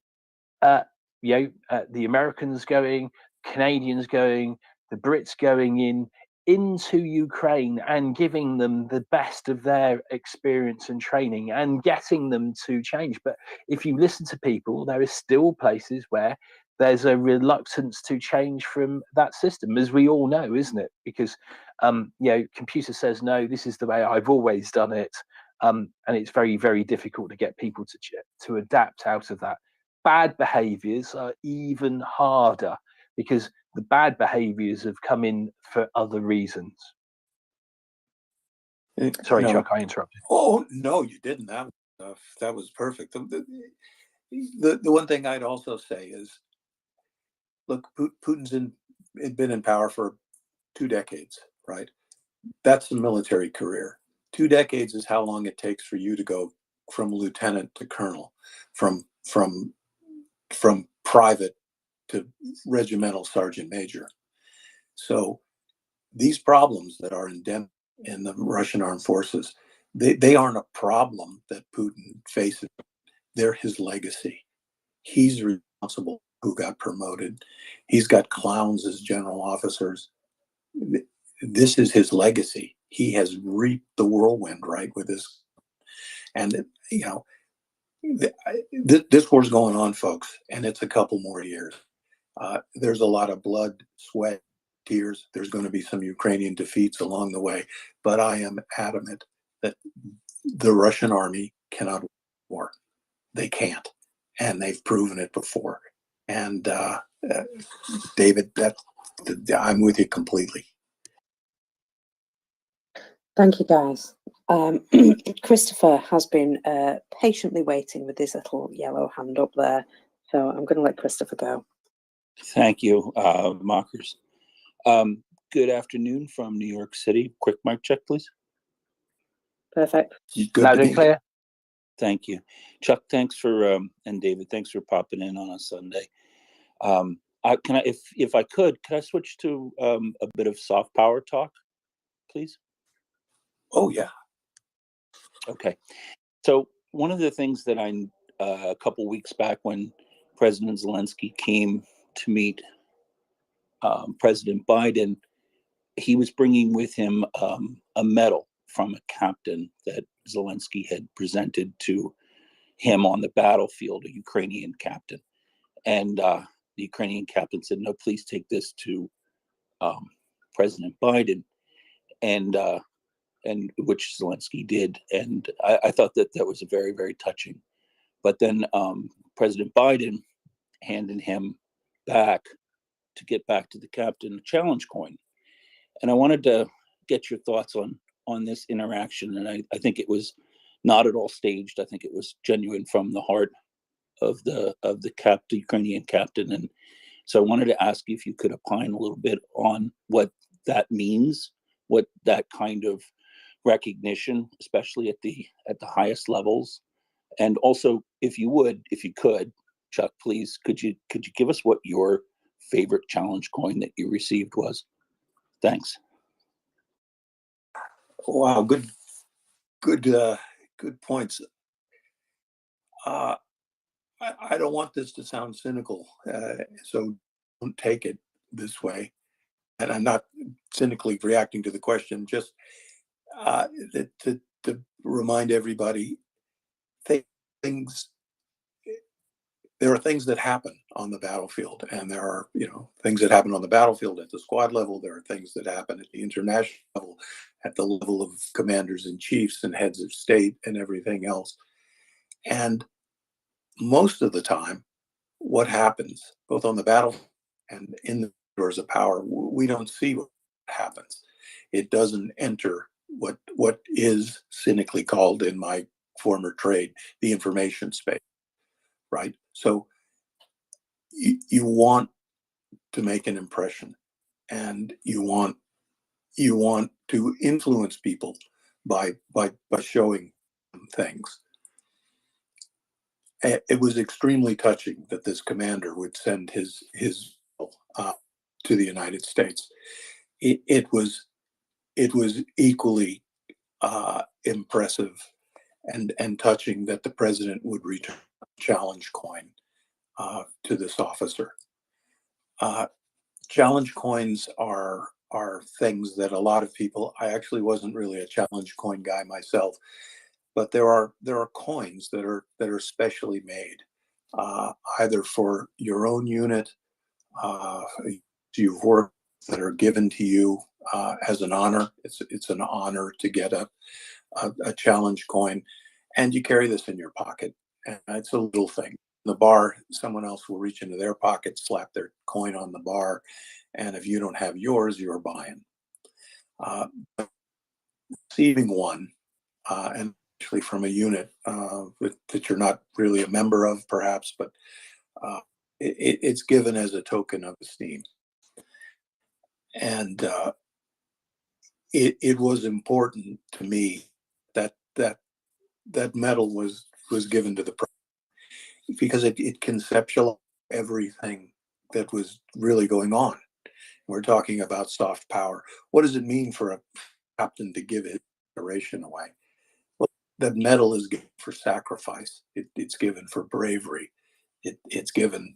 Americans going, Canadians going, the Brits going into Ukraine and giving them the best of their experience and training and getting them to change. But if you listen to people, there are still places where there's a reluctance to change from that system, as we all know, isn't it? Because computer says no, this is the way I've always done it, and it's very, very difficult to get people to adapt out of that. Bad behaviors are even harder because the bad behaviors have come in for other reasons. Sorry, Chuck, I interrupted. Oh, no, you didn't. That was perfect. The one thing I'd also say is, look, Putin's been in power for 2 decades, right? That's a military career. 2 decades is how long it takes for you to go from lieutenant to colonel, from private to regimental sergeant major. So these problems that are endemic in the Russian armed forces, they aren't a problem that Putin faces. They're his legacy. He's responsible who got promoted. He's got clowns as general officers. This is his legacy. He has reaped the whirlwind, right, with this. And, this war's going on, folks, and it's a couple more years. There's a lot of blood, sweat, tears. There's going to be some Ukrainian defeats along the way, but I am adamant that the Russian army cannot win war. They can't, and they've proven it before. And David, I'm with you completely. Thank you, guys. Christopher has been patiently waiting with his little yellow hand up there, so I'm going to let Christopher go. Thank you, Markers. Good afternoon from New York City. Quick mic check, please. Perfect. Loud and clear. Thank you. Chuck, thanks for, and David, thanks for popping in on a Sunday. If I could I switch to a bit of soft power talk, please? Oh, yeah. Okay. So one of the things that a couple weeks back when President Zelensky came to meet President Biden, he was bringing with him a medal from a captain that Zelensky had presented to him on the battlefield, a Ukrainian captain. And the Ukrainian captain said, no, please take this to President Biden, and which Zelensky did. And I thought that that was very, very touching. But then President Biden handed him back to get back to the captain a challenge coin. And I wanted to get your thoughts on this interaction. And I think it was not at all staged. I think it was genuine from the heart of the Ukrainian captain. And so I wanted to ask you if you could opine a little bit on what that means, what that kind of recognition, especially at the highest levels, and also if you could, Chuck, please, could you give us what your favorite challenge coin that you received was? Thanks. Wow, good points. I don't want this to sound cynical, so don't take it this way. And I'm not cynically reacting to the question, just to remind everybody, there are things that happen on the battlefield, and there are things that happen on the battlefield at the squad level. There are things that happen at the international level, at the level of commanders in chiefs and heads of state and everything else. And most of the time, what happens both on the battlefield and in the doors of power, we don't see what happens. It doesn't enter what is cynically called in my former trade the information space, right? So you want to make an impression, and you want to influence people by showing them things. It was extremely touching that this commander would send his to the United States. It was equally impressive and touching that the president would return a challenge coin to this officer. Challenge coins are things that a lot of people. I actually wasn't really a challenge coin guy myself, but there are coins that are specially made, either for your own unit, you've worked, that are given to you as an honor. It's an honor to get a challenge coin, and you carry this in your pocket. And it's a little thing. In the bar, someone else will reach into their pocket, slap their coin on the bar, and if you don't have yours, you're buying. Receiving one, and actually from a unit that you're not really a member of, perhaps, but it's given as a token of esteem. And it was important to me that medal was given to the president, because it conceptualized everything that was really going on. We're talking about soft power. What does it mean for a captain to give his decoration away? Well, that medal is given for sacrifice. It's given for bravery. It's given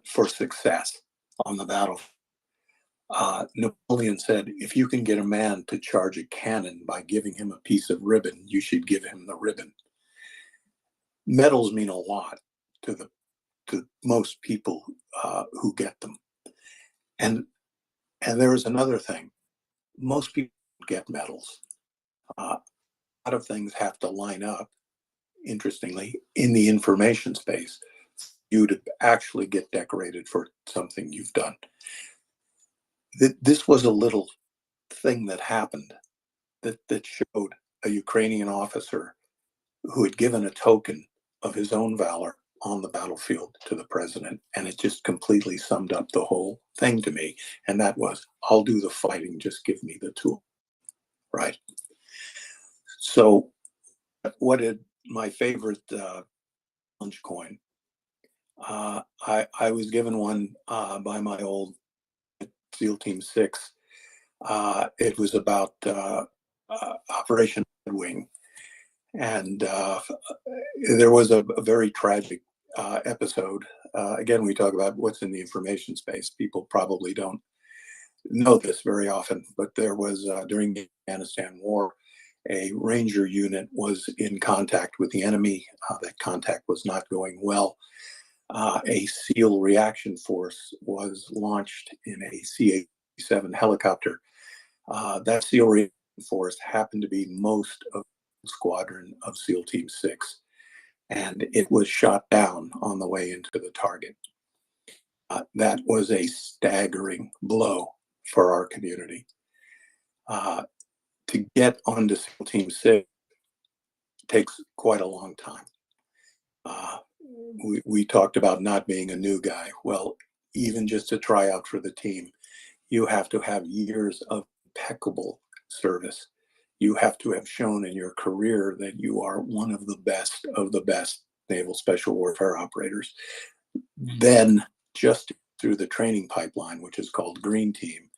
for success on the battlefield. Napoleon said, if you can get a man to charge a cannon by giving him a piece of ribbon, you should give him the ribbon. Medals mean a lot to most people who get them. And there is another thing. Most people get medals. A lot of things have to line up, interestingly, in the information space for you to actually get decorated for something you've done. This was a little thing that happened that showed a Ukrainian officer who had given a token of his own valor on the battlefield to the president, and it just completely summed up the whole thing to me. And that was, I'll do the fighting, just give me the tool, right? So what did my favorite challenge coin? I was given one by my old SEAL Team 6. It was about Operation Red Wing. And there was a very tragic episode. Again, we talk about what's in the information space. People probably don't know this very often, but there was, during the Afghanistan war, a Ranger unit was in contact with the enemy. That contact was not going well. A SEAL reaction force was launched in a C-87 helicopter. That SEAL reaction force happened to be most of the squadron of SEAL Team 6, and it was shot down on the way into the target. That was a staggering blow for our community. To get onto SEAL Team 6 takes quite a long time. We talked about not being a new guy. Well, even just to try out for the team, you have to have years of impeccable service. You have to have shown in your career that you are one of the best naval special warfare operators. Then just through the training pipeline, which is called Green Team,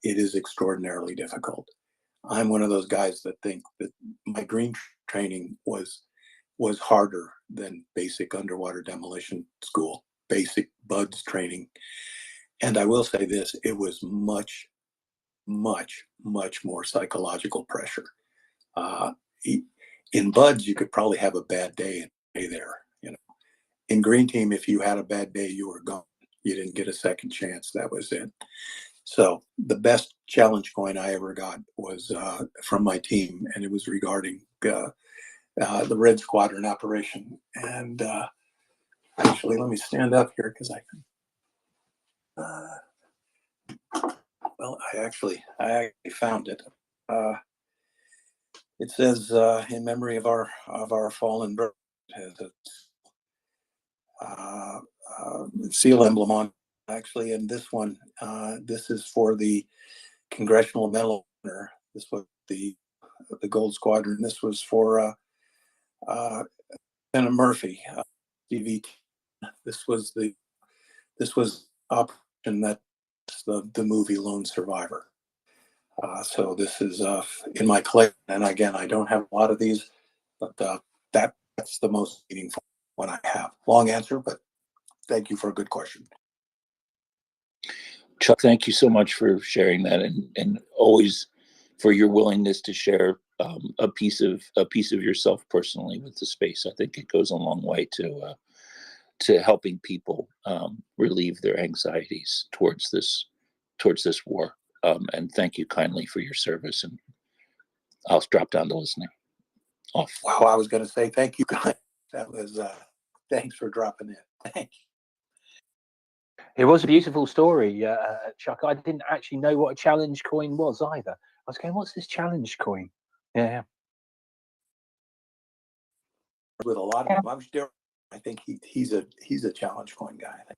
it is extraordinarily difficult. I'm one of those guys that think that my green training was harder than basic underwater demolition school, basic BUDS training. And I will say this, it was much, much, much more psychological pressure. In BUDS, you could probably have a bad day and stay there. In Green Team, if you had a bad day, you were gone. You didn't get a second chance. That was it. So the best challenge coin I ever got was from my team, and it was regarding the Red Squadron operation. And actually, let me stand up here because I can. Well, I actually found it. It says in memory of our fallen brothers, SEAL emblem on actually, and this one, this is for the Congressional Medal of Honor. This was the Gold Squadron. This was for Lieutenant Murphy, DVT. This was operation that the movie Lone Survivor. So this is in my collection, and again, I don't have a lot of these, but that's the most meaningful one I have. Long answer, but thank you for a good question. Chuck, thank you so much for sharing that, and always for your willingness to share a piece of yourself personally with the space. I think it goes a long way to helping people relieve their anxieties towards this war. And thank you kindly for your service. And I'll drop down to listening. Off. Wow, I was going to say thank you guys. That was thanks for dropping in. Thank you. It was a beautiful story, Chuck. I didn't actually know what a challenge coin was either. I was going, what's this challenge coin? Yeah. With a lot of them, I think he's a challenge coin guy. I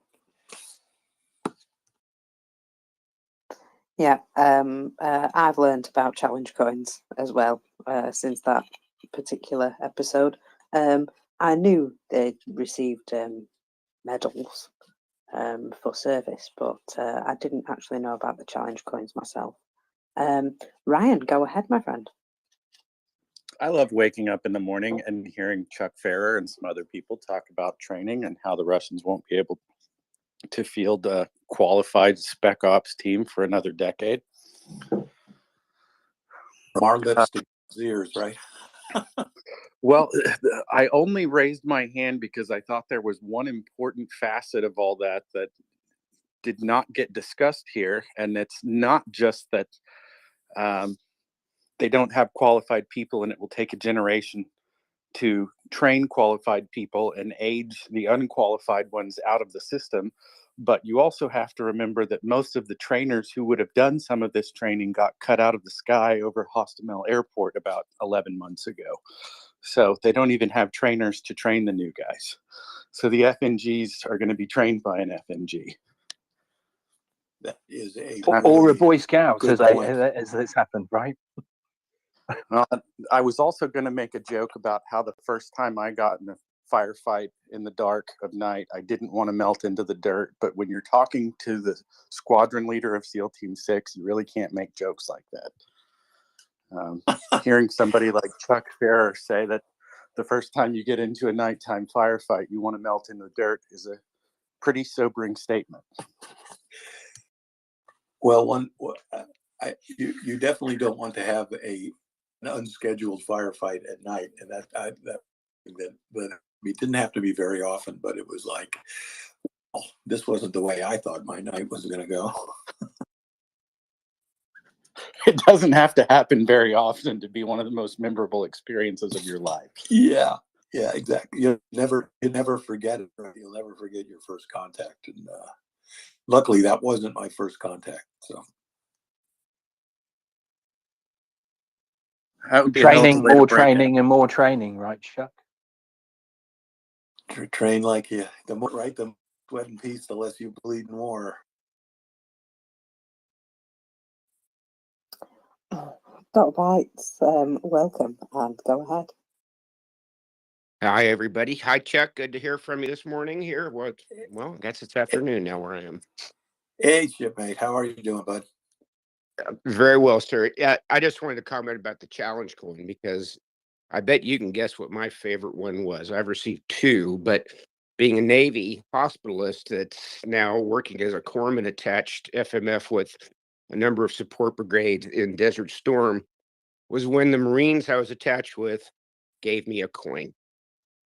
think. Yeah, I've learned about challenge coins as well since that particular episode. I knew they'd received medals for service, but I didn't actually know about the challenge coins myself. Ryan, go ahead, my friend. I love waking up in the morning and hearing Chuck Ferrer and some other people talk about training and how the Russians won't be able to field a qualified spec ops team for another decade. From our lips to his ears, right? Well, I only raised my hand because I thought there was one important facet of all that did not get discussed here. And it's not just that they don't have qualified people and it will take a generation to train qualified people and age the unqualified ones out of the system. But you also have to remember that most of the trainers who would have done some of this training got cut out of the sky over Hostomel Airport about 11 months ago. So they don't even have trainers to train the new guys. So the FNGs are going to be trained by an FNG. That is or a Boy Scout, as it's happened, right? Well, I was also going to make a joke about how the first time I got in a firefight in the dark of night, I didn't want to melt into the dirt. But when you're talking to the squadron leader of SEAL Team 6, you really can't make jokes like that. Hearing somebody like Chuck Ferrer say that the first time you get into a nighttime firefight, you want to melt in the dirt is a pretty sobering statement. Well, you definitely don't want to have a unscheduled firefight at night, and it didn't have to be very often, but it was like, oh, this wasn't the way I thought my night was going to go. It doesn't have to happen very often to be one of the most memorable experiences of your life. Yeah, exactly. You never forget it. Right? You'll never forget your first contact, and luckily that wasn't my first contact. So That would be a hell of a Training, way to more break it. training, and more training, right, Chuck? train like you. The more sweat and peace, the less you bleed and war. Dr. White's welcome, and go ahead. Hi, everybody. Hi, Chuck. Good to hear from you this morning here. Well, I guess it's afternoon now where I am. Hey, shipmate. How are you doing, bud? Very well, sir. Yeah, I just wanted to comment about the challenge coin because I bet you can guess what my favorite one was. I've received two, but being a Navy hospitalist that's now working as a corpsman attached FMF with a number of support brigades in Desert Storm was when the Marines I was attached with gave me a coin.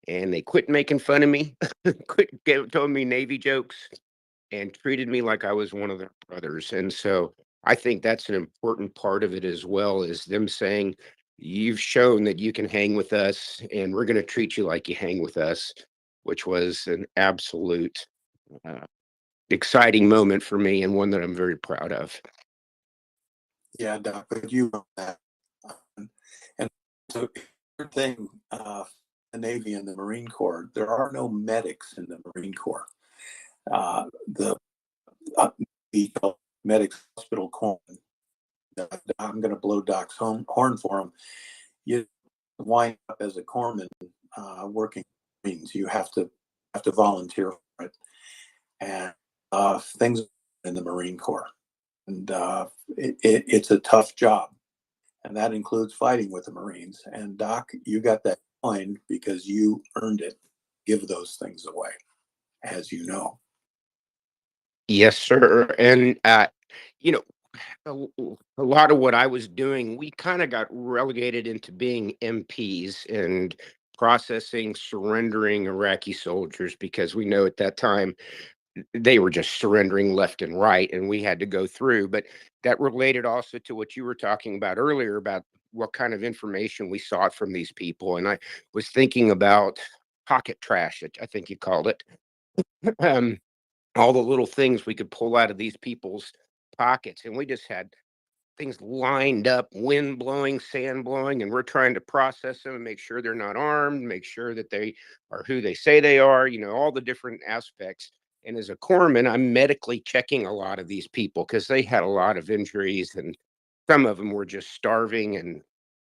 And they quit making fun of me, telling me Navy jokes, and treated me like I was one of their brothers. And so I think that's an important part of it as well, is them saying, you've shown that you can hang with us, and we're going to treat you like you hang with us, which was an absolute exciting moment for me and one that I'm very proud of. Yeah, Doc, but you know that. And so, thing, the Navy and the Marine Corps, there are no medics in the Marine Corps. The medics hospital corpsman. I'm going to blow Doc's horn for him. You wind up as a corpsman working Marines. You have to volunteer for it, and things in the Marine Corps, and it's a tough job, and that includes fighting with the Marines. And Doc, you got that coin because you earned it. Give those things away, as you know. Yes, sir. And, you know, a lot of what I was doing, we kind of got relegated into being MPs and processing, surrendering Iraqi soldiers because we know at that time they were just surrendering left and right, and we had to go through. But that related also to what you were talking about earlier about what kind of information we sought from these people. And I was thinking about pocket trash, I think you called it. All the little things we could pull out of these people's pockets. And we just had things lined up, wind blowing, sand blowing, and we're trying to process them and make sure they're not armed, make sure that they are who they say they are, all the different aspects. And as a corpsman, I'm medically checking a lot of these people because they had a lot of injuries and some of them were just starving and